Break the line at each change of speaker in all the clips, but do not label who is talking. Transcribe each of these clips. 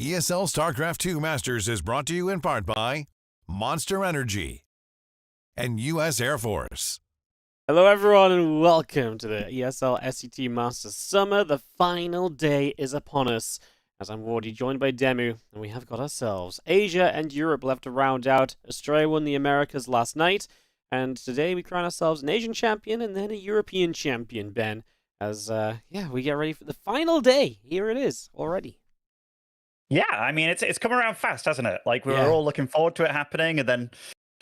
ESL StarCraft 2 Masters is brought to you in part by Monster Energy and U.S. Air Force.
Hello everyone and welcome to the ESL SC2 Masters Summer. The final day is upon us, as I'm already joined by Demu, and we have got ourselves Asia and Europe left to round out. Australia won the Americas last night, and today we crown ourselves an Asian champion and then a European champion, Ben, as we get ready for the final day. Here it is already.
Yeah, I mean, it's come around fast, hasn't it? Like, we were all looking forward to it happening, and then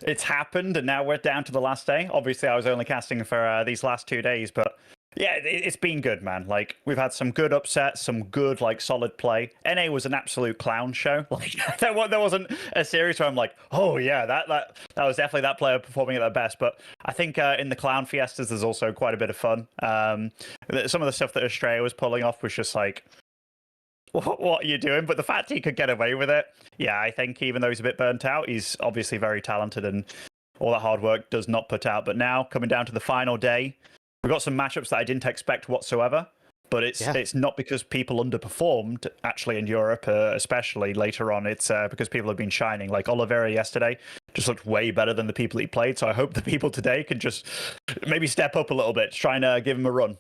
it's happened, and now we're down to the last day. Obviously, I was only casting for these last 2 days, but yeah, it's been good, man. Like, we've had some good upsets, some good, like, solid play. NA was an absolute clown show. Like, there wasn't a series where I'm like, oh, yeah, that was definitely that player performing at their best. But I think in the clown fiestas, there's also quite a bit of fun. Some of the stuff that Australia was pulling off was just like, what are you doing? But the fact he could get away with it, yeah, I think even though he's a bit burnt out, he's obviously very talented, and all that hard work does not put out. But now, coming down to the final day, we've got some matchups that I didn't expect whatsoever. But it's not because people underperformed, actually, in Europe, especially later on. It's because people have been shining. Like Oliveira yesterday just looked way better than the people he played. So I hope the people today can just maybe step up a little bit, trying to give him a run.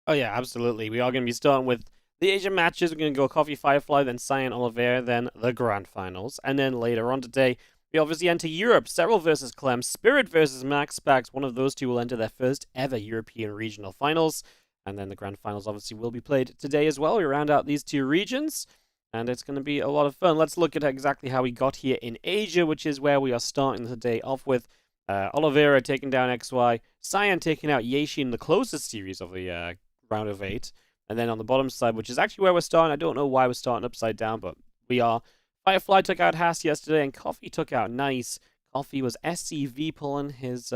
Oh yeah, absolutely. We are going to be starting with the Asian matches. We're going to go Coffee, Firefly, then Cyan, Oliveira, then the Grand Finals. And then later on today, we obviously enter Europe. Serral versus Clem, Spirit versus MaxPax. One of those two will enter their first ever European regional finals. And then the Grand Finals obviously will be played today as well. We round out these two regions, and it's going to be a lot of fun. Let's look at exactly how we got here in Asia, which is where we are starting the day off with. Oliveira taking down XY, Cyan taking out Yeshi in the closest series of the round of 8. And then on the bottom side, which is actually where we're starting, I don't know why we're starting upside down, but we are. Firefly took out Haas yesterday, and Coffee took out Nice. Coffee was SCV pulling his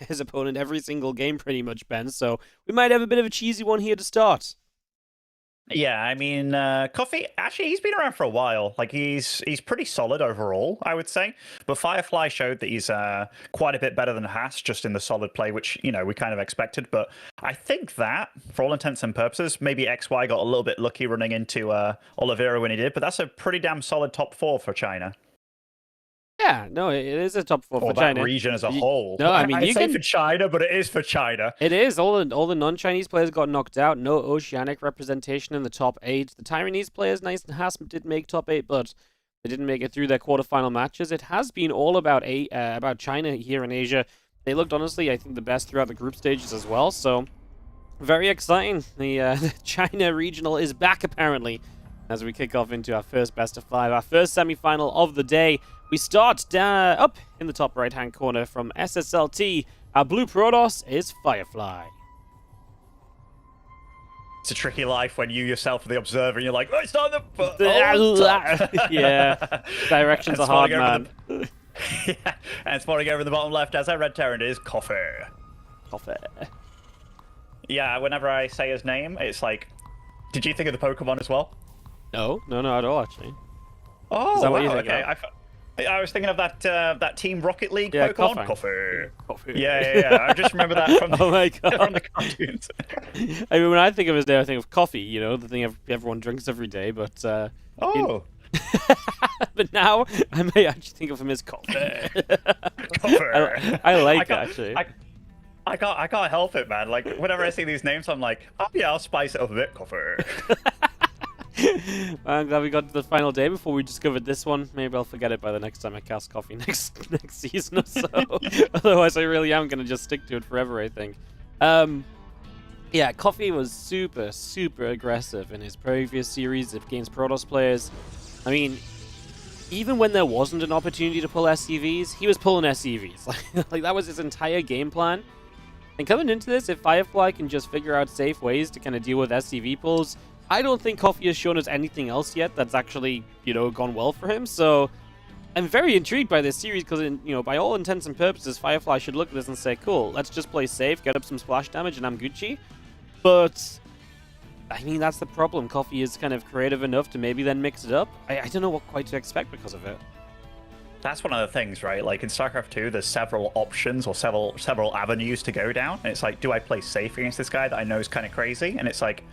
his opponent every single game pretty much, Ben. So we might have a bit of a cheesy one here to start.
Yeah, I mean, Coffee, actually, he's been around for a while. Like, he's pretty solid overall, I would say. But Firefly showed that he's quite a bit better than Haas, just in the solid play, which, you know, we kind of expected. But I think that, for all intents and purposes, maybe XY got a little bit lucky running into Oliveira when he did. But that's a pretty damn solid top 4 for China.
Yeah, no, it is a top 4 for
that
China.
Region as a whole.
No, I mean,
I'd say for China, but it is for China.
It is. All the non-Chinese players got knocked out. No Oceanic representation in the top 8. The Taiwanese players, Nice and Haas, did make top 8, but they didn't make it through their quarterfinal matches. It has been all about China here in Asia. They looked, honestly, I think, the best throughout the group stages as well. So, very exciting. The China regional is back, apparently, as we kick off into our first best of 5, our first semi-final of the day. We start up in the top right-hand corner from SSLT. Our blue Protoss is Firefly.
It's a tricky life when you yourself are the observer and you're like, oh, it's not the...
Yeah, directions are hard, man.
Yeah, and spawning over the bottom left as our red Terran is Coffee.
Coffee.
Yeah, whenever I say his name, it's like, did you think of the Pokemon as well?
No, not at all, actually.
Oh,
is that what
wow,
you think
okay. I was thinking of that Team Rocket League Pokemon. Coffee. Yeah. I just remember that from the,
oh my God.
From the cartoons.
I mean, when I think of his name, I think of coffee, you know, the thing everyone drinks every day, but...
Oh.
But now, I may actually think of him as coffee.
Coffee.
I like it, actually.
I can't help it, man. Like, whenever I see these names, I'm like, oh yeah, I'll spice it up a bit. Coffee.
I'm glad we got to the final day before we discovered this one. Maybe I'll forget it by the next time I cast Coffee next season or so. Otherwise, I really am going to just stick to it forever, I think. Yeah, Coffee was super, super aggressive in his previous series against Protoss players. I mean, even when there wasn't an opportunity to pull SCVs, he was pulling SCVs. Like that was his entire game plan. And coming into this, if Firefly can just figure out safe ways to kind of deal with SCV pulls, I don't think Coffee has shown us anything else yet that's actually, you know, gone well for him. So I'm very intrigued by this series because, you know, by all intents and purposes, Firefly should look at this and say, cool, let's just play safe, get up some splash damage, and I'm Gucci. But, I mean, that's the problem. Coffee is kind of creative enough to maybe then mix it up. I don't know what quite to expect because of it.
That's one of the things, right? Like in StarCraft 2, there's several options or several avenues to go down. And it's like, do I play safe against this guy that I know is kind of crazy? And it's like,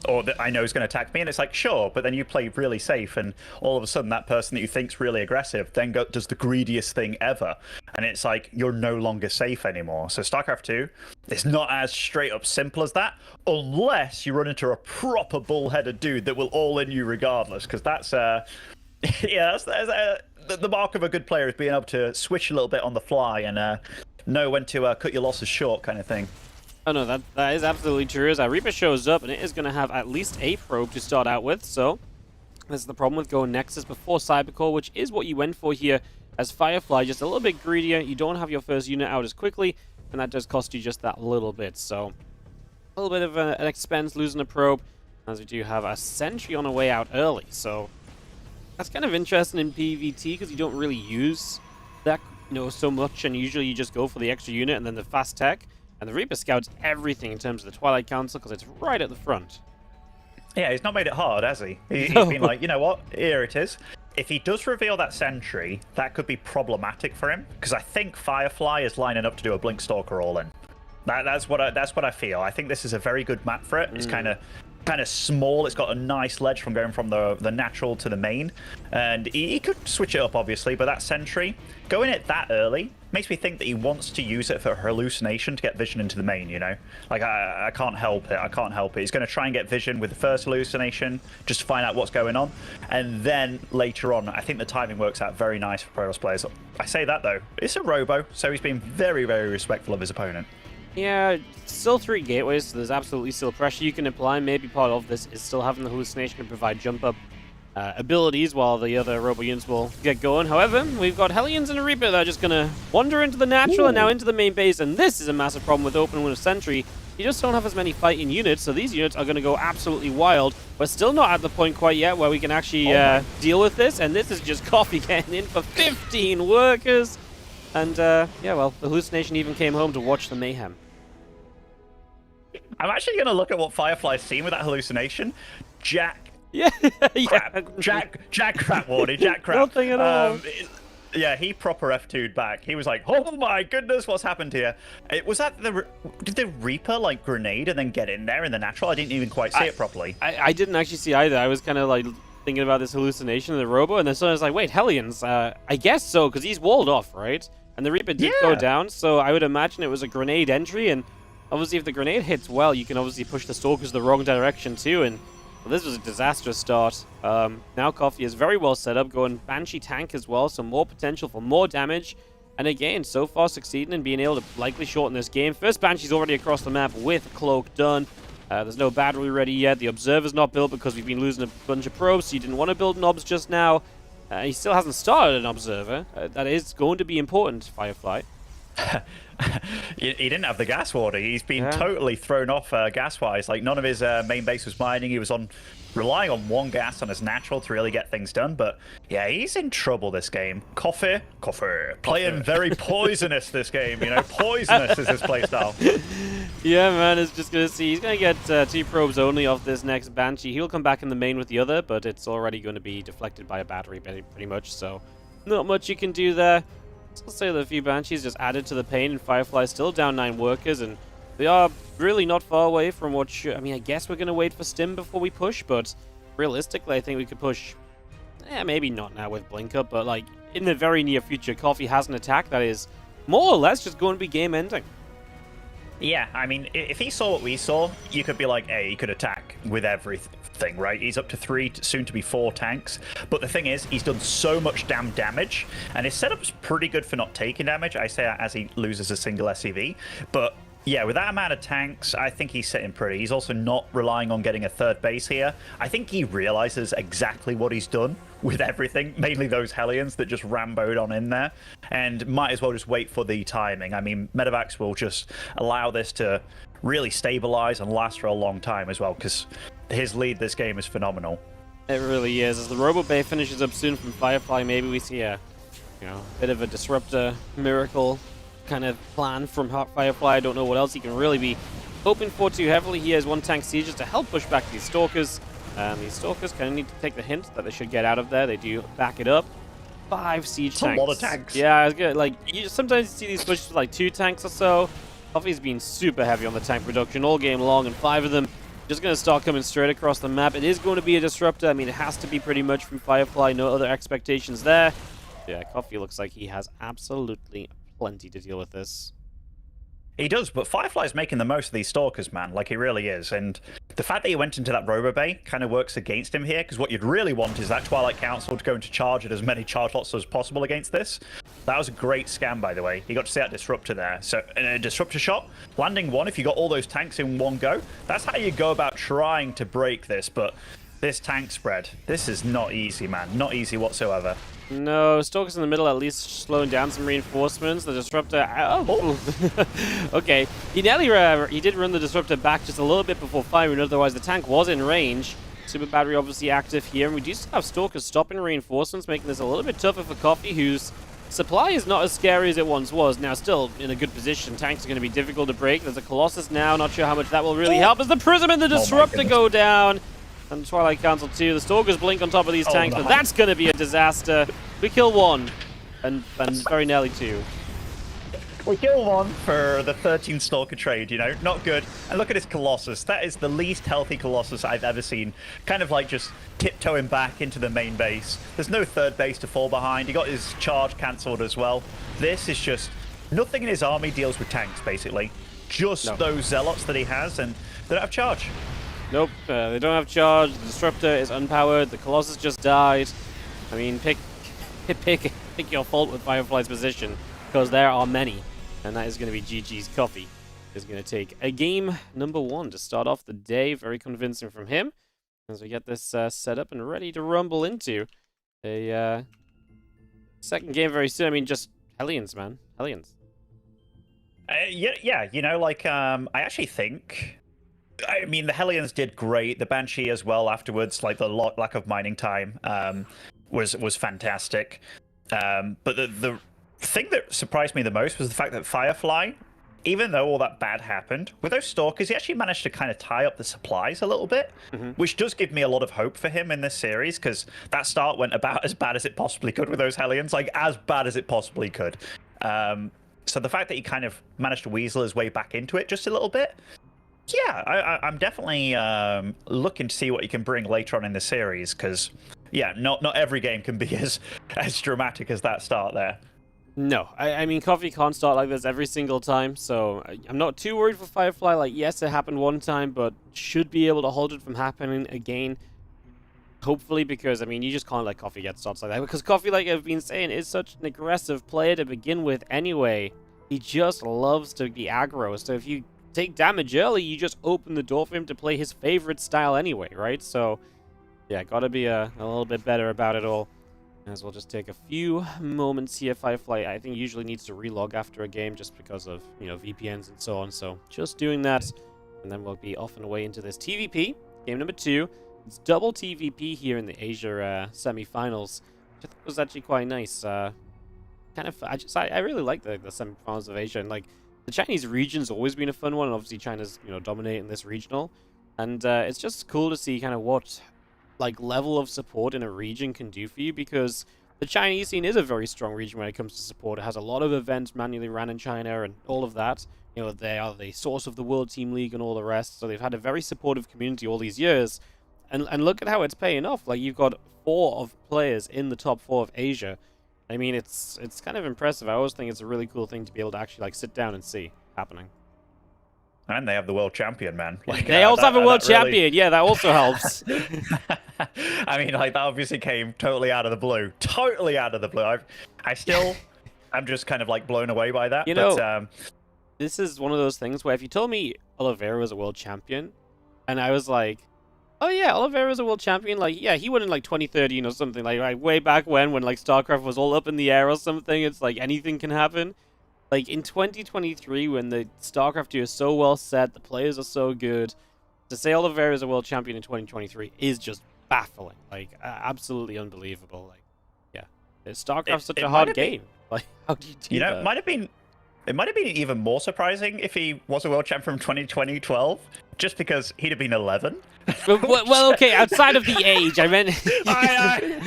or that I know is going to attack me, and it's like, sure, but then you play really safe, and all of a sudden that person that you think's really aggressive then does the greediest thing ever, and it's like you're no longer safe anymore. So StarCraft 2, it's not as straight up simple as that, unless you run into a proper bullheaded dude that will all in you regardless, because that's yeah, that's the mark of a good player, is being able to switch a little bit on the fly and know when to cut your losses short, kind of thing.
Oh no, that is absolutely true. As Reaper shows up, and it is going to have at least a probe to start out with, so this is the problem with going Nexus before Cybercore, which is what you went for here as Firefly, just a little bit greedier. You don't have your first unit out as quickly, and that does cost you just that little bit, so a little bit of an expense losing a probe, as we do have a sentry on the way out early, so that's kind of interesting in PvT, because you don't really use that, so much, and usually you just go for the extra unit and then the fast tech. And the Reaper scouts everything in terms of the Twilight Council, because it's right at the front.
Yeah, he's not made it hard, has he? He's been like, you know what? Here it is. If he does reveal that sentry, that could be problematic for him, because I think Firefly is lining up to do a Blink Stalker all-in. That's what I feel. I think this is a very good map for it. It's kind of small. It's got a nice ledge from going from the natural to the main, and he could switch it up obviously, but that sentry going it that early makes me think that he wants to use it for hallucination to get vision into the main, like I can't help it. He's going to try and get vision with the first hallucination just to find out what's going on, and then later on I think the timing works out very nice for Protoss players. I say that though, it's a robo, so he's been very, very respectful of his opponent.
Yeah, still 3 gateways, so there's absolutely still pressure you can apply. Maybe part of this is still having the hallucination to provide jump-up abilities while the other robo units will get going. However, we've got Hellions and a Reaper that are just going to wander into the natural and now into the main base, and this is a massive problem with opening with a sentry. You just don't have as many fighting units, so these units are going to go absolutely wild. We're still not at the point quite yet where we can actually deal with this, and this is just Coffee getting in for 15 workers. And, yeah, well, the hallucination even came home to watch the mayhem.
I'm actually going to look at what Firefly's seen with that hallucination. Jack.
Yeah.
Crap. Jack crap, Wardy. Jack crap.
Nothing at all.
Yeah, he proper F2'd back. He was like, oh my goodness, what's happened here? Was that did the Reaper, like, grenade and then get in there in the natural? I didn't even quite see it properly.
I didn't actually see either. I was kind of, like, thinking about this hallucination of the robo, and then suddenly I was like, wait, Hellions? I guess so, because he's walled off, right? And the Reaper did go down, so I would imagine it was a grenade entry, and obviously if the grenade hits well, you can obviously push the Stalkers the wrong direction too, and well, this was a disastrous start. Now Coffee is very well set up, going Banshee tank as well, so more potential for more damage, and again, so far succeeding in being able to likely shorten this game. First Banshee's already across the map with Cloak done. There's no battery ready yet, the Observer's not built because we've been losing a bunch of probes, so you didn't want to build knobs just now. He still hasn't started an Observer. That is going to be important, Firefly.
He didn't have the gas water. He's been totally thrown off gas-wise. Like, none of his main base was mining. He was relying on one gas on his natural to really get things done. But yeah, he's in trouble this game. Coffee, playing very poisonous this game. Poisonous is his playstyle.
Yeah, man, it's just gonna see. He's gonna get 2 probes only off this next Banshee. He'll come back in the main with the other, but it's already going to be deflected by a battery, pretty much. So, not much you can do there. I'll say that a few Banshees just added to the pain, and Firefly still down 9 workers, and they are really not far away from what should... I mean, I guess we're going to wait for Stim before we push, but realistically, I think we could push... maybe not now with Blink Up, but, like, in the very near future, Coffee has an attack that is more or less just going to be game-ending.
Yeah, I mean, if he saw what we saw, you could be like, hey, he could attack with everything, right? He's up to 3, soon to be 4 tanks. But the thing is, he's done so much damn damage, and his setup's pretty good for not taking damage. I say that as he loses a single SCV. But yeah, with that amount of tanks, I think he's sitting pretty. He's also not relying on getting a 3rd base here. I think he realizes exactly what he's done with everything, mainly those Hellions that just ramboed on in there, and might as well just wait for the timing. I mean, Medevacs will just allow this to really stabilize and last for a long time as well, because his lead this game is phenomenal.
It really is. As the Robo Bay finishes up soon from Firefly, maybe we see a bit of a disruptor miracle kind of plan from Firefly. I don't know what else he can really be hoping for too heavily. He has 1 tank sieges to help push back these Stalkers. These Stalkers kind of need to take the hint that they should get out of there. They do back it up. 5 siege tanks.
That's a lot of tanks.
Yeah, I was good. Like, sometimes you see these pushes with like 2 tanks or so. Coffee's been super heavy on the tank production all game long, and 5 of them Just going to start coming straight across the map. It is going to be a disruptor. I mean, it has to be pretty much from Firefly. No other expectations there. Yeah, Coffee looks like he has absolutely plenty to deal with this.
He does, but Firefly's making the most of these Stalkers, man. Like, he really is. And the fact that he went into that Robo Bay kind of works against him here, because what you'd really want is that Twilight Council to go into charge at as many charge lots as possible against this. That was a great scam, by the way. You got to see that Disruptor there. So, in a Disruptor shot, landing one, if you got all those tanks in one go, that's how you go about trying to break this. But this tank spread, this is not easy, man. Not easy whatsoever.
No, Stalker's in the middle, at least slowing down some reinforcements. The Disruptor... Oh! Okay. He nearly... he did run the Disruptor back just a little bit before firing, otherwise the tank was in range. Super Battery obviously active here, and we do still have Stalkers stopping reinforcements, making this a little bit tougher for Coffee, whose supply is not as scary as it once was. Now, still in a good position. Tanks are going to be difficult to break. There's a Colossus now. Not sure how much that will really help as the Prism and the Disruptor go down. And the Twilight Council too. The Stalkers blink on top of these tanks, but that's going to be a disaster. We kill one, and very nearly two.
We kill one for the 13 Stalker trade, you know, not good. And look at his Colossus. That is the least healthy Colossus I've ever seen. Kind of like just tiptoeing back into the main base. There's no third base to fall behind. He got his charge cancelled as well. This is just... nothing in his army deals with tanks, basically. Just those Zealots that he has, and they don't have charge.
Nope, they don't have charge. The Disruptor is unpowered. The Colossus just died. I mean, pick your fault with Firefly's position, because there are many. And that is going to be GG's. Coffee is going to take a game number 1 to start off the day. Very convincing from him. As we get this set up and ready to rumble into a second game very soon. I mean, just Hellions, man. Hellions.
Yeah, you know, like, I actually think... I mean, the Hellions did great. The Banshee as well afterwards, like the lack of mining time was fantastic. But the thing that surprised me the most was the fact that Firefly, even though all that bad happened, with those Stalkers, he actually managed to kind of tie up the supplies a little bit, which does give me a lot of hope for him in this series, because that start went about as bad as it possibly could with those Hellions, like as bad as it possibly could. So the fact that he kind of managed to weasel his way back into it just a little bit, yeah, I'm definitely looking to see what he can bring later on in the series, because, yeah, not every game can be as dramatic as that start there.
No, I mean, Coffee can't start like this every single time, so I'm not too worried for Firefly. Like, yes, it happened one time, but should be able to hold it from happening again. Hopefully, because, I mean, you just can't let Coffee get starts like that, because Coffee, like I've been saying, is such an aggressive player to begin with anyway. He just loves to be aggro, so if you take damage early, you just open the door for him to play his favorite style anyway, right? So, yeah, gotta be a little bit better about it all. As we'll just take a few moments here. Firefly, I think, usually needs to relog after a game just because of, you know, VPNs and so on. So, just doing that, and then we'll be off and away into this TVP, game number 2. It's double TVP here in the Asia semi-finals, which I thought was actually quite nice. I really like the semi-finals of Asia, and, like, the Chinese region's always been a fun one, and obviously China's, you know, dominating this regional. And it's just cool to see kind of what, like, level of support in a region can do for you, because the Chinese scene is a very strong region when it comes to support. It has a lot of events manually ran in China and all of that. You know, they are the source of the World Team League and all the rest, so they've had a very supportive community all these years. And look at how it's paying off. Like, you've got 4 of players in the top 4 of Asia. I mean, it's kind of impressive. I always think it's a really cool thing to be able to actually, like, sit down and see happening.
And they have the world champion, man. Like,
they also have a world champion. Really... Yeah, that also helps.
I mean, like, that obviously came totally out of the blue. Totally out of the blue. I'm just kind of, like, blown away by that.
You know, this is one of those things where if you told me Oliveira was a world champion, and I was like, oh yeah, Oliveira's a world champion. Like, yeah, he won in like 2013 or something. Like way back when like StarCraft was all up in the air or something. It's like anything can happen. Like in 2023, when the StarCraft 2 is so well set, the players are so good, to say Oliveira's a world champion in 2023 is just baffling. Like, absolutely unbelievable. Like, yeah, StarCraft's such a hard game. Like, how do you do that?
It might have been even more surprising if he was a world champ from 2012, just because he'd have been 11.
well, okay, outside of the age, I meant...
I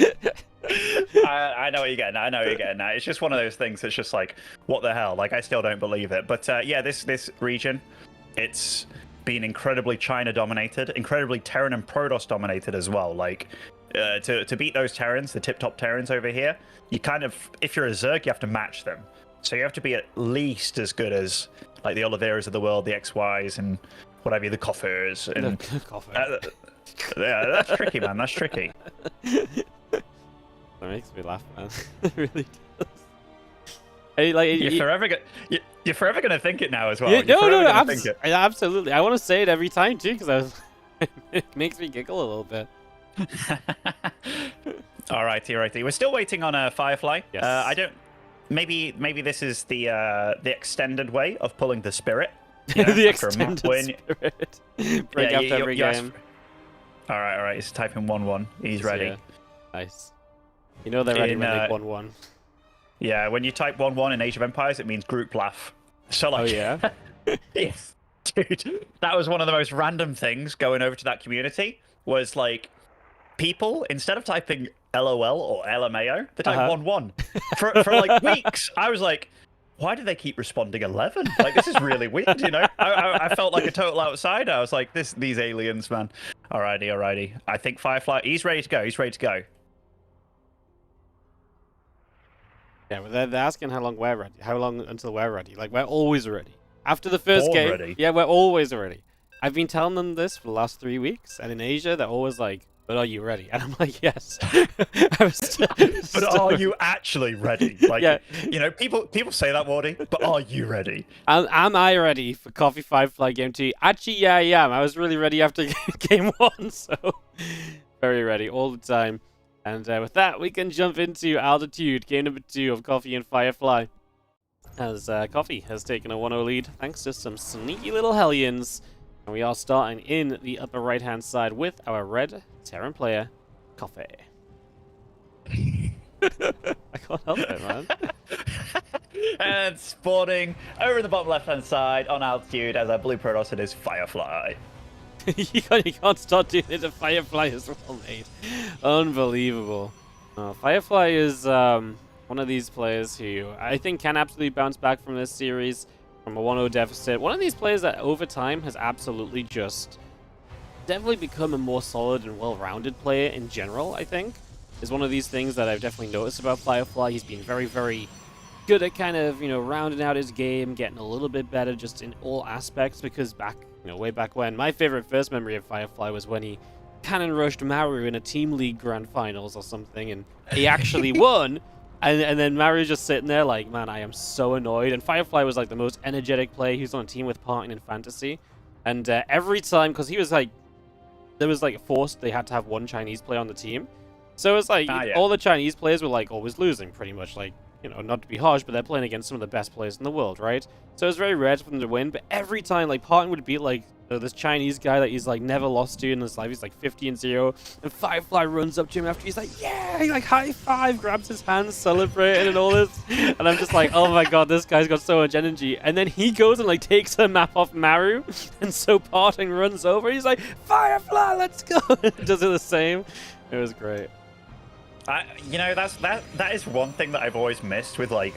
know what you're getting at. I know what you're getting at. It's just one of those things that's just like, what the hell? Like, I still don't believe it. But yeah, this region, it's been incredibly China dominated, incredibly Terran and Protoss dominated as well. Like, to beat those Terrans, the tip-top Terrans over here, you kind of, if you're a Zerg, you have to match them. So you have to be at least as good as like the Oliveiras of the world, the XYs, and whatever, the Koffers. And yeah, that's tricky, man. That's tricky.
That makes me laugh, man. It really does. Hey, like,
you're forever gonna think it now as well.
Absolutely. I want to say it every time too, because it makes me giggle a little bit.
Alrighty. We're still waiting on Firefly.
Yes.
I don't. Maybe this is the extended way of pulling the spirit. You know,
the extended spirit. Break after every game.
All right. He's typing 1-1. He's ready.
Yeah. Nice. You know they're ready when they 1-1.
Yeah, when you type 1-1 in Age of Empires, it means group laugh. So like,
oh yeah.
Yes, dude, that was one of the most random things going over to that community. Was like, people, instead of typing LOL or LMAO, they type 1-1 for like weeks. I was like, why do they keep responding 11? Like, this is really weird, you know? I felt like a total outsider. I was like, these aliens, man. Alrighty. I think Firefly, he's ready to go.
Yeah, well, they're asking how long we're ready. How long until we're ready? Like, we're always ready. After the first game,
ready.
Yeah, we're always ready. I've been telling them this for the last 3 weeks, and in Asia, they're always like, but are you ready? And I'm like, yes.
But are you actually ready? Like,
yeah.
You know, people say that, Wardy, but are you ready?
Am I ready for Coffee Firefly Game 2? Actually, yeah, I am. I was really ready after Game 1, so very ready all the time. And with that, we can jump into Altitude, game number 2 of Coffee and Firefly. As Coffee has taken a 1-0 lead, thanks to some sneaky little Hellions. And we are starting in the upper right-hand side with our red Terran player, Coffee. I can't help it, man.
And spawning over the bottom left-hand side on Altitude as our blue Protoss, it is Firefly.
you can't start doing it to Firefly as well, mate. Unbelievable. Firefly is one of these players who I think can absolutely bounce back from this series, from a 1-0 deficit. One of these players that over time has absolutely just definitely become a more solid and well-rounded player in general, I think. Is one of these things that I've definitely noticed about Firefly. He's been very, very good at kind of, rounding out his game, getting a little bit better just in all aspects, because way back when, my favorite first memory of Firefly was when he cannon rushed Maru in a Team League Grand Finals or something, and he actually won. And then Maru's just sitting there like, man, I am so annoyed. And Firefly was like the most energetic player. He was on a team with Parton in Fantasy. And every time, because he was like, there was like forced, they had to have one Chinese player on the team. So it was like, all the Chinese players were like always losing pretty much. Like, not to be harsh, but they're playing against some of the best players in the world, right? So it was very rare for them to win. But every time, like, Parton would beat like this Chinese guy that he's like never lost to in his life. He's like 50-0, and Firefly runs up to him after. He's like, yeah, he like high five, grabs his hands, celebrating and all this. And I'm just like, oh my god, this guy's got so much energy. And then he goes and like takes the map off Maru, and so Parton runs over. He's like, Firefly, let's go. Does it the same. It was great.
That is one thing that I've always missed with like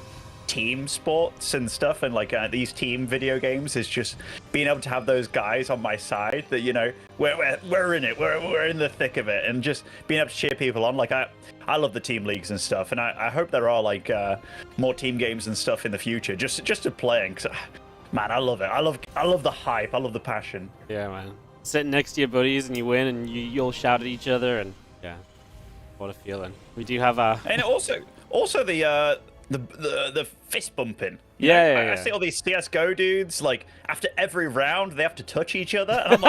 team sports and stuff, and like these team video games, is just being able to have those guys on my side that we're in it, we're in the thick of it, and just being able to cheer people on. Like I love the team leagues and stuff, and I hope there are like more team games and stuff in the future, just to playing. Cause, man, I love it. I love the hype. I love the passion.
Yeah, man. Sitting next to your buddies and you win, and you'll shout at each other, and yeah, what a feeling. We do have
and also the fist bumping.
Yeah.
I see all these CS:GO dudes, like after every round they have to touch each other, and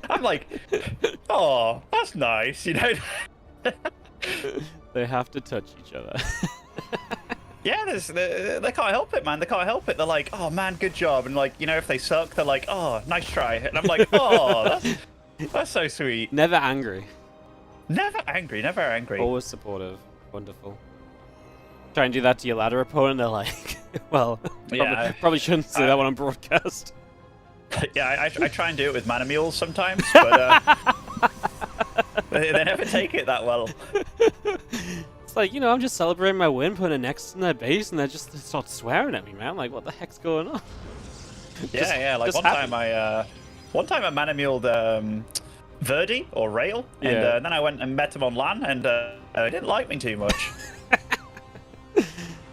I'm like, oh, that's nice,
They have to touch each other.
Yeah, they can't help it, man. They can't help it. They're like, oh man, good job, and like, if they suck, they're like, oh, nice try, and I'm like, oh, that's so sweet.
Never angry.
Never angry.
Always supportive. Wonderful. Try and do that to your ladder opponent, they're like, well, probably shouldn't say that one on broadcast.
Yeah, I try and do it with mana mules sometimes, but they never take it that well.
It's like, I'm just celebrating my win, putting an X in their base, and they just start swearing at me, man. Like, what the heck's going on?
Yeah. Like one time I mana-muled Verdi or Rail, and then I went and met him on LAN, and he didn't like me too much.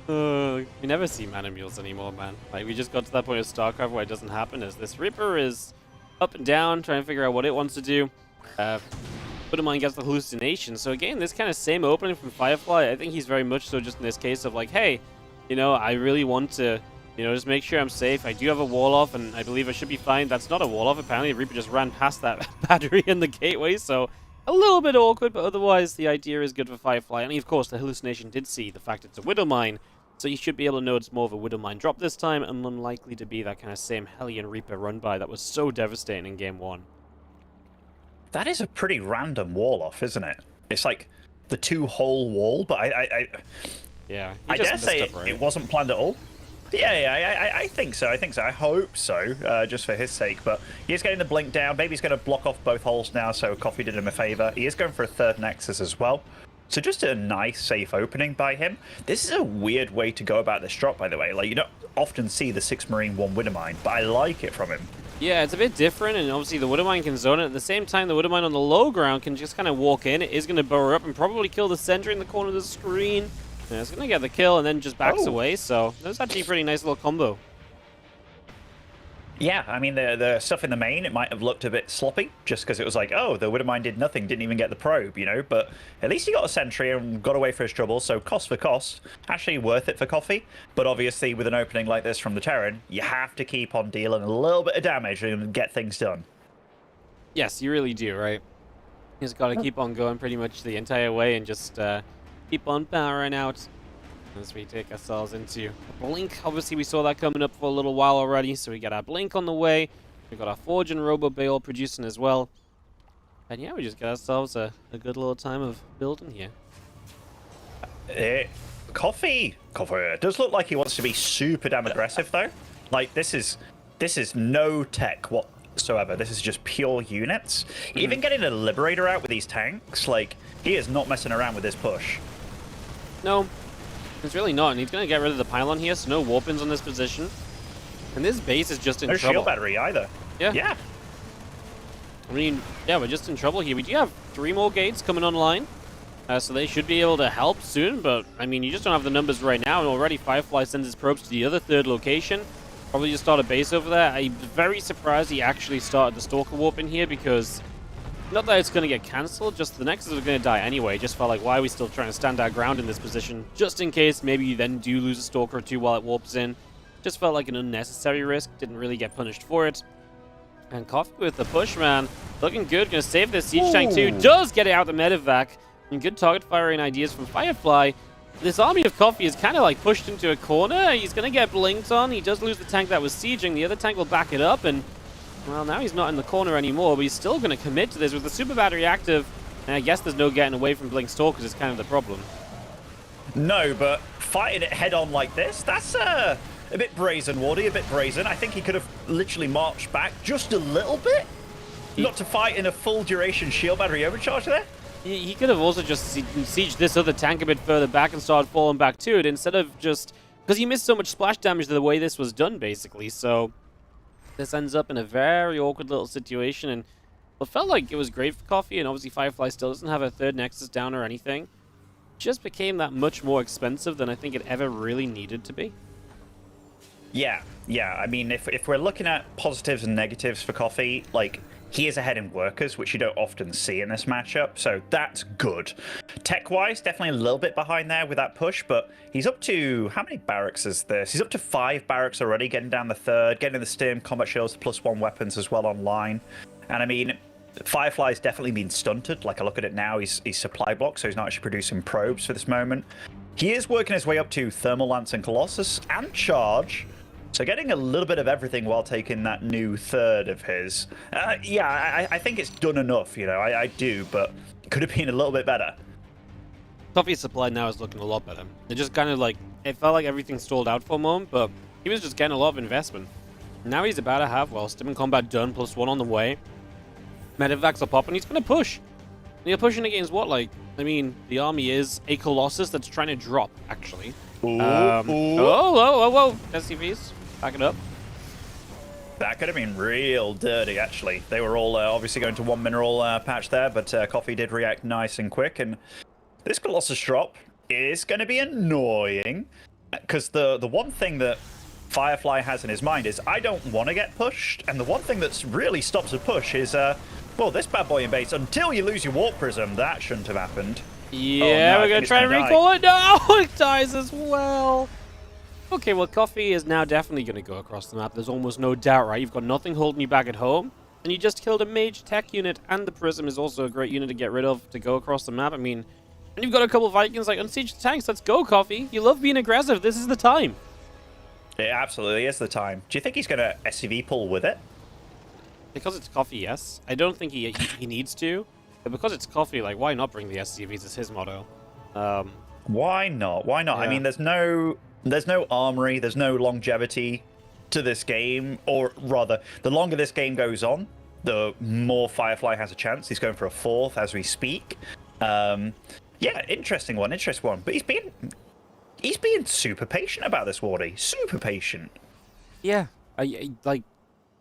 We never see mana mules anymore, man. Like, we just got to that point of StarCraft where it doesn't happen, as this Reaper is up and down, trying to figure out what it wants to do. Widowmine gets the hallucination. So again, this kind of same opening from Firefly, I think he's very much so just in this case of like, hey, you know, I really want to, you know, just make sure I'm safe. I do have a wall off, and I believe I should be fine. That's not a wall off. Apparently, the Reaper just ran past that battery in the gateway, so a little bit awkward, but otherwise the idea is good for Firefly. And of course, the hallucination did see the fact it's a Widowmine, so you should be able to know it's more of a Widowmine drop this time, and unlikely to be that kind of same Hellion Reaper run by that was so devastating in Game 1.
That is a pretty random wall off, isn't it? It's like the 2-hole wall, but I dare say it wasn't planned at all. Yeah, I think so. I hope so, just for his sake. But he is getting the blink down. Baby's going to block off both holes now, so Coffee did him a favor. He is going for a third Nexus as well. So just a nice, safe opening by him. This is a weird way to go about this drop, by the way. Like, you don't often see the 6 Marine, 1 Widowmine, but I like it from him.
Yeah, it's a bit different, and obviously the Widowmine can zone it. At the same time, the Widowmine on the low ground can just kind of walk in. It is going to burrow up and probably kill the sentry in the corner of the screen. And it's going to get the kill and then just backs away, so that's actually a pretty nice little combo.
Yeah, I mean, the stuff in the main, it might have looked a bit sloppy, just because it was like, oh, the Widowmine did nothing, didn't even get the probe, you know? But at least he got a sentry and got away for his trouble, so cost for cost, actually worth it for Coffee. But obviously, with an opening like this from the Terran, you have to keep on dealing a little bit of damage and get things done.
Yes, you really do, right? You just got to keep on going pretty much the entire way and just keep on powering out as we take ourselves into a blink. Obviously, we saw that coming up for a little while already, so we got our blink on the way. We got our Forge and Robo Bale producing as well. And yeah, we just got ourselves a good little time of building here.
Coffee does look like he wants to be super damn aggressive, though. Like, this is no tech whatsoever. This is just pure units. Even getting a Liberator out with these tanks, like, he is not messing around with this push.
No, it's really not, and he's going to get rid of the pylon here, so no warpins on this position. And this base is just in trouble.
No shield battery either.
Yeah. I mean, yeah, we're just in trouble here. We do have 3 more gates coming online, so they should be able to help soon, but, I mean, you just don't have the numbers right now, and already Firefly sends his probes to the other 3rd location. Probably just start a base over there. I'm very surprised he actually started the Stalker Warp in here, because not that it's going to get cancelled, just the Nexus are going to die anyway. Just felt like, why are we still trying to stand our ground in this position? Just in case maybe you then do lose a Stalker or 2 while it warps in. Just felt like an unnecessary risk. Didn't really get punished for it. And Coffee with the push, man. Looking good. Going to save this Siege Tank too. Does get it out the medevac. And good target firing ideas from Firefly. This army of Coffee is kind of like pushed into a corner. He's going to get blinked on. He does lose the tank that was sieging. The other tank will back it up, and well, now he's not in the corner anymore, but he's still going to commit to this with the super battery active. And I guess there's no getting away from Blink Stalkers is kind of the problem.
No, but fighting it head on like this, that's a bit brazen, Wardy, a bit brazen. I think he could have literally marched back just a little bit. Not to fight in a full duration shield battery overcharge there.
He could have also just sieged this other tank a bit further back and started falling back to it, instead of just, because he missed so much splash damage the way this was done, basically. So this ends up in a very awkward little situation, and it felt like it was great for Coffee, and obviously Firefly still doesn't have a 3rd Nexus down or anything. It just became that much more expensive than I think it ever really needed to be.
Yeah. I mean, if we're looking at positives and negatives for Coffee, like, he is ahead in workers, which you don't often see in this matchup, so that's good. Tech-wise, definitely a little bit behind there with that push, but he's up to, how many barracks is this? He's up to 5 barracks already, getting down the 3rd, getting the Stim, combat shields, +1 weapons as well online. And I mean, Firefly's definitely been stunted. Like, I look at it now, he's supply blocked, so he's not actually producing probes for this moment. He is working his way up to Thermal Lance and Colossus and Charge, so getting a little bit of everything while taking that new 3rd of his. Yeah, I think it's done enough, you know, I do, but it could have been a little bit better.
Coffee's supply now is looking a lot better. It just kind of like, it felt like everything stalled out for a moment, but he was just getting a lot of investment. Now he's about to have, well, Stim and Combat done, +1 on the way. Medevacs are popping, he's going to push. And you're pushing against what, like, I mean, the army is a Colossus that's trying to drop, actually.
Ooh.
Whoa, SCVs. Back it up.
That could have been real dirty, actually. They were all obviously going to one mineral patch there, but Coffee did react nice and quick. And this Colossus drop is going to be annoying, because the one thing that Firefly has in his mind is, I don't want to get pushed. And the one thing that's really stops a push is, well, this bad boy in base, until you lose your Warp Prism, that shouldn't have happened.
Yeah,
oh, no,
we're going to try to recall it. No, it dies as well. Okay, well, Coffee is now definitely going to go across the map. There's almost no doubt, right? You've got nothing holding you back at home. And you just killed a mage tech unit, and the Prism is also a great unit to get rid of to go across the map. I mean, and you've got a couple of Vikings like unsiege the tanks. Let's go, Coffee. You love being aggressive. This is the time.
It absolutely is the time. Do you think he's going to SCV pull with it?
Because it's Coffee, yes. I don't think he needs to. But because it's Coffee, like, why not bring the SCVs? It's his motto.
Why not? Why not?
Yeah.
I mean, there's no armory, there's no longevity to this game, or rather, the longer this game goes on, the more Firefly has a chance. He's going for a 4th as we speak. Yeah, interesting one. But he's being super patient about this, Wardy. Super patient.
Yeah, I like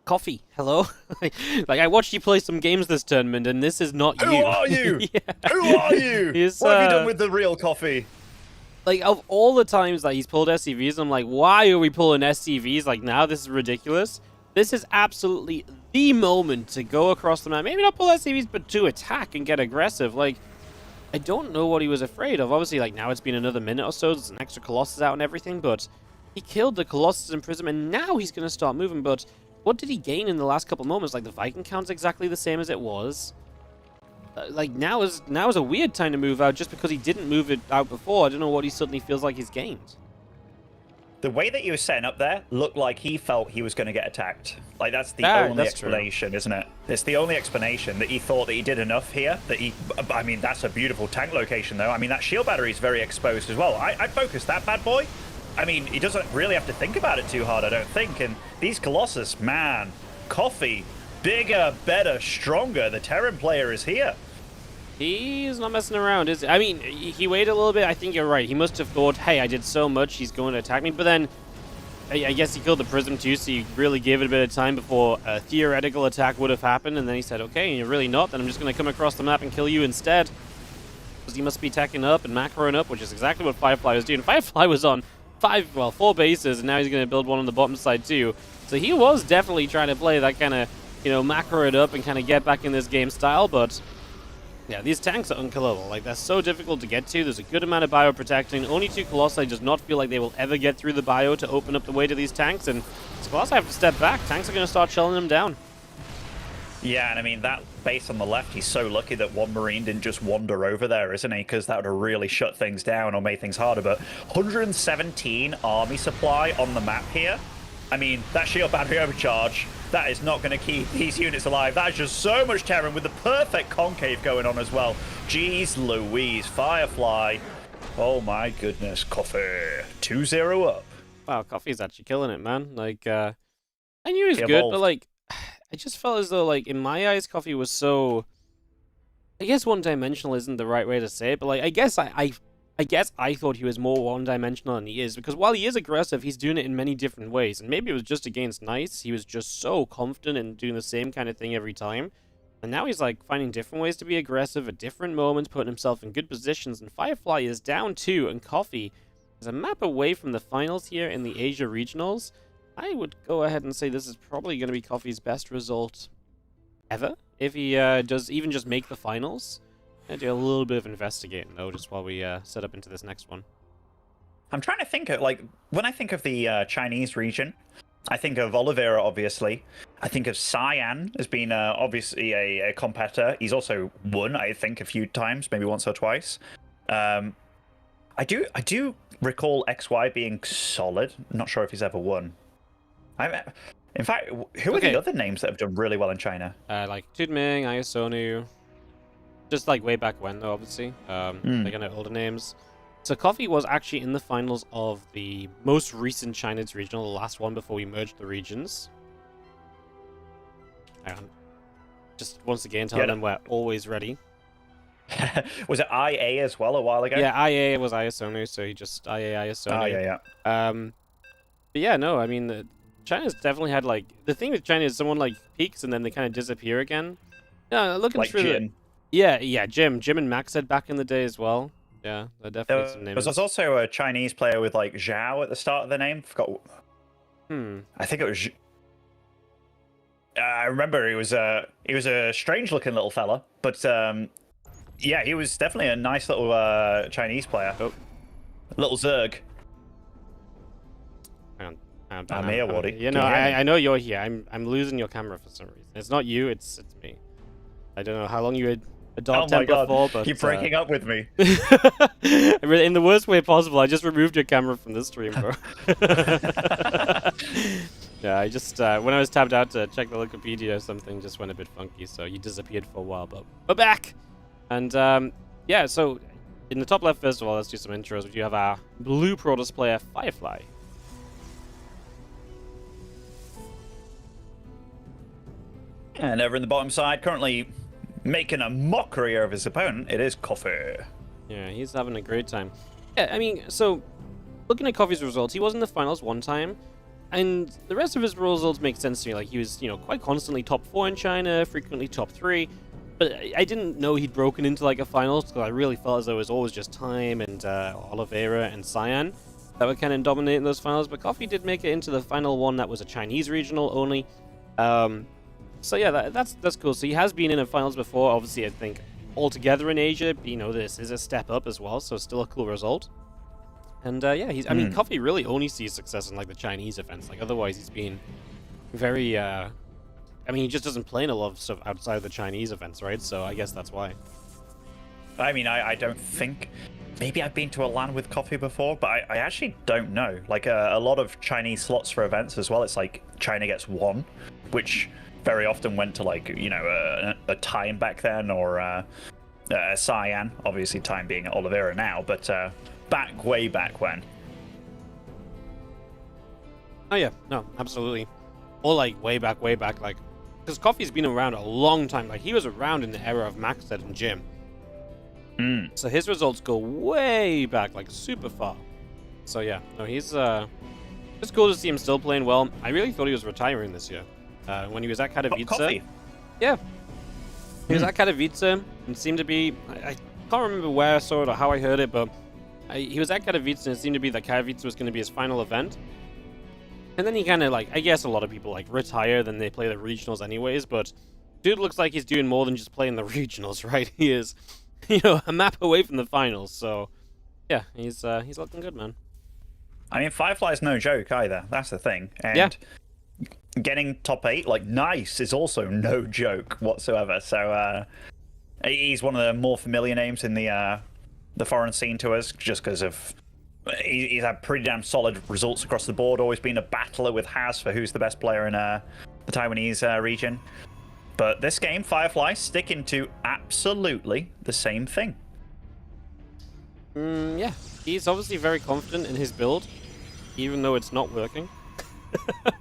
Coffee. Hello, like I watched you play some games this tournament, and this is not you.
Who are you?
Yeah.
Who are you? What have you done with the real Coffee?
Like, of all the times that he's pulled SCVs, I'm like, why are we pulling SCVs? Like, now this is ridiculous. This is absolutely the moment to go across the map. Maybe not pull SCVs, but to attack and get aggressive. Like, I don't know what he was afraid of. Obviously, like, now it's been another minute or so. There's an extra Colossus out and everything, but he killed the Colossus in Prism, and now he's going to start moving. But what did he gain in the last couple moments? Like, the Viking count's exactly the same as it was. Like, now is a weird time to move out just because he didn't move it out before. I don't know what he suddenly feels like he's gained.
The way that he was setting up there looked like he felt he was going to get attacked. Like, that's the only explanation, true. Isn't it? It's the only explanation, that he thought that he did enough here. I mean, that's a beautiful tank location, though. I mean, that shield battery is very exposed as well. I'd focus that bad boy. I mean, he doesn't really have to think about it too hard, I don't think. And these Colossus, man, Coffee, bigger, better, stronger. The Terran player is here.
He's not messing around, is he? I mean, he waited a little bit. I think you're right. He must have thought, hey, I did so much, he's going to attack me. But then, I guess he killed the Prism too, so he really gave it a bit of time before a theoretical attack would have happened. And then he said, okay, you're really not, then I'm just going to come across the map and kill you instead. Because he must be teching up and macroing up, which is exactly what Firefly was doing. Firefly was on 4 bases, and now he's going to build one on the bottom side too. So he was definitely trying to play that kind of, macro it up and kind of get back in this game style, but yeah, these tanks are unkillable. Like, they're so difficult to get to. There's a good amount of bio protecting. Only 2 Colossi does not feel like they will ever get through the bio to open up the way to these tanks, and Colossi have to step back. Tanks are going to start shelling them down.
Yeah, and I mean, that base on the left, he's so lucky that one Marine didn't just wander over there, isn't he? Because that would have really shut things down or made things harder. But 117 army supply on the map here. I mean, that shield battery overcharge, that is not going to keep these units alive. That is just so much Terran with the perfect concave going on as well. Jeez Louise, Firefly. Oh my goodness, Coffee. 2-0 up.
Wow, Coffee's actually killing it, man. Like, I knew he was good, but like, I just felt as though, like, in my eyes, Coffee was so, I guess one-dimensional isn't the right way to say it, but like, I guess I thought he was more one-dimensional than he is, because while he is aggressive, he's doing it in many different ways, and maybe it was just against Nice. He was just so confident in doing the same kind of thing every time, and now he's like finding different ways to be aggressive at different moments, putting himself in good positions, and Firefly is down 2, and Coffee is a map away from the finals here in the Asia Regionals. I would go ahead and say this is probably going to be Coffee's best result ever, if he does even just make the finals. I do a little bit of investigating, though, just while we set up into this next one.
I'm trying to think of, like, when I think of the Chinese region, I think of Oliveira, obviously. I think of Cyan as being obviously a competitor. He's also won, I think, a few times, maybe once or twice. I do recall XY being solid. I'm not sure if he's ever won. In fact, who are the other names that have done really well in China?
Like Tudming, Ayasonu. Just like way back when, though, obviously. Like, I know older names. So Coffee was actually in the finals of the most recent China's regional, the last one before we merged the regions. Hang on. Just once again, tell them we're always ready.
Was it IA as well a while ago?
Yeah, IA was Ayasonu, so he just IA Ayasonu.
Oh, yeah.
But yeah, no, I mean, China's definitely had like the thing with China is someone like peaks and then they kind of disappear again. Yeah, looking
Like
through
Jin.
yeah, Jim and Max said back in the day as well. Yeah, they're definitely some
There
names.
was also a Chinese player with like Zhao at the start of the name. Forgot. I think it was. I remember he was a strange looking little fella, but yeah, he was definitely a nice little Chinese player.
Oh.
Little Zerg.
Hang on.
I'm here, Waddy.
You know, I know you're here. I'm losing your camera for some reason. It's not you. It's me. I don't know how long you had a dog temper for, but
you're breaking up with me.
in the worst way possible. I just removed your camera from the stream, bro. Yeah, I just when I was tapped out to check the Wikipedia, something just went a bit funky, so you disappeared for a while, but we're back. And yeah, so in the top left, first of all, let's do some intros. We do have our blue Protoss player, Firefly.
And over in the bottom side, currently making a mockery of his opponent, it is Coffee.
Yeah, he's having a great time. Yeah, I mean, so looking at Coffee's results, he was in the finals one time, and the rest of his results make sense to me. Like, he was, you know, quite constantly top 4 in China, frequently top 3. But I didn't know he'd broken into like a finals because I really felt as though it was always just Time and Oliveira and Cyan that were kind of dominating those finals. But Coffee did make it into the final one that was a Chinese regional only. So yeah, that's cool. So he has been in a finals before. Obviously, I think altogether in Asia, you know, this is a step up as well. So still a cool result. And yeah, I mean, Coffee really only sees success in like the Chinese events. Like otherwise, he's been very. I mean, he just doesn't play in a lot of stuff outside of the Chinese events, right? So I guess that's why.
I mean, I don't think. Maybe I've been to a LAN with Coffee before, but I actually don't know. Like a lot of Chinese slots for events as well. It's like China gets one, which very often went to like, you know, a Time back then, or a Cyan. Obviously, Time being at Oliveira now, but way back when.
Oh yeah, no, absolutely. Or like way back, like, because Coffee's been around a long time. Like he was around in the era of Maxed and Jim. So his results go way back, like super far. So yeah, no, he's it's cool to see him still playing well. I really thought he was retiring this year. When he was at Katowice.
Coffee.
Yeah. He was at Katowice and seemed to be, I can't remember where I saw it or how I heard it, but he was at Katowice and it seemed to be that Katowice was going to be his final event. And then he kind of like, I guess a lot of people like retire, then they play the regionals anyways, but dude looks like he's doing more than just playing the regionals, right? He is, you know, a map away from the finals, so yeah, he's looking good, man.
I mean, Firefly's no joke either. That's the thing. And
yeah.
Getting top 8, like, nice, is also no joke whatsoever. So he's one of the more familiar names in the foreign scene to us, just because of he's had pretty damn solid results across the board. Always been a battler with Haz for who's the best player in the Taiwanese region. But this game, Firefly sticking to absolutely the same thing.
Yeah, he's obviously very confident in his build, even though it's not working.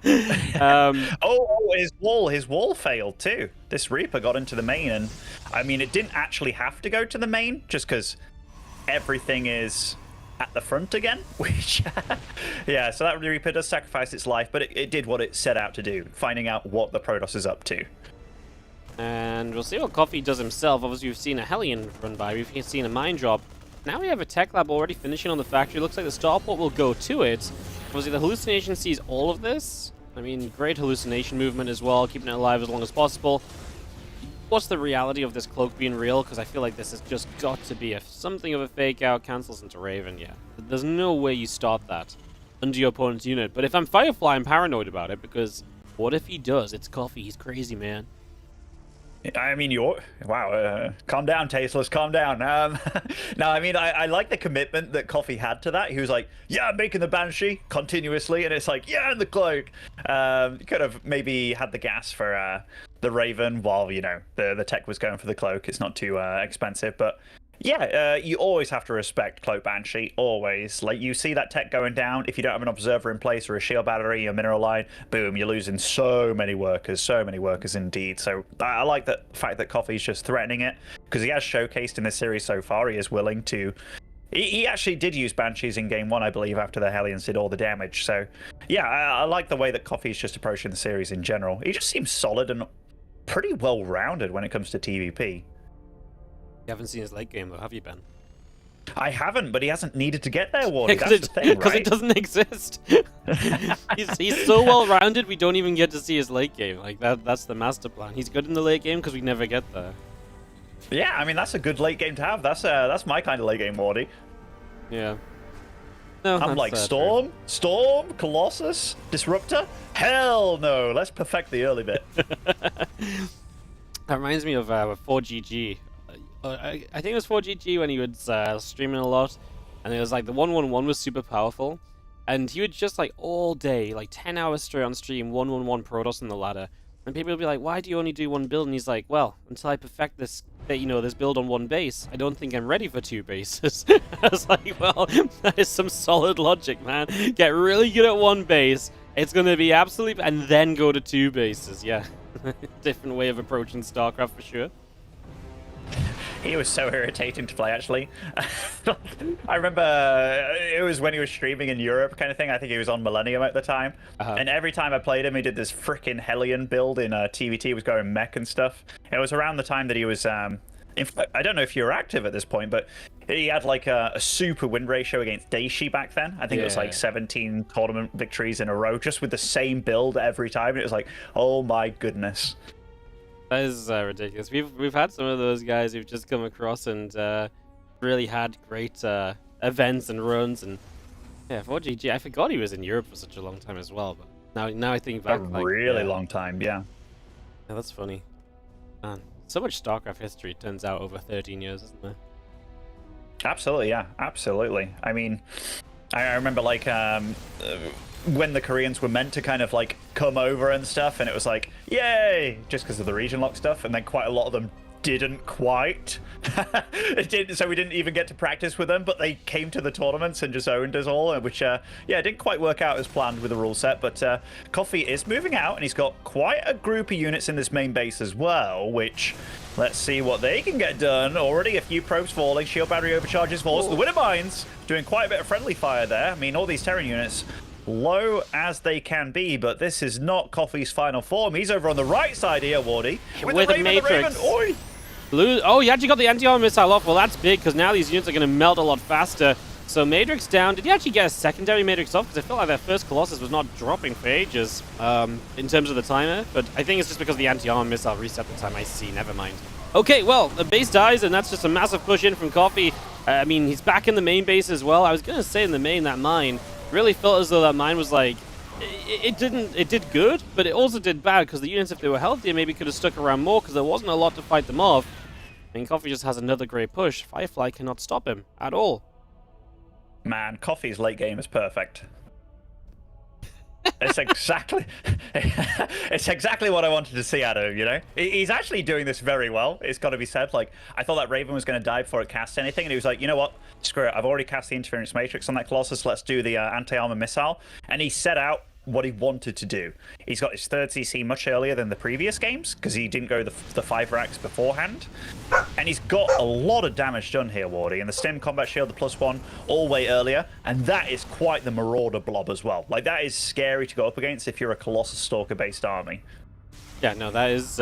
His wall failed too. This Reaper got into the main, and I mean, it didn't actually have to go to the main, just because everything is at the front again. Which, yeah, so that Reaper does sacrifice its life, but it did what it set out to do, finding out what the Protoss is up to.
And we'll see what Coffee does himself. Obviously, we've seen a Hellion run by, we've seen a mine drop. Now we have a tech lab already finishing on the factory. Looks like the starport will go to it. Obviously, the hallucination sees all of this. I mean, great hallucination movement as well, keeping it alive as long as possible. What's the reality of this cloak being real? Because I feel like this has just got to be something of a fake out. Cancels into Raven, yeah. There's no way you start that under your opponent's unit. But if I'm Firefly, I'm paranoid about it, because what if he does? It's Coffee. He's crazy, man.
I mean, wow, calm down, Tasteless, calm down. No, I mean, I like the commitment that Coffee had to that. He was like, yeah, I'm making the Banshee continuously, and it's like, yeah, the cloak. Could have maybe had the gas for the Raven while, you know, the tech was going for the cloak. It's not too expensive, but yeah, you always have to respect Cloak Banshee, always. Like, you see that tech going down, if you don't have an observer in place or a shield battery or mineral line, boom, you're losing so many workers indeed. So I like the fact that Coffee's just threatening it, because he has showcased in this series so far he is willing to He actually did use Banshees in game 1, I believe, after the Hellions did all the damage. So, yeah, I like the way that Coffee's just approaching the series in general. He just seems solid and pretty well-rounded when it comes to TVP.
You haven't seen his late game, though, have you, Ben?
I haven't, but he hasn't needed to get there, Wardy.
Because
That's the thing, right?
it doesn't exist. he's so well-rounded, we don't even get to see his late game. Like, that's the master plan. He's good in the late game because we never get there.
Yeah, I mean, that's a good late game to have. That's my kind of late game, Wardy.
Yeah. No,
I'm like, Storm, Colossus, Disruptor? Hell no, let's perfect the early bit.
That reminds me of 4GG. I think it was 4GG when he was streaming a lot, and it was like the 111 was super powerful, and he would just like all day, like 10 hours straight on stream, 111 Protoss in the ladder, and people would be like, why do you only do one build? And he's like, well, until I perfect this build on one base, I don't think I'm ready for 2 bases. I was like, well, that is some solid logic, man. Get really good at 1 base, it's gonna be absolutely, and then go to 2 bases. Yeah, different way of approaching StarCraft for sure.
He was so irritating to play, actually. I remember it was when he was streaming in Europe kind of thing. I think he was on Millennium at the time. And every time I played him, he did this freaking Hellion build in TVT. He was going mech and stuff. It was around the time that he was... in fact, I don't know if you were active at this point, but he had like a super win ratio against Daishi back then. I think it was like 17 tournament victories in a row, just with the same build every time. And it was like, oh my goodness.
That is ridiculous. We've had some of those guys who've just come across and really had great events and runs, and yeah, 4GG. I forgot he was in Europe for such a long time as well. But now I think back,
a really long time, yeah.
Yeah, that's funny. Man, so much StarCraft history turns out over 13 years, isn't there?
Absolutely, yeah, absolutely. I mean, I remember like when the Koreans were meant to kind of like come over and stuff, and it was like, yay, just because of the region lock stuff, and then quite a lot of them didn't quite. It didn't, so we didn't even get to practice with them, but they came to the tournaments and just owned us all, which yeah, didn't quite work out as planned with the rule set. But Coffee is moving out, and he's got quite a group of units in this main base as well, which let's see what they can get done. Already a few probes falling, shield battery overcharges falls. The Winter Mines doing quite a bit of friendly fire there. I mean, all these Terran units low as they can be, but this is not Coffee's final form. He's over on the right side here, Wardy, with the Matrix. Oi!
Oh, he actually got the anti-armor missile off. Well, that's big, because now these units are going to melt a lot faster. So Matrix down. Did he actually get a secondary Matrix off? Because I feel like their first Colossus was not dropping for ages in terms of the timer. But I think it's just because the anti-armor missile reset the time. I see. Never mind. Okay, well, the base dies, and that's just a massive push in from Coffee. I mean, he's back in the main base as well. I was going to say in the main, that mine really felt as though that mine was like, it did good, but it also did bad, because the units, if they were healthier, maybe could have stuck around more, because there wasn't a lot to fight them off. I mean, Coffee just has another great push. Firefly cannot stop him at all.
Man, Coffee's late game is perfect. It's exactly what I wanted to see out of him, you know? He's actually doing this very well, it's got to be said. Like, I thought that Raven was going to die before it cast anything, and he was like, you know what? Screw it. I've already cast the Interference Matrix on that Colossus. Let's do the anti-armor missile. And he set out what he wanted to do. He's got his third CC much earlier than the previous games, because he didn't go the 5 racks beforehand. And he's got a lot of damage done here, Wardy. And the Stim Combat Shield, the +1, all way earlier. And that is quite the Marauder blob as well. Like, that is scary to go up against if you're a Colossus Stalker-based army.
Yeah, no, that is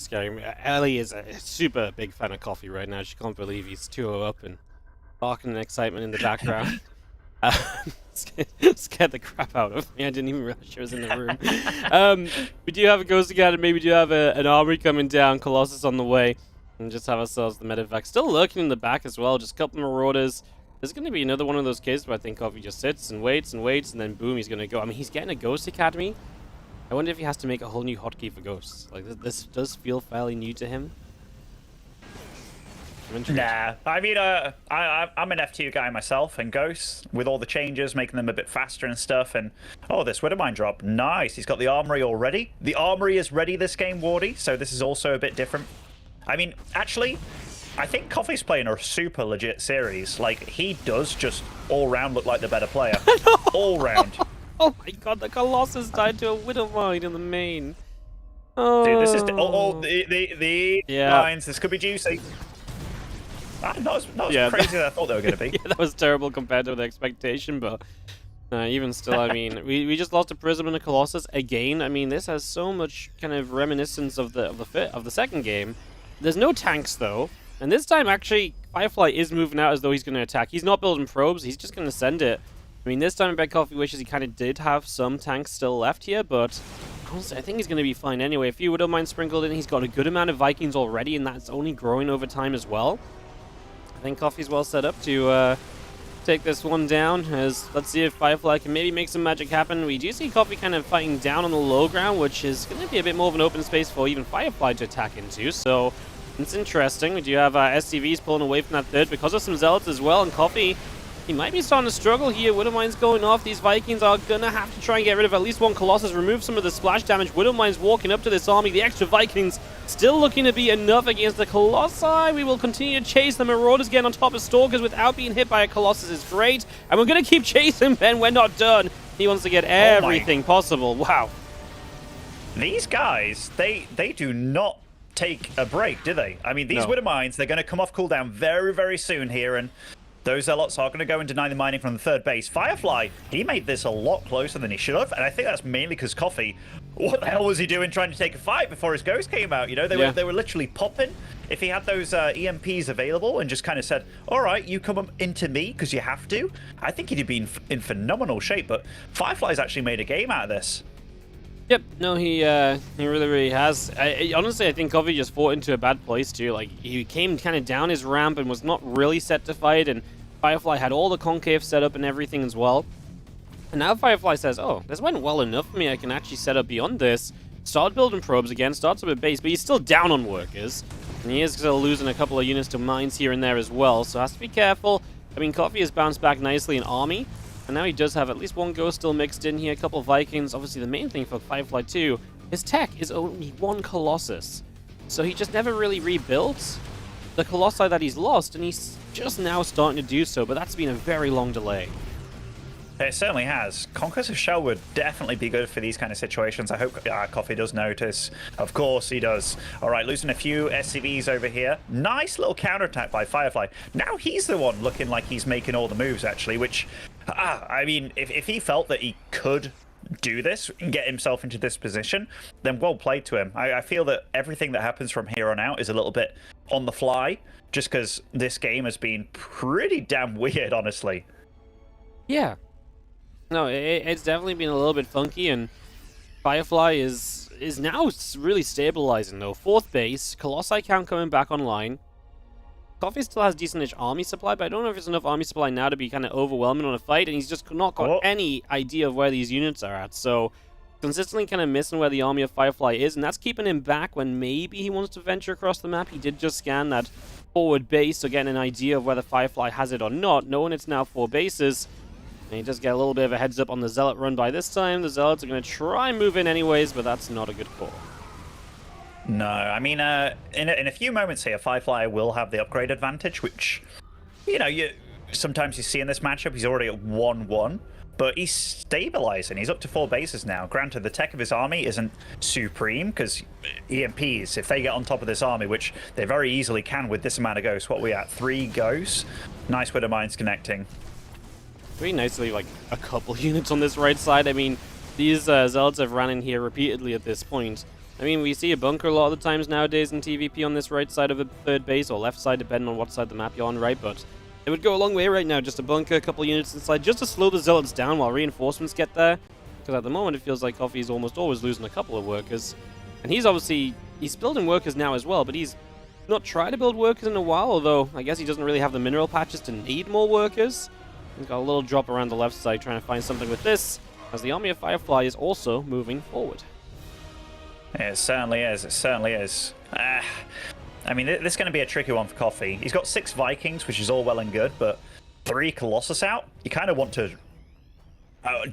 scary. Ellie is a super big fan of Coffee right now. She can't believe he's 2-0 up and barking in excitement in the background. Scared the crap out of me. I didn't even realize she was in the room. We do have a Ghost Academy. We do have an armory coming down, Colossus on the way, and just have ourselves the medevac still lurking in the back as well. Just a couple Marauders. There's going to be another one of those cases where I think Coffee just sits and waits, and then boom, he's going to go. I mean, he's getting a Ghost Academy. I wonder if he has to make a whole new hotkey for Ghosts. Like, this does feel fairly new to him.
Nah, I mean, I'm an F2 guy myself, and Ghosts, with all the changes, making them a bit faster and stuff, and oh, this Widowmine drop, nice. He's got the Armory already. The Armory is ready this game, Wardy, so this is also a bit different. I mean, actually, I think Coffee's playing a super legit series. Like, he does just all-round look like the better player. All-round.
Oh my god, the Colossus died to a Widowmine in the main. Oh.
Dude, this is... the mines. This could be juicy. Not as crazy as I thought they were going to be.
Yeah, that was terrible compared to the expectation, but even still, I mean, we just lost a Prism and a Colossus again. I mean, this has so much kind of reminiscence of the second game. There's no tanks though, and this time actually Firefly is moving out as though he's going to attack. He's not building probes. He's just going to send it. I mean, this time in Bed Coffee wishes he kind of did have some tanks still left here, but honestly, I think he's going to be fine anyway. A few Widow Mines sprinkled in. He's got a good amount of Vikings already, and that's only growing over time as well. I think Coffee's well set up to take this one down, as let's see if Firefly can maybe make some magic happen. We do see Coffee kind of fighting down on the low ground, which is going to be a bit more of an open space for even Firefly to attack into, so it's interesting. We do have SCVs pulling away from that third because of some Zealots as well, and Coffee, he might be starting to struggle here. Widow Mine's going off. These Vikings are going to have to try and get rid of at least one Colossus, remove some of the splash damage. Widow Mine's walking up to this army. The extra Vikings still looking to be enough against the Colossi. We will continue to chase the Marauders again on top of Stalkers without being hit by a Colossus is great. And we're going to keep chasing Ben. We're not done. He wants to get everything possible. Wow.
These guys, they do not take a break, do they? I mean, these Widow Mines, they're going to come off cooldown very, very soon here, and those Zealots are going to go and deny the mining from the third base. Firefly, he made this a lot closer than he should have, and I think that's mainly because Coffee, what the hell was he doing trying to take a fight before his ghost came out? You know, they were literally popping. If he had those EMPs available and just kind of said, all right, you come into me because you have to, I think he'd have been in phenomenal shape, but Firefly's actually made a game out of this.
Yep, no, he really has. Honestly, I think Coffee just fought into a bad place too. Like, he came kind of down his ramp and was not really set to fight, and Firefly had all the concave set up and everything as well. And now Firefly says, oh, this went well enough for me. I can actually set up beyond this. Start building probes again, starts up a base, but he's still down on workers. And he is still losing a couple of units to mines here and there as well, so has to be careful. I mean, Coffee has bounced back nicely in army, and now he does have at least one ghost still mixed in here, a couple of Vikings. Obviously, the main thing for Firefly too, his tech is only one Colossus. So he just never really rebuilt the Colossi that he's lost, and he's just now starting to do so, but that's been a very long delay.
It certainly has. Conquest of Shell would definitely be good for these kind of situations. I hope Coffee does notice. Of course he does. All right, losing a few SCVs over here. Nice little counterattack by Firefly. Now he's the one looking like he's making all the moves, actually, which, I mean, if he felt that he could do this and get himself into this position, then well played to him. I feel that everything that happens from here on out is a little bit on the fly, just because this game has been pretty damn weird, honestly.
Yeah. No, it's definitely been a little bit funky, and Firefly is now really stabilizing, though. Fourth base, Colossi count coming back online. Coffee still has decent-ish army supply, but I don't know if it's enough army supply now to be kind of overwhelming on a fight, and he's just not got any idea of where these units are at, so consistently kind of missing where the army of Firefly is, and that's keeping him back when maybe he wants to venture across the map. He did just scan that forward base, so getting an idea of whether Firefly has it or not, knowing it's now 4 bases. And he does get a little bit of a heads up on the Zealot run by this time. The Zealots are going to try and move in anyways, but that's not a good call.
No, I mean, in a few moments here, Firefly will have the upgrade advantage, which, you know, sometimes you see in this matchup, he's already at 1-1, but he's stabilizing. He's up to 4 bases now. Granted, the tech of his army isn't supreme, because EMPs, if they get on top of this army, which they very easily can with this amount of ghosts, what are we at? 3 ghosts? Nice Widow Mines connecting.
Pretty nicely, like, a couple units on this right side. I mean, these Zealots have ran in here repeatedly at this point. I mean, we see a bunker a lot of the times nowadays in TVP on this right side of a third base, or left side, depending on what side of the map you're on, right? But it would go a long way right now, just a bunker, a couple units inside, just to slow the Zealots down while reinforcements get there. Because at the moment, it feels like Coffee's almost always losing a couple of workers. And he's building workers now as well, but he's not tried to build workers in a while, although I guess he doesn't really have the mineral patches to need more workers. He's got a little drop around the left side trying to find something with this, as the army of Firefly is also moving forward.
It certainly is. It certainly is. I mean, this is going to be a tricky one for Coffee. He's got 6 Vikings, which is all well and good, but 3 Colossus out? You kind of want to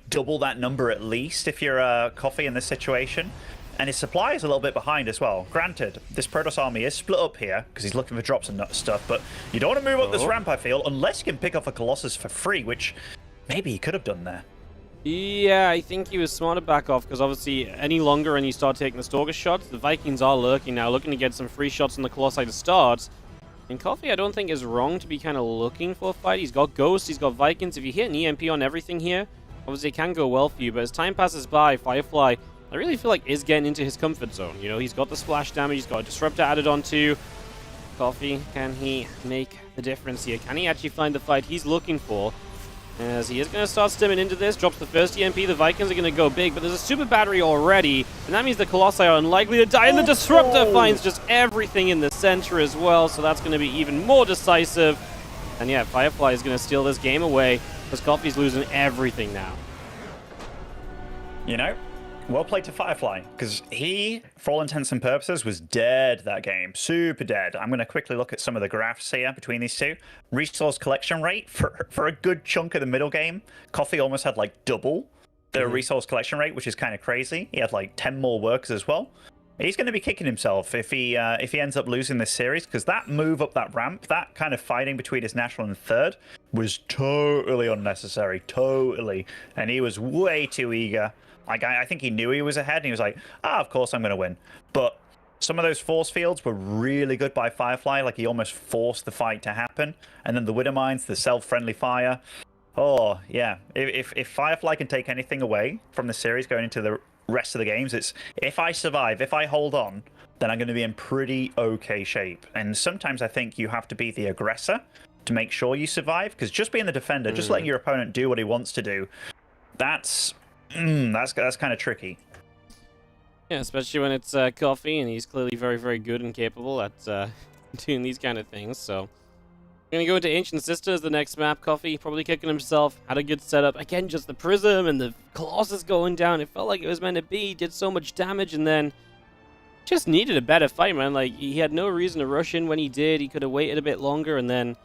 double that number at least if you're Coffee in this situation. And his supply is a little bit behind as well. Granted, this Protoss army is split up here because he's looking for drops and stuff, but you don't want to move up this ramp, I feel, unless you can pick off a Colossus for free, which maybe he could have done there.
Yeah, I think he was smart to back off, because obviously any longer and you start taking the Stalker shots, the Vikings are lurking now, looking to get some free shots on the Colossi to start. And Coffee, I don't think is wrong to be kind of looking for a fight. He's got Ghosts, he's got Vikings. If you hit an EMP on everything here, obviously it can go well for you. But as time passes by, Firefly, I really feel like is getting into his comfort zone. You know, he's got the splash damage, he's got a Disruptor added on too. Coffee, can he make the difference here? Can he actually find the fight he's looking for? As he is going to start stimming into this, drops the first EMP, the Vikings are going to go big, but there's a super battery already, and that means the Colossi are unlikely to die, and the Disruptor finds just everything in the center as well, so that's going to be even more decisive. And yeah, Firefly is going to steal this game away, because Coffee's losing everything now.
You know, well played to Firefly, because he, for all intents and purposes, was dead that game. Super dead. I'm going to quickly look at some of the graphs here between these two. Resource collection rate for a good chunk of the middle game. Coffee almost had like double the resource collection rate, which is kind of crazy. He had like 10 more workers as well. He's going to be kicking himself if he ends up losing this series, because that move up that ramp, that kind of fighting between his national and third, was totally unnecessary. Totally. And he was way too eager. Like, I think he knew he was ahead, and he was like, of course I'm going to win. But some of those force fields were really good by Firefly. Like, he almost forced the fight to happen. And then the Widow Mines, the self-friendly fire. Oh, yeah. If Firefly can take anything away from the series going into the rest of the games, it's if I survive, if I hold on, then I'm going to be in pretty okay shape. And sometimes I think you have to be the aggressor to make sure you survive, because just being the defender, just letting your opponent do what he wants to do, that's kind of tricky.
Yeah, especially when it's Coffee, and he's clearly very, very good and capable at doing these kind of things. So, we're going to go into Ancient Sisters, the next map. Coffee probably kicking himself, had a good setup. Again, just the Prism and the Colossus going down. It felt like it was meant to be. Did so much damage, and then just needed a better fight, man. Like, he had no reason to rush in when he did. He could have waited a bit longer, and then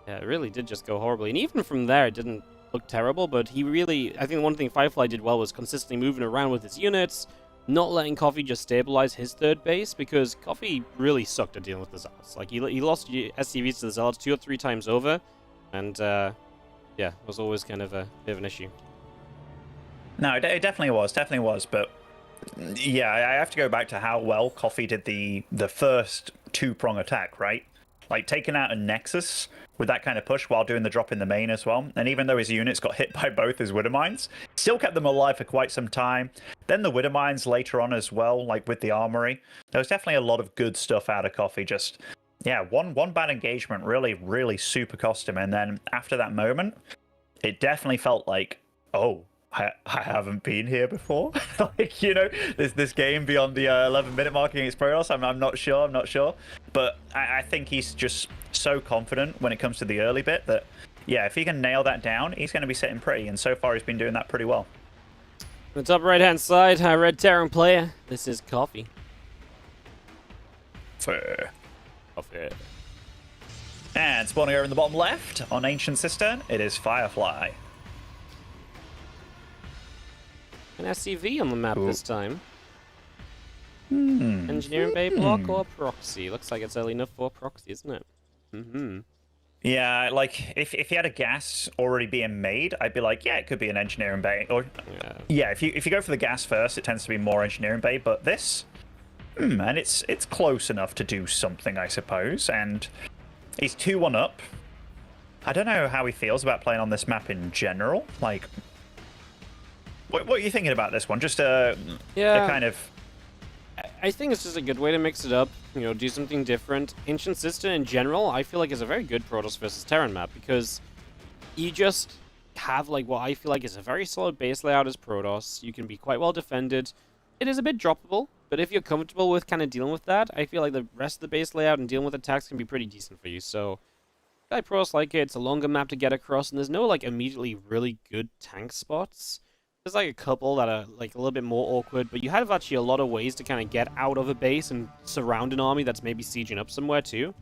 yeah, it really did just go horribly. And even from there, it didn't look terrible, but he really, I think one thing Firefly did well was consistently moving around with his units, not letting Coffee just stabilize his third base, because Coffee really sucked at dealing with the Zealots. Like, he lost SCVs to the Zealots 2 or 3 times over, and yeah, it was always kind of a bit of an issue.
No, it definitely was, but yeah, I have to go back to how well Coffee did the first 2-prong attack, right? Like, taking out a Nexus with that kind of push while doing the drop in the main as well. And even though his units got hit by both his Widow Mines, still kept them alive for quite some time. Then the Widow Mines later on as well, like with the armory. There was definitely a lot of good stuff out of Coffee. Just, yeah, one bad engagement really, really super cost him. And then after that moment, it definitely felt like, oh, I haven't been here before. Like, you know, this game beyond the 11-minute mark against Protoss, I'm not sure. But I think he's just so confident when it comes to the early bit that, yeah, if he can nail that down, he's going to be sitting pretty. And so far, he's been doing that pretty well.
On the top right-hand side, Red Terran player. This is Coffee.
Fair.
Coffee.
And spawning over in the bottom left on Ancient Cistern, it is Firefly.
An SCV on the map this time.
Hmm.
Engineering Bay block or proxy? Looks like it's early enough for proxy, isn't it?
Yeah, like, if he had a gas already being made, I'd be like, yeah, it could be an engineering bay. Or yeah, if you go for the gas first, it tends to be more engineering bay. But this, and it's close enough to do something, I suppose. And he's 2-1 up. I don't know how he feels about playing on this map in general. Like, what are you thinking about this one? Just a kind of...
I think it's just a good way to mix it up, you know, do something different. Ancient Cistern in general, I feel like is a very good Protoss versus Terran map, because you just have, like, what I feel like is a very solid base layout as Protoss. You can be quite well defended. It is a bit droppable, but if you're comfortable with kind of dealing with that, I feel like the rest of the base layout and dealing with attacks can be pretty decent for you. So, I Protoss like it. It's a longer map to get across, and there's no, like, immediately really good tank spots. There's like a couple that are like a little bit more awkward, but you have actually a lot of ways to kind of get out of a base and surround an army that's maybe sieging up somewhere too.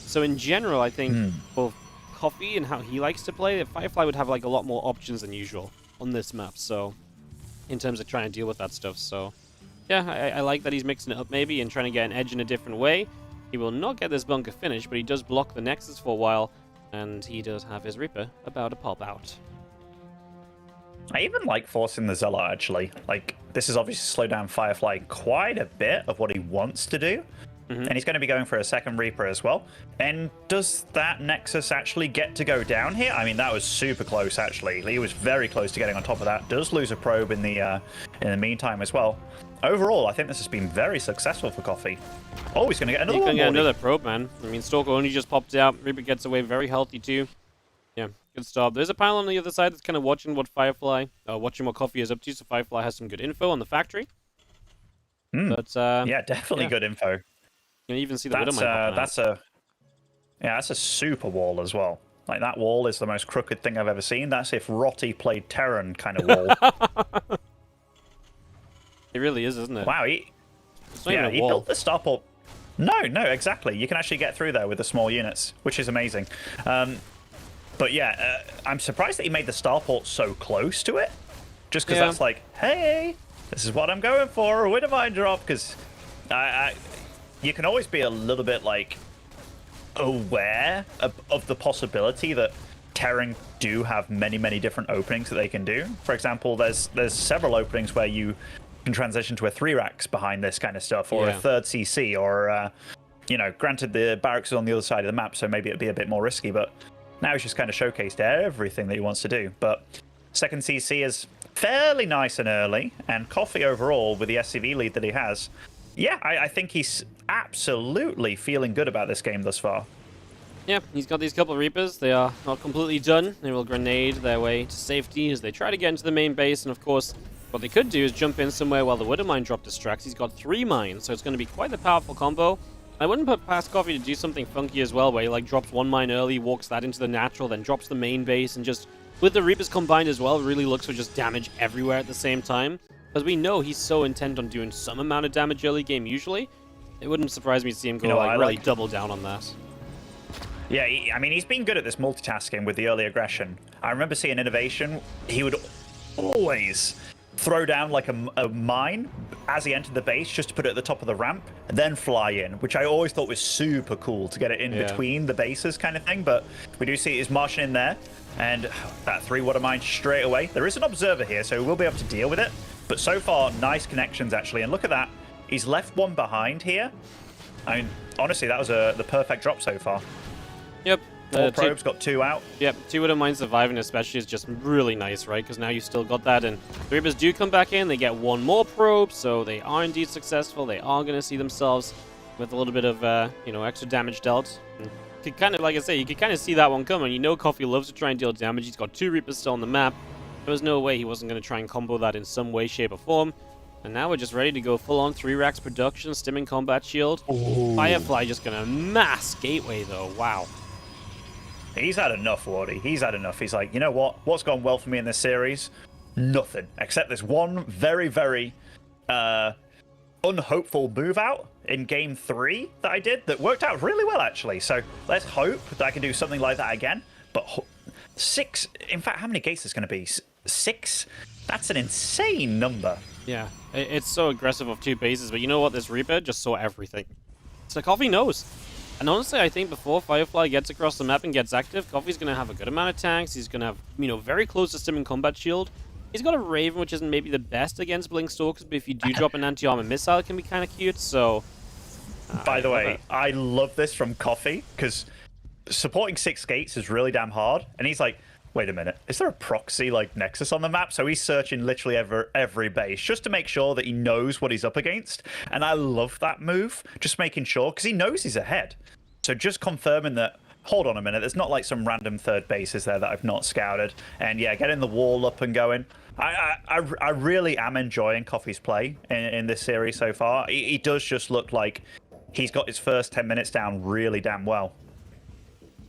So in general, I think for Coffee and how he likes to play, Firefly would have like a lot more options than usual on this map. So in terms of trying to deal with that stuff. So yeah, I like that he's mixing it up maybe and trying to get an edge in a different way. He will not get this bunker finished, but he does block the Nexus for a while, and he does have his Reaper about to pop out.
I even like forcing the Zealot, actually. Like, this has obviously slowed down Firefly quite a bit of what he wants to do. and he's going to be going for a second Reaper as well. And does that Nexus actually get to go down here? I mean, that was super close, actually. He was very close to getting on top of that. Does lose a probe in the meantime as well. Overall, I think this has been very successful for Coffee. Oh, he's going to get another one.
He's going to get another probe, man. I mean, Stalker only just popped out. Reaper gets away very healthy, too. Yeah, good start. There's a pile on the other side that's kind of watching what watching what Coffee is up to. So Firefly has some good info on the factory. But
yeah, definitely good info.
You can even see the Widowmine.
That's a super wall as well. Like, that wall is the most crooked thing I've ever seen. That's if Rotti played Terran kind of wall.
It really is, isn't it?
Wow, he built the starport. No, exactly. You can actually get through there with the small units, which is amazing. But yeah, I'm surprised that he made the starport so close to it. Just because that's like, hey, this is what I'm going for, a Widowmine drop. Because you can always be a little bit like aware of the possibility that Terran do have many different openings that they can do. For example, there's several openings where you can transition to a 3 racks behind this kind of stuff, or a third CC, or granted the barracks is on the other side of the map, so maybe it'd be a bit more risky, but now he's just kind of showcased everything that he wants to do. But second CC is fairly nice and early, and Coffee overall with the SCV lead that he has, I think he's absolutely feeling good about this game thus far.
Yeah, he's got these couple of Reapers. They are not completely done. They will grenade their way to safety as they try to get into the main base, and of course, what they could do is jump in somewhere while the Widowmine drop distracts. He's got 3 mines, so it's going to be quite a powerful combo. I wouldn't put past Coffee to do something funky as well, where he like drops 1 mine early, walks that into the natural, then drops the main base, and just with the Reapers combined as well, really looks for just damage everywhere at the same time. Because we know he's so intent on doing some amount of damage early game usually. It wouldn't surprise me to see him go really double down on that.
Yeah, I mean, he's been good at this multitasking with the early aggression. I remember seeing Innovation, he would always throw down like a mine as he entered the base just to put it at the top of the ramp and then fly in, which I always thought was super cool to get it in between the bases kind of thing. But we do see he's marching in there, and that 3 water mine straight away. There is an observer here, so we'll be able to deal with it. But so far, nice connections actually. And look at that. He's left 1 behind here. I mean, honestly, that was the perfect drop so far.
Yep.
4 probes, got 2 out.
Yep, 2 Widowmine surviving especially is just really nice, right? Because now you still got that, and the Reapers do come back in. They get 1 more probe, so they are indeed successful. They are going to see themselves with a little bit of, extra damage dealt. And you could kind of, like I say, you could kind of see that one coming. You know Coffee loves to try and deal damage. He's got 2 Reapers still on the map. There was no way he wasn't going to try and combo that in some way, shape, or form. And now we're just ready to go full-on 3 racks production, stimming combat shield. Ooh. Firefly just going to mass gateway, though. Wow.
He's had enough, Wardy. He's had enough. He's like, you know what? What's gone well for me in this series? Nothing. Except this one very unhopeful move out in game 3 that I did that worked out really well, actually. So let's hope that I can do something like that again. But 6... In fact, how many gates is going to be? 6? That's an insane number.
Yeah, it's so aggressive of 2 bases. But you know what? This Reaper just saw everything. So Coffee knows. And honestly, I think before Firefly gets across the map and gets active, Coffee's going to have a good amount of tanks. He's going to have, very close to stimming combat shield. He's got a Raven, which isn't maybe the best against Blink Stalkers, but if you do drop an anti-armor missile, it can be kind of cute, so...
By the way, I love this from Coffee, because supporting 6 gates is really damn hard, and he's like, wait a minute, is there a proxy, Nexus on the map? So he's searching literally every base, just to make sure that he knows what he's up against, and I love that move, just making sure, because he knows he's ahead. So just confirming that, hold on a minute, there's not some random third bases there that I've not scouted, and yeah, getting the wall up and going. I really am enjoying Coffee's play in this series so far. He does just look like he's got his first 10 minutes down really damn well.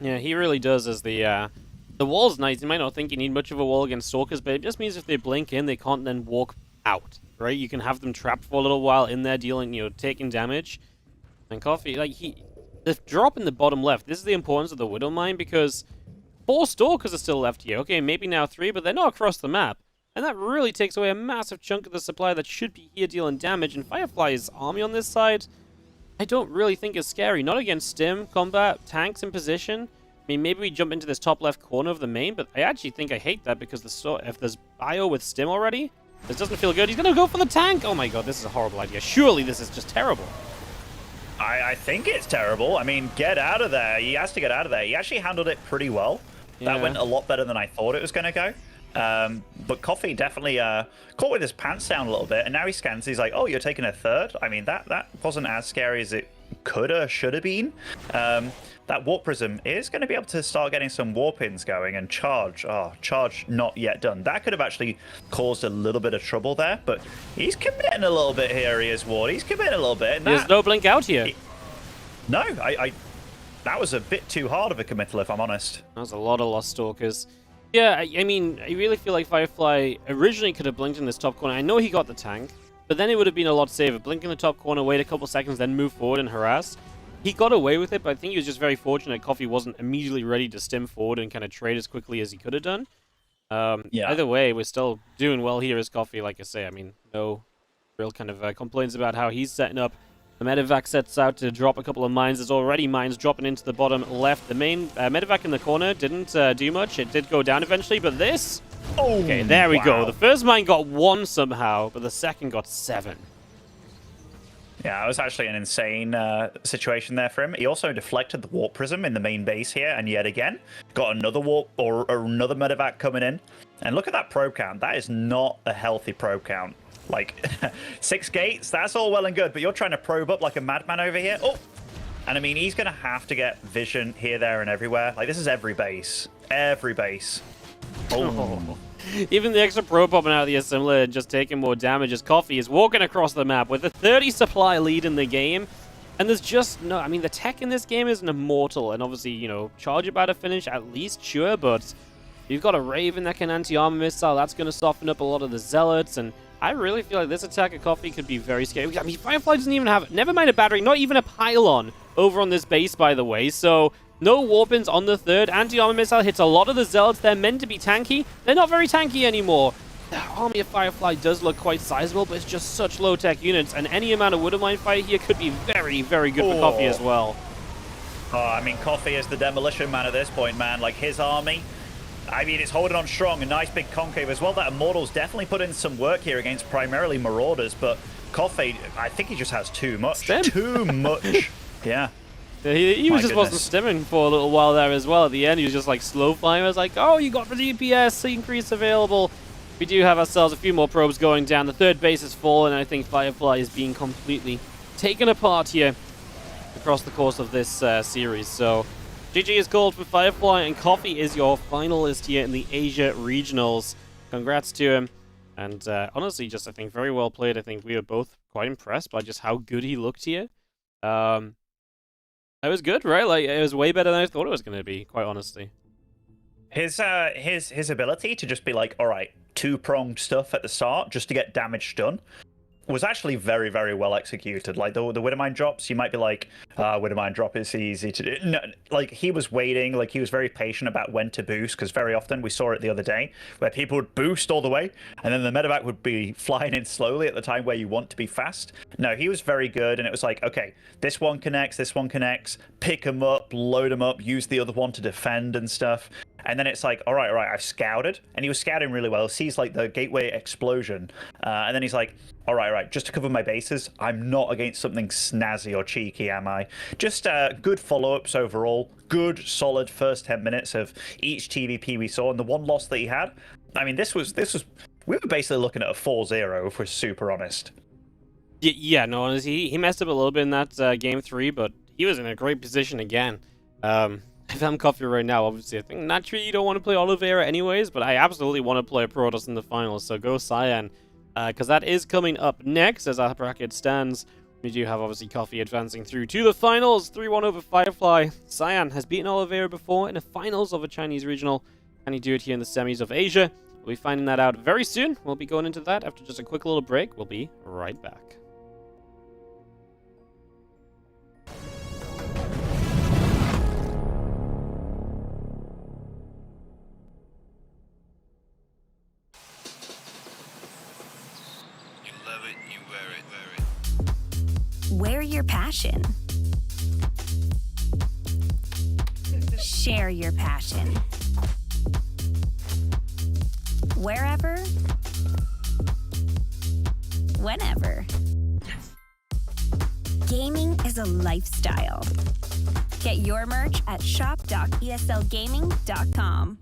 Yeah, he really does. As the wall's nice. You might not think you need much of a wall against Stalkers, but it just means if they blink in, they can't then walk out, right? You can have them trapped for a little while in there, dealing, taking damage. And Coffee, the drop in the bottom left, this is the importance of the Widowmine, because 4 Stalkers are still left here. Okay, maybe now 3, but they're not across the map. And that really takes away a massive chunk of the supply that should be here dealing damage. And Firefly's army on this side, I don't really think is scary. Not against stim, combat, tanks in position. I mean, maybe we jump into this top left corner of the main, but I actually think I hate that, because if there's bio with stim already, this doesn't feel good. He's going to go for the tank! Oh my god, this is a horrible idea. Surely this is just terrible.
I think it's terrible. I mean, get out of there. He has to get out of there. He actually handled it pretty well.
Yeah.
That went a lot better than I thought it was going to go. But Coffee definitely caught with his pants down a little bit, and now he scans. He's like, "Oh, you're taking a third." I mean, that wasn't as scary as it coulda, shoulda been. That warp prism is going to be able to start getting some warp-ins going, and charge. Oh, charge not yet done. That could have actually caused a little bit of trouble there, but he's committing a little bit here. He is, Ward. He's committing a little bit. And
There's no blink out here.
No, I that was a bit too hard of a committal, if I'm honest.
That was a lot of Lost Stalkers. Yeah, I mean, I really feel like Firefly originally could have blinked in this top corner. I know he got the tank, but then it would have been a lot safer. Blink in the top corner, wait a couple seconds, then move forward and harass. He got away with it, but I think he was just very fortunate Coffee wasn't immediately ready to stim forward and kind of trade as quickly as he could have done.
Yeah.
Either way, we're still doing well here as Coffee, like I say. I mean, no real kind of complaints about how he's setting up. The medevac sets out to drop a couple of mines. There's already mines dropping into the bottom left. The main medevac in the corner didn't do much. It did go down eventually, but this...
Oh,
okay, there we go.
wow.
The first mine got 1 somehow, but the second got 7.
Yeah, it was actually an insane situation there for him. He also deflected the warp prism in the main base here, and yet again, got another warp or another medevac coming in. And look at that probe count. That is not a healthy probe count. Like, 6 gates, that's all well and good, but you're trying to probe up like a madman over here. Oh! And I mean, he's going to have to get vision here, there, and everywhere. Like, this is every base. Every base. Oh.
Even the extra probe popping out of the assembler and just taking more damage as Coffee is walking across the map with a 30 supply lead in the game. And there's just no... I mean, the tech in this game is an immortal. And obviously, you know, charge about to finish at least, sure. But you've got a Raven that can anti-armor missile. That's going to soften up a lot of the Zealots. And I really feel like this attack of Coffee could be very scary. I mean, Firefly doesn't even have... Never mind a battery, not even a pylon over on this base, by the way. So... no warp-ins on the third. Anti-armor missile hits a lot of the Zealots. They're meant to be tanky. They're not very tanky anymore. The army of Firefly does look quite sizable, but it's just such low-tech units, and any amount of Wood-of-Mine fire here could be very, very good for Coffee as well.
Oh, I mean, Coffee is the demolition man at this point, man. Like, his army, I mean, it's holding on strong. A nice big concave as well. That Immortal's definitely put in some work here against primarily Marauders, but Coffee, I think he just has too much.
Stem.
Too much. Yeah.
He
My
just wasn't
goodness.
stimming for a little while there as well. At the end, he was just like slow flying. I was like, oh, you got the DPS increase available. We do have ourselves a few more probes going down. The third base is full, and I think Firefly is being completely taken apart here across the course of this series. So, GG is called for Firefly, and Coffee is your finalist here in the Asia Regionals. Congrats to him. And honestly, just I think very well played. I think we were both quite impressed by just how good he looked here. That was good, right? Like, it was way better than I thought it was going to be, quite honestly.
His ability to just be like, all right, 2-pronged stuff at the start just to get damage done was actually very, very well executed. Like, the Widowmine drops, you might be like, Widowmine drop is easy to do. No, like, he was waiting, like, he was very patient about when to boost, because very often, we saw it the other day, where people would boost all the way, and then the medevac would be flying in slowly at the time where you want to be fast. No, he was very good, and it was like, okay, this one connects, pick them up, load them up, use the other one to defend and stuff. And then it's like, all right, I've scouted. And he was scouting really well. Sees like the gateway explosion. And then he's like, all right, just to cover my bases, I'm not against something snazzy or cheeky, am I? Just good follow-ups overall. Good, solid first 10 minutes of each TVP we saw. And the one loss that he had, I mean, this was we were basically looking at a 4-0, if we're super honest.
Yeah, no, honestly, he messed up a little bit in that game 3, but he was in a great position again. If I'm Coffee right now, obviously, I think naturally you don't want to play Oliveira anyways, but I absolutely want to play Protoss in the finals, so go Cyan, because that is coming up next as our bracket stands. We do have, obviously, Coffee advancing through to the finals, 3-1 over Firefly. Cyan has beaten Oliveira before in the finals of a Chinese regional. Can he do it here in the semis of Asia? We'll be finding that out very soon. We'll be going into that after just a quick little break. We'll be right back.
Wear your passion. Share your passion. Wherever, whenever. gaming is a lifestyle. Get your merch at shop.eslgaming.com.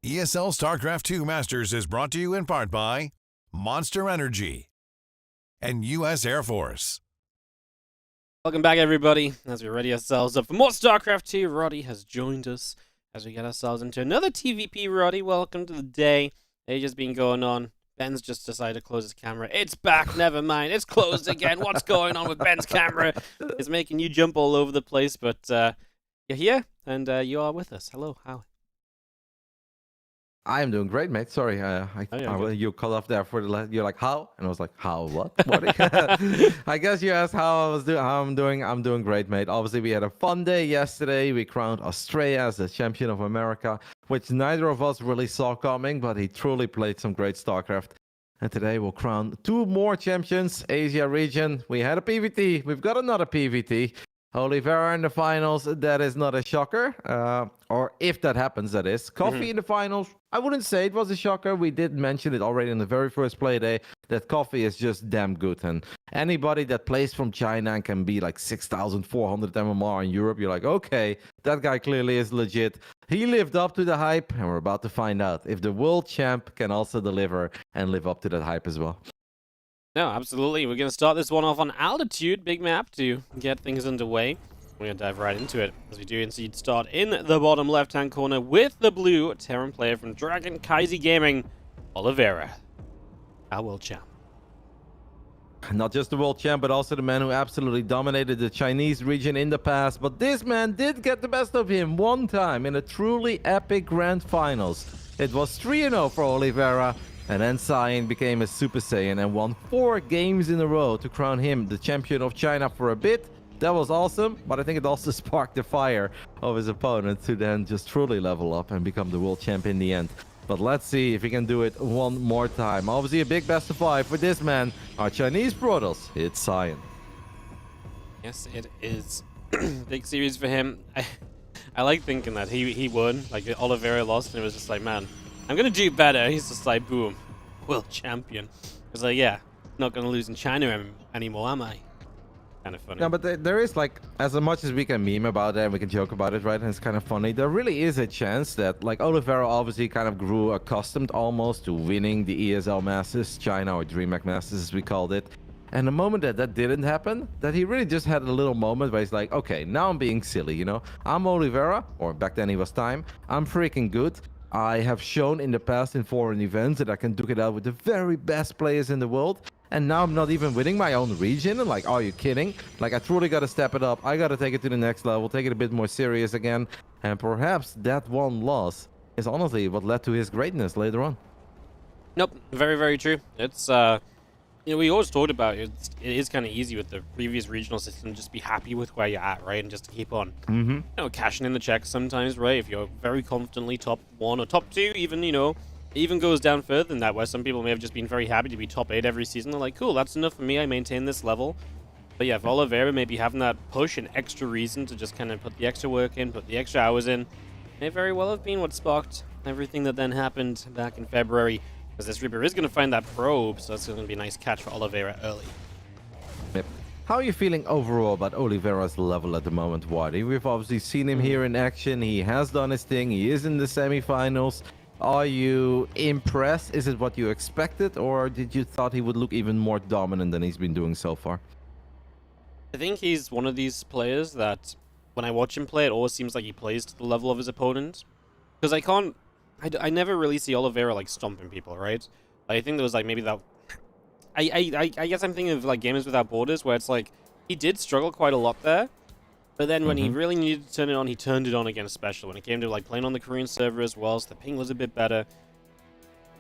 ESL StarCraft 2 Masters is brought to you in part by Monster Energy and U.S. Air Force.
Welcome back, everybody. As we ready ourselves up for more StarCraft 2, Roddy has joined us as we get ourselves into another TVP. Roddy, welcome to the day. Age has been going on. Ben's just decided to close his camera. It's back. Never mind. It's closed again. What's going on with Ben's camera? It's making you jump all over the place, but you're here, and you are with us. Hello. How?
I am doing great, mate. Sorry, you cut off there for the you're like, how? And I was like, how? What? I guess you asked how I was doing. How I'm doing. I'm doing great, mate. Obviously, we had a fun day yesterday. We crowned Australia as the champion of America, which neither of us really saw coming, but he truly played some great StarCraft. And today we'll crown 2 more champions, Asia region. We had a PVT. We've got another PVT. Oliveira in the finals, that is not a shocker. Or if that happens, that is. Coffee in the finals, I wouldn't say it was a shocker. We did mention it already in the very first play day that Coffee is just damn good. And anybody that plays from China and can be like 6,400 MMR in Europe, you're like, okay, that guy clearly is legit. He lived up to the hype, and we're about to find out if the world champ can also deliver and live up to that hype as well.
No, absolutely. We're going to start this one off on Altitude, big map, to get things underway. We're going to dive right into it, as we do indeed start in the bottom left-hand corner with the blue Terran player from Dragon Kaiser Gaming, Oliveira, our world champ.
Not just the world champ, but also the man who absolutely dominated the Chinese region in the past. But this man did get the best of him one time in a truly epic grand finals. It was 3-0 for Oliveira. And then Cyan became a Super Saiyan and won 4 games in a row to crown him the champion of China for a bit. That was awesome, but I think it also sparked the fire of his opponent to then just truly level up and become the world champ in the end. But let's see if he can do it one more time. Obviously a big best of 5 for this man, our Chinese brothers. It's Cyan.
Yes, it is. Big series for him. I like thinking that he won, like Oliveira lost, and it was just like, man, I'm going to do better. He's just like, boom, world champion. It's like, yeah, not going to lose in China anymore, am I? Kind of funny.
Yeah, but there is like, as much as we can meme about it and we can joke about it, right? And it's kind of funny. There really is a chance that, like, Oliveira obviously kind of grew accustomed almost to winning the ESL Masters, China or DreamHack Masters as we called it. And the moment that didn't happen, that he really just had a little moment where he's like, okay, now I'm being silly, you know? I'm Oliveira, or back then he was Time. I'm freaking good. I have shown in the past in foreign events that I can duke it out with the very best players in the world. And now I'm not even winning my own region. And like, are you kidding? Like, I truly got to step it up. I got to take it to the next level, take it a bit more serious again. And perhaps that one loss is honestly what led to his greatness later on.
Nope, very, very true. It's, you know, we always talked about it is kind of easy with the previous regional system, just be happy with where you're at, right? And just keep on, you know, cashing in the checks sometimes, right? If you're very confidently top 1 or top 2, even, you know, it even goes down further than that, where some people may have just been very happy to be top 8 every season. They're like, cool, that's enough for me. I maintain this level. But yeah, if Oliveira maybe having that push and extra reason to just kind of put the extra work in, put the extra hours in, may very well have been what sparked everything that then happened back in February. Because this Reaper is going to find that probe, so that's going to be a nice catch for Oliveira early.
Yep. How are you feeling overall about Oliveira's level at the moment, Waddy? We've obviously seen him here in action. He has done his thing. He is in the semifinals. Are you impressed? Is it what you expected, or did you thought he would look even more dominant than he's been doing so far?
I think he's one of these players that, when I watch him play, it always seems like he plays to the level of his opponent. Because I never really see Oliveira like stomping people, right? I think there was like maybe that. I guess I'm thinking of like Gamers Without Borders, where it's like he did struggle quite a lot there, but then when he really needed to turn it on, he turned it on again, especially when it came to like playing on the Korean server as well. So the ping was a bit better.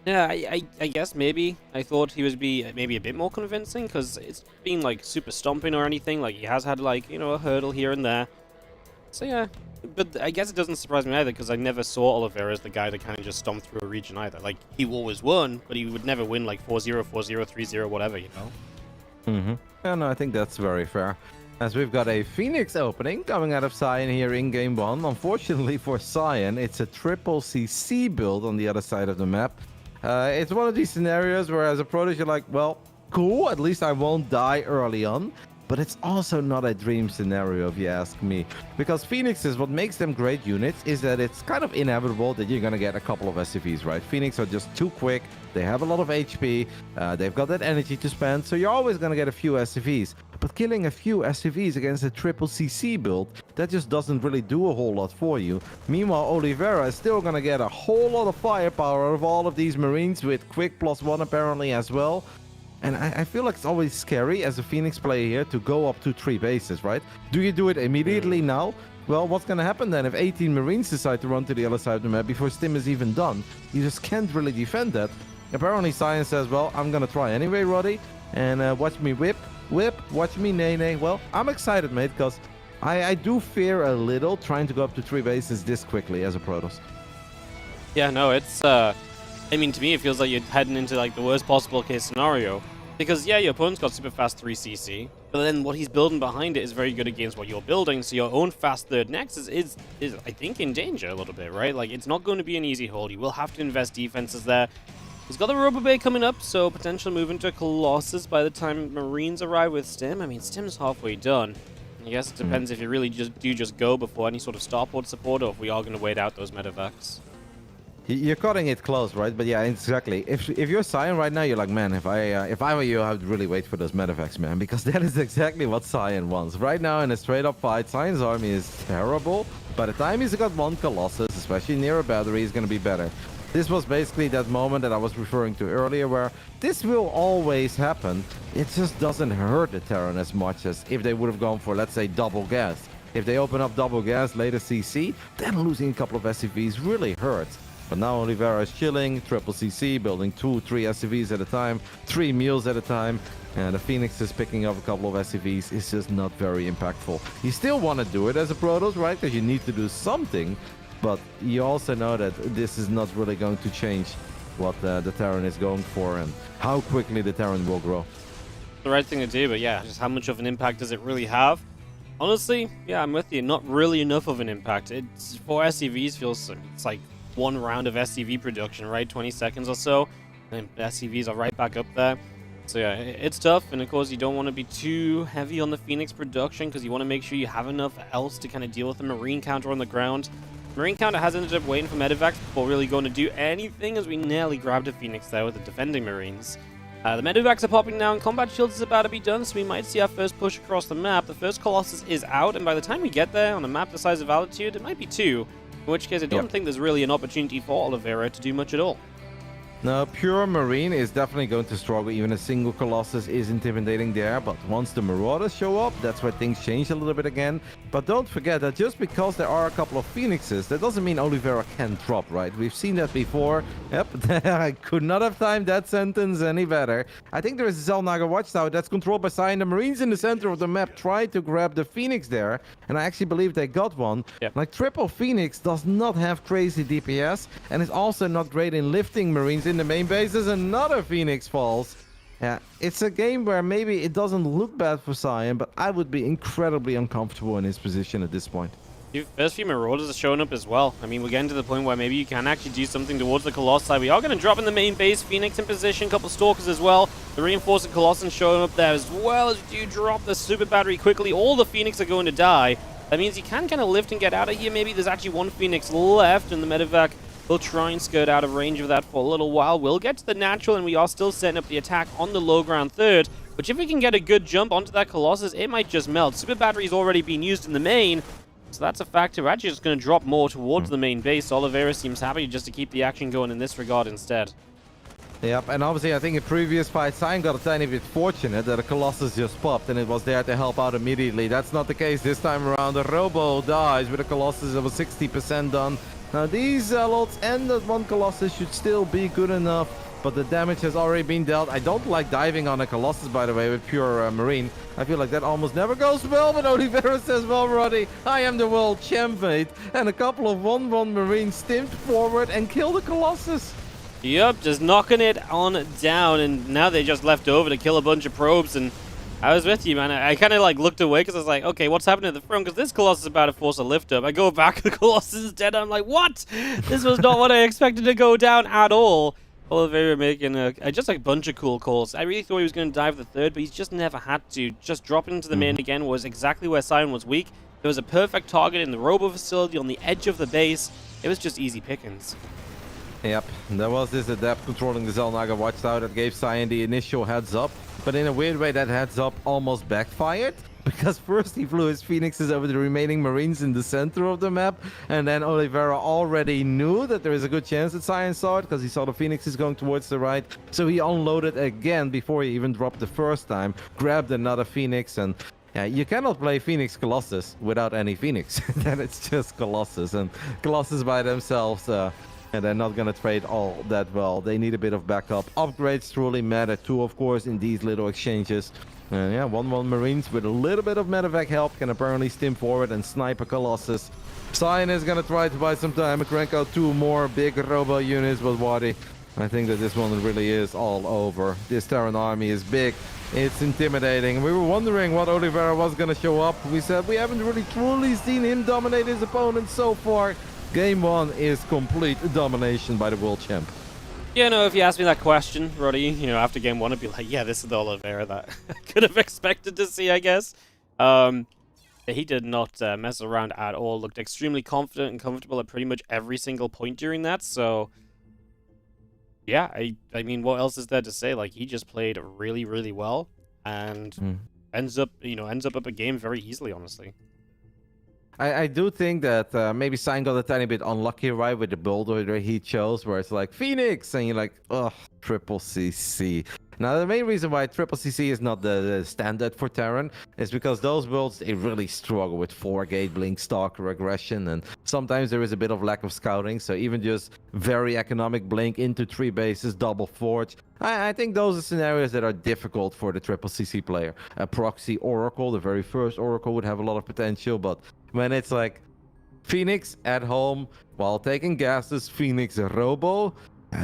Yeah, I guess maybe I thought he would be maybe a bit more convincing, because it's been like super stomping or anything. Like he has had like, you know, a hurdle here and there. So yeah. But I guess it doesn't surprise me either, because I never saw Oliveira as the guy to kind of just stomp through a region either. Like, he always won, but he would never win like 4-0, 4-0, 3-0, whatever, you know?
Yeah, no, I think that's very fair. As we've got a Phoenix opening coming out of Cyan here in Game 1. Unfortunately for Cyan, it's a triple CC build on the other side of the map. It's one of these scenarios where as a Protege you're like, well, cool, at least I won't die early on. but it's also not a dream scenario if you ask me. Because Phoenixes, what makes them great units is that it's kind of inevitable that you're going to get a couple of SCVs, right? Phoenix are just too quick, they have a lot of HP, they've got that energy to spend, so you're always going to get a few SCVs. But killing a few SCVs against a triple CC build, that just doesn't really do a whole lot for you. Meanwhile, Oliveira is still going to get a whole lot of firepower out of all of these Marines with quick +1 apparently as well. And I feel like it's always scary as a Phoenix player here to go up to 3 bases, right? Do you do it immediately now? Well, what's going to happen then if 18 Marines decide to run to the other side of the map before Stim is even done? You just can't really defend that. Apparently, Cyan says, well, I'm going to try anyway, Roddy. And watch me whip, watch me nay. Well, I'm excited, mate, because I do fear a little trying to go up to 3 bases this quickly as a Protoss.
Yeah, no, it's... I mean, to me, it feels like you're heading into like the worst possible case scenario. Because, yeah, your opponent's got super fast 3cc, but then what he's building behind it is very good against what you're building, so your own fast third Nexus is I think, in danger a little bit, right? Like, it's not going to be an easy hold. You will have to invest defenses there. He's got the Rubber Bay coming up, so potential move into Colossus by the time Marines arrive with Stim. I mean, Stim's halfway done. I guess it depends if you really just go before any sort of starport support, or if we are going to wait out those medevacs.
You're cutting it close, right? But yeah, exactly. If you're Cyan right now, you're like, man, if I were you, I would really wait for those medevacs, man, because that is exactly what Cyan wants. Right now, in a straight-up fight, Cyan's army is terrible. By the time he's got 1 Colossus, especially near a battery, he's going to be better. This was basically that moment that I was referring to earlier, where this will always happen. It just doesn't hurt the Terran as much as if they would have gone for, let's say, double gas. If they open up double gas, later CC, then losing a couple of SCVs really hurts. But now Oliveira is chilling, triple CC, building 2, 3 SCVs at a time, 3 meals at a time, and the Phoenix is picking up a couple of SCVs. It's just not very impactful. You still want to do it as a Protoss, right? Because you need to do something, but you also know that this is not really going to change what the Terran is going for and how quickly the Terran will grow.
The right thing to do, but yeah, just how much of an impact does it really have? Honestly, yeah, I'm with you. Not really enough of an impact. It's for SCVs feels it's like 1 round of SCV production, right? 20 seconds or so, and SCVs are right back up there. So yeah, it's tough, and of course you don't want to be too heavy on the Phoenix production because you want to make sure you have enough else to kind of deal with the Marine counter on the ground. Marine counter has ended up waiting for medevacs before really going to do anything, as we nearly grabbed a Phoenix there with the defending Marines. The medevacs are popping now, and combat shields is about to be done, so we might see our first push across the map. The first Colossus is out, and by the time we get there on a map the size of Altitude, it might be 2. In which case, I don't think there's really an opportunity for Oliveira to do much at all.
No, pure Marine is definitely going to struggle. Even a single Colossus is intimidating there. But once the Marauders show up, that's where things change a little bit again. But don't forget that just because there are a couple of Phoenixes, that doesn't mean Oliveira can drop, right? We've seen that before. Yep, I could not have timed that sentence any better. I think there is a Zelnaga Watchtower that's controlled by Cyan. The Marines in the center of the map tried to grab the Phoenix there. And I actually believe they got one.
Yep.
Like, triple Phoenix does not have crazy DPS. And is also not great in lifting Marines in the main base. As another Phoenix falls. Yeah, it's a game where maybe it doesn't look bad for Cyan, but I would be incredibly uncomfortable in his position at this point.
First few Marauders are showing up as well. I mean, we're getting to the point where maybe you can actually do something towards the Colossi. We are going to drop in the main base. Phoenix in position, couple Stalkers as well. The reinforcing Colossus showing up there as well. As you drop the super battery quickly, all the Phoenix are going to die. That means you can kind of lift and get out of here. Maybe there's actually 1 Phoenix left, and the medevac will try and skirt out of range of that for a little while. We'll get to the natural, and we are still setting up the attack on the low ground third. But if we can get a good jump onto that Colossus, it might just melt. Super battery's already been used in the main, so that's a factor. We're actually just going to drop more towards the main base. Oliveira seems happy just to keep the action going in this regard instead.
Yep, and obviously I think in previous fights, Cyan got a tiny bit fortunate that a Colossus just popped and it was there to help out immediately. That's not the case this time around. The Robo dies with a Colossus of a 60% done. Now these Zealots and that 1 Colossus should still be good enough, but the damage has already been dealt. I don't like diving on a Colossus, by the way, with pure Marine. I feel like that almost never goes well, but Oliveira says, well, Roddy, I am the world champ, mate. And a couple of 1-1 Marines stimped forward and killed the Colossus.
Yep, just knocking it on down, and now they just left over to kill a bunch of probes, and I was with you, man. I kind of like looked away because I was like, okay, what's happening at the front? Because this Colossus is about to force a lift up. I go back, the Colossus is dead. I'm like, what? This was not what I expected to go down at all. Oliveira making just a bunch of cool calls. I really thought he was going to dive the third, but he's just never had to. Just dropping into the main again was exactly where Cyan was weak. There was a perfect target in the robo facility on the edge of the base. It was just easy pickings.
Yep, there was this adept controlling the Xel'Naga watchtower that gave Cyan the initial heads up, but in a weird way that heads up almost backfired, because first he flew his Phoenixes over the remaining Marines in the center of the map, and then Oliveira already knew that there is a good chance that Cyan saw it, because he saw the Phoenixes going towards the right, so he unloaded again before he even dropped the first time, grabbed another Phoenix, and yeah, you cannot play Phoenix Colossus without any Phoenix. Then it's just Colossus, and Colossus by themselves, and they're not going to trade all that well. They need a bit of backup. Upgrades truly matter too, of course, in these little exchanges. Yeah, 1-1 Marines with a little bit of medevac help can apparently stim forward and snipe a Colossus. Cyan is going to try to buy some time and crank out 2 more big robo units, but Wadi, I think that this one really is all over. This Terran army is big. It's intimidating. We were wondering what Oliveira was going to show up. We said we haven't really truly seen him dominate his opponent so far. Game 1 is complete domination by the world champ.
Yeah, no, if you asked me that question, Roddy, after game 1, I'd be like, yeah, this is the Oliveira that I could have expected to see, I guess. He did not mess around at all. Looked extremely confident and comfortable at pretty much every single point during that, so... Yeah, I mean, what else is there to say? Like, he just played really, really well, and ends up a game very easily, honestly.
I do think that maybe Cyan got a tiny bit unlucky, right, with the build order he chose, where it's like Phoenix, and you're like, ugh, triple CC. Now, the main reason why triple CC is not the standard for Terran is because those builds, they really struggle with 4-gate blink, stalker aggression, and sometimes there is a bit of lack of scouting, so even just very economic blink into 3 bases, double forge, I think those are scenarios that are difficult for the triple CC player. A proxy Oracle, the very first Oracle, would have a lot of potential, but when it's like Phoenix at home while taking gases, Phoenix a robo,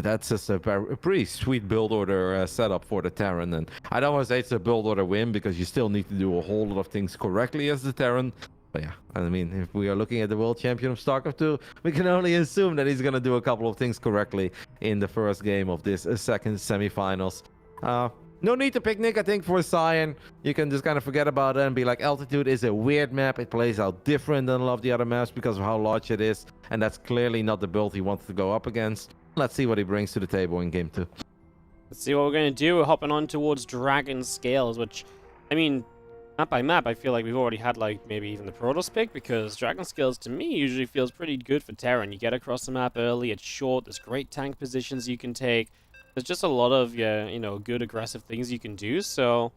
that's just a pretty sweet build order setup for the Terran. And I don't want to say it's a build order win because you still need to do a whole lot of things correctly as the Terran. But yeah, I mean, if we are looking at the world champion of StarCraft 2, we can only assume that he's going to do a couple of things correctly in the first game of this second semifinals. No need to picnic, I think, for Cyan. You can just kind of forget about it and be like, Altitude is a weird map. It plays out different than a lot of the other maps because of how large it is. And that's clearly not the build he wants to go up against. Let's see what he brings to the table in Game 2.
Let's see what we're going to do. We're hopping on towards Dragon Scales, which, I mean, map by map, I feel like we've already had, like, maybe even the Protoss pick, because Dragon Scales, to me, usually feels pretty good for Terran. You get across the map early, it's short, there's great tank positions you can take. There's just a lot of, good aggressive things you can do, so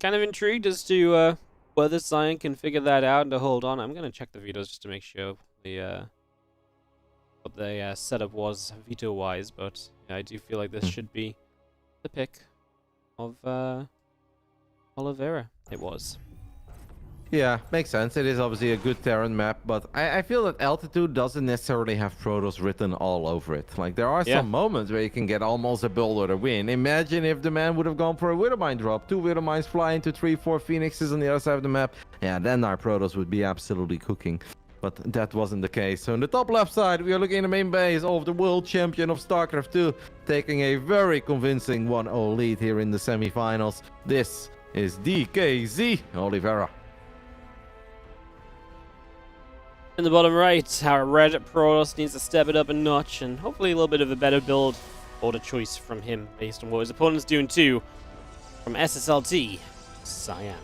kind of intrigued as to whether Cyan can figure that out and to hold on. I'm going to check the vetoes just to make sure what the setup was veto-wise, but yeah, I do feel like this should be the pick of Oliveira. It was.
Yeah, makes sense. It is obviously a good Terran map, but I feel that Altitude doesn't necessarily have Protoss written all over it. Like, there are some moments where you can get almost a build order win. Imagine if the man would have gone for a Widowmine drop. 2 Widowmines fly into 3-4 Phoenixes on the other side of the map. Yeah, then our Protoss would be absolutely cooking. But that wasn't the case. So on the top left side, we are looking at the main base of the world champion of StarCraft 2, taking a very convincing 1-0 lead here in the semifinals. This is DKZ Oliveira.
In the bottom right, our red Protoss needs to step it up a notch, and hopefully a little bit of a better build order choice from him based on what his opponent's doing too. From SSLT, Cyan.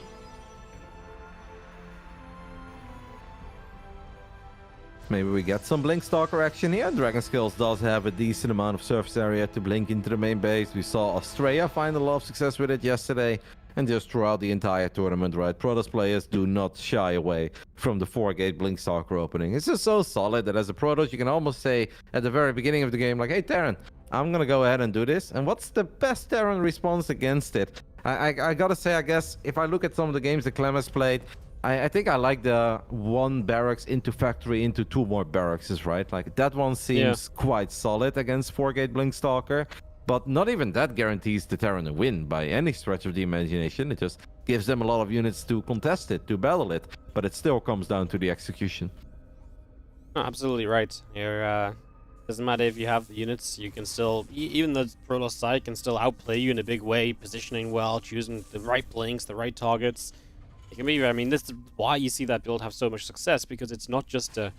Maybe we get some Blink Stalker action here. Dragon Scales does have a decent amount of surface area to blink into the main base. We saw Australia find a lot of success with it yesterday. And just throughout the entire tournament, right? Protoss players do not shy away from the 4-gate Blink Stalker opening. It's just so solid that as a Protoss, you can almost say at the very beginning of the game, like, hey, Terran, I'm going to go ahead and do this. And what's the best Terran response against it? I got to say, I guess, if I look at some of the games that Clem has played, I think I like the 1 barracks into factory into 2 more barracks, right? Like, that one seems quite solid against 4-gate Blink Stalker. But not even that guarantees the Terran a win by any stretch of the imagination. It just gives them a lot of units to contest it, to battle it. But it still comes down to the execution.
Oh, absolutely right. You're, Doesn't matter if you have the units, you can still, even the Protoss side can still outplay you in a big way, positioning well, choosing the right blinks, the right targets. It can be, I mean, this is why you see that build have so much success, because it's not just a,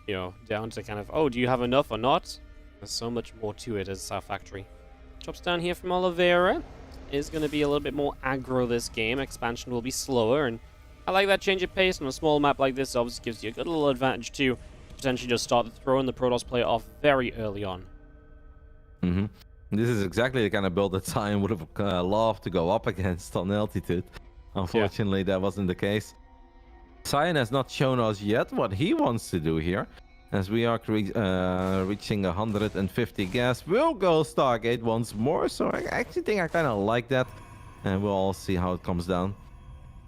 you know, down to kind of, oh, do you have enough or not? There's so much more to it as our factory. Drops down here from Oliveira. Is going to be a little bit more aggro this game. Expansion will be slower, and I like that change of pace on a small map like this. Obviously gives you a good little advantage too. Potentially just start throwing the Protoss player off very early on.
This is exactly the kind of build that Cyan would have loved to go up against on altitude. Unfortunately, that wasn't the case. Cyan has not shown us yet what he wants to do here. As we are reaching 150 gas, we'll go Stargate once more. So I actually think I kind of like that. And we'll all see how it comes down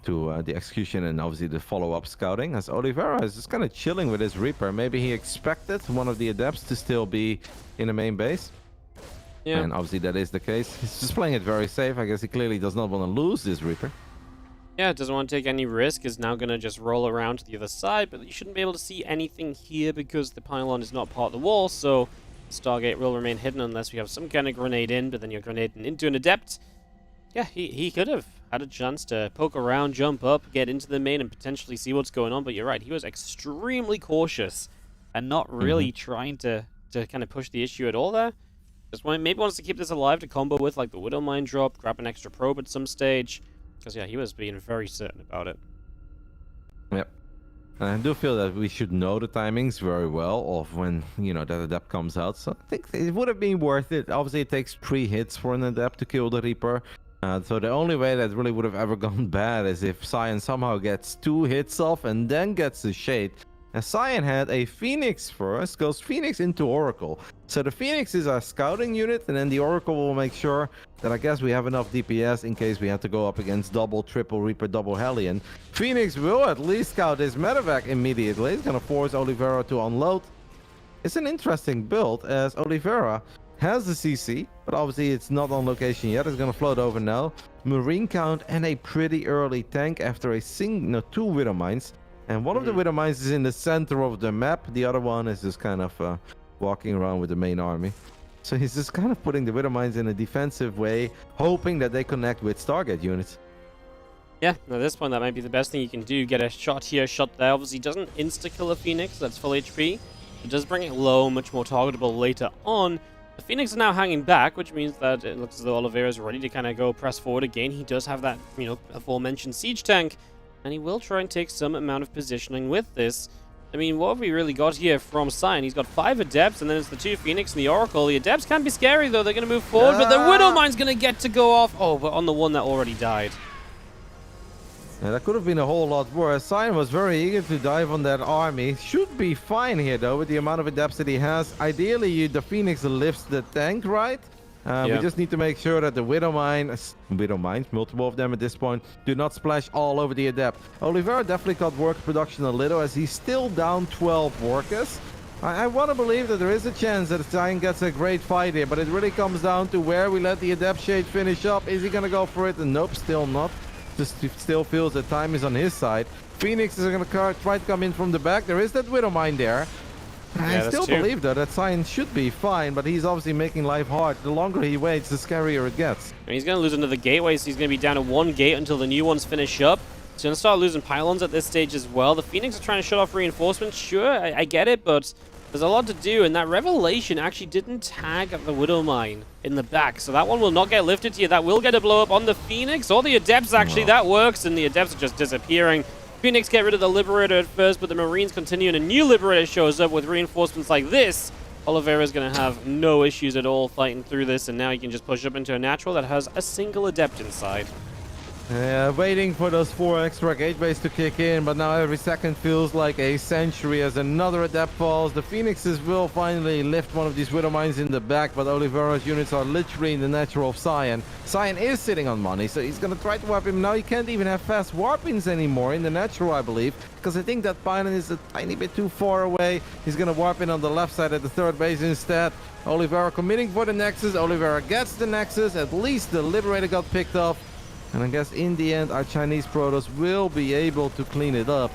to the execution and obviously the follow-up scouting. As Oliveira is just kind of chilling with his Reaper. Maybe he expected one of the Adepts to still be in the main base. Yeah. And obviously that is the case. He's just playing it very safe. I guess he clearly does not want to lose this Reaper.
Yeah, doesn't want to take any risk, is now going to just roll around to the other side, but you shouldn't be able to see anything here because the pylon is not part of the wall, so Stargate will remain hidden unless we have some kind of grenade in, but then you're grenading into an Adept. Yeah, he could have had a chance to poke around, jump up, get into the main, and potentially see what's going on, but you're right, he was extremely cautious and not really trying to kind of push the issue at all there. Just maybe wants to keep this alive to combo with, like the Widow Mine drop, grab an extra probe at some stage. Because, yeah, he was being very certain about it.
Yep. And I do feel that we should know the timings very well of when, you know, that Adept comes out. So I think it would have been worth it. Obviously, it takes 3 hits for an Adept to kill the Reaper. So the only way that really would have ever gone bad is if Cyan somehow gets 2 hits off and then gets the Shade. And Cyan had a Phoenix first, goes Phoenix into Oracle. So the Phoenix is our scouting unit, and then the Oracle will make sure that I guess we have enough DPS in case we have to go up against double, triple Reaper, double Hellion. Phoenix will at least scout his medevac immediately. It's going to force Oliveira to unload. It's an interesting build, as Oliveira has the CC, but obviously it's not on location yet. It's going to float over now. Marine count and a pretty early tank after a 2 Widow Mines. And one of the Widow Mines is in the center of the map. The other one is just kind of walking around with the main army. So he's just kind of putting the Widow Mines in a defensive way, hoping that they connect with Stargate units.
Yeah, at this point that might be the best thing you can do. Get a shot here, shot there. Obviously doesn't insta-kill a Phoenix, that's full HP. It does bring it low, much more targetable later on. The Phoenix is now hanging back, which means that it looks as though Oliveira is ready to kind of go press forward again. He does have that, you know, aforementioned siege tank. And he will try and take some amount of positioning with this. I mean, what have we really got here from Cyan? He's got 5 Adepts, and then it's the 2 Phoenix and the Oracle. The Adepts can be scary, though. They're going to move forward, but the Widow Mine's going to get to go off. Oh, but on the one that already died.
Yeah, that could have been a whole lot worse. Cyan was very eager to dive on that army. Should be fine here, though, with the amount of Adepts that he has. Ideally, the Phoenix lifts the tank, right? We just need to make sure that the Widow Mines, multiple of them at this point, do not splash all over the Adept. Oliveira definitely cut work production a little, as he's still down 12 workers. I want to believe that there is a chance that Cyan gets a great fight here, but it really comes down to where we let the Adept Shade finish up. Is he going to go for it? And nope, still not. Just still feels that time is on his side. Phoenix is going to try to come in from the back. There is that Widow Mine there. I still believe, though, that Cyan should be fine, but he's obviously making life hard. The longer he waits, the scarier it gets.
And he's going to lose another gateway, so he's going to be down to 1 gate until the new ones finish up. He's going to start losing pylons at this stage as well. The Phoenix are trying to shut off reinforcements. Sure, I get it, but there's a lot to do, and that Revelation actually didn't tag the Widow Mine in the back, so that one will not get lifted here. That will get a blow up on the Phoenix, or the Adepts, actually. That works, and the Adepts are just disappearing. Phoenix get rid of the Liberator at first, but the Marines continue, and a new Liberator shows up with reinforcements like this. Oliveira is going to have no issues at all fighting through this, and now he can just push up into a natural that has a single Adept inside.
Waiting for those 4 extra gateways to kick in, but now every second feels like a century as another Adept falls. The Phoenixes will finally lift one of these Widow Mines in the back, but Oliveira's units are literally in the natural of Cyan. Cyan is sitting on money, so he's going to try to warp him. Now he can't even have fast warpings anymore in the natural, I believe, because I think that pylon is a tiny bit too far away. He's going to warp in on the left side at the 3rd base instead. Oliveira committing for the Nexus. Oliveira gets the Nexus. At least the Liberator got picked up. And I guess in the end, our Chinese Protoss will be able to clean it up.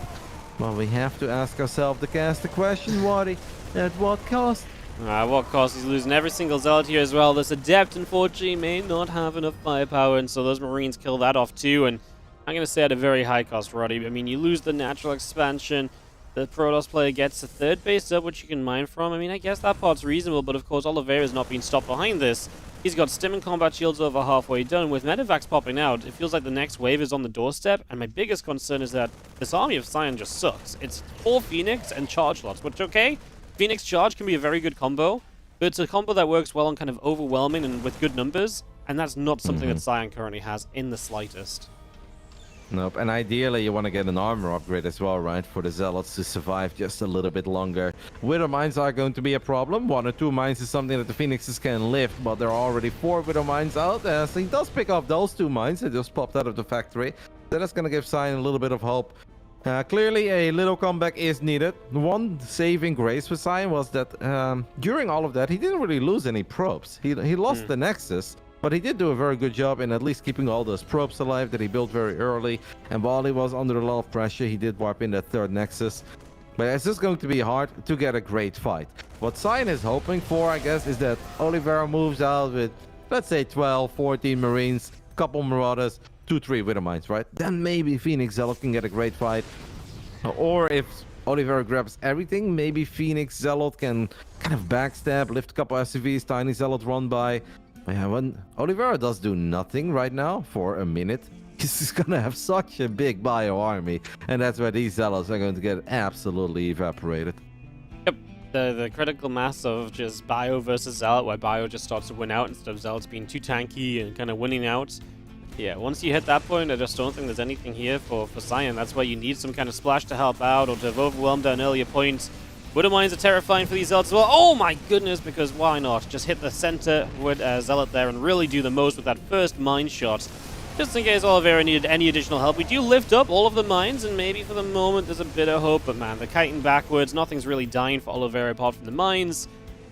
But we have to ask ourselves the question, Wadi, at what cost?
What cost? He's losing every single Zealot here as well. This Adept, unfortunately, may not have enough firepower, and so those Marines kill that off too. And I'm going to say at a very high cost, Roddy. I mean, you lose the natural expansion. The Protoss player gets a third base up, which you can mine from. I mean, I guess that part's reasonable, but of course, Oliveira is not being stopped behind this. He's got Stim and Combat Shields over halfway done. With Medivacs popping out, it feels like the next wave is on the doorstep, and my biggest concern is that this army of Cyan just sucks. It's 4 Phoenix and Charge lots, which, okay, Phoenix Charge can be a very good combo, but it's a combo that works well on kind of overwhelming and with good numbers, and that's not something that Cyan currently has in the slightest.
Nope, and ideally you want to get an armor upgrade as well, right? For the Zealots to survive just a little bit longer. Widow Mines are going to be a problem. 1 or 2 mines is something that the Phoenixes can lift, but there are already 4 Widow Mines out. So he does pick up those 2 mines that just popped out of the factory. So that's going to give Cyan a little bit of hope. Clearly, a little comeback is needed. One saving grace for Cyan was that during all of that, he didn't really lose any probes. He lost the Nexus, but he did do a very good job in at least keeping all those probes alive that he built very early. And while he was under a lot of pressure, he did wipe in that 3rd Nexus. But it's just going to be hard to get a great fight. What Cyan is hoping for, I guess, is that Oliveira moves out with, let's say, 12, 14 Marines, couple Marauders, 2-3 Widow Mines, right? Then maybe Phoenix Zealot can get a great fight. Or if Oliveira grabs everything, maybe Phoenix Zealot can kind of backstab, lift a couple SCVs, Tiny Zealot run by. Yeah, when Oliveira does do nothing right now for a minute, he's just gonna have such a big bio army, and that's where these Zealots are going to get absolutely evaporated.
Yep, the critical mass of just bio versus Zealot, where bio just starts to win out instead of Zealots being too tanky and kind of winning out. Yeah, once you hit that point, I just don't think there's anything here for Cyan. That's why you need some kind of splash to help out or to have overwhelmed at an earlier point. Widow Mines are terrifying for these Zealots as well. Oh my goodness, because why not? Just hit the center with Zealot there and really do the most with that first mine shot. Just in case Oliveira needed any additional help. We do lift up all of the mines, and maybe for the moment there's a bit of hope. But man, they're kiting backwards. Nothing's really dying for Oliveira apart from the mines.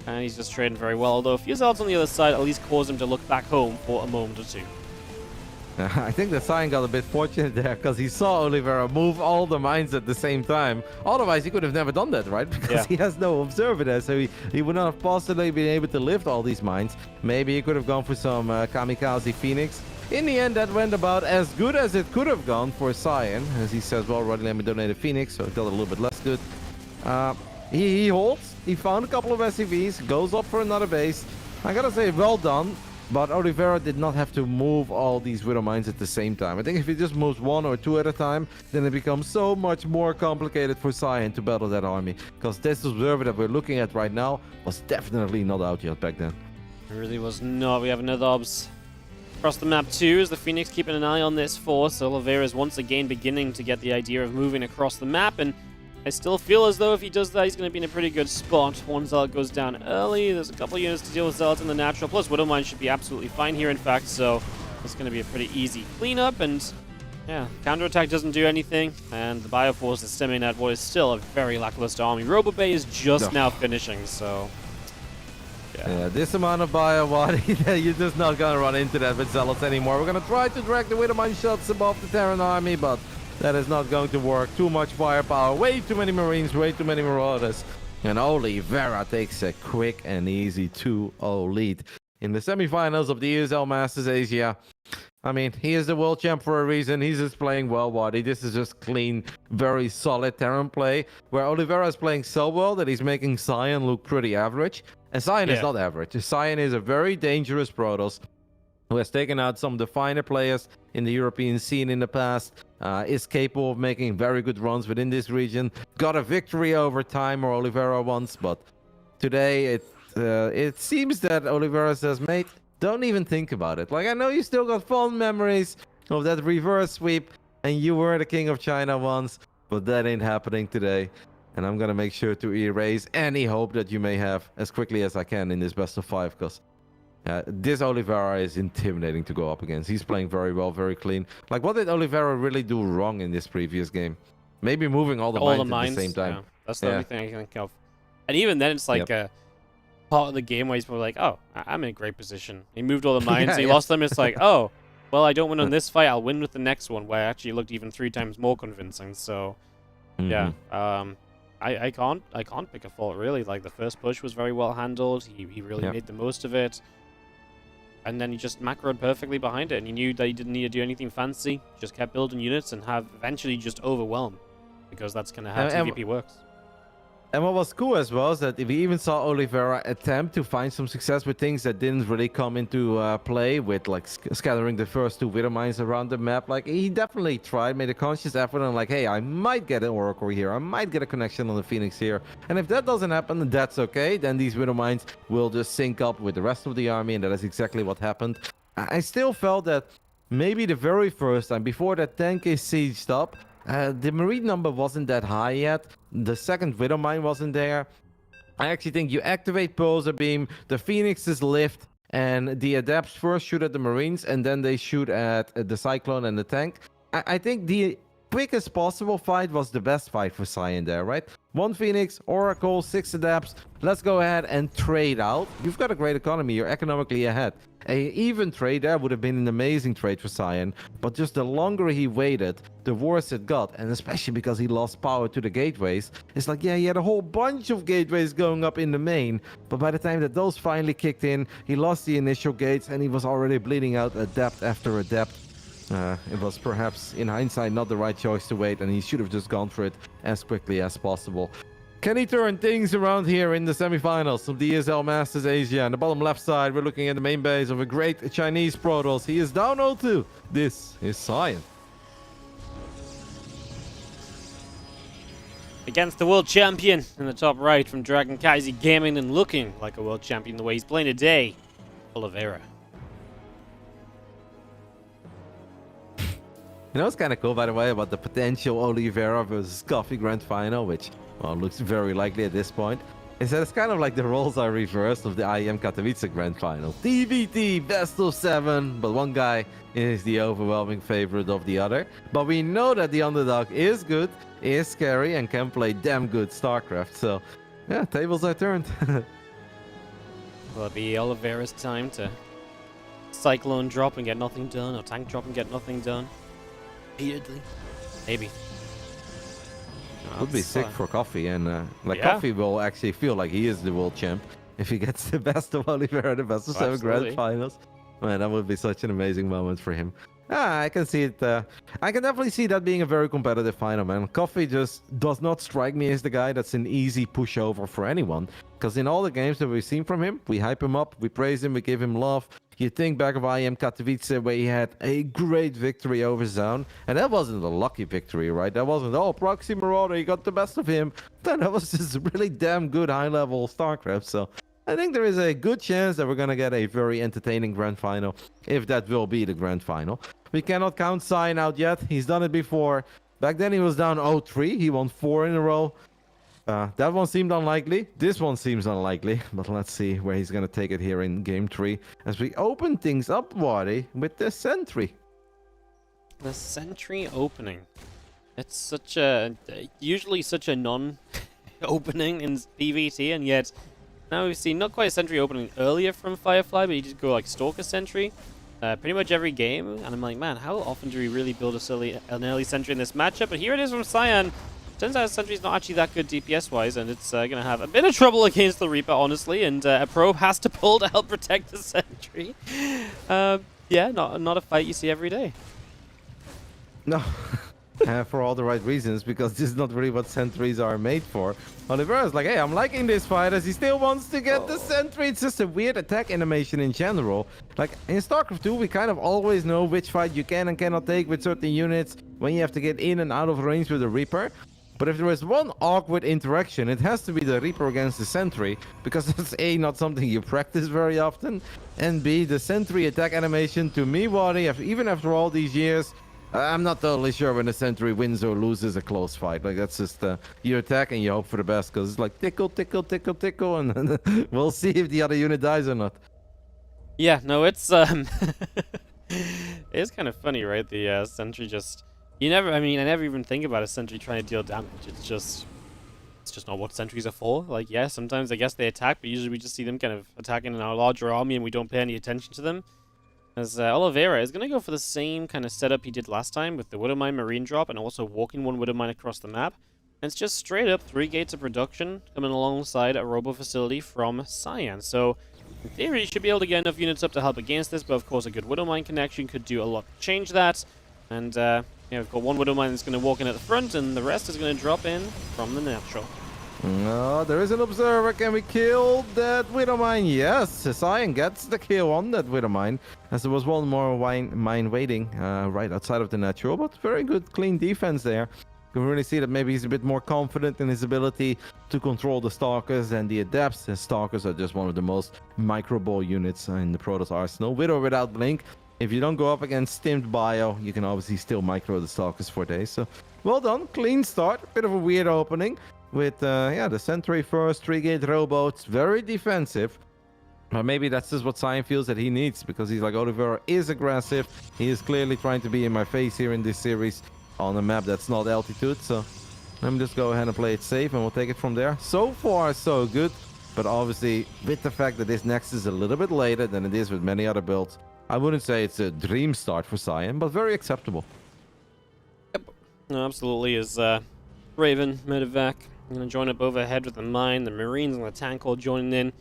And he's just trading very well. Although a few Zealots on the other side at least cause him to look back home for a moment or two.
I think that Cyan got a bit fortunate there because he saw Oliveira move all the mines at the same time. Otherwise, he could have never done that, right? Because he has no observer there, so he would not have possibly been able to lift all these mines. Maybe he could have gone for some Kamikaze Phoenix. In the end, that went about as good as it could have gone for Cyan. As he says, well, Roddy, let me donate a Phoenix, so it got a little bit less good. He holds. He found a couple of SCVs, goes up for another base. I gotta say, well done. But Oliveira did not have to move all these Widow Mines at the same time. I think if he just moves 1 or 2 at a time, then it becomes so much more complicated for Cyan to battle that army. Because this observer that we're looking at right now was definitely not out yet back then.
It really was not. We have another obs across the map too, as the Phoenix keeping an eye on this force. Oliveira is once again beginning to get the idea of moving across the map, and I still feel as though if he does that, he's going to be in a pretty good spot. 1 Zealot goes down early. There's a couple units to deal with Zealots in the natural. Plus, Widow Mine should be absolutely fine here, in fact. So it's going to be a pretty easy cleanup. And yeah, counterattack doesn't do anything. And the Bioforce is stemming at what is still a very lackluster army. Robobay is just now finishing, so
yeah, this amount of bio, you're just not going to run into that with Zealots anymore. We're going to try to drag the Widow Mine shots above the Terran army, but that is not going to work. Too much firepower, way too many Marines, way too many Marauders. And Oliveira takes a quick and easy 2-0 lead in the semifinals of the ESL Masters Asia. I mean, he is the world champ for a reason. He's just playing well, Waddy. This is just clean, very solid Terran play, where Oliveira is playing so well that he's making Cyan look pretty average. And Cyan is not average. Cyan is a very dangerous Protoss who has taken out some of the finer players in the European scene in the past, is capable of making very good runs within this region. Got a victory over Time or Oliveira once, but today it seems that Oliveira says, mate, don't even think about it. Like, I know you still got fond memories of that reverse sweep, and you were the king of China once, but that ain't happening today. And I'm gonna make sure to erase any hope that you may have as quickly as I can in this best of 5, because this Oliveira is intimidating to go up against. He's playing very well, very clean. Like, what did Oliveira really do wrong in this previous game? Maybe moving all the mines at the same time.
Yeah. That's the only thing I can think of. And even then, it's like a part of the game where he's probably like, oh, I'm in a great position. He moved all the mines, he lost them. It's like, oh, well, I don't win on this fight. I'll win with the next one, where I actually looked even 3 times more convincing. So, yeah. I can't pick a fault really. Like the first push was very well handled. He really made the most of it. And then he just macroed perfectly behind it, and he knew that he didn't need to do anything fancy. Just kept building units and have eventually just overwhelm, because that's kind of how TVP works.
And what was cool as well is that we even saw Oliveira attempt to find some success with things that didn't really come into play, with like scattering the first 2 Widow Mines around the map. Like he definitely tried, made a conscious effort, and like, hey, I might get an Oracle here, I might get a connection on the Phoenix here. And if that doesn't happen, that's okay. Then these Widow Mines will just sync up with the rest of the army, and that is exactly what happened. I still felt that maybe the very first time, before that 10k sieged up, the Marine number wasn't that high yet. The second Widow Mine wasn't there. I actually think you activate Pulsar Beam, the Phoenixes lift, and the Adepts first shoot at the Marines, and then they shoot at the Cyclone and the tank. I think the quickest possible fight was the best fight for Cyan there, right? 1 Phoenix, Oracle, 6 Adepts. Let's go ahead and trade out. You've got a great economy. You're economically ahead. A even trade there would have been an amazing trade for Cyan, but just the longer he waited, the worse it got, and especially because he lost power to the gateways. It's like, yeah, he had a whole bunch of gateways going up in the main, but by the time that those finally kicked in, he lost the initial gates, and he was already bleeding out adept after adept. It was perhaps, in hindsight, not the right choice to wait, and he should have just gone for it as quickly as possible. Can he turn things around here in the semifinals of the ESL Masters Asia? On the bottom left side, we're looking at the main base of a great Chinese Protoss. He is down 0-2. This is Cyan.
Against the world champion in the top right from Dragon Kaiser Gaming, and looking like a world champion the way he's playing today, Oliveira.
You know what's kind of cool, by the way, about the potential Oliveira versus Coffee Grand Final, which, well, looks very likely at this point, is that it's kind of like the roles are reversed of the IEM Katowice Grand Final. TVT, best of 7, but one guy is the overwhelming favorite of the other. But we know that the underdog is good, is scary, and can play damn good StarCraft. So, yeah, tables are turned.
Will it be Oliveira's time to Cyclone drop and get nothing done, or Tank drop and get nothing done? Repeatedly? Maybe.
Would be sick for Coffee, and Coffee will actually feel like he is the world champ if he gets the best of Oliveira, the best of 7 Grand Finals. Man, that would be such an amazing moment for him. I can see it. I can definitely see that being a very competitive final, man. Coffee just does not strike me as the guy that's an easy pushover for anyone. Because in all the games that we've seen from him, we hype him up, we praise him, we give him love. You think back of IEM Katowice, where he had a great victory over Zone. And that wasn't a lucky victory, right? That wasn't, oh, Proxy Marauder, he got the best of him. That was just really damn good high-level StarCraft. So I think there is a good chance that we're going to get a very entertaining Grand Final, if that will be the Grand Final. We cannot count Cyan out yet. He's done it before. Back then he was down 0-3. He won 4 in a row. That one seemed unlikely. This one seems unlikely. But let's see where he's going to take it here in Game 3. As we open things up, Wadi, with the Sentry.
The Sentry opening. It's such a... usually such a non-opening in PvT, and yet... now we've seen not quite a Sentry opening earlier from Firefly, but he did go like Stalker Sentry pretty much every game. And I'm like, man, how often do we really build an early Sentry in this matchup? But here it is from Cyan. Turns out Sentry's not actually that good DPS-wise, and it's going to have a bit of trouble against the Reaper, honestly. And a probe has to pull to help protect the Sentry. Yeah, not a fight you see every day.
No. For all the right reasons, because this is not really what sentries are made for. Oliveira is like, hey, I'm liking this fight, as he still wants to get the sentry. It's just a weird attack animation in general. Like, in StarCraft 2, we kind of always know which fight you can and cannot take with certain units, when you have to get in and out of range with the Reaper. But if there is one awkward interaction, it has to be the Reaper against the Sentry, because it's A, not something you practice very often, and B, the Sentry attack animation, to me, Wadi, even after all these years, I'm not totally sure when the Sentry wins or loses a close fight. Like, that's just, you attack and you hope for the best, because it's like tickle, tickle, tickle, tickle, and then we'll see if the other unit dies or not.
Yeah, no, it's, it's kind of funny, right? The Sentry just... I never even think about a Sentry trying to deal damage. It's just not what Sentries are for. Like, yeah, sometimes I guess they attack, but usually we just see them kind of attacking in our larger army and we don't pay any attention to them. As Oliveira is going to go for the same kind of setup he did last time with the Widowmine Marine drop and also walking one Widowmine across the map. it's just straight up 3 gates of production coming alongside a robo facility from Cyan. So, in theory, you should be able to get enough units up to help against this, but of course a good Widowmine connection could do a lot to change that. And, yeah, we've got one Widowmine that's going to walk in at the front, and the rest is going to drop in from the natural.
No, there is an observer. Can we kill that Widowmine? Yes, Cyan gets the kill on that Widowmine, as there was one more mine waiting right outside of the natural, but very good, clean defense there. You can really see that maybe he's a bit more confident in his ability to control the Stalkers and the Adepts. The Stalkers are just one of the most micro ball units in the Protoss arsenal, with or without Blink. If you don't go up against Stimmed Bio, you can obviously still micro the Stalkers for days. So, well done, clean start, bit of a weird opening. With, the Sentry first, 3-gate rowboats, very defensive. But maybe that's just what Cyan feels that he needs, because he's like, Oliveira is aggressive. He is clearly trying to be in my face here in this series on a map that's not altitude. So let me just go ahead and play it safe, and we'll take it from there. So far, so good. But obviously, with the fact that this next is a little bit later than it is with many other builds, I wouldn't say it's a dream start for Cyan, but very acceptable.
Yep, no, absolutely. Is Raven, Medevac. I'm going to join up overhead with the mine. The Marines and the tank all joining in.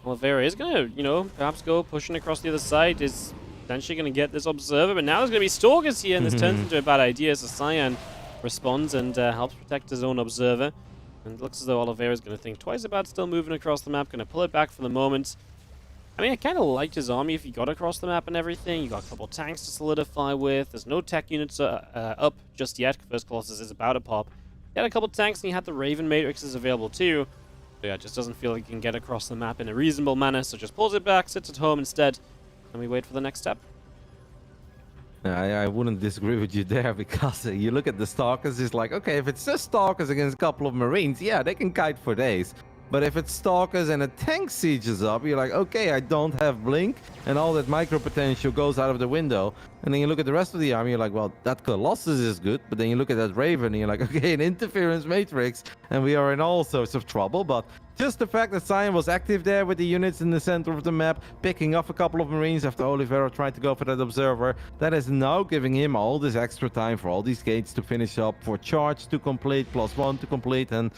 Oliveira is going to, perhaps go pushing across the other side. Is potentially going to get this observer. But now there's going to be Stalkers here, and this turns into a bad idea. So Cyan responds and helps protect his own observer. And it looks as though Oliveira is going to think twice about still moving across the map. Going to pull it back for the moment. I mean, I kind of liked his army if he got across the map and everything. You got a couple tanks to solidify with. There's no tech units up just yet. First Colossus is about to pop. He had a couple tanks, and he had the Raven Matrixes available too. But yeah, it just doesn't feel like he can get across the map in a reasonable manner, so just pulls it back, sits at home instead, and we wait for the next step.
I wouldn't disagree with you there, because you look at the Stalkers, it's like, okay, if it's just Stalkers against a couple of Marines, yeah, they can kite for days. But if it's Stalkers and a tank sieges up, you're like, okay, I don't have Blink, and all that micro potential goes out of the window. And then you look at the rest of the army, you're like, well, that Colossus is good. But then you look at that Raven, and you're like, okay, an interference matrix, and we are in all sorts of trouble. But just the fact that Cyan was active there with the units in the center of the map, picking off a couple of Marines after Oliveira tried to go for that observer, that is now giving him all this extra time for all these gates to finish up, for charge to complete, +1 to complete, and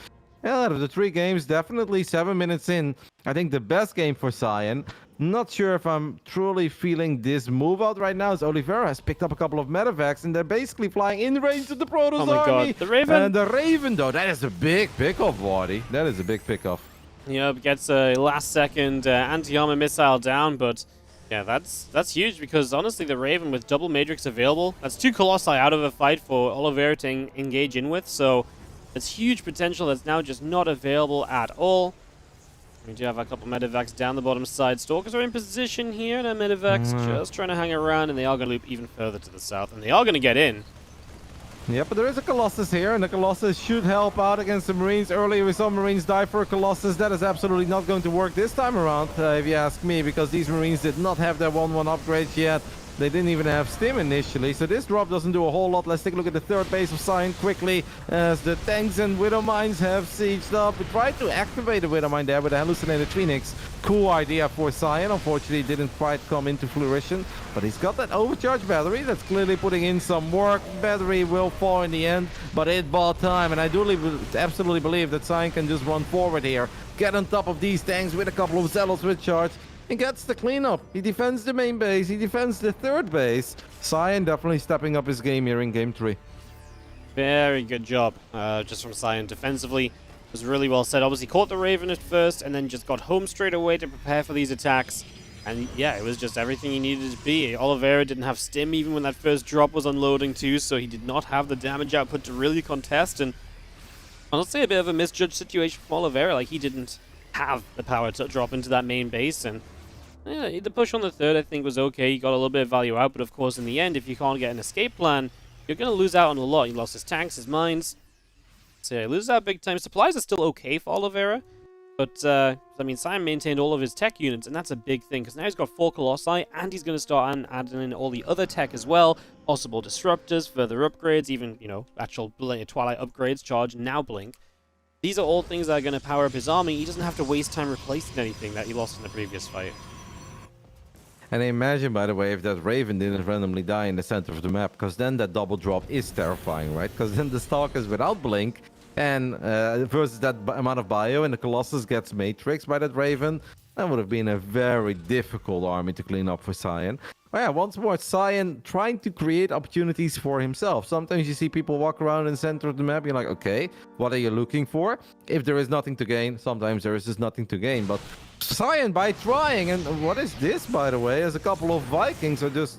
yeah, out of the 3 games, definitely 7 minutes in. I think the best game for Cyan. Not sure if I'm truly feeling this move out right now, as Oliveira has picked up a couple of medevacs, and they're basically flying in range of the Protoss army.
God, the Raven!
And the Raven, though, that is a big pickoff, Wardy. That is a big pickoff.
Yep, gets a last-second anti-armor missile down, but yeah, that's huge, because honestly, the Raven with double Matrix available, that's 2 Colossi out of a fight for Oliveira to engage in with, so it's huge potential that's now just not available at all. We do have a couple medevacs down the bottom side. Stalkers are in position here, and our medevacs just trying to hang around, and they are going to loop even further to the south, and they are going to get in.
Yeah, but there is a Colossus here, and the Colossus should help out against the Marines. Earlier we saw Marines die for a Colossus. That is absolutely not going to work this time around, if you ask me, because these Marines did not have their 1-1 upgrades yet. They didn't even have stim initially, so this drop doesn't do a whole lot. Let's take a look at the third base of Cyan quickly, as the tanks and Widowmines have sieged up. We tried to activate a Widowmine there with a hallucinated Phoenix. Cool idea for Cyan. Unfortunately, it didn't quite come into fruition, but he's got that overcharged battery that's clearly putting in some work. Battery will fall in the end, but it bought time, and I do absolutely believe that Cyan can just run forward here, get on top of these tanks with a couple of Zealots with charge, and gets the cleanup. He defends the main base, he defends the third base. Cyan definitely stepping up his game here in Game 3.
Very good job, just from Cyan defensively. It was really well said. Obviously caught the Raven at first, and then just got home straight away to prepare for these attacks. And yeah, it was just everything he needed to be. Oliveira didn't have stim even when that first drop was unloading too, so he did not have the damage output to really contest. And honestly, a bit of a misjudged situation from Oliveira. Like, he didn't have the power to drop into that main base, and yeah, the push on the third, I think, was okay. He got a little bit of value out, but of course, in the end, if you can't get an escape plan, you're going to lose out on a lot. He lost his tanks, his mines. So yeah, he loses out big time. Supplies are still okay for Oliveira, but, I mean, Cyan maintained all of his tech units, and that's a big thing, because now he's got 4 Colossi, and he's going to start adding in all the other tech as well. Possible disruptors, further upgrades, even, actual Twilight upgrades, charge, now Blink. These are all things that are going to power up his army. He doesn't have to waste time replacing anything that he lost in the previous fight.
And imagine, by the way, if that Raven didn't randomly die in the center of the map, because then that double drop is terrifying, right? Because then the Stalkers without Blink and versus that amount of bio, and the Colossus gets matrixed by that Raven, that would have been a very difficult army to clean up for Cyan. But yeah, once more, Cyan trying to create opportunities for himself. Sometimes you see people walk around in the center of the map, you're like, okay, what are you looking for? If there is nothing to gain, sometimes there is just nothing to gain. But Cyan, by trying, and what is this, by the way, as a couple of Vikings are just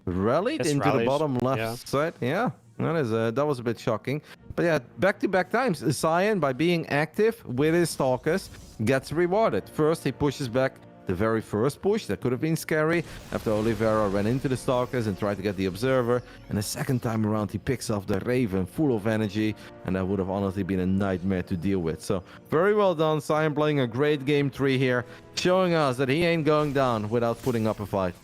rallied into the bottom left side. Yeah, that was a bit shocking. But yeah, back-to-back times, Cyan, by being active with his Stalkers, gets rewarded. First, he pushes back the very first push. That could have been scary after Oliveira ran into the Stalkers and tried to get the Observer. And the second time around, he picks off the Raven full of energy, and that would have honestly been a nightmare to deal with. So very well done. Cyan playing a great game 3 here, showing us that he ain't going down without putting up a fight.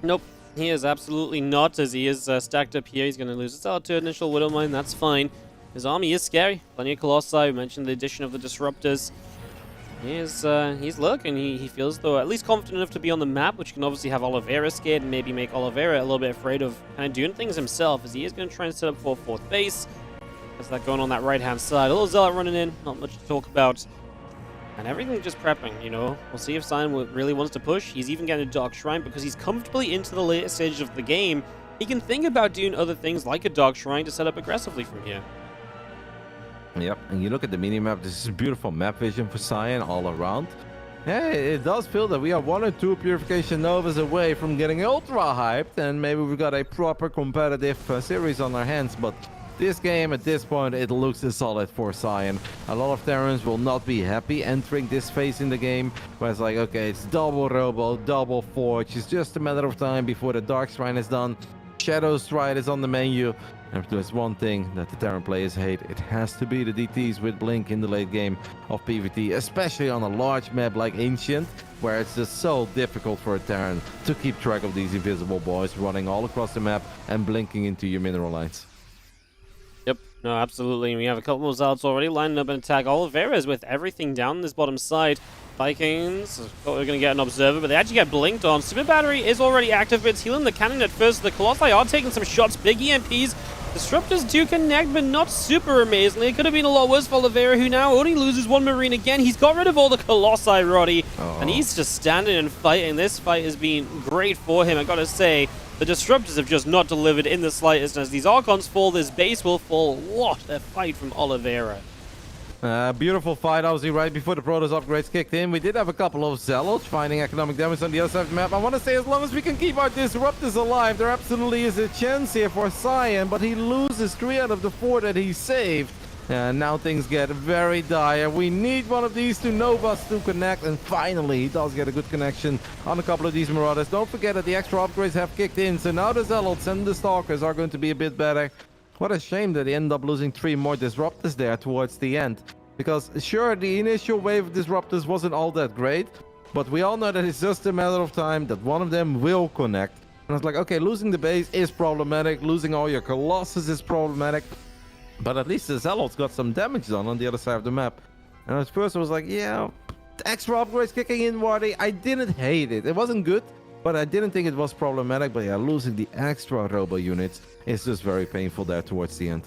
Nope. He is absolutely not, as he is stacked up here. He's going to lose his R2 initial Widowmine. That's fine. His army is scary. Plenty of Colossi. We mentioned the addition of the Disruptors. He's looking. He feels, though, at least confident enough to be on the map, which can obviously have Oliveira scared and maybe make Oliveira a little bit afraid of kind of doing things himself, as he is going to try and set up for 4th base. There's that going on that right-hand side. A little Zealot running in. Not much to talk about. And everything just prepping, you know. We'll see if Cyan really wants to push. He's even getting a Dark Shrine because he's comfortably into the later stages of the game. He can think about doing other things like a Dark Shrine to set up aggressively from here.
Yep, and you look at the mini-map, this is beautiful map vision for Cyan all around. Yeah, it does feel that we are 1 or 2 Purification Novas away from getting ultra hyped, and maybe we've got a proper competitive series on our hands, but this game, at this point, it looks solid for Cyan. A lot of Terrans will not be happy entering this phase in the game, where it's like, okay, it's double Robo, double Forge, it's just a matter of time before the Dark Shrine is done. Shadow Stride is on the menu. And if there's one thing that the Terran players hate, it has to be the DTs with Blink in the late game of PvT, especially on a large map like Ancient, where it's just so difficult for a Terran to keep track of these invisible boys running all across the map and blinking into your mineral lines.
Yep, no, absolutely. We have a couple of Zealots already lining up and attack. Oliveira's with everything down this bottom side. Vikings thought they were going to get an Observer, but they actually get blinked on. Super Battery is already active, but it's healing the cannon at first. The Colossi are taking some shots. Big EMPs. Disruptors do connect, but not super amazingly. It could have been a lot worse for Oliveira, who now only loses 1 Marine again. He's got rid of all the Colossi, Roddy, and he's just standing and fighting. This fight has been great for him, I gotta say. The Disruptors have just not delivered in the slightest, and as these Archons fall, this base will fall. What a fight from Oliveira.
Beautiful fight, obviously, right before the Protoss upgrades kicked in. We did have a couple of Zealots finding economic damage on the other side of the map. I want to say, as long as we can keep our Disruptors alive, there absolutely is a chance here for Cyan, but he loses 3 out of the 4 that he saved. And now things get very dire. We need one of these 2 Novas to connect, and finally he does get a good connection on a couple of these Marauders. Don't forget that the extra upgrades have kicked in, so now the Zealots and the Stalkers are going to be a bit better. What a shame that they end up losing 3 more Disruptors there towards the end. Because sure, the initial wave of Disruptors wasn't all that great, but we all know that it's just a matter of time that one of them will connect. And it's like, okay, losing the base is problematic, losing all your Colossus is problematic, but at least the Zealots got some damage done on the other side of the map. And at first I was like, yeah, extra upgrades kicking in, Wardy. I didn't hate it. It wasn't good, but I didn't think it was problematic. But yeah, losing the extra Robo units is just very painful there towards the end.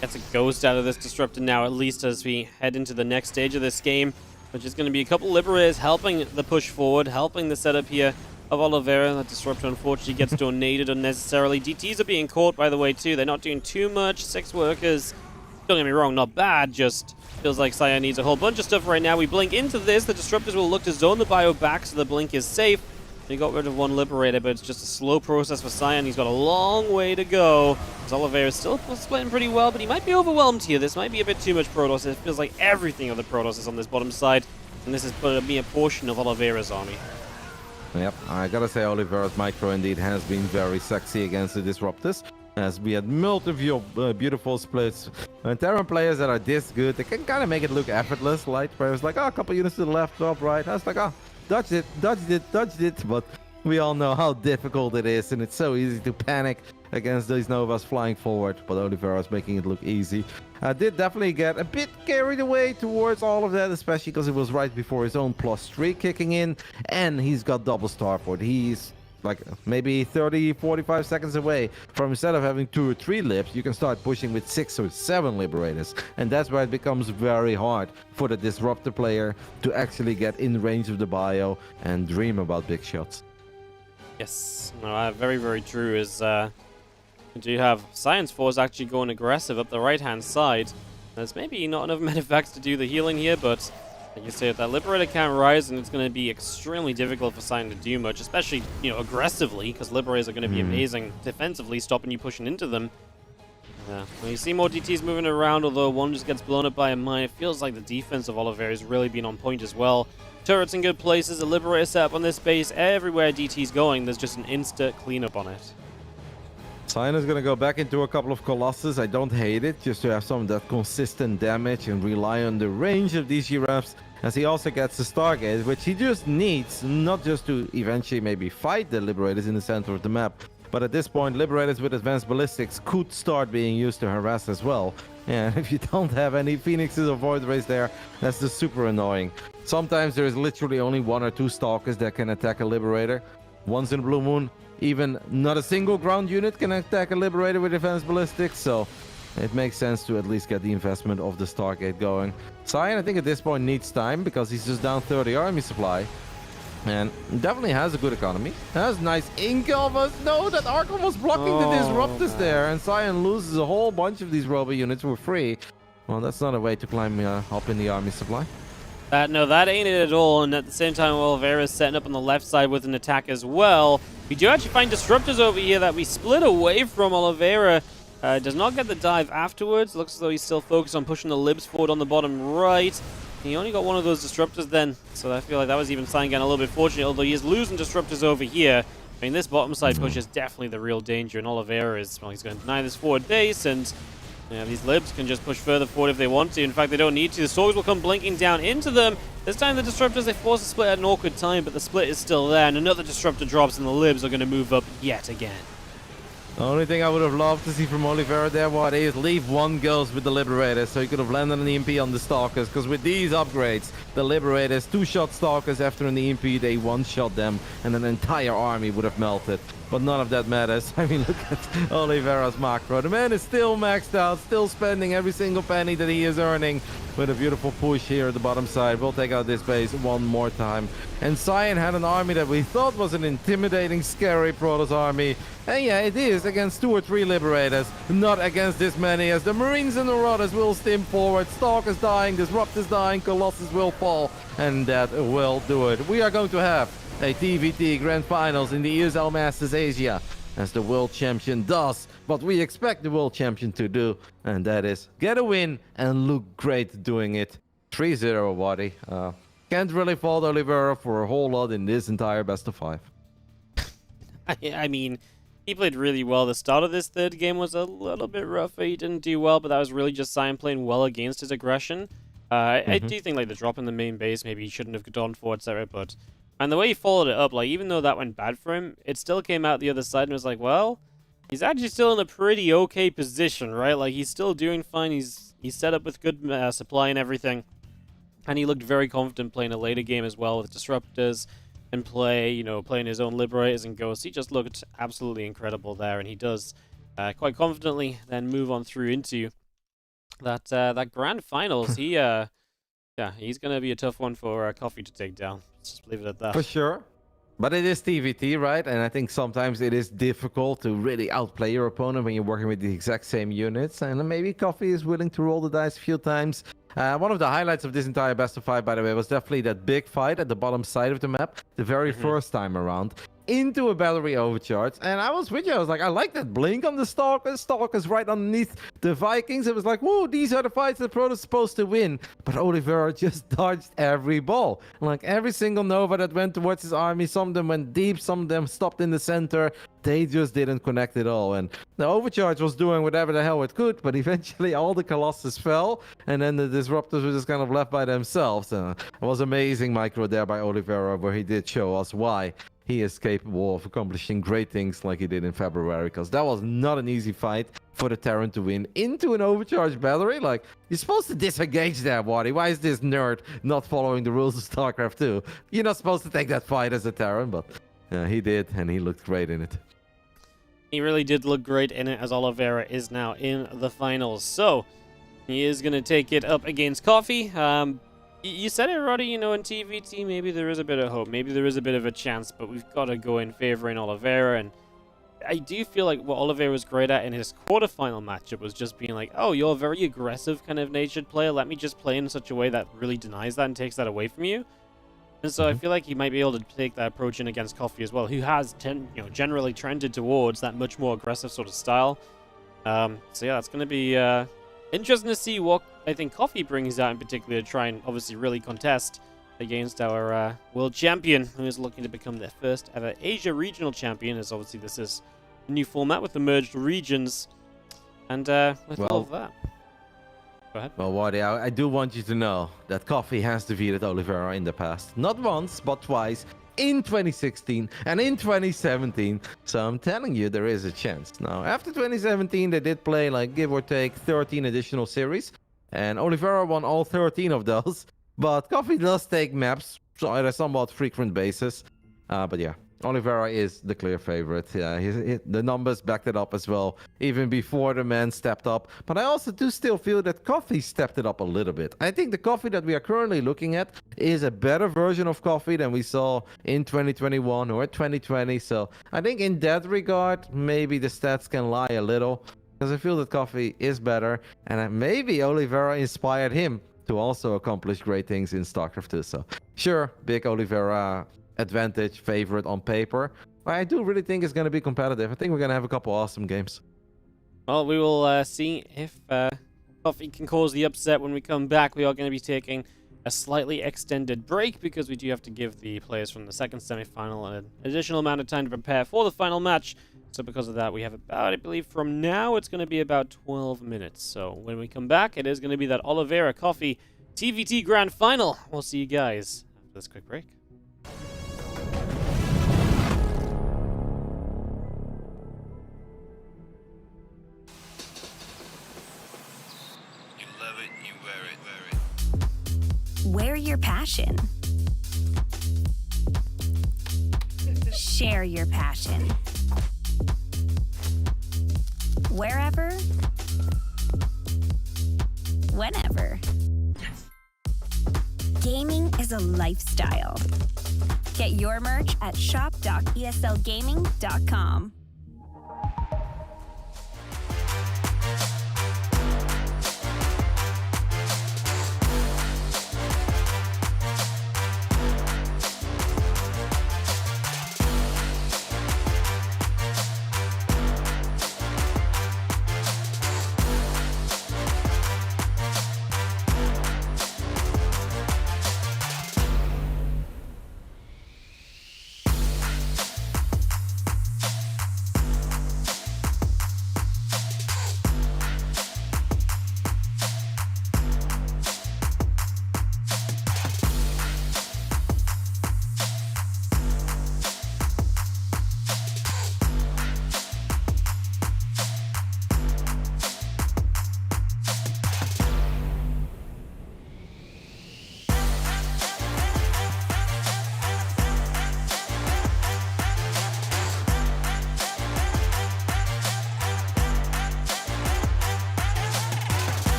Gets a ghost out of this Disruptor now, at least as we head into the next stage of this game, which is going to be a couple Liberators helping the push forward, helping the setup here of Oliveira. That Disruptor unfortunately gets donated unnecessarily. DTs are being caught, by the way, too. They're not doing too much. 6 workers, don't get me wrong, not bad, just feels like Cyan needs a whole bunch of stuff right now. We blink into this. The Disruptors will look to zone the bio back, so the blink is safe. He got rid of 1 Liberator, but it's just a slow process for Cyan. He's got a long way to go. As Oliveira is still splitting pretty well, but he might be overwhelmed here. This might be a bit too much Protoss. It feels like everything of the Protoss is on this bottom side, and this is going to be a portion of Oliveira's army.
Yep, I gotta say Oliveira's micro indeed has been very sexy against the Disruptors, as we had multiple beautiful splits. Terran players that are this good, they can kind of make it look effortless, like where it's like, oh, a couple units to the left, top, right. I was like, oh, dodged it, but we all know how difficult it is, and it's so easy to panic against these Novas flying forward, but Oliveira is making it look easy. I did definitely get a bit carried away towards all of that, especially because it was right before his own +3 kicking in, and he's got double starport. He's like maybe 30, 45 seconds away from, instead of having 2 or 3 libs, you can start pushing with 6 or 7 liberators. And that's where it becomes very hard for the disruptor player to actually get in range of the bio and dream about big shots.
Yes, no, very, very true. Is do you have Science Force actually going aggressive up the right-hand side? There's maybe not enough medifacts to do the healing here, but like you say, if that Liberator can't rise, and it's going to be extremely difficult for Cyan to do much, especially, you know, aggressively, because Liberators are going to be amazing defensively, stopping you pushing into them. Yeah, well, you see more DTs moving around, although one just gets blown up by a mine. It feels like the defense of Oliveira has really been on point as well. Turrets in good places, a Liberator set up on this base. Everywhere DT's going, there's just an instant cleanup on it.
Cyan is going to go back into a couple of Colossus. I don't hate it, just to have some of that consistent damage and rely on the range of these giraffes, as he also gets the Stargate, which he just needs, not just to eventually maybe fight the Liberators in the center of the map, but at this point, Liberators with advanced ballistics could start being used to harass as well. And if you don't have any Phoenixes or Void Rays there, that's just super annoying. Sometimes there is literally only 1 or 2 Stalkers that can attack a Liberator. Once in a blue moon, even not a single ground unit can attack a Liberator with advanced ballistics, so it makes sense to at least get the investment of the Stargate going. Cyan, I think at this point needs time, because he's just down 30 army supply. And definitely has a good economy. Has nice ink almost. No, that Archon was blocking the Disruptors there, and Cyan loses a whole bunch of these Robo units for free. Well, that's not a way to climb up in the army supply.
No, that ain't it at all, and at the same time, Oliveira is setting up on the left side with an attack as well. We do actually find Disruptors over here that we split away from. Oliveira does not get the dive afterwards. Looks as though he's still focused on pushing the libs forward on the bottom right. He only got one of those Disruptors then, so I feel like that was even Cyan getting a little bit fortunate, although he is losing Disruptors over here. I mean, this bottom side push is definitely the real danger, and Oliveira is, well, he's going to deny this forward base, and yeah, these libs can just push further forward if they want to. In fact, they don't need to. The Swords will come blinking down into them. This time the Disruptors, they force a split at an awkward time, but the split is still there, and another Disruptor drops, and the libs are going to move up yet again.
The only thing I would have loved to see from Oliveira there, what is leave 1 Ghost with the Liberators, so he could have landed an EMP on the Stalkers, because with these upgrades, the Liberators, 2-shot Stalkers after an EMP, they 1-shot them, and an entire army would have melted. But none of that matters. I mean, look at Oliveira's macro. The man is still maxed out, still spending every single penny that he is earning with a beautiful push here at the bottom side. We'll take out this base one more time. And Cyan had an army that we thought was an intimidating, scary Protoss army. And yeah, it is against 2 or 3 Liberators, not against this many, as the Marines and the Marauders will stim forward. Stalkers dying, Disruptors dying, Colossus will fall, and that will do it. We are going to have a TVT Grand Finals in the ESL Masters Asia, as the World Champion does what we expect the World Champion to do, and that is get a win and look great doing it. 3-0 Wadi. Can't really fault Oliveira for a whole lot in this entire best of 5.
I mean, he played really well. The start of this third game was a little bit rough. He didn't do well, but that was really just Cyan playing well against his aggression. I do think like the drop in the main base, maybe he shouldn't have gone for, etc. But and the way he followed it up, like even though that went bad for him, it still came out the other side and was like, well, he's actually still in a pretty okay position, right? Like he's still doing fine. He's set up with good supply and everything, and he looked very confident playing a later game as well with Disruptors and playing his own Liberators and Ghosts. He just looked absolutely incredible there, and he does quite confidently then move on through into that grand finals. He's gonna be a tough one for Coffee to take down. Let's just leave it at that.
For sure. But it is TVT, right? And I think sometimes it is difficult to really outplay your opponent when you're working with the exact same units. And maybe Coffee is willing to roll the dice a few times. One of the highlights of this entire best of 5, by the way, was definitely that big fight at the bottom side of the map, the very first time around, into a battery overcharge. And I was with you. I was like, I like that blink on the Stalkers. Stalkers right underneath the Vikings. It was like, whoa, these are the fights that Protoss supposed to win. But Oliveira just dodged every ball. Like every single Nova that went towards his army, some of them went deep, some of them stopped in the center. They just didn't connect at all. And the overcharge was doing whatever the hell it could, but eventually all the Colossus fell, and then the Disruptors were just kind of left by themselves. It was amazing micro there by Oliveira, where he did show us why he is capable of accomplishing great things like he did in February, because that was not an easy fight for the Terran to win into an overcharged battery. Like, you're supposed to disengage there, Wadi. Why is this nerd not following the rules of StarCraft 2? You're not supposed to take that fight as a Terran, but He did, and he looked great in it.
He really did look great in it, as Oliveira is now in the finals. So, he is going to take it up against Coffee. You said it, Roddy, you know, in TVT, maybe there is a bit of hope. Maybe there is a bit of a chance, but we've got to go in favoring Oliveira. And I do feel like what Oliveira was great at in his quarterfinal matchup was just being like, oh, you're a very aggressive kind of natured player. Let me just play in such a way that really denies that and takes that away from you. And so I feel like he might be able to take that approach in against Coffee as well, who has generally trended towards that much more aggressive sort of style. So yeah, that's going to be interesting to see what I think Coffee brings out in particular to try and obviously really contest against our world champion, who is looking to become their first ever Asia regional champion, as obviously this is a new format with the merged regions. And with all of that. Go ahead.
Well, Waddy, I do want you to know that Coffee has defeated Oliveira in the past. Not once, but twice. In 2016 and in 2017. So I'm telling you, there is a chance. Now, after 2017, they did play, like, give or take 13 additional series. And Oliveira won all 13 of those. But Coffee does take maps on a somewhat frequent basis. But yeah, Oliveira is the clear favorite. Yeah, the numbers backed it up as well, even before the man stepped up. But I also do still feel that Coffee stepped it up a little bit. I think the Coffee that we are currently looking at is a better version of Coffee than we saw in 2021 or 2020. So I think in that regard, maybe the stats can lie a little, because I feel that Coffee is better, and maybe Oliveira inspired him to also accomplish great things in StarCraft 2. So sure, big Oliveira advantage, favorite on paper. But I do really think it's going to be competitive. I think we're going to have a couple awesome games.
Well, we will see if Coffee can cause the upset when we come back. We are going to be taking a slightly extended break because we do have to give the players from the second semifinal an additional amount of time to prepare for the final match. So because of that, we have about, I believe from now, it's going to be about 12 minutes. So when we come back, it is going to be that Oliveira Coffee TVT Grand Final. We'll see you guys after this quick break.
Wear your passion. Share your passion. Wherever, whenever. Gaming is a lifestyle. Get your merch at shop.eslgaming.com.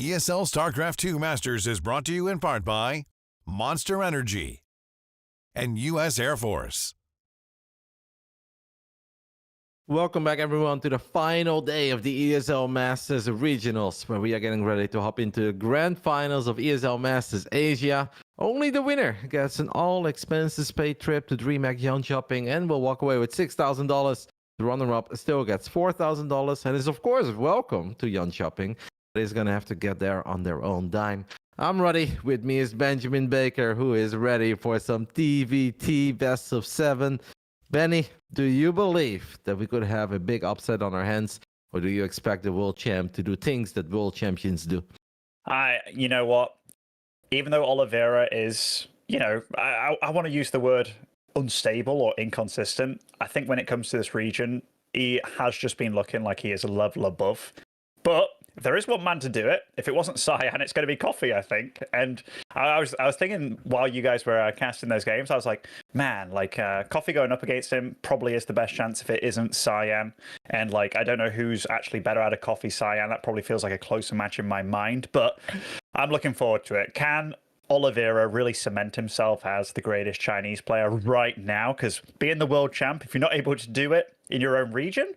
ESL StarCraft 2 Masters is brought to you in part by Monster Energy and U.S. Air Force.
Welcome back, everyone, to the final day of the ESL Masters Regionals, where we are getting ready to hop into the grand finals of ESL Masters Asia. Only the winner gets an all-expenses-paid trip to DreamHack Jonkoping and will walk away with $6,000. The runner-up still gets $4,000 and is, of course, welcome to Jonkoping. Is going to have to get there on their own dime. I'm ready. With me is Benjamin Baker, who is ready for some TVT best of 7. Benny, do you believe that we could have a big upset on our hands, or do you expect the world champ to do things that world champions do?
You know what? Even though Oliveira is, I want to use the word unstable or inconsistent, I think when it comes to this region, he has just been looking like he is a level above. But if there is one man to do it, if it wasn't Cyan, it's going to be Coffee, I think. And I was thinking while you guys were casting those games, I was like, man, Coffee going up against him probably is the best chance if it isn't Cyan. And I don't know who's actually better out of Coffee, Cyan. That probably feels like a closer match in my mind, but I'm looking forward to it. Can Oliveira really cement himself as the greatest Chinese player right now? Because being the world champ, if you're not able to do it in your own region,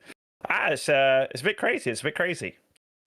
it's a bit crazy. It's a bit crazy.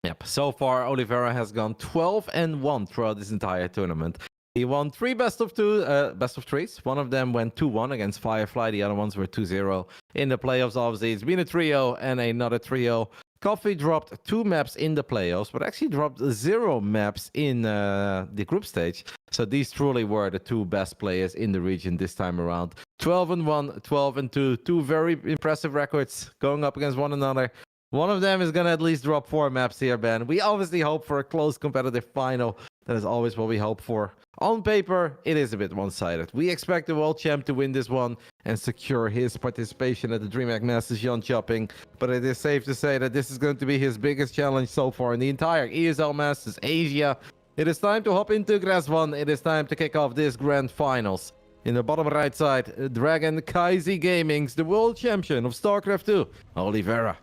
Yep. So far, Oliveira has gone 12-1 throughout this entire tournament. He won 3 best of 3s. One of them went 2-1 against Firefly. The other ones were 2-0. In the playoffs, obviously, it's been a trio and another trio. Coffee dropped 2 maps in the playoffs, but actually dropped 0 maps in the group stage. So these truly were the 2 best players in the region this time around. 12-1, 12-2, 2 very impressive records going up against one another. One of them is going to at least drop 4 maps here, Ben. We obviously hope for a close competitive final. That is always what we hope for. On paper, it is a bit one-sided. We expect the world champ to win this one and secure his participation at the DreamHack Masters Jonkoping. But it is safe to say that this is going to be his biggest challenge so far in the entire ESL Masters Asia. It is time to hop into Grass 1. It is time to kick off this grand finals. In the bottom right side, Dragon Kaisi Gaming's the world champion of StarCraft 2, Oliveira.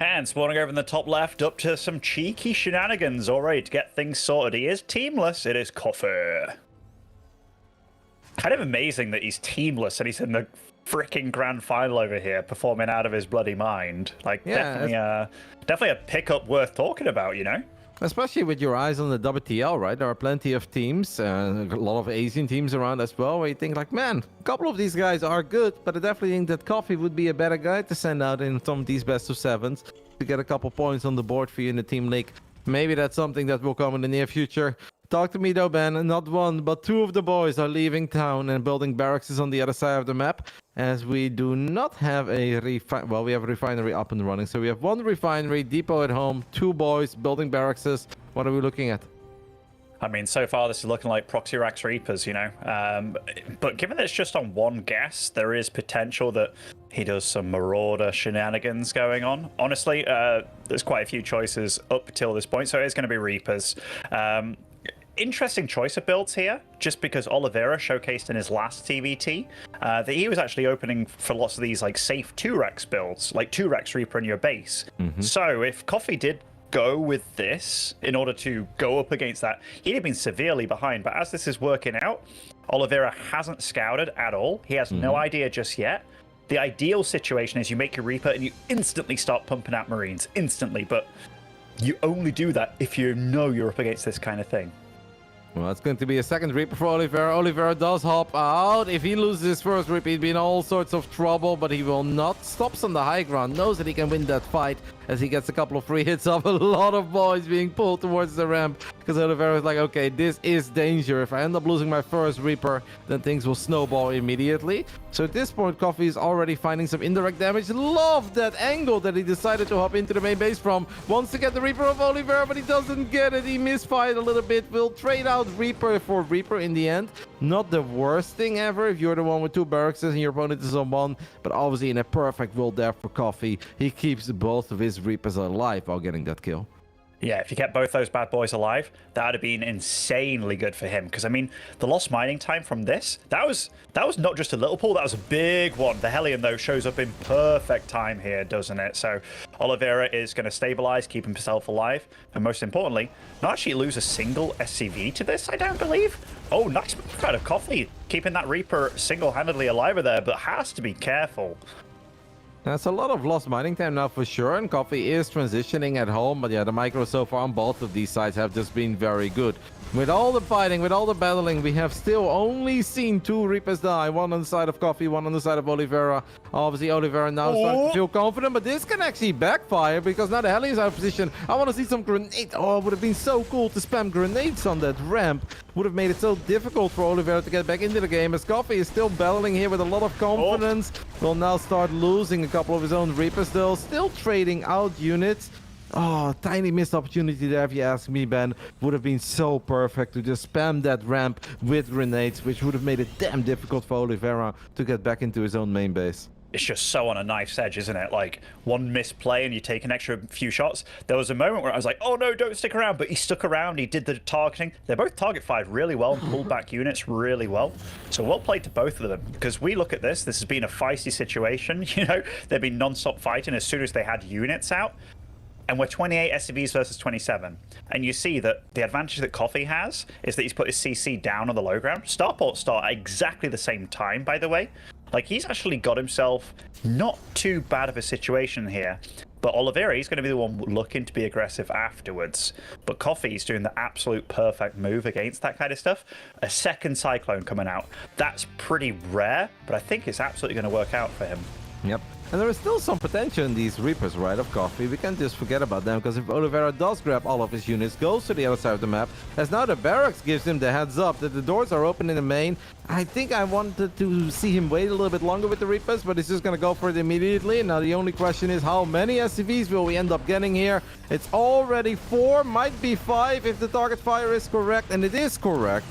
And spawning over in the top left, up to some cheeky shenanigans. All right, to get things sorted. He is teamless. It is Coffee. Kind of amazing that he's teamless and he's in the freaking grand final over here, performing out of his bloody mind. Definitely a pickup worth talking about,
Especially with your eyes on the WTL, right? There are plenty of teams, a lot of Asian teams around as well, where you think man, a couple of these guys are good, but I definitely think that Coffee would be a better guy to send out in some of these best of 7s to get a couple points on the board for you in the team league. Maybe that's something that will come in the near future. Talk to me though, Ben. Not 1, but 2 of the boys are leaving town and building barracks on the other side of the map, as we do not have a we have a refinery up and running. So we have 1 refinery, depot at home, 2 boys building barracks. What are we looking at?
I mean, so far this is looking like Proxy Rax Reapers, but given that it's just on 1 guess, there is potential that he does some Marauder shenanigans going on. Honestly, there's quite a few choices up till this point, so it's going to be Reapers. Interesting choice of builds here, just because Oliveira showcased in his last TVT that he was actually opening for lots of these safe 2-Rex builds, like 2-Rex Reaper in your base. So if Coffee did go with this in order to go up against that, he'd have been severely behind. But as this is working out, Oliveira hasn't scouted at all. He has no idea just yet. The ideal situation is you make your Reaper and you instantly start pumping out Marines, instantly. But you only do that if you know you're up against this kind of thing.
Well, it's going to be a second Reaper for Oliveira. Oliveira does hop out. If he loses his first Reaper, he'd be in all sorts of trouble, but he will not. Stops on the high ground, knows that he can win that fight as he gets a couple of free hits off. A lot of boys being pulled towards the ramp because Oliveira is like, okay, this is danger. If I end up losing my first Reaper, then things will snowball immediately. So at this point, Coffee is already finding some indirect damage. Love that angle that he decided to hop into the main base from. Wants to get the Reaper of Oliveira, but he doesn't get it. He misfired a little bit. Will trade out Reaper for Reaper in the end. Not the worst thing ever if you're the one with 2 barracks and your opponent is on 1, but obviously in a perfect world there for Coffee, he keeps both of his Reapers alive while getting that kill.
Yeah, if you kept both those bad boys alive, that would have been insanely good for him. Because I mean, the lost mining time from this, that was not just a little pull, that was a big one. The Hellion though shows up in perfect time here, doesn't it? So Oliveira is going to stabilize, keep himself alive, and most importantly, not actually lose a single SCV to this. I don't believe. Oh, nice move out of Coffee, keeping that Reaper single-handedly alive there, but has to be careful.
That's a lot of lost mining time now for sure, and Coffee is transitioning at home, but yeah, the micros so far on both of these sides have just been very good. With all the fighting, with all the battling, we have still only seen 2 Reapers die. One on the side of Coffee, one on the side of Oliveira. Obviously, Oliveira now starting to feel confident, but this can actually backfire because now the Hellion's out of position. I want to see some grenades. Oh, it would have been so cool to spam grenades on that ramp. Would have made it so difficult for Oliveira to get back into the game, as Coffee is still battling here with a lot of confidence. Will now start losing a couple of his own Reapers though. Still trading out units. Oh, tiny missed opportunity there, if you ask me, Ben. Would have been so perfect to just spam that ramp with grenades, which would have made it damn difficult for Oliveira to get back into his own main base.
It's just so on a knife's edge, isn't it? Like, one misplay and you take an extra few shots. There was a moment where I was like, oh no, don't stick around. But he stuck around, he did the targeting. They both target fired really well and pulled back units really well. So well played to both of them. Because we look at this has been a feisty situation. You know, they've been non-stop fighting as soon as they had units out. And we're 28 SCVs versus 27. And you see that the advantage that Coffee has is that he's put his CC down on the low ground. Starports start at exactly the same time, by the way. Like, he's actually got himself not too bad of a situation here. But Oliveira, he's going to be the one looking to be aggressive afterwards. But Coffee's doing the absolute perfect move against that kind of stuff. A second Cyclone coming out. That's pretty rare, but I think it's absolutely going to work out for him.
Yep. And there is still some potential in these Reapers, right, of Coffee. We can't just forget about them, because if Oliveira does grab all of his units, goes to the other side of the map, as now the barracks gives him the heads up that the doors are open in the main. I think I wanted to see him wait a little bit longer with the Reapers, but he's just going to go for it immediately. Now the only question is, how many SCVs will we end up getting here? It's already 4, might be 5 if the target fire is correct, and it is correct.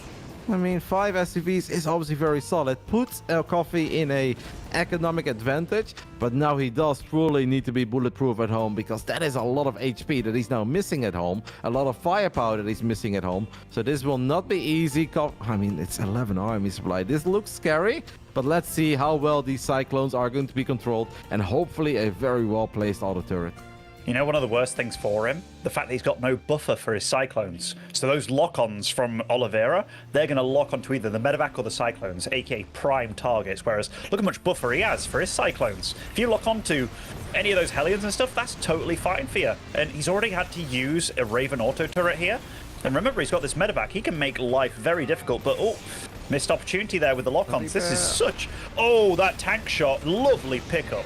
I mean, 5 SCVs is obviously very solid. Puts Coffee in a economic advantage, but now he does truly need to be bulletproof at home, because that is a lot of HP that he's now missing at home. A lot of firepower that he's missing at home. So this will not be easy. I mean, it's 11 army supply. This looks scary, but let's see how well these Cyclones are going to be controlled, and hopefully a very well-placed auto turret.
You know, one of the worst things for him, the fact that he's got no buffer for his Cyclones. So those lock-ons from Oliveira, they're going to lock onto either the Medevac or the Cyclones, aka prime targets, whereas look how much buffer he has for his Cyclones. If you lock onto any of those Hellions and stuff, that's totally fine for you. And he's already had to use a Raven auto turret here. And remember, he's got this Medevac. He can make life very difficult, but oh, missed opportunity there with the lock-ons. This is such... Oh, that tank shot, lovely pickup.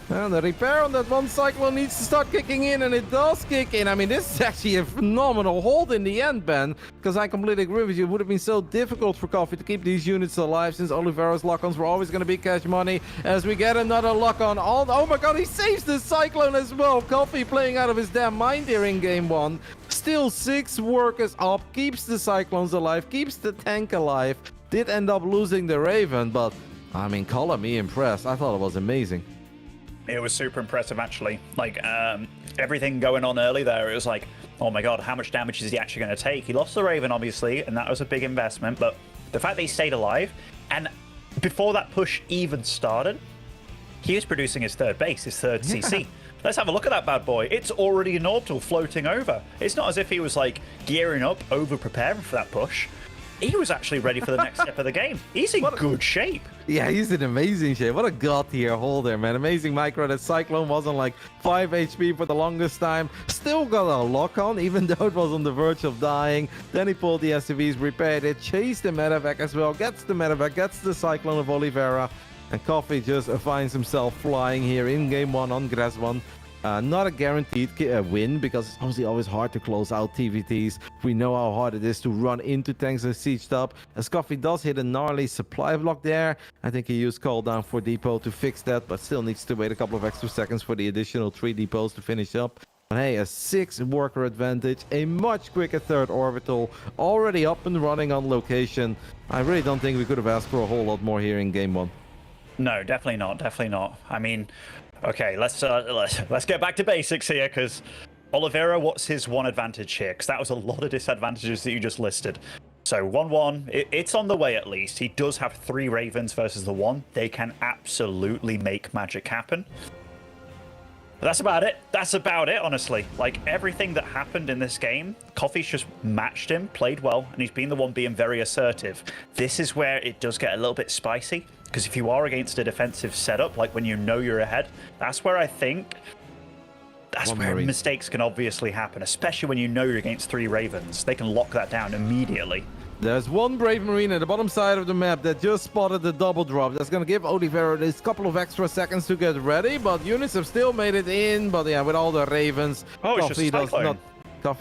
And the repair on that one Cyclone needs to start kicking in, and it does kick in. I mean, this is actually a phenomenal hold in the end, Ben, because I completely agree with you. It would have been so difficult for Coffee to keep these units alive, since Oliveira's lock-ons were always going to be cash money. As we get another lock-on. Oh my god, he saves the Cyclone as well. Coffee playing out of his damn mind here in game 1. Still 6 workers up, keeps the Cyclones alive, keeps the tank alive. Did end up losing the Raven, but I mean, color me impressed. I thought it was amazing.
It was super impressive, actually. Like, everything going on early there, it was like, oh my god, how much damage is he actually going to take? He lost the Raven, obviously, and that was a big investment, but the fact that he stayed alive, and before that push even started, he was producing his third base, his third CC. Let's have a look at that bad boy. It's already an orbital floating over. It's not as if he was, like, gearing up, over-preparing for that push. He was actually ready for the next step of the game. He's in good shape.
Yeah, he's in amazing shape. What a god tier holder, man. Amazing micro. That Cyclone was on like 5 HP for the longest time. Still got a lock on, even though it was on the verge of dying. Then he pulled the SCVs, repaired it, chased the Medevac as well, gets the Medevac, gets the Cyclone of Oliveira. And Coffee just finds himself flying here in game 1 on Grass 1. Not a guaranteed win, because it's obviously always hard to close out TVTs. We know how hard it is to run into tanks and sieged up. As Coffee does hit a gnarly supply block there. I think he used call down for depot to fix that, but still needs to wait a couple of extra seconds for the additional 3 depots to finish up. But hey, a 6 worker advantage, a much quicker third orbital, already up and running on location. I really don't think we could have asked for a whole lot more here in game 1.
No, definitely not. Definitely not. I mean, okay, let's get back to basics here, because Oliveira, what's his one advantage here? Because that was a lot of disadvantages that you just listed. So 1-1, it's on the way at least. He does have 3 Ravens versus the 1. They can absolutely make magic happen. But that's about it. That's about it, honestly. Like, everything that happened in this game, Coffee's just matched him, played well, and he's been the one being very assertive. This is where it does get a little bit spicy, because if you are against a defensive setup, like when you know you're ahead, that's where I think... That's where mistakes can obviously happen, especially when you know you're against 3 Ravens. They can lock that down immediately.
There's one Brave Marine at the bottom side of the map that just spotted the double drop. That's going to give Oliveira this couple of extra seconds to get ready, but units have still made it in. But yeah, with all the Ravens, Coffee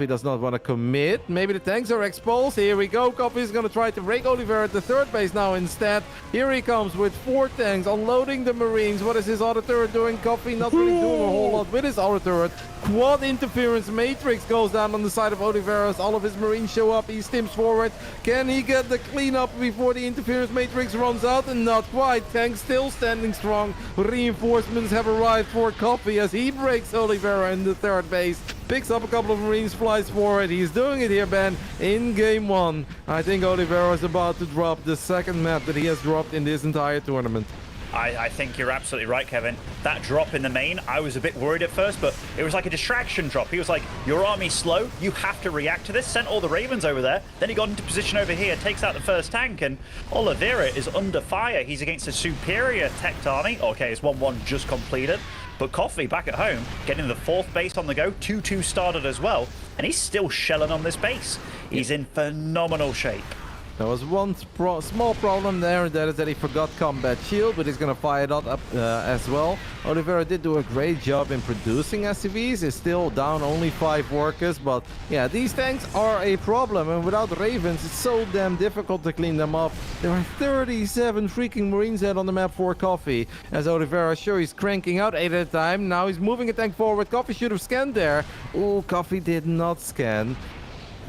does not want to commit. Maybe the tanks are exposed. Here we go. Coffee is going to try to break Oliveira at the third base now instead. Here he comes with 4 tanks, unloading the Marines. What is his other turret doing? Coffee not really doing a whole lot with his other turret. Quad interference matrix goes down on the side of Oliveira as all of his Marines show up. He stimps forward. Can he get the cleanup before the interference matrix runs out? And not quite. Tanks still standing strong. Reinforcements have arrived for Coffee as he breaks Oliveira in the third base. Picks up a couple of Marines, flies forward. He's doing it here, Ben, in game 1. I think Oliveira is about to drop the second map that he has dropped in this entire tournament.
I think you're absolutely right, Kevin. That drop in the main, I was a bit worried at first, but it was like a distraction drop. He was like, your army's slow, you have to react to this. Sent all the Ravens over there. Then he got into position over here, takes out the first tank, and Oliveira is under fire. He's against a superior tech army. Okay, it's 1-1 just completed. But Coffee back at home, getting the 4th base on the go, 2-2 started as well, and he's still shelling on this base. He's in phenomenal shape.
There was one small problem there, and that is that he forgot combat shield, but he's going to fire that up as well. Oliveira did do a great job in producing SCVs. He's still down only 5 workers, but yeah, these tanks are a problem, and without Ravens, it's so damn difficult to clean them up. There are 37 freaking Marines out on the map for Coffee, as Oliveira, sure, he's cranking out 8 at a time. Now he's moving a tank forward. Coffee should have scanned there. Oh, Coffee did not scan.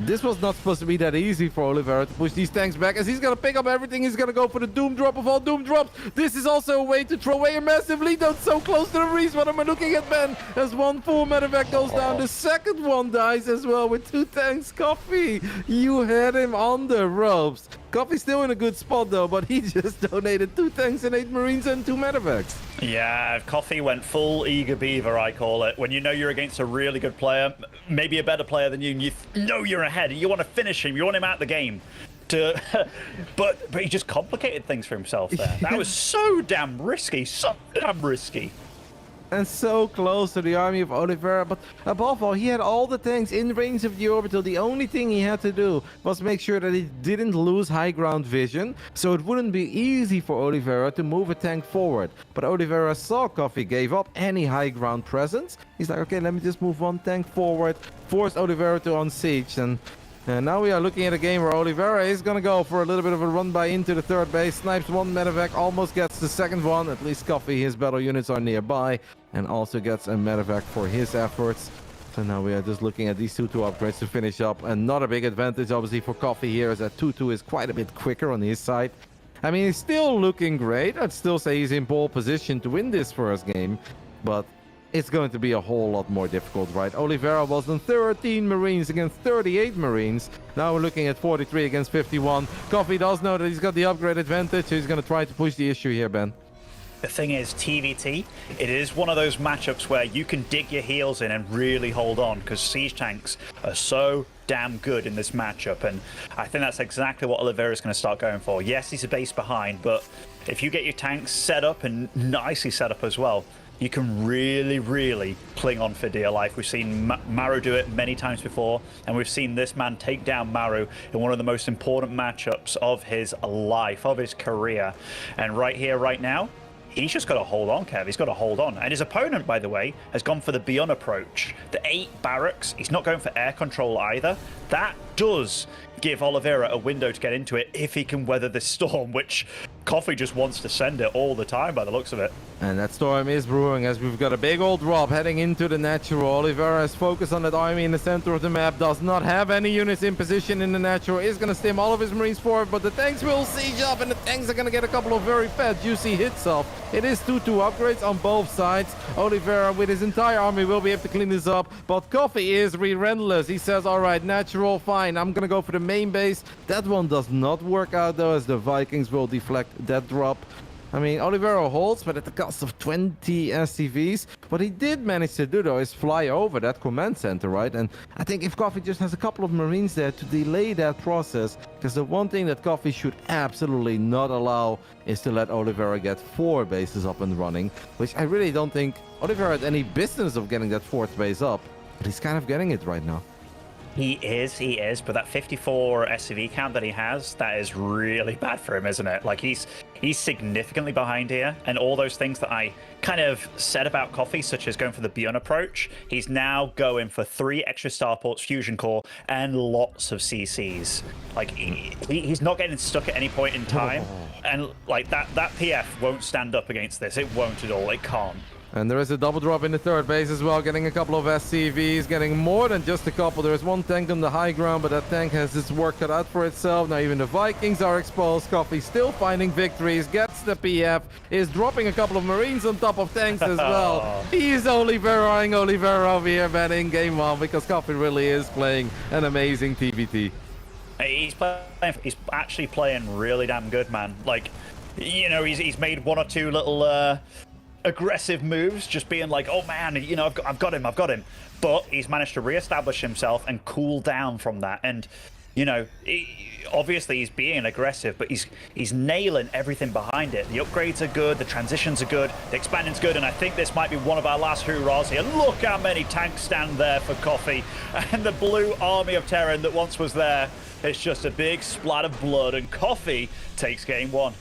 This was not supposed to be that easy for Oliveira to push these tanks back, as he's going to pick up everything. He's going to go for the Doom Drop of all Doom Drops. This is also a way to throw away a massive lead. That's so close to the Marines. What am I looking at, Ben? As one full medevac goes down, the second one dies as well with 2 tanks. Coffee, you had him on the ropes. Coffee's still in a good spot, though, but he just donated 2 tanks and 8 Marines and 2 medevacs.
Yeah, Coffee went full eager beaver, I call it. When you know you're against a really good player, maybe a better player than you, and you know you're ahead, and you want to finish him, you want him out of the game. But he just complicated things for himself there. That was so damn risky, so damn risky.
And so close to the army of Oliveira, but above all, he had all the tanks in range of the orbital. The only thing he had to do was make sure that he didn't lose high ground vision, so it wouldn't be easy for Oliveira to move a tank forward. But Oliveira saw Coffee gave up any high ground presence. He's like, okay, let me just move 1 tank forward, forced Oliveira to unsiege, and now we are looking at a game where Oliveira is going to go for a little bit of a run by into the third base. Snipes 1 medevac, almost gets the second one. At least Coffee, his battle units are nearby, and also gets a medevac for his efforts. So now we are just looking at these 2-2 upgrades to finish up. And not a big advantage, obviously, for Coffee here, as that 2-2 is quite a bit quicker on his side. I mean, he's still looking great. I'd still say he's in pole position to win this first game, but it's going to be a whole lot more difficult, right? Oliveira was on 13 Marines against 38 Marines. Now we're looking at 43 against 51. Coffee does know that he's got the upgrade advantage, so he's going to try to push the issue here, Ben.
The thing is, TVT, it is one of those matchups where you can dig your heels in and really hold on, because siege tanks are so damn good in this matchup, and I think that's exactly what Oliveira is going to start going for. Yes, he's a base behind, but if you get your tanks set up and nicely set up as well, you can really, really cling on for dear life. We've seen Maru do it many times before, and we've seen this man take down Maru in one of the most important matchups of his life, of his career. And right here, right now, he's just got to hold on, Kev. He's got to hold on. And his opponent, by the way, has gone for the Beyond approach. The 8 barracks. He's not going for air control either. That does give Oliveira a window to get into it if he can weather this storm, which Coffee just wants to send it all the time by the looks of it.
And that storm is brewing as we've got a big old drop heading into the natural. Oliveira is focused on that army in the center of the map, does not have any units in position in the natural, is going to stim all of his marines forward, but the tanks will siege up and the tanks are going to get a couple of very fat juicy hits off. It is 2-2 upgrades on both sides. Oliveira with his entire army will be able to clean this up, but Coffee is relentless. He says, all right, natural, fine, I'm going to go for the main base. That one does not work out though, as the Vikings will deflect that drop. I mean, Oliveira holds, but at the cost of 20 SCVs. What he did manage to do, though, is fly over that command center, right? And I think if Coffee just has a couple of Marines there to delay that process, because the one thing that Coffee should absolutely not allow is to let Oliveira get 4 bases up and running, which I really don't think Oliveira had any business of getting that 4th base up, but he's kind of getting it right now.
He is, but that 54 SCV count that he has, that is really bad for him, isn't it? Like, he's significantly behind here, and all those things that I kind of said about Coffee, such as going for the Beyond approach, he's now going for 3 extra starports, fusion core, and lots of CCs. Like, he's not getting stuck at any point in time, and like that PF won't stand up against this. It won't at all. It can't.
And there is a double drop in the 3rd base as well, getting a couple of SCVs, getting more than just a couple. There is one tank on the high ground, but that tank has its work cut out for itself. Now even the Vikings are exposed. Coffee still finding victories, gets the PF, is dropping a couple of Marines on top of tanks as well. He's Oliveira-ing Oliveira over here, man, in game 1, because Coffee really is playing an amazing TBT.
He's actually playing really damn good, man. Like, you know, he's made 1 or 2 little aggressive moves, just being like, oh man, you know, I've got him. But he's managed to reestablish himself and cool down from that. And, you know, obviously he's being aggressive, but he's nailing everything behind it. The upgrades are good, the transitions are good, the expanding's good, and I think this might be one of our last hurrahs here. Look how many tanks stand there for Coffee, and the blue army of Terran that once was there. It's just a big splat of blood, and Coffee takes game 1.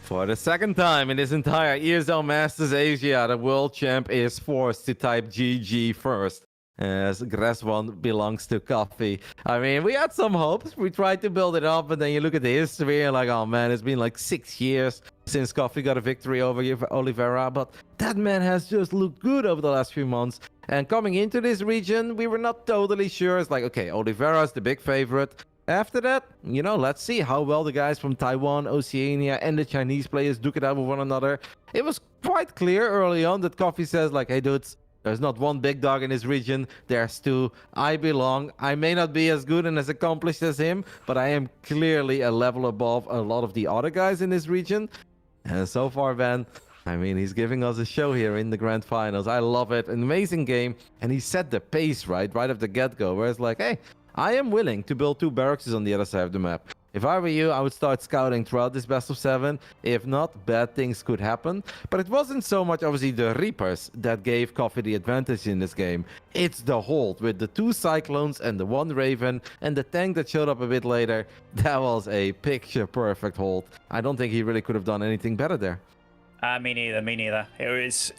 For the 2nd time in his entire ESL Masters Asia, the world champ is forced to type GG first, as Grass 1 belongs to Coffee. I mean, we had some hopes. We tried to build it up, and then you look at the history and like, oh man, it's been like 6 years since Coffee got a victory over Oliveira, but that man has just looked good over the last few months. And coming into this region, we were not totally sure. It's like, okay, Oliveira is the big favorite. After that, you know, let's see how well the guys from Taiwan, Oceania, and the Chinese players duke it out with one another. It was quite clear early on that Coffee says, like, hey dudes, there's not one big dog in this region, there's 2. I belong. I may not be as good and as accomplished as him, but I am clearly a level above a lot of the other guys in this region. And so far, Ben, I mean, he's giving us a show here in the grand finals. I love it. An amazing game. And he set the pace right at the get-go, where it's like, hey, I am willing to build 2 barracks on the other side of the map. If I were you, I would start scouting throughout this best of 7. If not, bad things could happen. But it wasn't so much, obviously, the Reapers that gave Coffee the advantage in this game. It's the hold with the 2 Cyclones and the 1 Raven and the tank that showed up a bit later. That was a picture-perfect hold. I don't think he really could have done anything better there.
Me neither. It was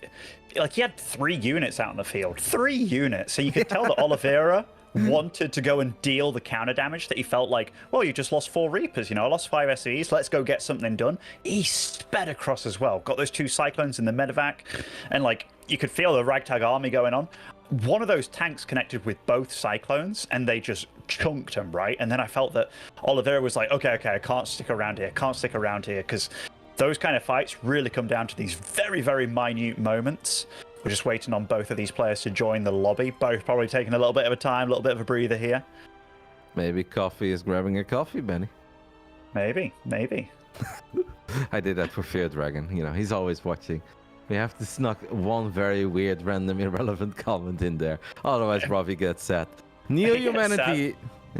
like he had 3 units out in the field. 3 units. So you could tell that Oliveira wanted to go and deal the counter damage, that he felt like, well, you just lost 4 Reapers, you know, I lost 5 SCVs, let's go get something done. He sped across as well, got those 2 Cyclones in the medevac, and like, you could feel the ragtag army going on. One of those tanks connected with both Cyclones, and they just chunked him, right? And then I felt that Oliveira was like, okay, I can't stick around here, because those kind of fights really come down to these very, very minute moments. We're just waiting on both of these players to join the lobby. Both probably taking a little bit of a time, a little bit of a breather here.
Maybe Coffee is grabbing a coffee, Benny.
Maybe.
I did that for Fear Dragon. You know, he's always watching. We have to snuck one very weird, random, irrelevant comment in there. Otherwise, Robbie gets set. Neo Humanity...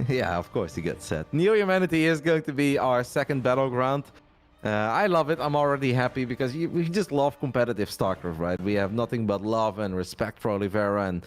Yeah, of course he gets set. Neo Humanity is going to be our 2nd battleground. I love it. I'm already happy because we just love competitive StarCraft, right? We have nothing but love and respect for Oliveira, and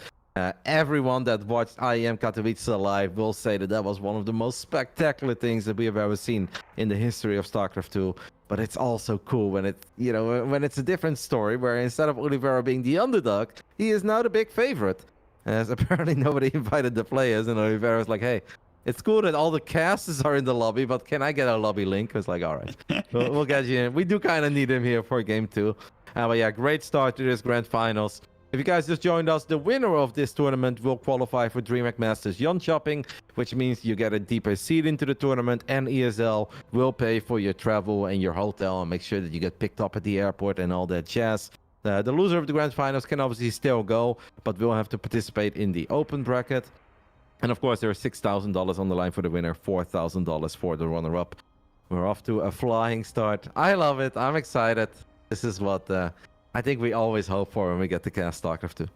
everyone that watched IEM Katowice live will say that was one of the most spectacular things that we have ever seen in the history of StarCraft 2. But it's also cool when when it's a different story, where instead of Oliveira being the underdog, he is now the big favorite. As apparently nobody invited the players, and Oliveira's like, hey, It's cool that all the casters are in the lobby, but can I get a lobby link? It's like, all right, we'll get you in. We do kind of need him here for game 2. But yeah, great start to this grand finals. If you guys just joined us, the winner of this tournament will qualify for DreamHack Masters Jonkoping, which means you get a deeper seat into the tournament, and ESL will pay for your travel and your hotel and make sure that you get picked up at the airport and all that jazz. The loser of the grand finals can obviously still go, but will have to participate in the open bracket. And of course, there are $6,000 on the line for the winner, $4,000 for the runner-up. We're off to a flying start. I love it. I'm excited. This is what I think we always hope for when we get to cast StarCraft 2.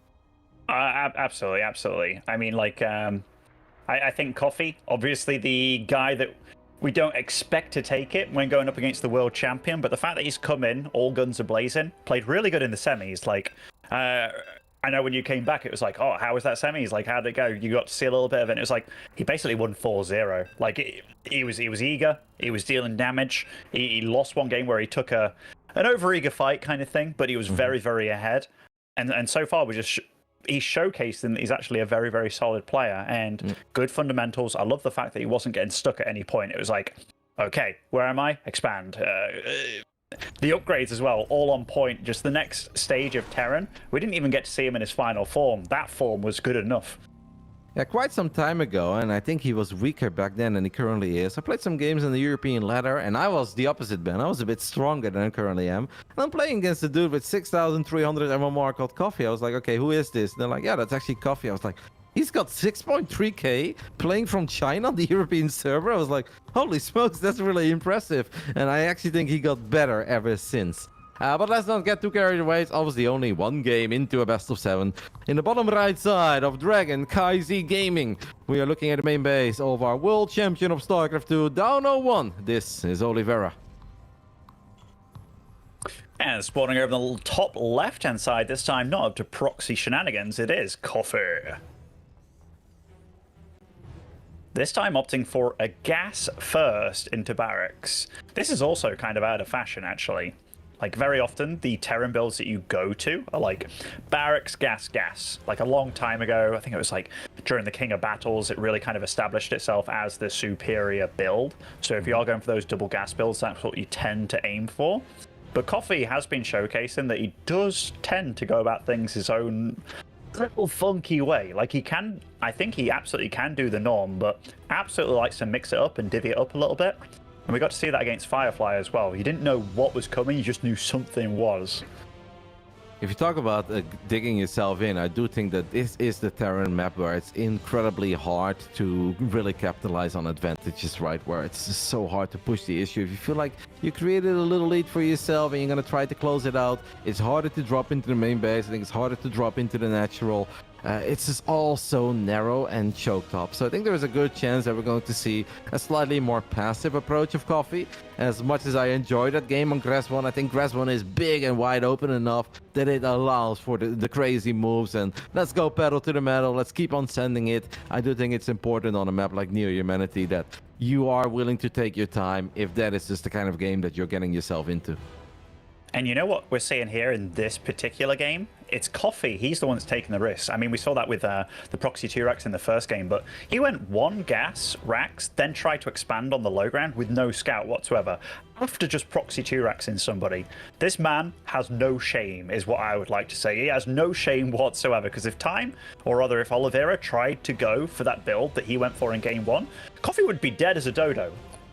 Absolutely, absolutely. I mean, like, I think Coffee, obviously the guy that we don't expect to take it when going up against the world champion, but the fact that he's come in, all guns are blazing, played really good in the semis. Like, I know when you came back, it was like, oh, how was that semis? Like, how'd it go? You got to see a little bit of it. And it was like, he basically won 4-0. Like, he was eager. He was dealing damage. He lost one game where he took an over-eager fight kind of thing, but he was very, very ahead. And so far, he's showcased that he's actually a very, very solid player and good fundamentals. I love the fact that he wasn't getting stuck at any point. It was like, okay, where am I? Expand. The upgrades as well, all on point. Just the next stage of Terran. We didn't even get to see him in his final form. That form was good enough.
Yeah, quite some time ago, and I think he was weaker back then than he currently is. I played some games in the European ladder, and I was the opposite, Ben. I was a bit stronger than I currently am. And I'm playing against a dude with 6,300 MMR called Coffee. I was like, okay, who is this? And they're like, yeah, that's actually Coffee. I was like, he's got 6.3k playing from China on the European server. I was like, holy smokes, that's really impressive. And I actually think he got better ever since. But let's not get too carried away. It's obviously only one game into a best of 7. In the bottom right side of Dragon KZ Gaming, we are looking at the main base of our world champion of StarCraft 2, down 0-1. This is Oliveira.
And spawning over the top left-hand side this time, not up to proxy shenanigans, it is Coffee. This time opting for a gas first into barracks. This is also kind of out of fashion, actually. Like, very often, the Terran builds that you go to are like barracks, gas, gas. Like, a long time ago, I think it was like during the King of Battles, it really kind of established itself as the superior build. So if you are going for those double gas builds, that's what you tend to aim for. But Coffee has been showcasing that he does tend to go about things his own little funky way. Like, he can, I think he absolutely can do the norm, but absolutely likes to mix it up and divvy it up a little bit. And we got to see that against Firefly as well. You didn't know what was coming, you just knew something was.
If you talk about digging yourself in, I do think that this is the Terran map where it's incredibly hard to really capitalize on advantages, right? Where it's just so hard to push the issue. If you feel like you created a little lead for yourself and you're going to try to close it out, it's harder to drop into the main base. I think it's harder to drop into the natural. It's just all so narrow and choked up. So I think there's a good chance that we're going to see a slightly more passive approach of Coffee. As much as I enjoyed that game on Grass 1, I think Grass 1 is big and wide open enough that it allows for the crazy moves. And let's go pedal to the metal. Let's keep on sending it. I do think it's important on a map like Near Humanity that you are willing to take your time if that is just the kind of game that you're getting yourself into.
And you know what we're seeing here in this particular game? It's Coffee. He's the one that's taking the risks. I mean, we saw that with the Proxy 2 racks in the first game, but he went one gas racks, then tried to expand on the low ground with no scout whatsoever, after just Proxy 2 racks in somebody. This man has no shame, is what I would like to say. He has no shame whatsoever, because if Time, or rather if Oliveira tried to go for that build that he went for in game 1, Coffee would be dead as a dodo.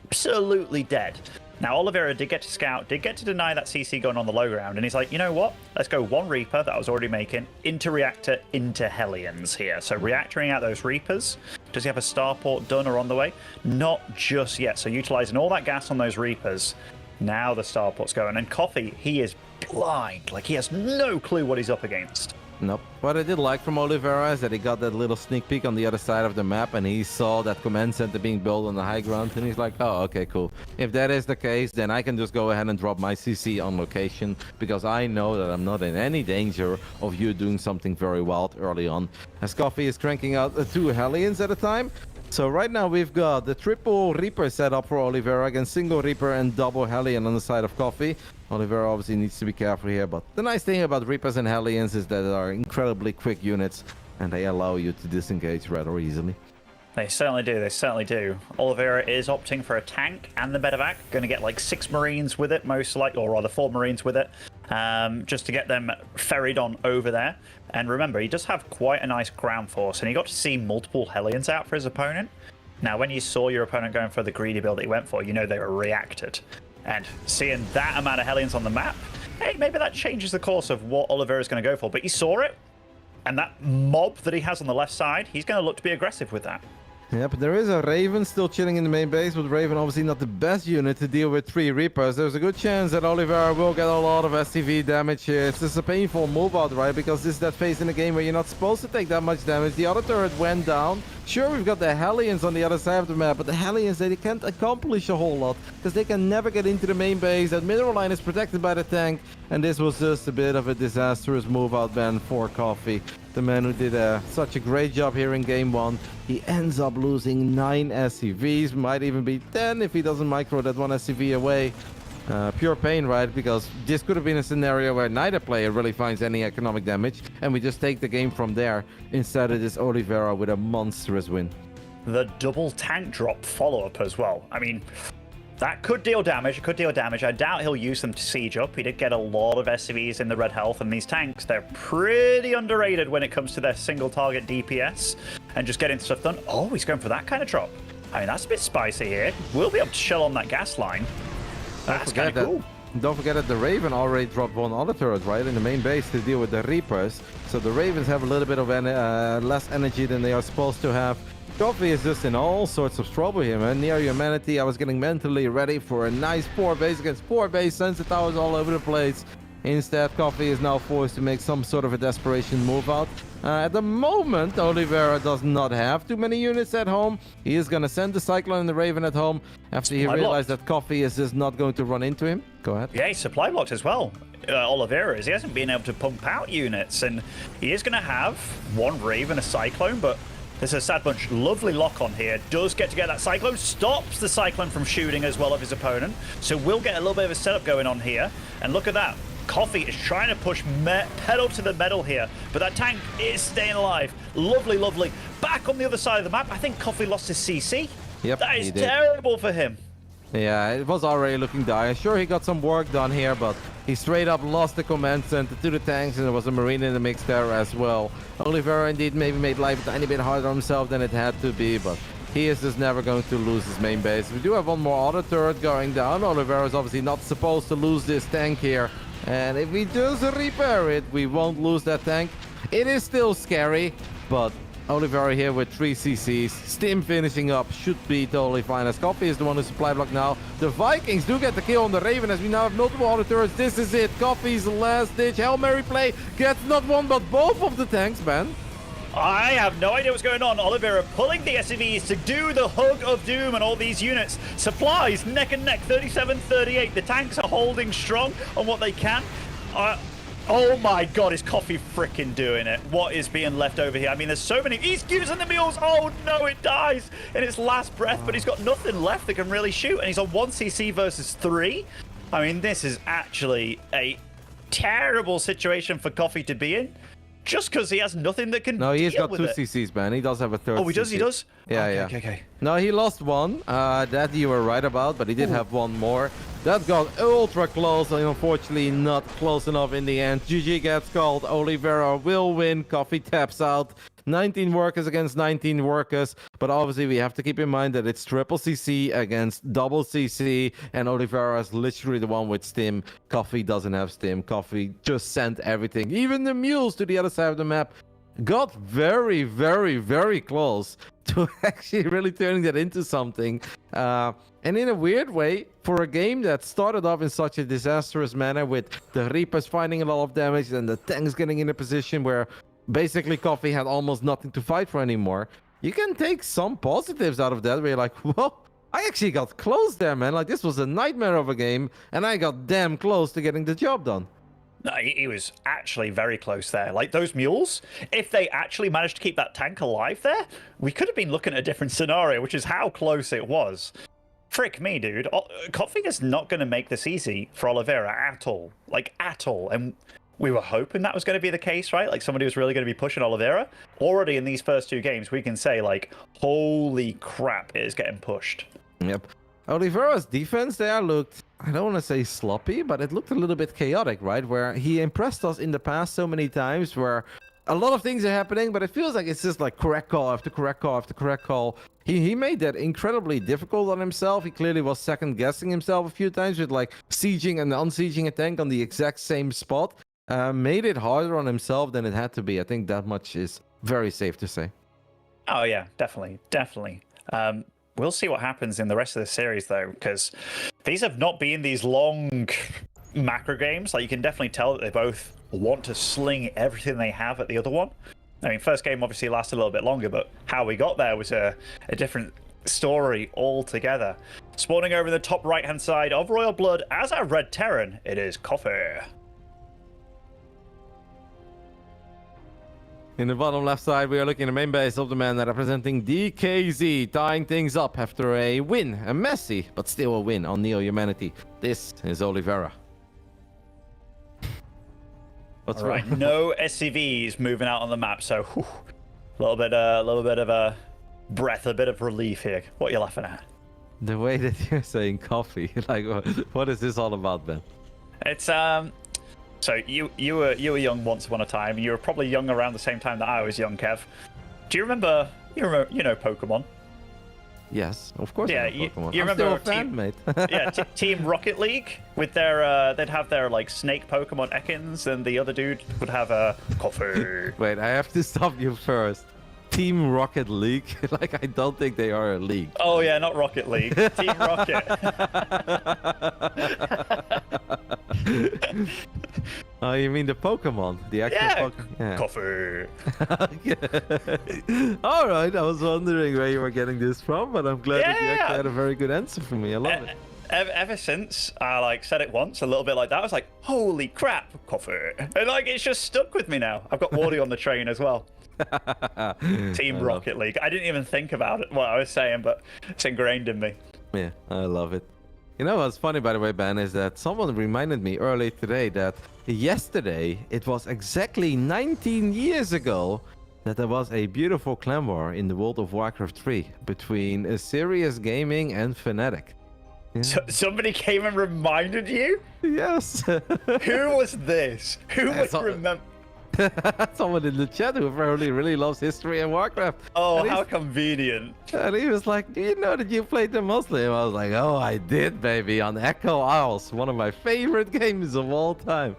Absolutely dead. Now, Oliveira did get to scout, did get to deny that CC gun on the low ground, and he's like, you know what? Let's go one Reaper that I was already making, into Reactor, into Hellions here. So reactoring out those Reapers. Does he have a starport done or on the way? Not just yet. So utilizing all that gas on those Reapers. Now the starport's going. And Coffee, he is blind. Like, he has no clue what he's up against.
Nope. What I did like from Oliveira is that he got that little sneak peek on the other side of the map and he saw that command center being built on the high ground and he's like, oh, okay, cool. If that is the case, then I can just go ahead and drop my CC on location because I know that I'm not in any danger of you doing something very wild early on. As Coffee is cranking out 2 Hellions at a time. So right now we've got the triple Reaper set up for Oliveira against single Reaper and double Hellion on the side of Coffee. Oliveira obviously needs to be careful here, but the nice thing about Reapers and Hellions is that they are incredibly quick units and they allow you to disengage rather easily.
They certainly do. They certainly do. Oliveira is opting for a tank and the medevac. Going to get like 6 Marines with it, most likely, or rather 4 Marines with it, just to get them ferried on over there. And remember, he does have quite a nice ground force, and he got to see multiple Hellions out for his opponent. Now, when you saw your opponent going for the greedy build that he went for, you know they were reacted. And seeing that amount of Hellions on the map, hey, maybe that changes the course of what Oliveira's going to go for. But he saw it, and that mob that he has on the left side, he's going to look to be aggressive with that.
Yeah, but there is a Raven still chilling in the main base, but Raven obviously not the best unit to deal with 3 Reapers. There's a good chance that Oliveira will get a lot of SCV damage here. It's just a painful move out, right? Because this is that phase in the game where you're not supposed to take that much damage. The other turret went down. Sure, we've got the Hellions on the other side of the map, but the Hellions, they can't accomplish a whole lot because they can never get into the main base. That middle line is protected by the tank, and this was just a bit of a disastrous move out, Ben, for Coffee. The man who did such a great job here in game 1. He ends up losing 9 SCVs, might even be 10 if he doesn't micro that 1 SCV away. Pure pain, right? Because this could have been a scenario where neither player really finds any economic damage, and we just take the game from there. Instead, it is Oliveira with a monstrous win.
The double tank drop follow-up as well. I mean, that could deal damage. It could deal damage. I doubt he'll use them to siege up. He did get a lot of SCVs in the red health, and these tanks, they're pretty underrated when it comes to their single target DPS and just getting stuff done. Oh, he's going for that kind of drop. I mean, that's a bit spicy here. We'll be able to shell on that gas line. That's kind of cool.
Don't forget that the Raven already dropped 1 other turret, right, in the main base to deal with the Reapers. So the Ravens have a little bit of less energy than they are supposed to have. Coffee is just in all sorts of trouble here, man. Near humanity, I was getting mentally ready for a nice 4 base against 4 base, sensor towers all over the place. Instead, Coffee is now forced to make some sort of a desperation move out. At the moment, Oliveira does not have too many units at home. He is going to send the Cyclone and the Raven at home after he realized that Coffee is just not going to run into him. Go ahead.
Yeah, he's supply blocked as well. Oliveira is. He hasn't been able to pump out units, and he is going to have 1 Raven, a Cyclone, but there's a sad bunch. Lovely lock on here. Does get to get that Cyclone. Stops the Cyclone from shooting as well of his opponent. So we'll get a little bit of a setup going on here. And look at that. Coffee is trying to push pedal to the metal here, but that tank is staying alive. Lovely, lovely. Back on the other side of the map, I think Coffee lost his CC.
Yep,
that is terrible for him.
Yeah, it was already looking dire. Sure, he got some work done here, but he straight up lost the command center to the tanks, and there was a Marine in the mix there as well. Oliveira indeed maybe made life a tiny bit harder on himself than it had to be, but he is just never going to lose his main base. We do have 1 more auto turret going down. Oliveira is obviously not supposed to lose this tank here. And if we just repair it, we won't lose that tank. It is still scary, but Oliveira here with 3 CCs. Stim finishing up should be totally fine, as Coffee is the one who supply block now. The Vikings do get the kill on the Raven, as we now have multiple auto turrets. This is it. Coffee's last ditch Hail Mary play gets not 1 but both of the tanks, man.
I have no idea what's going on. Oliveira pulling the SCVs to do the hug of doom and all these units. Supplies neck and neck, 37-38. The tanks are holding strong on what they can. Oh my god, is Coffee freaking doing it? What is being left over here? I mean, there's so many. He's using the mules. Oh no, it dies in its last breath, but he's got nothing left that can really shoot, and he's on 1 CC versus 3. I mean, this is actually a terrible situation for Coffee to be in. Just because he has nothing that can
No, he's
deal
got
with
2
it.
CCs, man. He does have a 3rd
Oh, he does?
CC.
He does?
Yeah,
okay,
yeah.
Okay.
No, he lost 1. That you were right about, but he did have 1 more. That got ultra close, and unfortunately not close enough in the end. GG gets called. Oliveira will win. Coffee taps out. 19 workers against 19 workers. But obviously we have to keep in mind that it's triple CC against double CC, and Oliveira is literally the one with Stim. Coffee doesn't have Stim. Coffee just sent everything, even the mules, to the other side of the map. Got very, very, very close to actually really turning that into something. And in a weird way, for a game that started off in such a disastrous manner with the Reapers finding a lot of damage and the tanks getting in a position where basically Coffee had almost nothing to fight for anymore, you can take some positives out of that where you're like, whoa, I actually got close there, man. Like, this was a nightmare of a game, and I got damn close to getting the job done.
No, he was actually very close there. Like, those mules, if they actually managed to keep that tank alive there, we could have been looking at a different scenario, which is how close it was. Frick me, dude. Coffee is not going to make this easy for Oliveira at all. Like, at all. And we were hoping that was going to be the case, right? Like somebody was really going to be pushing Oliveira. Already in these first 2 games, we can say like, holy crap, it is getting pushed.
Yep. Oliveira's defense there looked, I don't want to say sloppy, but it looked a little bit chaotic, right? Where he impressed us in the past so many times where a lot of things are happening, but it feels like it's just like correct call after correct call after correct call. He made that incredibly difficult on himself. He clearly was second guessing himself a few times with like sieging and unsieging a tank on the exact same spot. Made it harder on himself than it had to be. I think that much is very safe to say.
Oh yeah, definitely. We'll see what happens in the rest of the series though, because these have not been these long macro games. Like you can definitely tell that they both want to sling everything they have at the other one. I mean, first game obviously lasted a little bit longer, but how we got there was a different story altogether. Spawning over the top right-hand side of Royal Blood as our Red Terran, it is Coffee.
In the bottom left side, we are looking at the main base of the man representing DKZ, tying things up after a win, a messy, but still a win on Neo Humanity. This is Oliveira. What's
right? No SCVs moving out on the map, so a little bit of a breath, a bit of relief here. What are you laughing at?
The way that you're saying coffee, like, what is this all about, Ben?
It's So you were young once upon a time. You were probably young around the same time that I was young, Kev. Do you remember? You know Pokemon?
Yes, of course.
Yeah,
I know Pokemon.
you
I'm
remember
still a fan, mate.
Yeah, Team Rocket League with their they'd have their like snake Pokemon Ekans, and the other dude would have a coffee.
Wait, I have to stop you first. Team Rocket League? Like, I don't think they are a league.
Oh yeah, not Rocket League. Team Rocket.
Oh, you mean the Pokemon? The actual Pokemon?
Coffee.
All right, I was wondering where you were getting this from, but I'm glad that you actually had a very good answer for me. I love it.
Ever since I like said it once, a little bit like that, I was like, holy crap, coffee. And like, it's just stuck with me now. I've got Wardy on the train as well. Team Rocket League. I didn't even think about it, what I was saying, but it's ingrained in me.
Yeah, I love it. You know what's funny, by the way, Ben, is that someone reminded me early today that yesterday, it was exactly 19 years ago that there was a beautiful clan war in the World of Warcraft 3 between Serious Gaming and Fnatic. Yeah.
So, somebody came and reminded you?
Yes.
Who was this? Who would remember?
Someone in the chat who apparently really loves history and Warcraft.
Oh, how convenient.
And he was like, do you know that you played the Muslim? I was like, oh, I did, baby, on Echo Isles. One of my favorite games of all time.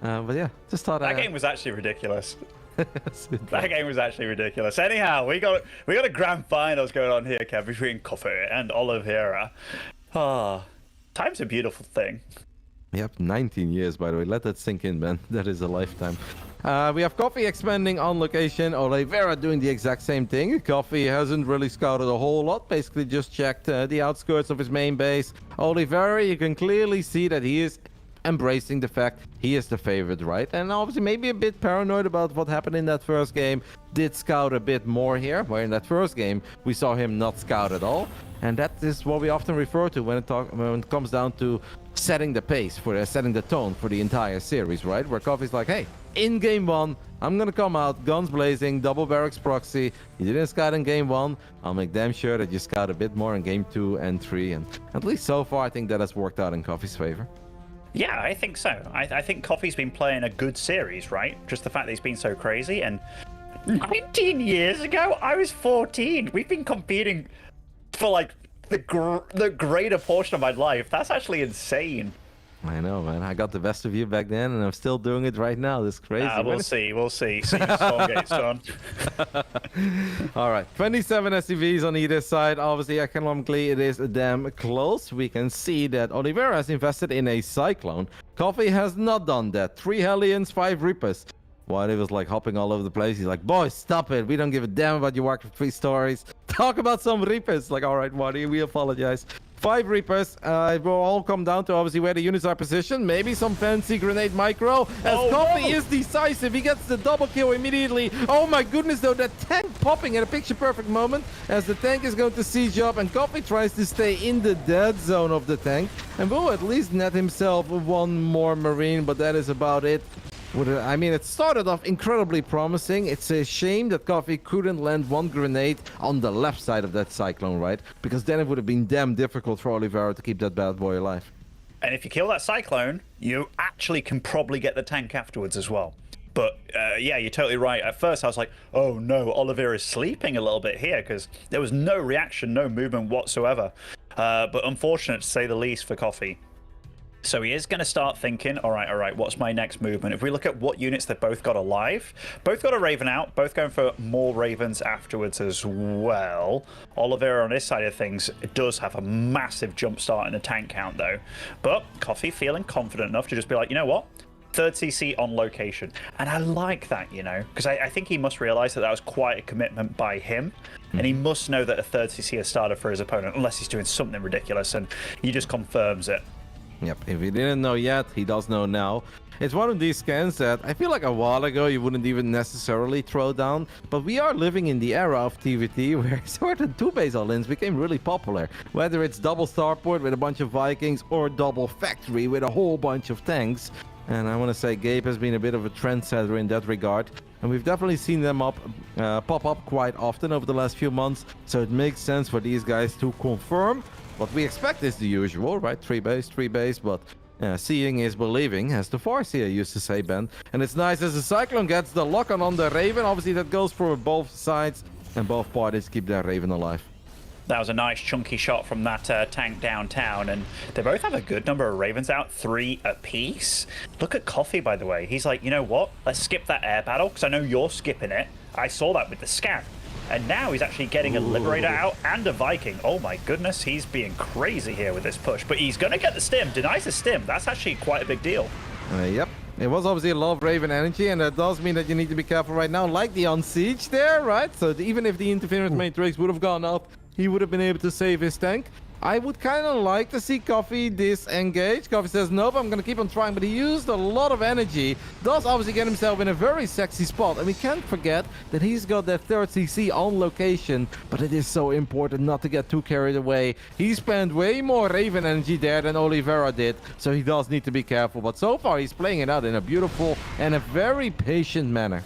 But yeah, just thought
that game was actually ridiculous. That game was actually ridiculous. Anyhow, we got a grand finals going on here, Kev, between Coffee and Oliveira. Ah, time's a beautiful thing.
Yep, 19 years, by the way. Let that sink in, man. That is a lifetime. We have Coffee expanding on location. Oliveira doing the exact same thing. Coffee hasn't really scouted a whole lot. Basically just checked the outskirts of his main base. Oliveira, you can clearly see that he is embracing the fact he is the favorite, right? And obviously maybe a bit paranoid about what happened in that first game. Did scout a bit more here, where in that first game we saw him not scout at all. And that is what we often refer to when it comes down to setting the pace, setting the tone for the entire series, right? Where Coffee's like, hey, in game one, I'm gonna come out guns blazing, double barracks proxy. You didn't scout in game one. I'll make damn sure that you scout a bit more in game 2 and 3. And at least so far, I think that has worked out in Coffee's favor.
Yeah, I think so. I think Coffee's been playing a good series, right? Just the fact that he's been so crazy. And 19 years ago, I was 14. We've been competing for like the greater portion of my life. That's actually insane.
I know, man. I got the best of you back then, and I'm still doing it right now. This is crazy.
We'll see. See how Stormgate's done.
All right, 27 SCVs on either side. Obviously, economically, it is damn close. We can see that Oliveira has invested in a Cyclone. Coffee has not done that. 3 Hellions, 5 Reapers. While he was like hopping all over the place, he's like, boys, stop it. We don't give a damn about your Warcraft 3 stories. Talk about some Reapers. Like, all right, Marty, we apologize. 5 Reapers. It will all come down to obviously where the units are positioned. Maybe some fancy grenade micro. As Coffee is decisive. He gets the double kill immediately. Oh my goodness, though. That tank popping at a picture perfect moment as the tank is going to siege up. And Coffee tries to stay in the dead zone of the tank. And will at least net himself one more Marine. But that is about it. I mean, it started off incredibly promising. It's a shame that Coffee couldn't land one grenade on the left side of that Cyclone, right? Because then it would have been damn difficult for Oliveira to keep that bad boy alive.
And if you kill that Cyclone, you actually can probably get the tank afterwards as well. But yeah, you're totally right. At first, I was like, oh no, Oliveira's sleeping a little bit here because there was no reaction, no movement whatsoever. But unfortunate to say the least for Coffee. So he is going to start thinking, all right, what's my next movement? If we look at what units they've both got alive, both got a Raven out, both going for more Ravens afterwards as well. Oliveira on his side of things does have a massive jump start in the tank count though. But Coffee feeling confident enough to just be like, you know what? 3rd CC on location. And I like that, you know, because I think he must realize that was quite a commitment by him. And he must know that a 3rd CC has started for his opponent, unless he's doing something ridiculous, and he just confirms it.
Yep, if he didn't know yet, he does know now. It's one of these scans that I feel like a while ago you wouldn't even necessarily throw down, but we are living in the era of TVT where certain 2-base all-ins became really popular. Whether it's double starport with a bunch of Vikings or double factory with a whole bunch of tanks. And I want to say Gabe has been a bit of a trendsetter in that regard. And we've definitely seen them pop up quite often over the last few months. So it makes sense for these guys to confirm. What we expect is the usual, right? 3-base, but seeing is believing, as the Farseer used to say, Ben. And it's nice as the Cyclone gets the lock-on on the Raven. Obviously, that goes for both sides, and both parties keep their Raven alive.
That was a nice chunky shot from that tank downtown, and they both have a good number of Ravens out, 3 apiece. Look at Coffee, by the way. He's like, you know what? Let's skip that air battle, because I know you're skipping it. I saw that with the scan. And now he's actually getting a Liberator out and a Viking. Oh my goodness, he's being crazy here with this push. But he's going to get the stim, denies the stim. That's actually quite a big deal.
Yep. It was obviously a lot of Raven energy, and that does mean that you need to be careful right now, like the on siege there, right? So even if the interference matrix would have gone up, he would have been able to save his tank. I would kind of like to see Coffee disengage. Coffee says, nope, I'm going to keep on trying, but he used a lot of energy. Does obviously get himself in a very sexy spot. And we can't forget that he's got that 3rd CC on location, but it is so important not to get too carried away. He spent way more Raven energy there than Oliveira did, so he does need to be careful. But so far, he's playing it out in a beautiful and a very patient manner.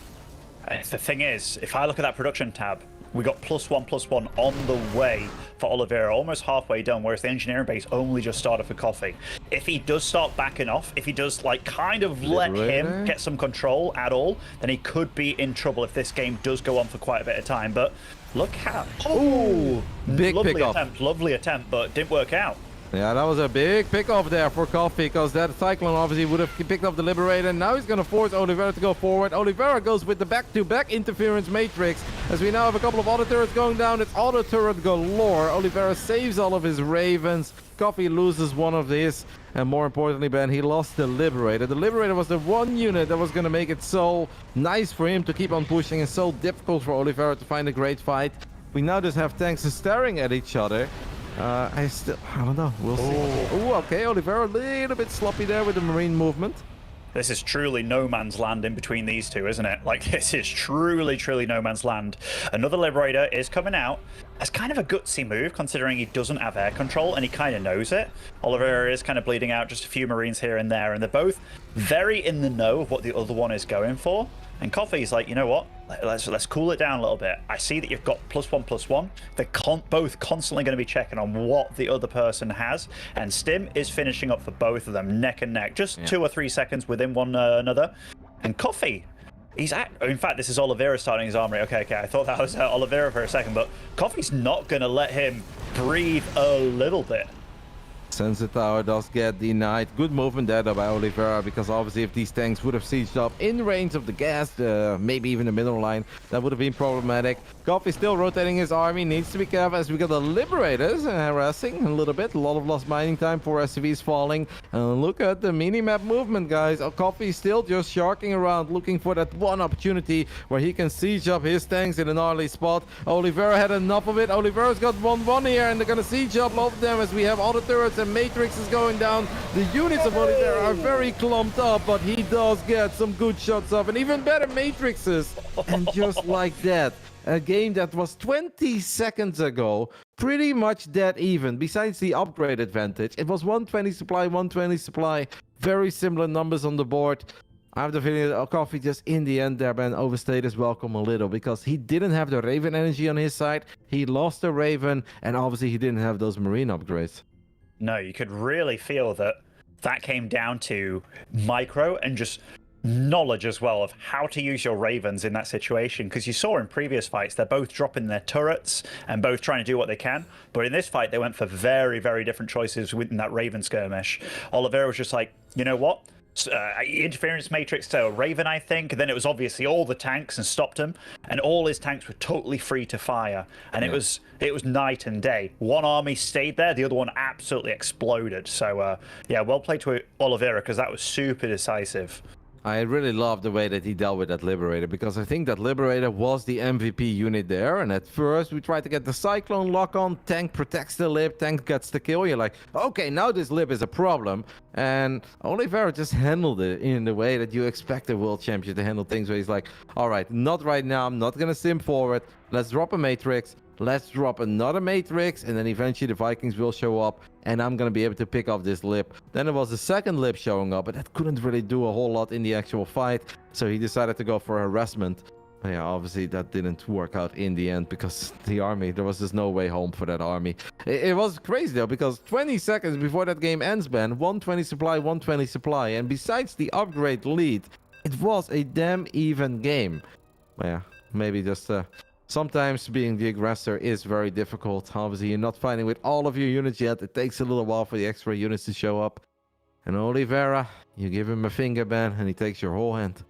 The thing is, if I look at that production tab, we got +1/+1 on the way for Oliveira, almost halfway done, whereas the engineering base only just started for Coffee. If he does start backing off, if he does like kind of let him get some control at all, then he could be in trouble if this game does go on for quite a bit of time. But look how... Oh!
Big
Lovely attempt, but didn't work out.
Yeah, that was a big pick-off there for Coffee, because that Cyclone obviously would have picked up the Liberator. Now he's going to force Oliveira to go forward. Oliveira goes with the back-to-back interference matrix, as we now have a couple of auto turrets going down. It's auto turret galore. Oliveira saves all of his Ravens. Coffee loses one of his, and more importantly, Ben, he lost the Liberator. The Liberator was the one unit that was going to make it so nice for him to keep on pushing and so difficult for Oliveira to find a great fight. We now just have tanks staring at each other. I don't know. We'll see. Oh, okay. Oliveira a little bit sloppy there with the marine movement.
This is truly no man's land in between these two, isn't it? Like, this is truly no man's land. Another Liberator is coming out. That's kind of a gutsy move, considering he doesn't have air control, and he kind of knows it. Oliveira is kind of bleeding out just a few Marines here and there, and they're both very in the know of what the other one is going for. And Coffee's like, you know what? Let's cool it down a little bit. I see that you've got +1/+1. They're both constantly going to be checking on what the other person has. And Stim is finishing up for both of them, neck and neck. Just 2 or 3 seconds within one another. And Coffee, in fact, this is Oliveira starting his armory. Okay, I thought that was Oliveira for a second. But Coffee's not going to let him breathe a little bit.
Sensor tower does get denied. Good movement there by Oliveira, because obviously if these tanks would have sieged up in range of the gas, maybe even the middle line, that would have been problematic. Coffee still rotating his army, needs to be careful as we got the Liberators harassing a little bit. A lot of lost mining time for SCVs falling. And look at the mini-map movement, guys. Coffee still just sharking around, looking for that one opportunity where he can siege up his tanks in an early spot. Oliveira had enough of it. Oliveira's got 1-1 here, and they're going to siege up a lot of them as we have all the turrets and matrix is going down. The units of Oliveira are very clumped up, but he does get some good shots up and even better matrixes. And just like that, a game that was 20 seconds ago pretty much dead even, besides the upgrade advantage. It was 120 supply, 120 supply, very similar numbers on the board. I have the feeling that Coffee just in the end there, Ben, overstayed his welcome a little because he didn't have the Raven energy on his side. He lost the Raven, and obviously he didn't have those Marine upgrades.
No, you could really feel that came down to micro and just knowledge as well of how to use your Ravens in that situation, because you saw in previous fights they're both dropping their turrets and both trying to do what they can, but in this fight they went for very, very different choices within that Raven skirmish. Oliveira was just like, you know what, interference matrix to Raven, I think, and then it was obviously all the tanks and stopped him, and all his tanks were totally free to fire, and it was night and day. One army stayed there, the other one absolutely exploded. So yeah, well played to Oliveira, because that was super decisive.
I really love the way that he dealt with that Liberator, because I think that Liberator was the MVP unit there. And at first, we tried to get the Cyclone lock on. Tank protects the Lib, tank gets the kill. You're like, okay, now this Lib is a problem. And Oliveira just handled it in the way that you expect a world champion to handle things, where he's like, all right, not right now. I'm not going to sim forward. Let's drop a Matrix. Let's drop another Matrix, and then eventually the Vikings will show up, and I'm going to be able to pick off this Lib. Then there was the second Lib showing up, but that couldn't really do a whole lot in the actual fight, so he decided to go for harassment. But yeah, obviously that didn't work out in the end, because the army, there was just no way home for that army. It was crazy though, because 20 seconds before that game ends, Ben, 120 supply, 120 supply, and besides the upgrade lead, it was a damn even game. But yeah, maybe just... sometimes being the aggressor is very difficult. Obviously, you're not fighting with all of your units yet. It takes a little while for the extra units to show up. And Oliveira, you give him a finger, Ben, and he takes your whole hand.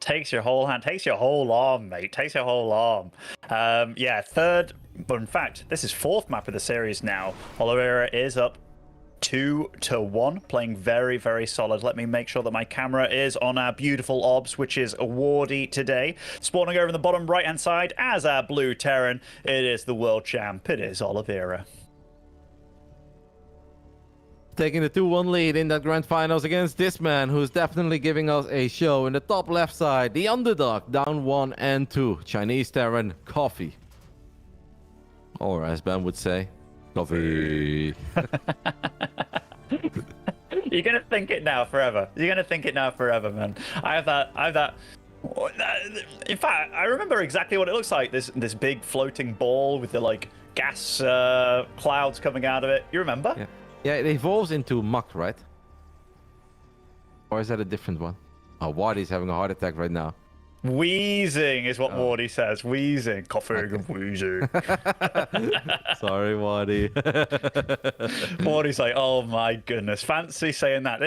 Takes your whole hand, takes your whole arm, mate. Takes your whole arm. Yeah, third, but in fact, this is fourth map of the series now. Oliveira is up 2-1, playing very, very solid. Let me make sure that my camera is on our beautiful obs, which is a Wardy today. Spawning over in the bottom right-hand side as our blue Terran, it is the world champ. It is Oliveira.
Taking the 2-1 lead in that grand finals against this man, who's definitely giving us a show. In the top left side, the underdog, down 1 and 2. Chinese Terran, Coffee. Or as Ben would say, Coffee.
You're gonna think it now forever. You're gonna think it now forever, man. I have that. In fact, I remember exactly what it looks like. This big floating ball with the like gas clouds coming out of it. You remember?
Yeah. Yeah, it evolves into muck, right? Or is that a different one? Oh, Wardy's having a heart attack right now.
Wheezing is what Wardy says. Wheezing. Coughing and wheezing.
Sorry, Wardy.
Wardy's like, oh my goodness. Fancy saying that.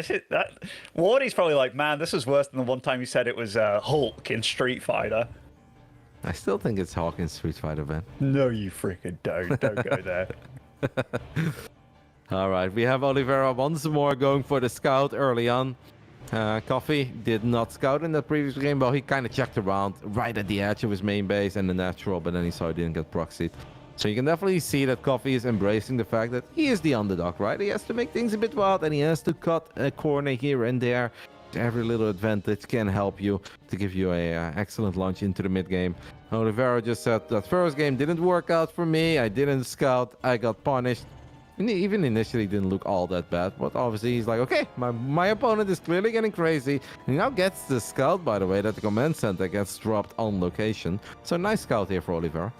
Wardy's probably like, man, this is worse than the one time you said it was Hulk in Street Fighter.
I still think it's Hulk in Street Fighter, Ben.
No, you freaking don't. Don't go there.
All right, we have Oliveira once more going for the scout early on. Coffee did not scout in that previous game, but he kind of checked around right at the edge of his main base and the natural, but then he saw he didn't get proxied. So you can definitely see that Coffee is embracing the fact that he is the underdog, right? He has to make things a bit wild, and he has to cut a corner here and there. Every little advantage can help you to give you a excellent launch into the mid game. Oliveira just said that first game didn't work out for me. I didn't scout. I got punished. And he even initially didn't look all that bad, but obviously he's like, okay, my opponent is clearly getting crazy. And he now gets the scout, by the way, that the command center gets dropped on location. So nice scout here for Oliveira.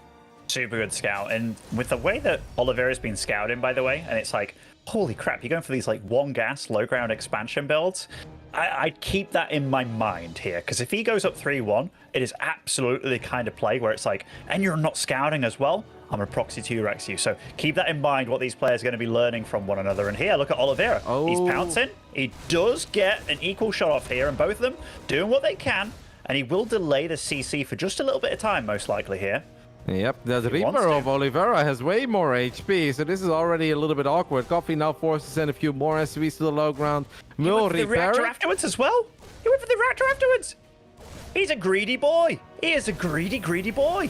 Super good scout. And with the way that Oliveira's been scouting, by the way, and it's like, holy crap, you're going for these like one gas, low ground expansion builds. I'd keep that in my mind here, because if he goes up 3-1, it is absolutely the kind of play where it's like, and you're not scouting as well, I'm going to proxy 2-rex you. So keep that in mind, what these players are going to be learning from one another. And here, look at Oliveira.
Oh.
He's pouncing. He does get an equal shot off here, and both of them doing what they can. And he will delay the CC for just a little bit of time, most likely here.
Yep, the Reaper of Oliveira has way more HP, so this is already a little bit awkward. Coffee now forced to send a few more SCVs to the low ground. Will
he went for the reactor afterwards as well. He went for the reactor afterwards. He's a greedy boy. He is a greedy, greedy boy.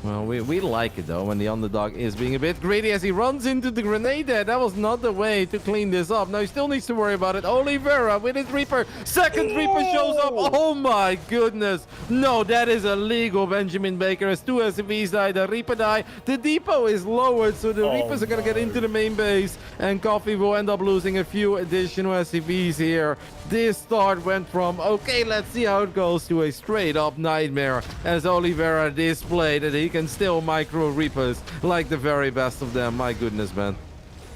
Well, we like it though when the underdog is being a bit greedy as he runs into the grenade there. That was not the way to clean this up. Now he still needs to worry about it. Oliveira with his Reaper. Second Reaper shows up. Oh my goodness. No, that is illegal, Benjamin Baker. As 2 SCVs die, the Reaper die. The depot is lowered, so the Reapers are going to get into the main base. And Coffee will end up losing a few additional SCVs here. This start went from, okay, let's see how it goes, to a straight up nightmare. As Oliveira displayed that he can still micro Reapers like the very best of them. My goodness, man.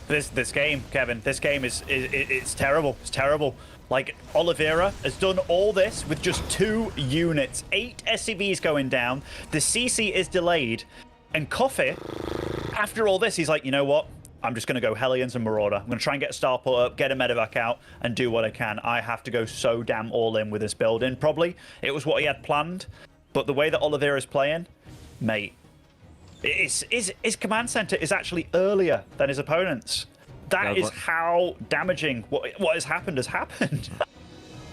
This game, Kevin, this game is it's terrible. It's terrible. Like, Oliveira has done all this with just 2 units. 8 SCVs going down. The CC is delayed. And Coffee, after all this, he's like, you know what? I'm just going to go Hellions and Marauder. I'm going to try and get a Starport up, get a medevac out, and do what I can. I have to go so damn all in with this build in. Probably it was what he had planned. But the way that Oliveira is playing, mate, his command center is actually earlier than his opponent's. That is how damaging what has happened has happened.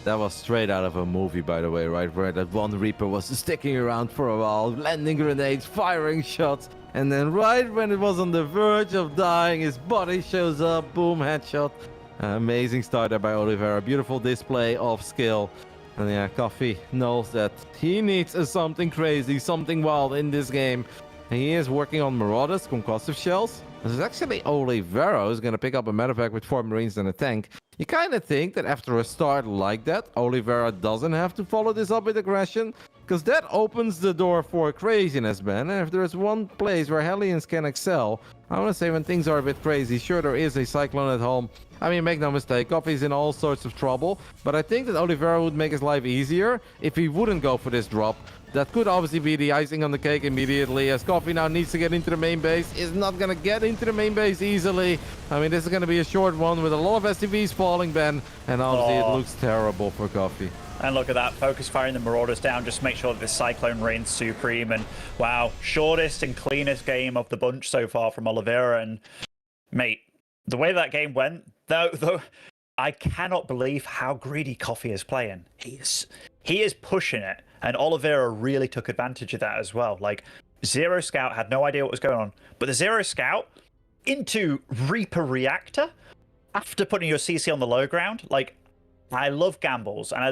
That was straight out of a movie, by the way, right? Where that one Reaper was sticking around for a while, landing grenades, firing shots, and then right when it was on the verge of dying, his body shows up, boom, headshot. Amazing start there by Oliveira. Beautiful display of skill. And yeah, Coffee knows that he needs something crazy, something wild in this game. And he is working on Marauders, concussive shells. This is actually Oliveira who's going to pick up a medevac with 4 Marines and a tank. You kind of think that after a start like that, Oliveira doesn't have to follow this up with aggression, because that opens the door for craziness, man. And if there's one place where Hellions can excel, I want to say when things are a bit crazy, sure, there is a Cyclone at home. I mean, make no mistake, Coffee's in all sorts of trouble, but I think that Oliveira would make his life easier if he wouldn't go for this drop. That could obviously be the icing on the cake immediately, as Coffee now needs to get into the main base. Is not going to get into the main base easily. I mean, this is going to be a short one with a lot of SCVs falling, Ben. And obviously it looks terrible for Coffee.
And look at that, focus firing the Marauders down, just make sure that this Cyclone reigns supreme. And wow, shortest and cleanest game of the bunch so far from Oliveira. And mate, the way that game went, though I cannot believe how greedy Coffee is playing. He is pushing it. And Oliveira really took advantage of that as well. Like, Zero Scout had no idea what was going on. But the Zero Scout into Reaper Reactor after putting your CC on the low ground. Like, I love gambles. And I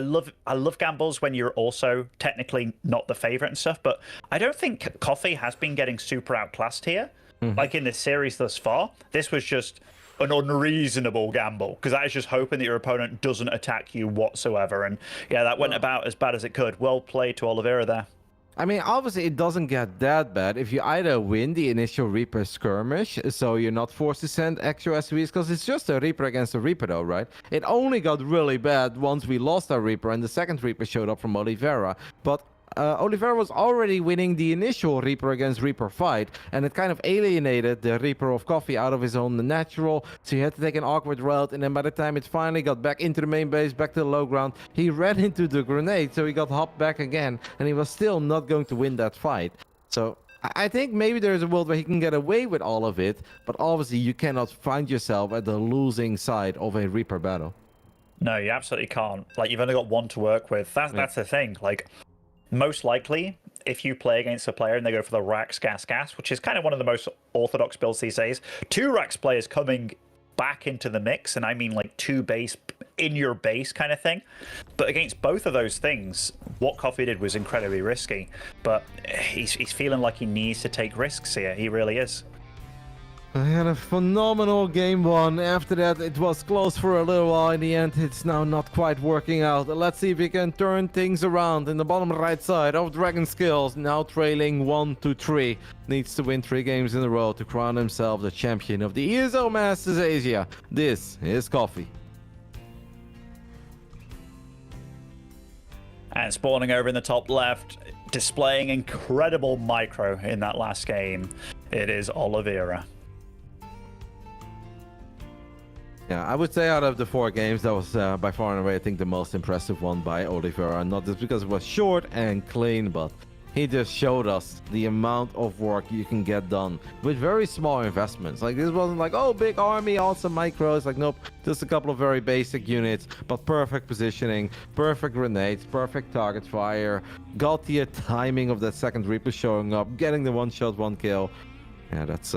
love gambles when you're also technically not the favorite and stuff. But I don't think Coffee has been getting super outclassed here. Like in this series thus far. This was just an unreasonable gamble, because that is just hoping that your opponent doesn't attack you whatsoever. And yeah, that went about as bad as it could. Well played to Oliveira there.
I mean, obviously it doesn't get that bad if you either win the initial Reaper skirmish, so you're not forced to send extra SCVs, because it's just a Reaper against a Reaper though, right? It only got really bad once we lost our Reaper and the second Reaper showed up from Oliveira. But Oliveira was already winning the initial Reaper against Reaper fight, and it kind of alienated the Reaper of Coffee out of his own natural, so he had to take an awkward route. And then by the time it finally got back into the main base, back to the low ground, he ran into the grenade, so he got hopped back again, and he was still not going to win that fight. So I think maybe there's a world where he can get away with all of it, but obviously you cannot find yourself at the losing side of a Reaper battle.
No, you absolutely can't. Like, you've only got one to work with. That's the thing. Like, most likely, if you play against a player and they go for the Rax Gas Gas, which is kind of one of the most orthodox builds these days, 2 Rax players coming back into the mix, and I mean like 2 base in your base kind of thing. But against both of those things, what Coffee did was incredibly risky. But he's feeling like he needs to take risks here. He really is.
I had a phenomenal game 1. After that, it was close for a little while. In the end, it's now not quite working out. Let's see if we can turn things around. In the bottom right side of Dragon Skills, now trailing 1-3. Needs to win 3 games in a row to crown himself the champion of the ESL Masters Asia. This is Coffee.
And spawning over in the top left, displaying incredible micro in that last game, it is Oliveira.
Yeah, I would say out of the 4 games, that was by far and away, I think, the most impressive one by Oliveira. Not just because it was short and clean, but he just showed us the amount of work you can get done with very small investments. Like, this wasn't like, oh, big army, awesome micros. Like, nope, just a couple of very basic units, but perfect positioning, perfect grenades, perfect target fire, got the timing of that second Reaper showing up, getting the one shot, one kill. Yeah, that's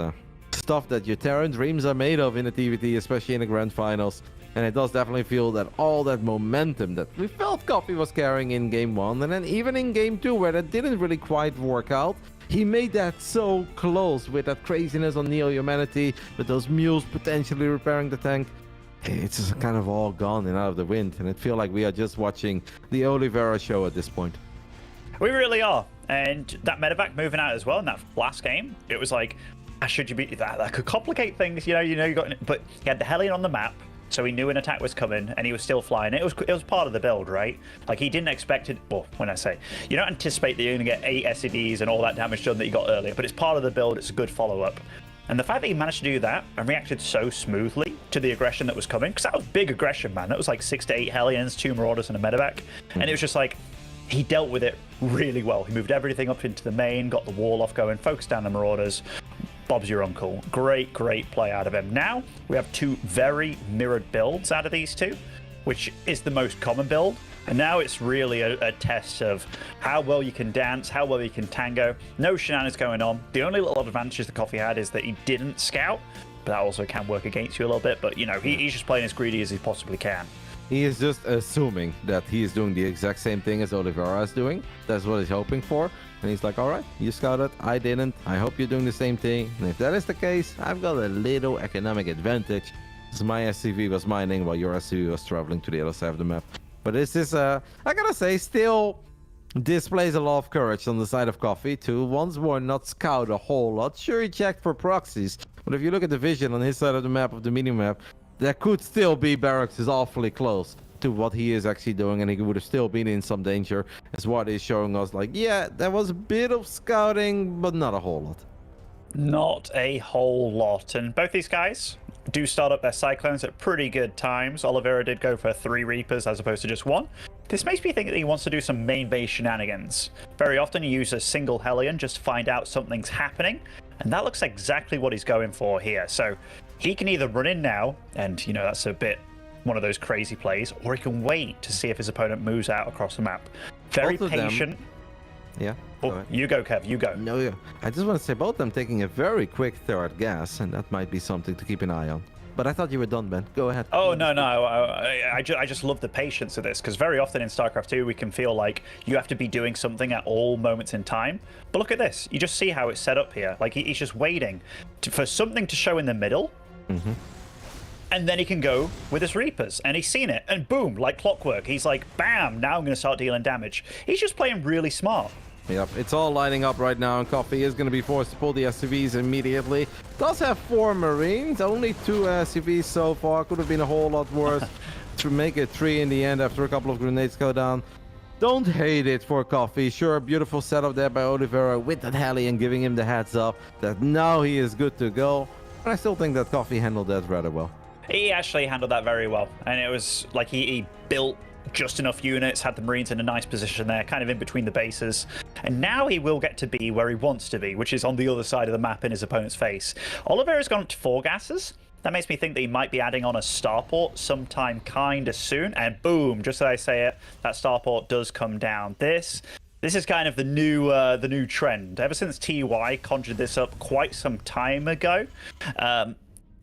stuff that your Terran dreams are made of in the TVT, especially in the grand finals. And it does definitely feel that all that momentum that we felt Coffee was carrying in game 1, and then even in game 2, where that didn't really quite work out, he made that so close with that craziness on Neo-Humanity, with those mules potentially repairing the tank. It's just kind of all gone and out of the wind, and it feels like we are just watching the Oliveira show at this point.
We really are. And that medevac moving out as well in that last game, it was like, should you be that could complicate things, you know, you got, but he had the Hellion on the map. So he knew an attack was coming, and he was still flying. It was part of the build, right? Like, he didn't expect it. Well, when I say, you don't anticipate that you're going to get 8 SCVs and all that damage done that you got earlier, but it's part of the build. It's a good follow-up. And the fact that he managed to do that and reacted so smoothly to the aggression that was coming, because that was big aggression, man. That was like 6 to 8 Hellions, 2 Marauders, and a medevac. And it was just like, he dealt with it really well. He moved everything up into the main, got the wall off going, focused down the Marauders. Bob's your uncle. Great play out of him. Now, we have 2 very mirrored builds out of these 2, which is the most common build. And now it's really a test of how well you can dance, how well you can tango. No shenanigans going on. The only little advantage the Coffee had is that he didn't scout, but that also can work against you a little bit. But, you know, he's just playing as greedy as he possibly can.
He is just assuming that he is doing the exact same thing as Oliveira is doing. That's what he's hoping for. And he's like, all right, you scouted, I didn't. I hope you're doing the same thing. And if that is the case, I've got a little economic advantage. Because my SCV was mining while your SCV was traveling to the other side of the map. But this is, I gotta say, still displays a lot of courage on the side of Coffee to once more not scout a whole lot. Sure, he checked for proxies. But if you look at the vision on his side of the map, of the mini-map, there could still be barracks is awfully close to what he is actually doing, and he would have still been in some danger, as what is showing us. Like, yeah, there was a bit of scouting, but not a whole lot.
Not a whole lot. And both these guys do start up their Cyclones at pretty good times. Oliveira did go for 3 Reapers as opposed to just 1. This makes me think that he wants to do some main base shenanigans. Very often he uses a single Hellion just to find out something's happening, and that looks exactly what he's going for here. So he can either run in now, and, you know, that's a bit one of those crazy plays, or he can wait to see if his opponent moves out across the map. Very patient.
Yeah.
Oh, you go, Kev, you go.
No, yeah. I just want to say both of them taking a very quick third gas, and that might be something to keep an eye on. But I thought you were done, Ben. Go ahead.
Oh, no. I just love the patience of this, because very often in StarCraft 2, we can feel like you have to be doing something at all moments in time. But look at this. You just see how it's set up here. Like, he's just waiting for something to show in the middle. Mm-hmm. And then he can go with his Reapers, and he's seen it, and boom, like clockwork. He's like, bam, now I'm going to start dealing damage. He's just playing really smart.
Yep, it's all lining up right now, and Coffee is going to be forced to pull the SCVs immediately. Does have 4 Marines, only 2 SCVs so far. Could have been a whole lot worse to make it 3 in the end after a couple of grenades go down. Don't hate it for Coffee. Sure, beautiful setup there by Oliveira with that heli and giving him the heads up that now he is good to go. But I still think that Coffee handled that rather well.
He actually handled that very well, and it was like he built just enough units, had the Marines in a nice position there, kind of in between the bases, and now he will get to be where he wants to be, which is on the other side of the map in his opponent's face. Oliveira's gone up to 4 gases. That makes me think that he might be adding on a starport sometime kind of soon, and boom, just as I say it, that starport does come down. This is kind of the new trend. Ever since TY conjured this up quite some time ago,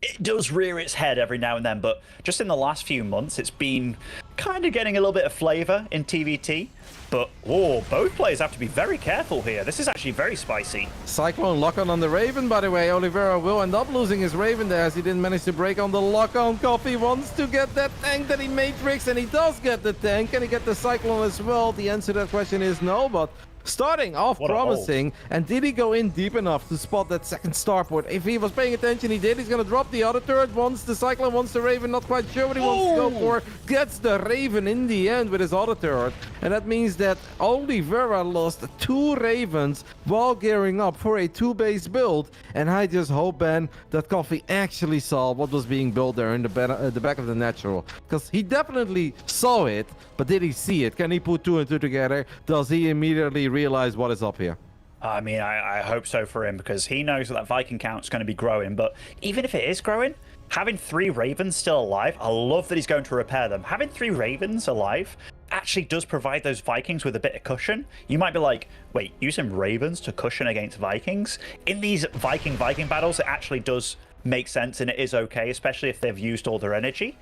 it does rear its head every now and then, but just in the last few months, it's been kind of getting a little bit of flavor in TVT. But, both players have to be very careful here. This is actually very spicy.
Cyclone lock-on on the Raven, by the way. Oliveira will end up losing his Raven there as he didn't manage to break on the lock-on. Coffee wants to get that tank that he matrixed, and he does get the tank. Can he get the Cyclone as well? The answer to that question is no, but starting off promising. And did he go in deep enough to spot that second starport? If he was paying attention, he did. He's going to drop the other turret once the Cyclone wants the Raven. Not quite sure what he wants to go for. Gets the Raven in the end with his other turret. And that means that Oliveira lost 2 Ravens while gearing up for a 2-base build. And I just hope, Ben, that Coffee actually saw what was being built there in the back of the natural. Because he definitely saw it, but did he see it? Can he put 2 and 2 together? Does he immediately realize what is up here.
I mean, I hope so for him, because he knows that Viking count's going to be growing. But even if it is growing, having 3 Ravens still alive, I love that he's going to repair them. Having 3 Ravens alive actually does provide those Vikings with a bit of cushion. You might be like, wait, using Ravens to cushion against Vikings? In these Viking battles, it actually does make sense, and it is okay, especially if they've used all their energy.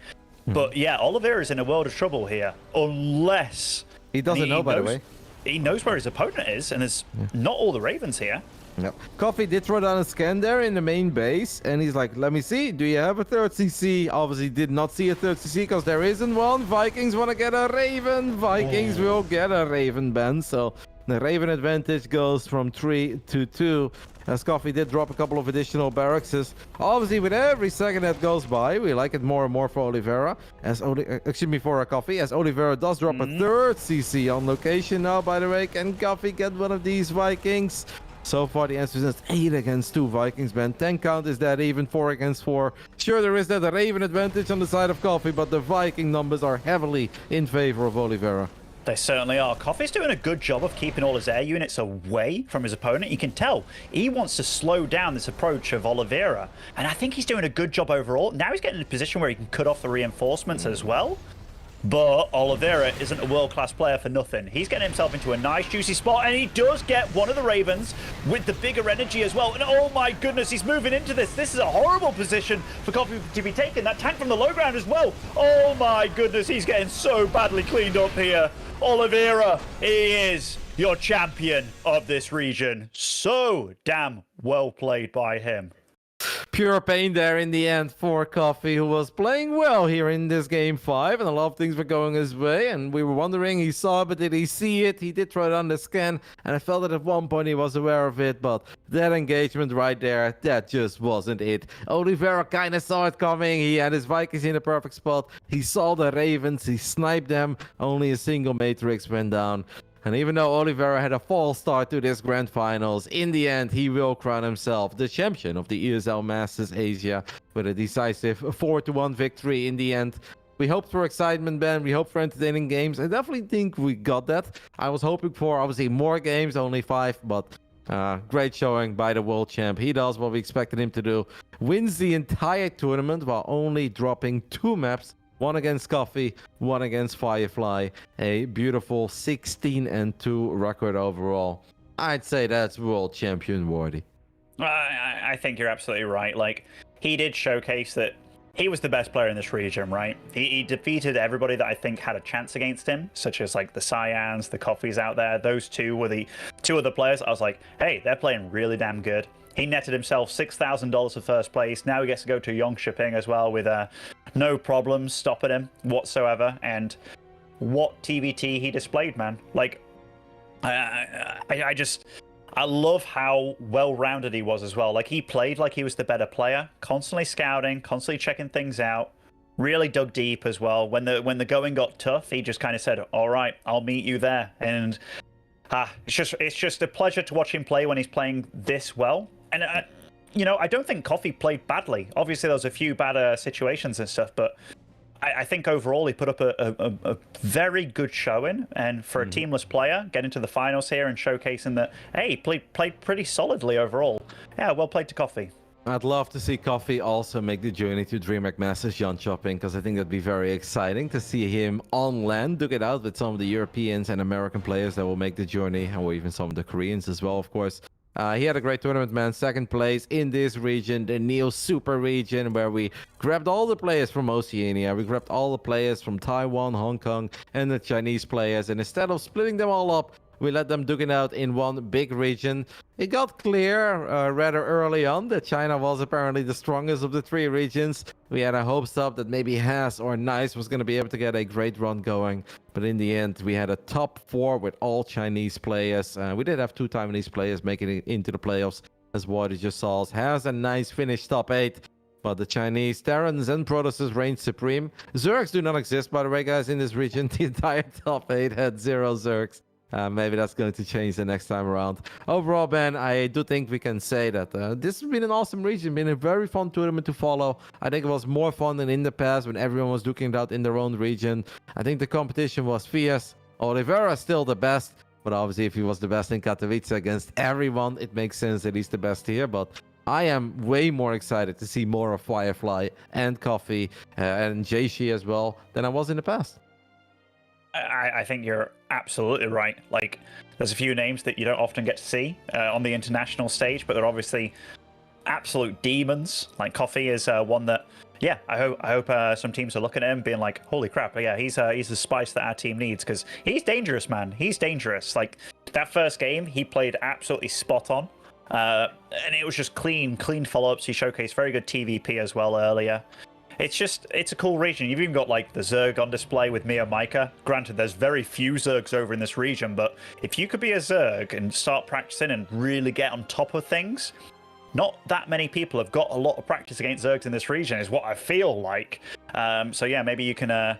But yeah, Oliveira is in a world of trouble here, unless...
He doesn't know, by the way.
He knows where his opponent is, and there's not all the Ravens here.
Yep. Coffee did throw down a scan there in the main base, and he's like, let me see, do you have a third CC? Obviously did not see a third CC because there isn't one. Vikings want to get a Raven. Vikings will get a Raven, Ben. So the Raven advantage goes from 3 to 2. As Coffee did drop a couple of additional barracks. Obviously, with every second that goes by, we like it more and more for Oliveira. For Coffee, as Oliveira does drop a third CC on location now, by the way. Can Coffee get one of these Vikings? So far, the answer is just 8 against 2 Vikings, Ben. 10 count is that even 4 against 4. Sure, there is that Raven advantage on the side of Coffee, but the Viking numbers are heavily in favor of Oliveira.
They certainly are. Coffee's doing a good job of keeping all his air units away from his opponent. You can tell he wants to slow down this approach of Oliveira, and I think he's doing a good job overall. Now he's getting in a position where he can cut off the reinforcements as well. But Oliveira isn't a world-class player for nothing. He's getting himself into a nice, juicy spot, and he does get one of the Ravens with the bigger energy as well. And oh my goodness, he's moving into this. This is a horrible position for Coffee to be taken. That tank from the low ground as well. Oh my goodness, he's getting so badly cleaned up here. Oliveira, he is your champion of this region. So damn well played by him.
Pure pain there in the end for Coffee, who was playing well here in this game 5, and a lot of things were going his way, and we were wondering, he saw it, but did he see it? He did throw it on the scan, and I felt that at one point he was aware of it, but that engagement right there, that just wasn't it. Oliveira kind of saw it coming. He had his Vikings in the perfect spot. He saw the Ravens, he sniped them, only a single Matrix went down. And even though Oliveira had a false start to this grand finals, in the end, he will crown himself the champion of the ESL Masters Asia with a decisive 4-1 victory in the end. We hoped for excitement, Ben. We hoped for entertaining games. I definitely think we got that. I was hoping for, obviously, more games, only 5, but great showing by the world champ. He does what we expected him to do. Wins the entire tournament while only dropping 2 maps. 1 against Coffee, 1 against Firefly. A beautiful 16-2 record overall. I'd say that's world champion worthy.
I think you're absolutely right. Like, he did showcase that he was the best player in this region, right? He defeated everybody that I think had a chance against him, such as like the Cyans, the Coffees out there. Those 2 were the 2 other players. I was like, hey, they're playing really damn good. He netted himself $6,000 for first place. Now he gets to go to Jonkoping as well with no problems stopping him whatsoever. And what TBT he displayed, man. Like, I love how well-rounded he was as well. Like, he played like he was the better player, constantly scouting, constantly checking things out. Really dug deep as well. When the going got tough, he just kind of said, all right, I'll meet you there. And it's just a pleasure to watch him play when he's playing this well. And, I don't think Coffee played badly. Obviously, there was a few bad situations and stuff, but I think overall he put up a very good showing. And for a teamless player, getting to the finals here and showcasing that, hey, he played pretty solidly overall. Yeah, well played to Coffee.
I'd love to see Coffee also make the journey to DreamHack Masters Jonkoping, because I think that'd be very exciting to see him on land, duke it out with some of the Europeans and American players that will make the journey, or even some of the Koreans as well, of course. He had a great tournament, man. 2nd place in this region, the Neo Super region, where we grabbed all the players from Oceania. We grabbed all the players from Taiwan, Hong Kong, and the Chinese players. And instead of splitting them all up, we let them duke it out in one big region. It got clear rather early on that China was apparently the strongest of the 3 regions. We had a hopes up that maybe Has or Nice was going to be able to get a great run going. But in the end, we had a top 4 with all Chinese players. We did have 2 Taiwanese players making it into the playoffs, as what you just saw. Has a Nice finish top 8. But the Chinese Terrans and Protoss reigned supreme. Zergs do not exist, by the way, guys, in this region. The entire top 8 had 0 Zergs. Maybe that's going to change the next time around. Overall, Ben, I do think we can say that this has been an awesome region, been a very fun tournament to follow. I think it was more fun than in the past when everyone was duking it out in their own region. I think the competition was fierce. Oliveira still the best, But obviously, if he was the best in Katowice against everyone, it makes sense that he's the best here. But I am way more excited to see more of Firefly and Coffee and Jaishi as well than I was in the past.
I think you're absolutely right. Like, there's a few names that you don't often get to see on the international stage, but they're obviously absolute demons. Like Coffee is one that, yeah, I hope some teams are looking at him being like, holy crap, yeah, he's the spice that our team needs, because he's dangerous, man. He's dangerous. Like, that first game, he played absolutely spot on. And it was just clean follow-ups. He showcased very good TVP as well earlier. It's a cool region. You've even got like the Zerg on display with Mia Micah. Granted, there's very few Zergs over in this region, but if you could be a Zerg and start practicing and really get on top of things, not that many people have got a lot of practice against Zergs in this region, is what I feel like. So yeah, maybe you can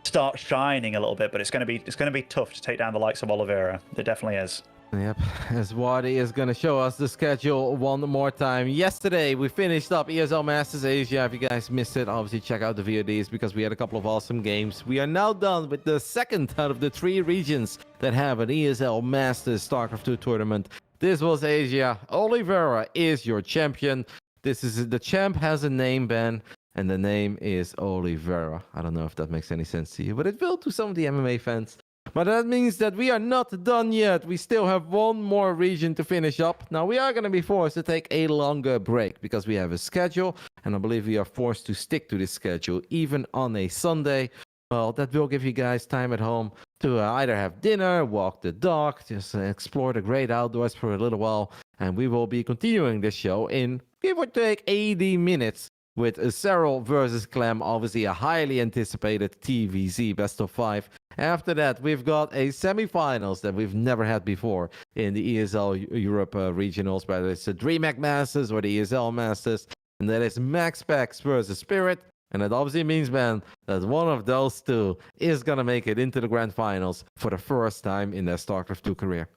start shining a little bit, but it's going to be tough to take down the likes of Oliveira. It definitely is.
Yep, as Wadi is going to show us the schedule one more time. Yesterday, we finished up ESL Masters Asia. If you guys missed it, obviously check out the VODs because we had a couple of awesome games. We are now done with the second out of the 3 regions that have an ESL Masters StarCraft 2 tournament. This was Asia. Oliveira is your champion. The champ has a name, Ben, and the name is Oliveira. I don't know if that makes any sense to you, but it will to some of the MMA fans. But that means that we are not done yet. We still have one more region to finish up. Now, we are going to be forced to take a longer break because we have a schedule, and I believe we are forced to stick to this schedule, even on a Sunday. Well, that will give you guys time at home to either have dinner, walk the dog, just explore the great outdoors for a little while. And we will be continuing this show in, give or take, 80 minutes. With Serral versus Clem, obviously a highly anticipated TVZ best of 5. After that, we've got a semifinals that we've never had before in the ESL Europe regionals, whether it's the DreamHack Masters or the ESL Masters, and that is MaxPax versus Spirit. And that obviously means, man, that one of those two is gonna make it into the grand finals for the first time in their StarCraft 2 career.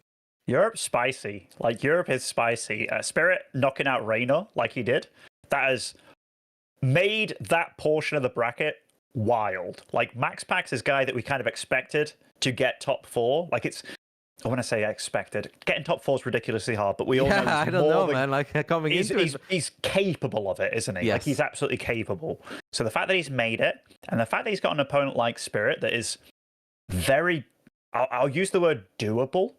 Europe's spicy. Like, Europe is spicy. Spirit knocking out Reynor like he did, that has made that portion of the bracket wild. Like, MaxPax is a guy that we kind of expected to get top 4. Like, I want to say expected. Getting top 4 is ridiculously hard, but we all know
I don't know, man. Like, coming into it,
he's capable of it, isn't he?
Yes.
Like, he's absolutely capable. So the fact that he's made it, and the fact that he's got an opponent like Spirit that is very, I'll use the word doable,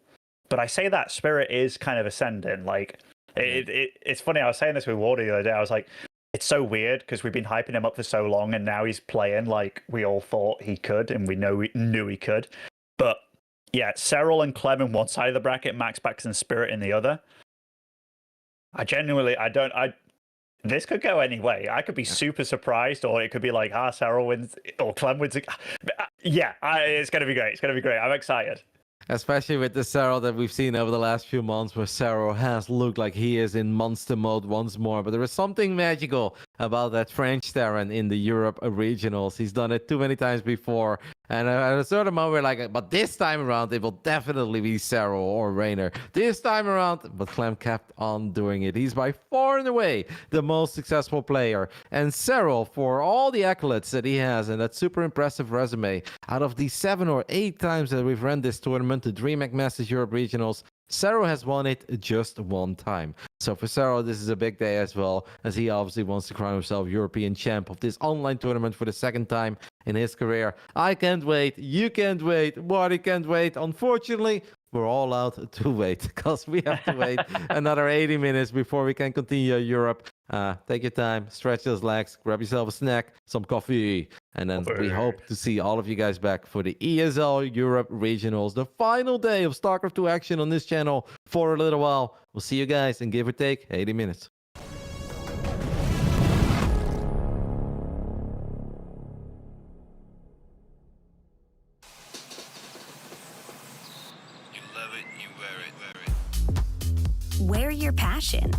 but I say that Spirit is kind of ascending. Like, it's funny. I was saying this with Wardy the other day. I was like, it's so weird because we've been hyping him up for so long, and now he's playing like we all thought he could, and we knew he could. But yeah, Serral and Clem in one side of the bracket, MaxPax and Spirit in the other. This could go any way. I could be super surprised, or it could be like, Serral wins or Clem wins. Yeah, it's gonna be great. It's gonna be great. I'm excited.
Especially with the Serral that we've seen over the last few months, where Serral has looked like he is in monster mode once more. But there is something magical about that French Terran in the Europe regionals. He's done it too many times before. And at a certain moment, we're like, but this time around, it will definitely be Serral or Reynor. This time around, but Clem kept on doing it. He's by far and away the most successful player. And Serral, for all the accolades that he has and that super impressive resume, out of the 7 or 8 times that we've run this tournament, the DreamHack Masters Europe Regionals, Serral has won it just one time. So for Serral, this is a big day as well, as he obviously wants to crown himself European champ of this online tournament for the second time in his career. I can't wait. You can't wait. Marty can't wait. Unfortunately, we're all out to wait because we have to wait another 80 minutes before we can continue Europe. Take your time, stretch those legs, grab yourself a snack, some coffee, and then we hope to see all of you guys back for the ESL Europe Regionals, the final day of StarCraft 2 action on this channel for a little while. We'll see you guys in give or take 80 minutes.
You love it, you wear it.
Wear your passion.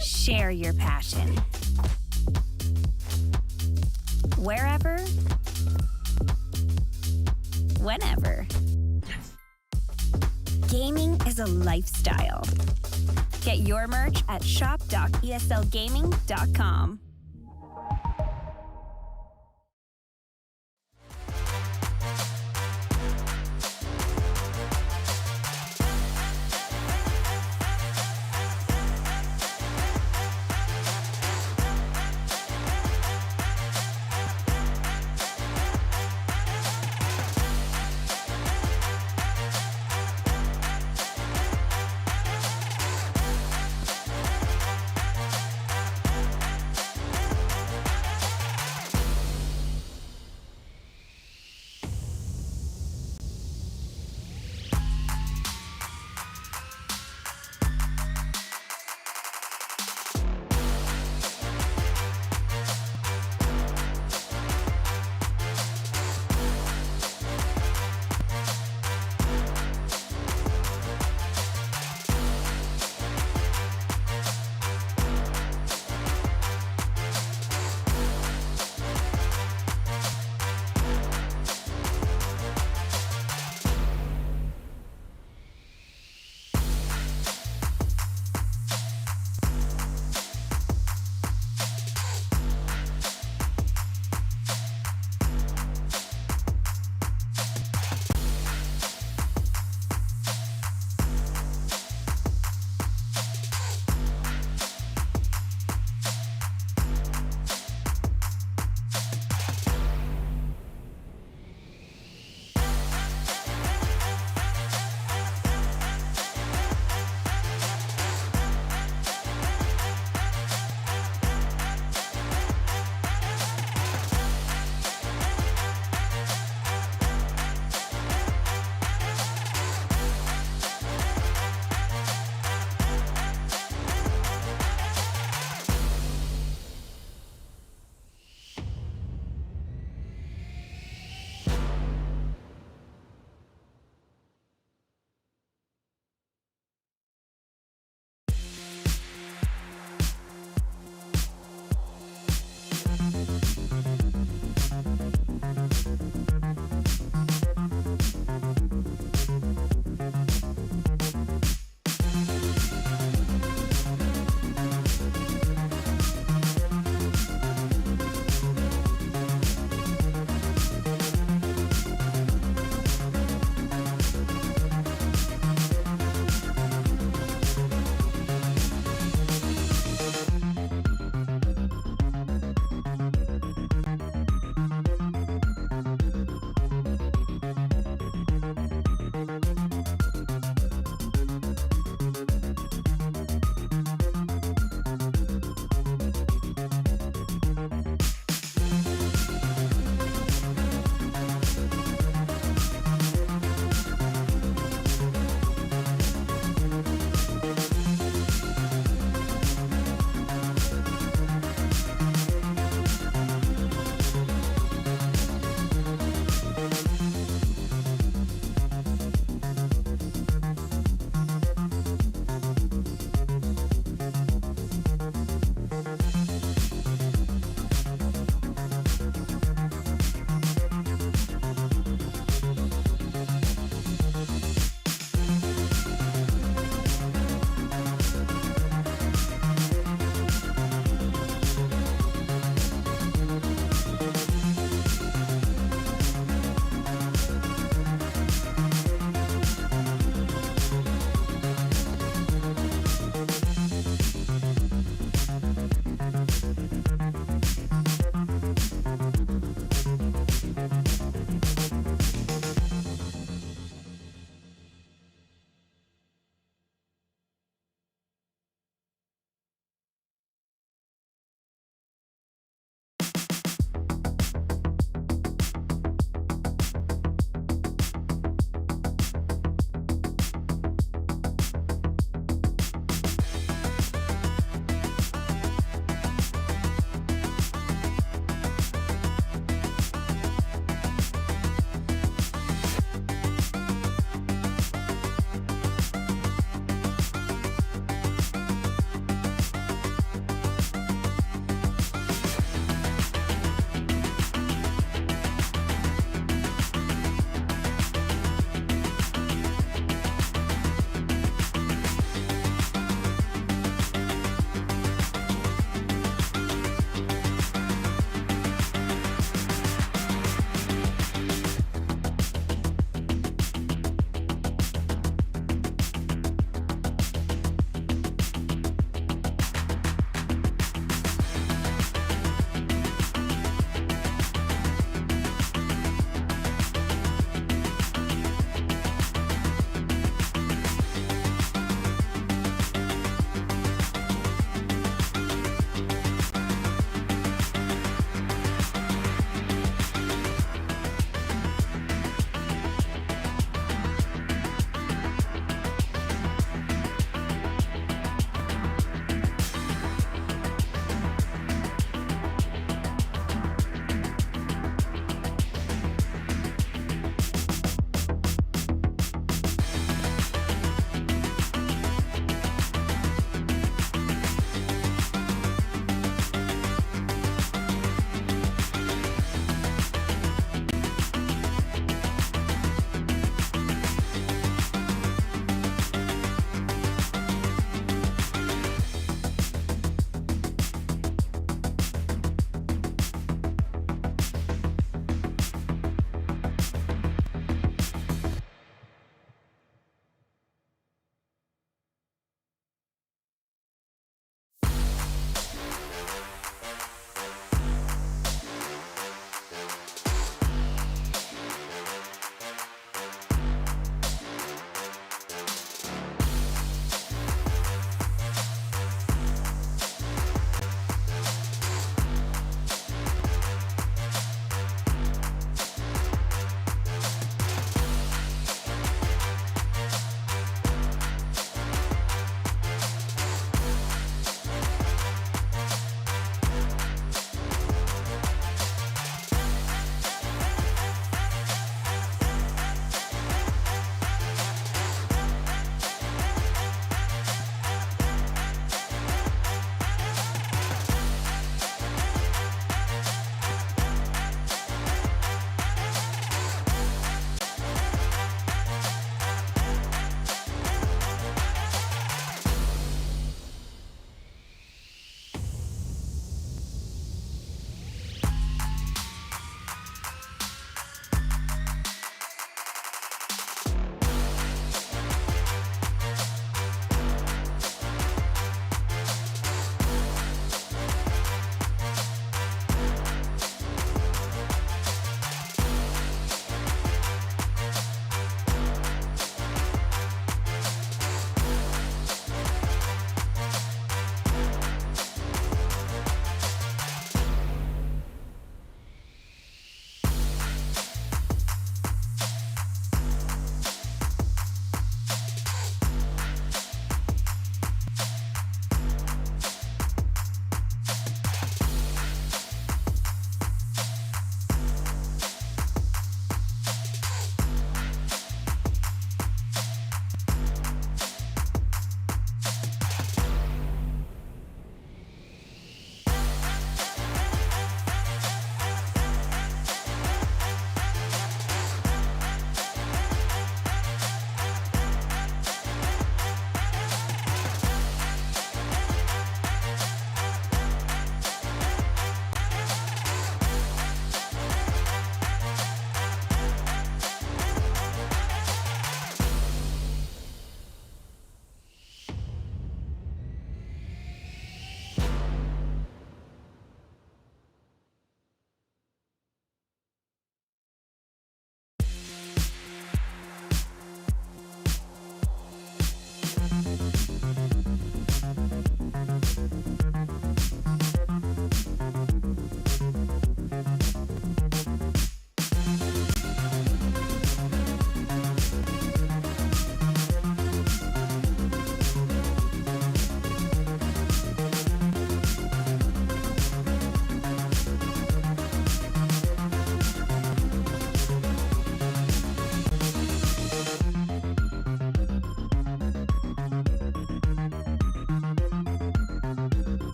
Share your passion. Wherever, whenever. Gaming is a lifestyle. Get your merch at shop.eslgaming.com.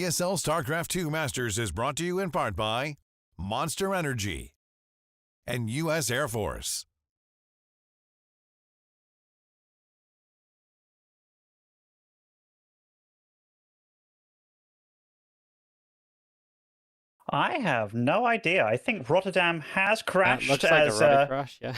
ESL StarCraft 2 Masters is brought to you in part by Monster Energy and U.S. Air Force.
I have no idea. I think Rotterdam has crashed.
Looks like
as
a rudder crash, yeah.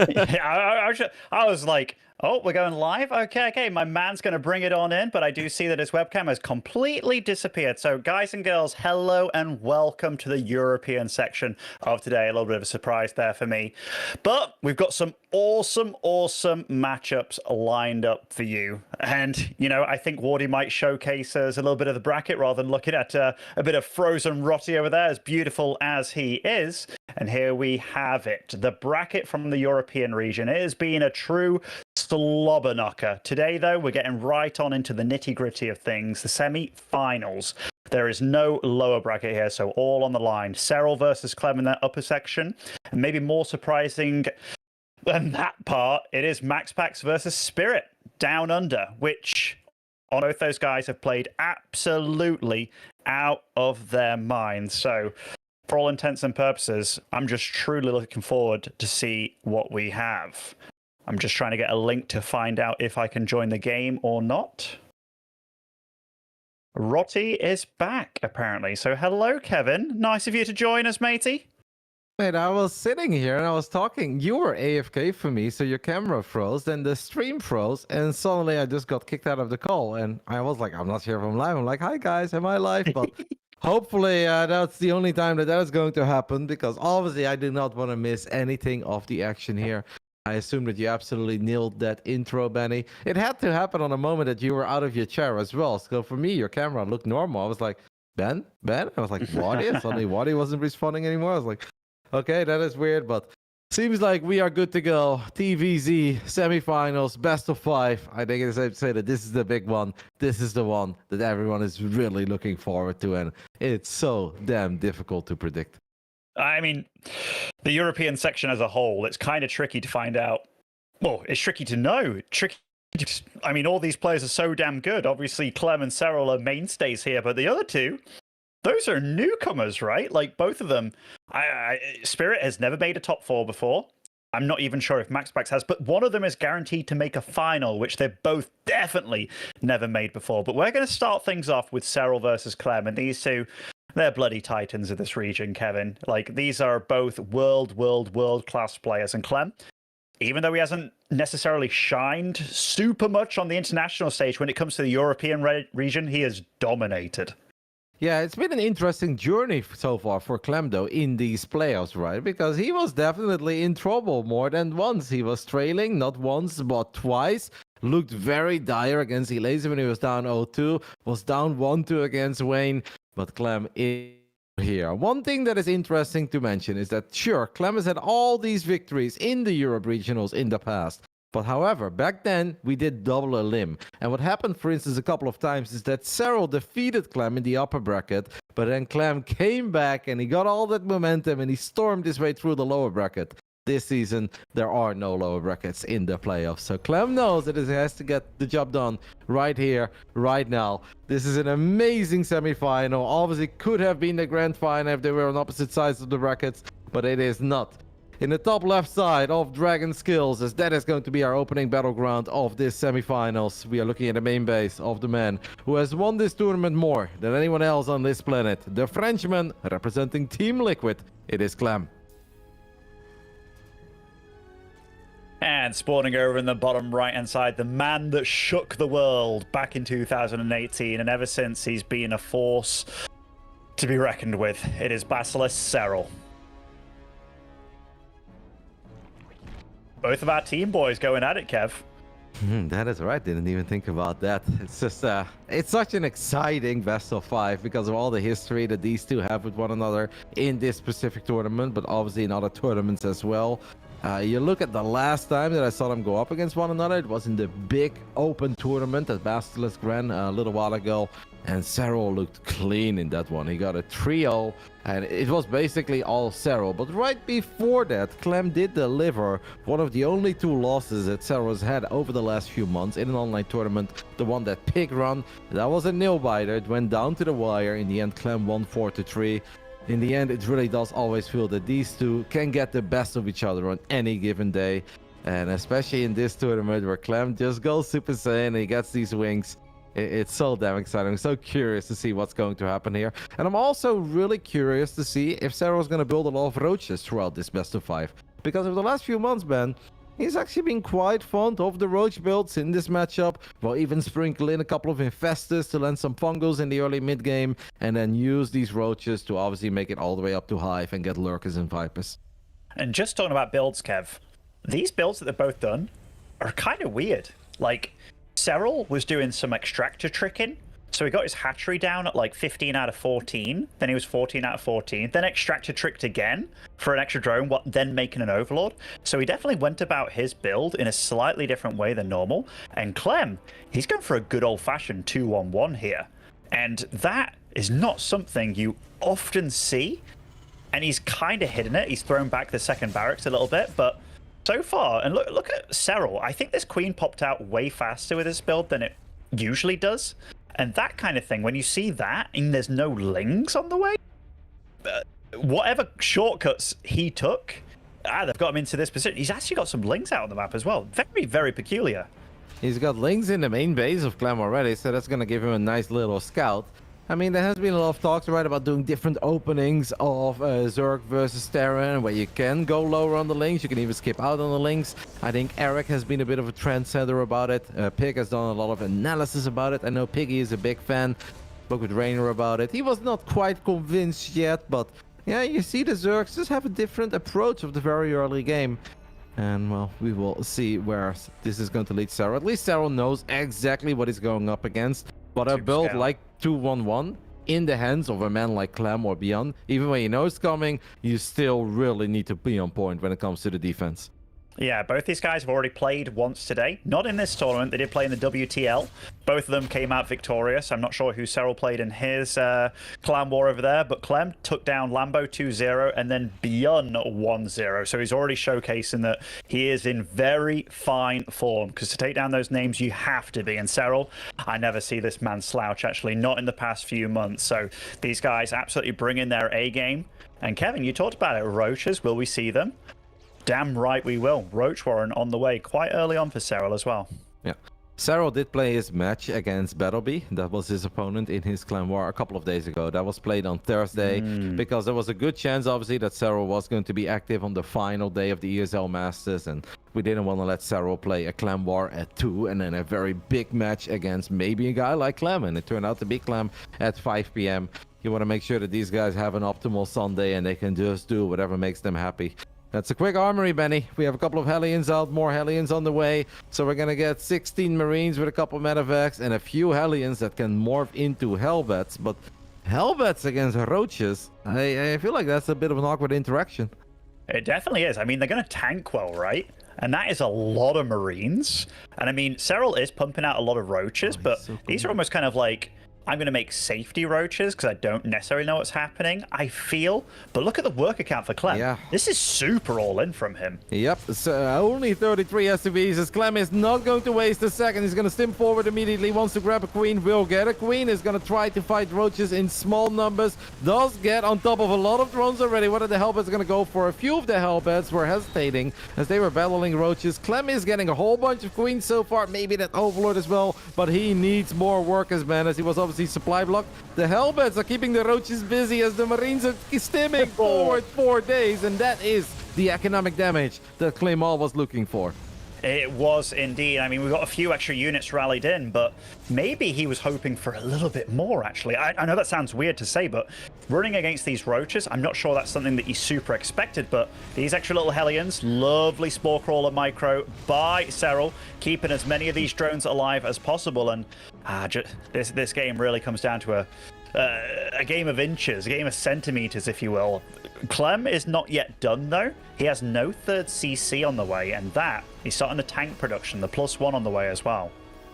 yeah, I was like, oh, we're going live? Okay, my man's going to bring it on in, but I do see that his webcam has completely disappeared. So guys and girls, hello and welcome to the European section of today. A little bit of a surprise there for me. But we've got some awesome matchups lined up for you. And, you know, I think Wardy might showcase us a little bit of the bracket rather than looking at a bit of frozen Rotty over there, as beautiful as he is. And here we have it. The bracket from the European region. It has been a true slobber knocker. Today, though, we're getting right on into the nitty-gritty of things, the semi-finals. There is no lower bracket here, so all on the line. Serral versus Clem in that upper section. And maybe more surprising than that part, it is MaxPax versus Spirit down under, which both those guys have played absolutely out of their minds. So for all intents and purposes, I'm just truly looking forward to see what we have. I'm just trying to get a link to find out if I can join the game or not. Rotty is back, apparently. So hello, Kevin. Nice of you to join us, matey.
Mate, I was sitting here and I was talking. You were AFK for me, so your camera froze, then the stream froze, and suddenly I just got kicked out of the call. And I was like, I'm not sure if I'm live. I'm like, hi guys, am I live? But hopefully that's the only time that is going to happen, because obviously I do not want to miss anything of the action here. I assume that you absolutely nailed that intro, Benny. It had to happen on a moment that you were out of your chair as well. So for me, your camera looked normal. I was like, Ben? I was like, Waddy? And suddenly Waddy wasn't responding anymore. I was like, okay, that is weird, but seems like we are good to go. TVZ, semifinals, best of 5. I think it's safe to say that this is the big one. This is the one that everyone is really looking forward to, and it's so damn difficult to predict.
I mean, the European section as a whole, it's kind of tricky to find out. Well, it's tricky to know. I mean, all these players are so damn good. Obviously, Clem and Serral are mainstays here, but the other two, those are newcomers, right? Like, both of them. Spirit has never made a top 4 before. I'm not even sure if MaxPax has, but one of them is guaranteed to make a final, which they've both definitely never made before. But we're going to start things off with Serral versus Clem, and these two, they're bloody titans of this region, Kevin. Like, these are both world-class players. And Clem, even though he hasn't necessarily shined super much on the international stage, when it comes to the European region, he has dominated.
Yeah, it's been an interesting journey so far for Clem, though, in these playoffs, right? Because he was definitely in trouble more than once. He was trailing, not once, but twice. Looked very dire against Elazy when he was down 0-2. Was down 1-2 against Wayne. But Clem is here. One thing that is interesting to mention is that, sure, Clem has had all these victories in the Europe regionals in the past. But however, back then, we did double a limb. And what happened, for instance, a couple of times is that Serral defeated Clem in the upper bracket, but then Clem came back and he got all that momentum and he stormed his way through the lower bracket. This season, there are no lower brackets in the playoffs. So Clem knows that he has to get the job done right here, right now. This is an amazing semifinal. Obviously, could have been the grand final if they were on opposite sides of the brackets, but it is not. In the top left side of Dragon Skills, as that is going to be our opening battleground of this semifinals. We are looking at the main base of the man who has won this tournament more than anyone else on this planet. The Frenchman representing Team Liquid. It is Clem.
And spawning over in the bottom right-hand side, the man that shook the world back in 2018, and ever since he's been a force to be reckoned with. It is Basilisk Serral. Both of our team boys going at it, Kev.
That is right. Didn't even think about that. It's just, it's such an exciting best of 5 because of all the history that these two have with one another in this specific tournament, but obviously in other tournaments as well. You look at the last time that I saw them go up against one another, it was in the big open tournament at Basilisk ran a little while ago, and Serral looked clean in that one. He got a 3-0, and it was basically all Serral. But right before that, Clem did deliver one of the only 2 losses that Serral's had over the last few months in an online tournament, the one that pig run. That was a nail-biter. It went down to the wire. In the end, Clem won 4-3. In the end, it really does always feel that these two can get the best of each other on any given day. And especially in this tournament where Clem just goes Super Saiyan and he gets these wings. It's so damn exciting. I'm so curious to see what's going to happen here. And I'm also really curious to see if Serral's going to build a lot of roaches throughout this best of 5. Because over the last few months, Ben, he's actually been quite fond of the roach builds in this matchup. We'll even sprinkle in a couple of infestors to land some fungals in the early mid game. And then use these roaches to obviously make it all the way up to Hive and get lurkers and vipers.
And just talking about builds, Kev, these builds that they've both done are kind of weird. Like, Serral was doing some extractor tricking, so he got his hatchery down at like 15 out of 14, then he was 14 out of 14, then extractor tricked again for an extra drone, then making an overlord. So he definitely went about his build in a slightly different way than normal. And Clem, he's going for a good old-fashioned 2-1-1 here, and that is not something you often see, and he's kind of hidden it. He's thrown back the second barracks a little bit, but so far, and look at Serral. I think this queen popped out way faster with this build than it usually does. And that kind of thing, when you see that and there's no lings on the way, whatever shortcuts he took, they've got him into this position. He's actually got some lings out on the map as well. Very, very peculiar. He's
got lings in the main base of Clem already, so that's going to give him a nice little scout. I mean, there has been a lot of talks, right, about doing different openings of Zerg versus Terran, where you can go lower on the links. You can even skip out on the links. I think Eric has been a bit of a trendsetter about it. Pig has done a lot of analysis about it. I know Piggy is a big fan. Spoke with Rainer about it. He was not quite convinced yet, but yeah, you see the Zergs just have a different approach of the very early game. And, well, we will see where this is going to lead Serral. At least Serral knows exactly what he's going up against. But a build like 2-1-1 in the hands of a man like Clem or beyond, even when you know it's coming, you still really need to be on point when it comes to the defense.
Yeah, both these guys have already played once today. Not in this tournament. They did play in the WTL. Both of them came out victorious. I'm not sure who Serral played in his clan war over there, but Clem took down Lambo 2-0 and then Beyond 1-0. So he's already showcasing that he is in very fine form, because to take down those names, you have to be. And Serral, I never see this man slouch, actually, not in the past few months. So these guys absolutely bring in their A game. And Kevin, you talked about it. Roaches, will we see them? Damn right we will. Roach Warren on the way quite early on for Serral as well.
Yeah. Serral did play his match against Battleby. That was his opponent in his clan war a couple of days ago. That was played on Thursday because there was a good chance, obviously, that Serral was going to be active on the final day of the ESL Masters, and we didn't want to let Serral play a clan war at 2 and then a very big match against maybe a guy like Clem, and it turned out to be Clem at 5 p.m. You want to make sure that these guys have an optimal Sunday and they can just do whatever makes them happy. That's a quick armory, Benny. We have a couple of Hellions out, more Hellions on the way. So we're going to get 16 Marines with a couple of medevacs and a few Hellions that can morph into Hellbats. But Hellbats against Roaches, I feel like that's a bit of an awkward interaction.
It definitely is. I mean, they're going to tank well, right? And that is a lot of Marines. And I mean, Serral is pumping out a lot of Roaches, but so cool. These are almost kind of like, I'm going to make safety roaches because I don't necessarily know what's happening, I feel. But look at the work account for Clem.
Yeah.
This is super all in from him.
Yep. So only 33 SCVs as Clem is not going to waste a second. He's going to stim forward immediately. Wants to grab a queen. Will get a queen. Is going to try to fight roaches in small numbers. Does get on top of a lot of drones already. What are the Hellbats going to go for? A few of the Hellbats were hesitating as they were battling roaches. Clem is getting a whole bunch of queens so far. Maybe that Overlord as well. But he needs more workers, man, as he was obviously supply blocked. The Hellbats are keeping the roaches busy as the Marines are stimming forward 4 days, and that is the economic damage that Clem was looking for.
It was indeed. I mean, we got a few extra units rallied in, but maybe he was hoping for a little bit more, actually. I know that sounds weird to say, but running against these roaches, I'm not sure that's something that he super expected, but these extra little Hellions, lovely Spore Crawler micro by Serral, keeping as many of these drones alive as possible, and this game really comes down to a game of inches, a game of centimeters, if you will. Clem is not yet done, though. He has no third CC on the way, and that he's starting the tank production, the +1 on the way as well.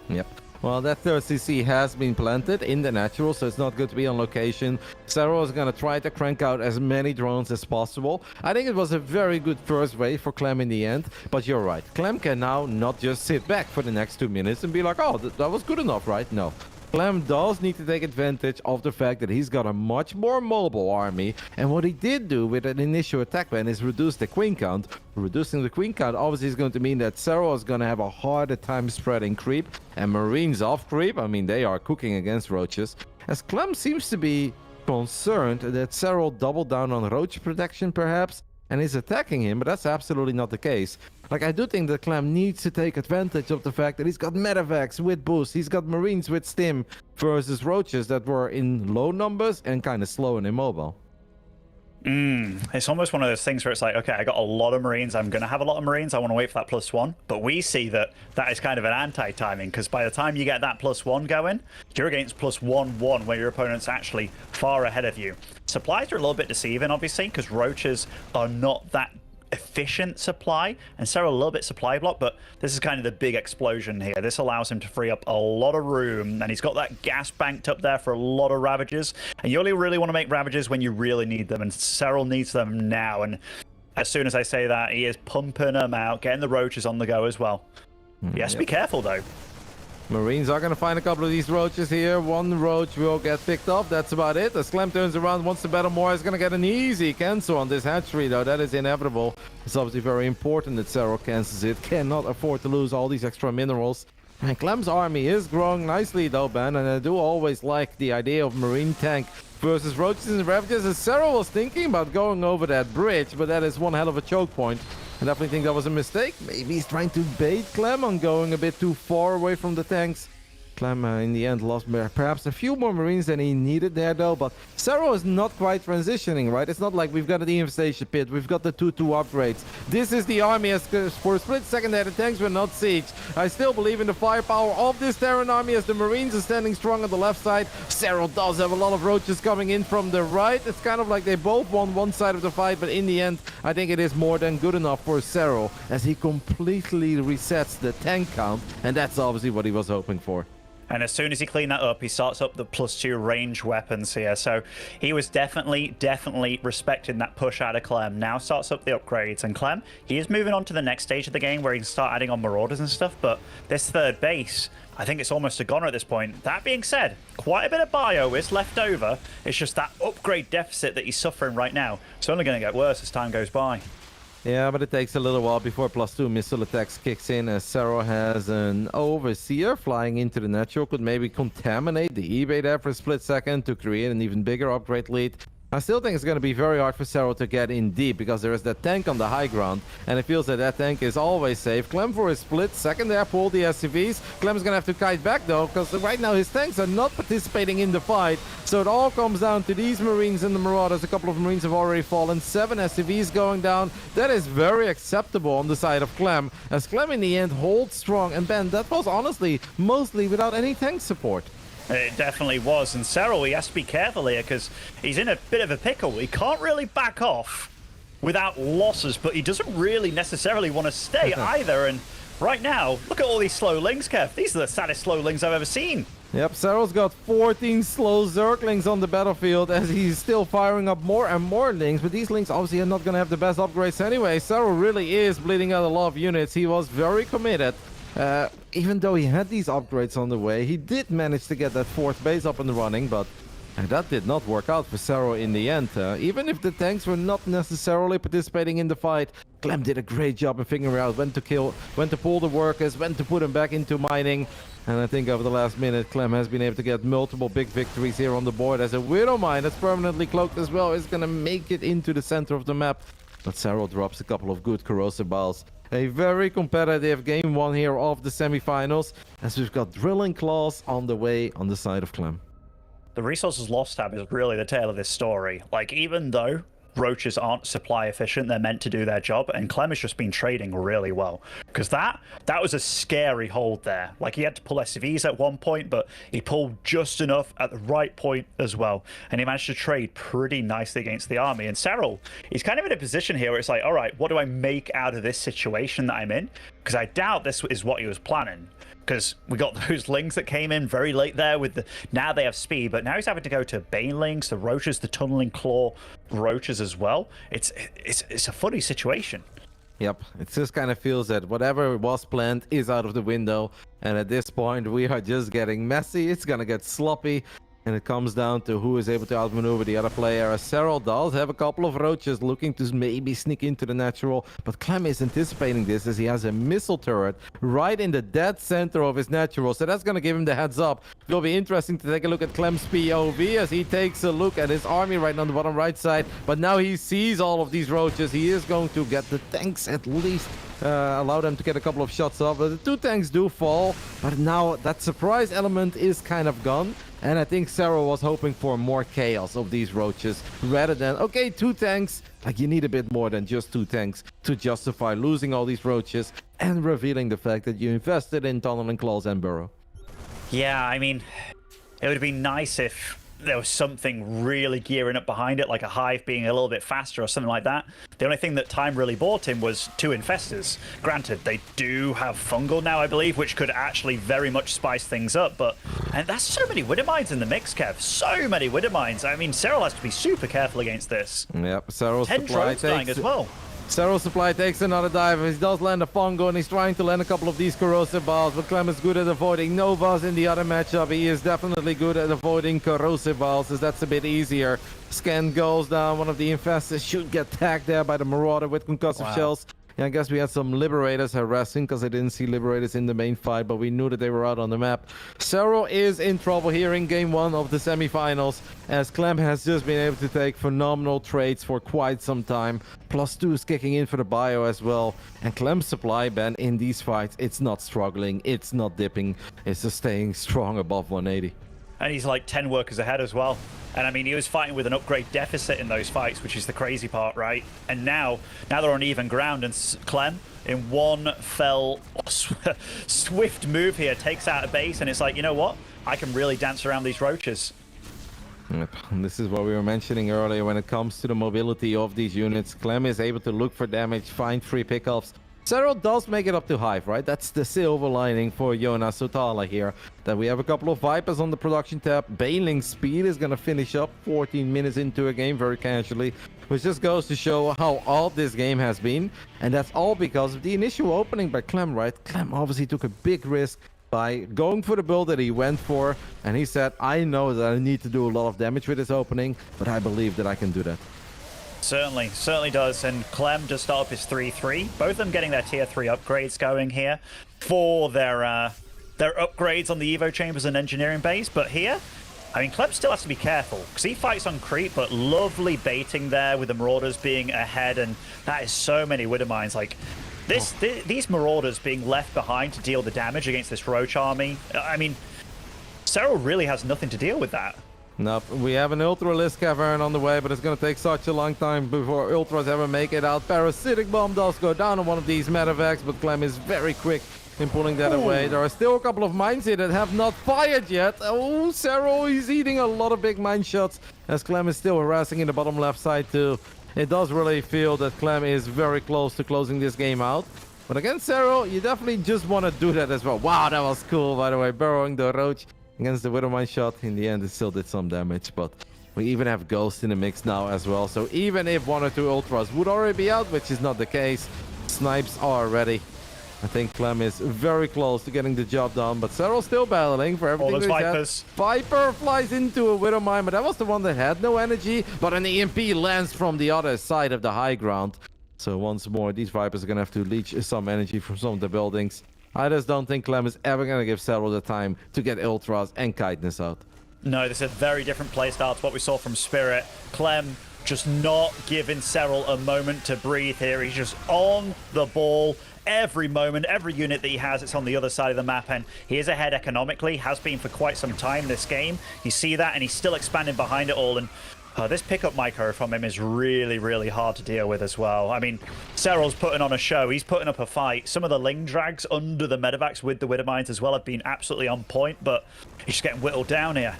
Yep. Well, that third CC has been planted in the natural, so it's not good to be on location. Serral is going to try to crank out as many drones as possible. I think it was a very good first wave for Clem in the end, but you're right. Clem can now not just sit back for the next 2 minutes and be like, oh, that was good enough, right? No. Clem does need to take advantage of the fact that he's got a much more mobile army, and what he did do with an initial attack ban is reduce the queen count. Reducing the queen count obviously is going to mean that Serral is going to have a harder time spreading creep, and Marines off creep, I mean, they are cooking against roaches, as Clem seems to be concerned that Serral doubled down on roach protection perhaps, and is attacking him, but that's absolutely not the case. Like, I do think that Clem needs to take advantage of the fact that he's got medevacs with boost, he's got Marines with stim, versus roaches that were in low numbers and kind of slow and immobile.
It's almost one of those things where it's like, okay, I got a lot of Marines, I'm going to have a lot of Marines, I want to wait for that +1. But we see that that is kind of an anti-timing, because by the time you get that +1 going, you're against +1-1, where your opponent's actually far ahead of you. Supplies are a little bit deceiving, obviously, because roaches are not that efficient supply, and Serral a little bit supply block, but this is kind of the big explosion here. This allows him to free up a lot of room, and he's got that gas banked up there for a lot of Ravagers, and you only really want to make Ravagers when you really need them, and Serral needs them now, and as soon as I say that, he is pumping them out, getting the roaches on the go as well. Yes, be careful though.
Marines are going to find a couple of these roaches here. One roach will get picked up. That's about it. As Clem turns around, wants to battle more. He's going to get an easy cancel on this hatchery, though. That is inevitable. It's obviously very important that Serral cancels it. Cannot afford to lose all these extra minerals. And Clem's army is growing nicely, though, Ben. And I do always like the idea of Marine tank versus roaches and Ravagers. As Serral was thinking about going over that bridge, but that is one hell of a choke point. I definitely think that was a mistake. Maybe he's trying to bait Clem on going a bit too far away from the tanks. Clem, in the end, lost perhaps a few more Marines than he needed there, though. But Serral is not quite transitioning, right? It's not like we've got the infestation pit. We've got the 2-2 upgrades. This is the army. As for a split second there, the tanks were not siege. I still believe in the firepower of this Terran army as the Marines are standing strong on the left side. Serral does have a lot of roaches coming in from the right. It's kind of like they both won one side of the fight, but in the end, I think it is more than good enough for Serral as he completely resets the tank count, and that's obviously what he was hoping for.
And as soon as he cleaned that up, he starts up the +2 range weapons here. So he was definitely respecting that push out of Clem. Now starts up the upgrades. And Clem, he is moving on to the next stage of the game where he can start adding on Marauders and stuff. But this third base, I think it's almost a goner at this point. That being said, quite a bit of bio is left over. It's just that upgrade deficit that he's suffering right now. It's only going to get worse as time goes by.
Yeah, but it takes a little while before +2 missile attacks kicks in, as Serral has an Overseer flying into the natural. Could maybe contaminate the eBay there for a split second to create an even bigger upgrade lead. I still think it's going to be very hard for Serral to get in deep because there is that tank on the high ground, and it feels that that tank is always safe. Clem for a split second there pulled the SCVs. Clem's going to have to kite back though, because right now his tanks are not participating in the fight. So it all comes down to these Marines and the Marauders. A couple of Marines have already fallen. 7 SCVs going down. That is very acceptable on the side of Clem, as Clem in the end holds strong. And Ben, that was honestly mostly without any tank support.
It definitely was, and Serral, he has to be careful here because he's in a bit of a pickle. He can't really back off without losses, but he doesn't really necessarily want to stay either. And right now, look at all these slow lings, Kev. These are the saddest slow lings I've ever seen.
Yep, Serral's got 14 slow Zerglings on the battlefield as he's still firing up more and more Lings, but these Lings obviously are not going to have the best upgrades anyway. Serral really is bleeding out a lot of units. He was very committed. Even though he had these upgrades on the way, he did manage to get that 4th base up and running, but that did not work out for Serral in the end. Even if the tanks were not necessarily participating in the fight, Clem did a great job of figuring out when to kill, when to pull the workers, when to put them back into mining. And I think over the last minute, Clem has been able to get multiple big victories here on the board, as a Widow Mine that's permanently cloaked as well is going to make it into the center of the map. But Serral drops a couple of good corrosive balls. A very competitive game 1 here of the semifinals, as we've got Drilling Claws on the way on the side of Clem.
The resources lost tab is really the tale of this story. Like, even though roaches aren't supply efficient, they're meant to do their job, and Clem has just been trading really well. because that was a scary hold there. Like, he had to pull SCVs at one point, but he pulled just enough at the right point as well, and he managed to trade pretty nicely against the army. And Serral, he's kind of in a position here where it's like, all right, what do I make out of this situation that I'm in? Because I doubt this is what he was planning, because we got those lings that came in very late there with the, now they have speed, but now he's having to go to banelings, the roaches, the tunneling claw roaches as well. It's a funny situation.
Yep, it just kind of feels that whatever was planned is out of the window, and at this point we are just getting messy. It's gonna get sloppy, and it comes down to who is able to outmaneuver the other player. Serral does have a couple of roaches looking to maybe sneak into the natural, but Clem is anticipating this as he has a missile turret right in the dead center of his natural, so that's going to give him the heads up. It'll be interesting to take a look at Clem's POV as he takes a look at his army right on the bottom right side, but now he sees all of these roaches. He is going to get the tanks at least, allow them to get a couple of shots off, but the 2 tanks do fall, but now that surprise element is kind of gone. And I think Serral was hoping for more chaos of these roaches rather than, okay, 2 tanks. Like, you need a bit more than just 2 tanks to justify losing all these roaches and revealing the fact that you invested in tunneling claws and burrow.
Yeah, I mean, it would be nice if there was something really gearing up behind it, like a hive being a little bit faster or something like that. The only thing that time really bought him was 2 infestors. Granted, they do have fungal now, I believe, which could actually very much spice things up, but and that's so many Widowmines in the mix, Kev. So many Widowmines. I mean, Serral has to be super careful against this.
Yep, Serral's
10
supply
drones dying as well.
Serral supply takes another dive. He does land a fungo, and he's trying to land a couple of these corrosive balls, but Clem is good at avoiding Novas in the other matchup. He is definitely good at avoiding corrosive balls, as that's a bit easier. Scan goes down. One of the infestors should get tagged there by the Marauder with concussive shells. Yeah, I guess we had some Liberators harassing because I didn't see Liberators in the main fight, but we knew that they were out on the map. Serral is in trouble here in game 1 of the semifinals, as Clem has just been able to take phenomenal trades for quite some time. +2 is kicking in for the bio as well. And Clem's supply ban in these fights, it's not struggling, it's not dipping, it's just staying strong above 180.
And he's like 10 workers ahead as well. And I mean, he was fighting with an upgrade deficit in those fights, which is the crazy part, right? And now they're on even ground, and Clem, in one fell swift move here, takes out a base, and it's like, you know what? I can really dance around these roaches.
Yep. This is what we were mentioning earlier when it comes to the mobility of these units. Clem is able to look for damage, find free pickups. Serral does make it up to Hive, right? That's the silver lining for Jonas Sotala here. That we have a couple of Vipers on the production tab. Bailing speed is going to finish up 14 minutes into a game very casually. Which just goes to show how odd this game has been. And that's all because of the initial opening by Clem, right? Clem obviously took a big risk by going for the build that he went for. And he said, I know that I need to do a lot of damage with this opening, but I believe that I can do that.
Certainly does. And Clem just start up his 3-3. Both of them getting their tier 3 upgrades going here for their upgrades on the Evo chambers and engineering base. But here, I mean, Clem still has to be careful because he fights on creep, but lovely baiting there with the Marauders being ahead, and that is so many Widowmines. Like these Marauders being left behind to deal the damage against this Roach army. I mean, Serral really has nothing to deal with that.
Nope, we have an Ultralisk Cavern on the way, but it's going to take such a long time before Ultras ever make it out. Parasitic Bomb does go down on one of these Medevacs, but Clem is very quick in pulling that away. There are still a couple of mines here that have not fired yet. Oh, Serral, he's eating a lot of big mine shots, as Clem is still harassing in the bottom left side too. It does really feel that Clem is very close to closing this game out. But against Serral, you definitely just want to do that as well. Wow, that was cool, by the way, burrowing the Roach against the Widowmine shot. In the end, it still did some damage, but we even have Ghost in the mix now as well. So even if 1 or 2 Ultras would already be out, which is not the case, snipes are ready. I think Clem is very close to getting the job done, but Serral's still battling for everything.
All those Vipers.
Viper flies into a Widowmine, but that was the one that had no energy, but an EMP lands from the other side of the high ground. So once more, these Vipers are going to have to leech some energy from some of the buildings. I just don't think Clem is ever going to give Serral the time to get Ultras and Kindness out.
No, this is a very different playstyle to what we saw from Spirit. Clem just not giving Serral a moment to breathe here. He's just on the ball every moment, every unit that he has, it's on the other side of the map, and he is ahead economically, has been for quite some time this game. You see that, and he's still expanding behind it all, and This pickup micro from him is really, really hard to deal with as well. I mean, Serral's putting on a show. He's putting up a fight. Some of the Ling drags under the medevacs with the Widowmines as well have been absolutely on point, but he's just getting whittled down here.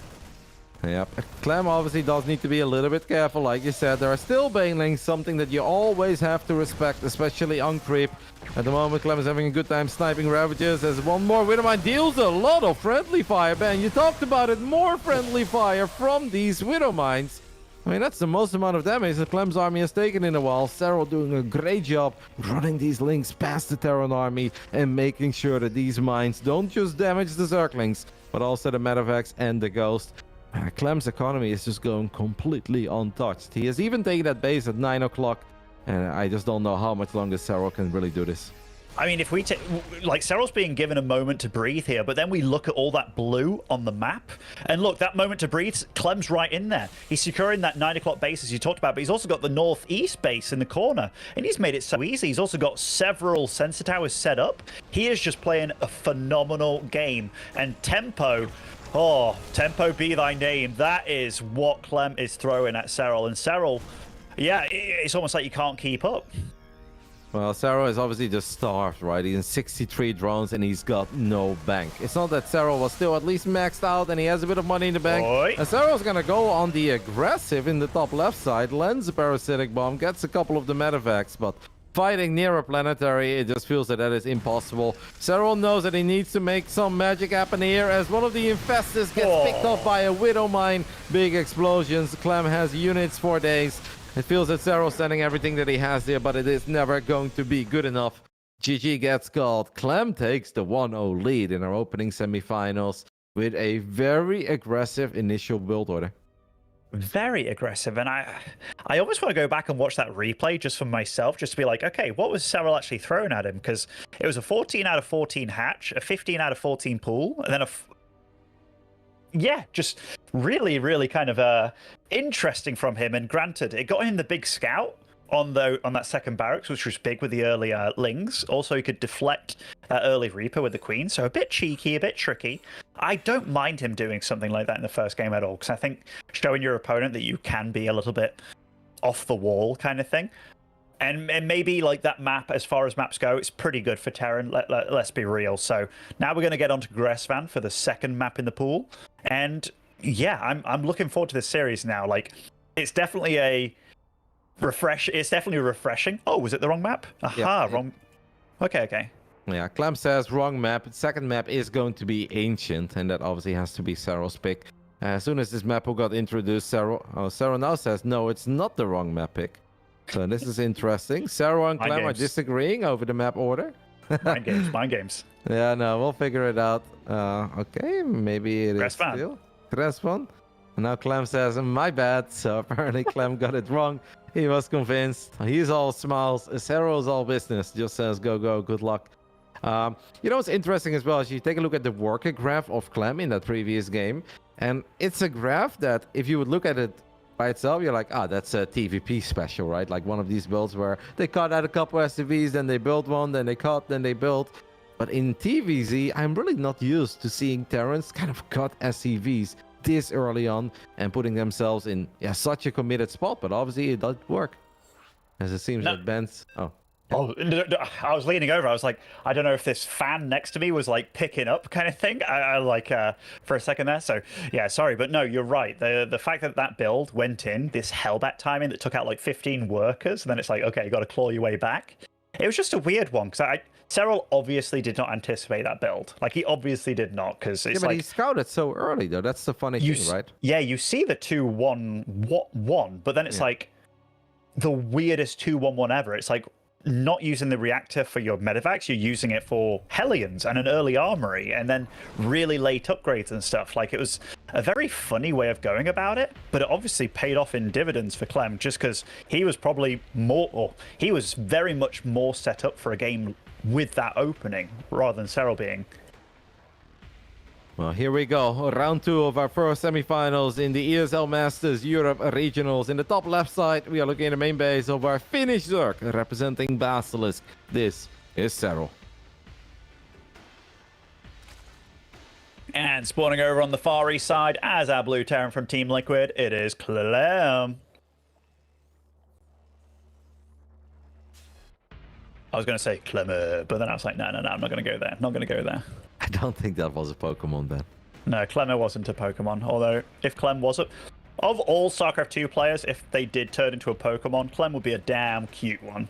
Yep. Clem obviously does need to be a little bit careful. Like you said, there are still banelings, something that you always have to respect, especially on creep. At the moment, Clem is having a good time sniping Ravages as one more Widowmine deals a lot of friendly fire. Ben, you talked about it, more friendly fire from these Widowmines. I mean, that's the most amount of damage that Clem's army has taken in a while. Serral doing a great job running these links past the Terran army and making sure that these mines don't just damage the Zerglings, but also the medevacs and the Ghost. Clem's economy is just going completely untouched. He has even taken that base at 9 o'clock, and I just don't know how much longer Serral can really do this.
I mean, if we take, like, Serral's being given a moment to breathe here, but then we look at all that blue on the map, and look, that moment to breathe, Clem's right in there. He's securing that 9 o'clock base, as you talked about, but he's also got the northeast base in the corner, and he's made it so easy. He's also got several sensor towers set up. He is just playing a phenomenal game, and tempo, oh, tempo be thy name. That is what Clem is throwing at Serral, and Serral, yeah, it's almost like you can't keep up.
Well, Serral is obviously just starved, right? He's in 63 drones and he's got no bank. It's not that Serral was still at least maxed out and he has a bit of money in the bank.
Oi.
And Serral's gonna go on the aggressive in the top left side, lands a parasitic bomb, gets a couple of the medevacs, but fighting near a planetary, it just feels that is impossible. Serral knows that he needs to make some magic happen here as one of the Infestus gets picked up by a Widowmine. Big explosions. Clem has units for days. It feels that Serral's sending everything that he has there, but it is never going to be good enough. GG gets called. Clem takes the 1-0 lead in our opening semifinals with a very aggressive initial build order.
Very aggressive, and I almost want to go back and watch that replay just for myself, just to be like, okay, what was Serral actually throwing at him? Because it was a 14 out of 14 hatch, a 15 out of 14 pool, and then yeah, just really, really kind of interesting from him. And granted, it got him the big scout on that second barracks, which was big with the early Lings. Also, he could deflect early Reaper with the Queen, so a bit cheeky, a bit tricky. I don't mind him doing something like that in the first game at all, because I think showing your opponent that you can be a little bit off the wall kind of thing. And maybe like that map, as far as maps go, it's pretty good for Terran, let's be real. So now we're going to get onto Gressvan for the second map in the pool. And yeah, I'm looking forward to this series now. Like, it's definitely it's definitely refreshing. Oh, was it the wrong map? Aha,
yeah.
Wrong. Okay.
Yeah, Clem says wrong map. The second map is going to be Ancient, and that obviously has to be Serral's pick. As soon as this map got introduced, Serral now says, no, it's not the wrong map pick. So this is interesting. Serral and Clem are disagreeing over the map order.
Mind games.
Yeah, no, we'll figure it out. Okay, maybe it is still Gressvan. And now Clem says, my bad. So apparently Clem got it wrong. He was convinced. He's all smiles. Serral's all business. Just says, go, good luck. You know what's interesting as well is you take a look at the worker graph of Clem in that previous game. And it's a graph that if you would look at it by itself, you're like, that's a TVP special, right? Like one of these builds where they cut out a couple SCVs, then they build one, then they cut, then they build. But in TVZ, I'm really not used to seeing Terrans kind of cut SCVs this early on and putting themselves in such a committed spot. But obviously it does work, as it seems that Ben's...
Oh, I was leaning over. I was like, I don't know if this fan next to me was like picking up kind of thing. I like for a second there. So yeah, sorry, but no, you're right. The fact that build went in this hellbat timing that took out like 15 workers, and then it's like, okay, you got to claw your way back. It was just a weird one because Serral obviously did not anticipate that build. Like he obviously did not because it's
but he scouted so early though. That's the funny thing, right?
Yeah, you see the 2-1-1, but then it's like the weirdest 2-1-1 ever. It's like, not using the reactor for your medevacs, you're using it for Hellions and an early armory and then really late upgrades and stuff. Like, it was a very funny way of going about it, but it obviously paid off in dividends for Clem just because he was probably he was very much more set up for a game with that opening rather than Serral being.
Well, here we go. Round 2 of our first semifinals in the ESL Masters Europe Regionals. In the top left side, we are looking at the main base of our Finnish Zerg representing Basilisk. This is Serral.
And And spawning over on the far east side as our blue Terran from Team Liquid, it is Clem. I was going to say Clemmer, but then I was like, no, I'm not going to go there. Not going to go there.
I don't think that was a Pokemon, Ben.
No, Clemmer wasn't a Pokemon. Although, if Clem was of all StarCraft 2 players, if they did turn into a Pokemon, Clem would be a damn cute one.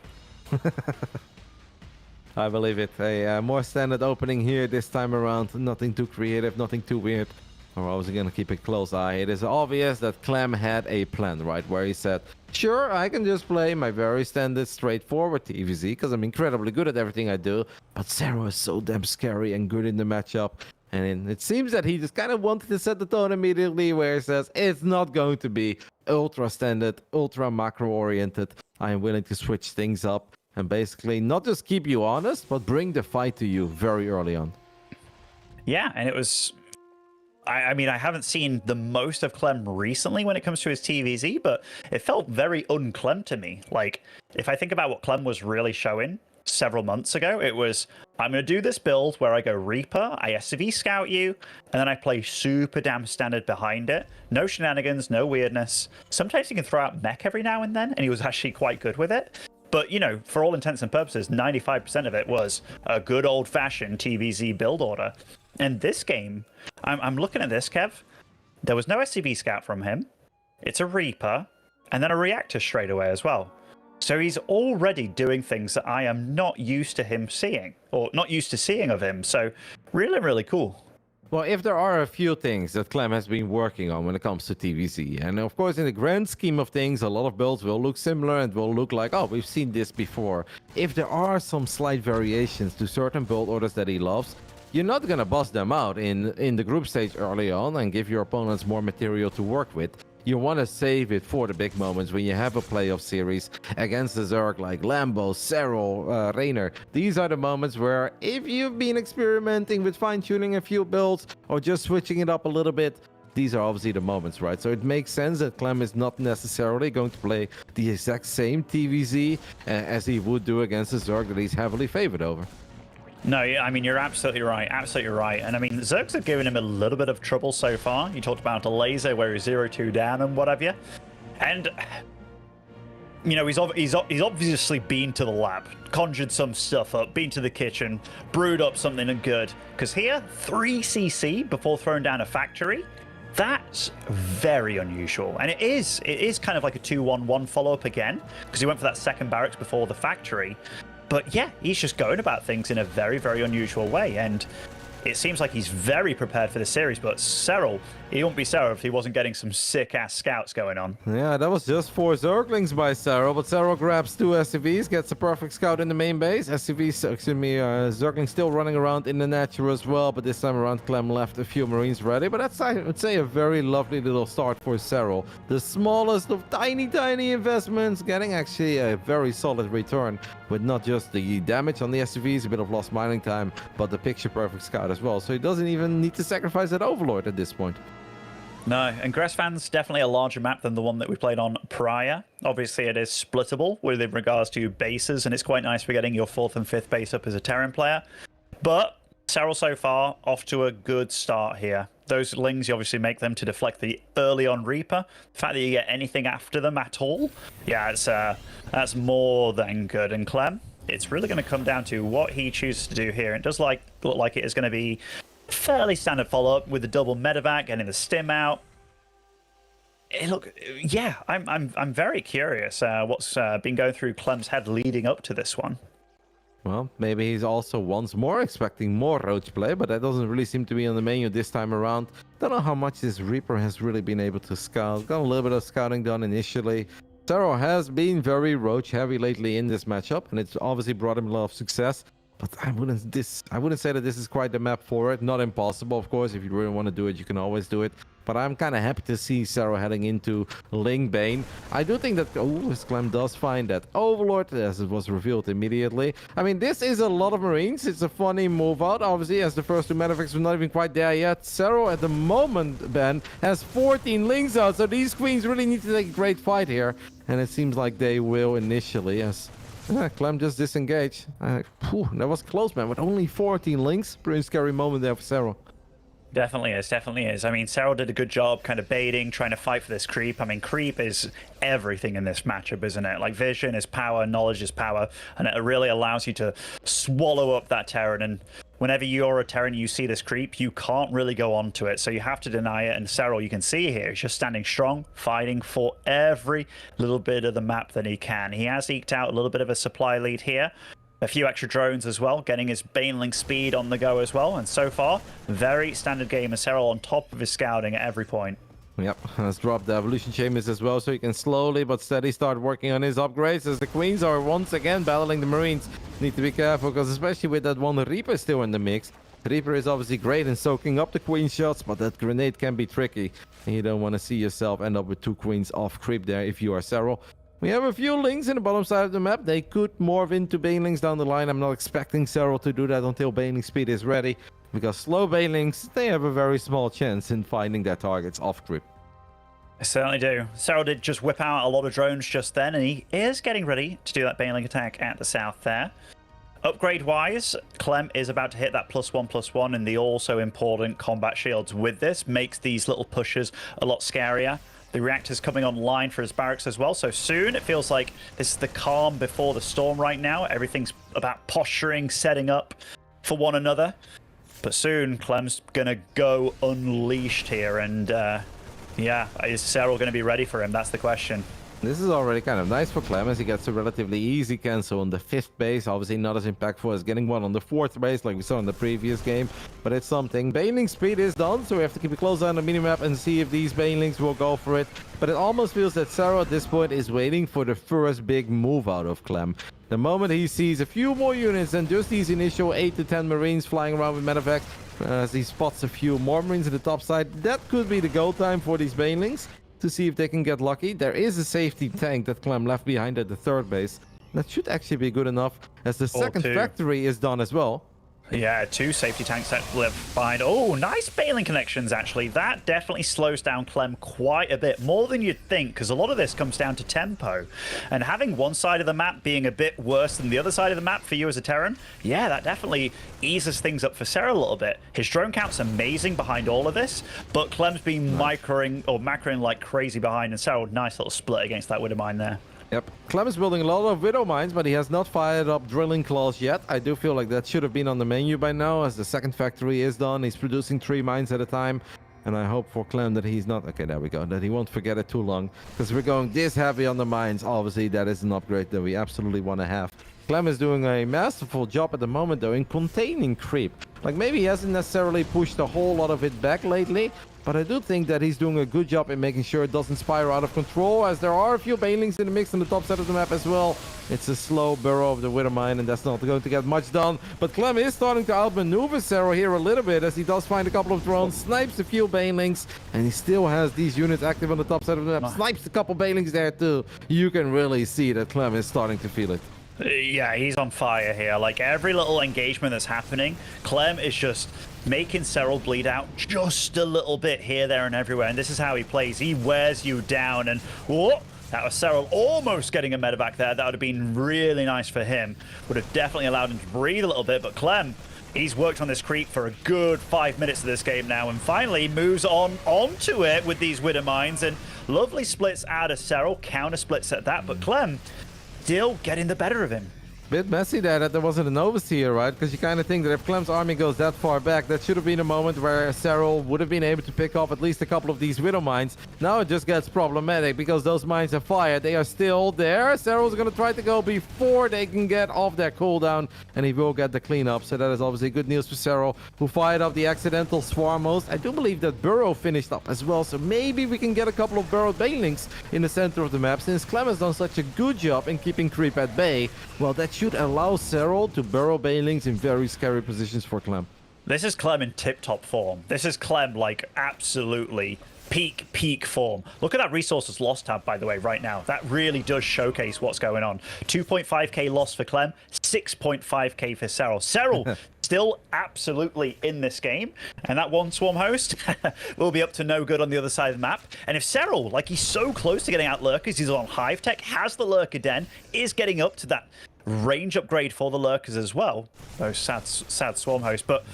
I believe it. A more standard opening here this time around. Nothing too creative, nothing too weird. We're obviously going to keep a close eye. It is obvious that Clem had a plan, right? Where he said, sure, I can just play my very standard, straightforward TVZ because I'm incredibly good at everything I do. But Serral is so damn scary and good in the matchup. And it seems that he just kind of wanted to set the tone immediately where he says, it's not going to be ultra standard, ultra macro oriented. I am willing to switch things up and basically not just keep you honest, but bring the fight to you very early on.
Yeah, and it was... I mean, I haven't seen the most of Clem recently when it comes to his TVZ, but it felt very un-Clem to me. Like, if I think about what Clem was really showing several months ago, it was, I'm going to do this build where I go Reaper, I SV scout you, and then I play super damn standard behind it. No shenanigans, no weirdness. Sometimes he can throw out mech every now and then, and he was actually quite good with it. But, you know, for all intents and purposes, 95% of it was a good old-fashioned TVZ build order. And this game, I'm looking at this, Kev. There was no SCV scout from him. It's a Reaper, and then a reactor straight away as well. So he's already doing things that I am not used to him seeing, or not used to seeing of him. So really, really cool.
Well, if there are a few things that Clem has been working on when it comes to TVZ, and of course in the grand scheme of things, a lot of builds will look similar and will look like, oh, we've seen this before. If there are some slight variations to certain build orders that he loves, you're not going to bust them out in the group stage early on and give your opponents more material to work with. You want to save it for the big moments when you have a playoff series against a Zerg like Lambo, Serral, Rainer. These are the moments where if you've been experimenting with fine-tuning a few builds or just switching it up a little bit, these are obviously the moments, right? So it makes sense that Clem is not necessarily going to play the exact same TVZ as he would do against a Zerg that he's heavily favored over.
No, I mean, you're absolutely right. Absolutely right. And I mean, Zergs have given him a little bit of trouble so far. You talked about a laser where he's 0-2 down and what have you. And, you know, he's obviously been to the lab, conjured some stuff up, been to the kitchen, brewed up something good. Because here, 3 CC before throwing down a factory, that's very unusual. And it is kind of like a 2-1-1 follow-up again, because he went for that second barracks before the factory. But yeah, he's just going about things in a very, very unusual way. And it seems like he's very prepared for the series. But Serral, he wouldn't be Serral if he wasn't getting some sick-ass scouts going on.
Yeah, that was just 4 Zerglings by Serral. But Serral grabs 2 SCVs, gets a perfect scout in the main base. Zerglings still running around in the natural as well. But this time around, Clem left a few Marines ready. But that's, I would say, a very lovely little start for Serral. The smallest of tiny, tiny investments, getting actually a very solid return. With not just the damage on the SCVs, a bit of lost mining time, but the picture-perfect scout as well. So he doesn't even need to sacrifice that Overlord at this point.
No, and Gressvan's definitely a larger map than the one that we played on prior. Obviously, it is splittable with regards to bases, and it's quite nice for getting your 4th and 5th base up as a Terran player. But Serral so far off to a good start here. Those Lings, you obviously make them to deflect the early on Reaper. The fact that you get anything after them at all, yeah, that's more than good. And Clem, it's really going to come down to what he chooses to do here. It does look like it is going to be fairly standard follow-up with the double medevac, getting the stim out. Yeah, I'm very curious what's been going through Clem's head leading up to this one.
Well, maybe he's also once more expecting more Roach play, but that doesn't really seem to be on the menu this time around. Don't know how much this Reaper has really been able to scout. Got a little bit of scouting done initially. Serral has been very Roach heavy lately in this matchup, and it's obviously brought him a lot of success. But I wouldn't say that this is quite the map for it. Not impossible, of course. If you really want to do it, you can always do it. But I'm kind of happy to see Serral heading into Lingbane. I do think that Clem does find that Overlord, as it was revealed immediately. I mean, this is a lot of Marines. It's a funny move out, obviously, as the first 2 medevacs were not even quite there yet. Serral, at the moment, Ben, has 14 Lings out. So these queens really need to take a great fight here. And it seems like they will initially, as Clem just disengaged. That was close, man. With only 14 Lings. Pretty scary moment there for Serral.
Definitely is, definitely is. I mean, Serral did a good job kind of baiting, trying to fight for this creep. I mean, creep is everything in this matchup, isn't it? Like, vision is power, knowledge is power, and it really allows you to swallow up that Terran. And whenever you're a Terran, you see this creep, you can't really go onto it, so you have to deny it. And Serral, you can see here, he's just standing strong, fighting for every little bit of the map that he can. He has eked out a little bit of a supply lead here. A few extra drones as well, getting his Baneling speed on the go as well. And so far, very standard game. And Serral on top of his scouting at every point.
Yep, has dropped the evolution chambers as well, so he can slowly but steady start working on his upgrades as the Queens are once again battling the Marines. Need to be careful, because especially with that one Reaper still in the mix. Reaper is obviously great in soaking up the Queen shots, but that grenade can be tricky. And you don't want to see yourself end up with 2 Queens off creep there if you are Serral. We have a few Lings in the bottom side of the map. They could morph into Banelings down the line. I'm not expecting Serral to do that until Baneling speed is ready, because slow Banelings, they have a very small chance in finding their targets off creep.
I certainly do. Serral did just whip out a lot of drones just then, and he is getting ready to do that Baneling attack at the south there. Upgrade-wise, Clem is about to hit that +1/+1, and the also important combat shields with this makes these little pushes a lot scarier. The reactor's coming online for his barracks as well, so soon it feels like this is the calm before the storm right now. Everything's about posturing, setting up for one another. But soon, Clem's gonna go unleashed here, and yeah, is Serral gonna be ready for him? That's the question.
This is already kind of nice for Clem, as he gets a relatively easy cancel on the 5th base. Obviously not as impactful as getting one on the 4th base like we saw in the previous game, but it's something. Baneling speed is done, so we have to keep a close eye on the minimap and see if these Banelings will go for it. But it almost feels that Serral at this point is waiting for the first big move out of Clem. The moment he sees a few more units than just these initial 8 to 10 Marines flying around with medevac, as he spots a few more Marines at the top side, that could be the go time for these Banelings to see if they can get lucky. There is a safety tank that Clem left behind at the 3rd base. That should actually be good enough, as the 2nd factory is done as well.
Yeah, 2 safety tanks that left behind. Oh, nice Baneling connections, actually. That definitely slows down Clem quite a bit, more than you'd think, because a lot of this comes down to tempo. And having one side of the map being a bit worse than the other side of the map for you as a Terran, yeah, that definitely eases things up for Serral a little bit. His drone count's amazing behind all of this, but Clem's been macroing like crazy behind, and Serral, nice little split against that Widowmine there.
Yep, Clem is building a lot of Widow Mines, but he has not fired up Drilling Claws yet. I do feel like that should have been on the menu by now, as the 2nd factory is done. He's producing 3 mines at a time, and I hope for Clem that he's not... Okay, there we go. That he won't forget it too long, because we're going this heavy on the mines. Obviously, that is an upgrade that we absolutely want to have. Clem is doing a masterful job at the moment, though, in containing creep. Like, maybe he hasn't necessarily pushed a whole lot of it back lately, but I do think that he's doing a good job in making sure it doesn't spiral out of control, as there are a few Banelings in the mix on the top side of the map as well. It's a slow burrow of the Widowmine, and that's not going to get much done. But Clem is starting to outmaneuver Serral here a little bit, as he does find a couple of drones, snipes a few Banelings, and he still has these units active on the top side of the map. Snipes a couple Banelings there too. You can really see that Clem is starting to feel it.
Yeah, he's on fire here. Like, every little engagement that's happening, Clem is just making Serral bleed out just a little bit here, there, and everywhere. And this is how he plays. He wears you down. And whoa, that was Serral almost getting a medevac there. That would have been really nice for him. Would have definitely allowed him to breathe a little bit. But Clem, he's worked on this creep for a good 5 minutes of this game now, and finally moves onto it with these Widow Mines. And lovely splits out of Serral, counter splits at that. But Clem still getting the better of him.
Bit messy there that there wasn't an overseer, right? Because you kind of think that if Clem's army goes that far back, that should have been a moment where Serral would have been able to pick off at least a couple of these Widow Mines. Now it just gets problematic, because those mines are fired. They are still there. Serral's going to try to go before they can get off their cooldown, and he will get the cleanup. So that is obviously good news for Serral, who fired up the accidental swarm host. I do believe that Burrow finished up as well, so maybe we can get a couple of Burrow Banelings in the center of the map. Since Clem has done such a good job in keeping creep at bay, well, that should allow Serral to burrow Banelings in very scary positions for Clem.
This is Clem in tip-top form. This is Clem, like, absolutely peak form. Look at that resources lost tab, by the way, right now. That really does showcase what's going on. 2.5k loss for Clem, 6.5k for Serral. Serral still absolutely in this game, and that one swarm host will be up to no good on the other side of the map. And if Serral, like, he's so close to getting out lurkers, he's on hive tech, has the lurker den, is getting up to that range upgrade for the Lurkers as well. Those sad Swarm hosts. But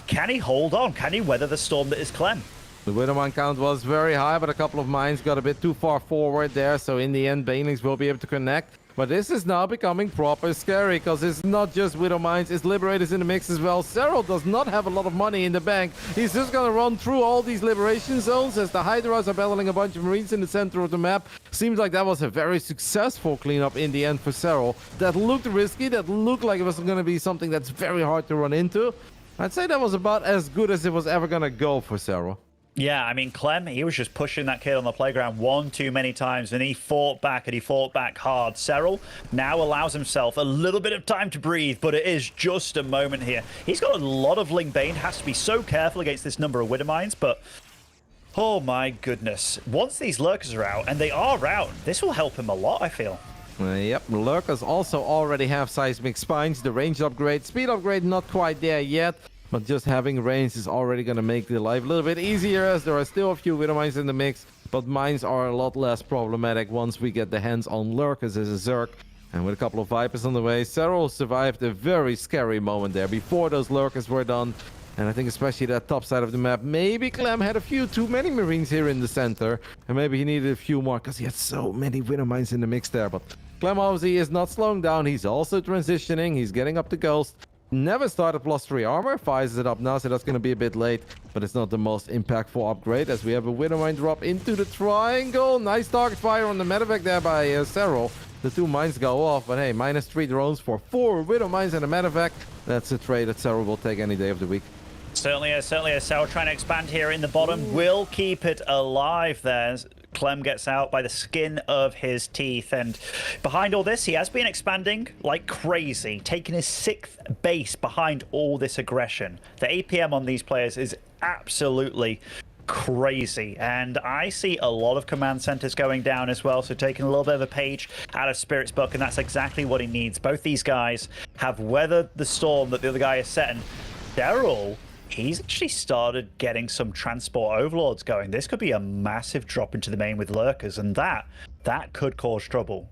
can he hold on? Can he weather the storm that is Clem?
The Widowmine count was very high, but a couple of mines got a bit too far forward there. So in the end, Banelings will be able to connect. But this is now becoming proper scary, because it's not just Widow Mines, it's Liberators in the mix as well. Serral does not have a lot of money in the bank. He's just gonna run through all these Liberation zones as the Hydras are battling a bunch of Marines in the center of the map. Seems like that was a very successful cleanup in the end for Serral. That looked risky, that looked like it was gonna be something that's very hard to run into. I'd say that was about as good as it was ever gonna go for Serral.
Yeah, I mean, Clem, he was just pushing that kid on the playground one too many times, and he fought back, and he fought back hard. Serral now allows himself a little bit of time to breathe, but it is just a moment here. He's got a lot of Ling Bane, has to be so careful against this number of Widow Mines, but oh my goodness. Once these Lurkers are out, and they are out, this will help him a lot, I feel.
Yep, Lurkers also already have Seismic Spines. The range upgrade, speed upgrade not quite there yet. But just having range is already going to make the life a little bit easier, as there are still a few Widow Mines in the mix. But mines are a lot less problematic once we get the hands on Lurkers as a Zerg. And with a couple of Vipers on the way, Serral survived a very scary moment there before those Lurkers were done. And I think especially that top side of the map, maybe Clem had a few too many Marines here in the center. And maybe he needed a few more, because he had so many Widow Mines in the mix there. But Clem obviously is not slowing down. He's also transitioning. He's getting up to Ghost. Never started +3 armor, fires it up now, so that's going to be a bit late, but it's not the most impactful upgrade, as we have a Widowmine drop into the triangle. Nice target fire on the medevac there by Serral. The 2 mines go off, but hey, -3 drones for 4 Widow Mines and a medevac. That's a trade that Serral will take any day of the week.
Certainly is Serral trying to expand here in the bottom. Will keep it alive there. Clem gets out by the skin of his teeth, and behind all this, he has been expanding like crazy, taking his 6th base behind all this aggression. The APM on these players is absolutely crazy, and I see a lot of command centers going down as well, so taking a little bit of a page out of Spirit's book, and that's exactly what he needs. Both these guys have weathered the storm that the other guy is setting. Serral, he's actually started getting some transport overlords going. This could be a massive drop into the main with Lurkers, and that could cause trouble.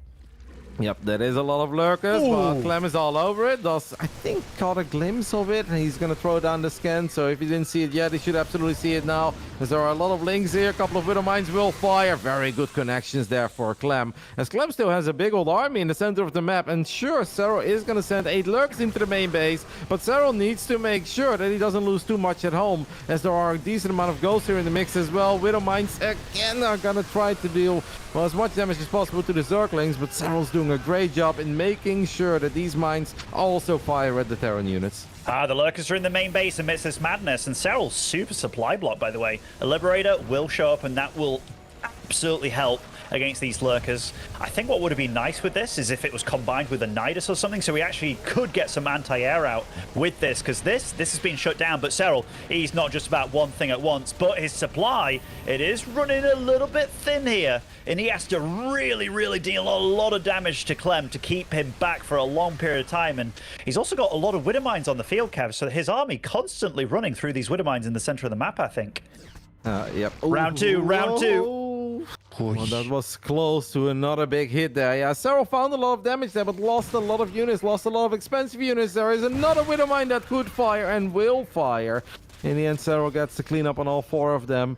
Yep, there is a lot of Lurkers, but Clem is all over it. Does, I think, caught a glimpse of it, and he's going to throw down the scan. So if he didn't see it yet, he should absolutely see it now, as there are a lot of links here. A couple of Widow Mines will fire. Very good connections there for Clem, as Clem still has a big old army in the center of the map. And sure, Serral is going to send 8 Lurkers into the main base, but Serral needs to make sure that he doesn't lose too much at home, as there are a decent amount of ghosts here in the mix as well. Widow Mines again are going to try to deal, well, as much damage as possible to the Zerglings, but Serral's doing a great job in making sure that these mines also fire at the Terran units.
The Lurkers are in the main base amidst this madness, and Serral's super supply block, by the way. A Liberator will show up, and that will absolutely help against these Lurkers. I think what would have been nice with this is if it was combined with a Nidus or something, so we actually could get some anti-air out with this, because this has been shut down. But Serral, he's not just about one thing at once, but his supply, it is running a little bit thin here, and he has to really deal a lot of damage to Clem to keep him back for a long period of time. And he's also got a lot of Widow Mines on the field, Kev, so his army constantly running through these Widow Mines in the center of the map, I think.
Yep.
Round two.
Well, that was close to another big hit there. Yeah, Serral found a lot of damage there, but lost a lot of units, lost a lot of expensive units. There is another Widow Mine that could fire and will fire. In the end, Serral gets to clean up on all 4 of them.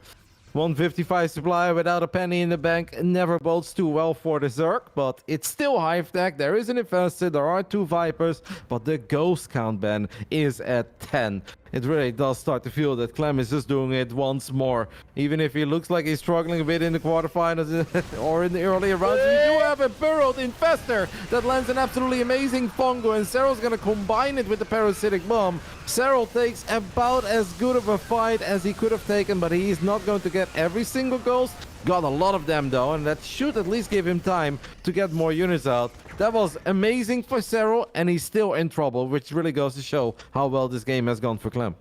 155 supply without a penny in the bank never bodes too well for the Zerg, but it's still hive tech. There is an infested, there are 2 Vipers, but the ghost count, Ben, is at 10. It really does start to feel that Clem is just doing it once more. Even if he looks like he's struggling a bit in the quarterfinals or in the earlier rounds, we do have a burrowed infester that lands an absolutely amazing Fungo, and Serral's going to combine it with the parasitic bomb. Serral takes about as good of a fight as he could have taken, but he is not going to get every single ghost. Got a lot of them though, and that should at least give him time to get more units out. That was amazing for Serral, and he's still in trouble, which really goes to show how well this game has gone for Clem.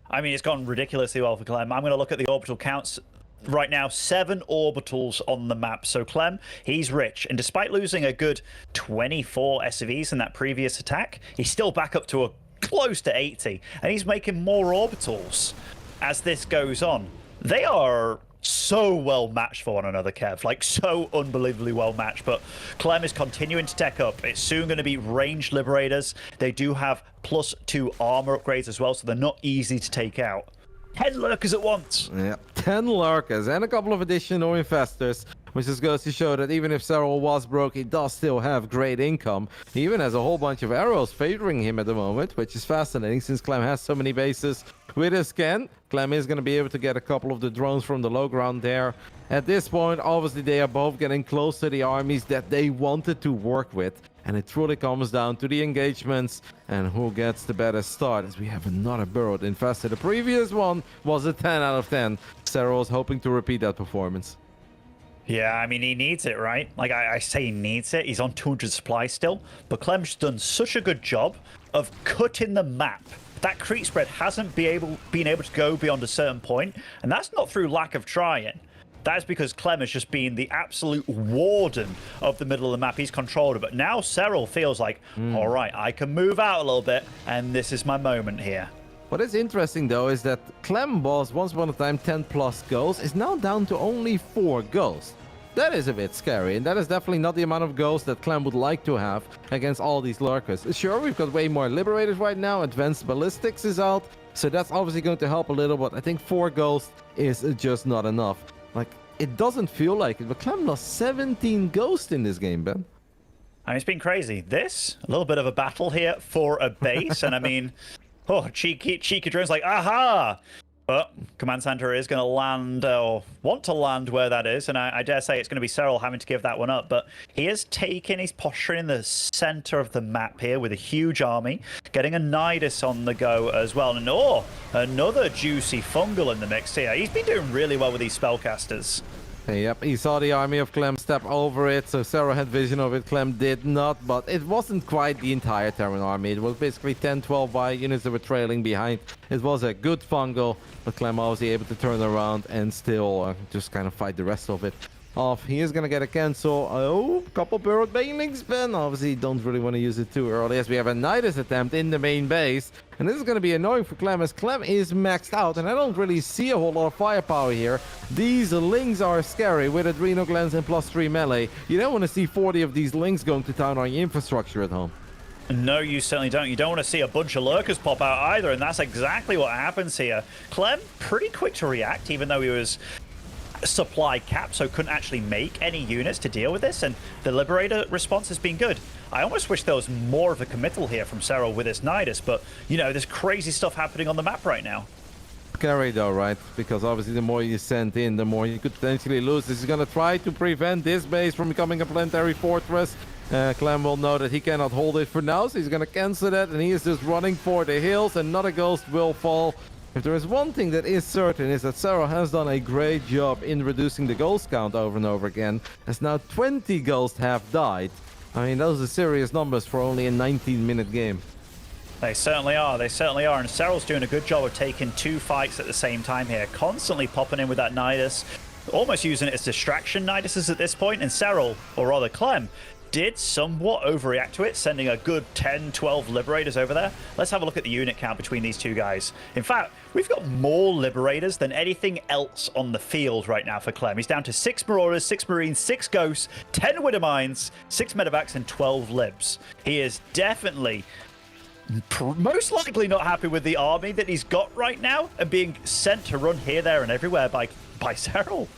I mean, it's gone ridiculously well for Clem. I'm going to look at the orbital counts right now. 7 orbitals on the map. So Clem, he's rich. And despite losing a good 24 SCVs in that previous attack, he's still back up to a close to 80. And he's making more orbitals as this goes on. They are so well matched for one another, Kev. Like, so unbelievably well matched. But Clem is continuing to tech up. It's soon going to be ranged liberators. They do have +2 armor upgrades as well, so they're not easy to take out. 10 lurkers at once.
Yeah, 10 lurkers and a couple of additional infestors, which just goes to show that even if Serral was broke, he does still have great income. He even has a whole bunch of arrows favoring him at the moment, which is fascinating since Clem has so many bases. With his scan, Clem is going to be able to get a couple of the drones from the low ground there. At this point, obviously, they are both getting close to the armies that they wanted to work with. And it truly comes down to the engagements and who gets the better start, as we have another burrowed infested. The previous one was a 10 out of 10. Serral is hoping to repeat that performance.
Yeah, I mean, he needs it, right? Like, I say he needs it. He's on 200 supply still. But Clem's done such a good job of cutting the map. That creep spread hasn't been able to go beyond a certain point, and that's not through lack of trying. That's because Clem has just been the absolute warden of the middle of the map. He's controlled it, but now Serral feels like, all right, I can move out a little bit, and this is my moment here.
What is interesting, though, is that Clem was once upon a time 10+ ghosts, is now down to only 4 ghosts. That is a bit scary, and that is definitely not the amount of ghosts that Clem would like to have against all these lurkers. Sure, we've got way more liberators right now. Advanced ballistics is out, so that's obviously going to help a little, but I think 4 ghosts is just not enough. Like, it doesn't feel like it, but Clem lost 17 ghosts in this game, Ben.
I mean, it's been crazy. This, a little bit of a battle here for a base, and I mean, cheeky drone's like, aha! But Command Center is going to land, or want to land where that is, and I dare say it's going to be Serral having to give that one up. But he is taking his posture in the center of the map here with a huge army, getting a Nidus on the go as well. And another juicy fungal in the mix here. He's been doing really well with these spellcasters.
Yep, he saw the army of Clem step over it, so Serral had vision of it. Clem did not, but it wasn't quite the entire Terran army. It was basically 10, 12 by units that were trailing behind. It was a good fungal, but Clem obviously able to turn around and still just kind of fight the rest of it off. He is going to get a cancel. Oh, couple burrowed banelings, Ben. Obviously, don't really want to use it too early, as we have a Nidus attempt in the main base. And this is going to be annoying for Clem, as Clem is maxed out, and I don't really see a whole lot of firepower here. These lings are scary with Adrenal Glands and +3 melee. You don't want to see 40 of these lings going to town on your infrastructure at home.
No, you certainly don't. You don't want to see a bunch of lurkers pop out either, and that's exactly what happens here. Clem, pretty quick to react, even though he was supply cap, so couldn't actually make any units to deal with this, and the Liberator response has been good. I almost wish there was more of a committal here from Serral with this Nidus, but, you know, there's crazy stuff happening on the map right now.
Scary though, right? Because obviously the more you send in, the more you could potentially lose. This is going to try to prevent this base from becoming a planetary fortress. Clem will know that he cannot hold it for now, so he's going to cancel that, and he is just running for the hills. Another ghost will fall. If there is one thing that is certain, is that Serral has done a great job in reducing the ghost count over and over again, as now 20 ghosts have died. I mean, those are serious numbers for only a 19-minute game.
They certainly are. They certainly are. And Serral's doing a good job of taking 2 fights at the same time here, constantly popping in with that Nidus, almost using it as distraction Niduses at this point. And Serral, or rather Clem, did somewhat overreact to it, sending a good 10, 12 Liberators over there. Let's have a look at the unit count between these two guys. In fact, we've got more Liberators than anything else on the field right now for Clem. He's down to 6 Marauders, 6 Marines, 6 Ghosts, 10 Widowmines, 6 Medevacs, and 12 Libs. He is definitely most likely not happy with the army that he's got right now and being sent to run here, there, and everywhere by Serral.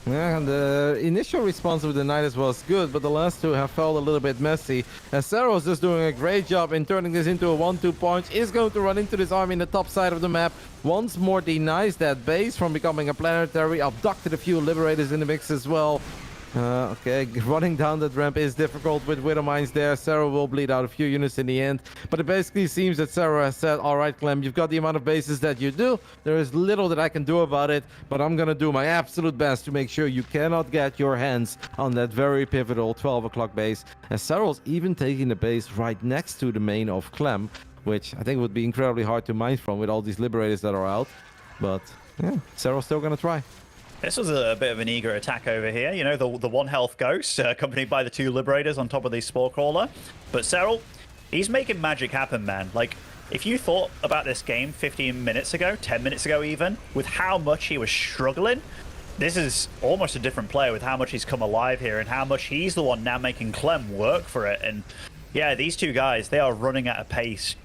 Yeah, the initial response of the Nidus was good, but the last two have felt a little bit messy. And Serral's just doing a great job in turning this into a 1-2 punch. Is going to run into this army in the top side of the map. Once more denies that base from becoming a planetary. Abducted a few Liberators in the mix as well. Okay, running down that ramp is difficult with Widowmines there. Serral will bleed out a few units in the end. But it basically seems that Serral has said, all right, Clem, you've got the amount of bases that you do. There is little that I can do about it, but I'm going to do my absolute best to make sure you cannot get your hands on that very pivotal 12 o'clock base. And Serral's even taking the base right next to the main of Clem, which I think would be incredibly hard to mine from with all these Liberators that are out. But yeah, Serral's still going to try.
This was a bit of an eager attack over here. You know, the 1 health Ghost, accompanied by the 2 Liberators on top of the Spore Crawler. But Serral, he's making magic happen, man. Like, if you thought about this game 15 minutes ago, 10 minutes ago even, with how much he was struggling, this is almost a different player with how much he's come alive here and how much he's the one now making Clem work for it. And yeah, these two guys, they are running at a pace.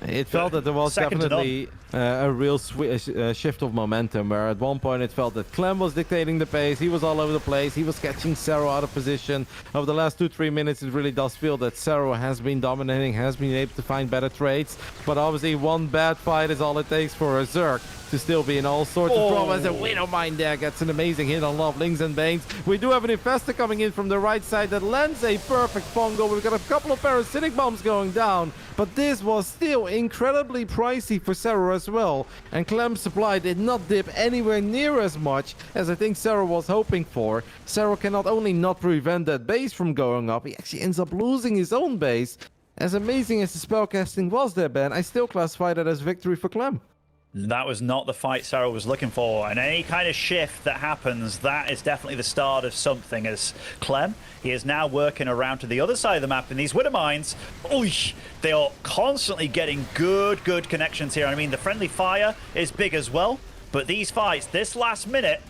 It felt that there was definitely a real shift of momentum, where at one point it felt that Clem was dictating the pace, he was all over the place, he was catching Serral out of position. Over the last 2-3 minutes, it really does feel that Serral has been dominating, has been able to find better trades, but obviously one bad fight is all it takes for a Zerg to still be in all sorts of trouble. As a Widowmine there gets an amazing hit on Love Lings and Banes. We do have an Infestor coming in from the right side that lands a perfect fungal. We've got a couple of parasitic bombs going down, but this was still incredibly pricey for Serral as well. And Clem's supply did not dip anywhere near as much as I think Serral was hoping for. Serral can not only not prevent that base from going up, he actually ends up losing his own base. As amazing as the spellcasting was there, Ben, I still classify that as victory for Clem.
That was not the fight Serral was looking for, and any kind of shift that happens, that is definitely the start of something. As Clem, he is now working around to the other side of the map, and these Widowmines, they are constantly getting good connections here. I mean, the friendly fire is big as well, but these fights, this last minute,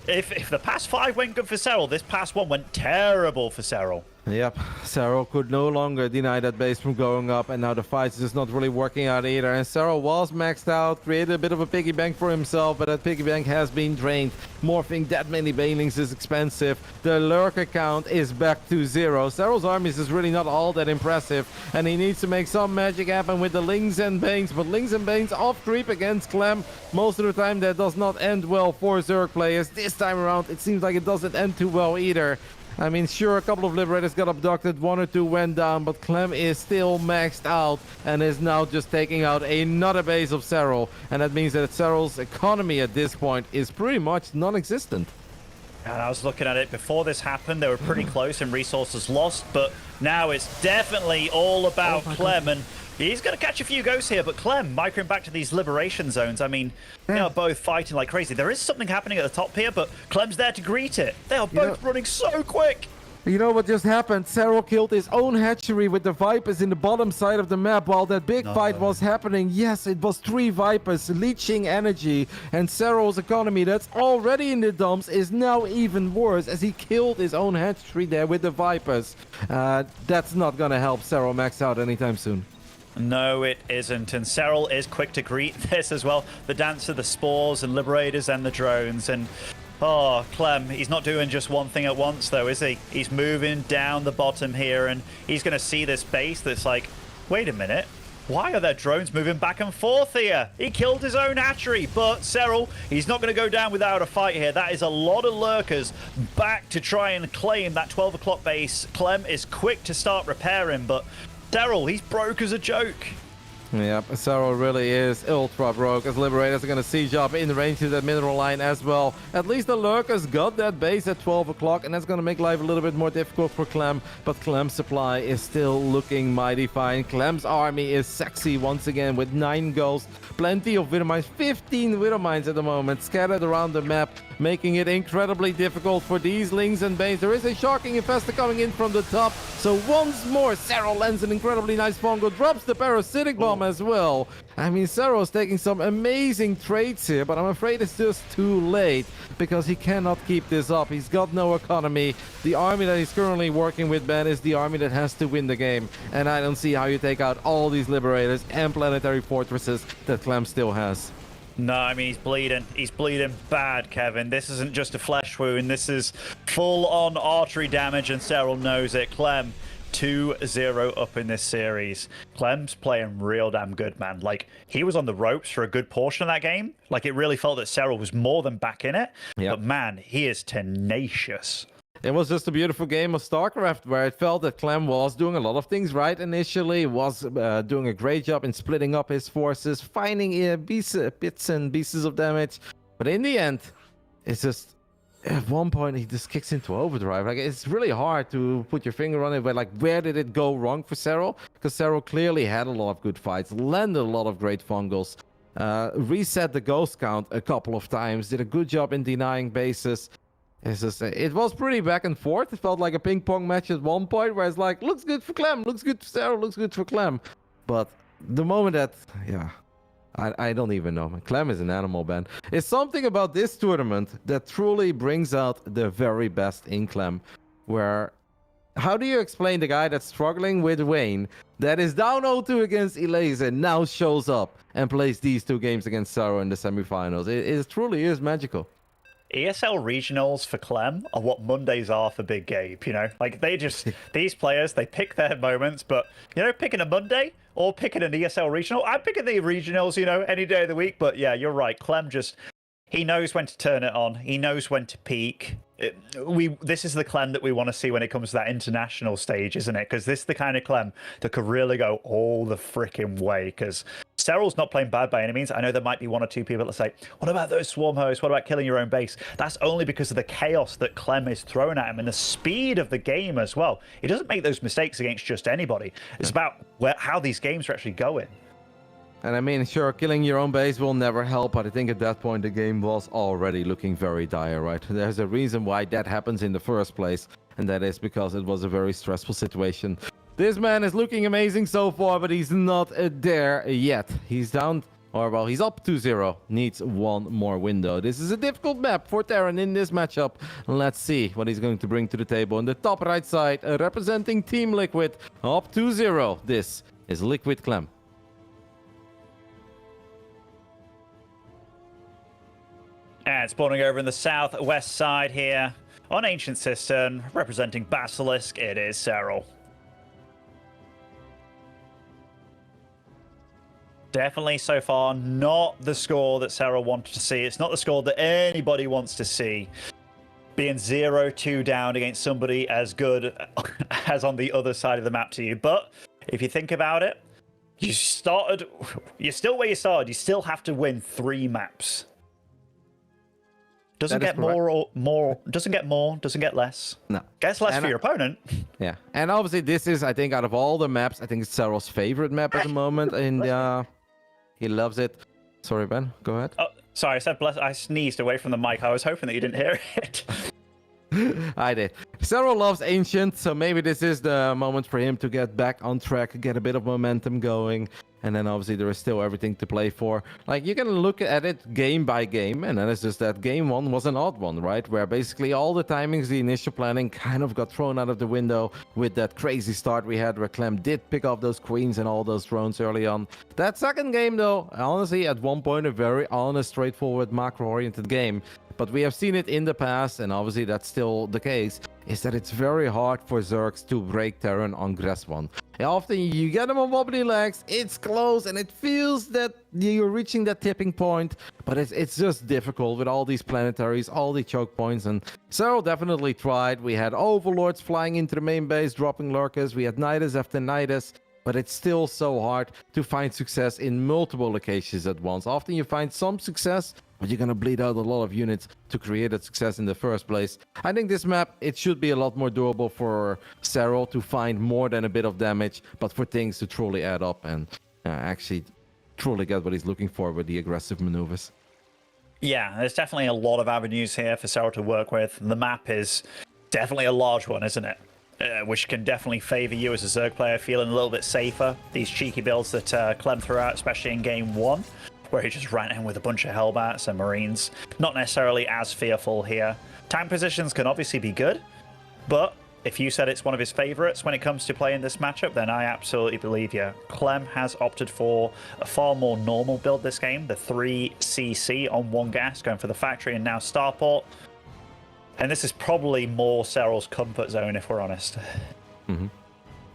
if the past 5 went good for Serral, this past one went terrible for Serral.
Yep, Serral could no longer deny that base from going up, and now the fight's just not really working out either. And Serral was maxed out, created a bit of a piggy bank for himself, but that piggy bank has been drained. Morphing that many banelings is expensive. The lurker count is back to 0. Serral's armies is really not all that impressive, and he needs to make some magic happen with the Lings and Banes. But Lings and Banes off creep against Clem. Most of the time that does not end well for Zerg players. This time around it seems like it doesn't end too well either. I mean, sure, a couple of Liberators got abducted, 1 or 2 went down, but Clem is still maxed out and is now just taking out another base of Serral. And that means that Serral's economy at this point is pretty much non-existent.
And I was looking at it before this happened, they were pretty close in resources lost, but now it's definitely all about Clem, and he's going to catch a few ghosts here, but Clem microing back to these liberation zones. I mean, they are both fighting like crazy. There is something happening at the top here, but Clem's there to greet it. They are both running so quick.
You know what just happened? Serral killed his own hatchery with the Vipers in the bottom side of the map while that big fight was happening. Yes, it was 3 Vipers leeching energy, and Serral's economy that's already in the dumps is now even worse as he killed his own hatchery there with the Vipers. That's not gonna help Serral max out anytime soon.
No, it isn't, and Serral is quick to greet this as well. The dance of the spores and liberators and the drones, and Clem, he's not doing just one thing at once though, is he? He's moving down the bottom here, and he's going to see this base that's like, wait a minute, why are there drones moving back and forth here? He killed his own hatchery, but Serral, he's not going to go down without a fight here. That is a lot of lurkers back to try and claim that 12 o'clock base. Clem is quick to start repairing, but Serral, he's broke as a joke.
Yep, Serral really is ultra broke, as Liberators are going to siege up in range to that mineral line as well. At least the Lurkers got that base at 12 o'clock, and that's going to make life a little bit more difficult for Clem. But Clem's supply is still looking mighty fine. Clem's army is sexy once again with 9 ghosts, plenty of Widowmines, 15 Widowmines at the moment, scattered around the map, making it incredibly difficult for these Lings and Banes. There is a Shocking Infestor coming in from the top, so once more Serral lands an incredibly nice fungal, drops the Parasitic Bomb as well. I mean, Serral's taking some amazing trades here, but I'm afraid it's just too late because he cannot keep this up. He's got no economy. The army that he's currently working with, Ben, is the army that has to win the game, and I don't see how you take out all these Liberators and Planetary Fortresses that Clem still has.
No, I mean, he's bleeding. He's bleeding bad, Kevin. This isn't just a flesh wound. This is full-on artery damage, and Serral knows it. Clem, 2-0 up in this series. Clem's playing real damn good, man. Like, he was on the ropes for a good portion of that game. Like, it really felt that Serral was more than back in it. Yep. But, man, he is tenacious.
It was just a beautiful game of StarCraft where it felt that Clem was doing a lot of things right initially, was doing a great job in splitting up his forces, finding bits and pieces of damage. But in the end, it's just, at one point, he just kicks into overdrive. Like, it's really hard to put your finger on it, but like, where did it go wrong for Serral? Because Serral clearly had a lot of good fights, landed a lot of great fungals, reset the ghost count a couple of times, did a good job in denying bases. It's just, it was pretty back and forth. It felt like a ping pong match at one point where it's like, looks good for Clem, looks good for Serral, looks good for Clem. But the moment that, I don't even know. Clem is an animal, man. It's something about this tournament that truly brings out the very best in Clem. Where, how do you explain the guy that's struggling with Wayne, that is down 0-2 against Eliza, now shows up and plays these 2 games against Serral in the semifinals? It truly is magical.
ESL regionals for Clem are what Mondays are for Big Gabe, you know? Like, they just, these players, they pick their moments, but, you know, picking a Monday or picking an ESL regional, I'm picking the regionals, you know, any day of the week, but yeah, you're right. Clem just, he knows when to turn it on. He knows when to peak. This is the Clem that we want to see when it comes to that international stage, isn't it? Because this is the kind of Clem that could really go all the freaking way. Because Serral's not playing bad by any means. I know there might be 1 or 2 people that say, what about those swarm hosts? What about killing your own base? That's only because of the chaos that Clem is throwing at him and the speed of the game as well. He doesn't make those mistakes against just anybody. It's about how these games are actually going.
And I mean, sure, killing your own base will never help, but I think at that point the game was already looking very dire, right? There's a reason why that happens in the first place, and that is because it was a very stressful situation. This man is looking amazing so far, but he's not there yet. He's down, or well, he's up 2-0. Needs 1 more window. This is a difficult map for Terran in this matchup. Let's see what he's going to bring to the table. On the top right side, representing Team Liquid, up 2-0. This is Liquid Clem.
And spawning over in the southwest side here on Ancient Cistern, representing Basilisk, it is Serral. Definitely so far not the score that Serral wanted to see. It's not the score that anybody wants to see. Being 0-2 down against somebody as good as on the other side of the map to you. But if you think about it, you're still where you started. You still have to win 3 maps. Doesn't get doesn't get less.
No.
Gets less for your opponent.
Yeah. And obviously this is, I think, out of all the maps, I think it's Serral's favorite map at the moment. And he loves it. Sorry, Ben. Go ahead.
Oh, sorry, I said bless. I sneezed away from the mic. I was hoping that you didn't hear it.
I did. Serral loves Ancient, so maybe this is the moment for him to get back on track, get a bit of momentum going. And then obviously there is still everything to play for. Like, you can look at it game by game, and then it's just that game 1 was an odd one, right? Where basically all the timings, the initial planning kind of got thrown out of the window with that crazy start we had where Clem did pick off those queens and all those drones early on. That second game though, honestly, at one point a very honest, straightforward, macro-oriented game. But we have seen it in the past, and obviously that's still the case, is that it's very hard for Zergs to break Terran on Grass 1. Often you get them on wobbly legs, it's close, and it feels that you're reaching that tipping point, but it's just difficult with all these planetaries, all the choke points, and Serral definitely tried. We had Overlords flying into the main base, dropping Lurkers, we had Nidus after Nidus, but it's still so hard to find success in multiple locations at once. Often you find some success, but you're going to bleed out a lot of units to create that success in the first place. I think this map, it should be a lot more doable for Serral to find more than a bit of damage, but for things to truly add up and actually truly get what he's looking for with the aggressive maneuvers.
Yeah, there's definitely a lot of avenues here for Serral to work with. The map is definitely a large one, isn't it? Which can definitely favor you as a Zerg player, feeling a little bit safer. These cheeky builds that Clem threw out, especially in game 1. Where he just ran in with a bunch of Hellbats and Marines. Not necessarily as fearful here. Tank positions can obviously be good, but if you said it's one of his favorites when it comes to playing this matchup, then I absolutely believe you. Clem has opted for a far more normal build this game, the 3CC on 1 gas, going for the factory and now Starport. And this is probably more Serral's comfort zone, if we're honest.
Mm-hmm.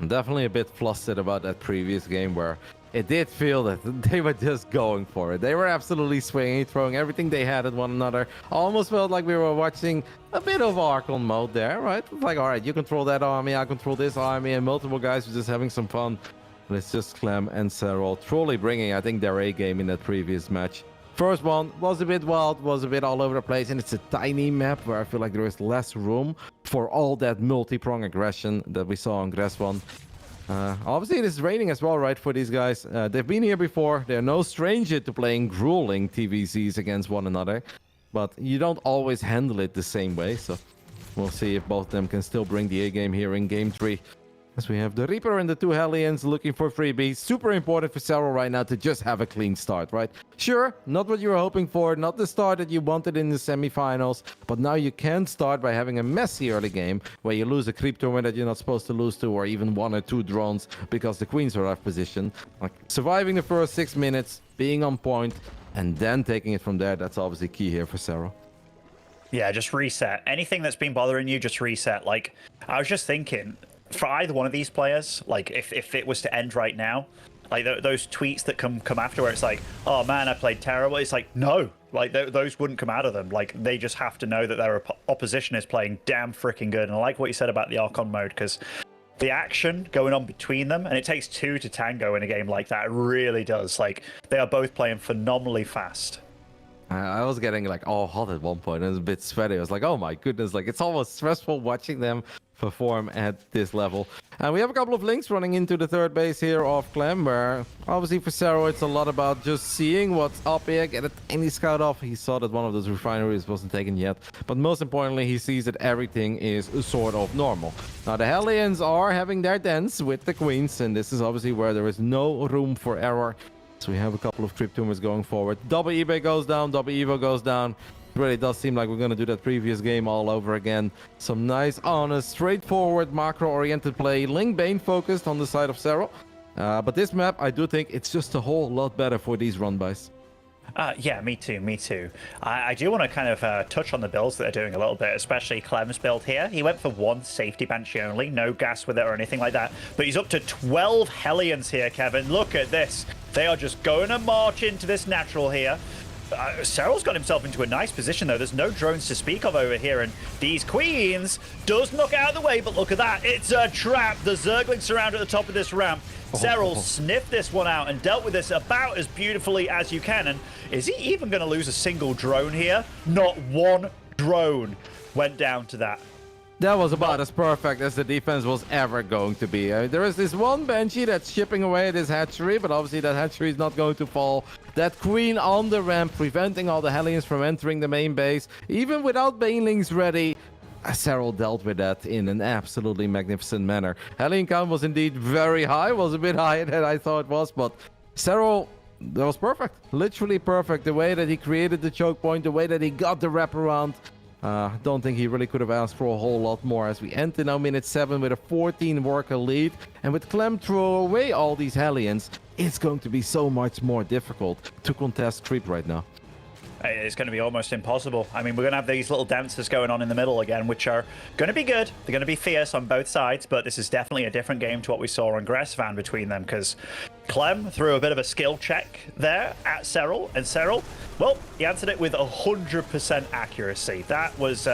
I'm definitely a bit flustered about that previous game where it did feel that they were just going for it. They were absolutely swinging, throwing everything they had at one another. Almost felt like we were watching a bit of Archon mode there, right? Like, all right, you control that army, I control this army, and multiple guys were just having some fun. And it's just Clem and Serral truly bringing, I think, their A game in that previous match. First one was a bit wild, was a bit all over the place, and it's a tiny map where I feel like there is less room for all that multi-prong aggression that we saw on Grass 1. Obviously, it is raining as well, right, for these guys. They've been here before. They're no stranger to playing grueling TVCs against one another. But you don't always handle it the same way. So we'll see if both of them can still bring the A game here in Game 3. As we have the Reaper and the 2 Hellions looking for freebies. Super important for Serral right now to just have a clean start, right? Sure, not what you were hoping for, not the start that you wanted in the semifinals, but now you can start by having a messy early game where you lose a creep tournament that you're not supposed to lose to, or even 1 or 2 drones because the queens are out of position. Like surviving the first 6 minutes, being on point, and then taking it from there, that's obviously key here for Serral.
Yeah, just reset. Anything that's been bothering you, just reset. Like, I was just thinking, for either one of these players, like if it was to end right now, like those tweets that come after where it's like, oh man, I played terrible. It's like, no, like those wouldn't come out of them. Like they just have to know that their opposition is playing damn freaking good. And I like what you said about the Archon mode, because the action going on between them, and it takes 2 to tango in a game like that. It really does. Like they are both playing phenomenally fast.
I was getting like all hot at one point. It was a bit sweaty. I was like, oh my goodness, like it's almost stressful watching them perform at this level. And we have a couple of links running into the third base here of Clem, where obviously for Serral it's a lot about just seeing what's up here, get a tiny scout off. He saw that one of those refineries wasn't taken yet, but most importantly he sees that everything is sort of normal. Now the Hellions are having their dance with the queens, and this is obviously where there is no room for error. So we have a couple of creep tumors going forward. Double eBay goes down, double Evo goes down. It really does seem like we're going to do that previous game all over again. Some nice, honest, straightforward, macro-oriented play. Link Bane focused on the side of Serral. But this map, I do think it's just a whole lot better for these run-bys.
Yeah, me too. I do want to kind of touch on the builds that they're doing a little bit, especially Clem's build here. He went for 1 safety banshee only, no gas with it or anything like that. But he's up to 12 Hellions here, Kevin. Look at this. They are just going to march into this natural here. Serral's got himself into a nice position, though. There's no drones to speak of over here, and these queens does knock out of the way, but look at that. It's a trap. The Zerglings surround at the top of this ramp. Serral sniffed this one out and dealt with this about as beautifully as you can. And is he even going to lose a single drone here? Not one drone went down to that.
That was about as perfect as the defense was ever going to be. There is this one Banshee that's chipping away at his hatchery, but obviously that hatchery is not going to fall. That queen on the ramp, preventing all the Hellions from entering the main base, even without banelings ready. Serral dealt with that in an absolutely magnificent manner. Hellion count was indeed very high, was a bit higher than I thought it was, but Serral, that was perfect. Literally perfect. The way that he created the choke point, the way that he got the wraparound. Don't think he really could have asked for a whole lot more, as we enter now minute 7 with a 14 worker lead. And with Clem throw away all these Hellions, it's going to be so much more difficult to contest creep right now.
It's going to be almost impossible. I mean, we're going to have these little dances going on in the middle again, which are going to be good. They're going to be fierce on both sides, but this is definitely a different game to what we saw on Gressvan between them, because Clem threw a bit of a skill check there at Serral, and Serral, well, he answered it with 100% accuracy. That was...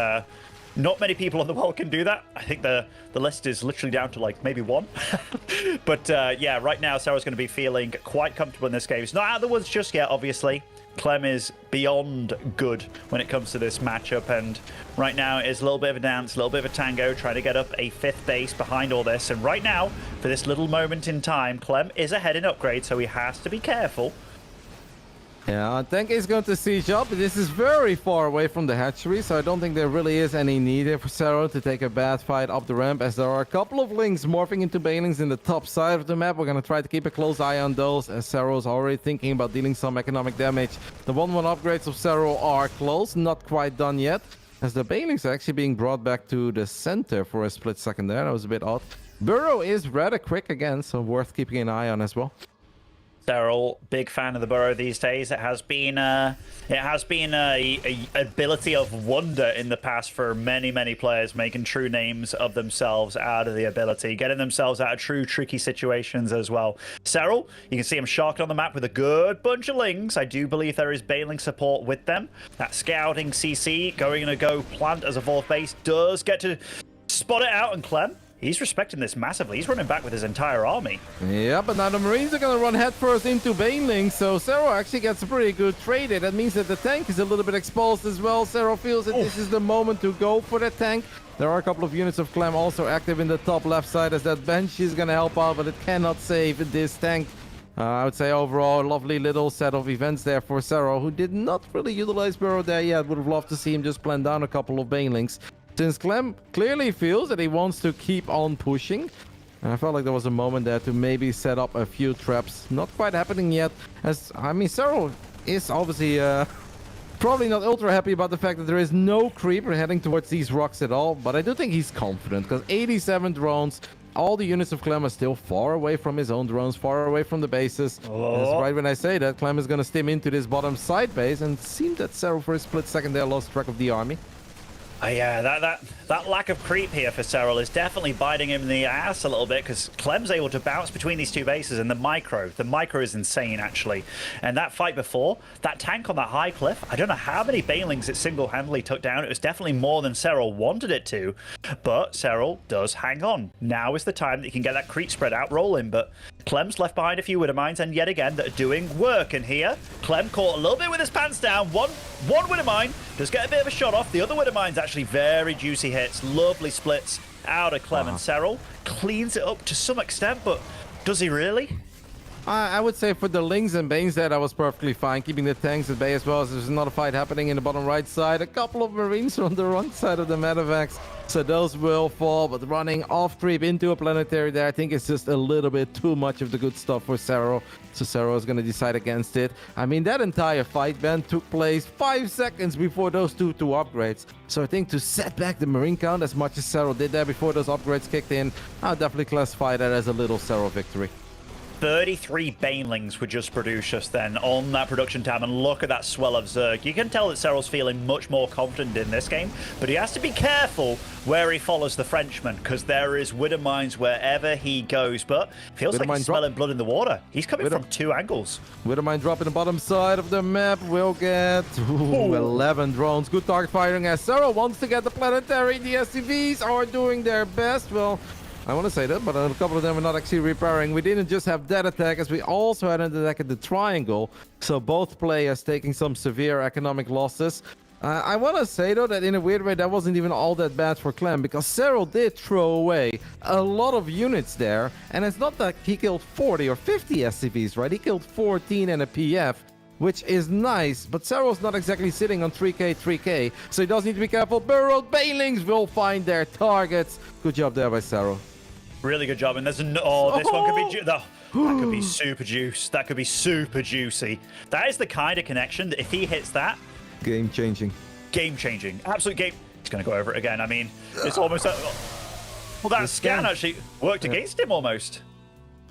not many people in the world can do that. I think the list is literally down to like maybe 1. But yeah, right now Serral's going to be feeling quite comfortable in this game. It's not out of the woods just yet, obviously. Clem is beyond good when it comes to this matchup, and right now it's a little bit of a dance, a little bit of a tango, trying to get up a 5th base behind all this. And right now, for this little moment in time, Clem is ahead in upgrade, so he has to be careful.
Yeah, Tank is going to siege up. This is very far away from the hatchery, so I don't think there really is any need here for Serral to take a bad fight up the ramp, as there are a couple of links morphing into banelings in the top side of the map. We're going to try to keep a close eye on those, as Serral's already thinking about dealing some economic damage. The 1-1 upgrades of Serral are close, not quite done yet, as the banelings are actually being brought back to the center for a split second there. That was a bit odd. Burrow is rather quick again, so worth keeping an eye on as well.
Serral, big fan of the burrow these days. It has been a ability of wonder in the past for many players, making true names of themselves out of the ability, getting themselves out of true tricky situations as well. Serral, you can see him sharking on the map with a good bunch of lings. I do believe there is baneling support with them. That scouting CC going to go plant as a 4th base does get to spot it out, and Clem, he's respecting this massively. He's running back with his entire army.
Yeah, but now the Marines are going to run headfirst into Baneling, so Serral actually gets a pretty good trade in. That means that the tank is a little bit exposed as well. Serral feels that this is the moment to go for the tank. There are a couple of units of Clem also active in the top left side, as that Banshee is going to help out, but it cannot save this tank. I would say overall, a lovely little set of events there for Serral, who did not really utilize Burrow there yet. Would have loved to see him just plan down a couple of Banelings. Since Clem clearly feels that he wants to keep on pushing, And I felt like there was a moment there to maybe set up a few traps. Not quite happening yet. As I mean, Serral is obviously probably not ultra happy about the fact that there is no creeper heading towards these rocks at all. But I do think he's confident because 87 drones. All the units of Clem are still far away from his own drones, far away from the bases.
Oh.
That's right when I say that. Clem is going to stim into this bottom side base, and it seemed that Serral for a split second there lost track of the army.
Yeah, that lack of creep here for Serral is definitely biting him in the ass a little bit, because Clem's able to bounce between these two bases, and the micro is insane, actually. And that fight before, that tank on that high cliff, I don't know how many banelings it single-handedly took down. It was definitely more than Serral wanted it to, but Serral does hang on. Now is the time that he can get that creep spread out rolling, but Clem's left behind a few Widowmines, mines, and yet again, that are doing work. And here, Clem caught a little bit with his pants down. One Widowmine mine does get a bit of a shot off. The other Widowmine mine's actually very juicy hits. Lovely splits out of Clem, and Serral cleans it up to some extent, but does he really?
I would say for the Lings and Banes there, that was perfectly fine. Keeping the tanks at bay as well as there's another fight happening in the bottom right side. A couple of Marines on the wrong side of the medevacs, so those will fall. But running off creep into a planetary there, I think it's just a little bit too much of the good stuff for Serral. So Serral is going to decide against it. I mean, that entire fight, Ben, took place 5 seconds before those two upgrades. So I think to set back the Marine count as much as Serral did there before those upgrades kicked in, I'll definitely classify that as a little Serral victory.
33 banelings were just produced just then on that production tab, and look at that swell of Zerg. You can tell that Serral's feeling much more confident in this game, but he has to be careful where he follows the Frenchman, because there is Widowmines wherever he goes, but feels like he's smelling blood in the water. He's coming from two angles.
Widowmine drop in the bottom side of the map. We'll get 11 drones. Good target firing as Serral wants to get the planetary. The SCVs are doing their best. Well, I want to say that, but a couple of them are not actually repairing. We didn't just have that attack, as we also had an attack at the triangle. So both players taking some severe economic losses. I want to say, though, that in a weird way, that wasn't even all that bad for Clem, because Serral did throw away a lot of units there. And it's not that he killed 40 or 50 SCVs, right? He killed 14 and a PF, which is nice, but Serral's not exactly sitting on 3k, so he does need to be careful. Burrowed Banelings will find their targets. Good job there by Serral.
Really good job, and there's this one could be that could be super juice. That could be super juicy. That is the kind of connection that if he hits that,
Game changing,
absolute game. He's gonna go over it again. I mean, it's almost well, that scan actually worked against him almost.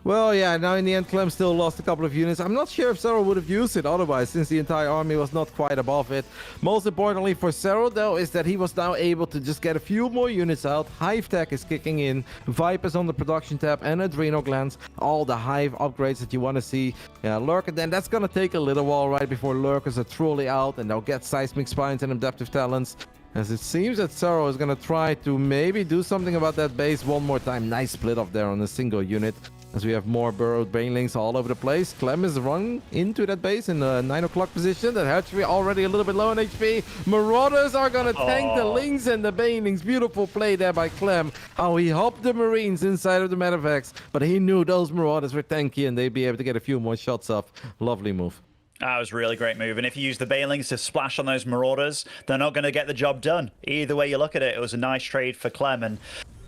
Well, yeah, now in the end, Clem still lost a couple of units. I'm not sure if Serral would have used it otherwise, since the entire army was not quite above it. Most importantly for Serral, though, is that he was now able to just get a few more units out. Hive Tech is kicking in, Vipers on the production tab, and Adrenal Glands. All the Hive upgrades that you want to see. Yeah, Lurker, then that's going to take a little while, right, before Lurkers are truly out, and they'll get Seismic Spines and Adaptive Talents. As it seems that Serral is going to try to maybe do something about that base one more time. Nice split off there on a single unit. As we have more burrowed banelings all over the place. Clem is running into that base in the 9 o'clock position. That hatchery already a little bit low on HP. Marauders are going to tank the Lings and the banelings. Beautiful play there by Clem. How he hopped the Marines inside of the medevacs. But he knew those Marauders were tanky and they'd be able to get a few more shots off. Lovely move.
That was a really great move. And if you use the Banelings to splash on those Marauders, they're not going to get the job done. Either way you look at it, it was a nice trade for Clem. And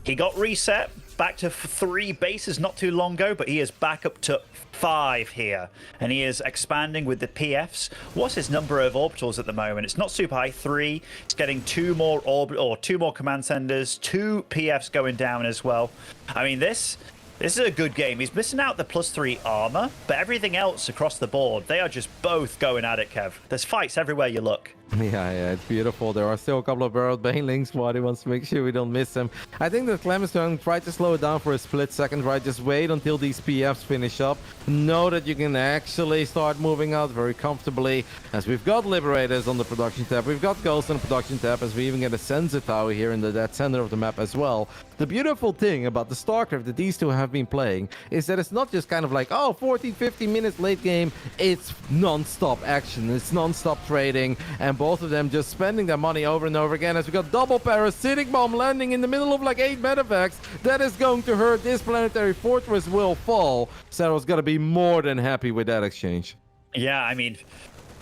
he got reset back to 3 bases not too long ago, but he is back up to 5 here. And he is expanding with the PFs. What's his number of orbitals at the moment? It's not super high, 3. He's getting 2 more command senders, 2 PFs going down as well. I mean, this is a good game. He's missing out the +3 armor, but everything else across the board, they are just both going at it, Kev. There's fights everywhere you look.
Yeah, it's beautiful. There are still a couple of burrowed banelings. Wadi wants to make sure we don't miss them. I think that Clem is going to try to slow it down for a split second, right? Just wait until these PFs finish up. Know that you can actually start moving out very comfortably, as we've got Liberators on the production tab. We've got Ghosts on the production tab, as we even get a Sensor Tower here in that center of the map as well. The beautiful thing about the StarCraft that these two have been playing is that it's not just kind of like, oh, 14, 15 minutes late game. It's non-stop action. It's non-stop trading, and both of them just spending their money over and over again, as we got double parasitic bomb landing in the middle of like 8 medevacs. That is going to hurt. This planetary fortress will fall. Serral's got to be more than happy with that exchange.
Yeah, I mean,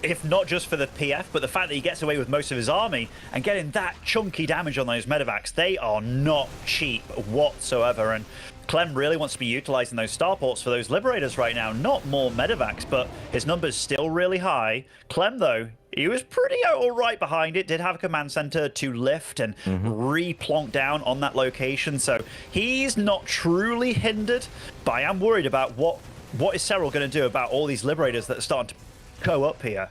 if not just for the PF, but the fact that he gets away with most of his army and getting that chunky damage on those medevacs, they are not cheap whatsoever. And Clem really wants to be utilizing those starports for those Liberators right now. Not more medevacs, but his number's still really high. Clem, though, he was pretty all right behind it. Did have a command center to lift and re-plonk down on that location. So he's not truly hindered, but I am worried about what is Serral going to do about all these Liberators that are starting to go up here.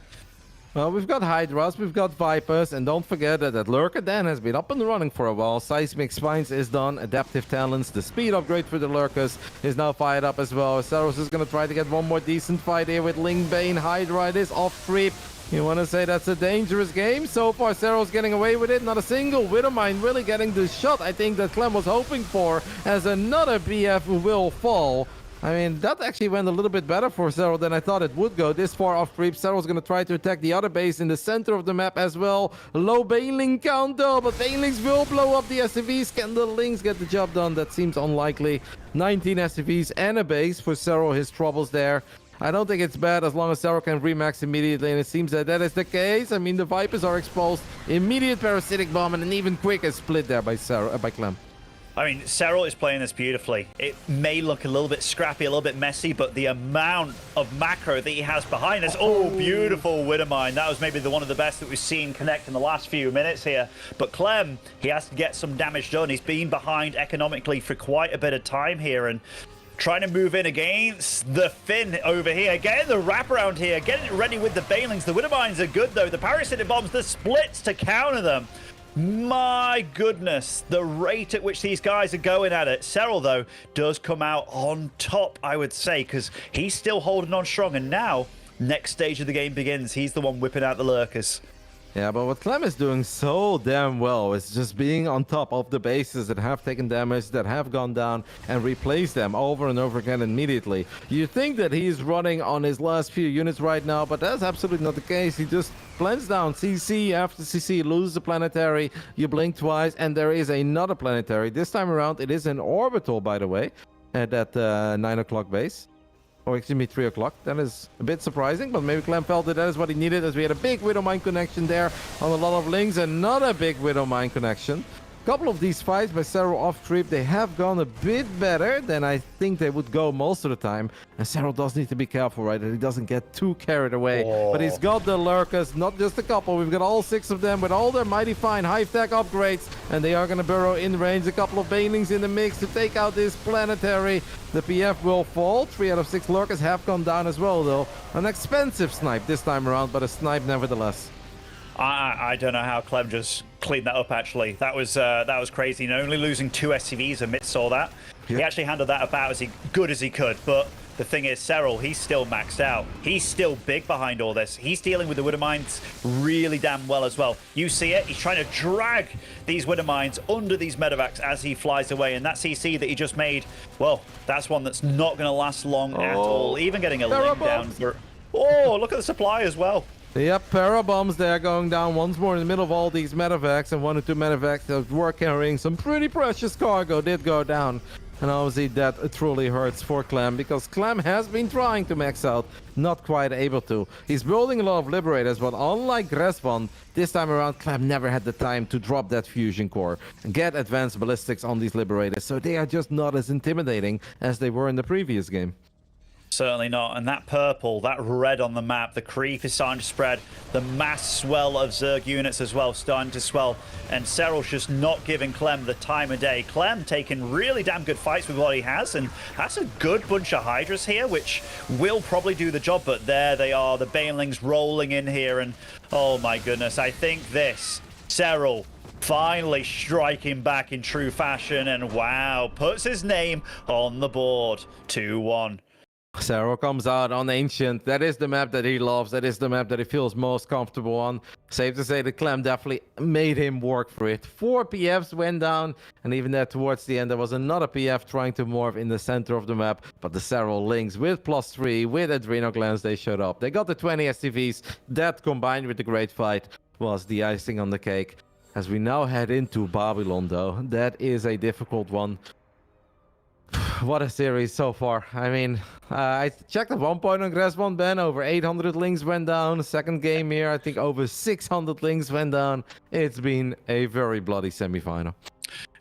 Well, we've got Hydras, we've got Vipers, and don't forget that Lurker Dan has been up and running for a while. Seismic Spines is done, Adaptive Talents, the speed upgrade for the Lurkers is now fired up as well. Saros is going to try to get one more decent fight here with Ling Bane. Hydra, it is off creep. You want to say that's a dangerous game? So far, Serral's getting away with it. Not a single Widowmine really getting the shot I think that Clem was hoping for, as another BF will fall. I mean, that actually went a little bit better for Serral than I thought it would go. This far off creep, Serral's going to try to attack the other base in the center of the map as well. Low Baneling count though, but Banelings will blow up the SCVs. Can the Lings get the job done? That seems unlikely. 19 SCVs and a base for Serral, his troubles there. I don't think it's bad as long as Serral can remax immediately, and it seems that is the case. I mean, the Vipers are exposed. Immediate parasitic bomb and an even quicker split there by Clem.
I mean, Serral is playing this beautifully. It may look a little bit scrappy, a little bit messy, but the amount of macro that he has behind us, oh, beautiful Widowmine. That was maybe one of the best that we've seen connect in the last few minutes here. But Clem, he has to get some damage done. He's been behind economically for quite a bit of time here, and trying to move in against the Finn over here. Getting the wraparound here, getting it ready with the Banelings. The Widowmines are good, though. The parasitic bombs, the splits to counter them. My goodness, the rate at which these guys are going at it. Serral, though, does come out on top, I would say, because he's still holding on strong. And now, next stage of the game begins. He's the one whipping out the Lurkers.
Yeah, but what Clem is doing so damn well is just being on top of the bases that have taken damage, that have gone down, and replace them over and over again immediately. You think that he's running on his last few units right now, but that's absolutely not the case. He just blends down CC after CC, loses the planetary, you blink twice, and there is another planetary. This time around, it is an orbital, by the way, at that 9 o'clock base. Or excuse me, 3 o'clock. That is a bit surprising, but maybe Clem felt that is what he needed, as we had a big Widowmine connection there on a lot of Lings. Another big Widowmine connection. A couple of these fights by Serral off creep, they have gone a bit better than I think they would go most of the time. And Serral does need to be careful, right, that he doesn't get too carried away. Oh. But he's got the Lurkers, not just a couple. We've got all 6 of them with all their mighty fine high-tech upgrades. And they are going to burrow in range. A couple of Banelings in the mix to take out this planetary. The PF will fall. 3 out of 6 Lurkers have gone down as well, though. An expensive snipe this time around, but a snipe nevertheless.
I don't know how Clem just cleaned that up, actually. That was crazy. And only losing 2 SCVs amidst all that. Yeah. He actually handled that about as good as he could. But the thing is, Serral, he's still maxed out. He's still big behind all this. He's dealing with the Widowmines really damn well as well. You see it. He's trying to drag these Widowmines under these medevacs as he flies away. And that CC that he just made, well, that's one that's not going to last long at all. Even getting a Ling down. Oh, look at the supply as well.
Yep, Parabombs there going down once more in the middle of all these medevacs, and 1 or 2 medevacs that were carrying some pretty precious cargo did go down. And obviously that truly hurts for Clem, because Clem has been trying to max out, not quite able to. He's building a lot of Liberators, but unlike Resvon, this time around Clem never had the time to drop that fusion core and get advanced ballistics on these Liberators, so they are just not as intimidating as they were in the previous game.
Certainly not. And that purple, that red on the map, the creep is starting to spread. The mass swell of Zerg units as well starting to swell. And Serral's just not giving Clem the time of day. Clem taking really damn good fights with what he has. And that's a good bunch of Hydras here, which will probably do the job. But there they are, the Banelings rolling in here. And oh my goodness, I think this, Serral, finally striking back in true fashion. And wow, puts his name on the board. 2-1.
Serral comes out on Ancient. That is the map that he loves. That is the map that he feels most comfortable on. Safe to say that Clem definitely made him work for it. 4 PFs went down, and even there towards the end, there was another PF trying to morph in the center of the map. But the Serral Lings with +3, with Adrenal Glands, they showed up. They got the 20 SCVs. That, combined with the great fight, was the icing on the cake. As we now head into Babylon, though, that is a difficult one. What a series so far. I mean, I checked at one point on Respawn, Ben, over 800 Lings went down. Second game here, I think over 600 Lings went down. It's been a very bloody semifinal.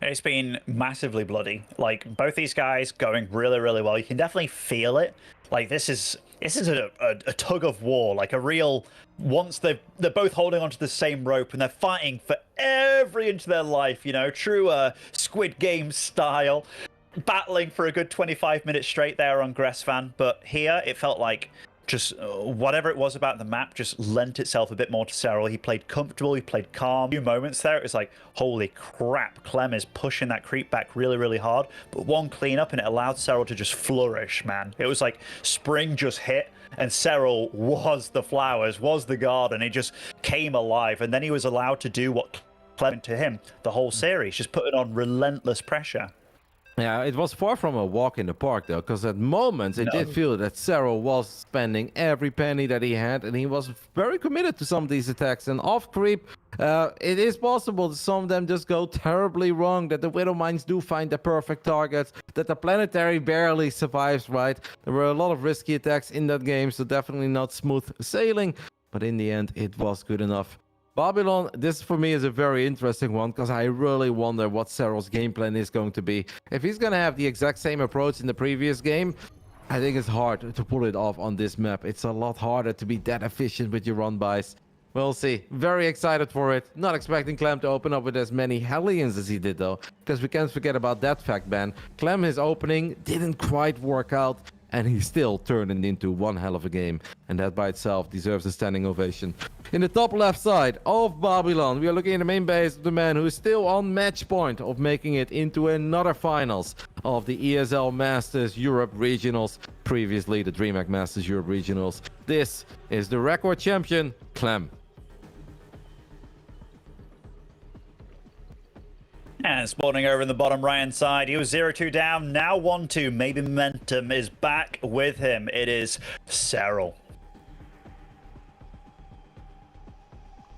It's been massively bloody. Like, both these guys going really, really well. You can definitely feel it. Like, this is a tug of war, like a real, once they're both holding onto the same rope and they're fighting for every inch of their life, you know, true Squid Game style, battling for a good 25 minutes straight there on Gressvan. But here it felt like just whatever it was about the map just lent itself a bit more to Serral. He played comfortable, he played calm. A few moments there, it was like, holy crap, Clem is pushing that creep back really, really hard. But one cleanup and it allowed Serral to just flourish, man. It was like spring just hit and Serral was the flowers, was the garden. It just came alive. And then he was allowed to do what Clem to him the whole series, just putting on relentless pressure.
Yeah, it was far from a walk in the park, though, because at moments it did feel that Serral was spending every penny that he had, and he was very committed to some of these attacks. And off creep, it is possible that some of them just go terribly wrong, that the Widow Mines do find the perfect targets, that the Planetary barely survives, right? There were a lot of risky attacks in that game, so definitely not smooth sailing, but in the end, it was good enough. Babylon, this for me is a very interesting one because I really wonder what Serral's game plan is going to be. If he's going to have the exact same approach in the previous game, I think it's hard to pull it off on this map. It's a lot harder to be that efficient with your run-bys. We'll see. Very excited for it. Not expecting Clem to open up with as many Hellions as he did, though, because we can't forget about that fact, Ben. Clem, his opening didn't quite work out, and he still turned it into one hell of a game. And that by itself deserves a standing ovation. In the top left side of Babylon, we are looking at the main base of the man who is still on match point of making it into another finals of the ESL Masters Europe Regionals. Previously, the DreamHack Masters Europe Regionals. This is the record champion, Clem.
And spawning over in the bottom right-hand side, he was 0-2 down, now 1-2. Maybe momentum is back with him. It is Serral.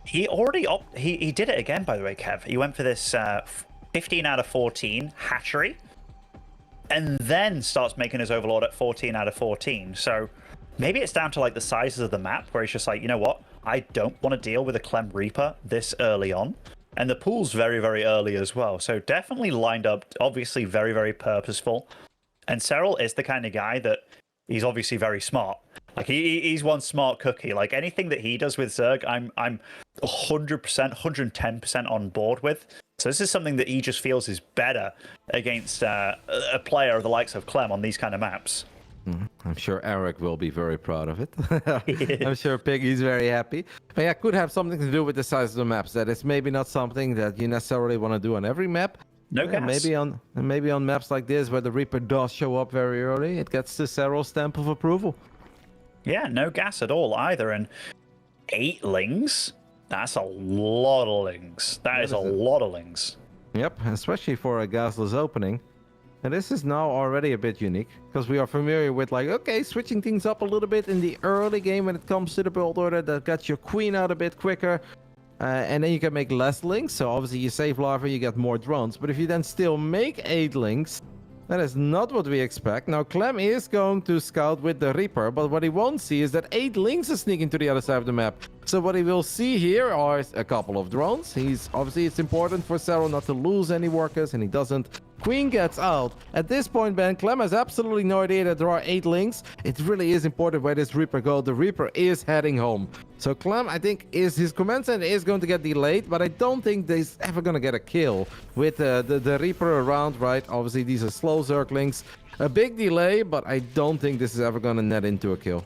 He already he did it again, by the way, Kev. He went for this 15 out of 14 hatchery, and then starts making his overlord at 14 out of 14. So maybe it's down to like the sizes of the map, where he's just like, you know what? I don't want to deal with a Clem Reaper this early on. And the pool's very, very early as well. So definitely lined up, obviously very, very purposeful. And Serral is the kind of guy that he's obviously very smart. Like he's one smart cookie. Like anything that he does with Zerg, I'm 100%, 110% on board with. So this is something that he just feels is better against a player of the likes of Clem on these kind of maps.
I'm sure Eric will be very proud of it. I'm sure Piggy's very happy. But yeah, could have something to do with the size of the maps. That is maybe not something that you necessarily want to do on every map.
No gas.
Maybe on maps like this where the Reaper does show up very early, it gets the Serral stamp of approval.
Yeah, no gas at all either. And 8 lings? That's a lot of lings. That is a lot of lings.
Yep, especially for a gasless opening. And this is now already a bit unique, because we are familiar with, like, okay, switching things up a little bit in the early game when it comes to the build order that gets your queen out a bit quicker. And then you can make less links, so obviously you save larvae, you get more drones. But if you then still make 8 links, that is not what we expect. Now, Clem is going to scout with the Reaper, but what he won't see is that 8 links are sneaking to the other side of the map. So what he will see here are a couple of drones. Obviously, it's important for Serral not to lose any workers, and he doesn't. Queen gets out. At this point, Ben, Clem has absolutely no idea that there are 8 links. It really is important where this Reaper goes. The Reaper is heading home. So Clem, I think, his command center is going to get delayed, but I don't think he's ever going to get a kill with the Reaper around, right? Obviously, these are slow Zerglings. A big delay, but I don't think this is ever going to net into a kill.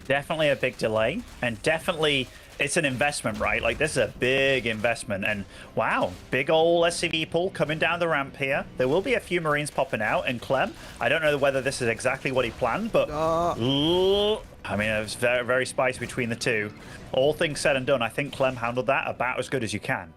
Definitely a big delay, and definitely it's an investment, right? Like, this is a big investment, and wow, big ol' SCV pull coming down the ramp here. There will be a few Marines popping out, and Clem, I don't know whether this is exactly what he planned, but I mean, it was very, very spicy between the two. All things said and done, I think Clem handled that about as good as you can.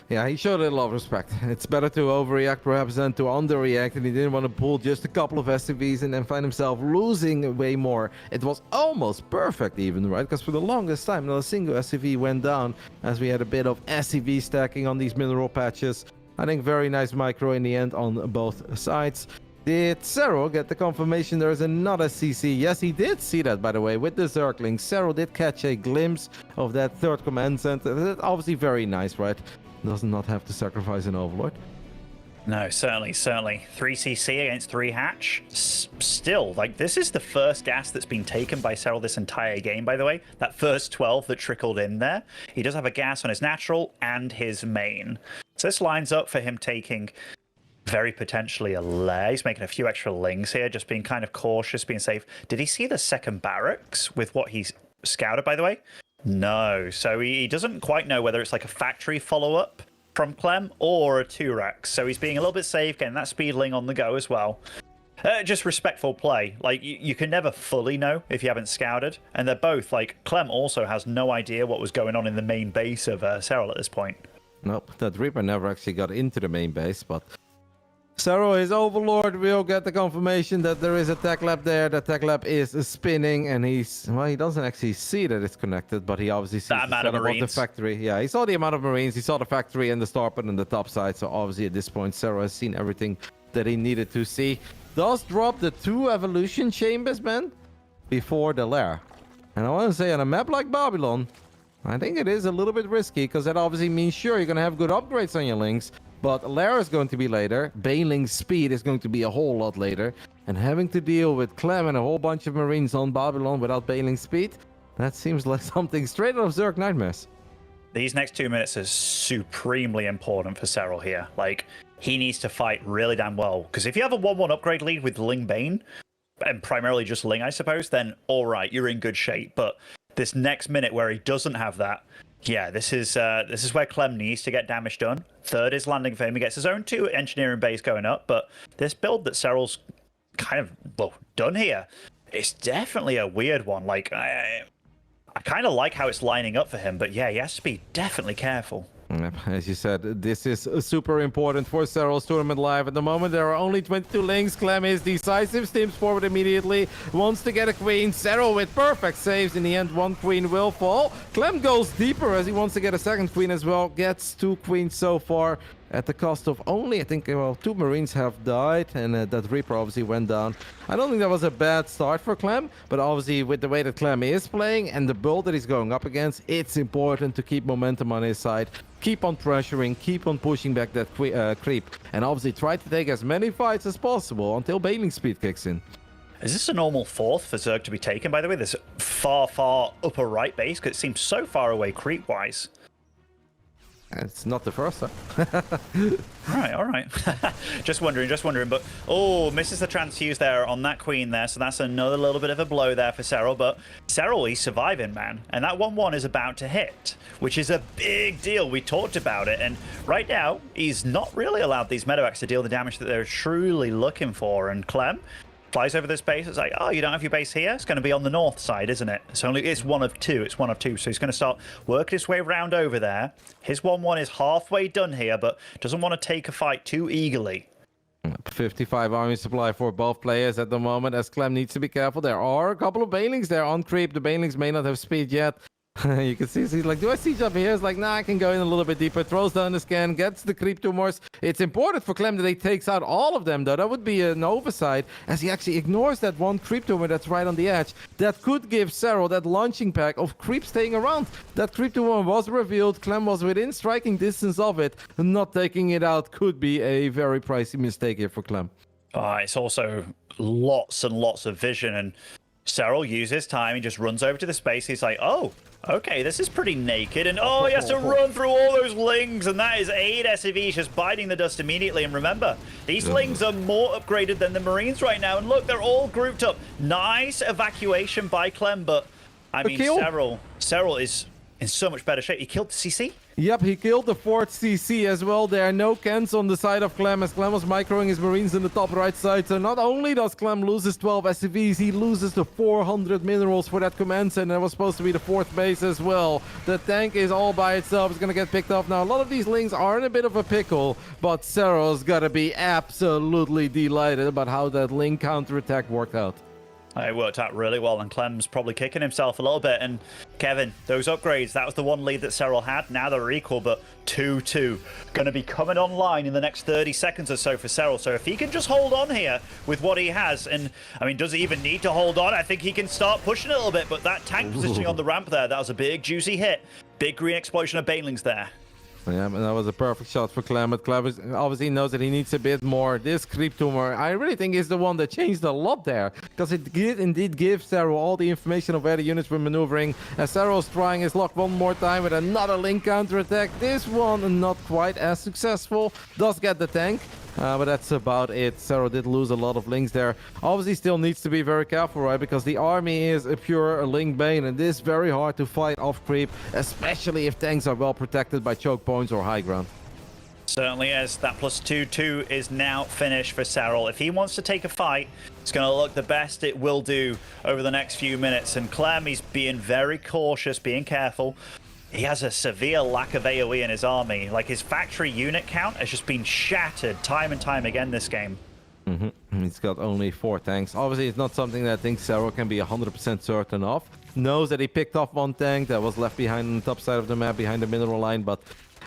Yeah, he showed a lot of respect. It's better to overreact perhaps than to underreact, and he didn't want to pull just a couple of SCVs and then find himself losing way more. It was almost perfect even, right? Because for the longest time, not a single SCV went down as we had a bit of SCV stacking on these mineral patches. I think very nice micro in the end on both sides. Did Serral get the confirmation there is another CC? Yes, he did see that, by the way, with the Zergling. Serral did catch a glimpse of that third command center. That's obviously very nice, right? Does not have to sacrifice an overlord.
No, certainly. 3cc against 3 hatch. Still, like, this is the first gas that's been taken by Serral this entire game, by the way. That first 12 that trickled in there. He does have a gas on his natural and his main. So this lines up for him taking very potentially a lair. He's making a few extra lings here, just being kind of cautious, being safe. Did he see the second barracks with what he's scouted, by the way? No. So he doesn't quite know whether it's like a factory follow-up from Clem or a 2-rack. So he's being a little bit safe, getting that speedling on the go as well. Just respectful play. Like, you can never fully know if you haven't scouted. And they're both, like, Clem also has no idea what was going on in the main base of Serral at this point.
Nope, that Reaper never actually got into the main base, but Serral, his overlord, will get the confirmation that there is a tech lab there. The tech lab is spinning, and he doesn't actually see that it's connected, but he obviously sees the setup of the factory. Yeah, he saw the amount of Marines, he saw the factory and the starport on the top side, so obviously at this point, Serral has seen everything that he needed to see. Does drop the 2 evolution chambers, man, before the lair. And I want to say, on a map like Babylon, I think it is a little bit risky, because that obviously means, sure, you're going to have good upgrades on your links, but Lair is going to be later. Bailing's speed is going to be a whole lot later. And having to deal with Clem and a whole bunch of Marines on Babylon without Bailing's speed, that seems like something straight out of Zerg Nightmares.
These next 2 minutes are supremely important for Serral here. Like, he needs to fight really damn well. Because if you have a 1-1 upgrade lead with Ling Bane, and primarily just Ling, I suppose, then all right, you're in good shape. But this next minute where he doesn't have that, yeah, this is where Clem needs to get damage done. 3rd is landing for him. He gets his own 2 engineering base going up, but this build that Serral's kind of, well, done here, it's definitely a weird one. Like, I kind of like how it's lining up for him, but yeah, he has to be definitely careful.
As you said, this is super important for Serral's tournament live. At the moment, there are only 22 links. Clem is decisive, steams forward immediately, wants to get a queen. Serral with perfect saves. In the end, 1 queen will fall. Clem goes deeper as he wants to get a 2nd queen as well. Gets 2 queens so far at the cost of only, I think, well, 2 Marines have died, and that Reaper obviously went down. I don't think that was a bad start for Clem, but obviously with the way that Clem is playing and the build that he's going up against, it's important to keep momentum on his side. Keep on pressuring, keep on pushing back that creep, and obviously try to take as many fights as possible until Bailing speed kicks in.
Is this a normal 4th for Zerg to be taken, by the way? This far upper right base, because it seems so far away creep-wise.
It's not the first time.
All right. just wondering. But, oh, misses the transfuse there on that queen there, so that's another little bit of a blow there for Serral. But Serral, he's surviving, man. And that 1-1 is about to hit, which is a big deal. We talked about it. And right now, he's not really allowed these medevacs to deal the damage that they're truly looking for. And Clem flies over this base. It's like, oh, you don't have your base here? It's going to be on the north side, isn't it? It's one of two. So he's going to start working his way around over there. His 1-1 is halfway done here, but doesn't want to take a fight too eagerly.
55 army supply for both players at the moment, as Clem needs to be careful. There are a couple of Bailings there on creep. The Bailings may not have speed yet. You can see, he's like, do I siege up here? It's like, nah, I can go in a little bit deeper. Throws down the scan, gets the creep tumors. It's important for Clem that he takes out all of them, though. That would be an oversight, as he actually ignores that 1 creep tumor that's right on the edge. That could give Serral that launching pack of creep staying around. That creep tumor was revealed. Clem was within striking distance of it. Not taking it out could be a very pricey mistake here for Clem.
It's also lots and lots of vision, and Serral uses time. He just runs over to the space. He's like, oh, okay, this is pretty naked. And oh, he has to run through all those lings. And that is 8 SCVs just biting the dust immediately. And remember, these lings are more upgraded than the Marines right now. And look, they're all grouped up. Nice evacuation by Clem. But, I mean, Serral is in so much better shape. He killed the CC?
Yep, he killed the 4th CC as well. There are no cans on the side of Clem, as Clem was microing his Marines in the top right side. So not only does Clem lose his 12 SCVs, he loses the 400 minerals for that command center. That was supposed to be the 4th base as well. The tank is all by itself. It's going to get picked off now. A lot of these lings are in a bit of a pickle, but Serral's got to be absolutely delighted about how that ling counterattack worked out.
It worked out really well, and Clem's probably kicking himself a little bit. And Kevin, those upgrades, that was the one lead that Serral had. Now they're equal, but 2-2. Going to be coming online in the next 30 seconds or so for Serral. So if he can just hold on here with what he has, and I mean, does he even need to hold on? I think he can start pushing a little bit, but that tank positioning on the ramp there, that was a big, juicy hit. Big green explosion of Banelings there.
Yeah, and that was a perfect shot for Clem. But Clem obviously knows that he needs a bit more. This creep tumor, I really think, is the one that changed a lot there. Because it did indeed give Serral all the information of where the units were maneuvering. As Serral's trying his luck one more time with another link counterattack. This one not quite as successful. Does get the tank. But that's about it. Serral did lose a lot of links there. Obviously still needs to be very careful, right? Because the army is a pure link bane, and it is very hard to fight off creep, especially if tanks are well protected by choke points or high ground.
Certainly is. That +2/2 is now finished for Serral. If he wants to take a fight, it's going to look the best it will do over the next few minutes. And Clem, he's being very cautious, being careful. He has a severe lack of AoE in his army. Like, his factory unit count has just been shattered time and time again this game.
He's got only 4 tanks. Obviously, it's not something that I think Serral can be 100% certain of. Knows that he picked off 1 tank that was left behind on the top side of the map, behind the mineral line, but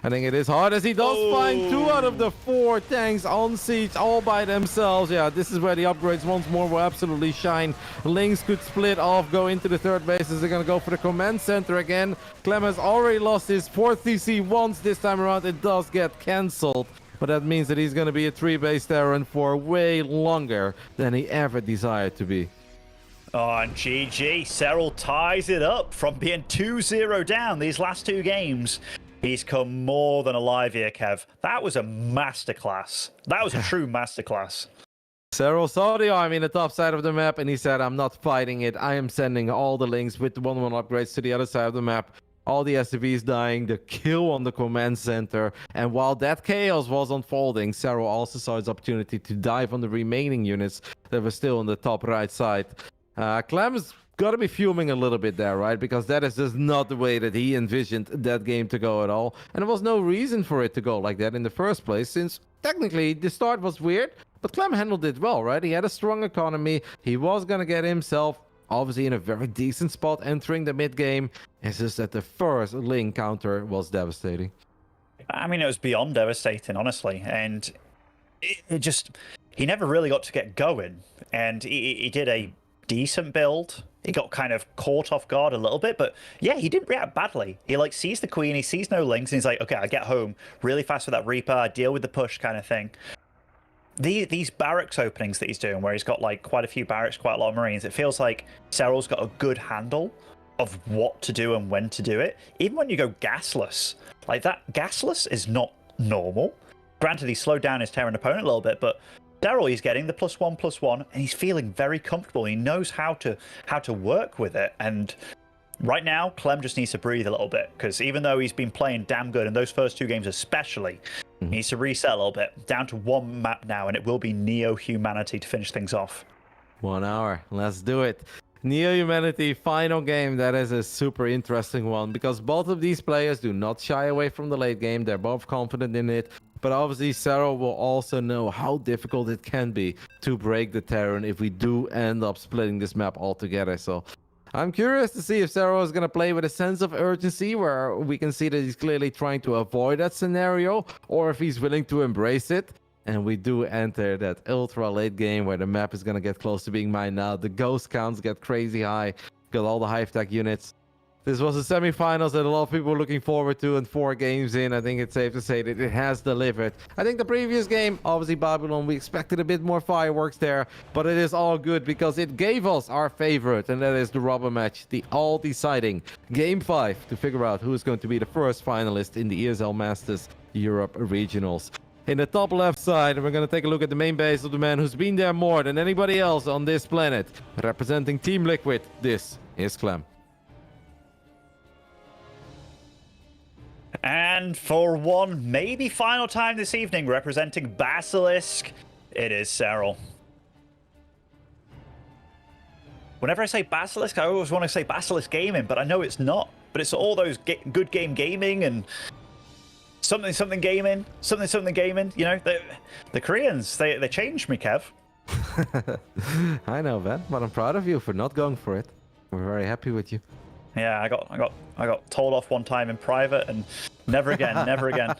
I think it is hard as he does find 2 out of the 4 tanks on siege all by themselves. Yeah, this is where the upgrades once more will absolutely shine. Links could split off, go into the third base as they're going to go for the command center again. Clem has already lost his 4th TC once this time around. It does get cancelled. But that means that he's going to be a 3-base Terran for way longer than he ever desired to be.
Oh, and GG. Serral ties it up from being 2-0 down these last 2 games. He's come more than alive here, Kev. That was a masterclass. That was a true masterclass.
Serral saw the army in the top side of the map and he said, I'm not fighting it. I am sending all the links with the 1-1 upgrades to the other side of the map. All the SCVs dying, the kill on the command center. And while that chaos was unfolding, Serral also saw his opportunity to dive on the remaining units that were still on the top right side. Clem's got to be fuming a little bit there, right? Because that is just not the way that he envisioned that game to go at all. And there was no reason for it to go like that in the first place, since technically the start was weird, but Clem handled it well, right? He had a strong economy. He was going to get himself obviously in a very decent spot entering the mid game. It's just that the first link counter was devastating.
I mean, it was beyond devastating, honestly. And it just, he never really got to get going. And he did a decent build. He got kind of caught off guard a little bit, but yeah, he didn't react badly. He like sees the queen, he sees no links, and he's like, okay, I get home really fast with that Reaper, I deal with the push kind of thing. These barracks openings that he's doing, where he's got like quite a few barracks, quite a lot of Marines, it feels like Serral's got a good handle of what to do and when to do it. Even when you go gasless, like that gasless is not normal. Granted, he slowed down his Terran opponent a little bit, but Serral, he's getting the +1/+1, and he's feeling very comfortable. He knows how to work with it. And right now, Clem just needs to breathe a little bit, because even though he's been playing damn good in those first 2 games especially, he needs to reset a little bit. Down to 1 map now, and it will be Neo-Humanity to finish things off.
1 hour. Let's do it. Neo-Humanity final game. That is a super interesting one, because both of these players do not shy away from the late game. They're both confident in it. But obviously, Serral will also know how difficult it can be to break the Terran if we do end up splitting this map altogether. So I'm curious to see if Serral is going to play with a sense of urgency, where we can see that he's clearly trying to avoid that scenario, or if he's willing to embrace it. And we do enter that ultra late game where the map is going to get close to being mined out. The ghost counts get crazy high. Got all the hive tech units. This was the semifinals that a lot of people were looking forward to, and 4 games in, I think it's safe to say that it has delivered. I think the previous game, obviously Babylon, we expected a bit more fireworks there, but it is all good because it gave us our favorite, and that is the rubber match, the all-deciding Game 5 to figure out who is going to be the first finalist in the ESL Masters Europe Regionals. In the top left side, we're going to take a look at the main base of the man who's been there more than anybody else on this planet. Representing Team Liquid, this is Clem.
And for one, maybe final time this evening, representing Basilisk, it is Serral. Whenever I say Basilisk, I always want to say Basilisk Gaming, but I know it's not. But it's all those good game gaming and something gaming, something gaming. You know, the Koreans, they changed me, Kev.
I know, man, but I'm proud of you for not going for it. We're very happy with you.
Yeah, I got told off one time in private, and never again, never again.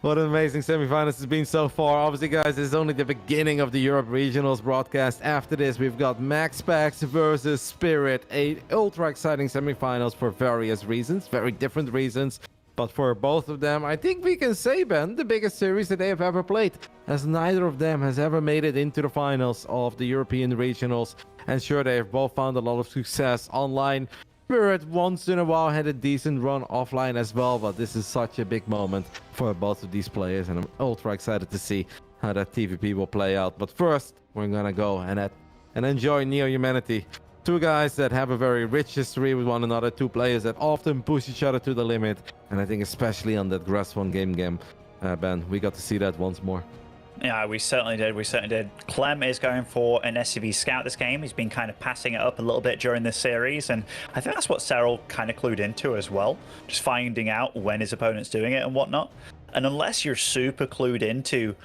What an amazing semifinals has been so far. Obviously, guys, this is only the beginning of the Europe Regionals broadcast. After this, we've got MaxPax versus Spirit, a ultra exciting semifinals for various reasons, very different reasons. But for both of them, I think we can say, Ben, the biggest series that they have ever played, as neither of them has ever made it into the finals of the European regionals. And sure, they have both found a lot of success online. Spirit once in a while had a decent run offline as well, but this is such a big moment for both of these players, and I'm ultra excited to see how that TVP will play out. But first, we're gonna go and enjoy Neo Humanity. Two guys that have a very rich history with one another, two players that often push each other to the limit, and I think especially on that Grass 1 game, Ben, we got to see that once more.
Yeah, we certainly did. Clem is going for an SCV scout this game. He's been kind of passing it up a little bit during this series, and I think that's what Serral kind of clued into as well, just finding out when his opponent's doing it and whatnot. And unless you're super clued into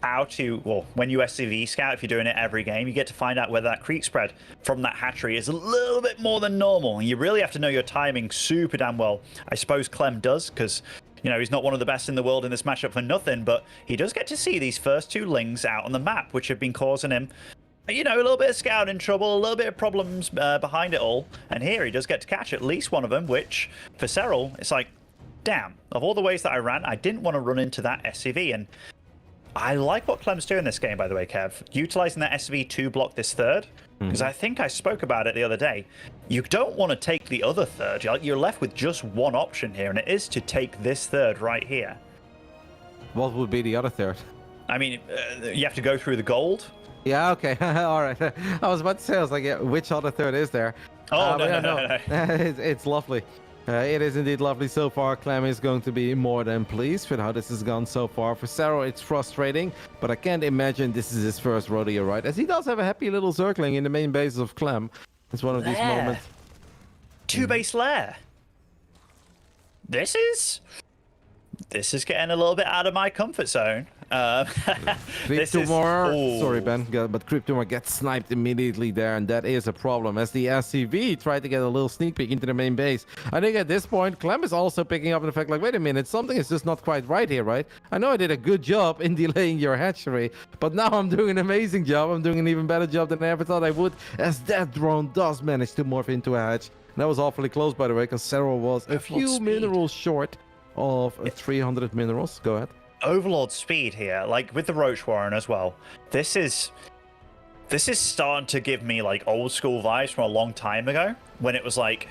how to, well, when you SCV scout, if you're doing it every game, you get to find out whether that creep spread from that hatchery is a little bit more than normal. And you really have to know your timing super damn well. I suppose Clem does, because, you know, he's not one of the best in the world in this matchup for nothing, but he does get to see these first two lings out on the map, which have been causing him, you know, a little bit of scouting trouble, a little bit of problems behind it all. And here he does get to catch at least one of them, which for Serral, it's like, damn, of all the ways that I ran, I didn't want to run into that SCV. And I like what Clem's doing this game, by the way, Kev. Utilizing that SCV to block this third, because I think I spoke about it the other day. You don't want to take the other third. You're left with just one option here, and it is to take this third right here.
What would be the other third?
I mean, you have to go through the gold.
Yeah, okay. All right. I was about to say, I was like, yeah, which other third is there?
Oh, no.
It's lovely. It is indeed lovely so far. Clem is going to be more than pleased with how this has gone so far. For Serral, it's frustrating, but I can't imagine this is his first rodeo, right? As he does have a happy little circling in the main base of Clem. It's one of these moments.
Two base lair. This is getting a little bit out of my comfort zone.
Sorry, Ben, but Cryptomore gets sniped immediately there, and that is a problem as the SCV tried to get a little sneak peek into the main base. I think at this point, Clem is also picking up on the fact, like, wait a minute, something is just not quite right here, right? I know I did a good job in delaying your hatchery, but now I'm doing an amazing job. I'm doing an even better job than I ever thought I would, as that drone does manage to morph into a hatch. That was awfully close, by the way, because Serral was a few minerals short of 300 minerals. Go ahead.
Overlord speed here, like with the Roach Warren as well. This is starting to give me like old school vibes from a long time ago, when it was like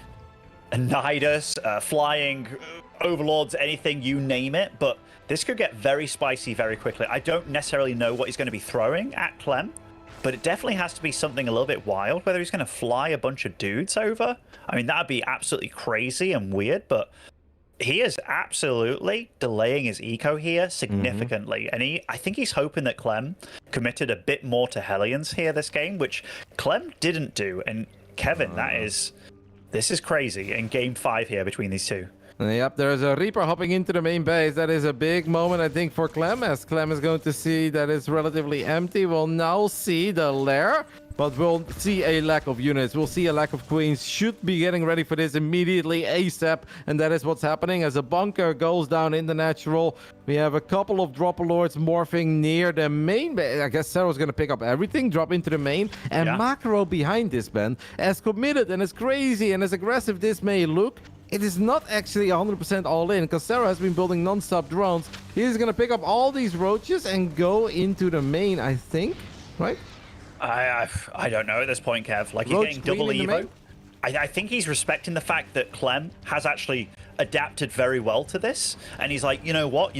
a Nidus, flying Overlords, anything, you name it. But this could get very spicy very quickly. I don't necessarily know what he's going to be throwing at Clem, but it definitely has to be something a little bit wild. Whether he's going to fly a bunch of dudes over, I mean, that'd be absolutely crazy and weird, but he is absolutely delaying his eco here significantly. And I think he's hoping that Clem committed a bit more to Hellions here this game, which Clem didn't do. And Kevin, this is crazy in game 5 here between these two.
Yep, there's a Reaper hopping into the main base. That is a big moment, I think, for Clem, as Clem is going to see that it's relatively empty. We'll now see the lair, but we'll see a lack of units. We'll see a lack of queens. Should be getting ready for this immediately ASAP, and that is what's happening as a bunker goes down in the natural. We have a couple of Dropper Lords morphing near the main base. I guess Serral's going to pick up everything, drop into the main, and Macro behind this, Ben. As committed and as crazy and as aggressive this may look, it is not actually 100% all in, because Serral has been building non-stop drones. He's going to pick up all these roaches and go into the main, I think, right?
I don't know at this point, Kev. Like, he's getting double Evo. I think he's respecting the fact that Clem has actually adapted very well to this. And he's like, you know what?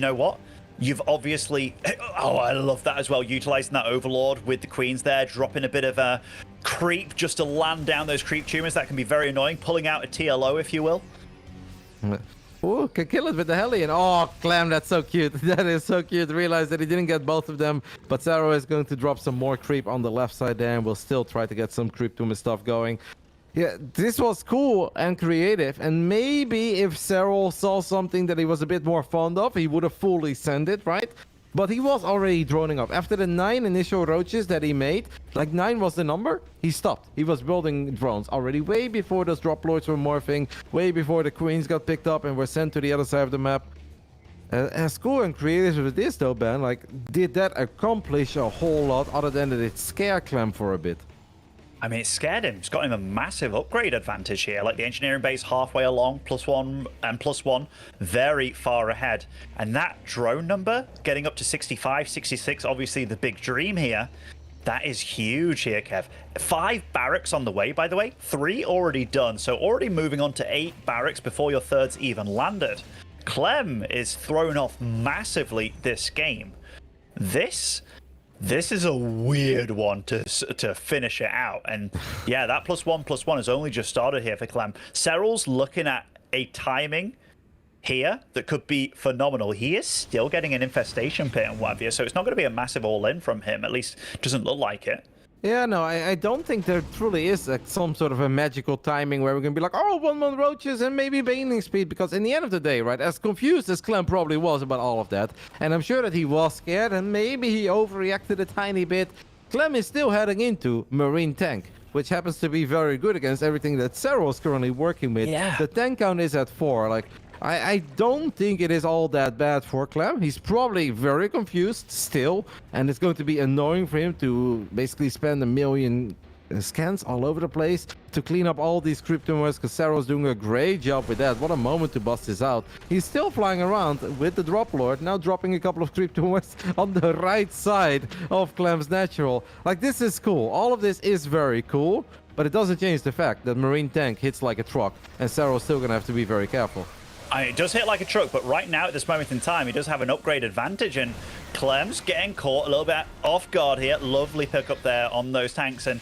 You've obviously... Oh, I love that as well. Utilizing that Overlord with the queens there, dropping a bit of a creep just to land down those creep tumors. That can be very annoying. Pulling out a TLO, if you will.
Oh, can kill it with the Hellion. Oh, Clem, that's so cute. That is so cute. Realize that he didn't get both of them, but Serral is going to drop some more creep on the left side there, and we'll still try to get some creep tumor stuff going. Yeah, this was cool and creative, and maybe if Serral saw something that he was a bit more fond of, he would have fully sent it, right? But he was already droning up. After the 9 initial roaches that he made, like 9 was the number, he stopped. He was building drones already way before those drop lords were morphing, way before the queens got picked up and were sent to the other side of the map. As cool and creative as it is though, Ben, like, did that accomplish a whole lot other than that it scared Clem for a bit?
I mean, it scared him. It's got him a massive upgrade advantage here. Like the engineering base halfway along, +1 and +1, very far ahead. And that drone number getting up to 65, 66, obviously the big dream here. That is huge here, Kev. 5 barracks on the way, by the way. 3 already done. So already moving on to 8 barracks before your third's even landed. Clem is thrown off massively this game. This is a weird one to finish it out. And yeah, that +1/+1 has only just started here for Clem. Serral's looking at a timing here that could be phenomenal. He is still getting an infestation pit and what have you, so it's not going to be a massive all-in from him. At least it doesn't look like it.
Yeah, no, I don't think there truly is some sort of a magical timing where we're going to be like, oh, 1 roaches and maybe baneling speed, because in the end of the day, right, as confused as Clem probably was about all of that, and I'm sure that he was scared and maybe he overreacted a tiny bit, Clem is still heading into Marine Tank, which happens to be very good against everything that Serral is currently working with.
Yeah.
The tank count is at 4, like, I don't think it is all that bad for Clem. He's probably very confused still, and it's going to be annoying for him to basically spend 1 million scans all over the place to clean up all these cryptomoids, because Serral's doing a great job with that. What a moment to bust this out. He's still flying around with the drop lord, now dropping a couple of cryptomoids on the right side of Clem's natural. Like, this is cool. All of this is very cool, but it doesn't change the fact that Marine Tank hits like a truck, and Serral's still gonna have to be very careful.
It does hit like a truck, but right now at this moment in time, he does have an upgrade advantage, and Clem's getting caught a little bit off guard here. Lovely pickup there on those tanks, and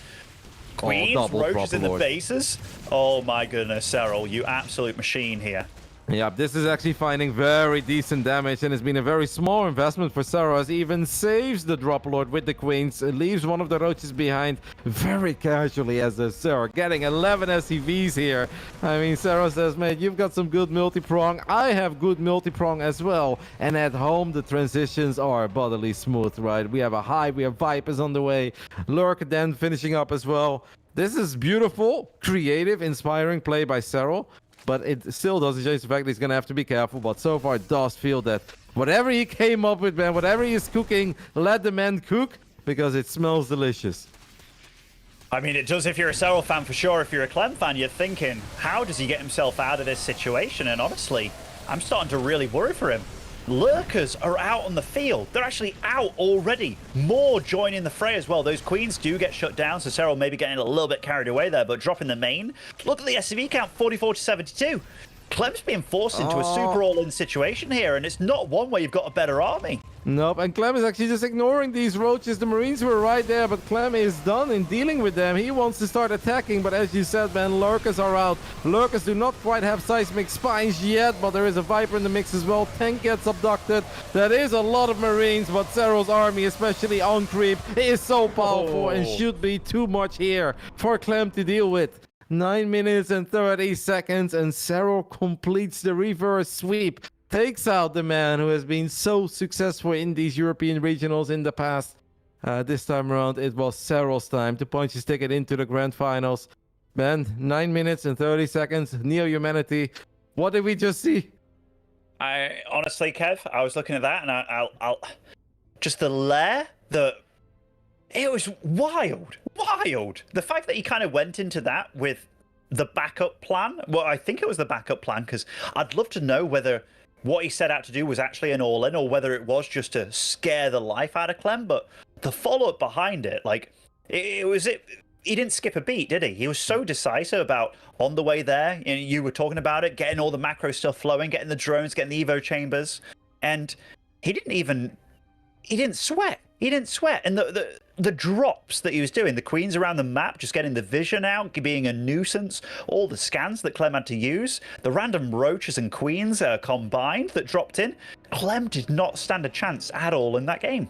Queens, roaches in the bases. Oh my goodness, Serral, you absolute machine here.
Yeah, this is actually finding very decent damage, and it's been a very small investment for Serral, as he even saves the drop lord with the queens, leaves one of the roaches behind very casually as a Serral, getting 11 SCVs here. I mean, Serral says, mate, you've got some good multi-prong, I have good multi-prong as well, and at home the transitions are bodily smooth, right? We have a hive, we have Vipers on the way, Lurk then finishing up as well. This is beautiful, creative, inspiring play by Serral. But it still doesn't change the fact that he's going to have to be careful. But so far, it does feel that whatever he came up with, man, whatever he is cooking, let the man cook, because it smells delicious.
I mean, it does if you're a Serral fan for sure. If you're a Clem fan, you're thinking, how does he get himself out of this situation? And honestly, I'm starting to really worry for him. Lurkers are out on the field. They're actually out already. More joining the fray as well. Those queens do get shut down, so Serral maybe getting a little bit carried away there, but dropping the main. Look at the SCV count, 44 to 72. Clem's being forced into a super all-in situation here, and it's not one where you've got a better army.
Nope, and Clem is actually just ignoring these roaches. The Marines were right there, but Clem is done in dealing with them. He wants to start attacking, but as you said, man, Lurkers are out. Lurkers do not quite have seismic spines yet, but there is a Viper in the mix as well. Tank gets abducted. That is a lot of Marines, but Serral's army, especially on creep, is so powerful and should be too much here for Clem to deal with. 9 minutes and 30 seconds, and Serral completes the reverse sweep. Takes out the man who has been so successful in these European regionals in the past. This time around, it was Serral's time to punch his ticket into the grand finals. Man, 9 minutes and 30 seconds, Neo-Humanity. What did we just see?
I honestly, Kev, I was looking at that, and I'll just the lair, it was wild. The fact that he kind of went into that with the backup plan. Well, I think it was the backup plan, because I'd love to know whether what he set out to do was actually an all-in or whether it was just to scare the life out of Clem. But the follow-up behind it, like, he didn't skip a beat, did he? He was so decisive about on the way there. You were talking about it, getting all the macro stuff flowing, getting the drones, getting the Evo chambers. And he didn't sweat. And the drops that he was doing, the queens around the map, just getting the vision out, being a nuisance, all the scans that Clem had to use, the random roaches and queens combined that dropped in, Clem did not stand a chance at all in that game.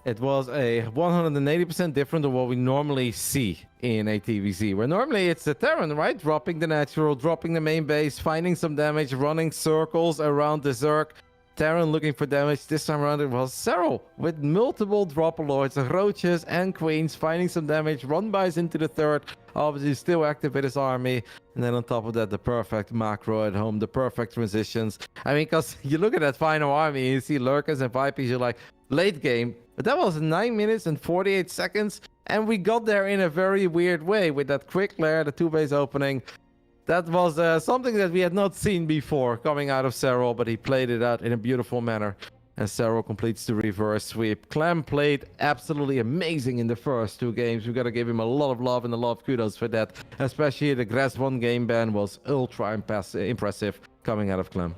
It was a 180% different than what we normally see in a TVC, where normally it's the Terran, right? Dropping the natural, dropping the main base, finding some damage, running circles around the Zerg. Terran looking for damage. This time around it was Serral with multiple Dropalords, roaches and queens, finding some damage, run-bys into the third, obviously still active with his army, and then on top of that the perfect macro at home, the perfect transitions. I mean, because you look at that final army, you see Lurkers and Vipers, you're like, late game, but that was 9 minutes and 48 seconds, And we got there in a very weird way with that quick lair, the 2-base opening. That was something that we had not seen before coming out of Serral, but he played it out in a beautiful manner. And Serral completes the reverse sweep. Clem played absolutely amazing in the first 2 games. We got to give him a lot of love and a lot of kudos for that. Especially the Grass 1 game ban was ultra impressive coming out of Clem.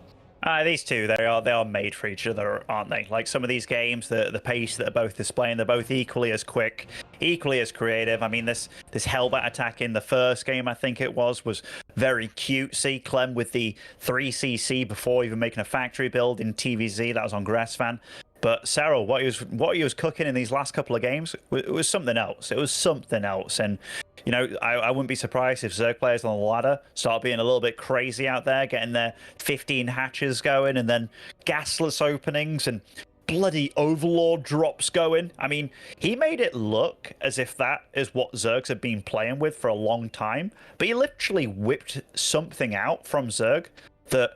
These two, they are made for each other, aren't they? Like some of these games, the pace that they're both displaying, they're both equally as quick, equally as creative. I mean, this Hellbat attack in the first game, I think it was very cutesy. Clem with the 3cc before even making a factory build in TVZ, that was on Grassfan. But Serral, what he was cooking in these last couple of games, it was something else. It was something else. And, you know, I wouldn't be surprised if Zerg players on the ladder start being a little bit crazy out there, getting their 15 hatches going and then gasless openings and bloody Overlord drops going. I mean, he made it look as if that is what Zergs have been playing with for a long time. But he literally whipped something out from Zerg that...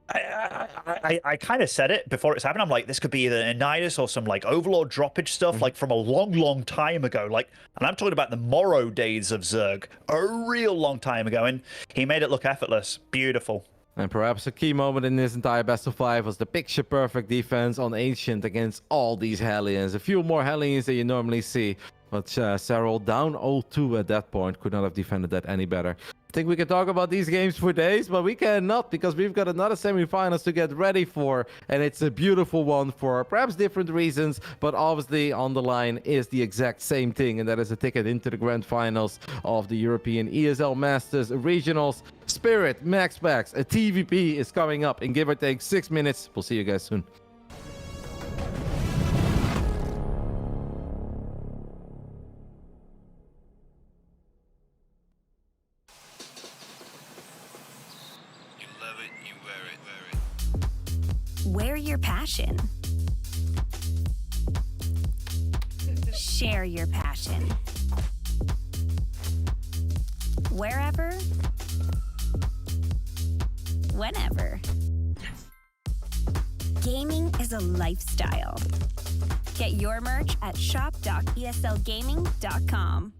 I kind of said it before it's happened. I'm like, this could be either a Nidus or some like Overlord droppage stuff, like from a long time ago. Like, and I'm talking about the Morrow days of Zerg, a real long time ago. And he made it look effortless, beautiful.
And perhaps a key moment in this entire best of 5 was the picture-perfect defense on Ancient against all these Hellions. A few more Hellions than you normally see. But Serral down 0-2 at that point could not have defended that any better. I think we can talk about these games for days, but we cannot because we've got another semifinals to get ready for. And it's a beautiful one for perhaps different reasons, but obviously on the line is the exact same thing. And that is a ticket into the grand finals of the European ESL Masters Regionals. Spirit, MaxPax, a TVP is coming up in give or take 6 minutes. We'll see you guys soon.
Wear your passion. Share your passion. Wherever, whenever. Gaming is a lifestyle. Get your merch at shop.eslgaming.com.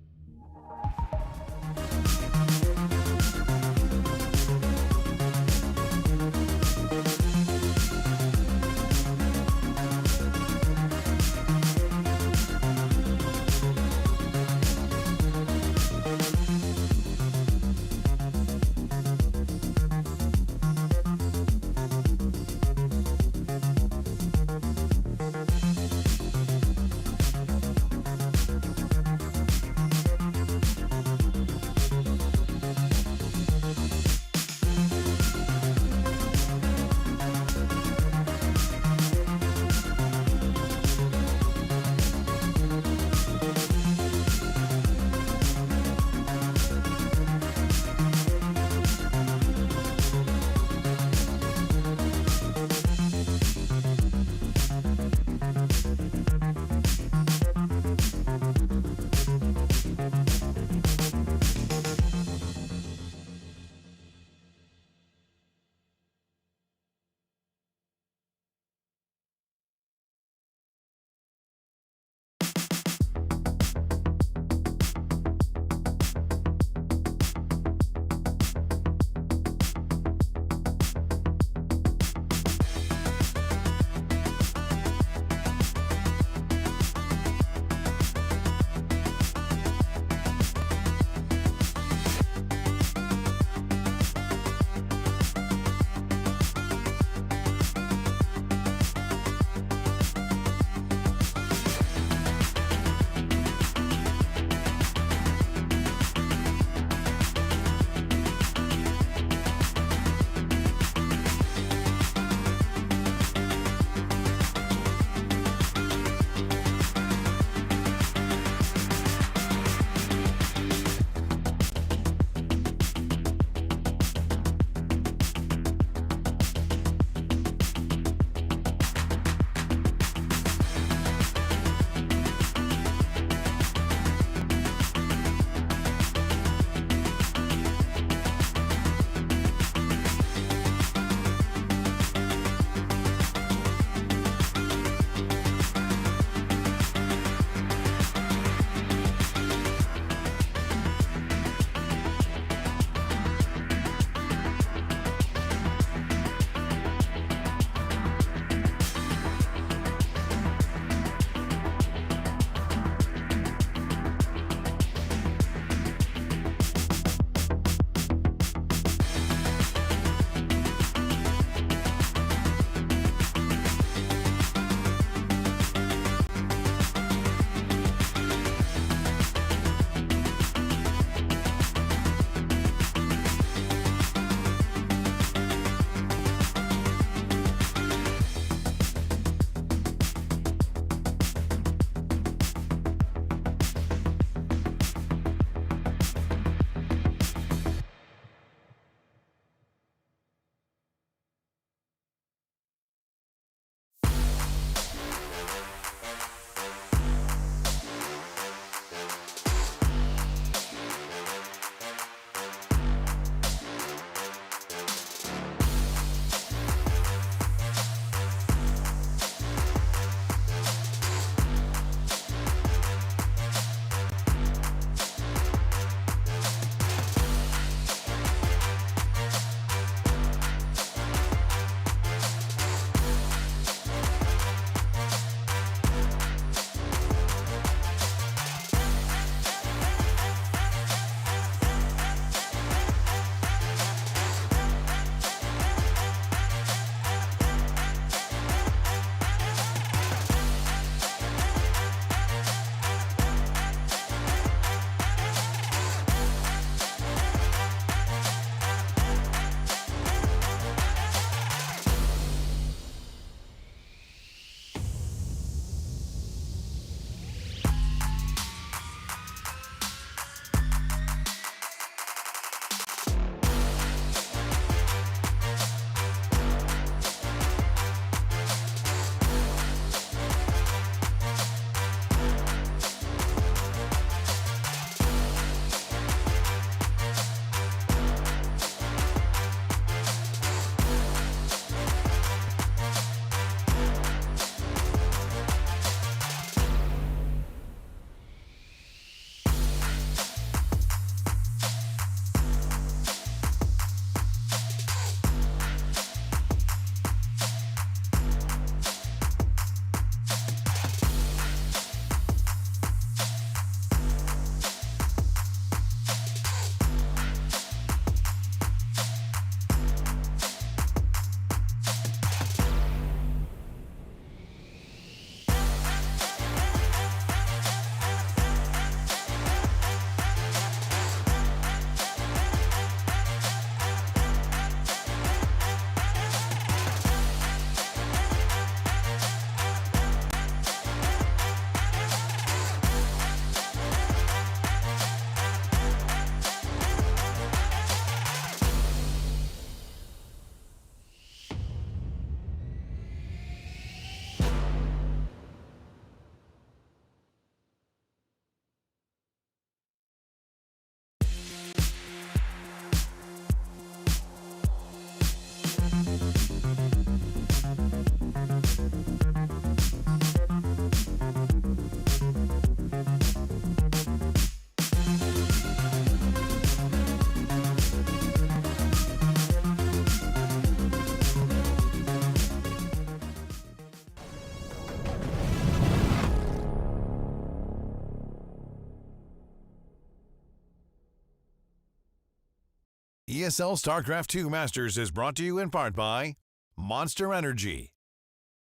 ESL StarCraft 2 Masters is brought to you in part by Monster Energy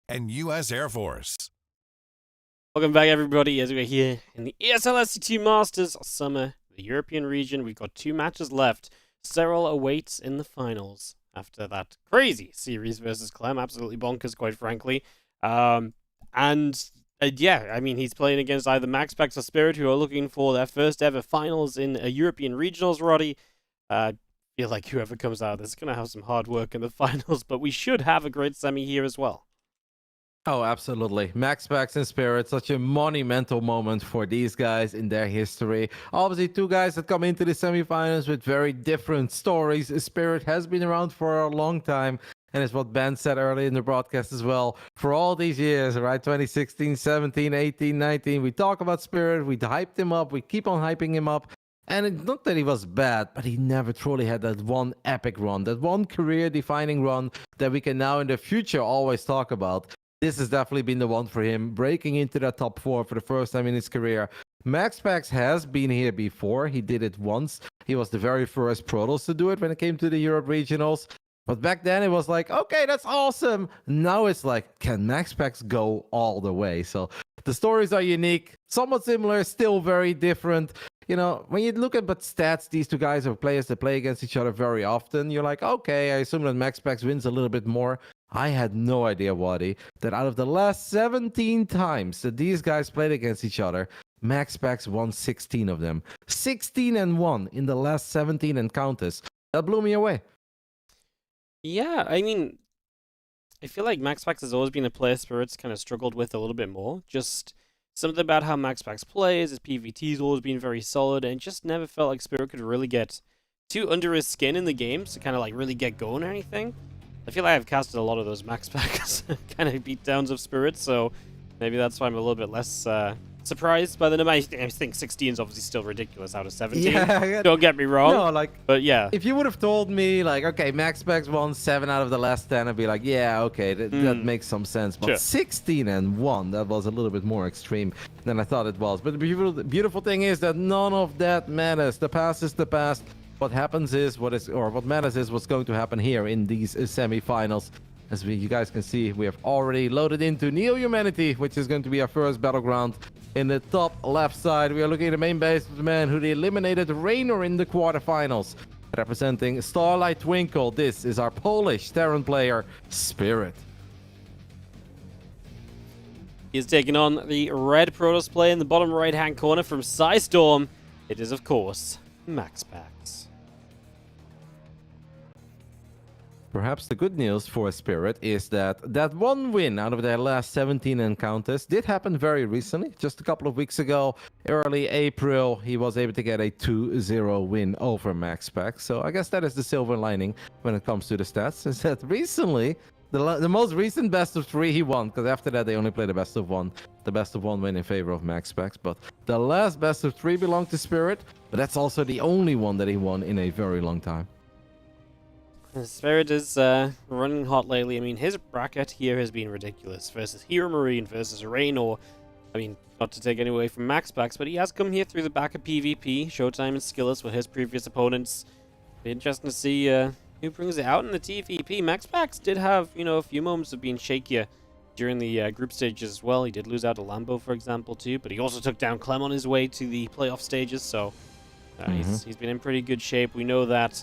and U.S. Air Force.
Welcome back, everybody, as we're here in the ESL SC2 Masters Summer, the European region. We've got 2 matches left. Serral awaits in the finals after that crazy series versus Clem. Absolutely bonkers, quite frankly. Yeah, I mean, he's playing against either MaxPax or Spirit, who are looking for their first ever finals in a European regionals, Roddy. I feel like whoever comes out of this is going to have some hard work in the finals, but we should have a great semi here as well.
Oh, absolutely. MaxPax and Spirit, such a monumental moment for these guys in their history. Obviously, 2 guys that come into the semifinals with very different stories. Spirit has been around for a long time, and it's what Ben said earlier in the broadcast as well. For all these years, right? 2016, 17, 18, 19, we talk about Spirit, we hyped him up, we keep on hyping him up. And it's not that he was bad, but he never truly had that one epic run, that one career-defining run that we can now in the future always talk about. This has definitely been the one for him, breaking into that top 4 for the first time in his career. MaxPax has been here before. He did it once. He was the very first Protoss to do it when it came to the Europe Regionals. But back then it was like, okay, that's awesome. Now it's like, can MaxPax go all the way? So the stories are unique, somewhat similar, still very different. You know, when you look at stats, these 2 guys are players that play against each other very often. You're like, okay, I assume that MaxPax wins a little bit more. I had no idea, Waddy, that out of the last 17 times that these guys played against each other, MaxPax won 16 of them. 16-1 in the last 17 encounters. That blew me away.
Yeah, I mean, I feel like MaxPax has always been a player Spirit's kind of struggled with a little bit more. Just something about how MaxPax plays, his PvT's always been very solid, and just never felt like Spirit could really get too under his skin in the games to kind of like really get going or anything. I feel like I've casted a lot of those MaxPax kind of beatdowns of Spirit, so maybe that's why I'm a little bit less surprised by the number. I think 16 is obviously still ridiculous out of 17. Yeah, don't get me wrong.
No,
but yeah.
If you would have told me, like, okay, MaxPax won 7 out of the last 10, I'd be like, yeah, okay, that makes some sense. But 16-1, that was a little bit more extreme than I thought it was. But the beautiful thing is that none of that matters. The past is the past. What happens is what matters is what's going to happen here in these semifinals. As you guys can see, we have already loaded into Neo-Humanity, which is going to be our first battleground. In the top left side, we are looking at the main base of the man who eliminated Raynor in the quarterfinals. Representing Starlight Twinkle, this is our Polish Terran player, Spirit.
He's taking on the red Protoss player in the bottom right-hand corner from Storm. It is, of course, MaxPax.
Perhaps the good news for Spirit is that one win out of their last 17 encounters did happen very recently. Just a couple of weeks ago, early April, he was able to get a 2-0 win over MaxPax. So I guess that is the silver lining when it comes to the stats, is that recently, the most recent best of 3 he won, because after that they only played the best of 1. The best of 1 win in favor of MaxPax. But the last best of 3 belonged to Spirit, but that's also the only one that he won in a very long time.
Spirit is running hot lately. I mean, his bracket here has been ridiculous. Versus Hero Marine, versus Raynor. I mean, not to take any away from MaxPax, but he has come here through the back of PvP. Showtime and Skillers were his previous opponents. Be interesting to see who brings it out in the TVP. MaxPax did have, a few moments of being shakier during the group stages as well. He did lose out to Lambo, for example, too, but he also took down Clem on his way to the playoff stages, so he's been in pretty good shape. We know that.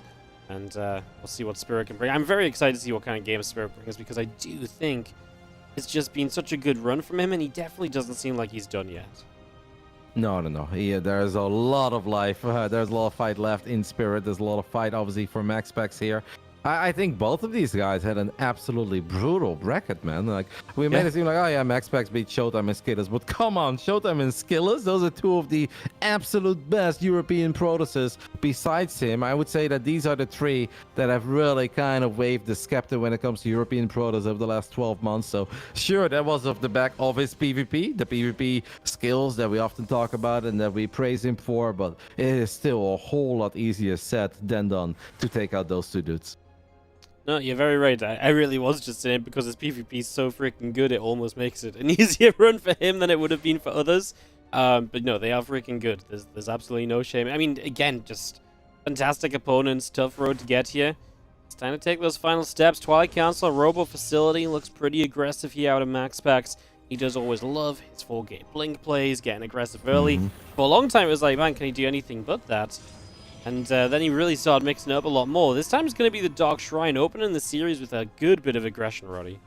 And we'll see what Spirit can bring. I'm very excited to see what kind of game Spirit brings, because I do think it's just been such a good run from him, and he definitely doesn't seem like he's done yet.
No. There's a lot of life. There's a lot of fight left in Spirit. There's a lot of fight, obviously, for MaxPax here. I think both of these guys had an absolutely brutal bracket, man. Like, we made it seem like, oh yeah, MaxPax beat Showtime and Skillers, but come on, Showtime and Skillers, those are 2 of the absolute best European Protosses. Besides him, I would say that these are the 3 that have really kind of waved the scepter when it comes to European Protoss over the last 12 months. So sure, that was off the back of his PvP, the PvP skills that we often talk about and that we praise him for, but it is still a whole lot easier said than done to take out those 2 dudes.
No, you're very right. I really was just saying, because his PvP is so freaking good, it almost makes it an easier run for him than it would have been for others. But no, they are freaking good. There's absolutely no shame. I mean, again, just Fantastic opponents, tough road to get here. It's time to take those final steps. Twilight Council, Robo Facility looks pretty aggressive here out of MaxPax. He does always love his 4-gate blink plays, getting aggressive early. For a long time, it was like, man, can he do anything but that? And then he really started mixing it up a lot more. This time it's going to be the Dark Shrine opening the series with a good bit of aggression, Roddy.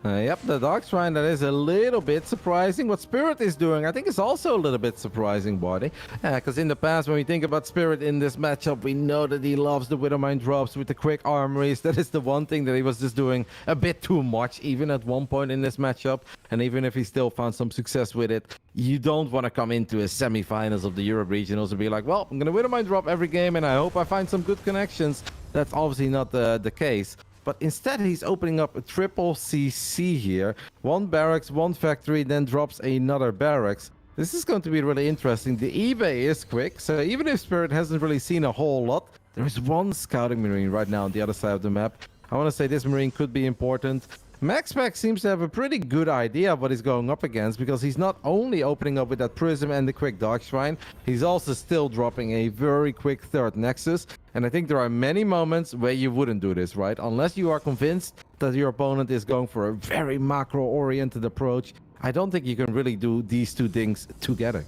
Yep, the Dark Shrine, that is a little bit surprising. What Spirit is doing, I think, is also a little bit surprising, buddy. Because in the past, when we think about Spirit in this matchup, we know that he loves the Widowmine drops with the quick armories. That is the one thing that he was just doing a bit too much, even at one point in this matchup. And even if he still found some success with it, you don't want to come into a semifinals of the Europe Regionals and be like, well, I'm going to Widowmine drop every game, and I hope I find some good connections. That's obviously not the case. But instead, he's opening up a triple CC here. One barracks, one factory, then drops another barracks. This is going to be really interesting. The eBay is quick, so even if Spirit hasn't really seen a whole lot, there is one scouting marine right now on the other side of the map. I want to say this marine could be important. MaxPax seems to have a pretty good idea of what he's going up against, because he's not only opening up with that Prism and the quick Dark Shrine, he's also still dropping a very quick third Nexus. And I think there are many moments where you wouldn't do this, right? Unless you are convinced that your opponent is going for a very macro-oriented approach, I don't think you can really do these two things together.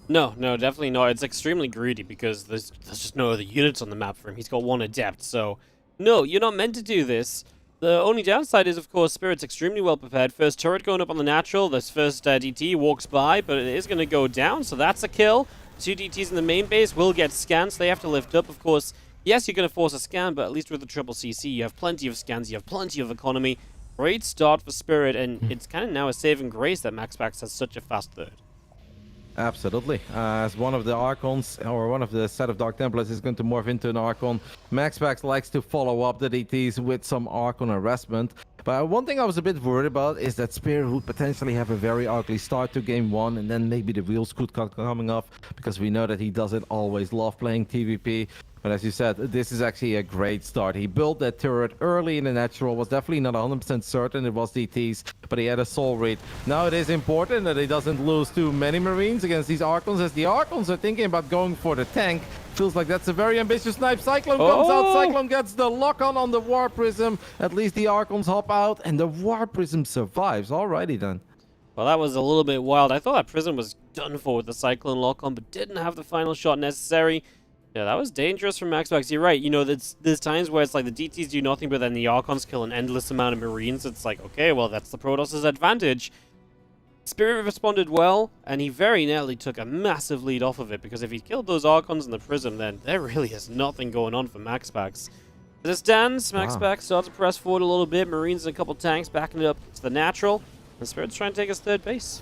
No, definitely not. It's extremely greedy because there's just no other units on the map for him. He's got one Adept, so no, you're not meant to do this. The only downside is, of course, Spirit's extremely well prepared. First turret going up on the natural. This first DT walks by, but it is going to go down, so that's a kill. 2 DTs in the main base will get scans. They have to lift up, of course. Yes, you're going to force a scan, but at least with the triple CC, you have plenty of scans, you have plenty of economy. Great start for Spirit, and it's kind of now a saving grace that MaxPax has such a fast third.
Absolutely. As one of the Archons, or one of the set of Dark Templars is going to morph into an Archon, MaxPax likes to follow up the DTs with some Archon harassment. But one thing I was a bit worried about is that Spirit would potentially have a very ugly start to game 1, and then maybe the wheels could come coming off, because we know that he doesn't always love playing TVP. But as you said, this is actually a great start. He built that turret early in the natural, was definitely not 100% certain it was DTs, but he had a soul read. Now it is important that he doesn't lose too many Marines against these Archons, as the Archons are thinking about going for the tank. Feels like that's a very ambitious snipe. Cyclone comes out, Cyclone gets the lock-on on the War Prism. At least the Archons hop out, and the War Prism survives. Alrighty then.
Well, that was a little bit wild. I thought that Prism was done for with the Cyclone lock-on, but didn't have the final shot necessary. Yeah, that was dangerous from MaxPax. You're right. You know, there's times where it's like the DTs do nothing, but then the Archons kill an endless amount of Marines. It's like, okay, well, that's the Protoss' advantage. Spirit responded well, and he very nearly took a massive lead off of it, because if he killed those Archons in the Prism, then there really is nothing going on for MaxPax. As it stands, MaxPax starts to press forward a little bit. Marines and a couple tanks backing it up to the natural, and Spirit's trying to take his third base.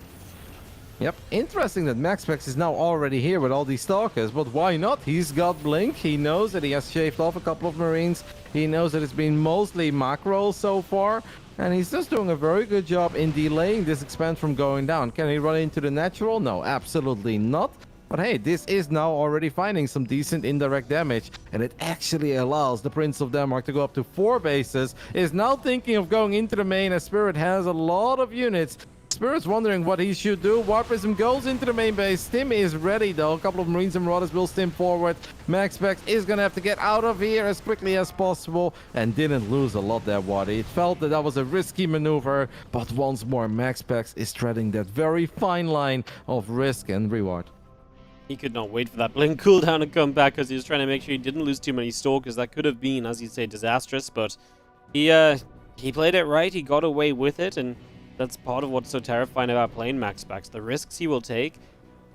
Yep, interesting that MaxPax is now already here with all these Stalkers, but why not? He's got Blink, he knows that he has shaved off a couple of Marines, he knows that it's been mostly macro so far, and he's just doing a very good job in delaying this expand from going down. Can he run into the natural? No, absolutely not. But hey, this is now already finding some decent indirect damage, and it actually allows the Prince of Denmark to go up to 4 bases, is now thinking of going into the main as Spirit has a lot of units. Spirit's wondering what he should do. War Prism goes into the main base. Stim is ready though. A couple of Marines and Marauders will stim forward. MaxPax is going to have to get out of here as quickly as possible, and didn't lose a lot there, Waddy. It felt that that was a risky maneuver, but once more MaxPax is treading that very fine line of risk and reward.
He could not wait for that blink cooldown to come back, because he was trying to make sure he didn't lose too many Stalkers. That could have been, as you say, disastrous, but he played it right. He got away with it, and that's part of what's so terrifying about playing MaxPax. The risks he will take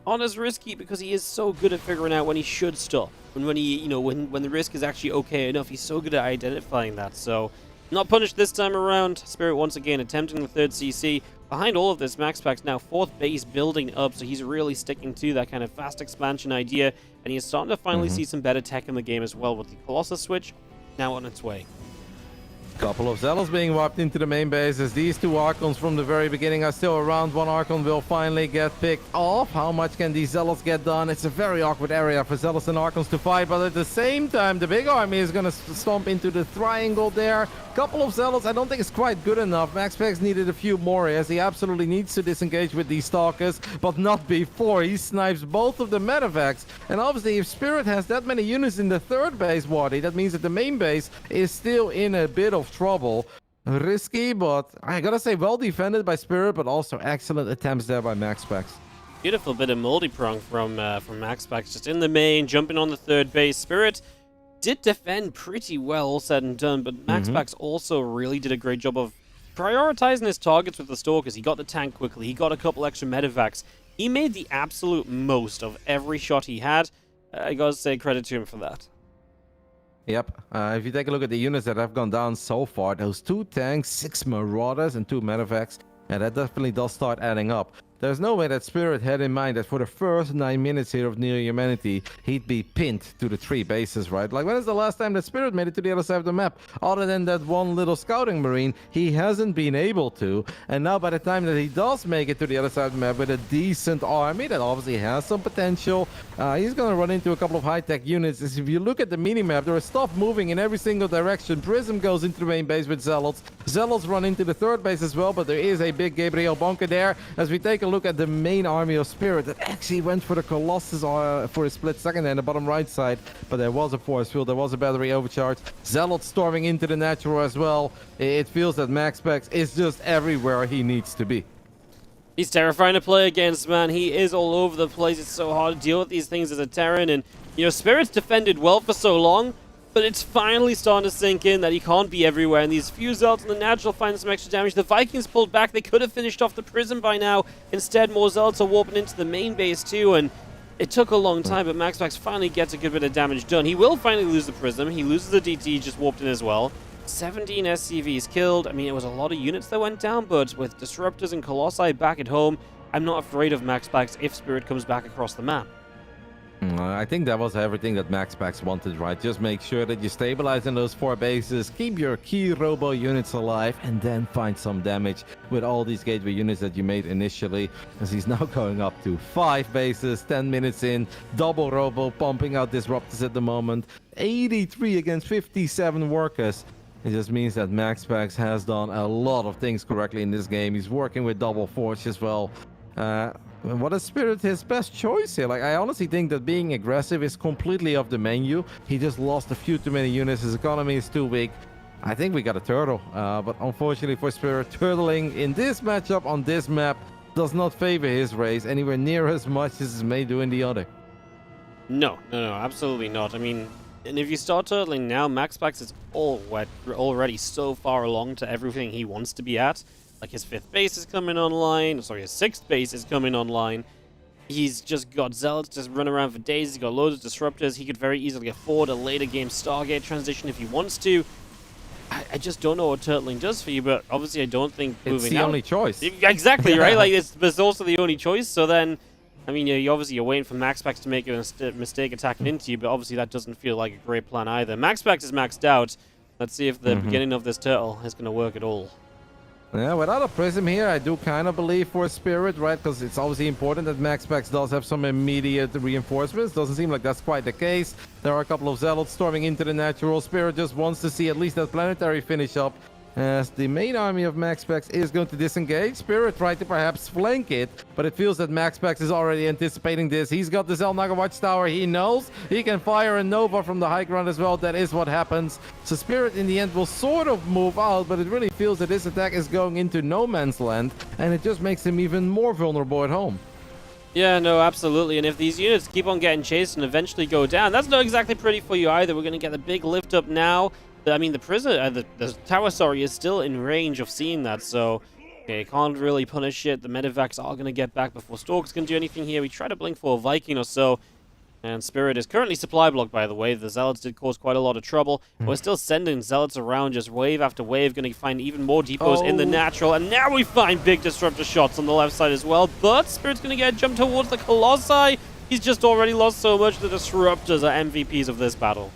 aren't as risky, because he is so good at figuring out when he should stop. When he, you know, when the risk is actually okay enough, he's so good at identifying that. So, not punished this time around. Spirit once again attempting the third CC. Behind all of this, MaxPax now 4th base building up, so he's really sticking to that kind of fast expansion idea, and he's starting to finally see some better tech in the game as well, with the Colossus switch now on its way.
Couple of Zealots being wiped into the main base, as these 2 Archons from the very beginning are still around. 1 Archon will finally get picked off. How much can these Zealots get done? It's a very awkward area for Zealots and Archons to fight, but at the same time, the big army is going to stomp into the triangle there. Couple of Zealots, I don't think it's quite good enough. MaxPax needed a few more as he absolutely needs to disengage with these Stalkers, but not before. He snipes both of the medevacs. And obviously, if Spirit has that many units in the third base, Waddy, that means that the main base is still in a bit of trouble. Risky, but I gotta say, well defended by Spirit, but also excellent attempts there by MaxPax.
Beautiful bit of multi-prong from MaxPax, just in the main, jumping on the third base. Spirit did defend pretty well, all said and done, but MaxPax also really did a great job of prioritizing his targets with the Stalkers. He got the tank quickly, he got a couple extra medevacs. He made the absolute most of every shot he had. I gotta say credit to him for that.
Yep. If you take a look at the units that have gone down so far, those 2 tanks, 6 Marauders, and 2 medevacs, and that definitely does start adding up. There's no way that Spirit had in mind that for the first 9 minutes here of Near Humanity, he'd be pinned to the 3 bases, right? Like, when is the last time that Spirit made it to the other side of the map? Other than that one little scouting marine, he hasn't been able to. And now by the time that he does make it to the other side of the map with a decent army that obviously has some potential, he's going to run into a couple of high-tech units. As if you look at the minimap, there is stuff moving in every single direction. Prism goes into the main base with Zealots. Zealots run into the third base as well, but there is a big Gabriel bunker there. As we take a look at the main army of Spirit that actually went for the Colossus for a split second there in the bottom right side, but there was a force field, there was a battery overcharge. Zealot storming into the natural as well. It feels that MaxPax is just everywhere he needs to be.
He's terrifying to play against, man. He is all over the place. It's so hard to deal with these things as a Terran, and Spirit's defended well for so long, but it's finally starting to sink in that he can't be everywhere, and these few Zealots in the natural find some extra damage. The Vikings pulled back. They could have finished off the Prism by now. Instead, more Zealots are warping into the main base too, and it took a long time, but MaxPax finally gets a good bit of damage done. He will finally lose the Prism. He loses the DT, just warped in as well. 17 SCVs killed. I mean, it was a lot of units that went down, but with Disruptors and Colossi back at home, I'm not afraid of MaxPax if Spirit comes back across the map.
I think that was everything that MaxPax wanted, right? Just make sure that you stabilize in those 4 bases, keep your key robo units alive, and then find some damage with all these gateway units that you made initially. As he's now going up to 5 bases, 10 minutes in, double robo, pumping out Disruptors at the moment. 83 against 57 workers. It just means that MaxPax has done a lot of things correctly in this game. He's working with double force as well. What is Spirit his best choice here? Like, I honestly think that being aggressive is completely off the menu. He just lost a few too many units. His economy is too weak. I think we got a turtle. But unfortunately for Spirit, turtling in this matchup on this map does not favor his race anywhere near as much as it may do in the other.
No, absolutely not. I mean, and if you start turtling now, MaxPax is already so far along to everything he wants to be at. Like, his 5th base is coming online. Sorry, his 6th base is coming online. He's just got Zealots just run around for days. He's got loads of Disruptors. He could very easily afford a later game Stargate transition if he wants to. I just don't know what turtling does for you, but obviously I don't think moving out...
It's the only choice.
Exactly, right? Like, it's also the only choice. So then, I mean, you're waiting for MaxPax to make a mistake attacking into you, but obviously that doesn't feel like a great plan either. MaxPax is maxed out. Let's see if the beginning of this turtle is going to work at all.
Yeah, without a Prism here, I do kind of believe for Spirit, right? Because it's obviously important that MaxPax does have some immediate reinforcements. Doesn't seem like that's quite the case. There are a couple of Zealots storming into the natural. Spirit just wants to see at least that planetary finish up. As the main army of MaxPax is going to disengage. Spirit tried to perhaps flank it, but it feels that MaxPax is already anticipating this. He's got the Xel'Naga Watchtower. He knows he can fire a Nova from the high ground as well. That is what happens. So Spirit in the end will sort of move out, but it really feels that this attack is going into no man's land, and it just makes him even more vulnerable at home.
Yeah, no, absolutely. And if these units keep on getting chased and eventually go down, that's not exactly pretty for you either. We're going to get the big lift up now. I mean, the tower, sorry, is still in range of seeing that, so okay, can't really punish it. The medevacs are going to get back before Stalkers can do anything here. We try to blink for a Viking or so, and Spirit is currently supply blocked, by the way. The Zealots did cause quite a lot of trouble. We're still sending Zealots around, just wave after wave, going to find even more depots in the natural, and now we find big Disruptor shots on the left side as well, but Spirit's going to get jumped towards the Colossi. He's just already lost so much. The Disruptors are MVPs of this battle.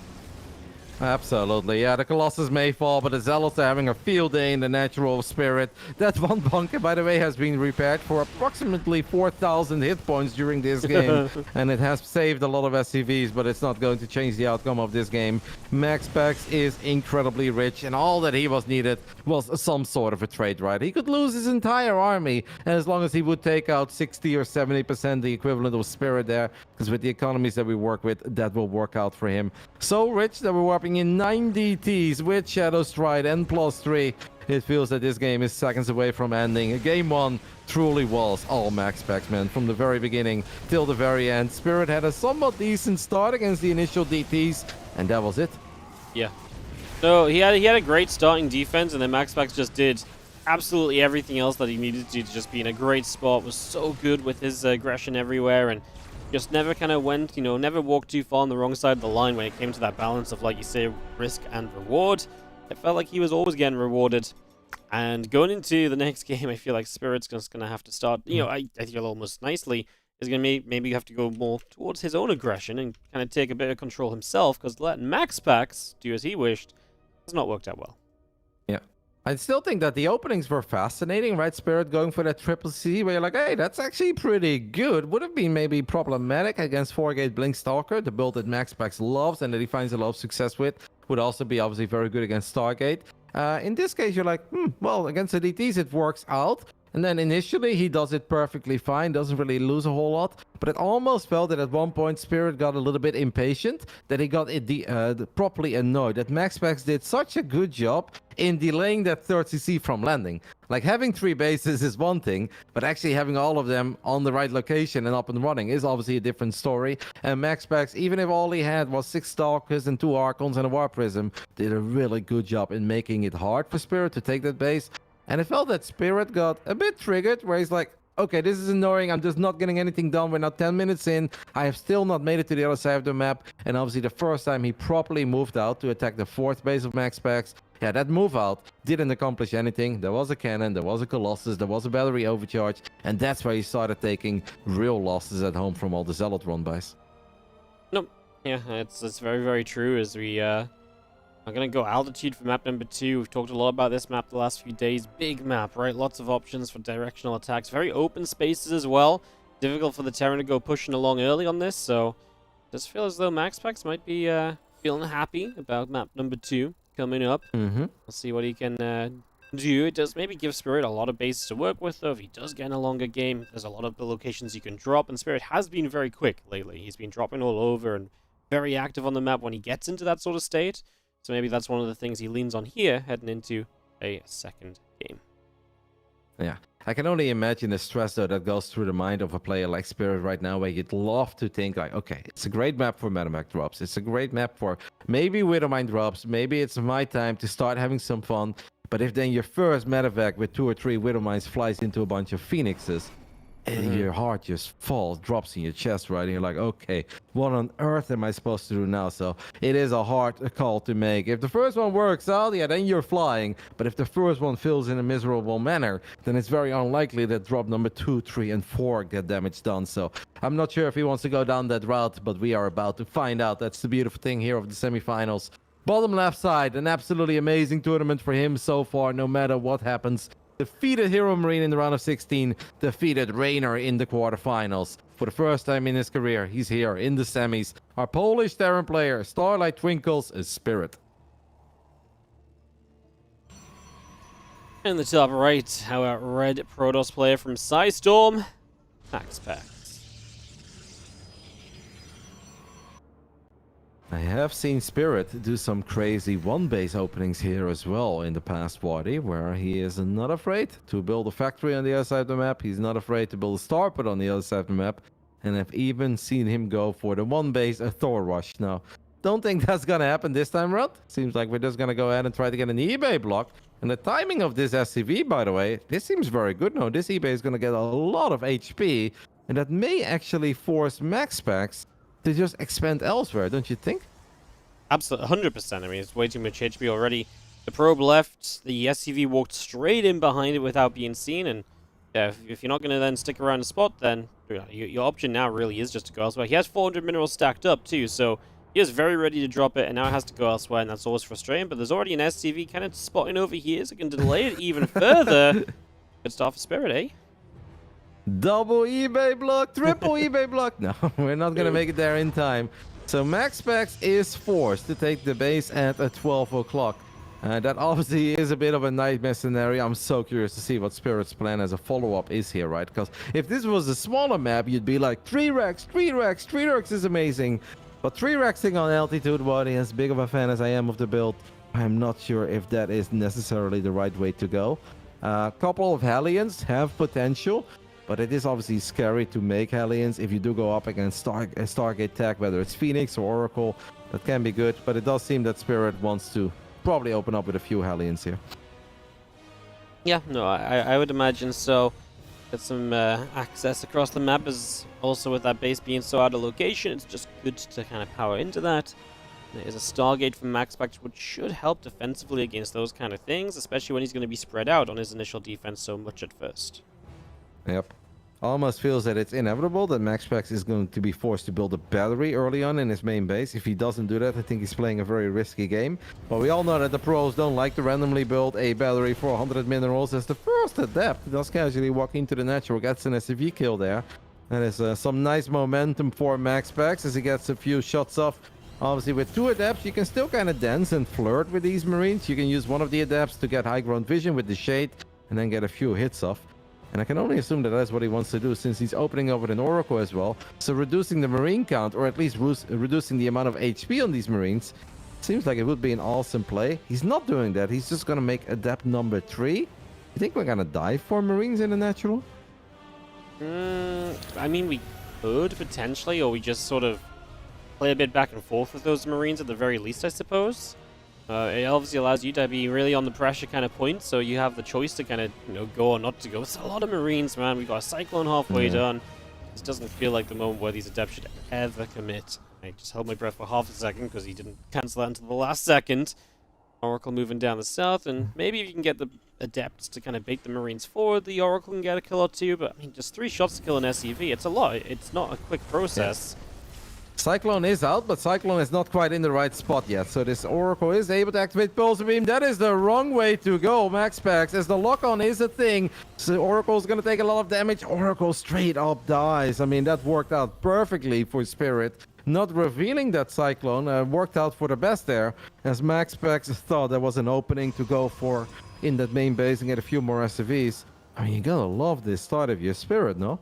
Absolutely, yeah. The Colossus may fall, but the Zealots are having a field day in the natural spirit. That one bunker, by the way, has been repaired for approximately 4,000 hit points during this game, and it has saved a lot of SCVs, but it's not going to change the outcome of this game. MaxPax is incredibly rich, and all that he was needed was some sort of a trade, right? He could lose his entire army, and as long as he would take out 60 or 70%, the equivalent of spirit there, because with the economies that we work with, that will work out for him. So rich that we're warping in 9 DTs with Shadow Stride and +3. It feels that this game is seconds away from ending. Game 1 truly was all MaxPax, man. From the very beginning till the very end. Spirit had a somewhat decent start against the initial DTs, and that was it.
Yeah. So he had a great starting defense, and then MaxPax just did absolutely everything else that he needed to just be in a great spot. Was so good with his aggression everywhere, and just never kind of went, never walked too far on the wrong side of the line when it came to that balance of, like you say, risk and reward. It felt like he was always getting rewarded. And going into the next game, I feel like Spirit's just going to have to start, I feel almost nicely, is going to maybe have to go more towards his own aggression and kind of take a bit of control himself, because letting MaxPax do as he wished has not worked out well.
Yeah. I still think that the openings were fascinating, right? Spirit going for that triple C, where you're like, hey, that's actually pretty good. Would have been maybe problematic against 4-gate Blink Stalker, the build that MaxPax loves and that he finds a lot of success with. Would also be obviously very good against Stargate. In this case, you're like, well, against the DTs, it works out. And then initially, he does it perfectly fine, doesn't really lose a whole lot. But it almost felt that at one point, Spirit got a little bit impatient, that he got properly annoyed, that MaxPax did such a good job in delaying that third CC from landing. Like, having 3 bases is one thing, but actually having all of them on the right location and up and running is obviously a different story. And MaxPax, even if all he had was 6 Stalkers and 2 Archons and a War Prism, did a really good job in making it hard for Spirit to take that base. And I felt that Spirit got a bit triggered, where he's like, okay, this is annoying. I'm just not getting anything done. We're now 10 minutes in. I have still not made it to the other side of the map. And obviously the first time he properly moved out to attack the 4th base of MaxPax, yeah, that move out didn't accomplish anything. There was a cannon, there was a Colossus, there was a battery overcharge. And that's where he started taking real losses at home from all the Zealot run-bys.
Nope. Yeah, it's very, very true. As we I'm going to go altitude for map number 2. We've talked a lot about this map the last few days. Big map, right? Lots of options for directional attacks. Very open spaces as well. Difficult for the Terran to go pushing along early on this, so I just feel as though MaxPax might be feeling happy about map number 2 coming up. We'll see what he can do. It does maybe give Spirit a lot of bases to work with, though. If he does get in a longer game, there's a lot of the locations you can drop, and Spirit has been very quick lately. He's been dropping all over and very active on the map when he gets into that sort of state. So maybe that's one of the things he leans on here, heading into a second game.
Yeah. I can only imagine the stress, though, that goes through the mind of a player like Spirit right now, where you'd love to think, like, okay, it's a great map for Metamac drops. It's a great map for maybe Widowmine drops. Maybe it's my time to start having some fun. But if then your first Metavac with 2 or 3 Widowmines flies into a bunch of Phoenixes, and your heart just falls, drops in your chest, right? And you're like, okay, what on earth am I supposed to do now? So it is a hard call to make. If the first one works out, yeah, then you're flying. But if the first one fails in a miserable manner, then it's very unlikely that drop number 2, 3, and 4 get damage done. So I'm not sure if he wants to go down that route, but we are about to find out. That's the beautiful thing here of the semifinals. Bottom left side, an absolutely amazing tournament for him so far, no matter what happens. Defeated Hero Marine in the round of 16, defeated Raynor in the quarterfinals. For the first time in his career, he's here in the semis. Our Polish Terran player, Starlight Twinkles, is Spirit.
In the top right, our red Protoss player from Psystorm, MaxPax.
I have seen Spirit do some crazy one-base openings here as well in the past VOD, where he is not afraid to build a factory on the other side of the map. He's not afraid to build a starport on the other side of the map. And I've even seen him go for the one-base Thor Rush. Now, don't think that's going to happen this time around. Seems like we're just going to go ahead and try to get an eBay block. And the timing of this SCV, by the way, this seems very good. No, this eBay is going to get a lot of HP. And that may actually force MaxPax to just expand elsewhere, don't you think?
Absolutely, 100%. I mean, it's way too much HP already. The probe left, the SCV walked straight in behind it without being seen, and if you're not going to then stick around the spot, then your option now really is just to go elsewhere. He has 400 minerals stacked up too, so He is very ready to drop it, and now it has to go elsewhere, and that's always frustrating. But there's already an SCV kind of spotting over here, so it can delay it even further. Good start for Spirit, eh?
Double eBay block, triple eBay block. No, we're not going to make it there in time. So MaxPax is forced to take the base at 12 o'clock. That obviously is a bit of a nightmare scenario. I'm so curious to see what Spirit's plan as a follow-up is here, right? Because if this was a smaller map, you'd be like, 3 racks, 3 racks, 3 racks is amazing. But 3 racksing on altitude, body, as big of a fan as I am of the build, I'm not sure if that is necessarily the right way to go. A couple of Hellions have potential, but it is obviously scary to make Hellions. If you do go up against Stargate tech, whether it's Phoenix or Oracle, that can be good. But it does seem that Spirit wants to probably open up with a few Hellions here.
Yeah, no, I would imagine so. Get some access across the map, as also with that base being so out of location, it's just good to kind of power into that. There is a Stargate from MaxPax, which should help defensively against those kind of things, especially when he's going to be spread out on his initial defense so much at first.
Yep. Almost feels that it's inevitable that MaxPax is going to be forced to build a battery early on in his main base. If he doesn't do that, I think he's playing a very risky game. But we all know that the pros don't like to randomly build a battery for 100 minerals as the first adept does casually walk into the natural, gets an SCV kill there. That is some nice momentum for MaxPax as he gets a few shots off. Obviously, with 2 adepts, you can still kind of dance and flirt with these Marines. You can use one of the adepts to get high ground vision with the shade and then get a few hits off. And I can only assume that that's what he wants to do, since he's opening up with an Oracle as well. So reducing the Marine count, or at least reducing the amount of HP on these Marines, seems like it would be an awesome play. He's not doing that. He's just going to make Adept number 3. You think we're going to die for Marines in the natural?
I mean, we could potentially, or we just sort of play a bit back and forth with those Marines at the very least, I suppose. It obviously allows you to be really on the pressure kind of point, so you have the choice to kind of, go or not to go. It's a lot of Marines, man. We've got a Cyclone halfway done. This doesn't feel like the moment where these Adepts should ever commit. I just held my breath for half a second because he didn't cancel that until the last second. Oracle moving down the south, and maybe if you can get the Adepts to kind of bait the Marines forward, the Oracle can get a kill or 2, but I mean, just 3 shots to kill an SCV, it's a lot. It's not a quick process.
Yeah. Cyclone is out, but Cyclone is not quite in the right spot yet. So this Oracle is able to activate Pulsar Beam. That is the wrong way to go, MaxPax, as the lock-on is a thing. So Oracle's going to take a lot of damage. Oracle straight up dies. I mean, that worked out perfectly for Spirit. Not revealing that Cyclone worked out for the best there, as MaxPax thought there was an opening to go for in that main base and get a few more SCVs. I mean, you gotta love this start of your Spirit, no?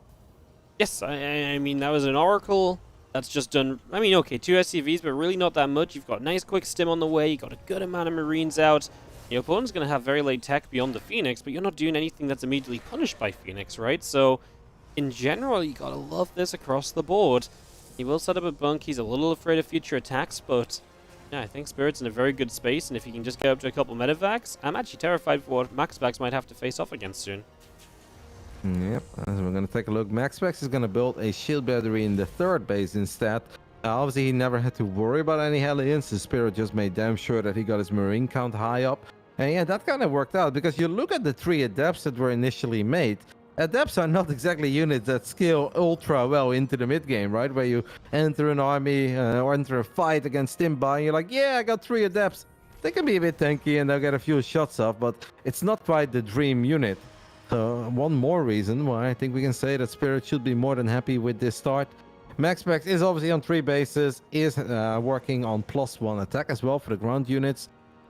Yes, I mean, that was an Oracle. That's just done, I mean, okay, 2 SCVs, but really not that much. You've got a nice quick stim on the way. You've got a good amount of Marines out. Your opponent's going to have very late tech beyond the Phoenix, but you're not doing anything that's immediately punished by Phoenix, right? So, in general, you got to love this across the board. He will set up a bunk. He's a little afraid of future attacks, but yeah, I think Spirit's in a very good space, and if he can just get up to a couple medevacs, I'm actually terrified for what MaxPax might have to face off against soon.
Yep, as we're going to take a look. MaxPax is going to build a shield battery in the 3rd base instead. Obviously, he never had to worry about any Hellions. The Spirit just made damn sure that he got his Marine count high up. And yeah, that kind of worked out, because you look at the 3 Adepts that were initially made. Adepts are not exactly units that scale ultra well into the mid-game, right? Where you enter an army or enter a fight against Timba, and you're like, yeah, I got 3 Adepts. They can be a bit tanky and they'll get a few shots off, but it's not quite the dream unit. One more reason why I think we can say that Spirit should be more than happy with this start. MaxPax is obviously on 3 bases, is working on +1 attack as well for the ground units.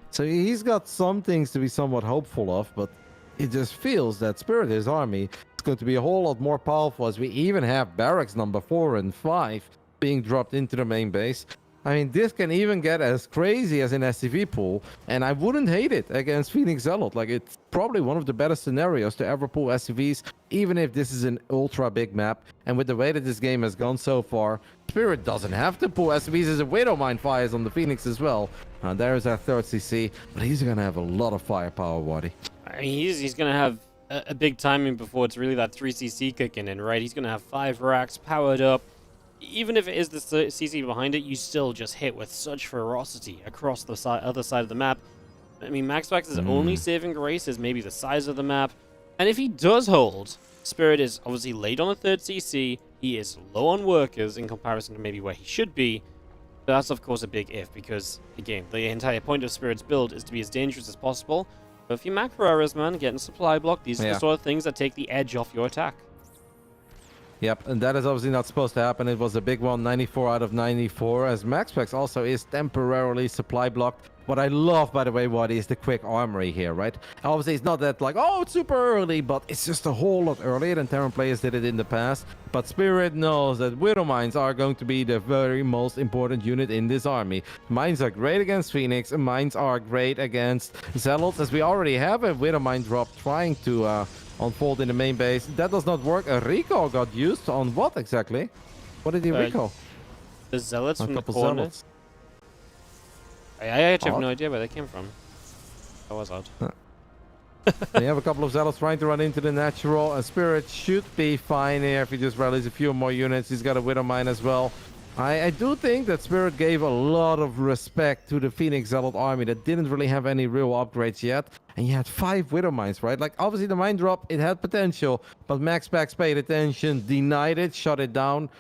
So he's got some things to be somewhat hopeful of, but it just feels that Spirit, his army, is going to be a whole lot more powerful, as we even have barracks number 4 and 5 being dropped into the main base. I mean, this can even get as crazy as an SCV pool, and I wouldn't hate it against Phoenix Zealot. Like, it's probably one of the better scenarios to ever pull SCVs, even if this is an ultra big map. And with the way that this game has gone so far, Spirit doesn't have to pull SCVs as a Widow Mine fires on the Phoenix as well. There's our 3rd CC, but he's going to have a lot of firepower, Waddy.
I mean, he's going to have a big timing before it's really that 3cc kicking in, right? He's going to have 5 racks powered up. Even if it is the CC behind it, you still just hit with such ferocity across the other side of the map. I mean, MaxPax's only saving grace is maybe the size of the map. And if he does hold, Spirit is obviously late on the 3rd CC. He is low on workers in comparison to maybe where he should be. That's of course a big if, because again, the entire point of Spirit's build is to be as dangerous as possible. But if you macro errors, man, getting supply block, these are the sort of things that take the edge off your attack.
Yep, and that is obviously not supposed to happen. It was a big one, 94 out of 94, as MaxPax also is temporarily supply blocked. What I love, by the way, what is the quick armory here, right? Obviously, it's not that like, oh, it's super early, but it's just a whole lot earlier than Terran players did it in the past. But Spirit knows that Widow Mines are going to be the very most important unit in this army. Mines are great against Phoenix, and Mines are great against Zealots, as we already have a Widow Mine drop trying to unfold in the main base. That does not work. A recall got used on what exactly? What did he recall?
The Zealots from the
couple
corner.
Zealots.
I actually have no idea where they came from. That was odd.
They have a couple of Zealots trying to run into the natural. And Spirit should be fine here if he just rallies a few more units. He's got a Widow Mine as well. I do think that Spirit gave a lot of respect to the Phoenix Zealot army that didn't really have any real upgrades yet. And you had 5 Widow Mines, right? Like, obviously the mine drop, it had potential. But MaxPax paid attention, denied it, shut it down.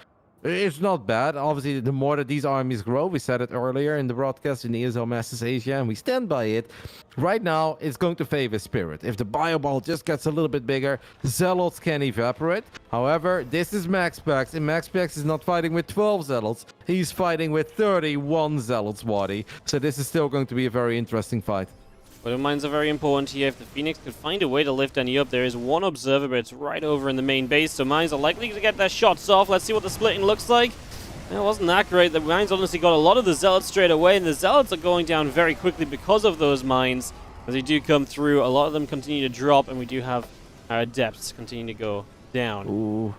It's not bad. Obviously, the more that these armies grow, we said it earlier in the broadcast in ESL Masters Asia, and we stand by it. Right now, it's going to favor Spirit. If the Bioball just gets a little bit bigger, Zealots can evaporate. However, this is MaxPax, and MaxPax is not fighting with 12 Zealots. He's fighting with 31 Zealots, Waddy. So this is still going to be a very interesting fight.
Widow Mines are very important here. If the Phoenix could find a way to lift any up, there is one observer, but it's right over in the main base, so Mines are likely to get their shots off. Let's see what the splitting looks like. It wasn't that great. The Mines honestly got a lot of the Zealots straight away, and the Zealots are going down very quickly because of those Mines. As they do come through, a lot of them continue to drop, and we do have our Adepts continue to go down.
Ooh.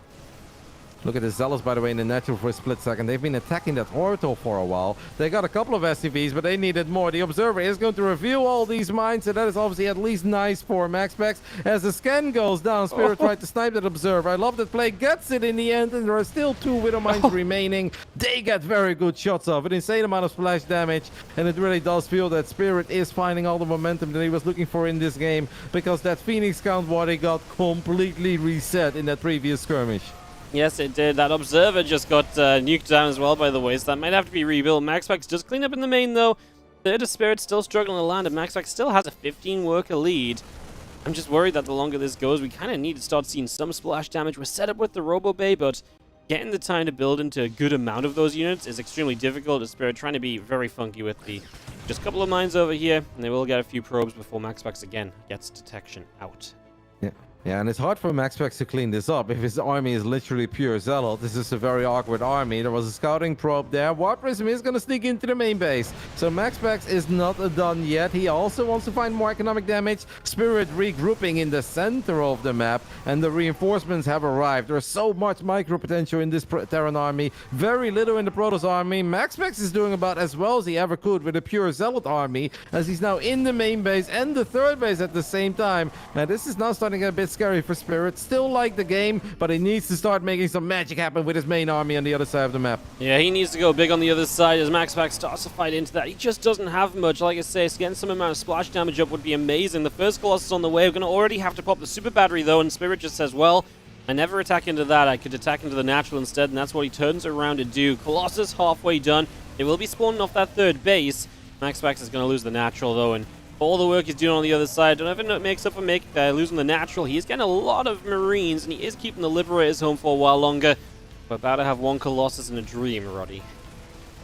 Look at the Zealots, by the way, in the natural for a split second. They've been attacking that orbital for a while. They got a couple of SCVs, but they needed more. The Observer is going to reveal all these mines, so that is obviously at least nice for MaxPax. As the scan goes down, Spirit tried to snipe that Observer. I love that play. Gets it in the end, and there are still 2 Widow Mines remaining. They get very good shots off. An insane amount of splash damage, and it really does feel that Spirit is finding all the momentum that he was looking for in this game, because that Phoenix count what he got completely reset in that previous skirmish.
Yes, it did. That Observer just got nuked down as well, by the way, so that might have to be rebuilt. MaxPax does clean up in the main, though. Third of Spirit still struggling to land, and MaxPax still has a 15-worker lead. I'm just worried that the longer this goes, we kind of need to start seeing some splash damage. We're set up with the Robo Bay, but getting the time to build into a good amount of those units is extremely difficult. As Spirit trying to be very funky with the just a couple of mines over here, and they will get a few probes before MaxPax again gets detection out.
Yeah, and it's hard for MaxPax to clean this up. If his army is literally pure Zealot, this is a very awkward army. There was a scouting probe there. Warp Prism is going to sneak into the main base. So MaxPax is not done yet. He also wants to find more economic damage. Spirit regrouping in the center of the map, and the reinforcements have arrived. There's so much micro potential in this Terran army. Very little in the Protoss army. MaxPax is doing about as well as he ever could with a pure Zealot army, as he's now in the main base and the third base at the same time. Now, this is now starting to get a bit scary for Spirit. Still like the game, but he needs to start making some magic happen with his main army on the other side of the map.
Yeah, he needs to go big on the other side as MaxPax starts to fight into that. He just doesn't have much. Like I say, getting some amount of splash damage up would be amazing. The first Colossus on the way. We're going to already have to pop the super battery, though, and Spirit just says, well, I never attack into that. I could attack into the natural instead, and that's what he turns around to do. Colossus halfway done. It will be spawning off that third base. MaxPax is going to lose the natural, though, and all the work he's doing on the other side, don't know if it makes up for losing the natural. He's getting a lot of Marines, and he is keeping the Liberators home for a while longer. We're about to have one Colossus in a dream, Roddy.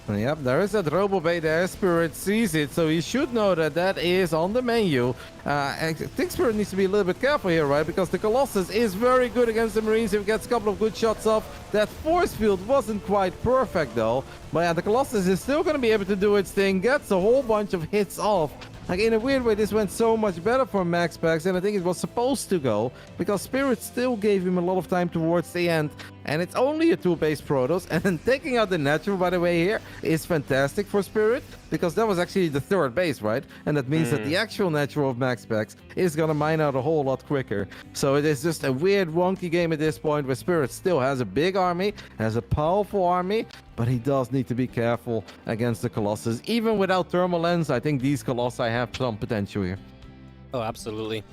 Yep, there is that Robo Bay there. Spirit sees it, so he should know that that is on the menu. I think Spirit needs to be a little bit careful here, right? Because the Colossus is very good against the Marines if he gets a couple of good shots off. That force field wasn't quite perfect, though. But yeah, the Colossus is still going to be able to do its thing, gets a whole bunch of hits off. Like, in a weird way, this went so much better for MaxPax than I think it was supposed to go, because Spirit still gave him a lot of time towards the end, and it's only a 2-base Protoss, and then taking out the natural, by the way, here is fantastic for Spirit, because that was actually the third base, right? And that means that the actual natural of MaxPax is gonna mine out a whole lot quicker. So it is just a weird, wonky game at this point, where Spirit still has a big army, has a powerful army, but he does need to be careful against the Colossus. Even without Thermal Lens, I think these Colossi have some potential here.
Oh, absolutely.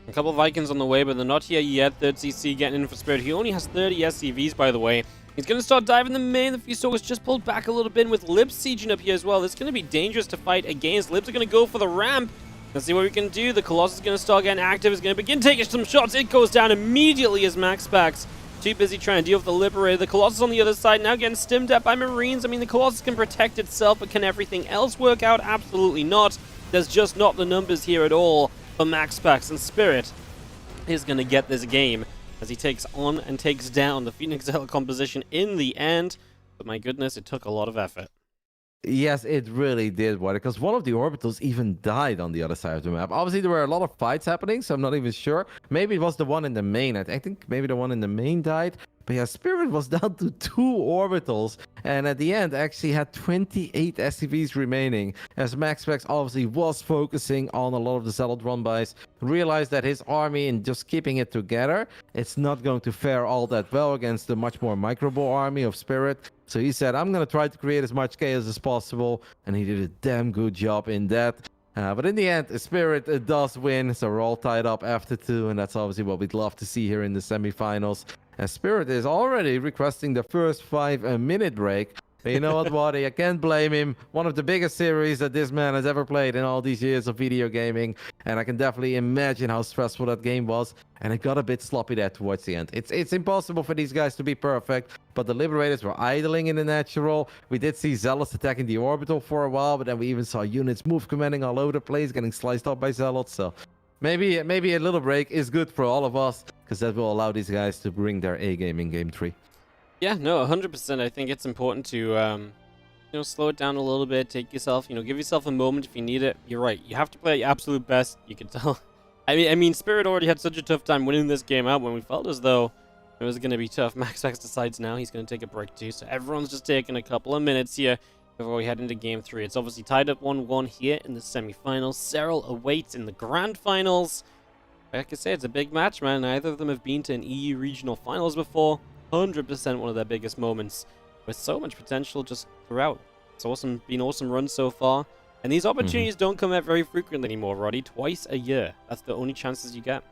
A couple of Vikings on the way, but they're not here yet. Third CC getting in for Spirit. He only has 30 SCVs, by the way. He's going to start diving the main. The Fusili's just pulled back a little bit with Lib sieging up here as well. It's going to be dangerous to fight against. Libs are going to go for the ramp. Let's see what we can do. The Colossus is going to start getting active. It's going to begin taking some shots. It goes down immediately as MaxPax too busy trying to deal with the Liberator. The Colossus on the other side now getting stimmed at by Marines. I mean, the Colossus can protect itself, but can everything else work out? Absolutely not. There's just not the numbers here at all for MaxPax, and Spirit is going to get this game as he takes on and takes down the Phoenix Zell composition in the end. But my goodness, it took a lot of effort.
Yes, it really did, because one of the orbitals even died on the other side of the map. Obviously, there were a lot of fights happening, so I'm not even sure. Maybe it was the one in the main. I think maybe the one in the main died. But yeah, Spirit was down to 2 orbitals, and at the end actually had 28 SCVs remaining, as MaxPax obviously was focusing on a lot of the Zealot run-bys, realized that his army and just keeping it together, it's not going to fare all that well against the much more microbo army of Spirit. So he said, I'm going to try to create as much chaos as possible, and he did a damn good job in that. But in the end, Spirit does win, so we're all tied up after 2, and that's obviously what we'd love to see here in the semifinals. And Spirit is already requesting the first 5-minute break. But you know what, Waddy? I can't blame him. One of the biggest series that this man has ever played in all these years of video gaming. And I can definitely imagine how stressful that game was. And it got a bit sloppy there towards the end. It's impossible for these guys to be perfect. But the Liberators were idling in the natural. We did see Zealots attacking the orbital for a while. But then we even saw units move commanding all over the place, getting sliced up by Zealots. So maybe a little break is good for all of us, because that will allow these guys to bring their A game in game 3.
Yeah, no, 100%. I think it's important to, slow it down a little bit. Take yourself, give yourself a moment if you need it. You're right. You have to play at your absolute best. You can tell. I mean, Spirit already had such a tough time winning this game out when we felt as though it was going to be tough. MaxPax decides now he's going to take a break too. So everyone's just taking a couple of minutes here before we head into game 3. It's obviously tied up 1-1 here in the semifinals. Serral awaits in the grand finals. Like I say, it's a big match, man. Neither of them have been to an EU regional finals before. 100% one of their biggest moments, with so much potential just throughout. It's awesome, been awesome runs so far, and these opportunities don't come out very frequently anymore, Roddy. Twice a year. That's the only chances you get.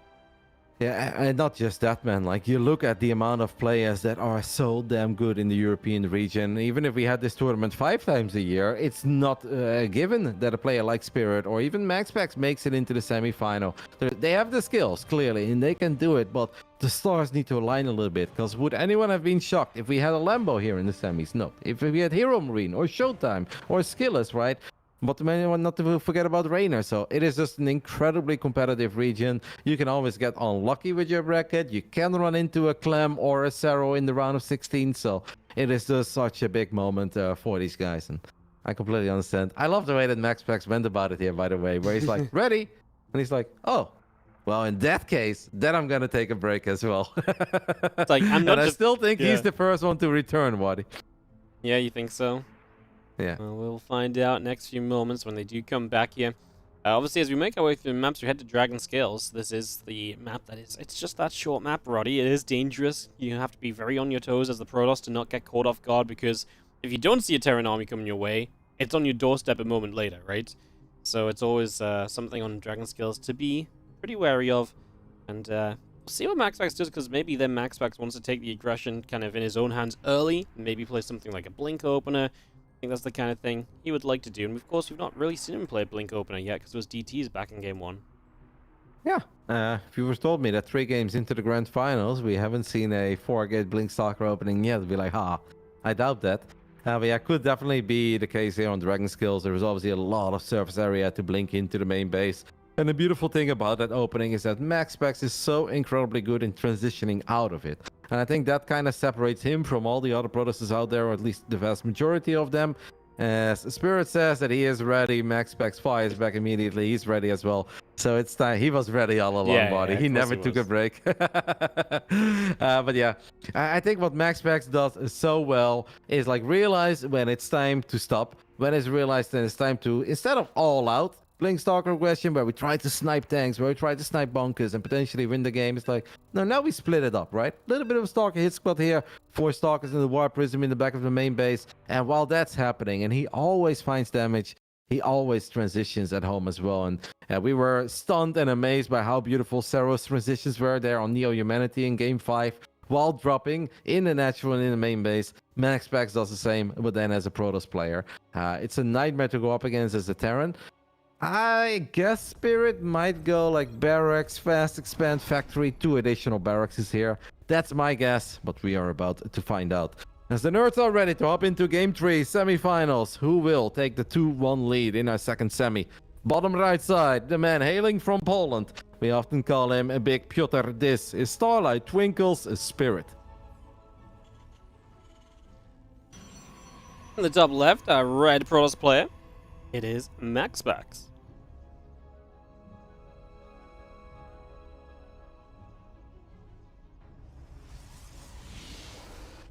Yeah, and not just that, man. Like, you look at the amount of players that are so damn good in the European region. Even if we had this tournament 5 times a year, it's not given that a player like Spirit or even MaxPax makes it into the semi-final. They have the skills, clearly, and they can do it, but the stars need to align a little bit. Because would anyone have been shocked if we had a Lambo here in the semis? No. If we had Hero Marine or Showtime or Skilless, right? But not to forget about Rainer. So it is just an incredibly competitive region. You can always get unlucky with your bracket. You can run into a Clem or a Serral in the round of 16. So it is just such a big moment for these guys. And I completely understand. I love the way that MaxPax went about it here, by the way, where he's like, ready? And he's like, oh. Well, in that case, then I'm going to take a break as well.
It's like, I'm not
I still think he's the first one to return, Waddy.
Yeah, you think so?
Yeah.
We'll find out next few moments when they do come back here. Obviously, as we make our way through the maps, we head to Dragon Scales. This is the map that is... It's just that short map, Roddy. It is dangerous. You have to be very on your toes as the Protoss to not get caught off guard, because if you don't see a Terran army coming your way, it's on your doorstep a moment later, right? So it's always something on Dragon Scales to be pretty wary of. And we'll see what MaxPax does, because maybe then MaxPax wants to take the aggression kind of in his own hands early, and maybe play something like a Blink Opener. I think that's the kind of thing he would like to do. And of course, we've not really seen him play Blink Opener yet, because it was DTs back in game 1.
Yeah. Viewers told me that 3 games into the grand finals, we haven't seen a 4-gate Blink Stalker opening yet. I'd be like, I doubt that. But yeah, could definitely be the case here on Dragon Skills. There was obviously a lot of surface area to blink into the main base. And the beautiful thing about that opening is that MaxPax is so incredibly good in transitioning out of it. And I think that kind of separates him from all the other Protosses out there, or at least the vast majority of them. As Spirit says that he is ready, MaxPax fires back immediately. He's ready as well. So it's time. He was ready all along, buddy.
Yeah,
he never took a break. But yeah, I think what MaxPax does so well is like realize when it's time to stop. When it's realized that it's time to, instead of all out, Blink Stalker aggression where we try to snipe tanks, where we try to snipe bunkers and potentially win the game. It's like, no, now we split it up, right? A little bit of a Stalker hit squad here, 4 Stalkers in the War Prism in the back of the main base. And while that's happening, and he always finds damage, he always transitions at home as well. And we were stunned and amazed by how beautiful Serral's transitions were there on Neo Humanity in game 5. while dropping in the natural and in the main base. MaxPax does the same, but then as a Protoss player. It's a nightmare to go up against as a Terran. I guess Spirit might go like barracks, fast expand factory, 2 additional barracks is here. That's my guess, but we are about to find out. As the nerds are ready to hop into Game 3 semifinals, who will take the 2-1 lead in our second semi? Bottom right side, the man hailing from Poland. We often call him a big Piotr. This is Starlight Twinkles Spirit.
In the top left, our red Protoss player. It is MaxPax.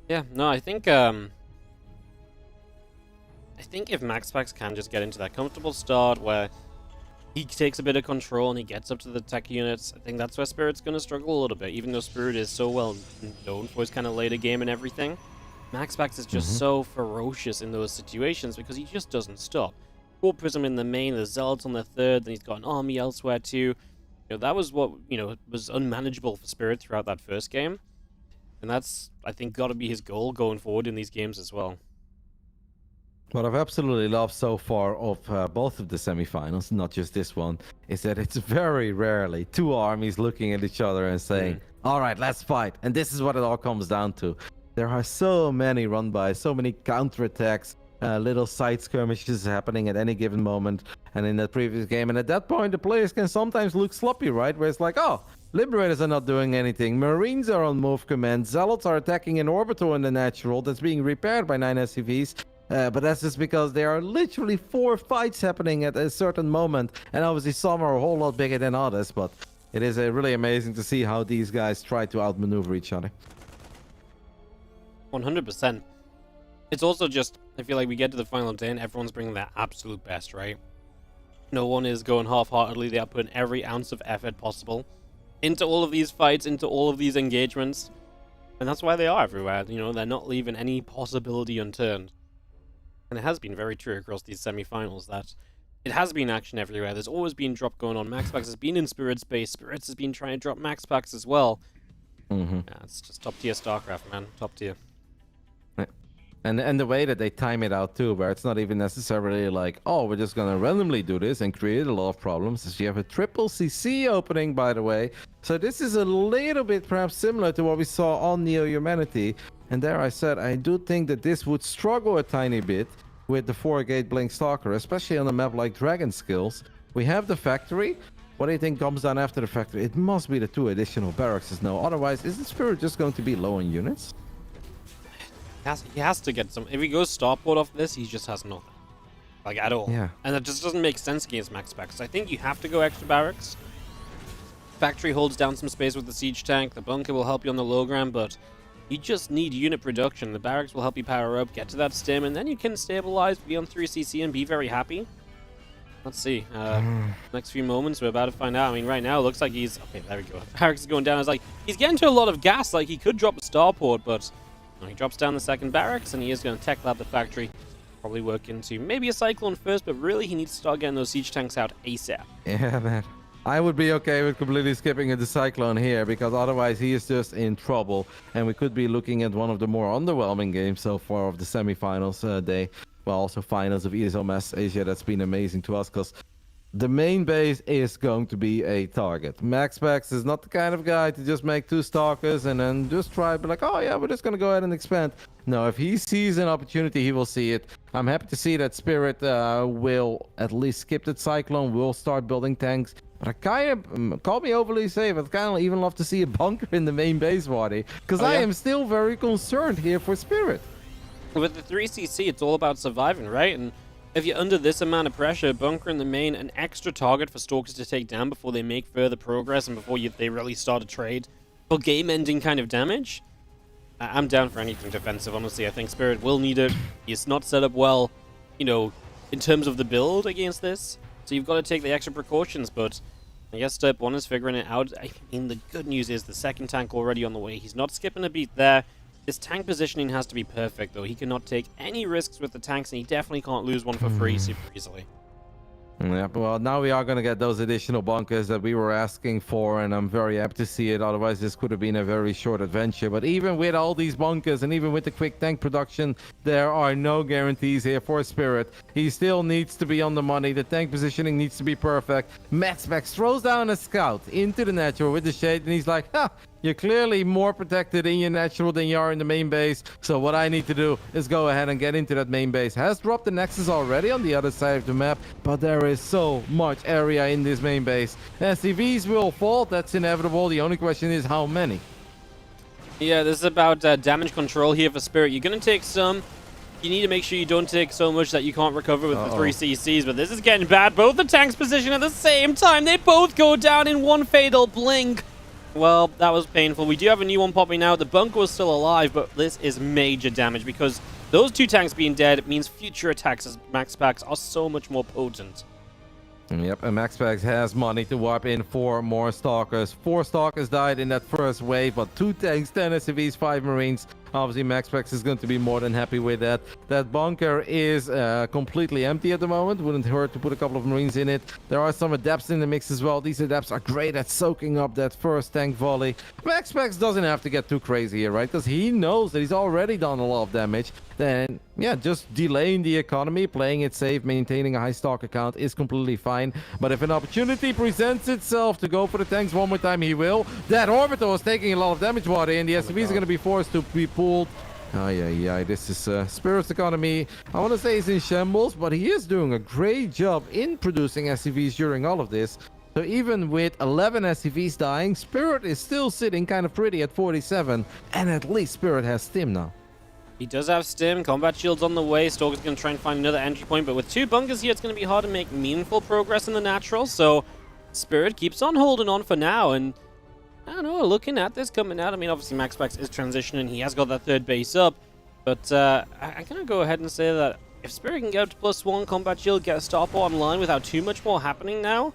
Yeah, no, I think if MaxPax can just get into that comfortable start where he takes a bit of control and he gets up to the tech units, I think that's where Spirit's going to struggle a little bit. Even though Spirit is so well known for his kind of later game and everything, MaxPax is just so ferocious in those situations because he just doesn't stop. Warp Prism in the main, the Zealots on the third, then he's got an army elsewhere too. You know, that was what, was unmanageable for Spirit throughout that first game. And that's, I think, got to be his goal going forward in these games as well.
What I've absolutely loved so far of both of the semifinals, not just this one, is that it's very rarely 2 armies looking at each other and saying, all right, let's fight. And this is what it all comes down to. There are so many run-by, so many counterattacks, little side skirmishes happening at any given moment. And in that previous game, and at that point, the players can sometimes look sloppy, right? Where it's like, oh, Liberators are not doing anything. Marines are on move command. Zealots are attacking an orbital in the natural that's being repaired by 9 SCVs. But that's just because there are literally 4 fights happening at a certain moment. And obviously some are a whole lot bigger than others. But it is really amazing to see how these guys try to outmaneuver each other.
100%. It's also just, I feel like we get to the final day and everyone's bringing their absolute best, right? No one is going half-heartedly. They are putting every ounce of effort possible into all of these fights, into all of these engagements. And that's why they are everywhere. They're not leaving any possibility unturned. And it has been very true across these semi-finals that it has been action everywhere. There's always been drop going on. MaxPax has been in Spirit's base. Spirits has been trying to drop MaxPax as well. Yeah, it's just top tier StarCraft, man. Top tier.
And the way that they time it out too, where it's not even necessarily like, oh, we're just gonna randomly do this and create a lot of problems. Is you have a triple CC opening, by the way. So this is a little bit perhaps similar to what we saw on Neo Humanity. And there I said, I do think that this would struggle a tiny bit with the 4-gate Blink Stalker, especially on a map like Dragon Skills. We have the factory. What do you think comes down after the factory? It must be the 2 additional barracks now. Otherwise, isn't Spirit just going to be low on units?
He has to get some. If he goes starport off this, he just has nothing. Like, at all.
Yeah. And
that just doesn't make sense against MaxPax. I think you have to go extra barracks. Factory holds down some space with the siege tank. The bunker will help you on the low ground, but you just need unit production. The barracks will help you power up, get to that stim, and then you can stabilize, be on 3CC, and be very happy. Let's see. Next few moments, we're about to find out. I mean, right now, it looks like he's... Okay, there we go. Barracks is going down. It's like, he's getting to a lot of gas. Like, he could drop a starport, but... he drops down the second barracks, and he is going to tech lab the factory. Probably work into maybe a Cyclone first, but really he needs to start getting those siege tanks out ASAP.
Yeah, man. I would be okay with completely skipping the Cyclone here, because otherwise he is just in trouble. And we could be looking at one of the more underwhelming games so far of the semifinals day. Well, also finals of ESL Mass Asia. That's been amazing to us, because the main base is going to be a target. MaxPax is not the kind of guy to just make 2 Stalkers and then just try to be like, oh yeah, we're just going to go ahead and expand. No, if he sees an opportunity, he will see it. I'm happy to see that Spirit will at least skip that Cyclone, will start building tanks. But I kind of, call me overly safe, I'd kind of even love to see a bunker in the main base, Waddy. Because I am still very concerned here for Spirit.
With the 3CC, it's all about surviving, right? And if you're under this amount of pressure, bunker in the main, an extra target for Stalkers to take down before they make further progress and before they really start a trade for game-ending kind of damage, I'm down for anything defensive, honestly. I think Spirit will need it. He's not set up well, in terms of the build against this. So you've got to take the extra precautions, but I guess step 1 is figuring it out. I mean, the good news is the second tank already on the way. He's not skipping a beat there. His tank positioning has to be perfect, though. He cannot take any risks with the tanks, and he definitely can't lose one for free super easily.
Yeah, well, now we are going to get those additional bunkers that we were asking for, and I'm very happy to see it. Otherwise, this could have been a very short adventure. But even with all these bunkers and even with the quick tank production, there are no guarantees here for Spirit. He still needs to be on the money. The tank positioning needs to be perfect. MaxPax throws down a scout into the natural with the shade, and he's like, ha! You're clearly more protected in your natural than you are in the main base. So what I need to do is go ahead and get into that main base. Has dropped the Nexus already on the other side of the map, but there is so much area in this main base. SCVs will fall, that's inevitable. The only question is how many.
Yeah, this is about damage control here for Spirit. You're going to take some. You need to make sure you don't take so much that you can't recover with the 3 CCs, but this is getting bad. Both the tanks position at the same time. They both go down in one fatal blink. Well, that was painful. We do have a new one popping out. The bunker was still alive, but this is major damage because those 2 tanks being dead means future attacks as MaxPax are so much more potent.
Yep, and MaxPax has money to wipe in 4 more Stalkers. 4 Stalkers died in that first wave, but 2 tanks, 10 SCVs, 5 Marines. Obviously, MaxPax is going to be more than happy with that. That bunker is completely empty at the moment. Wouldn't hurt to put a couple of Marines in it. There are some adepts in the mix as well. These adepts are great at soaking up that first tank volley. MaxPax doesn't have to get too crazy here, right? Because he knows that he's already done a lot of damage. Then, yeah, just delaying the economy, playing it safe, maintaining a high Stalker count is completely fine. But if an opportunity presents itself to go for the tanks one more time, he will. That Orbital is taking a lot of damage, water, and the SCVs are going to be forced to be pulled. Oh, yeah, this is Spirit's economy. I want to say he's in shambles, but he is doing a great job in producing SCVs during all of this. So even with 11 SCVs dying, Spirit is still sitting kind of pretty at 47, and at least Spirit has Stim now.
He does have Stim, combat shields on the way. Stalker's going to try and find another entry point, but with 2 bunkers here, it's going to be hard to make meaningful progress in the natural. So Spirit keeps on holding on for now, and I don't know, looking at this coming out, I mean, obviously MaxPax is transitioning. He has got that 3rd base up, but I'm going to go ahead and say that if Spirit can get up to +1 combat shield, get a stopper online without too much more happening now,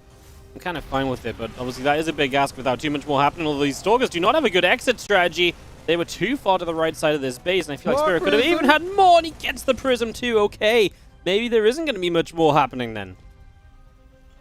I'm kind of fine with it. But obviously that is a big ask without too much more happening. Although these Stalkers do not have a good exit strategy. They were too far to the right side of this base, and I feel like Spirit could have even had more, and he gets the Prism too. Okay, maybe there isn't going to be much more happening then.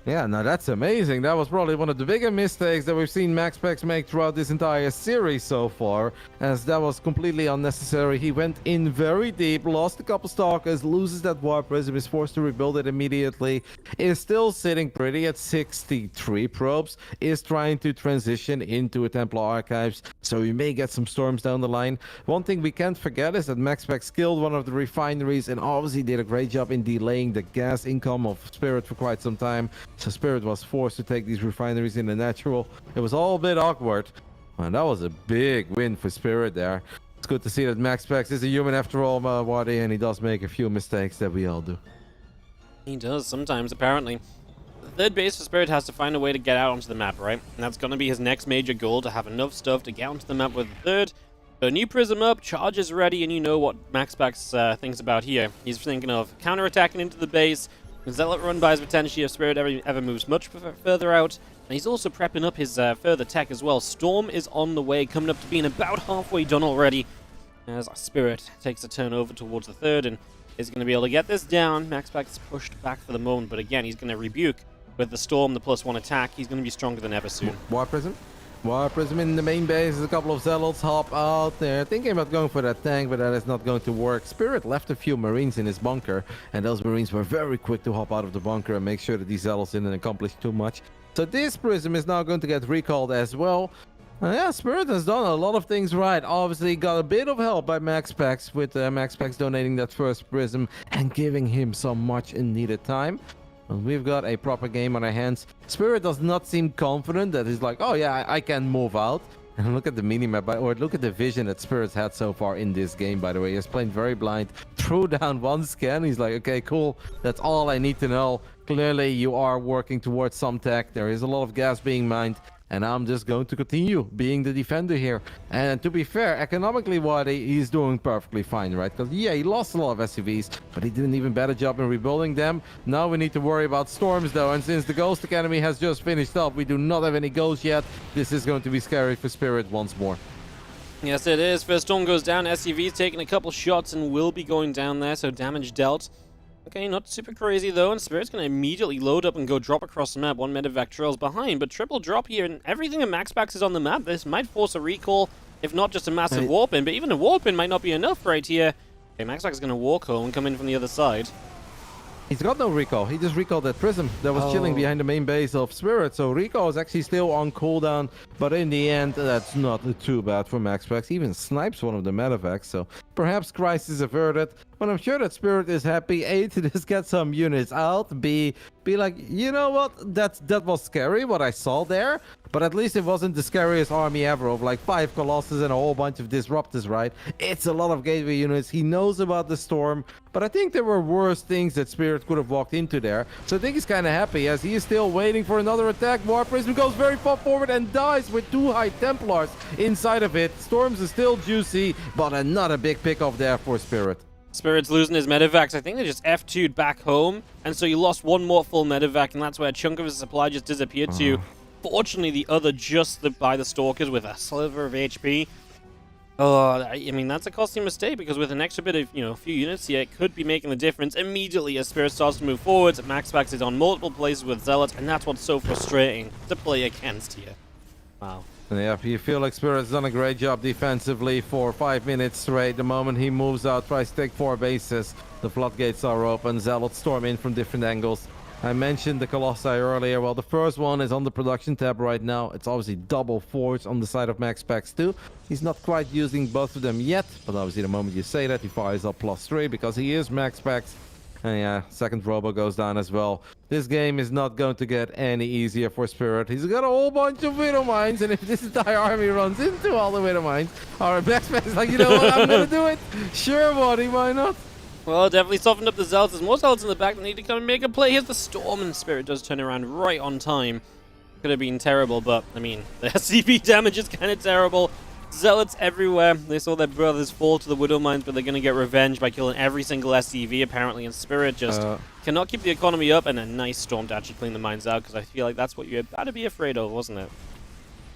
Yeah, now that's amazing. That was probably one of the bigger mistakes that we've seen MaxPax make throughout this entire series so far, as that was completely unnecessary. He went in very deep, lost a couple Stalkers, loses that Warp Prism, is forced to rebuild it immediately, is still sitting pretty at 63 probes, is trying to transition into a Templar Archives, so we may get some storms down the line. One thing we can't forget is that MaxPax killed one of the refineries and obviously did a great job in delaying the gas income of Spirit for quite some time. So Spirit was forced to take these refineries in the natural. It was all a bit awkward. And that was a big win for Spirit there. It's good to see that MaxPax is a human after all, Wadi, and he does make a few mistakes that we all do.
He does sometimes, apparently. The 3rd base for Spirit has to find a way to get out onto the map, right? And that's going to be his next major goal, to have enough stuff to get onto the map with the 3rd. A new Prism up, charge is ready, and you know what MaxPax thinks about here. He's thinking of counterattacking into the base. Zealot run by his potentially if Spirit ever moves much further out. And he's also prepping up his further tech as well. Storm is on the way, coming up to being about halfway done already. As Spirit takes a turn over towards the 3rd and is going to be able to get this down. MaxPax pushed back for the moment, but again, he's going to rebuke with the Storm, the +1 attack. He's going to be stronger than ever soon.
Warp Prism? Warp Prism in the main base. A couple of Zealots hop out there, thinking about going for that tank, but that is not going to work. Spirit left a few Marines in his bunker, and those Marines were very quick to hop out of the bunker and make sure that these Zealots didn't accomplish too much. So this Prism is now going to get recalled as well. Yeah, Spirit has done a lot of things right. Obviously got a bit of help by MaxPax, with MaxPax donating that first Prism and giving him some much needed time. We've got a proper game on our hands. Spirit does not seem confident that he's like, oh yeah, I can move out. And look at the minimap, or look at the vision that Spirit's had so far in this game, by the way. He's playing very blind, threw down 1 scan. He's like, okay, cool. That's all I need to know. Clearly, you are working towards some tech. There is a lot of gas being mined. And I'm just going to continue being the defender here. And to be fair, economically, Wadi, he's doing perfectly fine, right? Because, yeah, he lost a lot of SCVs, but he did an even better job in rebuilding them. Now we need to worry about storms, though. And since the Ghost Academy has just finished up, we do not have any ghosts yet. This is going to be scary for Spirit once more.
Yes, it is. First Storm goes down. SCV's taking a couple shots and will be going down there, so damage dealt. Okay, not super crazy though, and Spirit's going to immediately load up and go drop across the map. One medevac trails behind, but triple drop here, and everything in MaxPax is on the map. This might force a recall, if not just a massive warp in, but even a warp in might not be enough right here. Okay, MaxPax is going to walk home and come in from the other side.
He's got no recall. He just recalled that Prism that was chilling behind the main base of Spirit. So recall is actually still on cooldown. But in the end, that's not too bad for MaxPax. He even snipes one of the medevacs. So perhaps crisis averted. But I'm sure that Spirit is happy, A, to just get some units out. B, be like, you know what? That was scary, what I saw there. But at least it wasn't the scariest army ever of like 5 Colossus and a whole bunch of Disruptors, right? It's a lot of gateway units. He knows about the Storm. But I think there were worse things that Spirit could have walked into there. So I think he's kind of happy as he is still waiting for another attack. War Prism goes very far forward and dies with 2 High Templars inside of it. Storms is still juicy, but another big pick-off there for Spirit.
Spirit's losing his medevacs. I think they just F2'd back home, and so you lost one more full medevac, and that's where a chunk of his supply just disappeared to. Fortunately, the other just by the Stalkers with a sliver of HP. I mean, that's a costly mistake, because with an extra bit of, a few units here, it could be making the difference immediately as Spirit starts to move forwards. MaxPax is on multiple places with Zealots, and that's what's so frustrating to play against here. Wow.
Yeah, you feel like Spirit's done a great job defensively for 5 minutes straight. The moment he moves out, tries to take 4 bases, the floodgates are open. Zealots storm in from different angles. I mentioned the Colossi earlier. Well, the first one is on the production tab right now. It's obviously double forge on the side of MaxPax too. He's not quite using both of them yet, but obviously the moment you say that, he fires up +3 because he is MaxPax. And yeah, second Robo goes down as well. This game is not going to get any easier for Spirit. He's got a whole bunch of Widow Mines, and if this entire army runs into all the Widow Mines, our MaxPax is like, you know what, I'm gonna do it. Sure, buddy, why not?
Well, definitely softened up the Zealots. There's more Zealots in the back that need to come and make a play. Here's the Storm, and Spirit does turn around right on time. Could have been terrible, but, I mean, the SCP damage is kind of terrible. Zealots everywhere. They saw their brothers fall to the Widow Mines, but they're going to get revenge by killing every single SCV, apparently, and Spirit just cannot keep the economy up, and a nice Storm to actually clean the mines out, because I feel like that's what you had to be afraid of, wasn't it?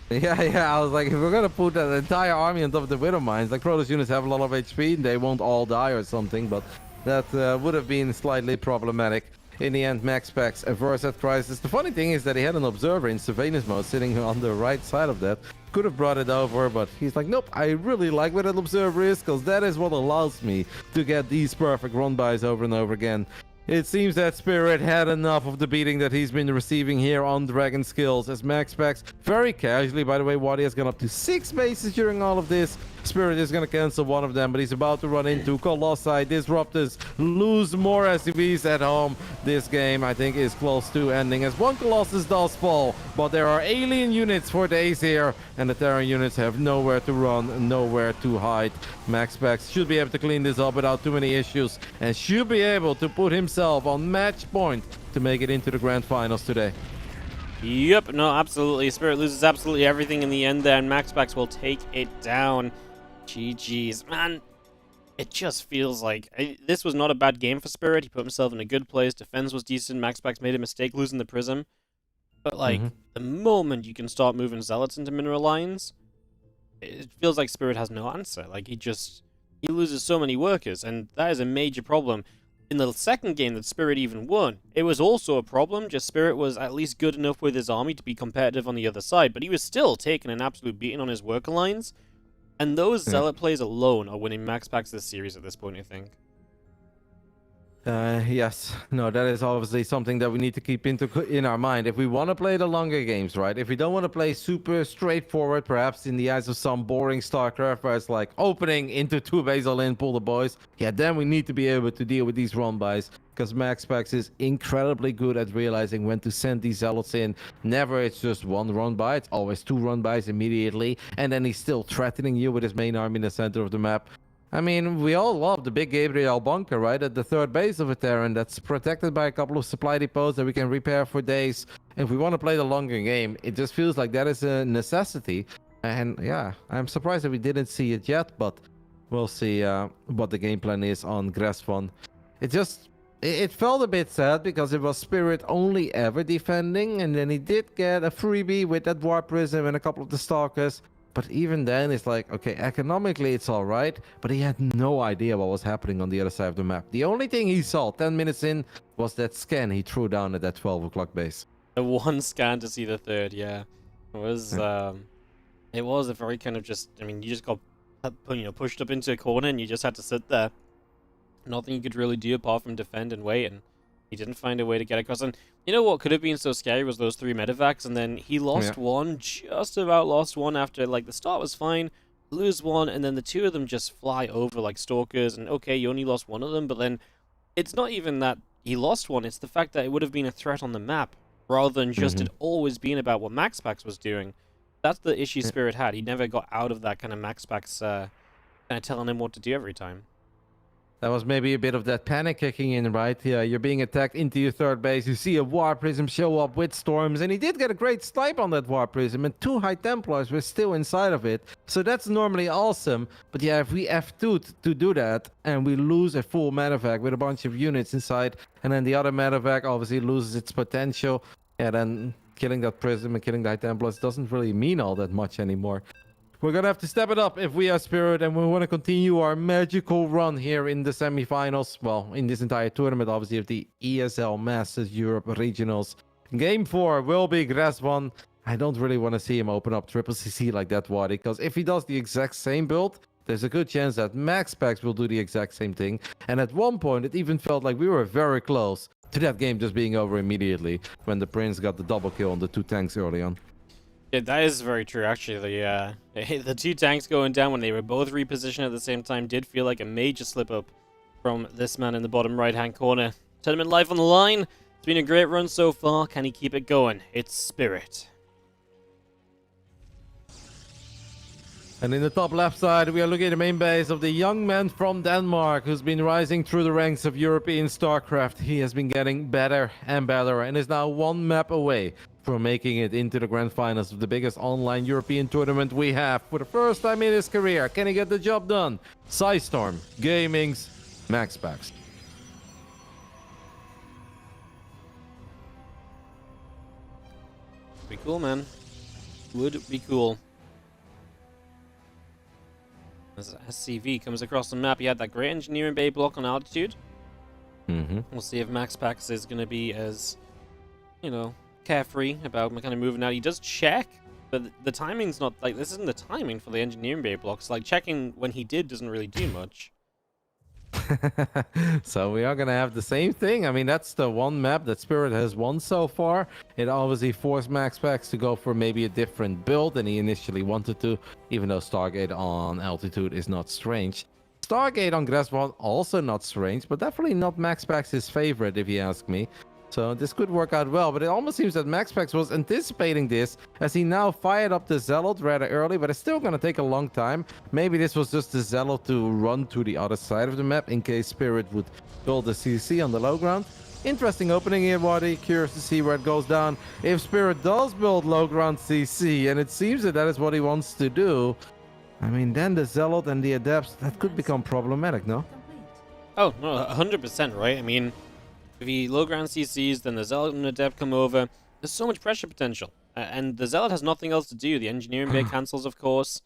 Yeah, I was like, if we're going to put that entire army on top of the Widow Mines, like Protoss units have a lot of HP, and they won't all die or something, but that would have been slightly problematic. In the end, MaxPax averts that crisis. The funny thing is that he had an observer in surveillance mode sitting on the right side of that. Could have brought it over, but he's like, nope, I really like where that observer is, because that is what allows me to get these perfect run-bys over and over again. It seems that Spirit had enough of the beating that he's been receiving here on Dragon Skills, as MaxPax, very casually, by the way, Wadi has gone up to 6 bases during all of this. Spirit is going to cancel one of them, but he's about to run into Colossi, Disruptors, lose more SCVs at home. This game, I think, is close to ending as one Colossus does fall, but there are alien units for days here, and the Terran units have nowhere to run, nowhere to hide. MaxPax should be able to clean this up without too many issues, and should be able to put himself on match point to make it into the grand finals today.
Yep, no, absolutely. Spirit loses absolutely everything in the end there, and MaxPax will take it down. GG's. Man, it just feels like this was not a bad game for Spirit. He put himself in a good place. Defense was decent. MaxPax made a mistake losing the Prism. But, like, the moment you can start moving Zealots into mineral lines, it feels like Spirit has no answer. Like, he loses so many workers, and that is a major problem. In the second game that Spirit even won, it was also a problem, just Spirit was at least good enough with his army to be competitive on the other side, but he was still taking an absolute beating on his worker lines. And those Zealot plays alone are winning MaxPax this series at this point, I think.
Yes. No, that is obviously something that we need to keep in our mind. If we want to play the longer games, right? If we don't want to play super straightforward, perhaps in the eyes of some boring StarCraft, where it's like opening into 2 base all in, pull the boys. Yeah, then we need to be able to deal with these run-bys, because MaxPax is incredibly good at realizing when to send these Zealots in. Never it's just 1 run-by, it's always 2 run-bys immediately, and then he's still threatening you with his main army in the center of the map. I mean, we all love the big Gabriel bunker, right? At the 3rd base of a Terran that's protected by a couple of supply depots that we can repair for days. If we want to play the longer game, it just feels like that is a necessity. And yeah, I'm surprised that we didn't see it yet, but we'll see what the game plan is on Grasfon. It felt a bit sad because it was Spirit only ever defending, and then he did get a freebie with that Warp Prism and a couple of the Stalkers. But even then, it's like, okay, economically it's all right, but he had no idea what was happening on the other side of the map. The only thing he saw 10 minutes in was that scan he threw down at that 12 o'clock base.
The one scan to see the third, yeah. It was a very kind of just, I mean, you just got, pushed up into a corner and you just had to sit there. Nothing you could really do apart from defend and wait, and he didn't find a way to get across. And you know what could have been so scary was those 3 medevacs, and then he lost one, just about lost one after, like, the start was fine, lose one, and then the 2 of them just fly over like stalkers, and okay, you only lost one of them, but then it's not even that he lost one, it's the fact that it would have been a threat on the map, rather than just it always being about what MaxPax was doing. That's the issue Spirit had. He never got out of that kind of MaxPax kind of telling him what to do every time.
That was maybe a bit of that panic kicking in, right? Yeah, you're being attacked into your third base. You see a War Prism show up with Storms, and he did get a great snipe on that War Prism, and 2 High Templars were still inside of it. So that's normally awesome. But yeah, if we F2 to do that, and we lose a full medevac with a bunch of units inside, and then the other medevac obviously loses its potential, yeah, then killing that Prism and killing the High Templars doesn't really mean all that much anymore. We're going to have to step it up if we are Spirit, and we want to continue our magical run here in the semifinals. Well, in this entire tournament, obviously, of the ESL Masters Europe Regionals. Game 4 will be Greswan. I don't really want to see him open up Triple CC like that, Wadi, because if he does the exact same build, there's a good chance that MaxPax will do the exact same thing. And at one point, it even felt like we were very close to that game just being over immediately when the Prince got the double kill on the 2 tanks early on.
Yeah, that is very true, actually. The 2 tanks going down when they were both repositioned at the same time did feel like a major slip-up from this man in the bottom right-hand corner. Tournament life on the line. It's been a great run so far. Can he keep it going? It's Spirit.
And in the top left side, we are looking at the main base of the young man from Denmark who's been rising through the ranks of European StarCraft. He has been getting better and better and is now 1 map away from making it into the grand finals of the biggest online European tournament we have for the first time in his career. Can he get the job done? Psystorm Gaming's MaxPax.
Be cool, man. Would be cool. As SCV comes across the map, he had that great engineering bay block on altitude. We'll see if MaxPax is going to be as, carefree about kind of moving out. He does check, but the timing's not, like, this isn't the timing for the engineering bay blocks. Like, checking when he did doesn't really do much.
So we are going to have the same thing. I mean, that's the one map that Spirit has won so far. It obviously forced MaxPax to go for maybe a different build than he initially wanted to, even though Stargate on altitude is not strange. Stargate on Greswan also not strange, but definitely not MaxPax's favorite, if you ask me. So this could work out well, but it almost seems that MaxPax was anticipating this as he now fired up the Zealot rather early, but it's still going to take a long time. Maybe this was just the Zealot to run to the other side of the map in case Spirit would build the CC on the low ground. Interesting opening here, Wadi. Curious to see where it goes down. If Spirit does build low ground CC, and it seems that that is what he wants to do, I mean, then the Zealot and the Adepts, that could become problematic, no?
Oh, no, 100%, right? I mean, if he low ground CCs, then the Zealot and Adept come over. There's so much pressure potential. And the Zealot has nothing else to do. The engineering bay cancels, of course.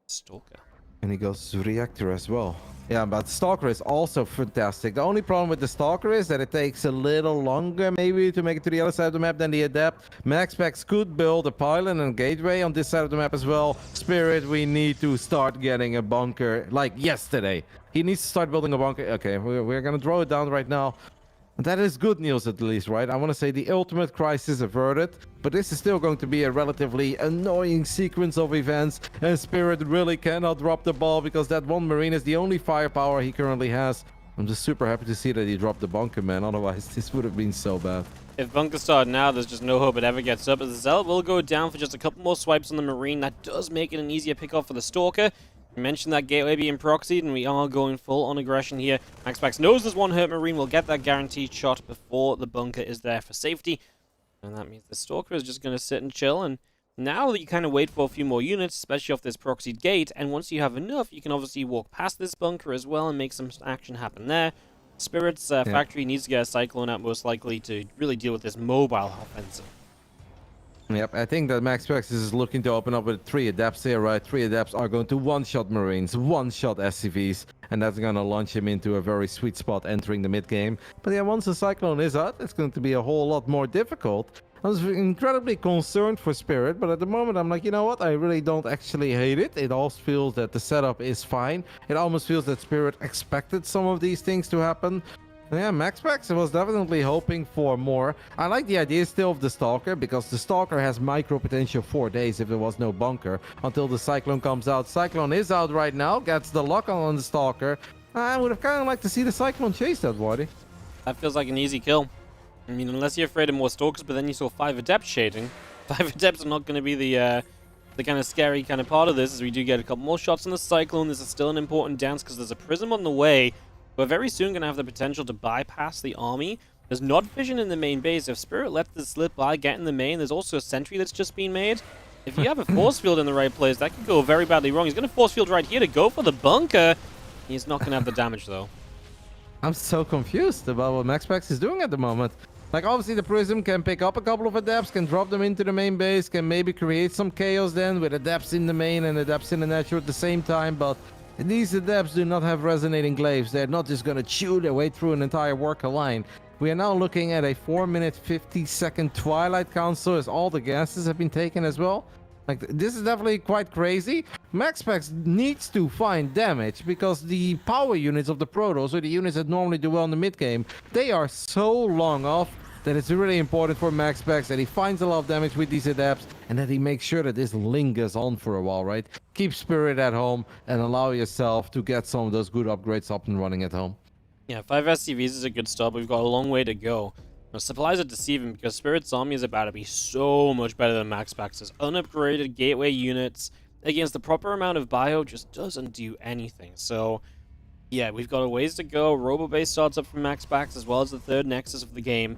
Stalker.
And he goes to Reactor as well. Yeah, but Stalker is also fantastic. The only problem with the Stalker is that it takes a little longer maybe to make it to the other side of the map than the Adept. MaxPax could build a pylon and gateway on this side of the map as well. Spirit, we need to start getting a bunker like yesterday. He needs to start building a bunker. Okay, we're gonna throw it down right now. That is good news at least, right? I want to say the ultimate crisis averted, but this is still going to be a relatively annoying sequence of events, and Spirit really cannot drop the ball because that one Marine is the only firepower he currently has. I'm just super happy to see that he dropped the bunker, man. Otherwise, this would have been so bad.
If bunker started now, there's just no hope it ever gets up. As the Zealot will go down for just a couple more swipes on the Marine. That does make it an easier pickoff for the Stalker. We mentioned that gateway being proxied, and we are going full on aggression here. MaxPax knows there's one hurt Marine. Will get that guaranteed shot before the bunker is there for safety. And that means the Stalker is just going to sit and chill. And now you kind of wait for a few more units, especially off this proxied gate. And once you have enough, you can obviously walk past this bunker as well and make some action happen there. Spirit's factory needs to get a Cyclone out most likely to really deal with this mobile offensive.
Yep, I think that MaxPax is looking to open up with 3 adepts here, right? 3 adepts are going to one-shot Marines, one-shot SCVs, and that's going to launch him into a very sweet spot entering the mid-game. But yeah, once the Cyclone is out, it's going to be a whole lot more difficult. I was incredibly concerned for Spirit, but at the moment I'm like, you know what? I really don't actually hate it. It all feels that the setup is fine. It almost feels that Spirit expected some of these things to happen. Yeah, MaxPax was definitely hoping for more. I like the idea still of the Stalker, because the Stalker has micro potential 4 days if there was no bunker, until the Cyclone comes out. Cyclone is out right now, gets the lock on the Stalker. I would have kind of liked to see the Cyclone chase that, Wardy.
That feels like an easy kill. I mean, unless you're afraid of more Stalkers, but then you saw 5 Adepts shading. 5 Adepts are not going to be the kind of scary kind of part of this, as we do get a couple more shots on the Cyclone. This is still an important dance, because there's a Prism on the way. We're very soon going to have the potential to bypass the army. There's not vision in the main base. If Spirit lets this slip by, get in the main, there's also a sentry that's just been made. If you have a force field in the right place, that could go very badly wrong. He's going to force field right here to go for the bunker. He's not going to have the damage, though.
I'm so confused about what MaxPax is doing at the moment. Like, obviously the Prism can pick up a couple of Adepts, can drop them into the main base, can maybe create some chaos then with Adepts in the main and Adepts in the natural at the same time, but these Adepts do not have resonating glaives. They're not just going to chew their way through an entire worker line. We are now looking at a 4-minute 50-second Twilight Council as all the gases have been taken as well. Like, this is definitely quite crazy. MaxPax needs to find damage, because the power units of the Protoss, or the units that normally do well in the mid-game, they are so long off that it's really important for MaxPax that he finds a lot of damage with these Adepts, and that he makes sure that this lingers on for a while, right? Keep Spirit at home and allow yourself to get some of those good upgrades up and running at home.
Yeah, 5 SCVs is a good start, but we've got a long way to go. Now, supplies are deceiving, because Spirit's army is about to be so much better than MaxPax's. Unupgraded gateway units against the proper amount of bio just doesn't do anything. So, yeah, we've got a ways to go. Robo-base starts up from MaxPax, as well as the 3rd Nexus of the game.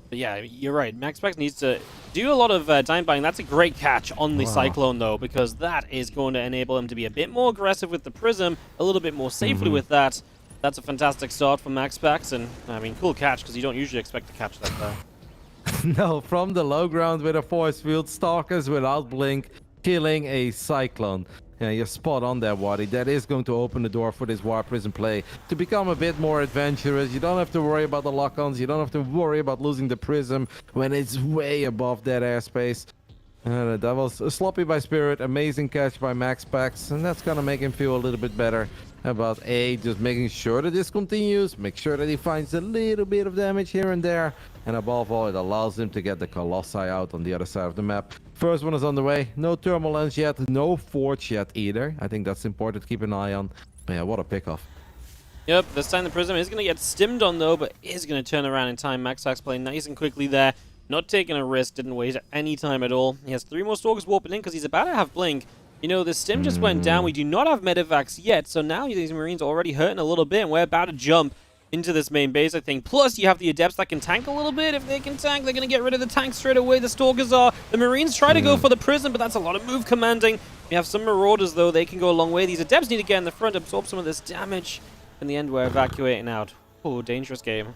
But yeah, you're right. MaxPax needs to do a lot of time buying. That's a great catch on the Cyclone, though, because that is going to enable him to be a bit more aggressive with the Prism, a little bit more safely with that. That's a fantastic start for MaxPax, and, I mean, cool catch, because you don't usually expect to catch that there.
No, from the low ground with a force field, Stalkers without blink, killing a Cyclone. Yeah, you're spot on there, Wadi. That is going to open the door for this War Prism play to become a bit more adventurous. You don't have to worry about the lock-ons. You don't have to worry about losing the Prism when it's way above that airspace. That was sloppy by Spirit, amazing catch by MaxPax, and that's going to make him feel a little bit better about just making sure that this continues, make sure that he finds a little bit of damage here and there, and above all, it allows him to get the Colossi out on the other side of the map. First one is on the way. No thermal lens yet, no forge yet either. I think that's important to keep an eye on. But yeah, what a pickoff.
Yep, this time the Prism is going to get stimmed on, though, but is going to turn around in time. MaxPax playing nice and quickly there. Not taking a risk, didn't waste any time at all. He has 3 more Stalkers warping in, because he's about to have blink. You know, the stim just went down. We do not have medevacs yet, so now these Marines are already hurting a little bit, and we're about to jump into this main base, I think. Plus, you have the Adepts that can tank a little bit. If they can tank, they're going to get rid of the tank straight away. The Stalkers are. The Marines try to go for the Prism, but that's a lot of move commanding. We have some Marauders, though. They can go a long way. These Adepts need to get in the front, absorb some of this damage. In the end, we're evacuating out. Oh, dangerous game.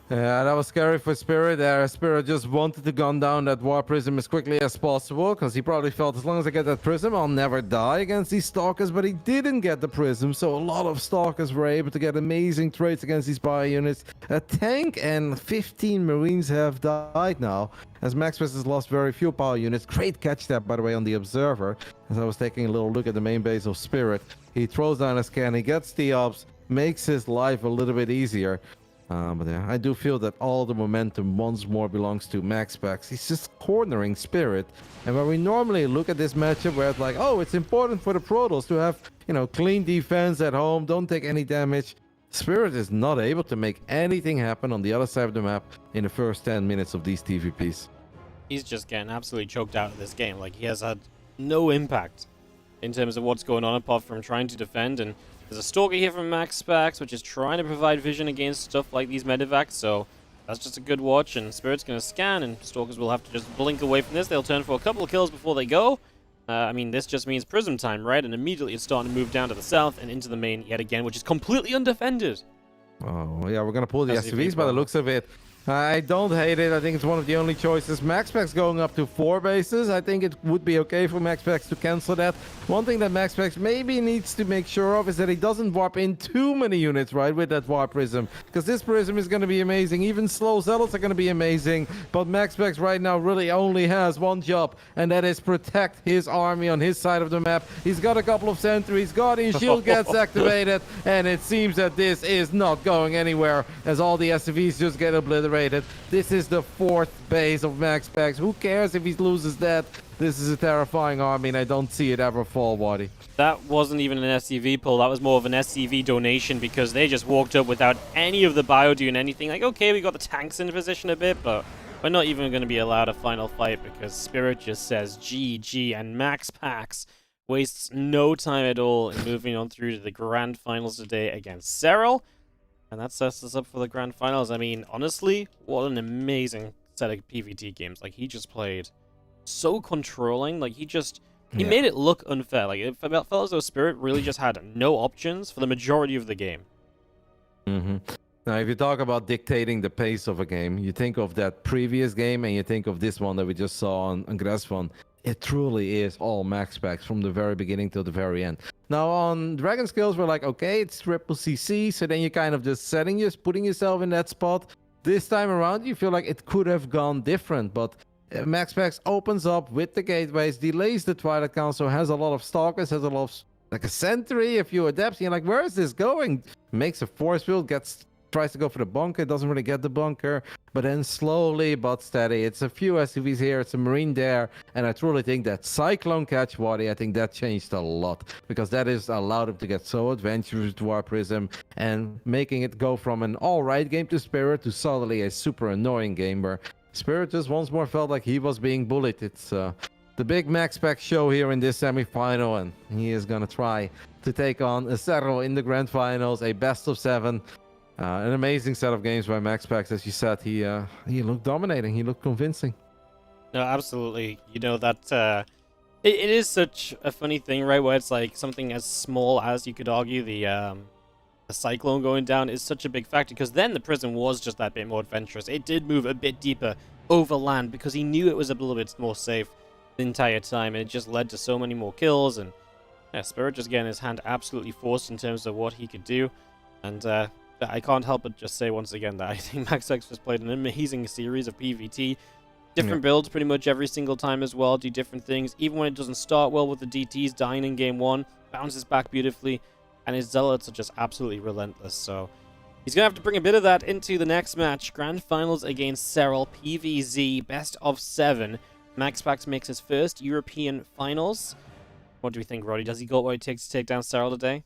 Yeah, that was scary for Spirit there. Spirit just wanted to gun down that War Prism as quickly as possible, because he probably felt, as long as I get that Prism, I'll never die against these Stalkers, but he didn't get the Prism, so a lot of Stalkers were able to get amazing traits against these bio units. A tank and 15 Marines have died now, as MaxPax has lost very few power units. Great catch that, by the way, on the Observer, as I was taking a little look at the main base of Spirit. He throws down a scan, he gets the ops, makes his life a little bit easier. But yeah, I do feel that all the momentum once more belongs to MaxPax. He's just cornering Spirit. And when we normally look at this matchup where it's like, oh, it's important for the Protoss to have, you know, clean defense at home, don't take any damage. Spirit is not able to make anything happen on the other side of the map in the first 10 minutes of these TVPs.
He's just getting absolutely choked out of this game. Like, he has had no impact in terms of what's going on, apart from trying to defend. And there's a Stalker here from MaxPax, which is trying to provide vision against stuff like these medevacs, so that's just a good watch, and Spirit's going to scan, and Stalkers will have to just blink away from this. They'll turn for a couple of kills before they go. I mean, this just means Prism time, right? And immediately it's starting to move down to the south and into the main yet again, which is completely undefended.
Oh, yeah, we're going to pull the SCVs by the looks of it. I don't hate it. I think it's one of the only choices. MaxPax going up to 4 bases. I think it would be okay for MaxPax to cancel that. One thing that MaxPax maybe needs to make sure of is that he doesn't warp in too many units, right, with that warp prism. Because this prism is going to be amazing. Even slow zealots are going to be amazing. But MaxPax right now really only has one job, and that is protect his army on his side of the map. He's got a couple of sentries. Guardian Shield gets activated, and it seems that this is not going anywhere as all the SCVs just get obliterated. This is the 4th base of MaxPax. Who cares if he loses that? This is a terrifying army, and I don't see it ever fall, Waddy.
That wasn't even an SCV pull. That was more of an SCV donation because they just walked up without any of the bio doing anything. Like, okay, we got the tanks in position a bit, but we're not even going to be allowed a final fight because Spirit just says GG, and MaxPax wastes no time at all in moving on through to the grand finals today against Serral. And that sets us up for the grand finals. I mean, honestly, what an amazing set of PvT games. Like, he just played so controlling. Like, he made it look unfair. Like, it felt as though Spirit really just had no options for the majority of the game.
Now, if you talk about dictating the pace of a game, you think of that previous game and you think of this one that we just saw on Grasfon. It truly is all MaxPax from the very beginning till the very end. Now, on Dragon Skills, we're like, okay, it's triple CC, so then you're kind of just putting yourself in that spot. This time around, you feel like it could have gone different, but MaxPax opens up with the gateways, delays the Twilight Council, has a lot of stalkers, has a lot of, like, a sentry, a few adepts, and you're like, where is this going? Makes a force field, tries to go for the bunker, doesn't really get the bunker, but then slowly but steady, it's a few SCVs here, it's a Marine there, and I truly think that Cyclone catch Waddy, I think that changed a lot, because that is allowed him to get so adventurous with War Prism, and making it go from an alright game to Spirit to suddenly a super annoying game where Spirit just once more felt like he was being bullied. It's the big MaxPax show here in this semi-final, and he is gonna try to take on Serral in the grand finals, a best of 7. An amazing set of games by MaxPax, as you said. He looked dominating. He looked convincing.
No, absolutely. You know that it is such a funny thing, right? Where it's like something as small as, you could argue, the Cyclone going down is such a big factor, because then the Prism was just that bit more adventurous. It did move a bit deeper over land because he knew it was a little bit more safe the entire time, and it just led to so many more kills. And yeah, Spirit just getting his hand absolutely forced in terms of what he could do. And I can't help but just say once again that I think MaxPax has played an amazing series of PvT. Different builds pretty much every single time as well, do different things. Even when it doesn't start well with the DTs, dying in game 1, bounces back beautifully, and his Zealots are just absolutely relentless. So he's going to have to bring a bit of that into the next match. Grand Finals against Serral, PVZ, best of 7. MaxPax makes his first European Finals. What do we think, Roddy? Does he got what it takes to take down Serral today?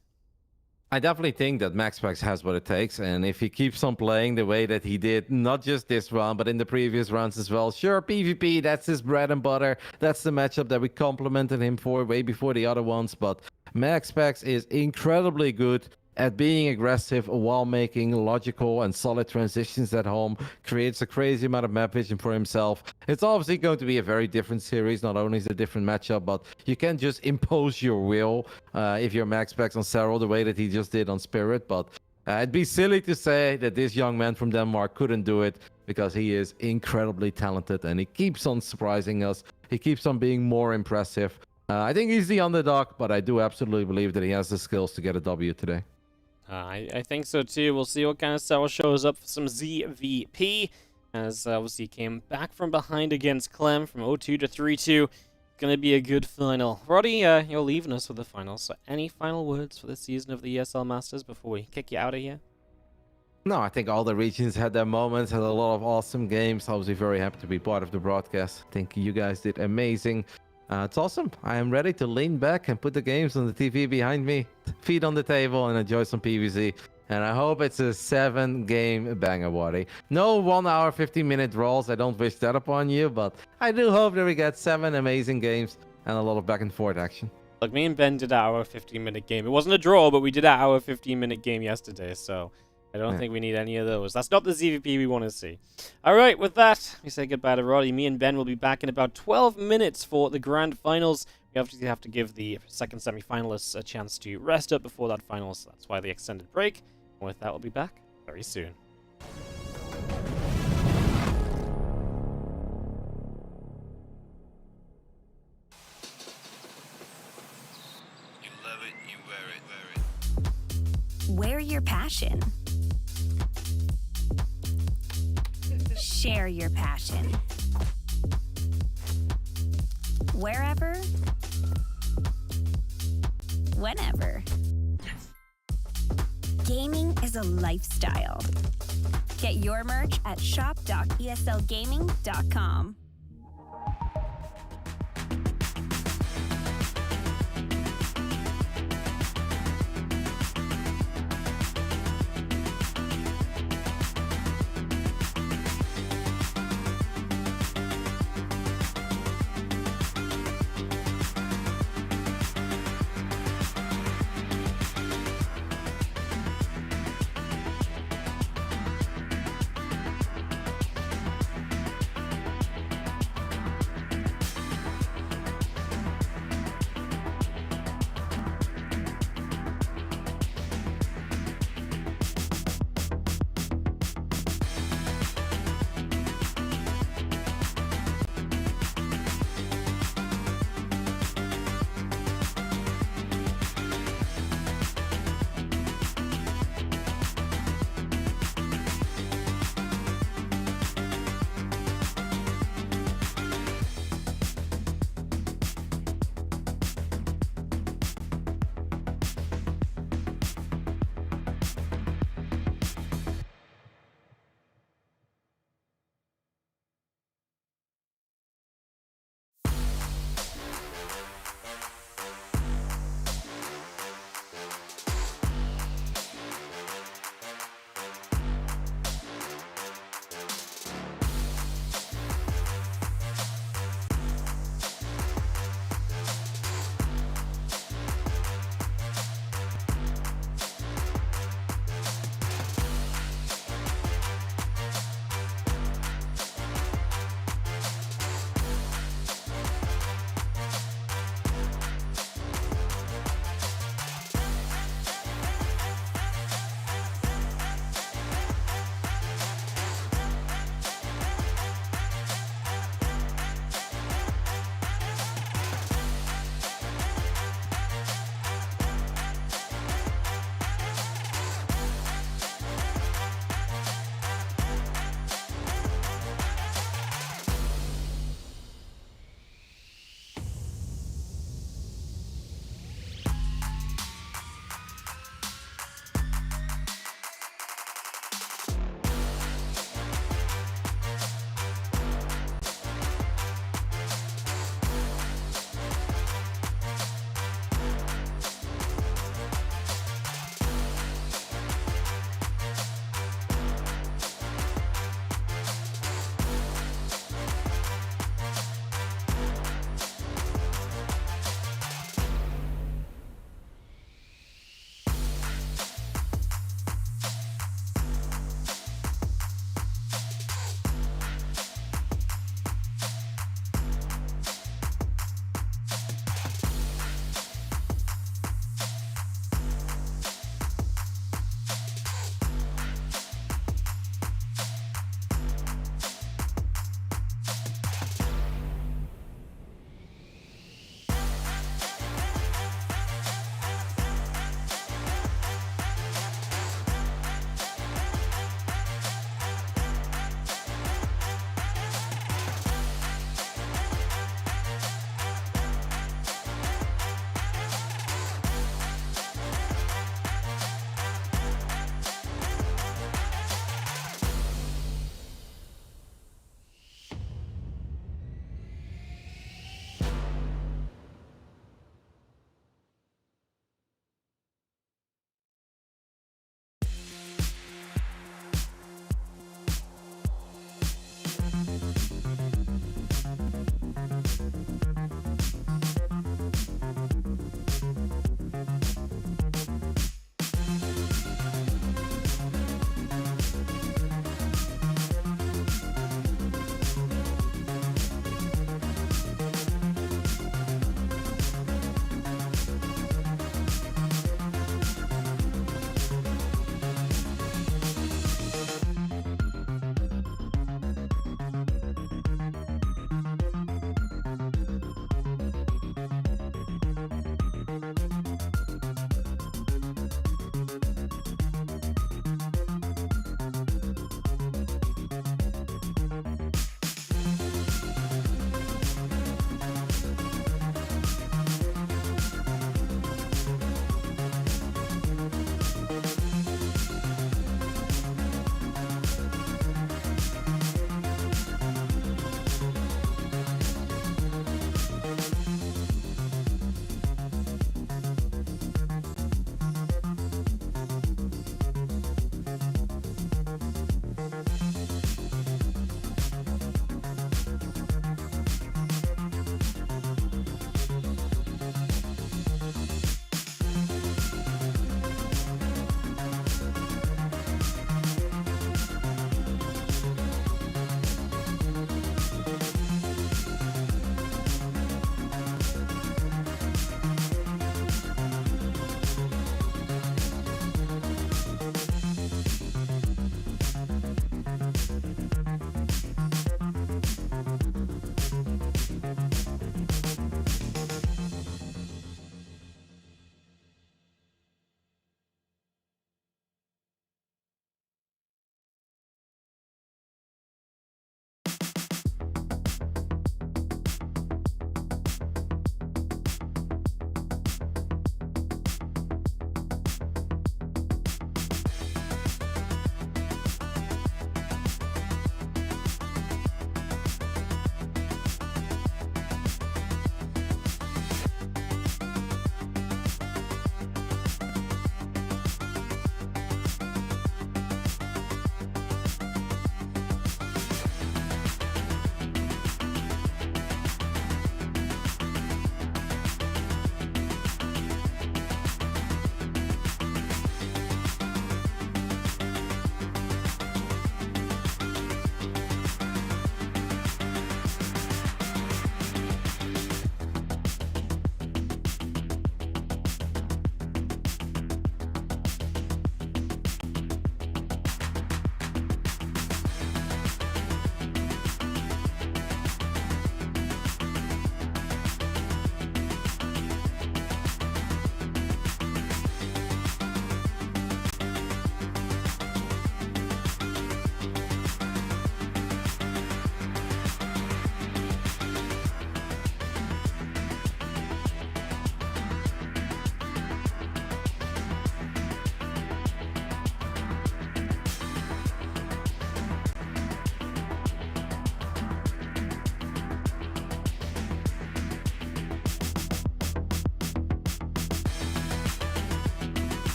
I definitely think that MaxPax has what it takes, and if he keeps on playing the way that he did, not just this round, but in the previous rounds as well. Sure, PvP, that's his bread and butter. That's the matchup that we complimented him for way before the other ones, but MaxPax is incredibly good at being aggressive while making logical and solid transitions at home, creates a crazy amount of map vision for himself. It's obviously going to be a very different series. Not only is it a different matchup, but you can't just impose your will if you're MaxPax on Serral the way that he just did on Spirit. But it'd be silly to say that this young man from Denmark couldn't do it, because he is incredibly talented and he keeps on surprising us. He keeps on being more impressive. I think he's the underdog, but I do absolutely believe that he has the skills to get a W today.
I think so too. We'll see what kind of Serral shows up for some ZVP, as obviously came back from behind against Clem from 0-2 to 3-2. Gonna be a good final. Roddy, you're leaving us with the finals, so any final words for this season of the ESL Masters before we kick you out of here?
No, I think all the regions had their moments, had a lot of awesome games. Obviously very happy to be part of the broadcast. I think you guys did amazing. It's awesome. I am ready to lean back and put the games on the TV behind me, feet on the table, and enjoy some PvZ. And I hope it's a 7-game banger, Waddy. No 1 hour, 15-minute draws. I don't wish that upon you, but I do hope that we get 7 amazing games and a lot of back and forth action.
Look, me and Ben did our 15-minute game. It wasn't a draw, but we did our 15-minute game yesterday, so I don't think we need any of those. That's not the ZVP we want to see. All right, with that, we say goodbye to Roddy. Me and Ben will be back in about 12 minutes for the grand finals. We obviously have to give the second semi-finalists a chance to rest up before that finals. So that's why the extended break. And with that, we'll be back very soon.
Wear your passion. Share your passion. Wherever, whenever. Gaming is a lifestyle. Get your merch at shop.eslgaming.com.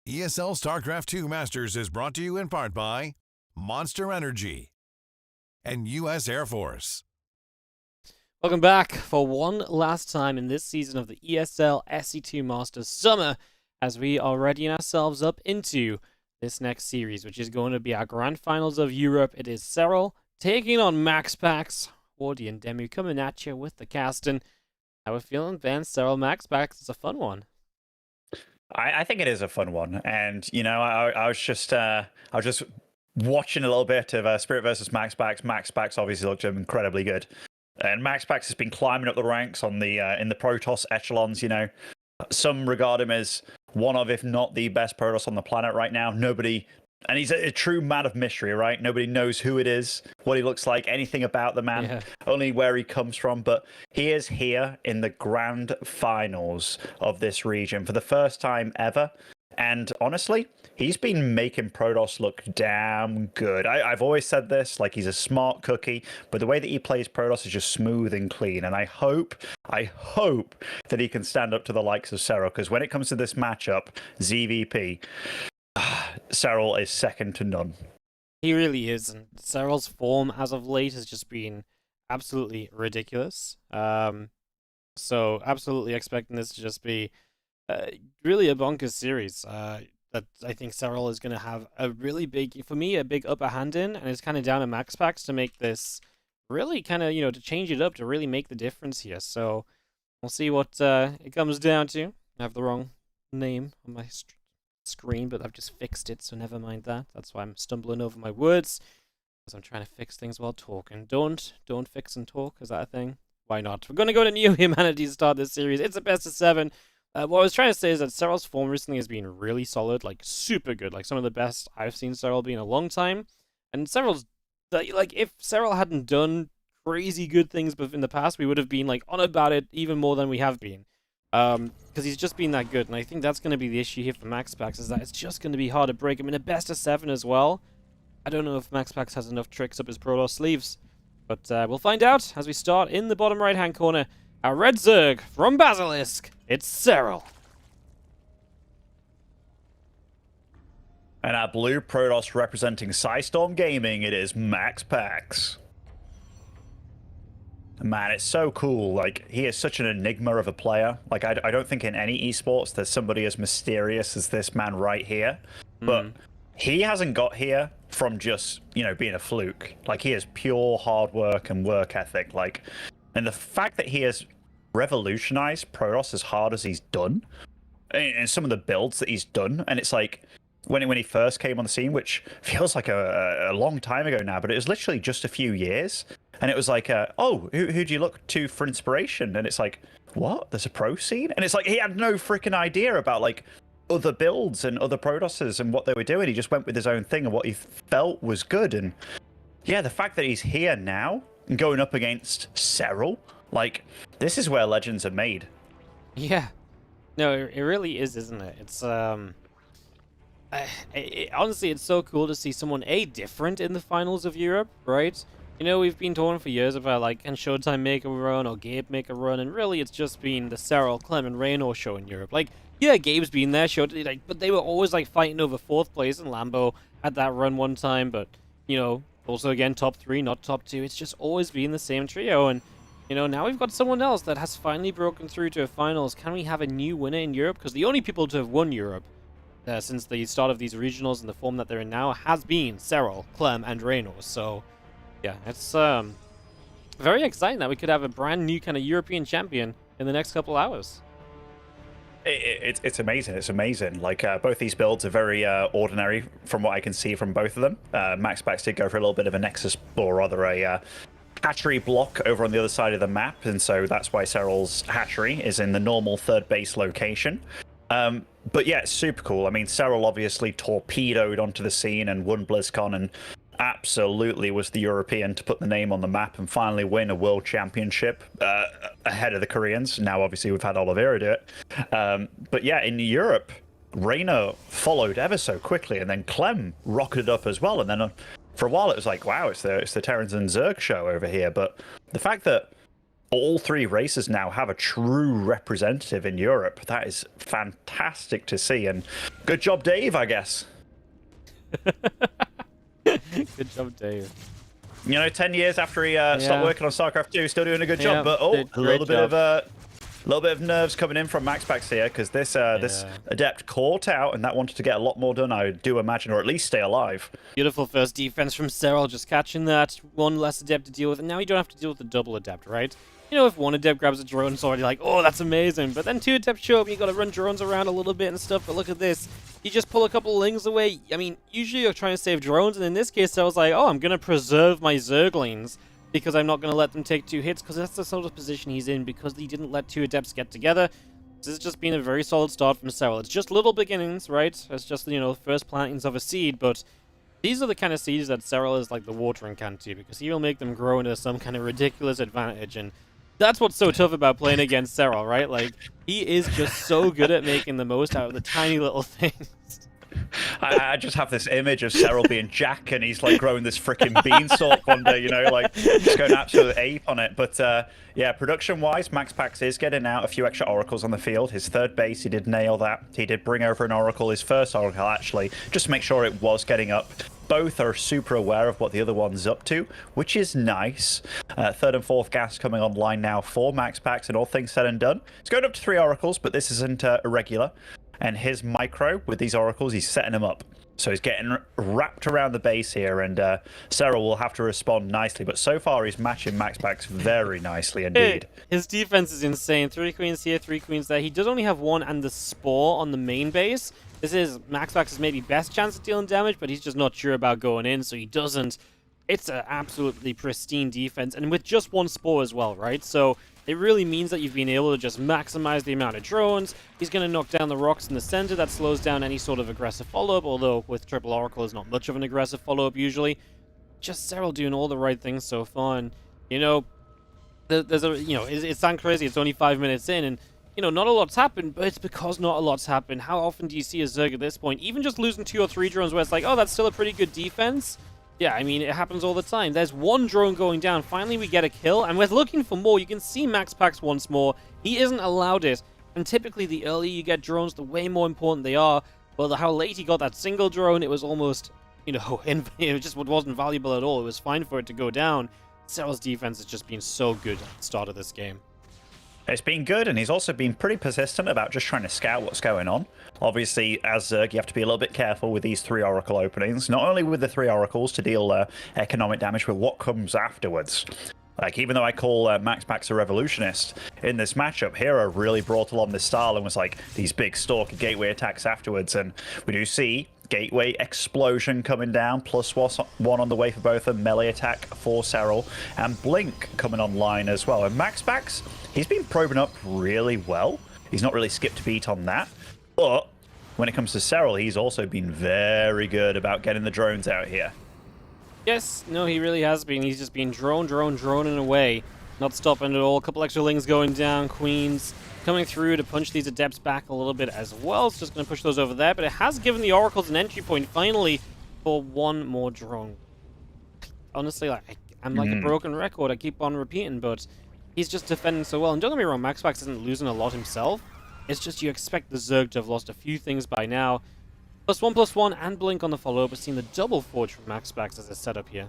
ESL StarCraft 2 Masters is brought to you in part by Monster Energy and U.S. Air Force.
Welcome back for one last time in this season of the ESL SC2 Masters Summer, as we are readying ourselves up into this next series, which is going to be our Grand Finals of Europe. It is Serral taking on MaxPax. Wardy and Demu coming at you with the casting. How we feeling, Ben? Serral MaxPax is a fun one.
I think it is a fun one, and you know, I was just watching a little bit of Spirit versus MaxPax. MaxPax obviously looked incredibly good, and MaxPax has been climbing up the ranks on the in the Protoss echelons. You know, some regard him as one of, if not the best Protoss on the planet right now. And he's a true man of mystery, right? Nobody knows who it is, what he looks like, anything about the man, only where he comes from. But he is here in the grand finals of this region for the first time ever. And honestly, he's been making Protoss look damn good. I've always said this, like, he's a smart cookie, but the way that he plays Protoss is just smooth and clean. And I hope that he can stand up to the likes of Serral, because when it comes to this matchup, ZVP, Serral is second to none.
He really is, and Serral's form as of late has just been absolutely ridiculous. So absolutely expecting this to just be really a bonkers series. That I think Serral is going to have a really big, for me, a big upper hand in, and it's kind of down to MaxPax to make this really kind of, to change it up, to really make the difference here. So we'll see what it comes down to. I have the wrong name on my screen, but I've just fixed it, so never mind that. That's why I'm stumbling over my words, because I'm trying to fix things while talking. Don't fix and talk. Is that a thing? Why not? We're going to go to New Humanity to start this series. It's a best of 7. What I was trying to say is that Serral's form recently has been really solid, like super good, like some of the best I've seen Serral be in a long time. And Serral's, like, if Serral hadn't done crazy good things in the past, we would have been like on about it even more than we have been. Because he's just been that good, and I think that's going to be the issue here for MaxPax, is that it's just going to be hard to break him in a best of 7 as well. I don't know if MaxPax has enough tricks up his Protoss sleeves, but we'll find out as we start in the bottom right-hand corner. Our red Zerg from Basilisk, it's Serral.
And our blue Protoss representing Psystorm Gaming, it is MaxPax. Man, it's so cool. Like, he is such an enigma of a player. Like, I don't think in any esports there's somebody as mysterious as this man right here. But he hasn't got here from just, being a fluke. Like, he is pure hard work and work ethic. Like, and the fact that he has revolutionized Protoss as hard as he's done, and some of the builds that he's done, and it's like, when he first came on the scene, which feels like a long time ago now, but it was literally just a few years. And it was like, who do you look to for inspiration? And it's like, what? There's a pro scene? And it's like, he had no freaking idea about, like, other builds and other Protosses and what they were doing. He just went with his own thing and what he felt was good. And yeah, the fact that he's here now and going up against Serral, like, this is where legends are made. Yeah.
No, it really is, isn't it? It's, honestly, it's so cool to see someone, different in the finals of Europe, right? We've been talking for years about, like, can Showtime make a run or Gabe make a run, and really it's just been the Serral, Clem, and Raynor show in Europe. Like, yeah, Gabe's been there, but they were always, like, fighting over 4th place, and Lambo had that run one time, but, also, again, top 3, not top 2. It's just always been the same trio, and, now we've got someone else that has finally broken through to a finals. Can we have a new winner in Europe? Because the only people to have won Europe since the start of these regionals and the form that they're in now has been Serral, Clem, and Raynor, so... yeah, it's very exciting that we could have a brand new kind of European champion in the next couple hours.
It's amazing. It's amazing. Like, both these builds are very ordinary from what I can see from both of them. MaxPax did go for a little bit of a Nexus, or rather a hatchery block over on the other side of the map, and so that's why Serral's hatchery is in the normal 3rd base location. But yeah, it's super cool. I mean, Serral obviously torpedoed onto the scene and won BlizzCon, and absolutely was the European to put the name on the map and finally win a world championship ahead of the Koreans. Now, obviously, we've had Oliveira do it. But yeah, in Europe, Raynor followed ever so quickly, and then Clem rocketed up as well. And then for a while, it was like, wow, it's the Terrans and Zerg show over here. But the fact that all three races now have a true representative in Europe. That is fantastic to see, and good job, Dave, I guess.
Good job, Dave.
10 years after he stopped working on StarCraft 2, still doing a good job. But a little bit of nerves coming in from MaxPax here, because this Adept caught out, and that wanted to get a lot more done, I do imagine, or at least stay alive.
Beautiful first defense from Serral, just catching that. One less Adept to deal with, and now you don't have to deal with the double Adept, right? If one Adept grabs a drone, it's already like, oh, that's amazing. But then two Adepts show up, and you got to run drones around a little bit and stuff. But look at this. You just pull a couple of lings away. I mean, usually you're trying to save drones, and in this case, I was like, oh, I'm going to preserve my Zerglings because I'm not going to let them take 2 hits, because that's the sort of position he's in, because he didn't let 2 Adepts get together. This has just been a very solid start from Serral. It's just little beginnings, right? It's just, first plantings of a seed, but these are the kind of seeds that Serral is like the watering can to, because he will make them grow into some kind of ridiculous advantage, and that's what's so tough about playing against Serral, right? Like, he is just so good at making the most out of the tiny little things.
I just have this image of Serral being Jack, and he's like growing this freaking beanstalk one day, like just going absolute ape on it. But yeah, production-wise, MaxPax is getting out a few extra oracles on the field. His third base, he did nail that. He did bring over an oracle, his first oracle actually, just to make sure it was getting up. Both are super aware of what the other one's up to, which is nice. Third and fourth gas coming online now for MaxPax, and all things said and done. It's going up to 3 oracles, but this isn't irregular. And his micro, with these oracles, he's setting them up. So he's getting wrapped around the base here, and Serral will have to respond nicely. But so far, he's matching MaxPax very nicely indeed.
His defense is insane. 3 queens here, 3 queens there. He does only have 1 and the Spore on the main base. This is MaxPax's maybe best chance of dealing damage, but he's just not sure about going in, so he doesn't. It's an absolutely pristine defense, and with just 1 Spore as well, right? So it really means that you've been able to just maximize the amount of drones. He's going to knock down the rocks in the center. That slows down any sort of aggressive follow-up, although with Triple Oracle is not much of an aggressive follow-up usually. Just Serral doing all the right things so far, and, there's a, it sounds crazy, it's only 5 minutes in, and, not a lot's happened, but it's because not a lot's happened. How often do you see a Zerg at this point, even just losing 2 or 3 drones where it's like, oh, that's still a pretty good defense? Yeah, I mean, it happens all the time. There's 1 drone going down. Finally, we get a kill, and we're looking for more. You can see MaxPax once more. He isn't allowed it, and typically the earlier you get drones, the way more important they are. Well, how late he got that single drone, it was almost, it just wasn't valuable at all. It was fine for it to go down. Serral's defense has just been so good at the start of this game.
It's been good, and he's also been pretty persistent about just trying to scout what's going on. Obviously, as Zerg, you have to be a little bit careful with these 3 Oracle openings. Not only with the 3 Oracles to deal economic damage, but what comes afterwards. Like, even though I call MaxPax a revolutionist, in this matchup, Hero really brought along this style and was like, these big Stalker Gateway attacks afterwards. And we do see Gateway Explosion coming down, +1 on the way for both, a melee attack for Serral, and Blink coming online as well. And MaxPax, he's been probing up really well. He's not really skipped a beat on that. But when it comes to Serral, he's also been very good about getting the drones out here.
Yes, no, he really has been. He's just been droning away. Not stopping at all. A couple extra lings going down. Queens coming through to punch these Adepts back a little bit as well. It's just going to push those over there. But it has given the Oracles an entry point, finally, for 1 more drone. Honestly, I'm like a broken record. I keep on repeating, but he's just defending so well. And don't get me wrong, MaxPax isn't losing a lot himself. It's just you expect the Zerg to have lost a few things by now. +1/+1 and Blink on the follow-up. We've seen the double Forge from MaxPax as a setup here.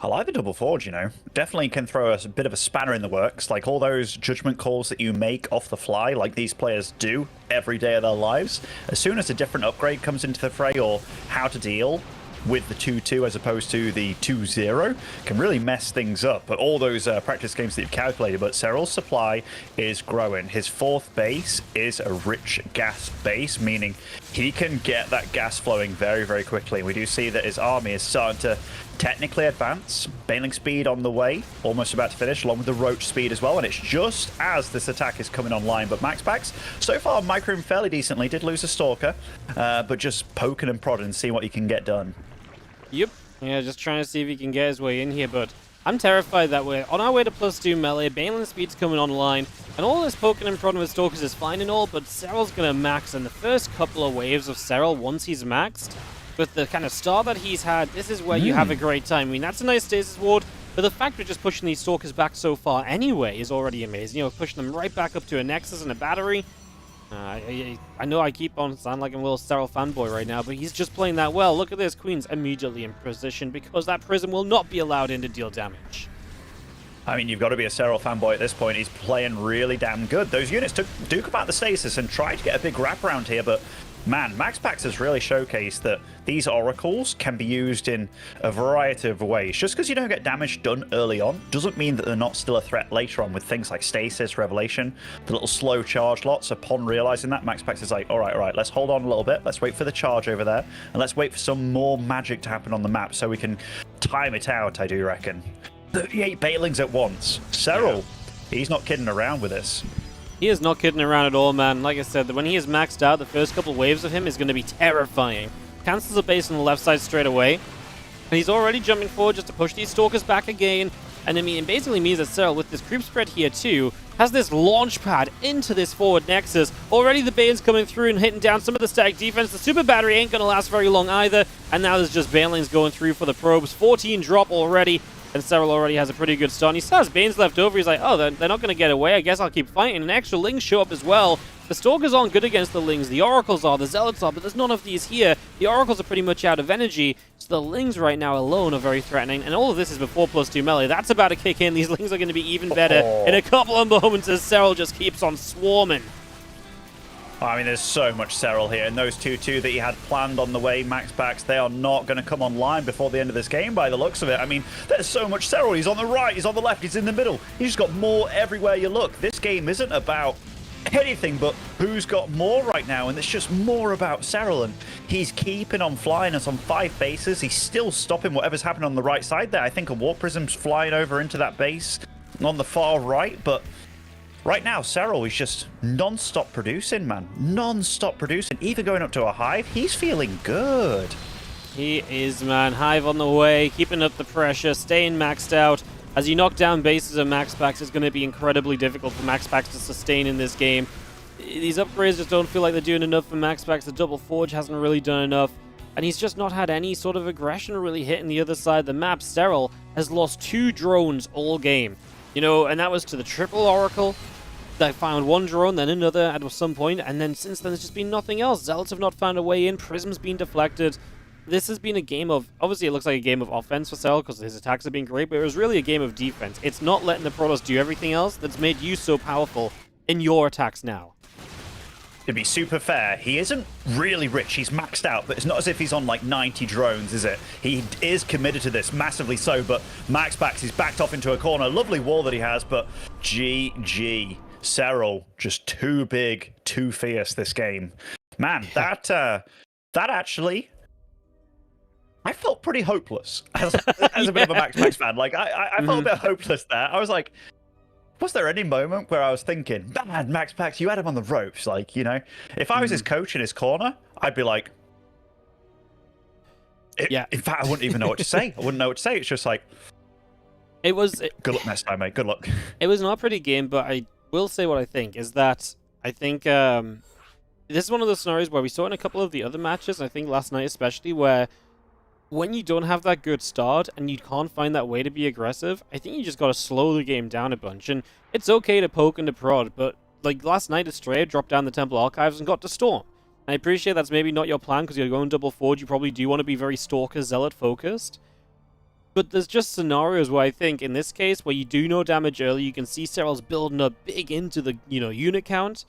I like the double Forge, Definitely can throw a bit of a spanner in the works. Like, all those judgment calls that you make off the fly, like these players do every day of their lives, as soon as a different upgrade comes into the fray, or how to deal with the 2-2 as opposed to the 2-0, can really mess things up. But all those practice games that you've calculated, but Serral's supply is growing. His 4th base is a rich gas base, meaning he can get that gas flowing very, very quickly. We do see that his army is starting to technically advance. Baneling speed on the way, almost about to finish, along with the Roach speed as well, and it's just as this attack is coming online. But MaxPax, so far, microing fairly decently. Did lose a Stalker, but just poking and prodding and seeing what he can get done.
Yep. Yeah, just trying to see if he can get his way in here, but I'm terrified that we're on our way to +2 melee. Baneling speed's coming online, and all this poking and prodding with Stalkers is fine and all, but Serral's going to max, and the first couple of waves of Serral, once he's maxed, with the kind of start that he's had, this is where you have a great time. I mean, that's a nice stasis ward, But the fact we're just pushing these Stalkers back so far anyway is already amazing. You know, pushing them right back up to a Nexus and a battery. I know I keep on sounding like I'm a little Serral fanboy right now, but he's just playing that well. Look at this. Queen's immediately in position because that Prism will not be allowed in to deal damage.
I mean, you've got to be a Serral fanboy at this point. He's playing really damn good. Those units do come out the stasis and try to get a big wraparound here, but man, MaxPax has really showcased that these oracles can be used in a variety of ways. Just because you don't get damage done early on doesn't mean that they're not still a threat later on with things like stasis, revelation, the little slow charge lots. Upon realizing that, MaxPax is like, all right, let's hold on a little bit. Let's wait for the charge over there, and let's wait for some more magic to happen on the map so we can time it out, I do reckon. 38 Bailings at once. Serral, he's not kidding around with this.
He is not kidding around at all, man. Like I said, when he is maxed out, the first couple waves of him is going to be terrifying. Cancels a base on the left side straight away. And he's already jumping forward just to push these Stalkers back again. And I mean, it basically means that Serral, with this creep spread here too, has this launch pad into this forward Nexus. Already the Bane's coming through and hitting down some of the static defense. The Super Battery ain't going to last very long either. And now there's just Banelings going through for the probes. 14 drop already. And Serral already has a pretty good start. And he still has Banes left over. He's like, oh, they're not going to get away. I guess I'll keep fighting. And extra Lings show up as well. The Stalkers aren't good against the Lings. The Oracles are. The Zealots are. But there's none of these here. The Oracles are pretty much out of energy. So the Lings right now alone are very threatening. And all of this is before +2 melee. That's about to kick in. These Lings are going to be even better in a couple of moments as Serral just keeps on swarming.
I mean, there's so much Serral here, and those 2-2 that he had planned on the way, MaxPax, they are not going to come online before the end of this game by the looks of it. I mean, there's so much Serral. He's on the right, he's on the left, he's in the middle. He's just got more everywhere you look. This game isn't about anything but who's got more right now, and it's just more about Serral, and he's keeping on flying us on 5 bases. He's still stopping whatever's happening on the right side there. I think a Warp Prism's flying over into that base on the far right, but right now, Serral is just non-stop producing, man. Non-stop producing. Even going up to a Hive, he's feeling good.
He is, man. Hive on the way, keeping up the pressure, staying maxed out. As you knock down bases of MaxPax, it's going to be incredibly difficult for MaxPax to sustain in this game. These upgrades just don't feel like they're doing enough for MaxPax. The double forge hasn't really done enough. And he's just not had any sort of aggression really hitting the other side of the map. Serral has lost 2 drones all game. You know, and that was to the triple Oracle. They found one drone, then another at some point, and then since then there's just been nothing else. Zealots have not found a way in, Prism's been deflected. This has been a game of, obviously it looks like a game of offense for Serral because his attacks have been great, but it was really a game of defense. It's not letting the Protoss do everything else that's made you so powerful in your attacks now.
To be super fair, he isn't really rich. He's maxed out, but it's not as if he's on like 90 drones, is it? He is committed to this, massively so, but MaxPax is backed off into a corner. Lovely wall that he has, but GG. Serral, just too big, too fierce this game. Man, that actually, I felt pretty hopeless as a bit of a MaxPax fan. Like, I felt a bit hopeless there. I was like, was there any moment where I was thinking, man, MaxPax, you had him on the ropes? Like, you know, if I was his coach in his corner, I'd be like, in fact, I wouldn't even know what to say. I wouldn't know what to say. It's just like, good luck next time, mate. Good luck.
It was not a pretty game, but I will say what I think is that I think this is one of those scenarios where we saw in a couple of the other matches, I think last night especially, where when you don't have that good start and you can't find that way to be aggressive, I think you just got to slow the game down a bunch. And it's okay to poke and to prod, but like last night, Estrella dropped down the Temple Archives and got to Storm. And I appreciate that's maybe not your plan because you're going double forge. You probably do want to be very Stalker Zealot focused. But there's just scenarios where I think, in this case, where you do no damage early, you can see Serral's building up big into the, unit count.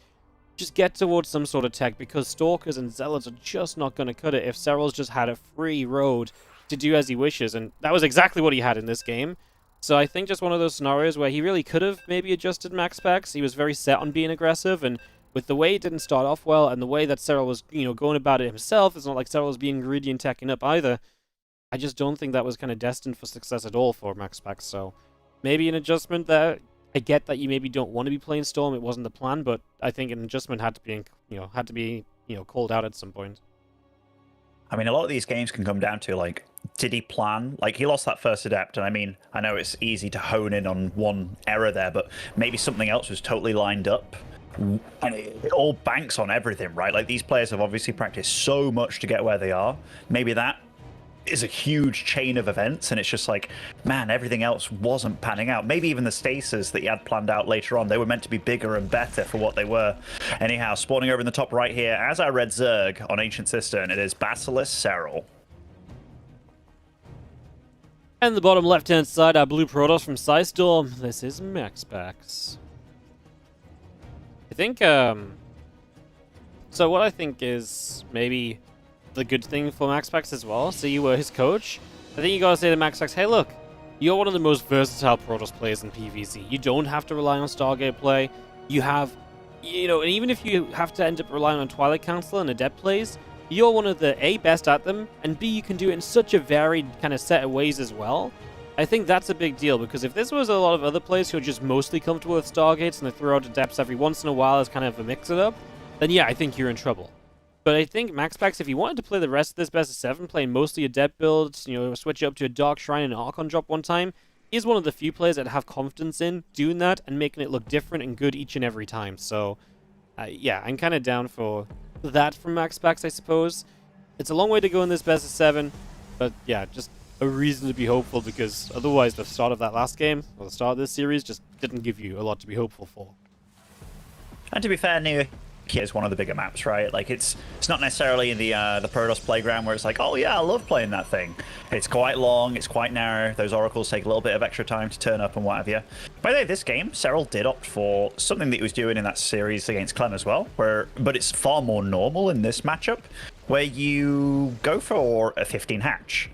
Just get towards some sort of tech, because Stalkers and Zealots are just not going to cut it if Serral's just had a free road to do as he wishes. And that was exactly what he had in this game. So I think just one of those scenarios where he really could have maybe adjusted MaxPax. He was very set on being aggressive, and with the way it didn't start off well, and the way that Serral was, going about it himself, it's not like Serral was being greedy and teching up either. I just don't think that was kind of destined for success at all for MaxPax, so maybe an adjustment there. I get that you maybe don't want to be playing Storm, it wasn't the plan, but I think an adjustment had to be, called out at some point.
I mean, a lot of these games can come down to, like, did he plan? Like, he lost that first Adept, and I mean, I know it's easy to hone in on one error there, but maybe something else was totally lined up. And it all banks on everything, right? Like, these players have obviously practiced so much to get where they are. Maybe that is a huge chain of events, and it's just like, man, everything else wasn't panning out. Maybe even the stasis that you had planned out later on, they were meant to be bigger and better for what they were. Anyhow, spawning over in the top right here, as I read Zerg on Ancient Cistern, it is Basilisk Serral.
And the bottom left-hand side, our blue Protoss from Storm. This is MaxPax. I think, so what I think is maybe the good thing for MaxPax as well, so you were his coach, I think you gotta say to MaxPax, hey look, you're one of the most versatile Protoss players in PvZ. You don't have to rely on Stargate play. You have, you know, and even if you have to end up relying on Twilight Council and Adept plays, you're one of the A, best at them, and B, you can do it in such a varied kind of set of ways as well. I think that's a big deal, because if this was a lot of other players who are just mostly comfortable with Stargates and they throw out Adepts every once in a while as kind of a mix-it-up, then yeah, I think you're in trouble. But I think MaxPax, if he wanted to play the rest of this best of 7, playing mostly Adept builds, you know, switch up to a Dark Shrine and an Archon drop one time, he's one of the few players that have confidence in doing that and making it look different and good each and every time. So, yeah, I'm kind of down for that from MaxPax, I suppose. It's a long way to go in this best of 7, but yeah, just a reason to be hopeful, because otherwise the start of that last game, or the start of this series, just didn't give you a lot to be hopeful for.
And to be fair, New is one of the bigger maps, right? Like, it's not necessarily in the Protoss playground where it's like, oh yeah, I love playing that thing. It's quite long, it's quite narrow, those oracles take a little bit of extra time to turn up and what have you. By the way, this game, Serral did opt for something that he was doing in that series against Clem as well, but it's far more normal in this matchup, where you go for a 15 hatch.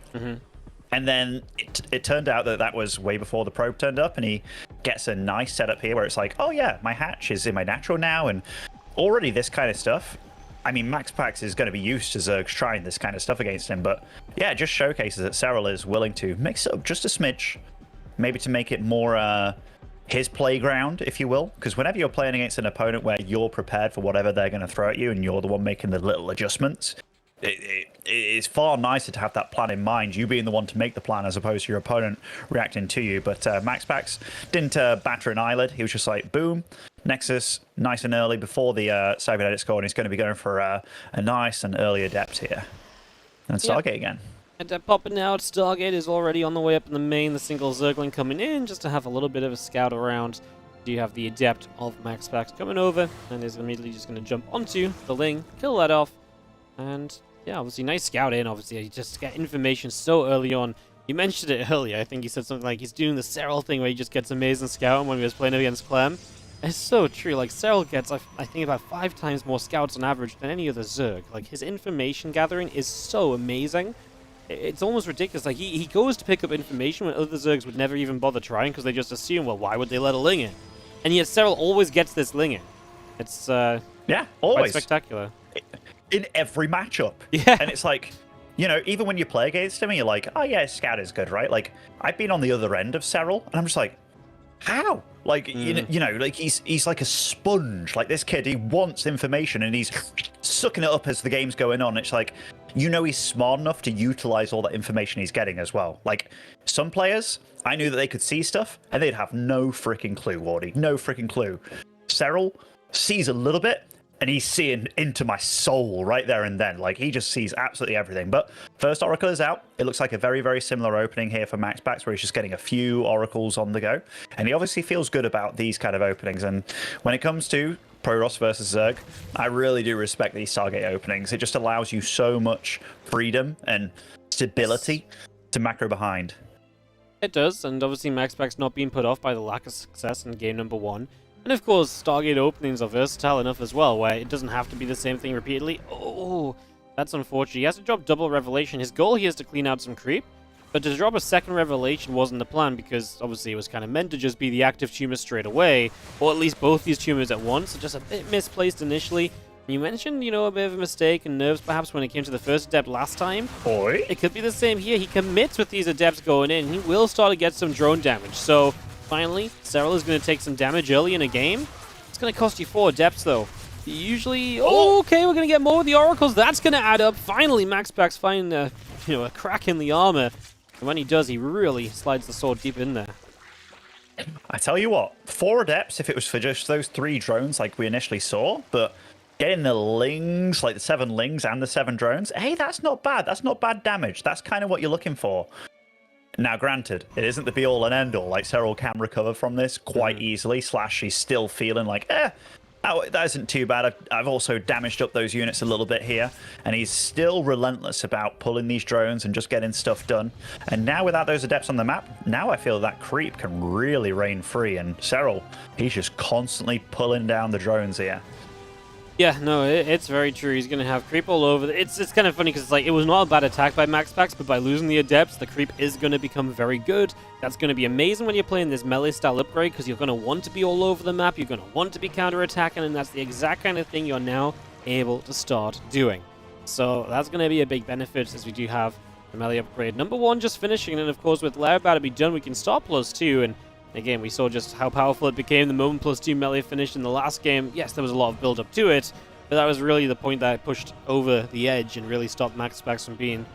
And then it turned out that was way before the probe turned up, and he gets a nice setup here where it's like, oh yeah, my hatch is in my natural now, and already this kind of stuff. I mean, MaxPax is going to be used to Zergs trying this kind of stuff against him, but yeah, it just showcases that Serral is willing to mix it up just a smidge, maybe to make it more his playground, if you will, because whenever you're playing against an opponent where you're prepared for whatever they're going to throw at you and you're the one making the little adjustments, it is far nicer to have that plan in mind, you being the one to make the plan as opposed to your opponent reacting to you. But MaxPax didn't batter an eyelid. He was just like, boom, Nexus, nice and early before the cybernetic score, and he's going to be going for a nice and early Adept here. And Stargate again.
Adept popping out. Stargate is already on the way up in the main. The single Zergling coming in just to have a little bit of a scout around. Do you have the Adept of MaxPax coming over, and is immediately just going to jump onto the Ling, kill that off. And yeah, obviously nice scout in. Obviously, you just get information so early on. You mentioned it earlier. I think you said something like he's doing the Serral thing where he just gets amazing scout when he was playing against Clem. It's so true. Like, Serral gets, I think, about 5 times more scouts on average than any other Zerg. Like, his information gathering is so amazing. It's almost ridiculous. Like, he goes to pick up information when other Zergs would never even bother trying because they just assume, well, why would they let a Ling in? And yet Serral always gets this Ling in. It's
yeah, always
quite spectacular.
In every matchup.
Yeah.
And it's like, you know, even when you play against him and you're like, oh yeah, scout is good, right? Like, I've been on the other end of Serral, and I'm just like, how? Like, you know, like he's like a sponge. Like, this kid, he wants information and he's sucking it up as the game's going on. It's like, you know, he's smart enough to utilize all that information he's getting as well. Like, some players, I knew that they could see stuff and they'd have no freaking clue, Wardy. No freaking clue. Serral sees a little bit, and he's seeing into my soul right there and then. Like, he just sees absolutely everything. But first Oracle is out. It looks like a very, very similar opening here for MaxPax, where he's just getting a few Oracles on the go. And he obviously feels good about these kind of openings. And when it comes to Protoss versus Zerg, I really do respect these Stargate openings. It just allows you so much freedom and stability to macro behind.
It does, and obviously MaxPax not being put off by the lack of success in game number 1. And of course, Stargate openings are versatile enough as well, where it doesn't have to be the same thing repeatedly. Oh, that's unfortunate. He has to drop double Revelation. His goal here is to clean out some creep, but to drop a second Revelation wasn't the plan, because obviously it was kind of meant to just be the active tumor straight away, or at least both these tumors at once, so just a bit misplaced initially. You mentioned, you know, a bit of a mistake and nerves perhaps when it came to the first Adept last time.
Boy.
It could be the same here. He commits with these Adepts going in. He will start to get some drone damage, so finally, Serral is going to take some damage early in a game. It's going to cost you 4 Adepts, though. Usually, okay, we're going to get more with the Oracles. That's going to add up. Finally, MaxPax finding a crack in the armor. And when he does, he really slides the sword deep in there.
I tell you what, 4 Adepts if it was for just those 3 drones like we initially saw, but Getting the lings, like the 7 lings and the 7 drones, hey, that's not bad. That's not bad damage. That's kind of what you're looking for. Now, granted, it isn't the be-all and end-all. Like, Serral can recover from this quite easily. Slash, he's still feeling like, that isn't too bad. I've also damaged up those units a little bit here. And he's still relentless about pulling these drones and just getting stuff done. And now, without those adepts on the map, now I feel that creep can really reign free. And Serral, he's just constantly pulling down the drones here.
Yeah, no, it's very true. He's going to have creep all over. It's kind of funny because it's like, it was not a bad attack by MaxPax, but by losing the adepts, the creep is going to become very good. That's going to be amazing when you're playing this melee-style upgrade because you're going to want to be all over the map. You're going to want to be counter-attacking, and that's the exact kind of thing you're now able to start doing. So that's going to be a big benefit as we do have the melee upgrade. Number 1 just finishing, and of course with Lair about to be done, we can start +2, and again, we saw just how powerful it became the moment +2 melee finished in the last game. Yes, there was a lot of build-up to it, but that was really the point that pushed over the edge and really stopped MaxPax from being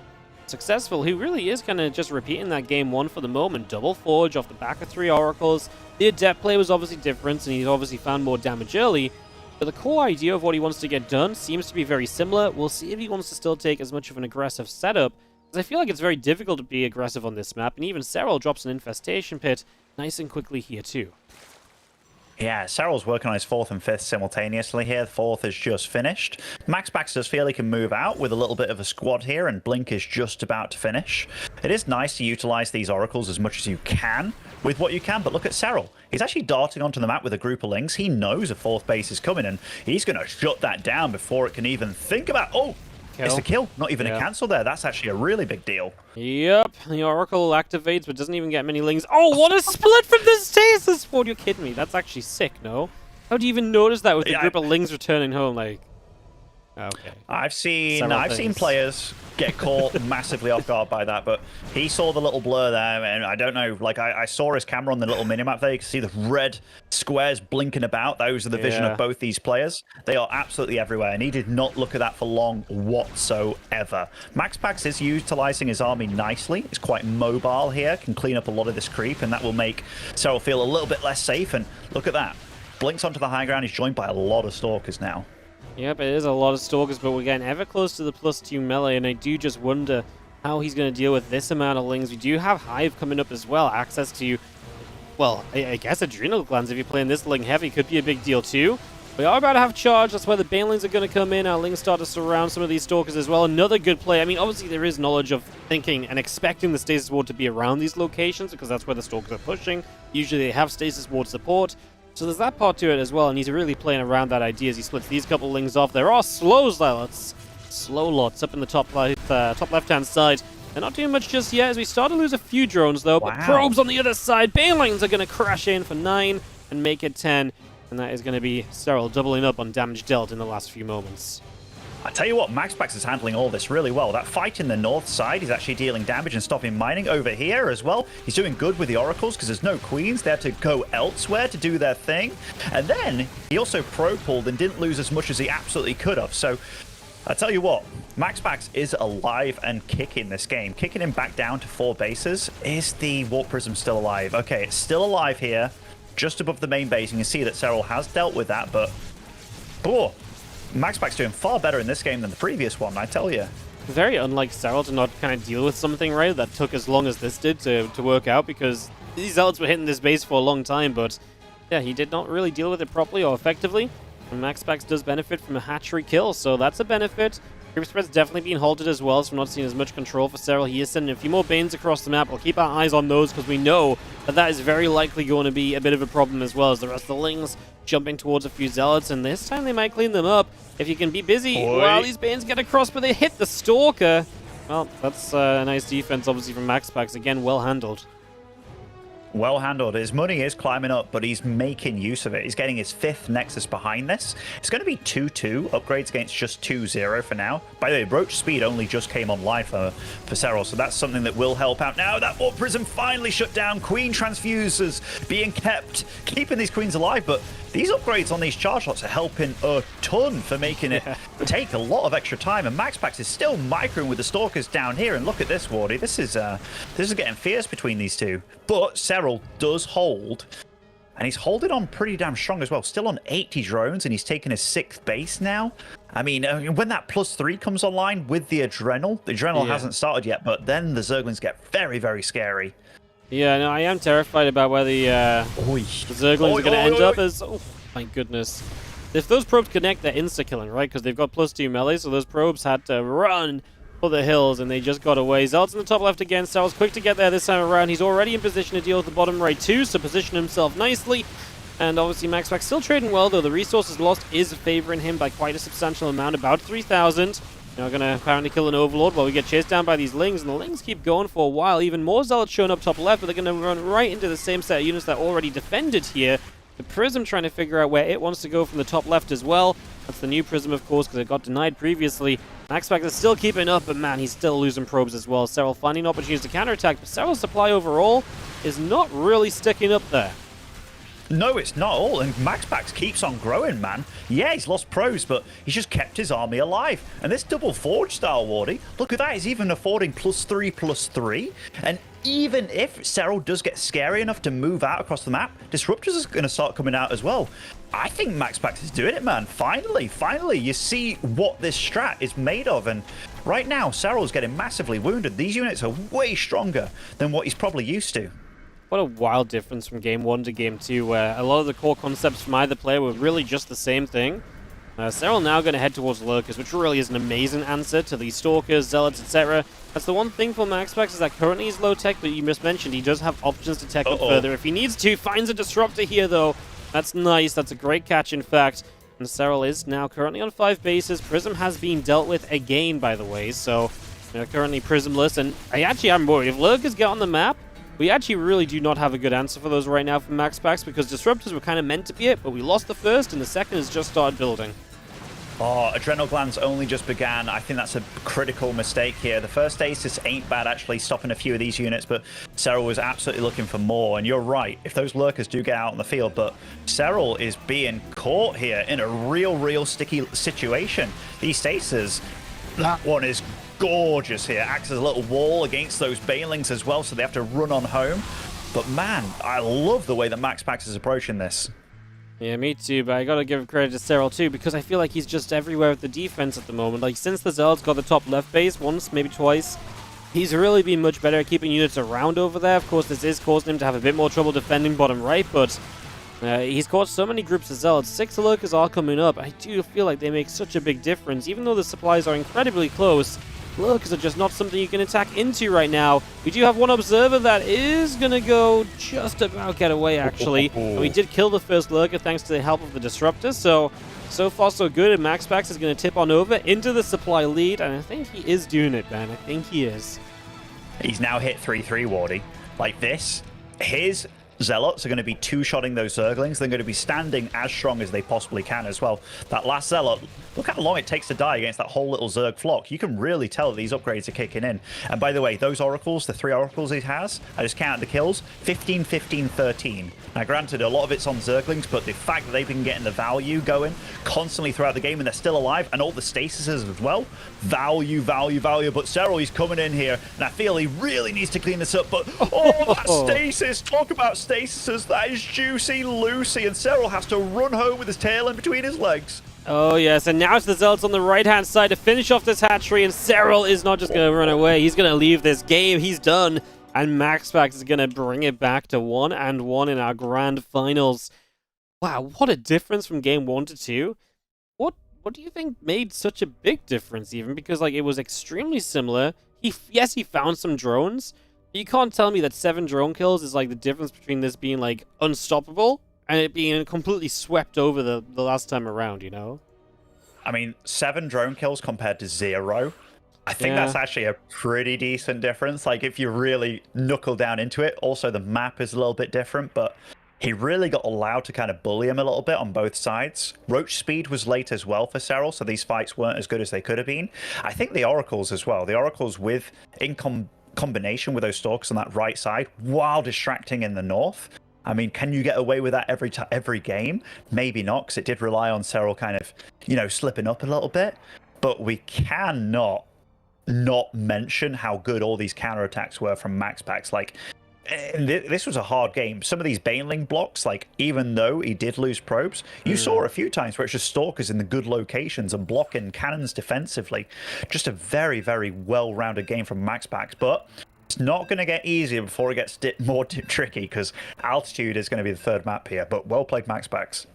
successful, who really is kind of just repeating that game 1 for the moment. Double Forge off the back of 3 Oracles. The Adept play was obviously different, and he's obviously found more damage early, but the core idea of what he wants to get done seems to be very similar. We'll see if he wants to still take as much of an aggressive setup, because I feel like it's very difficult to be aggressive on this map, and even Serral drops an Infestation Pit nice and quickly here too.
Yeah, Serral's working on his 4th and 5th simultaneously here. The 4th is just finished. MaxPax does feel he can move out with a little bit of a squad here, and Blink is just about to finish. It is nice to utilize these Oracles as much as you can with what you can, but look at Serral. He's actually darting onto the map with a group of lings. He knows a 4th base is coming, and he's going to shut that down before it can even think about... Oh! It's a kill, not even a cancel there. That's actually a really big deal.
Yep, the Oracle activates, but doesn't even get many lings. Oh, what a split from the stasis board! You're kidding me. That's actually sick, no? How do you even notice that with the group of lings returning home? Like, okay.
I've seen players get caught massively off guard by that, but he saw the little blur there, and I don't know, like I saw his camera on the little minimap there. You can see the red squares blinking about. Those are the vision of both these players. They are absolutely everywhere, and he did not look at that for long whatsoever. MaxPax is utilizing his army nicely. It's quite mobile here, can clean up a lot of this creep, and that will make Serral feel a little bit less safe. And look at that. Blinks onto the high ground. He's joined by a lot of Stalkers now.
Yep, it is a lot of Stalkers, but we're getting ever close to the +2 melee, and I do just wonder how he's going to deal with this amount of lings. We do have Hive coming up as well, access to, well, I guess Adrenal Glands if you're playing this ling heavy could be a big deal too. We are about to have charge, that's where the Banelings are going to come in. Our lings start to surround some of these Stalkers as well. Another good play. I mean, obviously there is knowledge of thinking and expecting the Stasis Ward to be around these locations, because that's where the Stalkers are pushing. Usually they have Stasis Ward support. So there's that part to it as well, and he's really playing around that idea as he splits these couple lings off. There are slow zealots, slow lots up in the top left-hand side. They're not doing much just yet as we start to lose a few drones though, but probes on the other side. Banelings are going to crash in for 9 and make it 10, and that is going to be Serral doubling up on damage dealt in the last few moments.
I tell you what, MaxPax is handling all this really well. That fight in the north side, he's actually dealing damage and stopping mining. Over here as well, he's doing good with the Oracles because there's no Queens. They had to go elsewhere to do their thing. And then he also pro-pulled and didn't lose as much as he absolutely could have. So I tell you what, MaxPax is alive and kicking this game. Kicking him back down to 4 bases. Is the Warp Prism still alive? Okay, it's still alive here, just above the main base. You can see that Serral has dealt with that, but... Oh, MaxPax doing far better in this game than the previous one, I tell you.
Very unlike Serral to not kind of deal with something, right, that took as long as this did to work out, because these Zealots were hitting this base for a long time, but yeah, he did not really deal with it properly or effectively. And MaxPax does benefit from a hatchery kill, so that's a benefit. Creep spread's definitely being halted as well, so we're not seeing as much control for Serral. He is sending a few more Banes across the map. We'll keep our eyes on those because we know that that is very likely going to be a bit of a problem as well as the rest of the Lings jumping towards a few Zealots, and this time they might clean them up if you can be busy while these Banes get across, but they hit the Stalker. Well, that's a nice defense, obviously, from MaxPax. Again, well handled.
Well handled. His money is climbing up, but he's making use of it. He's getting his 5th Nexus behind this. It's going to be 2-2 upgrades against just 2-0 for now. By the way, Roach Speed only just came online for Serral, so that's something that will help out. Now that Warp Prism finally shut down. Queen Transfusers being kept, keeping these Queens alive, but these upgrades on these charge lots are helping a ton for making it take a lot of extra time. And MaxPax is still microing with the Stalkers down here. And look at this, Wardy. This is getting fierce between these two. But Serral does hold. and he's holding on pretty damn strong as well. Still on 80 drones, and he's taking his 6th base now. I mean, when that +3 comes online with the Adrenal hasn't started yet, but then the Zerglings get very, very scary.
Yeah, no, I am terrified about where the Zerglings are going to end up as... Oh, my goodness. If those probes connect, they're insta-killing, right? Because they've got +2 melee, so those probes had to run for the hills, and they just got away. Zealot's in the top left again. Serral's quick to get there this time around. He's already in position to deal with the bottom right too, so position himself nicely. And obviously MaxPax still trading well, though the resources lost is favoring him by quite a substantial amount, about 3,000. Now we're going to apparently kill an Overlord while we get chased down by these Lings, and the Lings keep going for a while. Even more Zealots showing up top left, but they're going to run right into the same set of units that already defended here. The Prism trying to figure out where it wants to go from the top left as well. That's the new Prism, of course, because it got denied previously. MaxPax is still keeping up, but man, he's still losing probes as well. Serral finding opportunities to counterattack, but Serral's supply overall is not really sticking up there.
No, it's not all, and MaxPax keeps on growing, man. Yeah, he's lost pros, but he's just kept his army alive. And this double forge style warding, look at that, he's even affording +3/+3. And even if Serral does get scary enough to move out across the map, Disruptors is going to start coming out as well. I think MaxPax is doing it, man. Finally, you see what this strat is made of. And right now, Serral's getting massively wounded. These units are way stronger than what he's probably used to.
What a wild difference from Game 1 to Game 2, where a lot of the core concepts from either player were really just the same thing. Serral now going to head towards Lurkers, which really is an amazing answer to these Stalkers, Zealots, etc. That's the one thing for MaxPax, is that currently he's low tech, but you just mentioned he does have options to tech up further if he needs to. Finds a Disruptor here, though. That's nice. That's a great catch, in fact. And Serral is now currently on 5 bases. Prism has been dealt with again, by the way, so they're currently Prismless. And I actually am worried. If Lurkers get on the map, we actually really do not have a good answer for those right now from MaxPax, because Disruptors were kind of meant to be it, but we lost the first, and the second has just started building.
Oh, Adrenal Glands only just began. I think that's a critical mistake here. The first Aces ain't bad, actually, stopping a few of these units, but Serral was absolutely looking for more. And you're right, if those Lurkers do get out on the field, but Serral is being caught here in a real sticky situation. These Stasis, that one is gorgeous here. Acts as a little wall against those Banelings as well, so they have to run on home. But man, I love the way that MaxPax is approaching this.
Yeah, me too, but I gotta give credit to Serral too, because I feel like he's just everywhere with the defense at the moment. Like, since the Zealots got the top left base once, maybe twice, he's really been much better at keeping units around over there. Of course, this is causing him to have a bit more trouble defending bottom right, but he's caught so many groups of Zealots. 6 Lurkers are coming up. I do feel like they make such a big difference. Even though the supplies are incredibly close, Lurkers are just not something you can attack into right now. We do have one Observer that is going to go just about get away, actually. And we did kill the first Lurker thanks to the help of the Disruptor, so far so good. And MaxPax is going to tip on over into the supply lead, and I think he is doing it, man. I think he is.
He's now hit 3/3, Wardy. Like this, his Zealots are going to be two-shotting those Zerglings. They're going to be standing as strong as they possibly can as well. That last Zealot, look how long it takes to die against that whole little Zerg flock. You can really tell that these upgrades are kicking in. And by the way, those Oracles, the 3 Oracles he has, I just counted the kills, 15, 15, 13. Now granted, a lot of it's on Zerglings, but the fact that they've been getting the value going constantly throughout the game and they're still alive, and all the Stasises as well, value. But Serral, he's coming in here, and I feel he really needs to clean this up, but that Stasis, talk about Stasises, that is juicy Lucy, and Serral has to run home with his tail in between his legs.
Oh yes, and now it's the Zealots on the right-hand side to finish off this hatchery, and Serral is not just going to run away, he's going to leave this game, he's done. And MaxPax is going to bring it back to 1-1 in our grand finals. Wow, what a difference from game 1 to 2. What do you think made such a big difference even? Because like it was extremely similar. Yes, he found some drones. But you can't tell me that 7 drone kills is like the difference between this being like unstoppable and it being completely swept over the last time around, you know?
I mean, 7 drone kills compared to 0. I think that's actually a pretty decent difference. Like, if you really knuckle down into it, also the map is a little bit different, but he really got allowed to kind of bully him a little bit on both sides. Roach speed was late as well for Serral, so these fights weren't as good as they could have been. I think the Oracles as well. The Oracles with, in combination with those Stalkers on that right side, while distracting in the north. I mean, can you get away with that every game? Maybe not, because it did rely on Serral kind of, you know, slipping up a little bit. But we cannot not mention how good all these counterattacks were from MaxPax. Like, This was a hard game. Some of these Baneling blocks, like, even though he did lose probes, you saw a few times where it's just Stalkers in the good locations and blocking cannons defensively. Just a very, very well-rounded game from MaxPax, but it's not going to get easier before it gets more tricky, because Altitude is going to be the third map here, but well played MaxPax.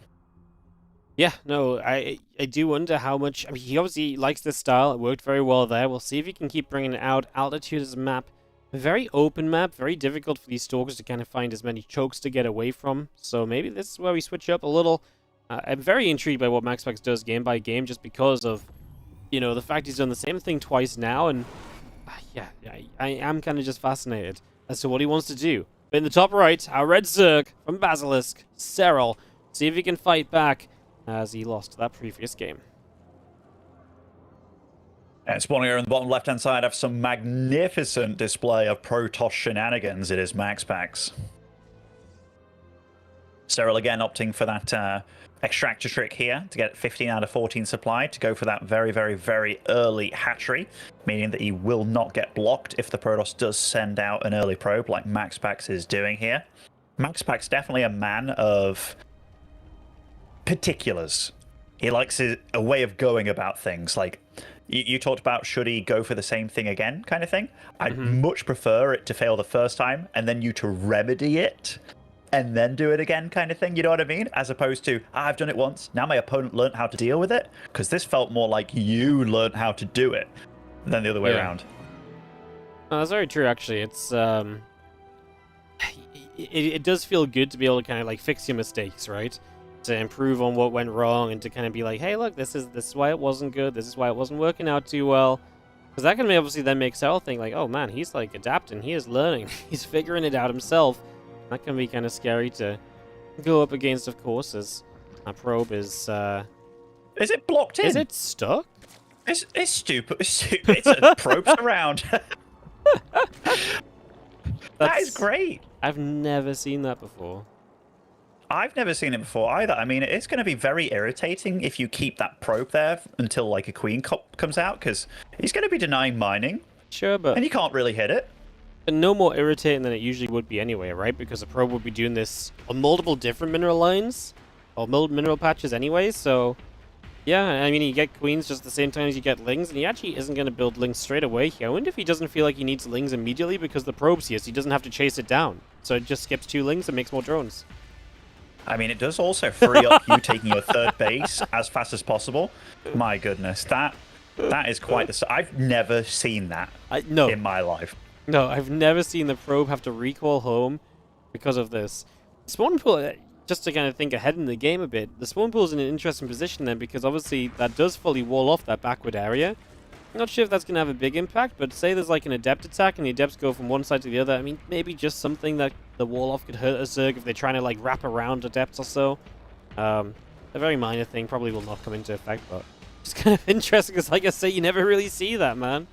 Yeah, no, I do wonder how much... I mean, he obviously likes this style. It worked very well there. We'll see if he can keep bringing it out. Altitude is a map. Very open map, very difficult for these Stalkers to kind of find as many chokes to get away from. So maybe this is where we switch up a little. I'm very intrigued by what MaxPax does game by game, just because of, you know, the fact he's done the same thing twice now. And yeah, I am kind of just fascinated as to what he wants to do. But in the top right, our red Zerg from Basilisk, Serral. See if he can fight back as he lost that previous game.
And spawning here on the bottom left-hand side, have some magnificent display of Protoss shenanigans. It is MaxPax. Serral again opting for that extractor trick here to get 15 out of 14 supply, to go for that very, very, very early hatchery, meaning that he will not get blocked if the Protoss does send out an early probe like MaxPax is doing here. MaxPax definitely a man of particulars. He likes a way of going about things. Like, you talked about, should he go for the same thing again kind of thing. I'd much prefer it to fail the first time and then you to remedy it and then do it again kind of thing. You know what I mean? As opposed to, I've done it once, now my opponent learned how to deal with it. Because this felt more like you learned how to do it than the other way around.
No, that's very true, actually. It's it does feel good to be able to kind of like fix your mistakes, right? To improve on what went wrong and to kind of be like, hey, look, this is why it wasn't good. This is why it wasn't working out too well. Because that can obviously then make Serral think like, oh man, he's like adapting. He is learning. He's figuring it out himself. That can be kind of scary to go up against, of course, as our probe is...
Is it blocked in?
Is it stuck?
It's stupid. It's a probe's around. That is great.
I've never seen that before.
I've never seen it before either. I mean, it's going to be very irritating if you keep that probe there until like a queen comes out, because he's going to be denying mining.
Sure, but...
And you can't really hit it.
And no more irritating than it usually would be anyway, right? Because a probe would be doing this on multiple different mineral lines, or mineral patches anyway, so... Yeah, I mean, you get queens just the same time as you get lings, and he actually isn't going to build lings straight away. I wonder if he doesn't feel like he needs lings immediately because the probe's here, so he doesn't have to chase it down. So it just skips 2 lings and makes more drones.
I mean, it does also free up you taking your third base as fast as possible. My goodness, that is quite the... I've never seen that in my life.
No, I've never seen the probe have to recall home because of this. Spawn pool, just to kind of think ahead in the game a bit, the spawn pool is in an interesting position then, because obviously that does fully wall off that backward area. I'm not sure if that's going to have a big impact, but say there's like an adept attack and the adepts go from one side to the other. I mean, maybe just something that the wall off could hurt a Zerg if they're trying to like wrap around adepts or so. A very minor thing, probably will not come into effect, but it's kind of interesting because, like I say, you never really see that, man.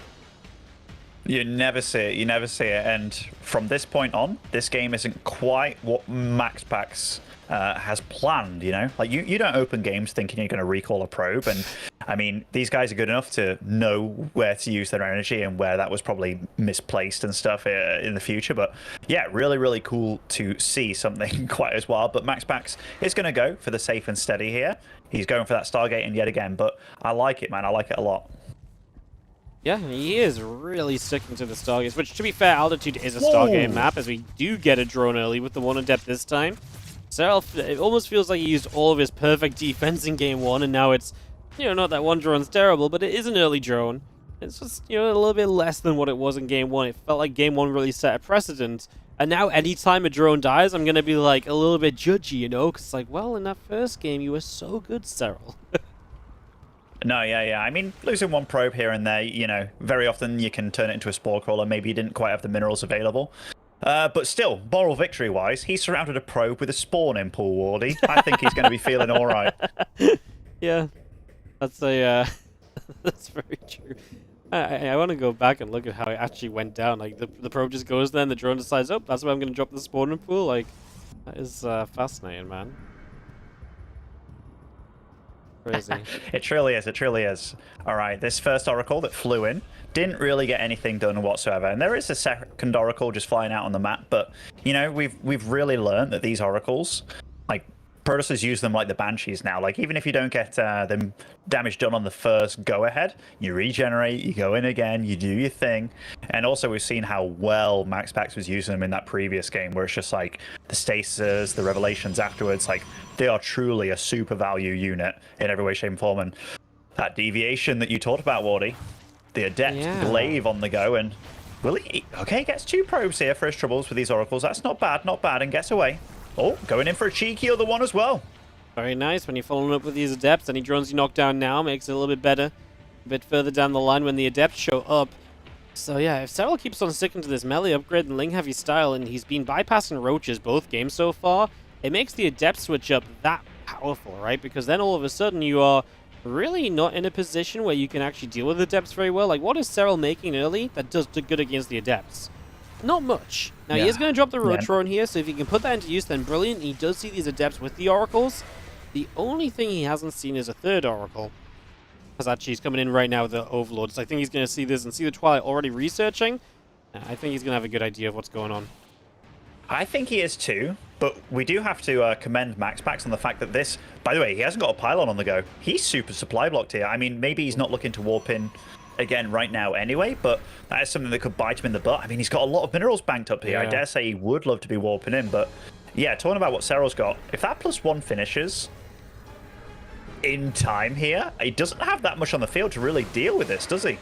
You never see it. You never see it. And from this point on, this game isn't quite what MaxPax has planned, you know? Like, you don't open games thinking you're going to recall a probe. And, I mean, these guys are good enough to know where to use their energy and where that was probably misplaced and stuff in the future. But, yeah, really, really cool to see something quite as wild. But MaxPax is going to go for the safe and steady here. He's going for that Stargate and yet again. But I like it, man. I like it a lot.
Yeah, he is really sticking to the Stargates, which, to be fair, Altitude is a Stargate map, as we do get a drone early with the 1 adept this time. Serral, it almost feels like he used all of his perfect defense in Game 1, and now it's, you know, not that one drone's terrible, but it is an early drone. It's just, you know, a little bit less than what it was in Game 1. It felt like Game 1 really set a precedent, and now anytime a drone dies, I'm going to be, like, a little bit judgy, you know, because, like, well, in that first game, you were so good, Serral.
No, yeah. I mean, losing 1 probe here and there, you know, very often you can turn it into a spore crawler. Maybe you didn't quite have the minerals available. But still, moral victory-wise, he surrounded a probe with a spawn in Pool Wardy. I think he's going to be feeling all right.
Yeah, that's that's very true. I want to go back and look at how it actually went down. Like, the probe just goes there and the drone decides, oh, that's where I'm going to drop the spawn in pool. Like, that is fascinating, man. Crazy.
It truly is. It truly is. All right, this first Oracle that flew in didn't really get anything done whatsoever. And there is a second Oracle just flying out on the map, but you know, we've really learned that these Oracles, like Protosters use them like the Banshees now. Like even if you don't get them damage done on the first go ahead, you regenerate, you go in again, you do your thing. And also we've seen how well MaxPax was using them in that previous game, where it's just like the stasis, the revelations afterwards, like they are truly a super value unit in every way, shape, and form. And that deviation that you talked about, Wardy, the Adept Glaive on the go, and will he? Okay, gets 2 probes here for his troubles with these Oracles. That's not bad, and gets away. Oh, going in for a cheeky other one as well.
Very nice. When you're following up with these Adepts, any drones you knock down now makes it a little bit better. A bit further down the line when the Adepts show up. So yeah, if Serral keeps on sticking to this melee upgrade and Ling-heavy style, and he's been bypassing roaches both games so far, it makes the Adept switch up that powerful, right? Because then all of a sudden you are really not in a position where you can actually deal with Adepts very well. Like, what is Serral making early that does good against the Adepts? Not much. Now, he is going to drop the Rotron here, so if he can put that into use, then brilliant. He does see these Adepts with the Oracles. The only thing he hasn't seen is a third Oracle. As actually he's coming in right now with the Overlords. I think he's going to see this and see the Twilight already researching. I think he's going to have a good idea of what's going on.
I think he is too, but we do have to commend MaxPax on the fact that this... By the way, he hasn't got a pylon on the go. He's super supply blocked here. I mean, maybe he's not looking to warp in again right now anyway, but that is something that could bite him in the butt. I mean, he's got a lot of minerals banked up here. I dare say he would love to be warping in, but yeah, talking about what Serral's got, if that +1 finishes in time here, he doesn't have that much on the field to really deal with this, does he?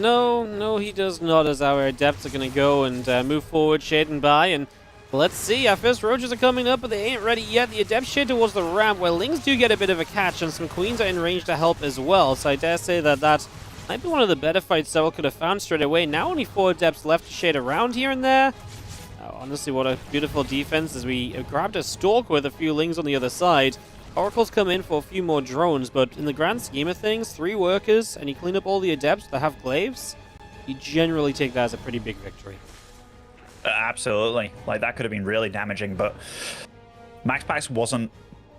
No, he does not, as our Adepts are going to go and move forward, shading by, and let's see, our first Roaches are coming up, but they ain't ready yet. The Adepts shade towards the ramp, where Lings do get a bit of a catch, and some Queens are in range to help as well, so I dare say that that might be one of the better fights Serral could have found straight away. Now only 4 Adepts left to shade around here and there. Honestly, what a beautiful defense as we grabbed a Stalk with a few Lings on the other side. Oracles come in for a few more drones, but in the grand scheme of things, 3 workers, and you clean up all the Adepts that have glaives, you generally take that as a pretty big victory.
Absolutely. Like, that could have been really damaging, but MaxPax wasn't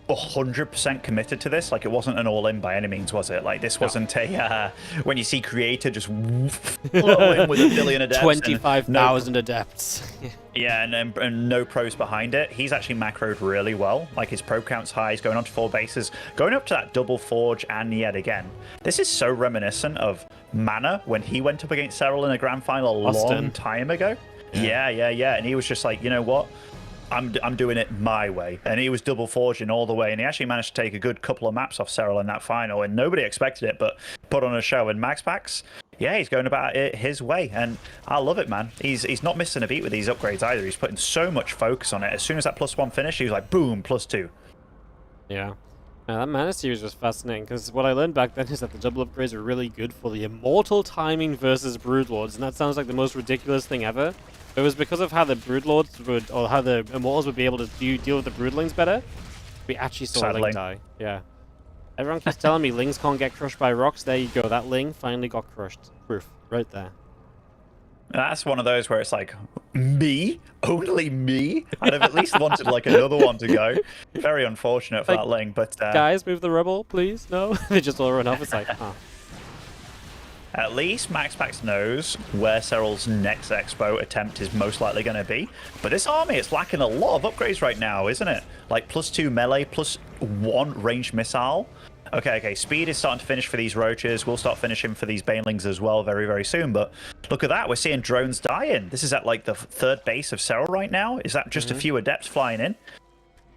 100% committed to this. Like, it wasn't an all-in by any means, was it? Like, this wasn't a when you see Creator just flow in with 1 billion Adepts.
25,000 Adepts.
Yeah, and no pros behind it. He's actually macroed really well. Like, his probe count's high. He's going on to 4 bases, going up to that double forge, and yet again. This is so reminiscent of Mana when he went up against Serral in a grand final a long time ago. Yeah. And he was just like, you know what? I'm doing it my way. And he was double forging all the way, and he actually managed to take a good couple of maps off Serral in that final, and nobody expected it, but put on a show. And MaxPax, yeah, he's going about it his way, and I love it, man. He's not missing a beat with these upgrades either. He's putting so much focus on it. As soon as that +1 finished, he was like, boom, +2.
Yeah. That Mana series was fascinating, because what I learned back then is that the double upgrades are really good for the Immortal timing versus Broodlords, and that sounds like the most ridiculous thing ever. It was because of how the Broodlords would, or how the Immortals would be able to deal with the Broodlings better. We actually saw Ling die. Yeah. Everyone keeps telling me Lings can't get crushed by rocks. There you go. That Ling finally got crushed. Proof. Right there.
That's one of those where it's like, me? Only me? I'd have at least wanted like another one to go. Very unfortunate for
like,
that Ling, but...
guys, move the rebel, please? No? They just all run off. It's like, huh.
At least MaxPax knows where Serral's next Expo attempt is most likely going to be. But this army, it's lacking a lot of upgrades right now, isn't it? Like +2 melee, +1 ranged missile. Okay, speed is starting to finish for these Roaches. We'll start finishing for these Banelings as well very, very soon. But look at that, we're seeing drones dying. This is at like the 3rd base of Serral right now. Is that just a few Adepts flying in?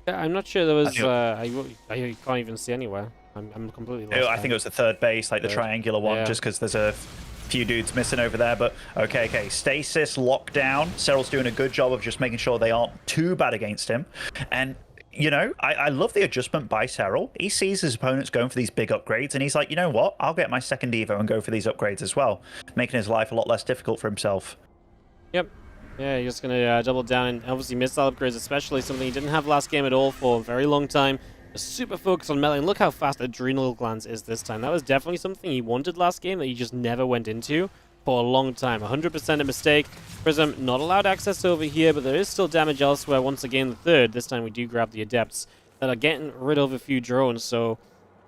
Yeah, I'm not sure there was... I can't even see anywhere. I'm completely lost.
I think it was the 3rd base, like the triangular one, just because there's a few dudes missing over there. But okay, stasis, lockdown. Serral's doing a good job of just making sure they aren't too bad against him. And, you know, I love the adjustment by Serral. He sees his opponents going for these big upgrades, and he's like, you know what? I'll get my second Evo and go for these upgrades as well, making his life a lot less difficult for himself.
Yep. Yeah, he's just going to double down, and obviously missile upgrades, especially something he didn't have last game at all for a very long time. A super focus on melee, and look how fast Adrenal Glands is this time. That was definitely something he wanted last game that he just never went into for a long time. 100% a mistake. Prism not allowed access over here, but there is still damage elsewhere. Once again, the 3rd. This time we do grab the Adepts that are getting rid of a few drones, so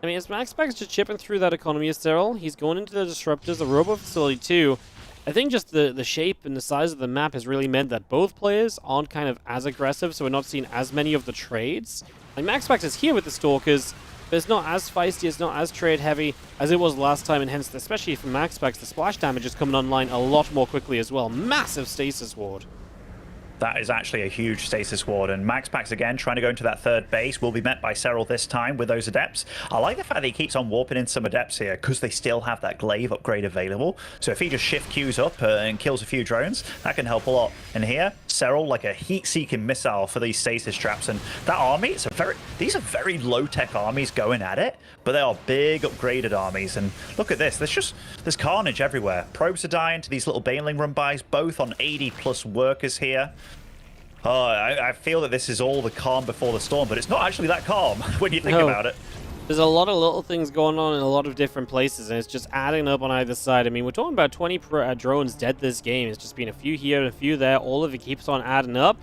I mean, as MaxPax just chipping through that economy of Serral, he's going into the disruptors, the robo facility too. I think just the shape and the size of the map has really meant that both players aren't kind of as aggressive, so we're not seeing as many of the trades. Like, MaxPax is here with the Stalkers, but it's not as feisty, it's not as trade heavy as it was last time, and hence, especially for MaxPax, the splash damage is coming online a lot more quickly as well. Massive stasis ward.
That is actually a huge stasis ward, and MaxPax again trying to go into that third base will be met by Serral this time with those adepts. I like the fact that he keeps on warping in some adepts here because they still have that glaive upgrade available. So if he just shift queues up and kills a few drones, that can help a lot. And here, Serral like a heat-seeking missile for these stasis traps, and that army, these are very low-tech armies going at it, but they are big upgraded armies. And look at this, there's carnage everywhere. Probes are dying to these little Baneling run-bys, both on 80+ workers here. Oh, I feel that this is all the calm before the storm, but it's not actually that calm when you think about it.
There's a lot of little things going on in a lot of different places, and it's just adding up on either side. I mean, we're talking about 20 drones dead this game. It's just been a few here and a few there. All of it keeps on adding up.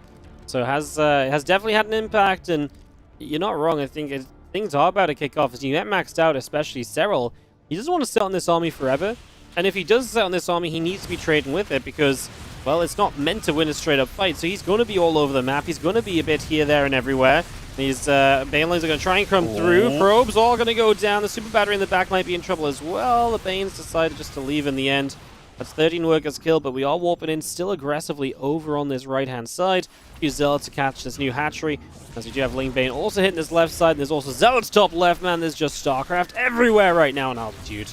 So it has definitely had an impact, and you're not wrong. I think things are about to kick off. As you get maxed out, especially Serral, he doesn't want to sit on this army forever. And if he does sit on this army, he needs to be trading with it because, well, it's not meant to win a straight-up fight, so he's going to be all over the map. He's going to be a bit here, there, and everywhere. These Banelings are going to try and come through. Probes all going to go down. The super battery in the back might be in trouble as well. The Banes decided just to leave in the end. That's 13 workers killed, but we are warping in still aggressively over on this right-hand side. Use Zealot to catch this new hatchery, as we do have Ling Bane also hitting this left side, and there's also Zealot's top left, man. There's just StarCraft everywhere right now in altitude.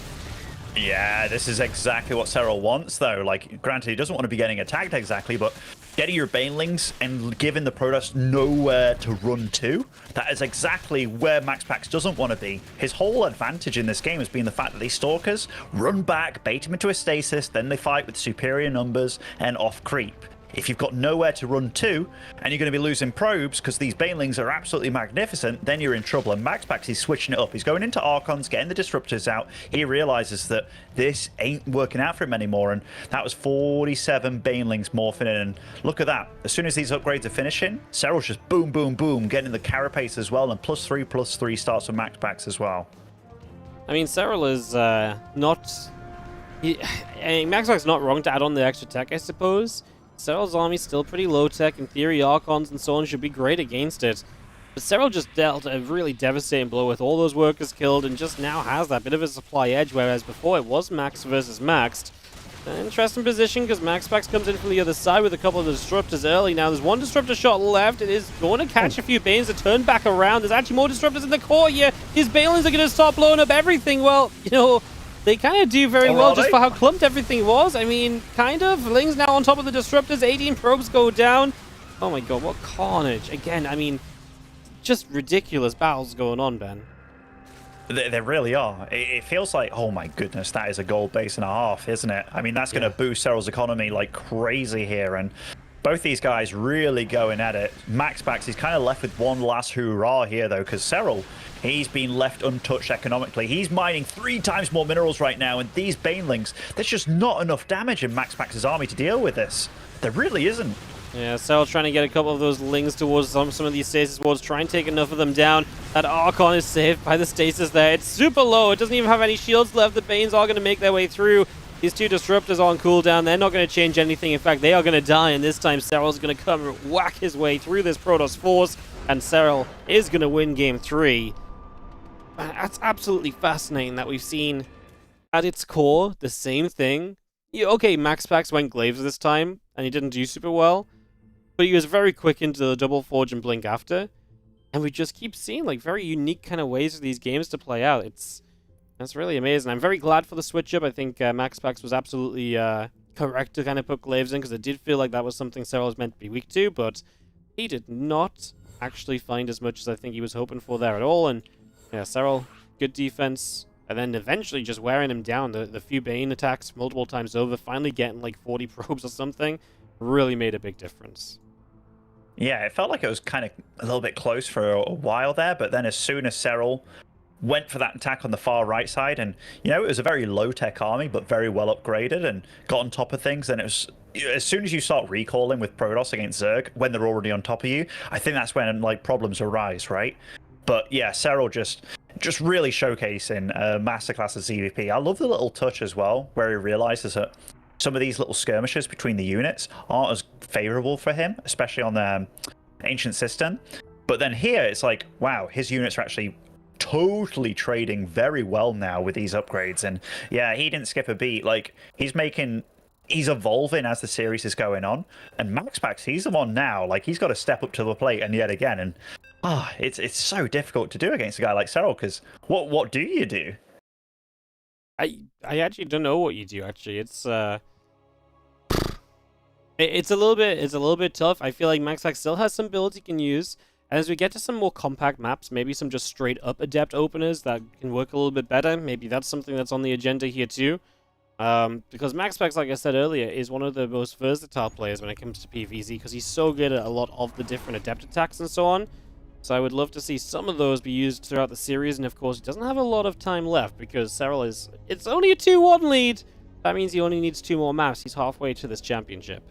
Yeah, this is exactly what Serral wants, though. Like, granted, he doesn't want to be getting attacked exactly, but getting your Banelings and giving the Protoss nowhere to run to, that is exactly where MaxPax doesn't want to be. His whole advantage in this game has been the fact that these Stalkers run back, bait him into a stasis, then they fight with superior numbers and off creep. If you've got nowhere to run to, and you're going to be losing probes because these Banelings are absolutely magnificent, then you're in trouble. And MaxPax is switching it up. He's going into Archons, getting the Disruptors out. He realizes that this ain't working out for him anymore, and that was 47 Banelings morphing in. And look at that. As soon as these upgrades are finishing, Serral's just boom, boom, boom, getting the Carapace as well, and +3/+3 starts with MaxPax as well.
I mean, Serral is not... MaxPax's not wrong to add on the extra tech, I suppose. Serral's army's still pretty low-tech. In theory, Archons and so on should be great against it. But Serral just dealt a really devastating blow with all those workers killed and just now has that bit of a supply edge, whereas before it was max versus maxed. An interesting position because MaxPax comes in from the other side with a couple of disruptors early. Now there's one disruptor shot left. It is going to catch a few Banes to turn back around. There's actually more disruptors in the core here. These Banelings are going to start blowing up everything. Well, you know... They kind of do very well just for how clumped everything was. I mean, kind of. Ling's now on top of the disruptors. 18 probes go down. Oh my god, what carnage. Again, I mean, just ridiculous battles going on, Ben.
They really are. It feels like, oh my goodness, that is a gold base and a half, isn't it? I mean, that's going to boost Serral's economy like crazy here. And both these guys really going at it. MaxPax is kind of left with one last hurrah here, though, because Serral, he's been left untouched economically. He's mining 3 times more minerals right now, and these Banelings, there's just not enough damage in MaxPax's army to deal with this. There really isn't.
Yeah, Serral trying to get a couple of those Lings towards some of these stasis wards, try and take enough of them down. That Archon is saved by the stasis there. It's super low. It doesn't even have any shields left. The Banes are going to make their way through. These 2 disruptors on cooldown. They're not going to change anything. In fact, they are going to die, and this time Serral's going to come and whack his way through this Protoss force, and Serral is going to win game 3. That's absolutely fascinating that we've seen, at its core, the same thing. Okay, MaxPax went Glaives this time, and he didn't do super well, but he was very quick into the Double Forge and Blink after, and we just keep seeing like very unique kind of ways for these games to play out. That's really amazing. I'm very glad for the switch-up. I think MaxPax was absolutely correct to kind of put Glaives in, because it did feel like that was something Serral was meant to be weak to, but he did not actually find as much as I think he was hoping for there at all, and yeah, Serral, good defense, and then eventually just wearing him down. The few Bane attacks multiple times over, finally getting like 40 probes or something, really made a big difference.
Yeah, it felt like it was kind of a little bit close for a while there, but then as soon as Serral went for that attack on the far right side, and, you know, it was a very low-tech army, but very well upgraded and got on top of things, and it was... As soon as you start recalling with Protoss against Zerg, when they're already on top of you, I think that's when, like, problems arise, right? But yeah, Serral just just really showcasing a masterclass of CVP. I love the little touch as well, where he realizes that some of these little skirmishes between the units aren't as favorable for him, especially on the ancient system. But then here, it's like, wow, his units are actually totally trading very well now with these upgrades. And yeah, he didn't skip a beat. Like, he's evolving as the series is going on. And MaxPax, he's the one now. Like, he's got to step up to the plate and yet again. And it's so difficult to do against a guy like Serral, because what do you do?
I actually don't know what you do. Actually, it's a little bit tough. I feel like MaxPax still has some builds he can use. And as we get to some more compact maps, maybe some just straight up adept openers that can work a little bit better, maybe that's something that's on the agenda here too. Because MaxPax, like I said earlier, is one of the most versatile players when it comes to PvZ, because he's so good at a lot of the different adept attacks and so on. So I would love to see some of those be used throughout the series, and of course he doesn't have a lot of time left, because Serral it's only a 2-1 lead! That means he only needs 2 more maps. He's halfway to this championship.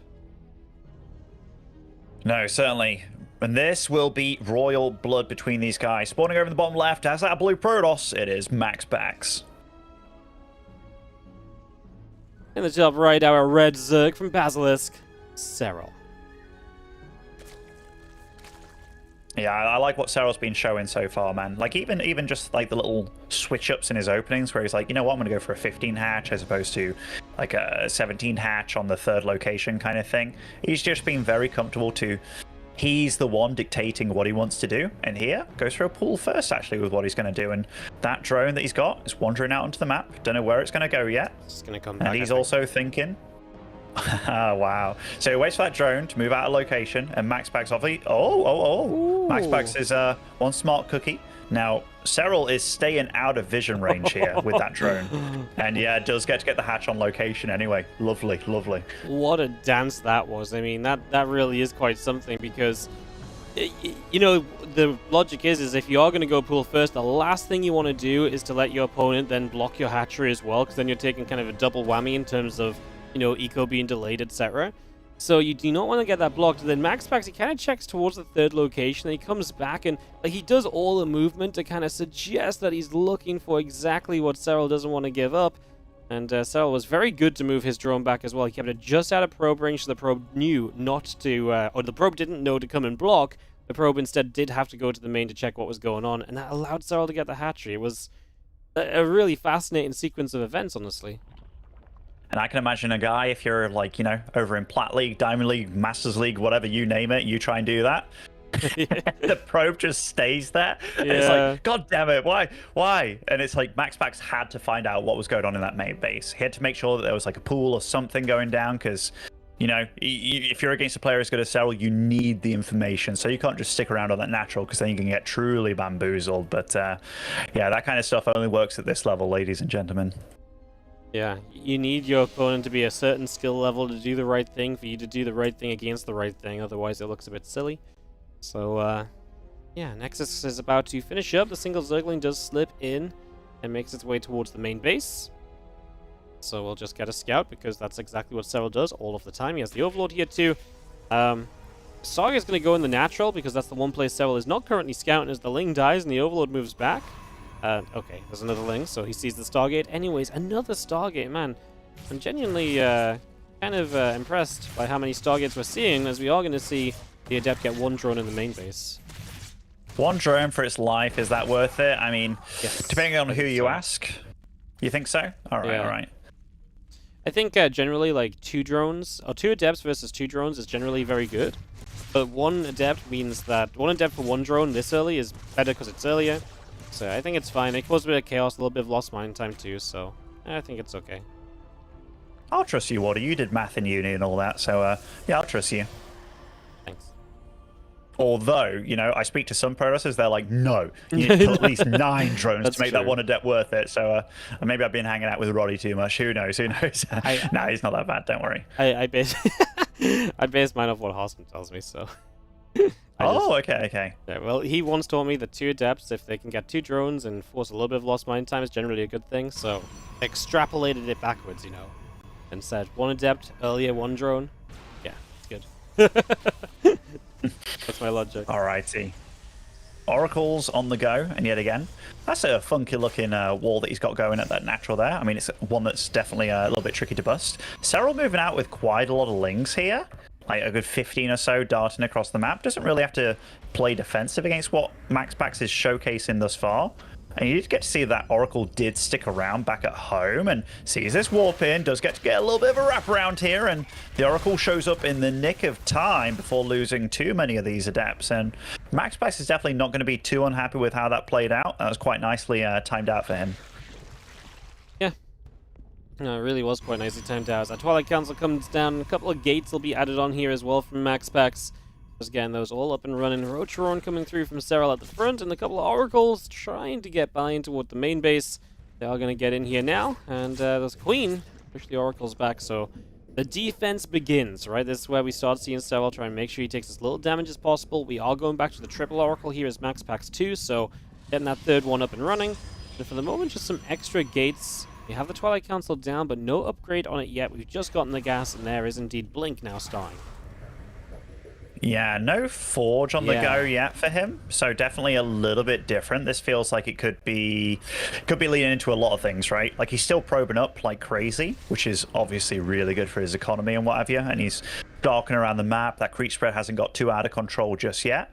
No, certainly. And this will be royal blood between these guys. Spawning over in the bottom left, as that blue Protoss, it is MaxPax.
In the top right, our red Zerg from Basilisk, Serral.
Yeah, I like what Serral's been showing so far, man. Like, even just like the little switch-ups in his openings, where he's like, you know what, I'm going to go for a 15 hatch as opposed to like a 17 hatch on the 3rd location kind of thing. He's just been very comfortable to... He's the one dictating what he wants to do, and here goes for a pull first, actually, with what he's going to do. And that drone that he's got is wandering out onto the map. Don't know where it's going to go yet.
It's going to come back.
And he's also thinking... wow. So he waits for that drone to move out of location, and MaxPax obviously... Oh. MaxPax is one smart cookie. Now, Serral is staying out of vision range here with that drone. And yeah, does get to get the hatch on location anyway. Lovely, lovely.
What a dance that was. I mean, that really is quite something, because, you know, the logic is if you are going to go pool first, the last thing you want to do is to let your opponent then block your hatchery as well, because then you're taking kind of a double whammy in terms of, you know, eco being delayed, etc. So you do not want to get that blocked. And then MaxPax, he kind of checks towards the 3rd location, and he comes back, and like, he does all the movement to kind of suggest that he's looking for exactly what Serral doesn't want to give up. And Serral was very good to move his drone back as well. He kept it just out of probe range, so the probe knew not to, or the probe didn't know to come and block. The probe instead did have to go to the main to check what was going on, and that allowed Serral to get the hatchery. It was a really fascinating sequence of events, honestly.
And I can imagine a guy, if you're like, you know, over in Plat League, Diamond League, Masters League, whatever you name it, you try and do that. The probe just stays there. Yeah. And it's like, God damn it, why? And it's like MaxPax had to find out what was going on in that main base. He had to make sure that there was like a pool or something going down, because, you know, if you're against a player as good as Serral, you need the information. So you can't just stick around on that natural, because then you can get truly bamboozled. But yeah, that kind of stuff only works at this level, ladies and gentlemen.
Yeah, you need your opponent to be a certain skill level to do the right thing, for you to do the right thing against the right thing, otherwise it looks a bit silly. So, yeah, Nexus is about to finish up. The single Zergling does slip in and makes its way towards the main base. So we'll just get a scout, because that's exactly what Serral does all of the time. He has the Overlord here too. Saga is going to go in the natural, because that's the one place Serral is not currently scouting, as the Ling dies and the Overlord moves back. Okay, there's another Ling, so he sees the Stargate. Anyways, another Stargate, man. I'm genuinely kind of impressed by how many Stargates we're seeing, as we are going to see the Adept get 1 drone in the main base.
1 drone for its life, is that worth it? I mean,
yes,
depending on who you ask. You think so? All right, all right.
I think generally, like, 2 drones, or 2 Adepts versus 2 drones is generally very good. But 1 Adept means that 1 Adept for 1 drone this early is better because it's earlier. So I think it's fine. It caused a bit of chaos, a little bit of lost mine time too, so I think it's okay.
I'll trust you, Waddy. You did math in uni and all that, so yeah, I'll trust you.
Thanks.
Although, you know, I speak to some progressors, they're like, no, you need at least 9 drones to make that 1 Adept worth it. So maybe I've been hanging out with Roddy too much. Who knows? Who knows? No, he's not that bad. Don't worry.
I base mine off what Harsman tells me, so...
Okay.
Yeah, well, he once told me that 2 Adepts, if they can get 2 drones and force a little bit of lost mine time, is generally a good thing. So, extrapolated it backwards, you know, and said 1 Adept, earlier 1 drone. Yeah, it's good. That's my logic.
Alrighty. Oracles on the go, and yet again, that's a funky looking wall that he's got going at that natural there. I mean, it's one that's definitely a little bit tricky to bust. Serral moving out with quite a lot of lings here, like a good 15 or so darting across the map. Doesn't really have to play defensive against what MaxPax is showcasing thus far. And you did get to see that Oracle did stick around back at home and sees this warp in, does get to get a little bit of a wraparound here, and the Oracle shows up in the nick of time before losing too many of these adepts. And MaxPax is definitely not going to be too unhappy with how that played out. That was quite nicely timed out for him.
Yeah. No, it really was quite nicely timed out. As that Twilight Council comes down, a couple of gates will be added on here as well from MaxPax. Again, those all up and running. Rocheron coming through from Serral at the front, and a couple of Oracles trying to get by toward the main base. They are going to get in here now, and there's Queen. Push the Oracles back, so the defense begins, right? This is where we start seeing Serral try and make sure he takes as little damage as possible. We are going back to the triple Oracle here as MaxPax 2, so getting that third one up and running. And for the moment, just some extra gates. We have the Twilight Council down, but no upgrade on it yet. We've just gotten the gas, and there is indeed Blink now starting.
Yeah, no Forge on the go yet for him, so definitely a little bit different. This feels like it could be leading into a lot of things, right? Like he's still probing up like crazy, which is obviously really good for his economy and what have you, and he's darkening around the map. That creep spread hasn't got too out of control just yet.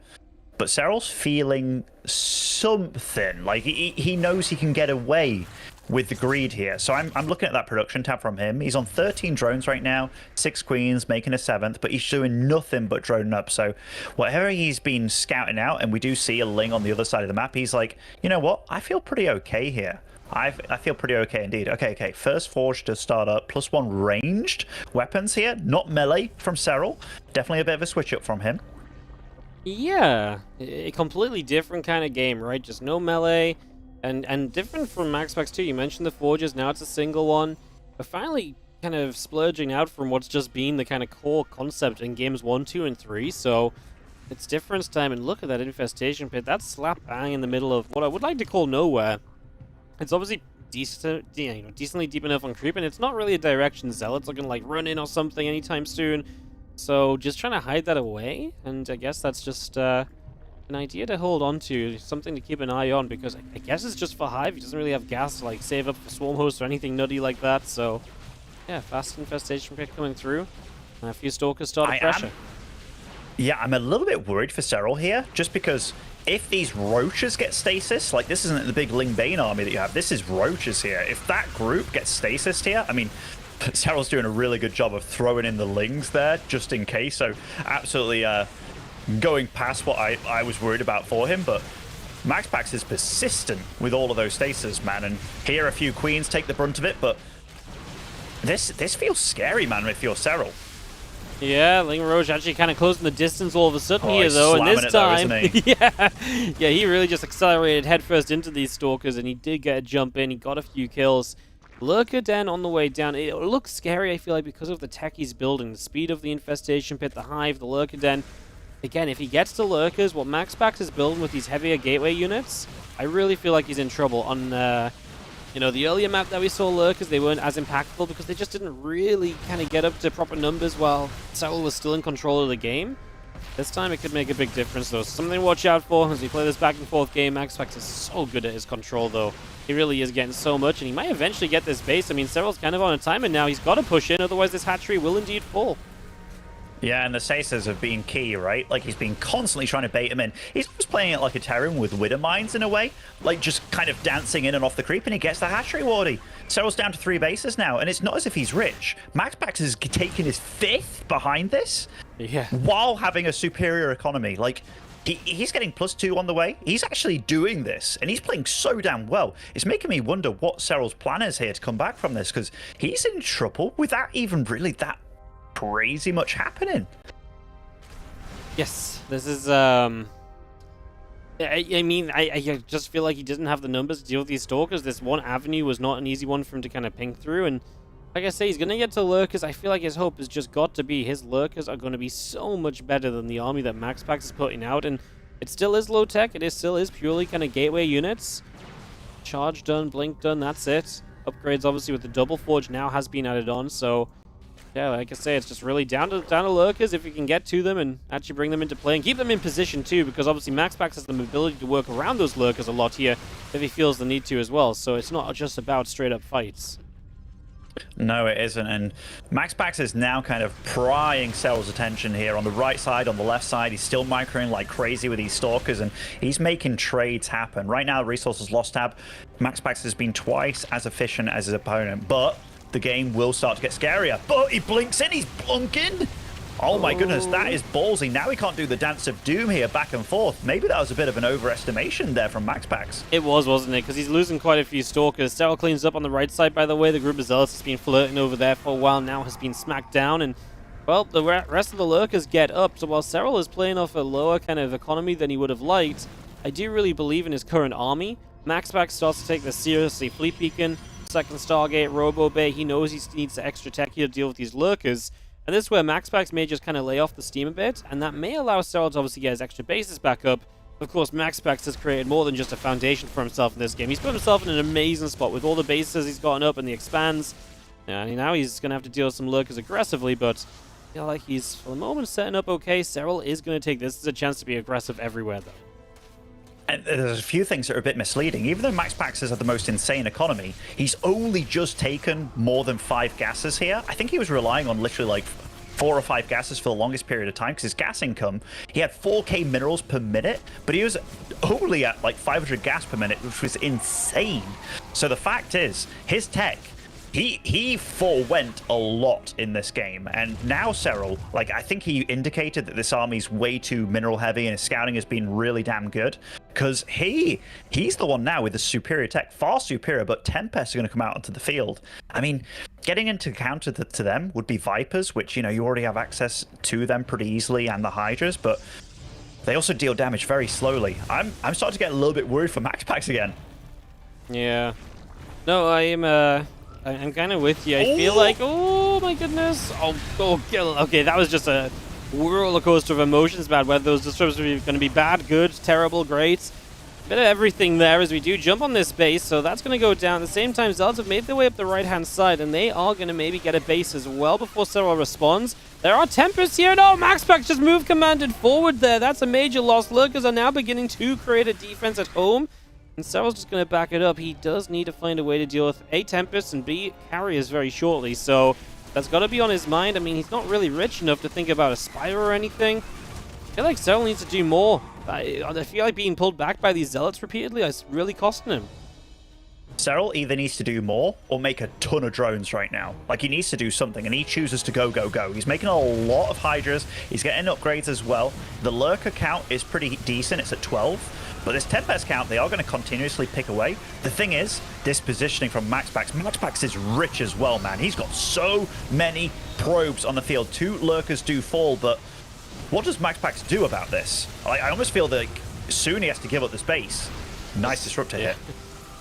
But Serral's feeling something, like he knows he can get away with the greed here. So I'm looking at that production tab from him. He's on 13 drones right now, 6 queens, making a 7th, but he's doing nothing but droning up. So whatever he's been scouting out, and we do see a ling on the other side of the map, he's like, you know what? I feel pretty okay here. I feel pretty okay indeed. Okay. First Forge to start up, +1 ranged weapons here, not melee from Serral. Definitely a bit of a switch up from him.
Yeah, a completely different kind of game, right? Just no melee. And different from MaxPax 2, you mentioned the Forges, now it's a single one. We're finally kind of splurging out from what's just been the kind of core concept in games 1, 2, and 3, so it's difference time, and look at that infestation pit. That's slap bang in the middle of what I would like to call nowhere. It's obviously decently deep enough on creep, and it's not really a direction Zealot's looking like run in or something anytime soon, so just trying to hide that away, and I guess that's just an idea to hold on to, something to keep an eye on, because I guess it's just for Hive. He doesn't really have gas to like save up for Swarm Host or anything nutty like that, so yeah, fast infestation pit coming through. And a few Stalkers started pressure.
Yeah, I'm a little bit worried for Serral here, just because if these Roaches get stasis, like this isn't the big Ling Bane army that you have, this is Roaches here. If that group gets stasis here, I mean, Serral's doing a really good job of throwing in the Lings there, just in case, so absolutely going past what I was worried about for him, but MaxPax is persistent with all of those stasis, man, and here a few queens take the brunt of it, but this feels scary, man, if you're Serral.
Yeah, Ling Roach actually kind of closing the distance all of a sudden here, though, and this time, yeah, he really just accelerated headfirst into these Stalkers, and he did get a jump in, he got a few kills. Lurker Den on the way down. It looks scary, I feel like, because of the tech he's building, the speed of the infestation pit, the Hive, the Lurker Den. Again, if he gets to Lurkers, what MaxPax is building with these heavier gateway units, I really feel like he's in trouble. On, the earlier map that we saw Lurkers, they weren't as impactful because they just didn't really kind of get up to proper numbers while Serral was still in control of the game. This time it could make a big difference, though. Something to watch out for as we play this back and forth game. MaxPax is so good at his control, though. He really is getting so much, and he might eventually get this base. I mean, Serral's kind of on a timer now. He's got to push in, otherwise this hatchery will indeed fall.
Yeah, and the stasis have been key, right? Like, he's been constantly trying to bait him in. He's just playing it like a Terran with Widow Mines in a way. Like, just kind of dancing in and off the creep, and he gets the hatchery wardy. Serral's down to 3 bases now, and it's not as if he's rich. MaxPax is taking his 5th behind this, while having a superior economy. Like, he's getting +2 on the way. He's actually doing this, and he's playing so damn well. It's making me wonder what Serral's plan is here to come back from this, because he's in trouble without even really that crazy much happening.
Yes, this is I mean, I just feel like he doesn't have the numbers to deal with these Stalkers. This one avenue was not an easy one for him to kind of ping through, and like I say, he's gonna get to Lurkers. I feel like his hope has just got to be his Lurkers are gonna be so much better than the army that MaxPax is putting out, and it still is low tech. It still is purely kind of gateway units. Charge done, blink done, that's it. Upgrades obviously with the double forge now has been added on, so Yeah, like I say, it's just really down to lurkers if you can get to them and actually bring them into play and keep them in position too, because obviously MaxPax has the ability to work around those lurkers a lot here if he feels the need to as well. So it's not just about straight up fights.
No, it isn't. And MaxPax is now kind of prying Serral's attention here on the right side, on the left side. He's still microing like crazy with these stalkers, and he's making trades happen. Right now, resources lost tab. MaxPax has been twice as efficient as his opponent, but the game will start to get scarier. But he blinks in, he's blunking. Oh my goodness, that is ballsy. Now he can't do the dance of doom here back and forth. Maybe that was a bit of an overestimation there from MaxPax.
It was, wasn't it? Because he's losing quite a few stalkers. Serral cleans up on the right side, by the way. The group of Zealots has been flirting over there for a while now, has been smacked down, and well, the rest of the lurkers get up. So while Serral is playing off a lower kind of economy than he would have liked, I do really believe in his current army. MaxPax starts to take this seriously. Fleet Beacon, second Stargate, Robo Bay. He knows he needs the extra tech here to deal with these lurkers. And this is where MaxPax may just kind of lay off the steam a bit, and that may allow Serral to obviously get his extra bases back up. Of course, MaxPax has created more than just a foundation for himself in this game. He's put himself in an amazing spot with all the bases he's gotten up and the expands. And now he's going to have to deal with some lurkers aggressively, but I feel like he's, for the moment, setting up okay. Serral is going to take this as a chance to be aggressive everywhere, though.
And there's a few things that are a bit misleading. Even though MaxPax has the most insane economy, he's only just taken more than 5 gases here. I think he was relying on literally like 4 or 5 gases for the longest period of time, because his gas income, he had 4k minerals per minute, but he was only at like 500 gas per minute, which was insane. So the fact is, his tech, he forewent a lot in this game, and now Serral, like, I think he indicated that this army's way too mineral heavy and his scouting has been really damn good, because he's the one now with the superior tech, far superior, but Tempests are going to come out onto the field. I mean, getting into counter to them would be Vipers, which, you know, you already have access to them pretty easily, and the Hydras, but they also deal damage very slowly. I'm starting to get a little bit worried for MaxPax again.
Yeah. No, I'm kind of with you. I feel like, oh my goodness. Okay, that was just a roller coaster of emotions about whether those disruptors were going to be bad, good, terrible, great. Bit of everything there as we do jump on this base, so that's going to go down. At the same time, Zealots have made their way up the right-hand side, and they are going to maybe get a base as well before Serral responds. There are Tempests here. No, MaxPax just moved commanded forward there. That's a major loss. Lurkers are now beginning to create a defense at home. And Serral's just going to back it up. He does need to find a way to deal with A, Tempest, and B, carriers very shortly. So that's got to be on his mind. I mean, he's not really rich enough to think about a Spire or anything. I feel like Serral needs to do more. I feel like being pulled back by these Zealots repeatedly is really costing him.
Serral either needs to do more or make a ton of drones right now. Like, he needs to do something, and he chooses to go. He's making a lot of Hydras. He's getting upgrades as well. The Lurker count is pretty decent. It's at 12. But this Tempest count, they are going to continuously pick away. The thing is, this positioning from MaxPax. MaxPax is rich as well, man. He's got so many probes on the field. 2 Lurkers do fall, but what does MaxPax do about this? I almost feel like soon he has to give up this base. Nice disruptor hit.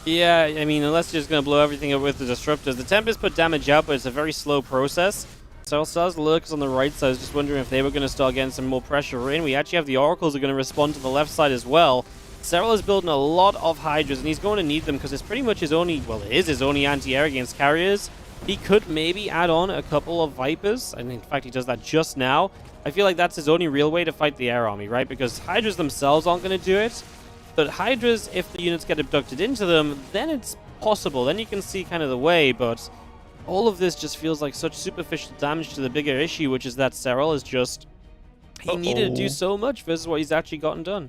Yeah, I mean, unless you're just going to blow everything up with the disruptors. The Tempest put damage out, but it's a very slow process. So the Lurkers on the right side, I was just wondering if they were going to start getting some more pressure in. We actually have the Oracles are going to respond to the left side as well. Serral is building a lot of Hydras, and he's going to need them because it's pretty much his only, well, it is his only anti-air against carriers. He could maybe add on a couple of Vipers, and in fact, he does that just now. I feel like that's his only real way to fight the air army, right? Because Hydras themselves aren't going to do it. But Hydras, if the units get abducted into them, then it's possible. Then you can see kind of the way, but all of this just feels like such superficial damage to the bigger issue, which is that Serral is just... He needed to do so much versus what he's actually gotten done.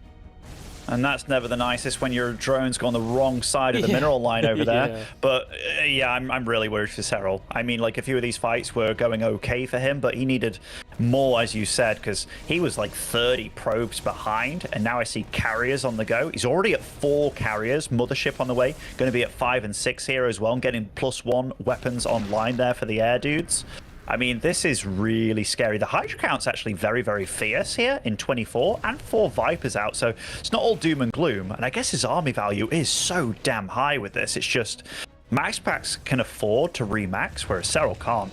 And that's never the nicest when your drones go on the wrong side of the mineral line over there.
Yeah.
But yeah, I'm really worried for Serral. I mean, like, a few of these fights were going okay for him, but he needed more, as you said, because he was like 30 probes behind, and now I see carriers on the go. He's already at 4 carriers, Mothership on the way, going to be at 5 and 6 here as well, and getting +1 weapons online there for the air dudes. I mean, this is really scary. The Hydra count's actually very, very fierce here in 24, and 4 Vipers out, so it's not all doom and gloom. And I guess his army value is so damn high with this. It's just MaxPax can afford to remax, whereas Serral can't.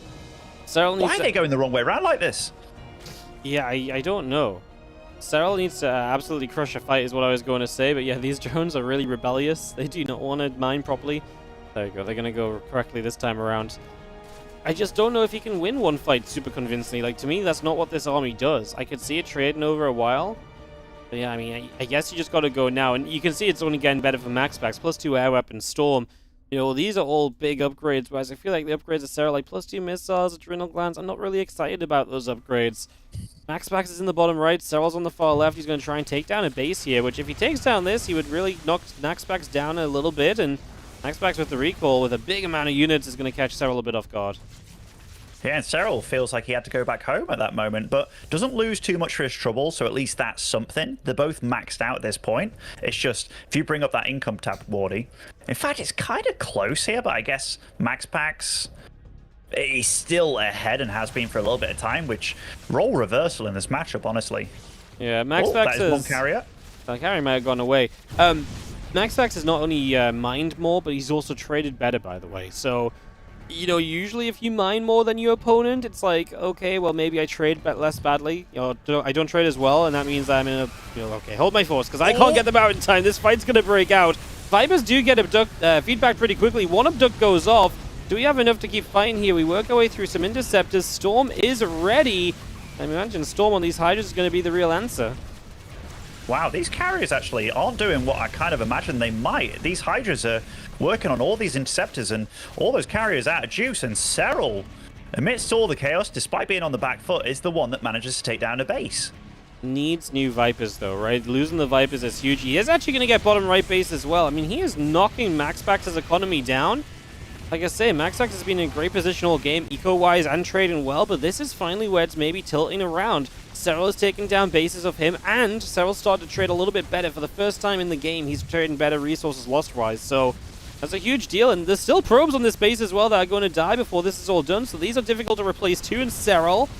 Why are they going the wrong way around like this?
Yeah, I don't know. Serral needs to absolutely crush a fight is what I was going to say, but yeah, these drones are really rebellious. They do not want to mine properly. There you go, they're going to go correctly this time around. I just don't know if he can win one fight super convincingly. Like, to me, that's not what this army does. I could see it trading over a while. But yeah, I mean, I guess you just got to go now. And you can see it's only getting better for MaxPax. +2 air weapon, Storm. You know, these are all big upgrades, whereas I feel like the upgrades of Serral, like +2 missiles, adrenal glands, I'm not really excited about those upgrades. MaxPax is in the bottom right, Serral's on the far left. He's going to try and take down a base here, which if he takes down this, he would really knock MaxPax down a little bit, and MaxPax with the recall with a big amount of units is going to catch Serral a bit off guard.
Yeah, and Serral feels like he had to go back home at that moment, but doesn't lose too much for his trouble, so at least that's something. They're both maxed out at this point. It's just, if you bring up that income tab, Wardy, in fact, it's kind of close here, but I guess MaxPax, he's still ahead and has been for a little bit of time, which role reversal in this matchup, honestly.
Yeah, MaxPax
that is one carrier.
The carrier might have gone away. MaxPax has not only mined more, but he's also traded better, by the way, so... You know, usually if you mine more than your opponent, it's like, okay, well, maybe I trade less badly. You know, I don't trade as well, and that means I'm in a... You know, okay, hold my force, because I can't get them out in time. This fight's going to break out. Vipers do get feedback pretty quickly. One abduct goes off. Do we have enough to keep fighting here? We work our way through some interceptors. Storm is ready. I imagine Storm on these Hydras is going to be the real answer.
Wow, these carriers actually aren't doing what I kind of imagined they might. These Hydras are working on all these interceptors and all those carriers out of juice, and Serral, amidst all the chaos, despite being on the back foot, is the one that manages to take down a base.
Needs new Vipers, though, right? Losing the Vipers is huge. He is actually going to get bottom right base as well. I mean, he is knocking MaxPax's economy down. Like I say, MaxPax has been in a great position all game, eco-wise and trading well, but this is finally where it's maybe tilting around. Serral is taking down bases of him, and Serral started to trade a little bit better. For the first time in the game, he's trading better resources lost-wise, so that's a huge deal. And there's still probes on this base as well that are going to die before this is all done, so these are difficult to replace too, and Serral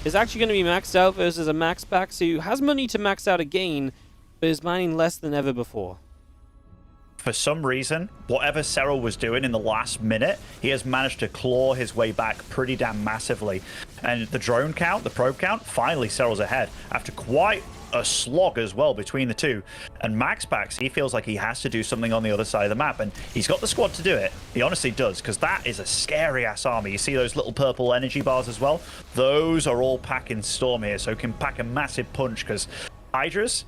is actually going to be maxed out versus a MaxPax who has money to max out again, but is mining less than ever before.
For some reason, whatever Serral was doing in the last minute, he has managed to claw his way back pretty damn massively. And the drone count, the probe count, finally Serral's ahead after quite a slog as well between the two. And MaxPax, he feels like he has to do something on the other side of the map, and he's got the squad to do it. He honestly does, because that is a scary-ass army. You see those little purple energy bars as well? Those are all packing Storm here, so he can pack a massive punch, because Hydras...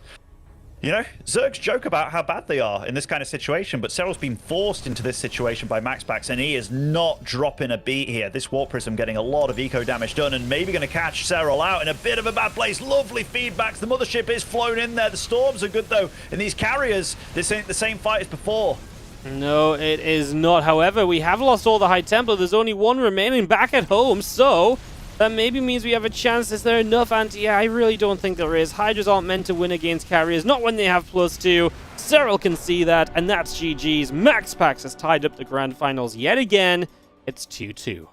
You know, Zergs joke about how bad they are in this kind of situation, but Serral's been forced into this situation by MaxPax, and he is not dropping a beat here. This Warp Prism getting a lot of eco damage done, and maybe going to catch Serral out in a bit of a bad place. Lovely feedbacks. The Mothership is flown in there. The Storms are good, though. And these carriers, this ain't the same fight as before.
No, it is not. However, we have lost all the High Templar. There's only one remaining back at home, so... that maybe means we have a chance. Is there enough anti? I really don't think there is. Hydras aren't meant to win against carriers, not when they have +2. Serral can see that, and that's GG's. MaxPax has tied up the grand finals yet again. It's 2-2.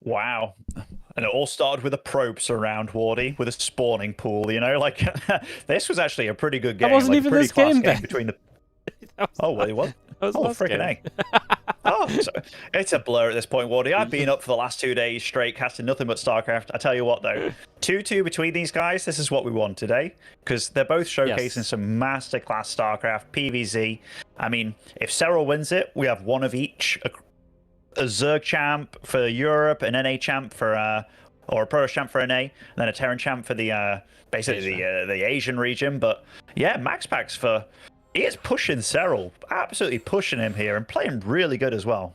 Wow. And it all started with a probe surround, Wardy, with a spawning pool, you know? Like, this was actually a pretty good game.
That wasn't
like,
even
pretty
this game,
game between the... Oh, well, it was?
Oh,
freaking A. Oh, so it's a blur at this point, Wardy. I've been up for the last 2 days straight, casting nothing but StarCraft. I tell you what, though, 2-2 between these guys, this is what we want today, because they're both showcasing some masterclass StarCraft, PvZ. I mean, if Serral wins it, we have one of each, a Zerg champ for Europe, an NA champ for, or a Pro champ for NA, and then a Terran champ for the, basically the Asian region. But yeah, MaxPax for... He is pushing Serral, absolutely pushing him here, and playing really good as well.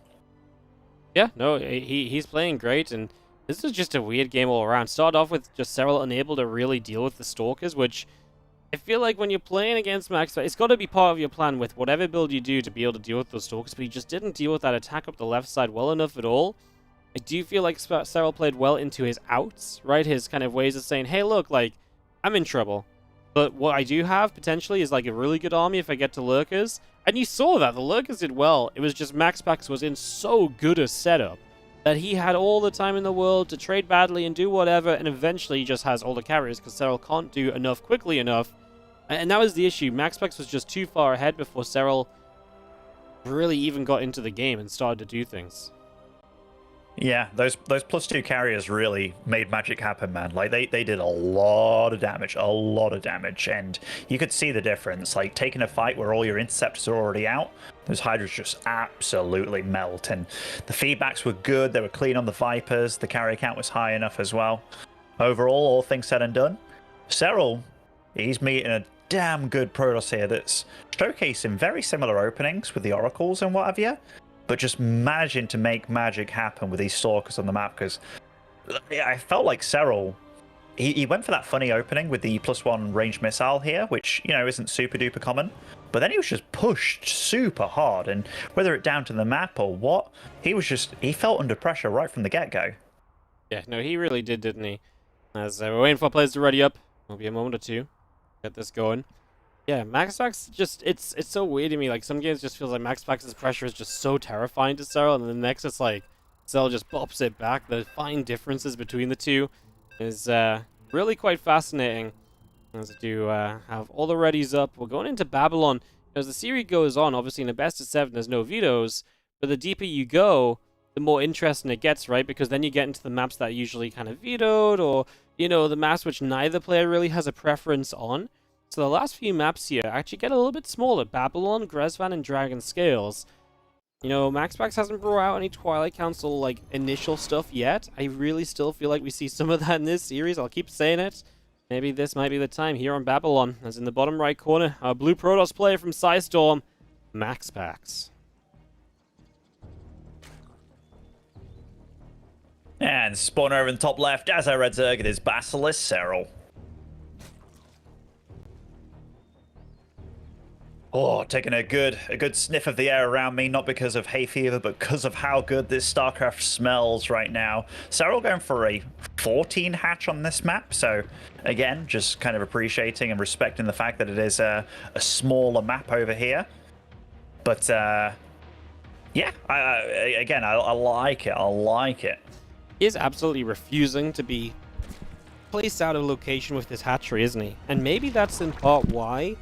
Yeah, no, he's playing great, and this is just a weird game all around. Started off with just Serral unable to really deal with the Stalkers, which I feel like when you're playing against MaxPax, it's got to be part of your plan with whatever build you do to be able to deal with those Stalkers, but he just didn't deal with that attack up the left side well enough at all. I do feel like Serral played well into his outs, right? His kind of ways of saying, hey, look, like, I'm in trouble. But what I do have, potentially, is like a really good army if I get to Lurkers. And you saw that. The Lurkers did well. It was just MaxPax was in so good a setup that he had all the time in the world to trade badly and do whatever, and eventually he just has all the carriers because Serral can't do enough quickly enough. And that was the issue. MaxPax was just too far ahead before Serral really even got into the game and started to do things.
Yeah, those +2 carriers really made magic happen, man. Like they did a lot of damage, and you could see the difference. Like taking a fight where all your interceptors are already out, those Hydras just absolutely melt, and the feedbacks were good. They were clean on the Vipers. The carrier count was high enough as well. Overall, all things said and done, Serral, he's meeting a damn good Protoss here that's showcasing very similar openings with the Oracles and what have you, but just managing to make magic happen with these Stalkers on the map. Because I felt like Serral, he went for that funny opening with the +1 ranged missile here, which, you know, isn't super duper common. But then he was just pushed super hard, and whether it down to the map or what, he felt under pressure right from the get-go.
Yeah, no, he really did, didn't he? As we're waiting for players to ready up, will be a moment or two. Get this going. Yeah, MaxPax just, it's so weird to me. Like, some games just feels like MaxPax's pressure is just so terrifying to Serral, and then the next it's like, Serral just bops it back. The fine differences between the two is really quite fascinating. As I do have all the readies up, we're going into Babylon. As the series goes on, obviously in a best of 7 there's no vetoes, but the deeper you go, the more interesting it gets, right? Because then you get into the maps that are usually kind of vetoed, or, you know, the maps which neither player really has a preference on. So the last few maps here actually get a little bit smaller. Babylon, Gresvan, and Dragon Scales. You know, MaxPax hasn't brought out any Twilight Council, like, initial stuff yet. I really still feel like we see some of that in this series. I'll keep saying it. Maybe this might be the time here on Babylon. As in the bottom right corner, our blue Protoss player from Psystorm, MaxPax.
And spawner over in the top left, as I read Zerg, it is Basilisk Serral. Oh, taking a good sniff of the air around me, not because of hay fever, but because of how good this StarCraft smells right now. Serral going for a 14 hatch on this map, so again, just kind of appreciating and respecting the fact that it is a smaller map over here. But yeah, I like it. I like it.
He is absolutely refusing to be placed out of location with this hatchery, isn't he? And maybe that's in part why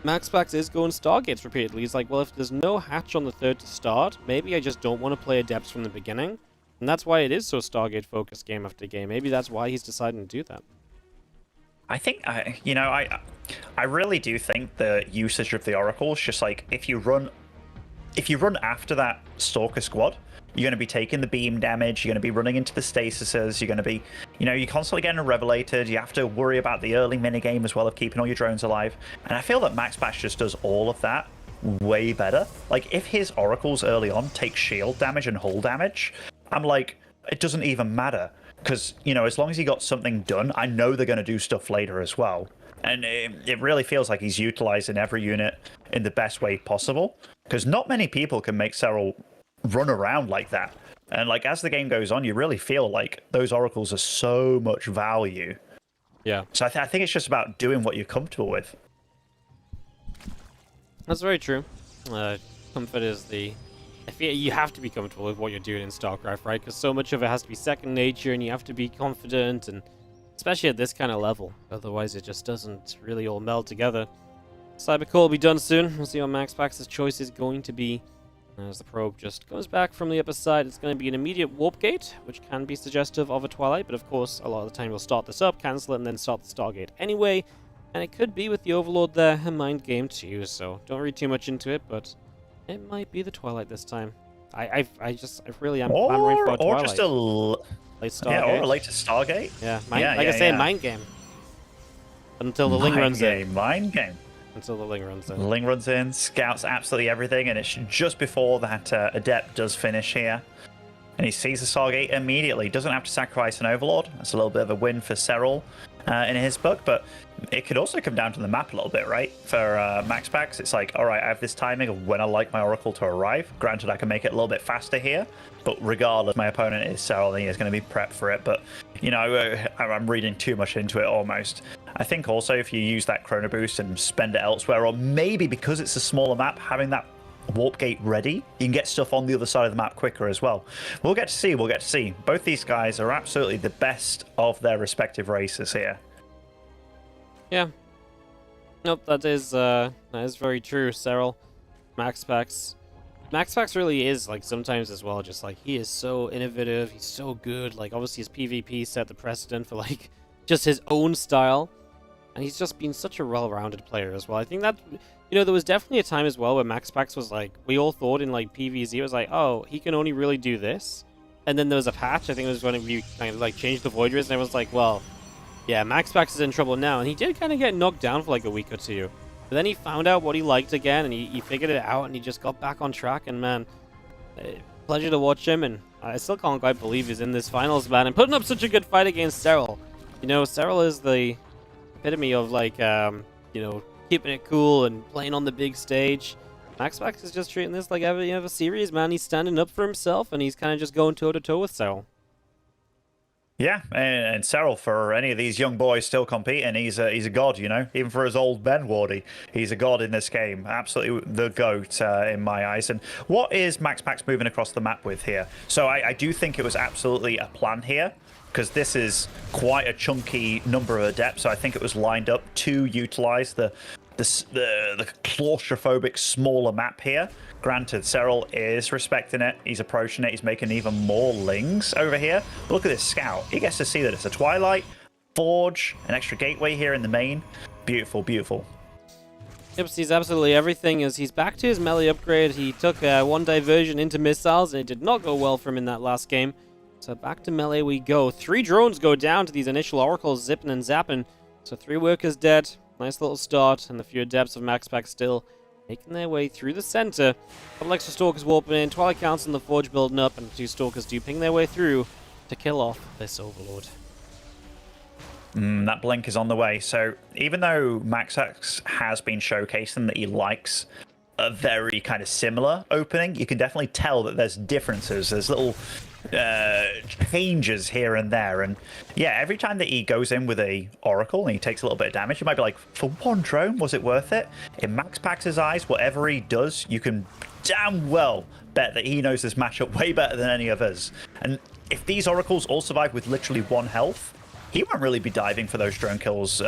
MaxPax is going Stargates repeatedly. He's like, well, if there's no hatch on the third to start, maybe I just don't want to play Adepts from the beginning. And that's why it is so Stargate-focused game after game. Maybe that's why he's deciding to do that.
I think, I really do think the usage of the Oracle is just like, if you run after that Stalker squad, you're going to be taking the beam damage, you're going to be running into the stasises, you're going to be, you're constantly getting revelated, you have to worry about the early minigame as well of keeping all your drones alive. And I feel that MaxPax just does all of that way better. Like, if his Oracles early on take shield damage and hull damage, I'm like, it doesn't even matter. Because, as long as he got something done, I know they're going to do stuff later as well. And it really feels like he's utilizing every unit in the best way possible. Because not many people can make Serral run around like that. And like, as the game goes on, you really feel like those Oracles are so much value.
Yeah.
So I think it's just about doing what you're comfortable with.
That's very true. Comfort is the... I feel you have to be comfortable with what you're doing in StarCraft, right? Because so much of it has to be second nature, and you have to be confident, and especially at this kind of level. Otherwise, it just doesn't really all meld together. Cybercore will be done soon. We'll see what MaxPax's choice is going to be. As the probe just goes back from the upper side, it's going to be an immediate warp gate, which can be suggestive of a Twilight, but of course, a lot of the time we'll start this up, cancel it, and then start the Stargate anyway. And it could be with the Overlord there, a mind game too, so don't read too much into it, but it might be the Twilight this time. I really am clamoring for a Twilight.
Or just a
late Stargate.
Yeah, or a later Stargate.
Yeah, I say, mind game. Until the Ling runs in.
Mind game.
Until the Ling runs in.
Ling runs in, scouts absolutely everything, and it's just before that Adept does finish here. And he sees the Stargate immediately. Doesn't have to sacrifice an Overlord. That's a little bit of a win for Serral in his book, but it could also come down to the map a little bit, right? For MaxPax, it's like, all right, I have this timing of when I like my Oracle to arrive. Granted, I can make it a little bit faster here, but regardless, my opponent is Serral, and he is going to be prepped for it. But, I'm reading too much into it almost. I think also if you use that Chrono Boost and spend it elsewhere, or maybe because it's a smaller map, having that warp gate ready, you can get stuff on the other side of the map quicker as well. We'll get to see. Both these guys are absolutely the best of their respective races here.
Yeah. Nope, that is very true, Serral. MaxPax MaxPax really is, like, sometimes as well, just, like, he is so innovative, he's so good, like, obviously his PvP set the precedent for, like, just his own style, and he's just been such a well-rounded player as well. I think that, you know, there was definitely a time as well where MaxPax was, like, we all thought in, like, PvZ, it was like, oh, he can only really do this, and then there was a patch, I think it was when we kind of, like, changed the Void Rays, and I was like, well, yeah, MaxPax is in trouble now, and he did kind of get knocked down for, like, a week or two. But then he found out what he liked again, and he figured it out, and he just got back on track, and man, pleasure to watch him, and I still can't quite believe he's in this finals, man, and putting up such a good fight against Serral. You know, Serral is the epitome of, like, you know, keeping it cool and playing on the big stage. MaxPax is just treating this like every other series, man. He's standing up for himself, and he's kind of just going toe-to-toe with Serral.
Yeah, and Serral, for any of these young boys still competing, he's a god, you know. Even for his old Ben Wardy, he's a god in this game. Absolutely the GOAT in my eyes. And what is MaxPax moving across the map with here? So I do think it was absolutely a plan here, because this is quite a chunky number of adepts. So I think it was lined up to utilize the claustrophobic smaller map here. Granted, Serral is respecting it. He's approaching it. He's making even more lings over here. But look at this scout. He gets to see that it's a Twilight, Forge, an extra gateway here in the main. Beautiful, beautiful.
Yep, sees absolutely everything as he's back to his melee upgrade. He took one diversion into missiles, and it did not go well for him in that last game. So back to melee we go. 3 drones go down to these initial oracles, zipping and zapping. So 3 workers dead. Nice little start, and the few adepts of MaxPax still making their way through the center. A couple extra Stalkers warping in, Twilight Council and the Forge building up, and 2 Stalkers do ping their way through to kill off this Overlord.
That blink is on the way. So even though MaxPax has been showcasing that he likes a very kind of similar opening, you can definitely tell that there's differences. There's little changes here and there, and yeah, every time that he goes in with a oracle and he takes a little bit of damage, you might be like, for 1 drone, was it worth it? In MaxPax's eyes, whatever he does, you can damn well bet that he knows this matchup way better than any of us. And if these oracles all survive with literally 1 health, he won't really be diving for those drone kills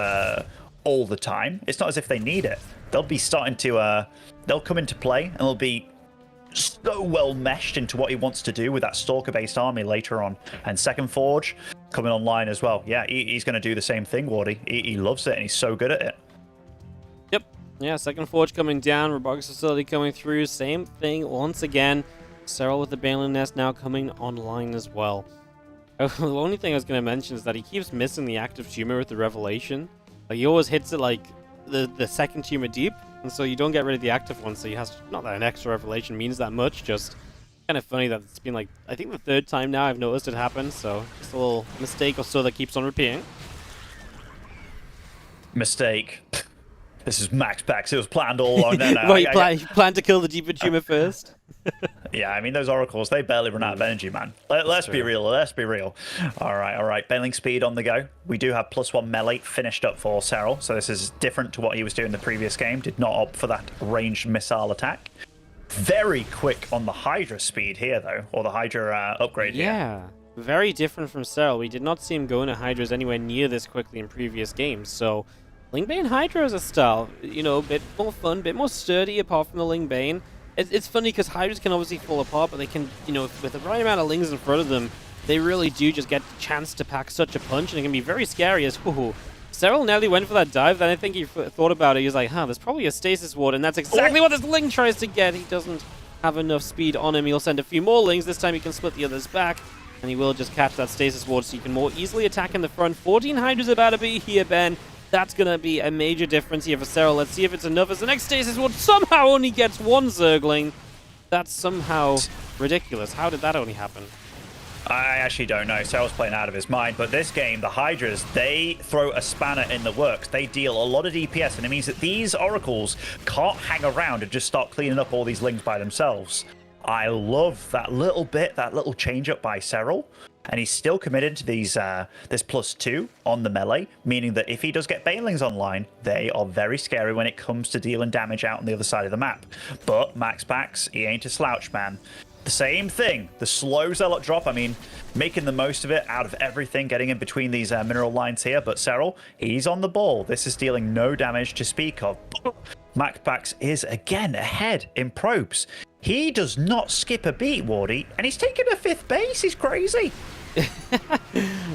all the time. It's not as if they need it. They'll be starting to they'll come into play, and they'll be so well meshed into what he wants to do with that Stalker-based army later on. And second Forge coming online as well. Yeah, he's going to do the same thing, Wardy. He loves it, and he's so good at it.
Yep. Yeah, second Forge coming down, Robotics Facility coming through. Same thing once again. Serral with the Baneling Nest now coming online as well. The only thing I was going to mention is that he keeps missing the active tumor with the Revelation. Like, he always hits it, like, the second tumor deep, and so you don't get rid of the active one, so he has, not that an extra Revelation means that much, just kind of funny that it's been, like, I think the 3rd time now I've noticed it happen, so just a little mistake or so that keeps on repeating.
Mistake. This is MaxPax. It was planned all along. No,
well, you plan to kill the deeper tumor first?
Yeah, I mean, those oracles, they barely run out of energy, man. Let's be real. Let's be real. All right. Baneling speed on the go. We do have +1 melee finished up for Serral, so this is different to what he was doing the previous game. Did not opt for that ranged missile attack. Very quick on the Hydra speed here, though, or the Hydra upgrade here.
Yeah, very different from Serral. We did not see him going to Hydras anywhere near this quickly in previous games, so Lingbane Hydra as a style, you know, a bit more fun, a bit more sturdy apart from the Lingbane. It's funny because Hydras can obviously fall apart, but they can, you know, with the right amount of Lings in front of them, they really do just get the chance to pack such a punch, and it can be very scary as, whoo. Serral nearly went for that dive, then I think he thought about it, he was like, there's probably a stasis ward, and that's exactly what this Ling tries to get. He doesn't have enough speed on him. He'll send a few more Lings, this time he can split the others back, and he will just catch that stasis ward so you can more easily attack in the front. 14 Hydras about to be here, Ben. That's going to be a major difference here for Serral. Let's see if it's enough as the next stasis ward somehow only gets 1 Zergling. That's somehow ridiculous. How did that only happen?
I actually don't know. Serral's playing out of his mind, but this game, the Hydras, they throw a spanner in the works. They deal a lot of DPS, and it means that these oracles can't hang around and just start cleaning up all these Lings by themselves. I love that little bit, that little change up by Serral. And he's still committed to these this +2 on the melee, meaning that if he does get Banelings online, they are very scary when it comes to dealing damage out on the other side of the map. But MaxPax, he ain't a slouch, man. The same thing, the slow Zealot drop, I mean, making the most of it out of everything, getting in between these mineral lines here. But Serral, he's on the ball. This is dealing no damage to speak of. MaxPax is again ahead in probes. He does not skip a beat, Wardy, and he's taking a 5th base. He's crazy.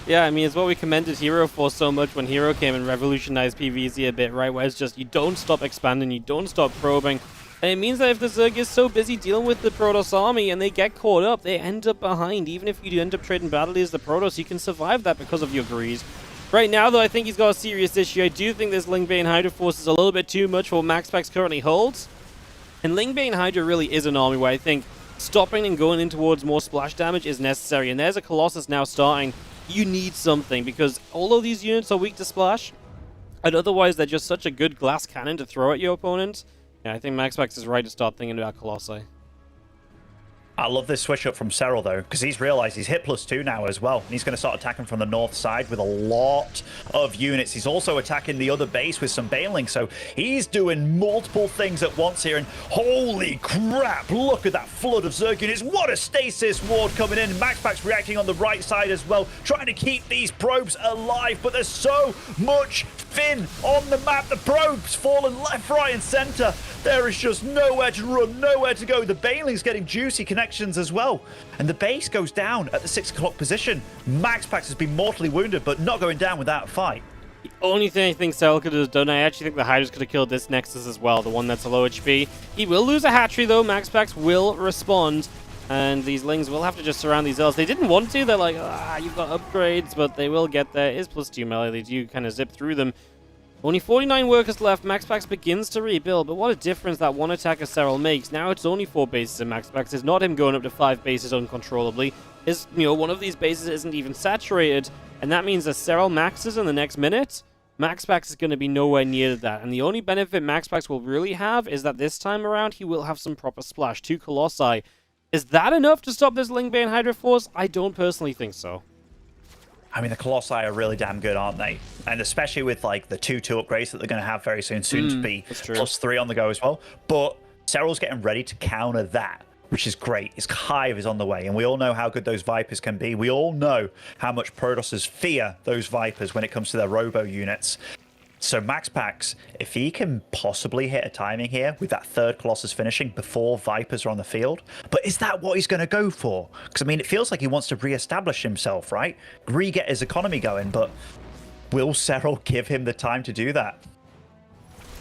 Yeah, I mean, it's what we commended Hero for so much when Hero came and revolutionized PvZ a bit, right? Where it's just, you don't stop expanding, you don't stop probing. And it means that if the Zerg is so busy dealing with the Protoss army and they get caught up, they end up behind. Even if you do end up trading battle as the Protoss, you can survive that because of your greed. Right now, though, I think he's got a serious issue. I do think this Lingbane Hydra Force is a little bit too much for what MaxPax currently holds. And Lingbane Hydra really is an army where I think stopping and going in towards more splash damage is necessary. And there's a Colossus now starting. You need something, because although these units are weak to splash, and otherwise they're just such a good glass cannon to throw at your opponent, yeah, I think MaxPax is right to start thinking about Colossi.
I love this switch up from Serral, though, because he's realized he's hit +2 now as well. And he's going to start attacking from the north side with a lot of units. He's also attacking the other base with some Baneling, so he's doing multiple things at once here. And holy crap, look at that flood of Zerg units. What a stasis ward coming in. MaxPax reacting on the right side as well, trying to keep these probes alive. But there's so much Finn on the map. The probes falling left, right, and center. There is just nowhere to run, nowhere to go. The Baneling's getting juicy connections as well. And the base goes down at the 6 o'clock position. MaxPax has been mortally wounded, but not going down without a fight.
The only thing I think Serral could have done, I actually think the Hydras could have killed this Nexus as well, the one that's a low HP. He will lose a hatchery, though. MaxPax will respond. And these Lings will have to just surround these L's. They didn't want to. They're like, you've got upgrades, but they will get there. It is +2 melee. They do kind of zip through them. Only 49 workers left. MaxPax begins to rebuild, but what a difference that one attack of Serral makes. Now it's only 4 bases in MaxPax. It's not him going up to 5 bases uncontrollably. Is, one of these bases isn't even saturated, and that means that Serral maxes in the next minute. MaxPax is going to be nowhere near that, and the only benefit MaxPax will really have is that this time around he will have some proper splash. 2 Colossi. Is that enough to stop this Lingbane Hydra Force? I don't personally think so.
I mean, the Colossi are really damn good, aren't they? And especially with, like, the 2-2 upgrades that they're going to have very soon to be +3 on the go as well. But Serral's getting ready to counter that, which is great. His Hive is on the way, and we all know how good those Vipers can be. We all know how much Protosses fear those Vipers when it comes to their Robo units. So MaxPax, if he can possibly hit a timing here with that 3rd Colossus finishing before Vipers are on the field, but is that what he's going to go for? Because, I mean, it feels like he wants to re-establish himself, right? Re-get his economy going, but will Serral give him the time to do that?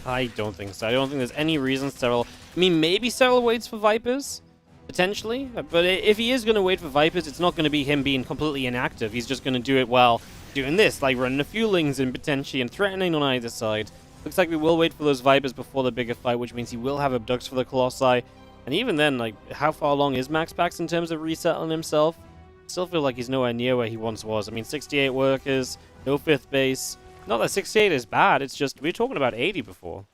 I don't think so. I don't think there's any reason Serral... I mean, maybe Serral waits for Vipers, potentially, but if he is going to wait for Vipers, it's not going to be him being completely inactive. He's just going to do it while doing this, like running a few Lings in potentially and threatening on either side. Looks like we will wait for those Vipers before the bigger fight, which means he will have abducts for the Colossi. And even then, like, how far along is MaxPax in terms of resettling himself? Still feel like he's nowhere near where he once was. I mean, 68 workers, no 5th base. Not that 68 is bad, it's just, we were talking about 80 before.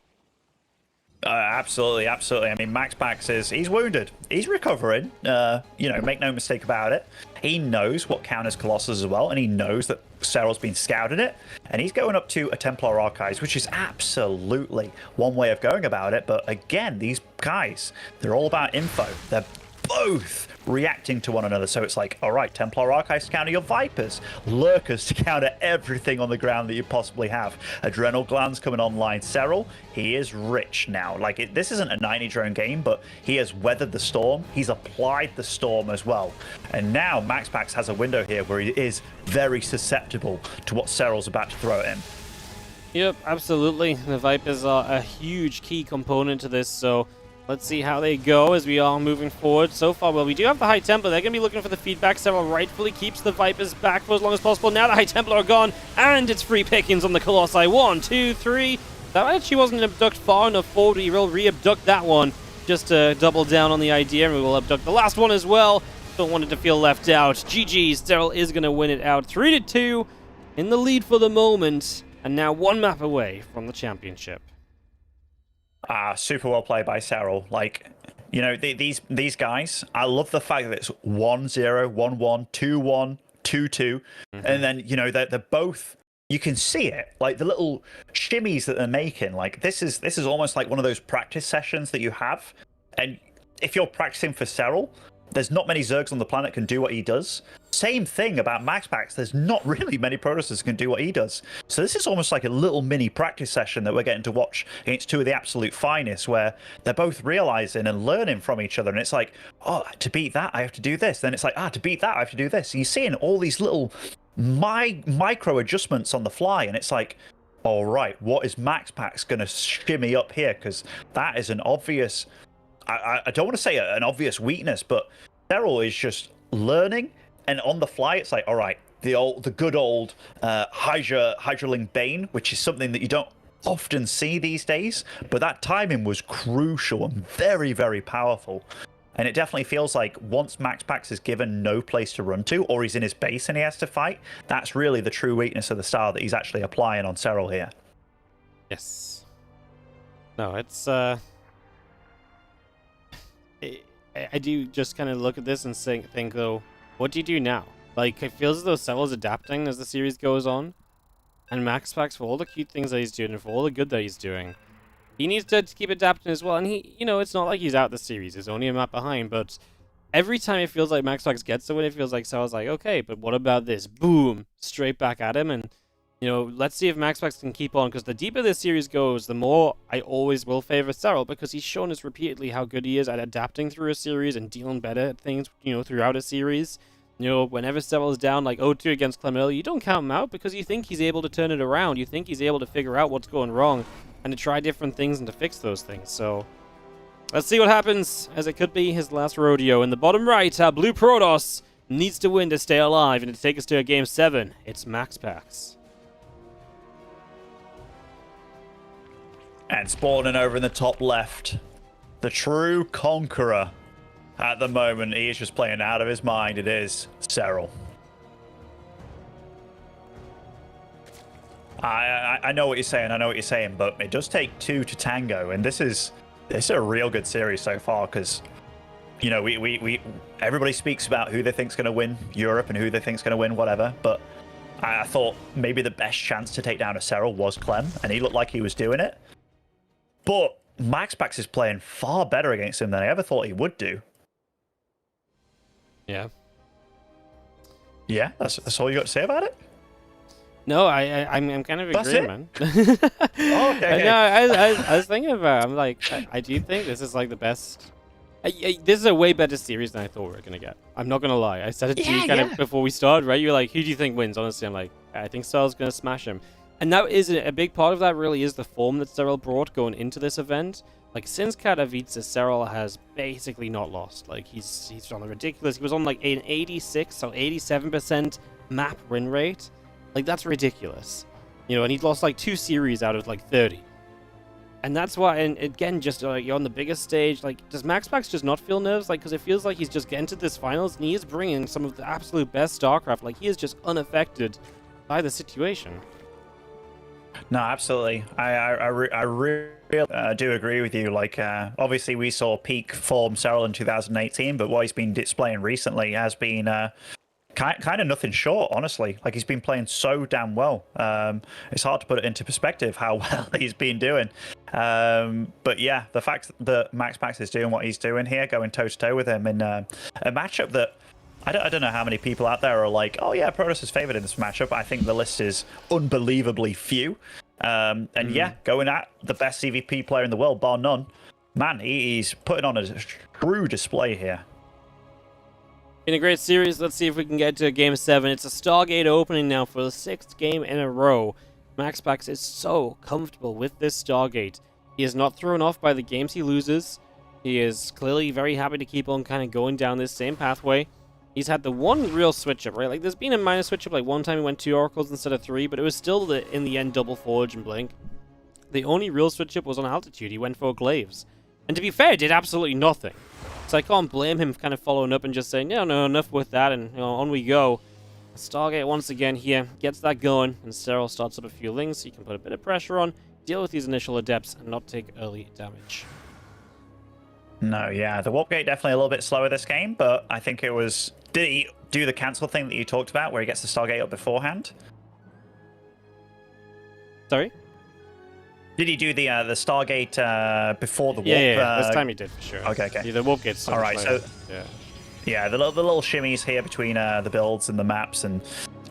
Absolutely, absolutely. I mean, MaxPax he's wounded. He's recovering. Make no mistake about it. He knows what counters Colossus as well, and he knows that Serral's been scouted it, and he's going up to a Templar Archives, which is absolutely one way of going about it. But again, these guys, they're all about info. They're both reacting to one another. So it's like, all right, Templar Archives to counter your Vipers, Lurkers to counter everything on the ground that you possibly have. Adrenal Glands coming online. Serral, he is rich now. Like, this isn't a 90 drone game, but he has weathered the storm. He's applied the storm as well. And now MaxPax has a window here where he is very susceptible to what Serral's about to throw at him.
Yep, absolutely. The Vipers are a huge key component to this, so let's see how they go as we are moving forward. So far, well, we do have the High Templar. They're going to be looking for the feedback. Serral rightfully keeps the Vipers back for as long as possible. Now the High Templar are gone, and it's free pickings on the Colossi. 1, 2, 3. That actually wasn't abduct far enough forward. We will re-abduct that one just to double down on the idea, and we will abduct the last one as well. Don't want it to feel left out. GG's. Serral is going to win it out. 3-2 in the lead for the moment, and now 1 map away from the championship.
Super well played by Serral. Like, these guys, I love the fact that it's 1-0, 1-1, 2-1, 2-2, and then, they're both, you can see it, like the little shimmies that they're making. Like, this is almost like one of those practice sessions that you have. And if you're practicing for Serral, there's not many Zergs on the planet can do what he does. Same thing about MaxPax. There's not really many Protosses can do what he does. So this is almost like a little mini practice session that we're getting to watch against two of the absolute finest, where they're both realizing and learning from each other. And it's like, oh, to beat that, I have to do this. Then it's like, to beat that, I have to do this. And you're seeing all these little micro adjustments on the fly. And it's like, all right, what is MaxPax going to shimmy up here? Because that is an obvious... I don't want to say an obvious weakness, but Serral is just learning, and on the fly, it's like, all right, the good old Hydraling Bane, which is something that you don't often see these days, but that timing was crucial and very, very powerful. And it definitely feels like once MaxPax is given no place to run to, or he's in his base and he has to fight, that's really the true weakness of the style that he's actually applying on Serral here.
Yes. No, it's I do just kind of look at this and think, though, what do you do now? Like, it feels as though Serral's adapting as the series goes on. And MaxPax, for all the cute things that he's doing and for all the good that he's doing, he needs to keep adapting as well. And he, it's not like he's out the series. He's only a map behind. But every time it feels like MaxPax gets the win, it feels like Serral's like, okay, but what about this? Boom! Straight back at him. And, let's see if MaxPax can keep on. Because the deeper this series goes, the more I always will favor Serral. Because he's shown us repeatedly how good he is at adapting through a series and dealing better at things, throughout a series. Whenever Serral's down like 0-2 against Clem early, you don't count him out because you think he's able to turn it around. You think he's able to figure out what's going wrong and to try different things and to fix those things. So let's see what happens, as it could be his last rodeo. In the bottom right, Blue Protoss needs to win to stay alive and to take us to a Game 7. It's MaxPax.
And spawning over in the top left, the true conqueror at the moment. He is just playing out of his mind. It is Serral. I know what you're saying, but it does take two to tango, and this is a real good series so far, because we everybody speaks about who they think's going to win Europe and who they think's going to win whatever, but I thought maybe the best chance to take down a Serral was Clem, and he looked like he was doing it. But MaxPax is playing far better against him than I ever thought he would do.
Yeah.
Yeah, that's all you got to say about it?
No, I'm kind of agreeing, man.
Oh, okay.
No, I was thinking about it. I'm like, I do think this is like the best. This is a way better series than I thought we were going to get. I'm not going to lie. I said it to you kind of before we started, right? You're like, who do you think wins? Honestly, I'm like, I think Serral's going to smash him. And that is a big part of that, really, is the form that Serral brought going into this event. Like, since Katowice, Serral has basically not lost. Like, he's on a ridiculous... He was on, like, an 86 or 87% map win rate. Like, that's ridiculous. And he'd lost, like, 2 series out of, like, 30. And that's why, and again, just you're on the biggest stage. Like, does MaxPax just not feel nerves? Like, because it feels like he's just getting to this finals, and he is bringing some of the absolute best StarCraft. Like, he is just unaffected by the situation.
No, absolutely. I really do agree with you. Like, obviously, we saw peak form Serral in 2018, but what he's been displaying recently has been kind of nothing short, honestly. Like, he's been playing so damn well. It's hard to put it into perspective how well he's been doing. But yeah, the fact that MaxPax is doing what he's doing here, going toe-to-toe with him in a matchup that I don't know how many people out there are like, oh yeah, Protoss is favored in this matchup. I think the list is unbelievably few. And yeah, going at the best CVP player in the world, bar none. Man, he's putting on a true display here.
In a great series, let's see if we can get to Game 7. It's a Stargate opening now for the 6th game in a row. MaxPax is so comfortable with this Stargate. He is not thrown off by the games he loses. He is clearly very happy to keep on kind of going down this same pathway. He's had the one real switch-up, right? Like, there's been a minor switch-up, like one time he went 2 Oracles instead of 3, but it was still, in the end, double Forge and Blink. The only real switch-up was on Altitude. He went for Glaives. And to be fair, did absolutely nothing. So I can't blame him for kind of following up and just saying, no, enough with that, and on we go. Stargate once again here gets that going, and Serral starts up a few links, so you can put a bit of pressure on, deal with these initial adepts, and not take early damage.
No, yeah, the warp gate definitely a little bit slower this game, but I think it was... Did he do the cancel thing that you talked about, where he gets the Stargate up beforehand?
Sorry?
Did he do the Stargate before the warp?
Yeah, this time he did for sure.
Okay.
Yeah, the warp gate's so
all right,
later.
so
yeah.
Yeah, the little shimmies here between the builds and the maps, and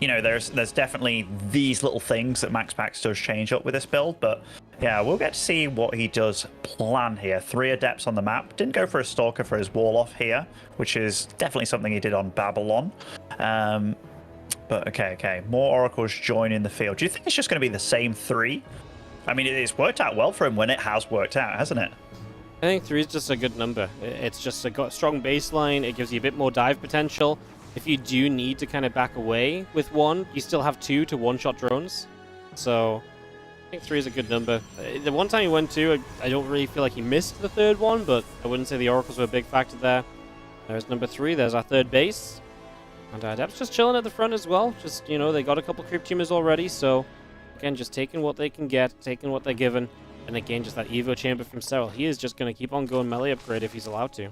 you know, there's definitely these little things that MaxPax does change up with this build, but yeah, we'll get to see what he does plan here. 3 Adepts on the map. Didn't go for a Stalker for his wall off here, which is definitely something he did on Babylon. But okay, more Oracles join in the field. Do you think it's just going to be the same 3? I mean, it's worked out well for him when it has worked out, hasn't it?
I think 3 is just a good number. It's just a strong baseline. It gives you a bit more dive potential. If you do need to kind of back away with 1, you still have 2 to one-shot drones. So I think 3 is a good number. The one time he went 2, I don't really feel like he missed the 3rd one, but I wouldn't say the Oracles were a big factor there. There's number 3. There's our 3rd base. And Adepts just chilling at the front as well. Just, you know, they got a couple creep tumors already, so again, just taking what they can get, taking what they're given. And again, just that Evo chamber from Serral. He is just going to keep on going melee upgrade if he's allowed to.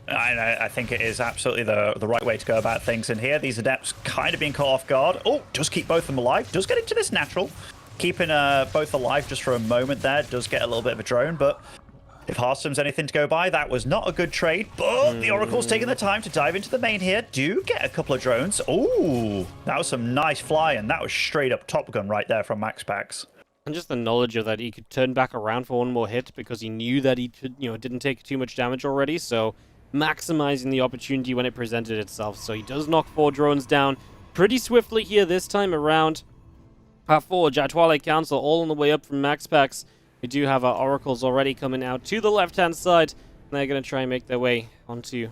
I think it is absolutely the right way to go about things in here. These Adepts kind of being caught off guard. Oh, does keep both of them alive. Does get into this natural. Keeping both alive just for a moment there. Does get a little bit of a drone, but if Hearthstone's anything to go by, that was not a good trade. But the Oracle's taking the time to dive into the main here. Do get a couple of drones. Oh, that was some nice flying. That was straight up Top Gun right there from MaxPax.
And just the knowledge of that he could turn back around for one more hit because he knew that he could, you know, didn't take too much damage already. So maximizing the opportunity when it presented itself. So he does knock 4 drones down pretty swiftly here this time around. Our Forge, our Twilight Council, all on the way up from MaxPax. We do have our Oracles already coming out to the left-hand side. And they're going to try and make their way onto,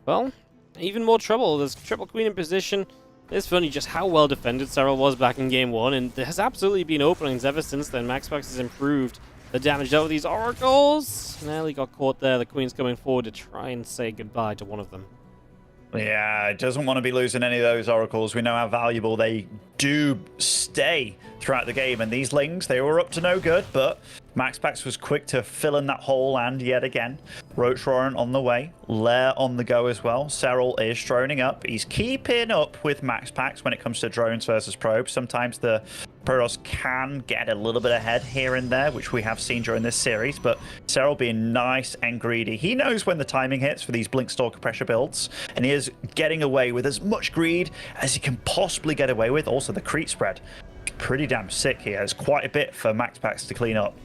well, even more trouble. There's Triple Queen in position. It's funny just how well defended Serral was back in Game 1, and there has absolutely been openings ever since then. MaxPax has improved the damage out of these Oracles. Nearly got caught there. The Queen's coming forward to try and say goodbye to one of them.
Yeah, it doesn't want to be losing any of those Oracles. We know how valuable they do stay throughout the game. And these Lings, they were up to no good, but MaxPax was quick to fill in that hole, and yet again, Roach Roaring on the way, Lair on the go as well. Serral is droning up. He's keeping up with MaxPax when it comes to drones versus probes. Sometimes the Protoss can get a little bit ahead here and there, which we have seen during this series, but Serral being nice and greedy. He knows when the timing hits for these Blink Stalker pressure builds, and he is getting away with as much greed as he can possibly get away with. Also, the creep spread. Pretty damn sick here. It's quite a bit for MaxPax to clean up.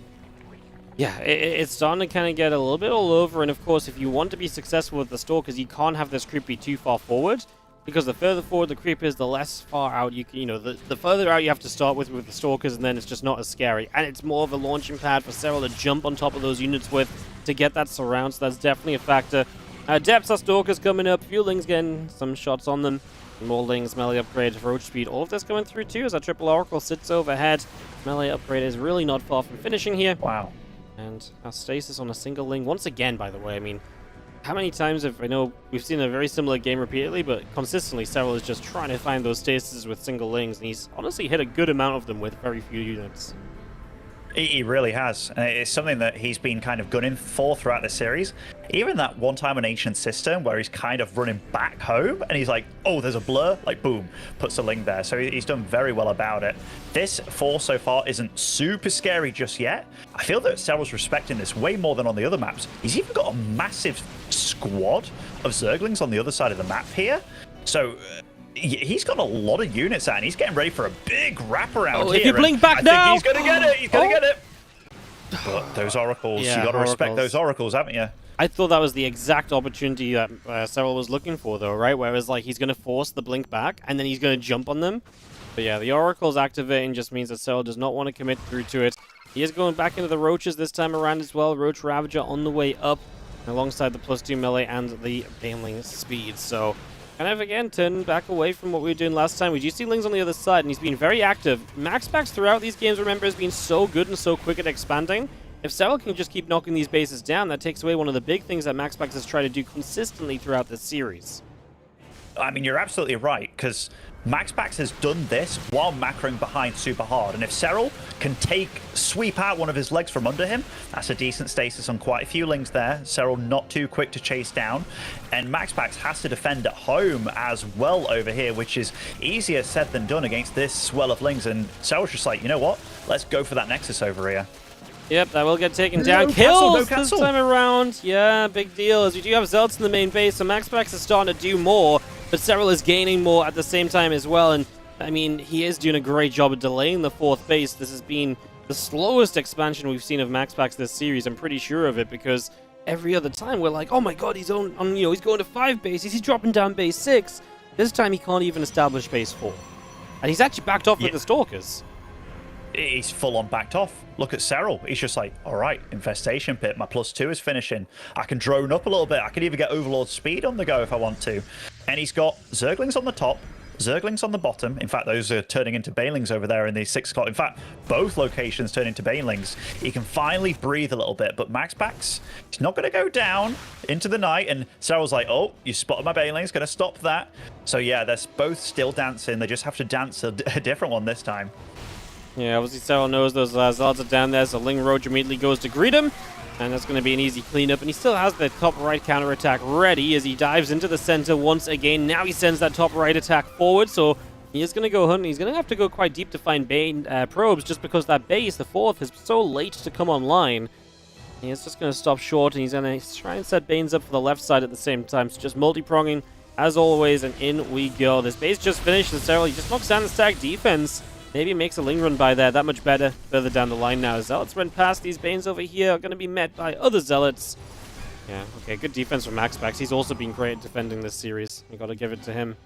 Yeah, it's starting to kind of get a little bit all over, and of course, if you want to be successful with the Stalkers, you can't have this creep be too far forward, because the further forward the creep is, the less far out you can, the further out you have to start with the Stalkers, and then it's just not as scary. And it's more of a launching pad for Serral to jump on top of those units with to get that surround, so that's definitely a factor. Depths are Stalkers coming up, few Lings getting some shots on them. More Lings, melee upgrade, Roach speed, all of this coming through too as our triple Oracle sits overhead. Melee upgrade is really not far from finishing here.
Wow.
And our stasis on a single Ling once again, by the way. I mean, how many times have, I know we've seen a very similar game repeatedly, but consistently Serral is just trying to find those stasis with single Lings, and he's honestly hit a good amount of them with very few units.
He really has. It's something that he's been kind of gunning for throughout the series. Even that one time on Ancient System where he's kind of running back home and he's like, oh, there's a blur, like boom, puts a Ling there. So he's done very well about it. This 4 so far isn't super scary just yet. I feel that Serral's respecting this way more than on the other maps. He's even got a massive squad of Zerglings on the other side of the map here. So he's got a lot of units out, and he's getting ready for a big wraparound here.
If you blink back now!
I think he's going to get it. He's going to get it. But those Oracles,
yeah,
you got to respect those Oracles, haven't you?
I thought that was the exact opportunity that Serral was looking for, though, right? Where it was like he's going to force the blink back, and then he's going to jump on them. But yeah, the Oracles activating just means that Serral does not want to commit through to it. He is going back into the Roaches this time around as well. Roach Ravager on the way up, alongside the +2 melee and the Baneling speed. So kind of, again, turning back away from what we were doing last time. We do see Lings on the other side, and he's been very active. MaxPax throughout these games, remember, has been so good and so quick at expanding. If Serral can just keep knocking these bases down, that takes away one of the big things that MaxPax has tried to do consistently throughout this series.
I mean, you're absolutely right, because MaxPax has done this while macroing behind super hard, and if Serral can sweep out one of his legs from under him, that's a decent stasis on quite a few lings there. Serral not too quick to chase down, and MaxPax has to defend at home as well over here, which is easier said than done against this swell of lings, and Serral's just like, you know what, let's go for that Nexus over here.
Yep, that will get taken down. Kills this time around. Yeah, big deal, as we do have Zealots in the main base, so MaxPax is starting to do more, but Serral is gaining more at the same time as well, and I mean, he is doing a great job of delaying the 4th base. This has been the slowest expansion we've seen of MaxPax this series, I'm pretty sure of it, because every other time we're like, oh my god, he's he's going to 5 bases, he's dropping down base 6. This time he can't even establish base 4. And he's actually backed off with the Stalkers.
He's full on backed off. Look at Serral. He's just like, all right, infestation pit. My +2 is finishing. I can drone up a little bit. I can even get Overlord speed on the go if I want to. And he's got Zerglings on the top, Zerglings on the bottom. In fact, those are turning into Banelings over there in the 6 o'clock. In fact, both locations turn into Banelings. He can finally breathe a little bit, but MaxPax, he's not going to go down into the night. And Serral's like, oh, you spotted my Banelings, going to stop that. So yeah, they're both still dancing. They just have to dance a different one this time.
Yeah, obviously Serral knows those Zealots are down there, so Ling Roach immediately goes to greet him, and that's going to be an easy cleanup. And he still has the top right counterattack ready as he dives into the center once again. Now he sends that top right attack forward, so he is going to go hunting. He's going to have to go quite deep to find Bane probes, just because that base, the 4th, is so late to come online. He is just going to stop short, and he's going to try and set Banes up for the left side at the same time. So just multi-pronging, as always, and in we go. This base just finished, and Serral, he just knocks down the stack defense. Maybe makes a Ling run by there that much better further down the line now. Zealots run past these Banes over here, are going to be met by other Zealots. Yeah, okay, good defense from MaxPax. He's also been great at defending this series. You got to give it to him.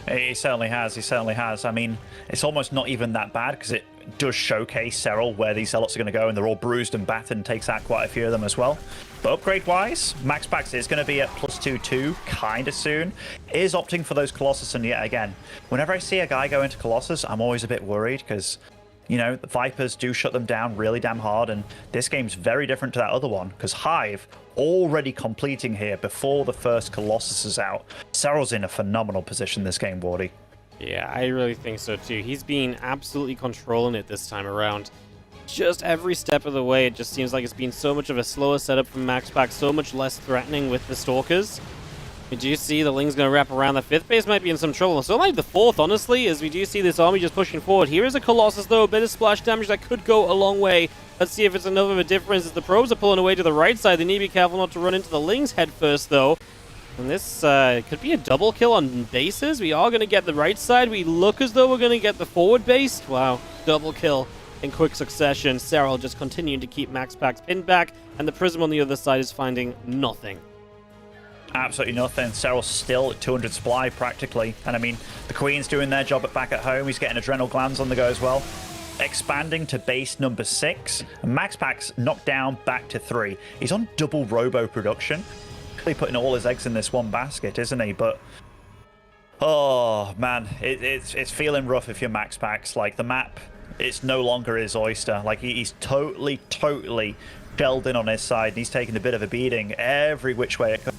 He certainly has. He certainly has. I mean, it's almost not even that bad because it does showcase Serral where these Zealots are going to go, and they're all bruised and battered, and takes out quite a few of them as well. But upgrade-wise, MaxPax is going to be at +2/2 kind of soon. Is opting for those Colossus, and yet again, whenever I see a guy go into Colossus, I'm always a bit worried because, you know, the Vipers do shut them down really damn hard, and this game's very different to that other one because Hive already completing here before the first Colossus is out. Serral's in a phenomenal position this game, Wardy.
Yeah, I really think so too. He's been absolutely controlling it this time around. Just every step of the way, it just seems like it's been so much of a slower setup from MaxPax, so much less threatening with the Stalkers. We do see the Ling's going to wrap around. The 5th base might be in some trouble. So might the 4th, honestly, as we do see this army just pushing forward. Here is a Colossus, though. A bit of splash damage that could go a long way. Let's see if it's enough of a difference as the probes are pulling away to the right side. They need to be careful not to run into the Ling's head first, though. And this could be a double kill on bases. We are going to get the right side. We look as though we're going to get the forward base. Wow, double kill in quick succession. Serral just continuing to keep MaxPax pinned back, and the Prism on the other side is finding nothing.
Absolutely nothing. Serral's still at 200 supply practically. And I mean, the Queen's doing their job back at home. He's getting adrenal glands on the go as well. Expanding to base number 6. And MaxPax knocked down back to 3. He's on double robo production. Really putting all his eggs in this one basket, isn't he? But oh man, it's feeling rough if you're MaxPax. Like the map, it's no longer his oyster. Like he's totally shelled in on his side. And he's taking a bit of a beating every which way it comes.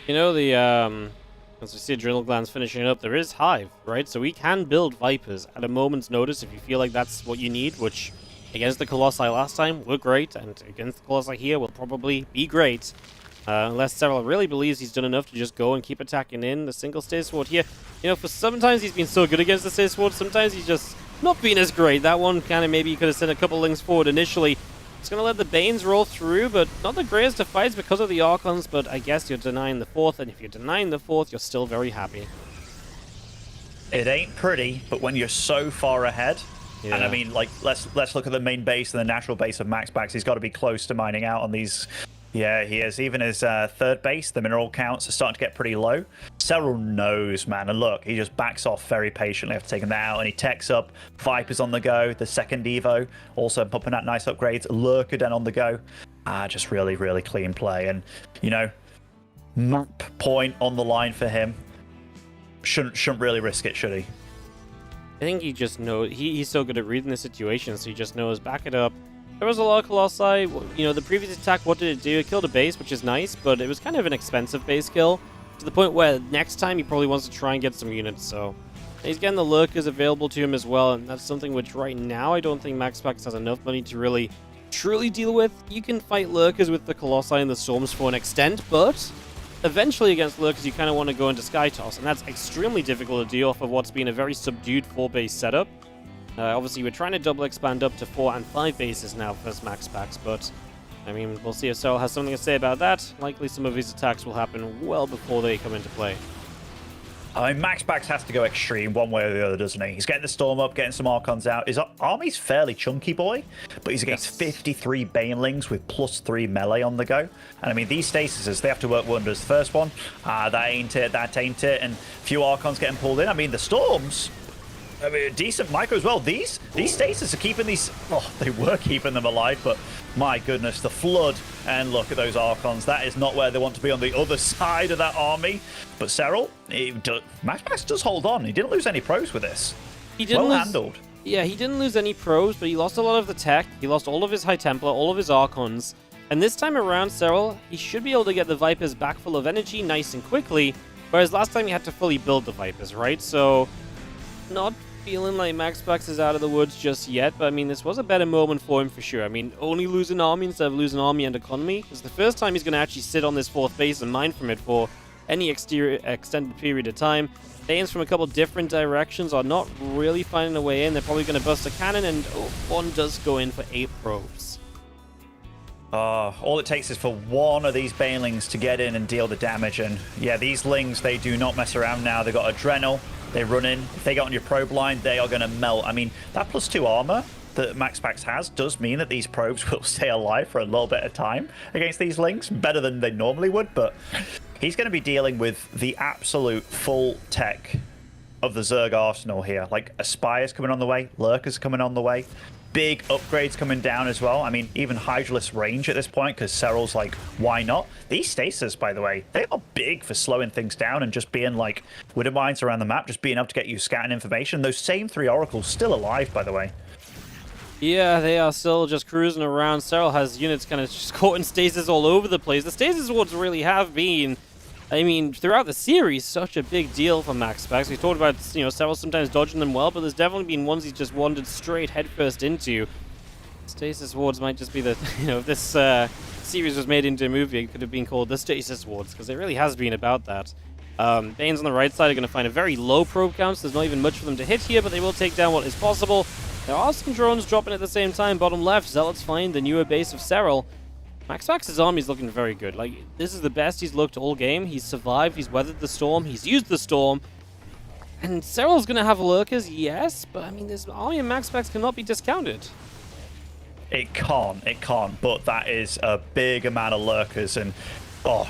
You know, as we see adrenal glands finishing up, there is Hive, right? So we can build Vipers at a moment's notice if you feel like that's what you need, which against the Colossi last time were great, and against the Colossi here will probably be great. Unless Serral really believes he's done enough to just go and keep attacking in the single Stay Sword here. You know, for sometimes he's been so good against the Stay Sword, sometimes he's just not been as great. That one kind of maybe you could have sent a couple links forward initially. It's going to let the Banes roll through, but not the greatest of fights because of the Archons, but I guess you're denying the 4th, and if you're denying the 4th, you're still very happy.
It ain't pretty, but when you're so far ahead, yeah. And I mean, like, let's look at the main base and the natural base of MaxPax. He's got to be close to mining out on these. Yeah, he is. Even his 3rd base, the mineral counts are starting to get pretty low. Serral knows, man. And look, he just backs off very patiently after taking that out. And he techs up. Viper's on the go. The 2nd Evo also pumping out nice upgrades. Lurkaden on the go. Just really clean play. And, you know, map point on the line for him. Shouldn't really risk it, should he?
I think he just knows. He's so good at reading the situation, so he just knows, back it up. There was a lot of Colossi. You know, the previous attack, what did it do? It killed a base, which is nice, but it was kind of an expensive base kill. to the point where next time he probably wants to try and get some units, so he's getting the lurkers available to him as well, and that's something which right now I don't think MaxPax has enough money to really truly deal with. You can fight lurkers with the Colossi and the Storms for an extent, but eventually against lurkers you kind of want to go into Sky Toss, and that's extremely difficult to deal off of what's been a very subdued 4-base setup. Obviously we're trying to double expand up to 4 and 5 bases now for MaxPax, but I mean, we'll see if Serral has something to say about that. Likely some of his attacks will happen well before they come into play.
I mean, MaxPax has to go extreme one way or the other, doesn't he? He's getting the Storm up, getting some Archons out. His army's fairly chunky, boy, but he's against 53 Banelings with +3 melee on the go. And I mean, these stasises, they have to work wonders. The first one, that ain't it, and a few Archons getting pulled in. I mean, the Storms, I mean, decent micro as well. These stasis are keeping these... Oh, they were keeping them alive, but my goodness, the Flood. And look at those Archons. That is not where they want to be on the other side of that army. But Serral, MaxPax does hold on. He didn't lose any pros with this.
He didn't
handled.
Yeah, he didn't lose any pros, but he lost a lot of the tech. He lost all of his High Templar, all of his Archons. And this time around, Serral, he should be able to get the Vipers back full of energy nice and quickly, whereas last time he had to fully build the Vipers, right? So, not feeling like MaxPax is out of the woods just yet, but I mean, this was a better moment for him for sure. I mean, only losing army instead of losing army and economy is the first time he's going to actually sit on this 4th base and mine from it for any extended period of time. Danes from a couple different directions are not really finding a way in. They're probably going to bust a cannon, and one does go in for 8 probes.
All it takes is for one of these Banelings to get in and deal the damage, and yeah, these Lings, they do not mess around now. They've got Adrenal. They run in. If they get on your probe line, they are going to melt. I mean, that +2 armor that MaxPax has does mean that these probes will stay alive for a little bit of time against these Lings. Better than they normally would, but he's going to be dealing with the absolute full tech of the Zerg arsenal here. Like, Aspire's coming on the way. Lurker's coming on the way. Big upgrades coming down as well. I mean, even Hydralisk range at this point, because Serral's like, why not? These stasis, by the way, they are big for slowing things down and just being like widow mines around the map, just being able to get you scouting information. Those same 3 oracles still alive, by the way.
Yeah, they are still just cruising around. Serral has units kind of just caught in stasis all over the place. The stasis wards really have been, I mean, throughout the series, such a big deal for MaxPax. We talked about, you know, Serral sometimes dodging them well, but there's definitely been ones he's just wandered straight headfirst into. Stasis wards might just be the, you know, if this series was made into a movie, it could have been called the Stasis wards, because it really has been about that. Banes on the right side are going to find a very low probe count, so there's not even much for them to hit here, but they will take down what is possible. There are some drones dropping at the same time. Bottom left, Zealots find the newer base of Serral. MaxPax's army is looking very good. Like, this is the best he's looked all game. He's survived, he's weathered the storm, he's used the storm. And Serral's going to have lurkers, yes, but I mean, this army of MaxPax cannot be discounted.
It can't, but that is a big amount of lurkers, and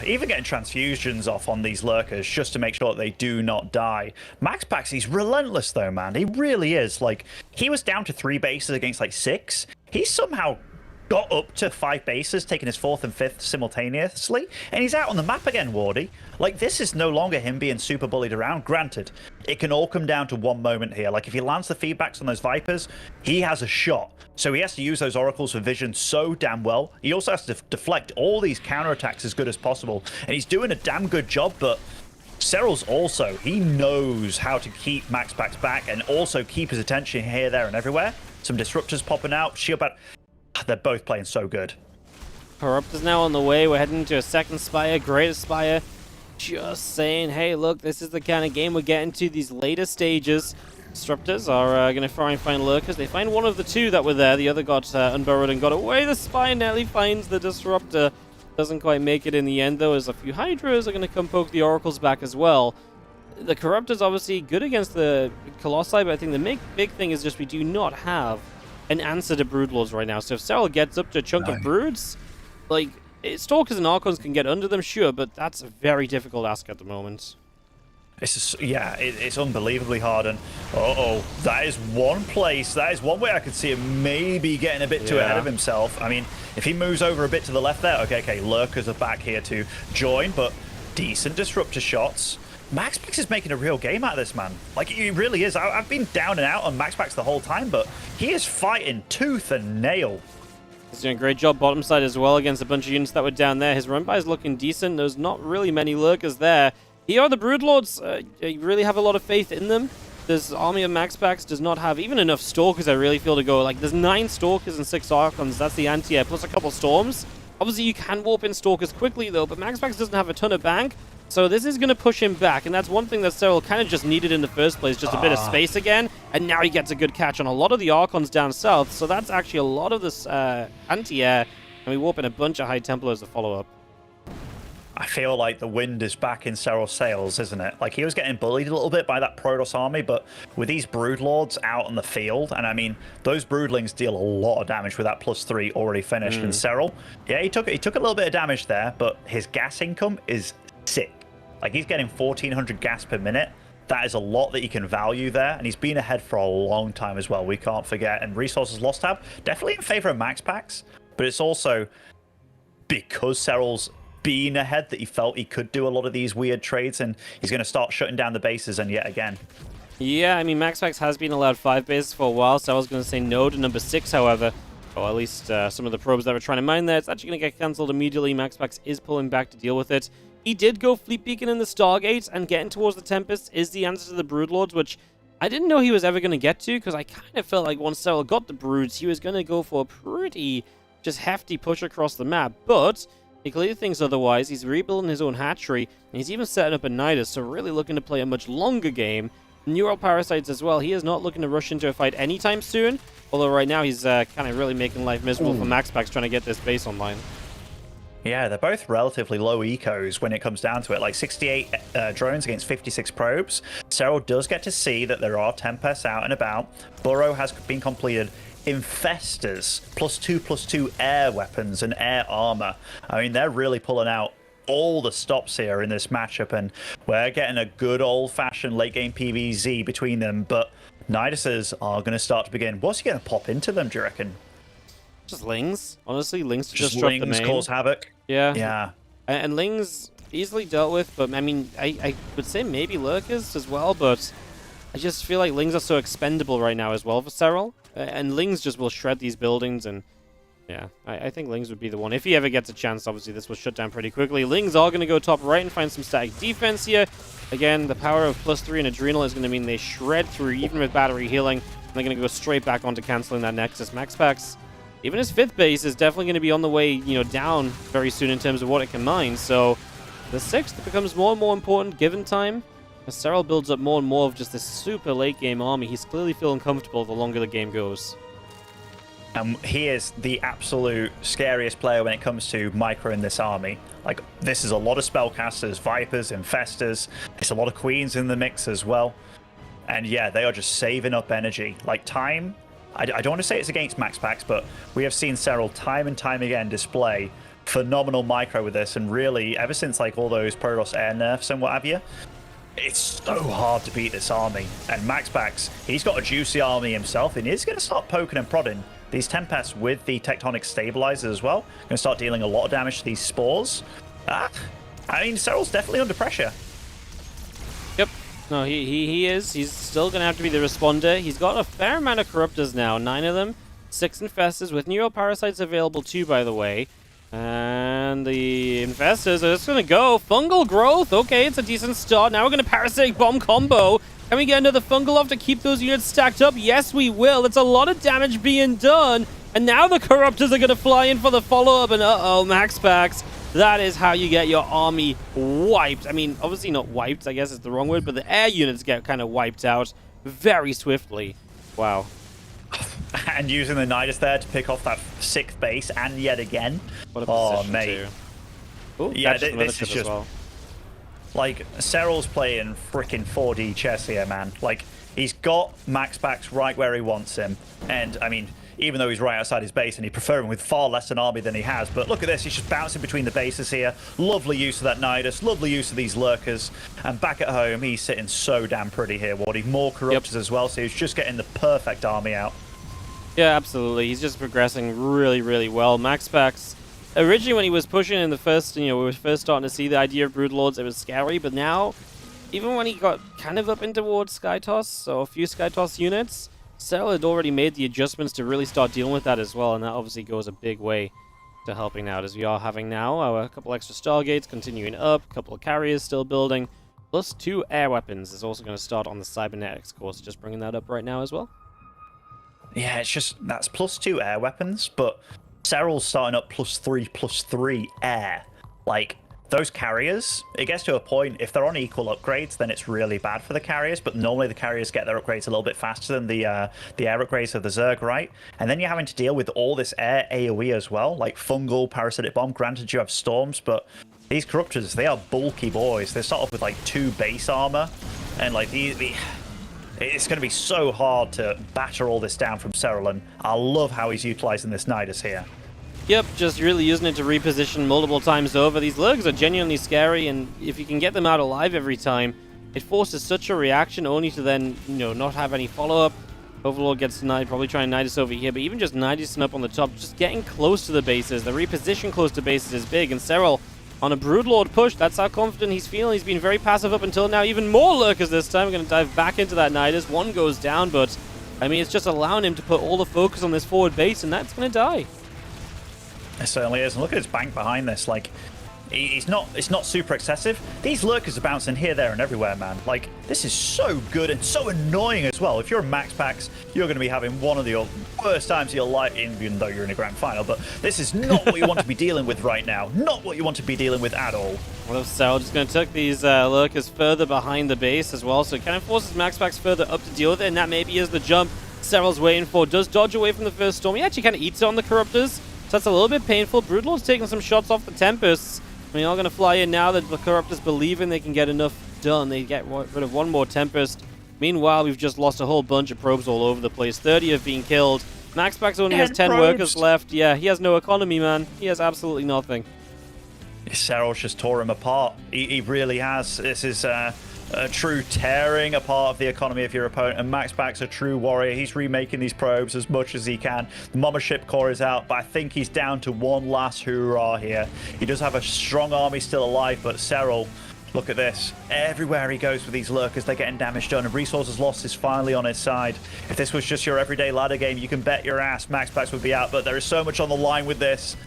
even getting transfusions off on these lurkers just to make sure that they do not die. MaxPax, he's relentless though, man. He really is. Like, he was down to 3 bases against like 6. He somehow got up to 5 bases, taking his 4th and 5th simultaneously, and he's out on the map again, Wardy. Like, this is no longer him being super bullied around. Granted, it can all come down to one moment here. Like, if he lands the feedbacks on those Vipers, he has a shot. So he has to use those Oracles for vision so damn well. He also has to deflect all these counterattacks as good as possible, and he's doing a damn good job, but Serral's also, he knows how to keep MaxPax back and also keep his attention here, there, and everywhere. Some disruptors popping out, shield back. They're both playing so good.
Corruptor's now on the way. We're heading to a 2nd Spire, Greater Spire. Just saying, hey, look, this is the kind of game we're getting to these later stages. Disruptors are going to try and find lurkers. They find one of the 2 that were there. The other got unburrowed and got away. The Spire nearly finds the Disruptor. Doesn't quite make it in the end, though, as a few Hydras are going to come poke the Oracles back as well. The Corruptor's obviously good against the Colossi, but I think the big thing is just we do not have an answer to Broodlords right now. So if Serral gets up to a chunk of Broods, like, Stalkers and Archons can get under them, sure, but that's a very difficult ask at the moment.
It's just, yeah, it's unbelievably hard, and that is one place, that is one way I could see him maybe getting a bit too ahead of himself. I mean, if he moves over a bit to the left there, okay, lurkers are back here to join, but decent disruptor shots. MaxPax is making a real game out of this, man. Like, he really is. I've been down and out on MaxPax the whole time, but he is fighting tooth and nail.
He's doing a great job bottom side as well against a bunch of units that were down there. His run by is looking decent. There's not really many lurkers there. Here are the Broodlords. I really have a lot of faith in them. This army of MaxPax does not have even enough Stalkers, I really feel, to go. Like, there's 9 Stalkers and 6 Archons. That's the anti-air, plus a couple Storms. Obviously, you can warp in Stalkers quickly, though, but MaxPax doesn't have a ton of bank. So this is going to push him back, and that's one thing that Serral kind of just needed in the first place, just a bit of space again, and now he gets a good catch on a lot of the Archons down south, so that's actually a lot of this anti-air, and we warp in a bunch of High Templars to follow up.
I feel like the wind is back in Serral's sails, isn't it? Like, he was getting bullied a little bit by that Protoss army, but with these Broodlords out on the field, and I mean, those Broodlings deal a lot of damage with that +3 already finished, and Serral, yeah, he took a little bit of damage there, but his gas income is sick. Like, he's getting 1,400 gas per minute. That is a lot that you can value there, and he's been ahead for a long time as well, we can't forget. And resources lost tab, definitely in favor of MaxPax, but it's also because Serral's been ahead that he felt he could do a lot of these weird trades, and he's going to start shutting down the bases, and yet again.
Yeah, I mean, MaxPax has been allowed 5 bases for a while, so I was going to say no to number 6, however. Or at least some of the probes that were trying to mine there. It's actually going to get cancelled immediately. MaxPax is pulling back to deal with it. He did go Fleet Beacon in the Stargate, and getting towards the Tempest is the answer to the Broodlords, which I didn't know he was ever going to get to, because I kind of felt like once Serral got the Broods, he was going to go for a pretty just hefty push across the map. But he clearly thinks otherwise. He's rebuilding his own hatchery, and he's even setting up a Nidus, so really looking to play a much longer game. Neural Parasites as well. He is not looking to rush into a fight anytime soon, although right now he's kind of really making life miserable for MaxPax trying to get this base online.
Yeah, they're both relatively low ecos when it comes down to it, like 68 drones against 56 probes. Serral does get to see that there are Tempests out and about. Burrow has been completed. Infestors, +2/+2 air weapons and air armor. I mean, they're really pulling out all the stops here in this matchup, and we're getting a good old-fashioned late-game PvZ between them, but Niduses are going to start to begin. What's he going to pop into them, do you reckon?
Just Lings. Honestly, Lings
Just
drop the
Lings
main.
cause havoc?
Yeah.
Yeah.
And Lings easily dealt with, but I mean, I would say maybe Lurkers as well, but I just feel like Lings are so expendable right now as well for Serral. And Lings just will shred these buildings, and yeah, I think Lings would be the one. If he ever gets a chance, obviously this will shut down pretty quickly. Lings are going to go top right and find some static defense here. Again, the power of +3 and Adrenal is going to mean they shred through, even with battery healing. And they're going to go straight back onto canceling that Nexus. MaxPax, even his 5th base, is definitely going to be on the way, down very soon in terms of what it can mine. So the 6th becomes more and more important given time. As Serral builds up more and more of just this super late game army, he's clearly feeling comfortable the longer the game goes.
He is the absolute scariest player when it comes to micro in this army. Like, this is a lot of spellcasters, Vipers, Infestors. It's a lot of Queens in the mix as well. And yeah, they are just saving up energy. Like, time, I don't want to say it's against MaxPax, but we have seen Serral time and time again display phenomenal micro with this. And really, ever since like all those Protoss air nerfs and what have you, it's so hard to beat this army. And MaxPax, he's got a juicy army himself, and he's going to start poking and prodding these Tempests with the Tectonic Stabilizers as well. Going to start dealing a lot of damage to these spores. I mean, Serral's definitely under pressure.
Yep. No, he is. He's still going to have to be the responder. He's got a fair amount of Corruptors now. 9 of them. 6 Infestors, with Neural Parasites available too, by the way. And the Infestors are just going to go. Fungal Growth. Okay, it's a decent start. Now we're going to Parasitic Bomb combo. Can we get another Fungal off to keep those units stacked up? Yes, we will. It's a lot of damage being done. And now the Corruptors are going to fly in for the follow-up. And uh-oh, MaxPax. That is how you get your army wiped. I mean, obviously not wiped, I guess is the wrong word, but the air units get kind of wiped out very swiftly. Wow.
And using the Nidus there to pick off that 6th base, and yet again.
What a position,
mate.
Too. Ooh,
Yeah, this is
as
just...
well.
Like, Serral's playing freaking 4D chess here, man. Like, he's got MaxPax right where he wants him. And, I mean, even though he's right outside his base, and he'd prefer him with far less an army than he has. But look at this, he's just bouncing between the bases here. Lovely use of that Nidus, lovely use of these Lurkers. And back at home, he's sitting so damn pretty here, Wardy. More Corruptors as well, so he's just getting the perfect army out.
Yeah, absolutely. He's just progressing really, really well. MaxPax, originally when he was pushing in the first, we were first starting to see the idea of Broodlords, it was scary, but now, even when he got kind of up in towards Skytoss, so a few Skytoss units, Serral had already made the adjustments to really start dealing with that as well, and that obviously goes a big way to helping out, as we are having now a couple extra Stargates continuing up, a couple of carriers still building. +2 air weapons is also going to start on the cybernetics course. Just bringing that up right now as well.
Yeah, it's just that's +2 air weapons, but Serral's starting up +3/+3 air. Like, those carriers, it gets to a point, if they're on equal upgrades, then it's really bad for the carriers, but normally the carriers get their upgrades a little bit faster than the air upgrades of the Zerg, right? And then you're having to deal with all this air AoE as well, like fungal, parasitic bomb. Granted, you have storms, but these corruptors, they are bulky boys. They start off with like 2 base armor, and like it's going to be so hard to batter all this down from Serral, and I love how he's utilizing this Nidus here.
Yep, just really using it to reposition multiple times over. These lurks are genuinely scary, and if you can get them out alive every time, it forces such a reaction only to then, not have any follow-up. Overlord gets denied, probably trying Nidus over here, but even just Nidusing up on the top, just getting close to the bases. The reposition close to bases is big, and Serral on a Broodlord push, that's how confident he's feeling. He's been very passive up until now. Even more lurkers this time. We're going to dive back into that Nidus. One goes down, but, I mean, it's just allowing him to put all the focus on this forward base, and that's going to die.
It certainly is. And look at his bank behind this. Like, it's not super excessive. These lurkers are bouncing here, there, and everywhere, man. Like, this is so good and so annoying as well. If you're a MaxPax, you're going to be having one of the worst times of your life, even though you're in a grand final. But this is not what you want to be dealing with right now. Not what you want to be dealing with at all.
What if Serral just going to tuck these lurkers further behind the base as well? So it kind of forces MaxPax further up to deal with it, and that maybe is the jump Serral's waiting for. Does dodge away from the first storm. He actually kind of eats it on the Corruptors. So that's a little bit painful. Broodlord's taking some shots off the Tempests. I mean, all going to fly in now that the Corruptors believing they can get enough done. They get rid of one more Tempest. Meanwhile, we've just lost a whole bunch of probes all over the place. 30 have been killed. MaxPax only has 10 workers left. Yeah, he has no economy, man. He has absolutely nothing.
Serral's just tore him apart. He really has. This is a true tearing apart of the economy of your opponent, and MaxPax a true warrior. He's remaking these probes as much as he can. The Mothership core is out, but I think he's down to one last hurrah here. He does have a strong army still alive, but Serral, look at this. Everywhere he goes with these lurkers, they're getting damage done, and resources lost is finally on his side. If this was just your everyday ladder game, you can bet your ass MaxPax would be out, but there is so much on the line with this.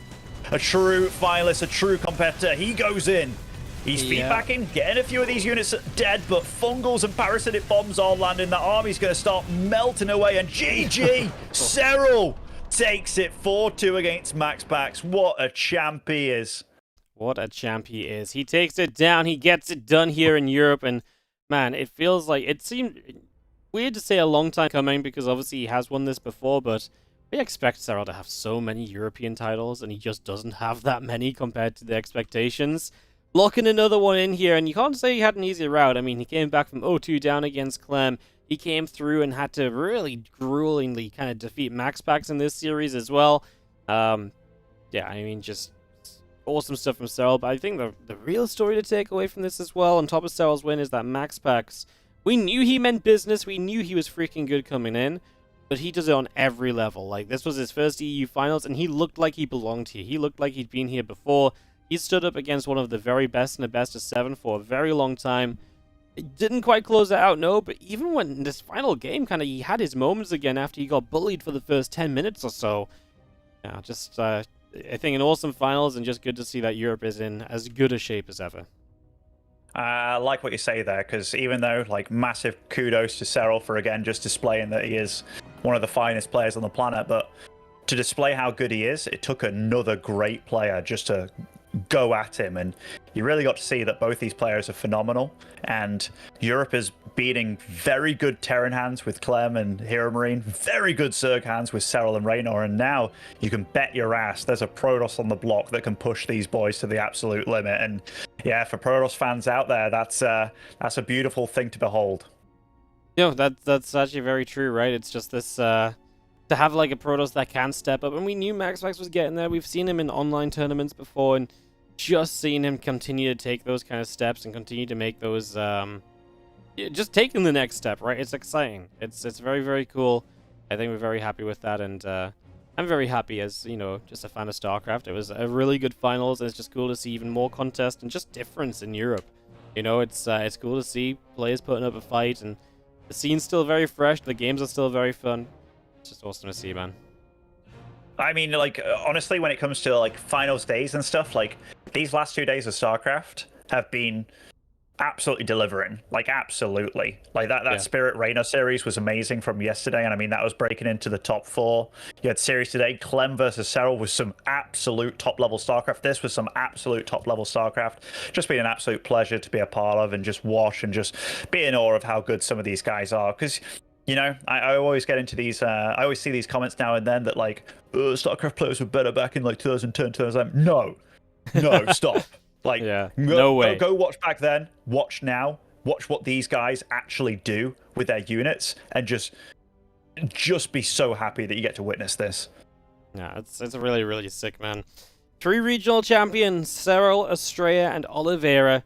A true finalist, a true competitor. He goes in. He's feedbacking, getting a few of these units dead, but fungals and parasitic bombs are landing. That army's going to start melting away, and GG! Serral takes it 4-2 against MaxPax. What a champ he is.
What a champ he is. He takes it down, he gets it done here in Europe, and man, it feels like, it seemed weird to say a long time coming, because obviously he has won this before, but we expect Serral to have so many European titles, and he just doesn't have that many compared to the expectations. Locking another one in here, and you can't say he had an easy route. I mean, he came back from 0-2 down against Clem. He came through and had to really gruelingly kind of defeat MaxPax in this series as well. Yeah, I mean, just awesome stuff from Serral. But I think the real story to take away from this as well, on top of Serral's win, is that MaxPax, we knew he meant business. We knew he was freaking good coming in, but he does it on every level. Like, this was his first EU finals, and he looked like he belonged here. He looked like he'd been here before. He stood up against one of the very best in the best of 7 for a very long time. It didn't quite close it out, no, but even when in this final game, kind of, he had his moments again after he got bullied for the first 10 minutes or so. Yeah, just, I think an awesome finals, and just good to see that Europe is in as good a shape as ever.
I like what you say there, because even though, like, massive kudos to Serral for, again, just displaying that he is one of the finest players on the planet, but to display how good he is, it took another great player just to go at him, and you really got to see that both these players are phenomenal, and Europe is beating very good Terran hands with Clem and Hero Marine, very good Zerg hands with Serral and Raynor, and now you can bet your ass there's a Protoss on the block that can push these boys to the absolute limit. And yeah, for Protoss fans out there, that's a beautiful thing to behold.
That's actually very true, right? It's just this to have like a Protoss that can step up, and we knew MaxPax was getting there. We've seen him in online tournaments before, and just seeing him continue to take those kind of steps and continue to make those, just taking the next step, right? It's exciting. It's very, very cool. I think we're very happy with that, and I'm very happy as, just a fan of StarCraft. It was a really good finals, and it's just cool to see even more contest and just difference in Europe. It's cool to see players putting up a fight, and the scene's still very fresh. The games are still very fun. It's just awesome to see, man.
I mean, like, honestly, when it comes to, like, finals days and stuff, like, these last 2 days of StarCraft have been, absolutely delivering. Like, absolutely. Like, that Spirit Reina series was amazing from yesterday, and I mean, that was breaking into the top 4. You had series today, Clem versus Serral, was some absolute top-level StarCraft. This was some absolute top-level StarCraft. Just been an absolute pleasure to be a part of and just watch and just be in awe of how good some of these guys are. Because, you know, I always get into these, I always see these comments now and then that, like, StarCraft players were better back in, like, 2010, 2011. No, stop. Like,
no way.
Go watch back then, watch now, watch what these guys actually do with their units, and just be so happy that you get to witness this.
Yeah, it's really, really sick, man. 3 regional champions, Serral, Estrella, and Oliveira.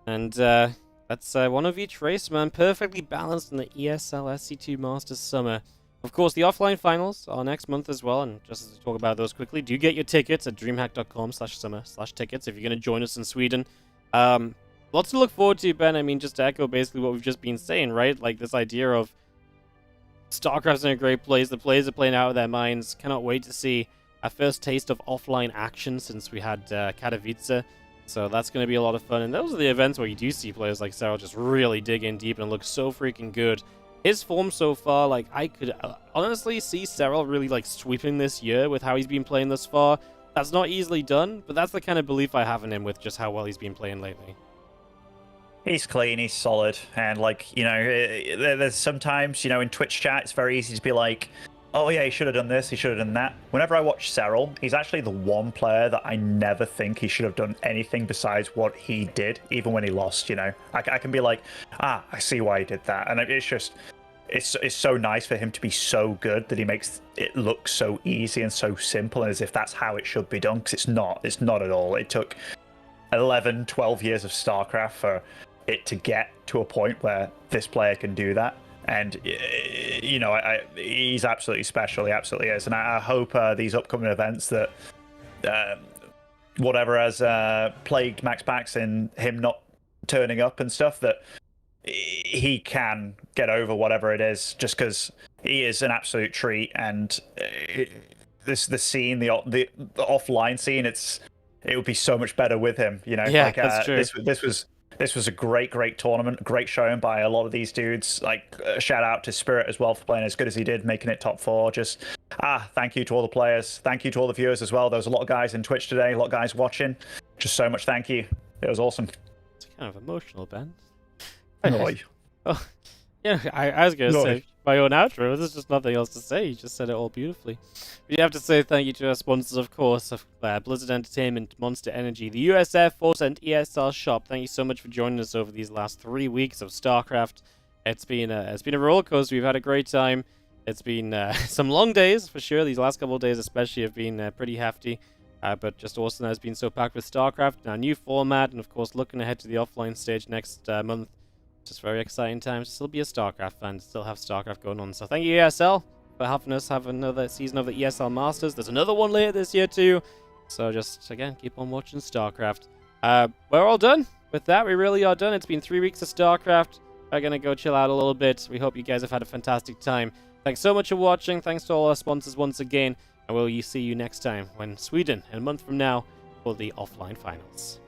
And that's one of each race, man. Perfectly balanced in the ESL SC2 Masters Summer. Of course, the offline finals are next month as well, and just as we talk about those quickly, do get your tickets at dreamhack.com/summer/tickets if you're going to join us in Sweden. Lots to look forward to, Ben. I mean, just to echo basically what we've just been saying, right? Like, this idea of StarCraft's in a great place, the players are playing out of their minds. Cannot wait to see our first taste of offline action since we had Katowice. So that's going to be a lot of fun, and those are the events where you do see players like Serral just really dig in deep and look so freaking good. His form so far, like, I could honestly see Serral really, like, sweeping this year with how he's been playing thus far. That's not easily done, but that's the kind of belief I have in him with just how well he's been playing lately.
He's clean, he's solid, and, like, you know, there's sometimes, you know, in Twitch chat, it's very easy to be like, oh yeah, he should have done this, he should have done that. Whenever I watch Serral, he's actually the one player that I never think he should have done anything besides what he did, even when he lost, you know. I can be like, I see why he did that. And it's just, it's so nice for him to be so good that he makes it look so easy and so simple, and as if that's how it should be done, because it's not at all. It took 11, 12 years of StarCraft for it to get to a point where this player can do that. And, you know, he's absolutely special. He absolutely is. And I hope these upcoming events that whatever has plagued MaxPax in him not turning up and stuff, that he can get over whatever it is, just because he is an absolute treat. And the scene, the offline scene, it would be so much better with him. You know,
yeah,
like,
that's true.
This was a great tournament, great showing by a lot of these dudes. Like, shout out to Spirit as well for playing as good as he did, making it top 4. Just, thank you to all the players. Thank you to all the viewers as well. There was a lot of guys in Twitch today, a lot of guys watching. Just so much thank you. It was awesome.
It's kind of emotional, Ben.
Oh,
yeah, I was going to say my own outro. There's just nothing else to say. You just said it all beautifully. We have to say thank you to our sponsors, of course, Blizzard Entertainment, Monster Energy, the US Air Force, and ESL Shop. Thank you so much for joining us over these last 3 weeks of StarCraft. It's been a roller coaster. We've had a great time. It's been some long days for sure. These last couple of days, especially, have been pretty hefty. But just awesome that it's been so packed with StarCraft and our new format, and of course, looking ahead to the offline stage next month. Just very exciting times to still be a StarCraft fan, to still have StarCraft going on. So thank you, ESL, for helping us have another season of the ESL Masters. There's another one later this year too. So just, again, keep on watching StarCraft. We're all done with that. We really are done. It's been 3 weeks of StarCraft. We're going to go chill out a little bit. We hope you guys have had a fantastic time. Thanks so much for watching. Thanks to all our sponsors once again. And we'll see you next time when Sweden, in a month from now, for the offline finals.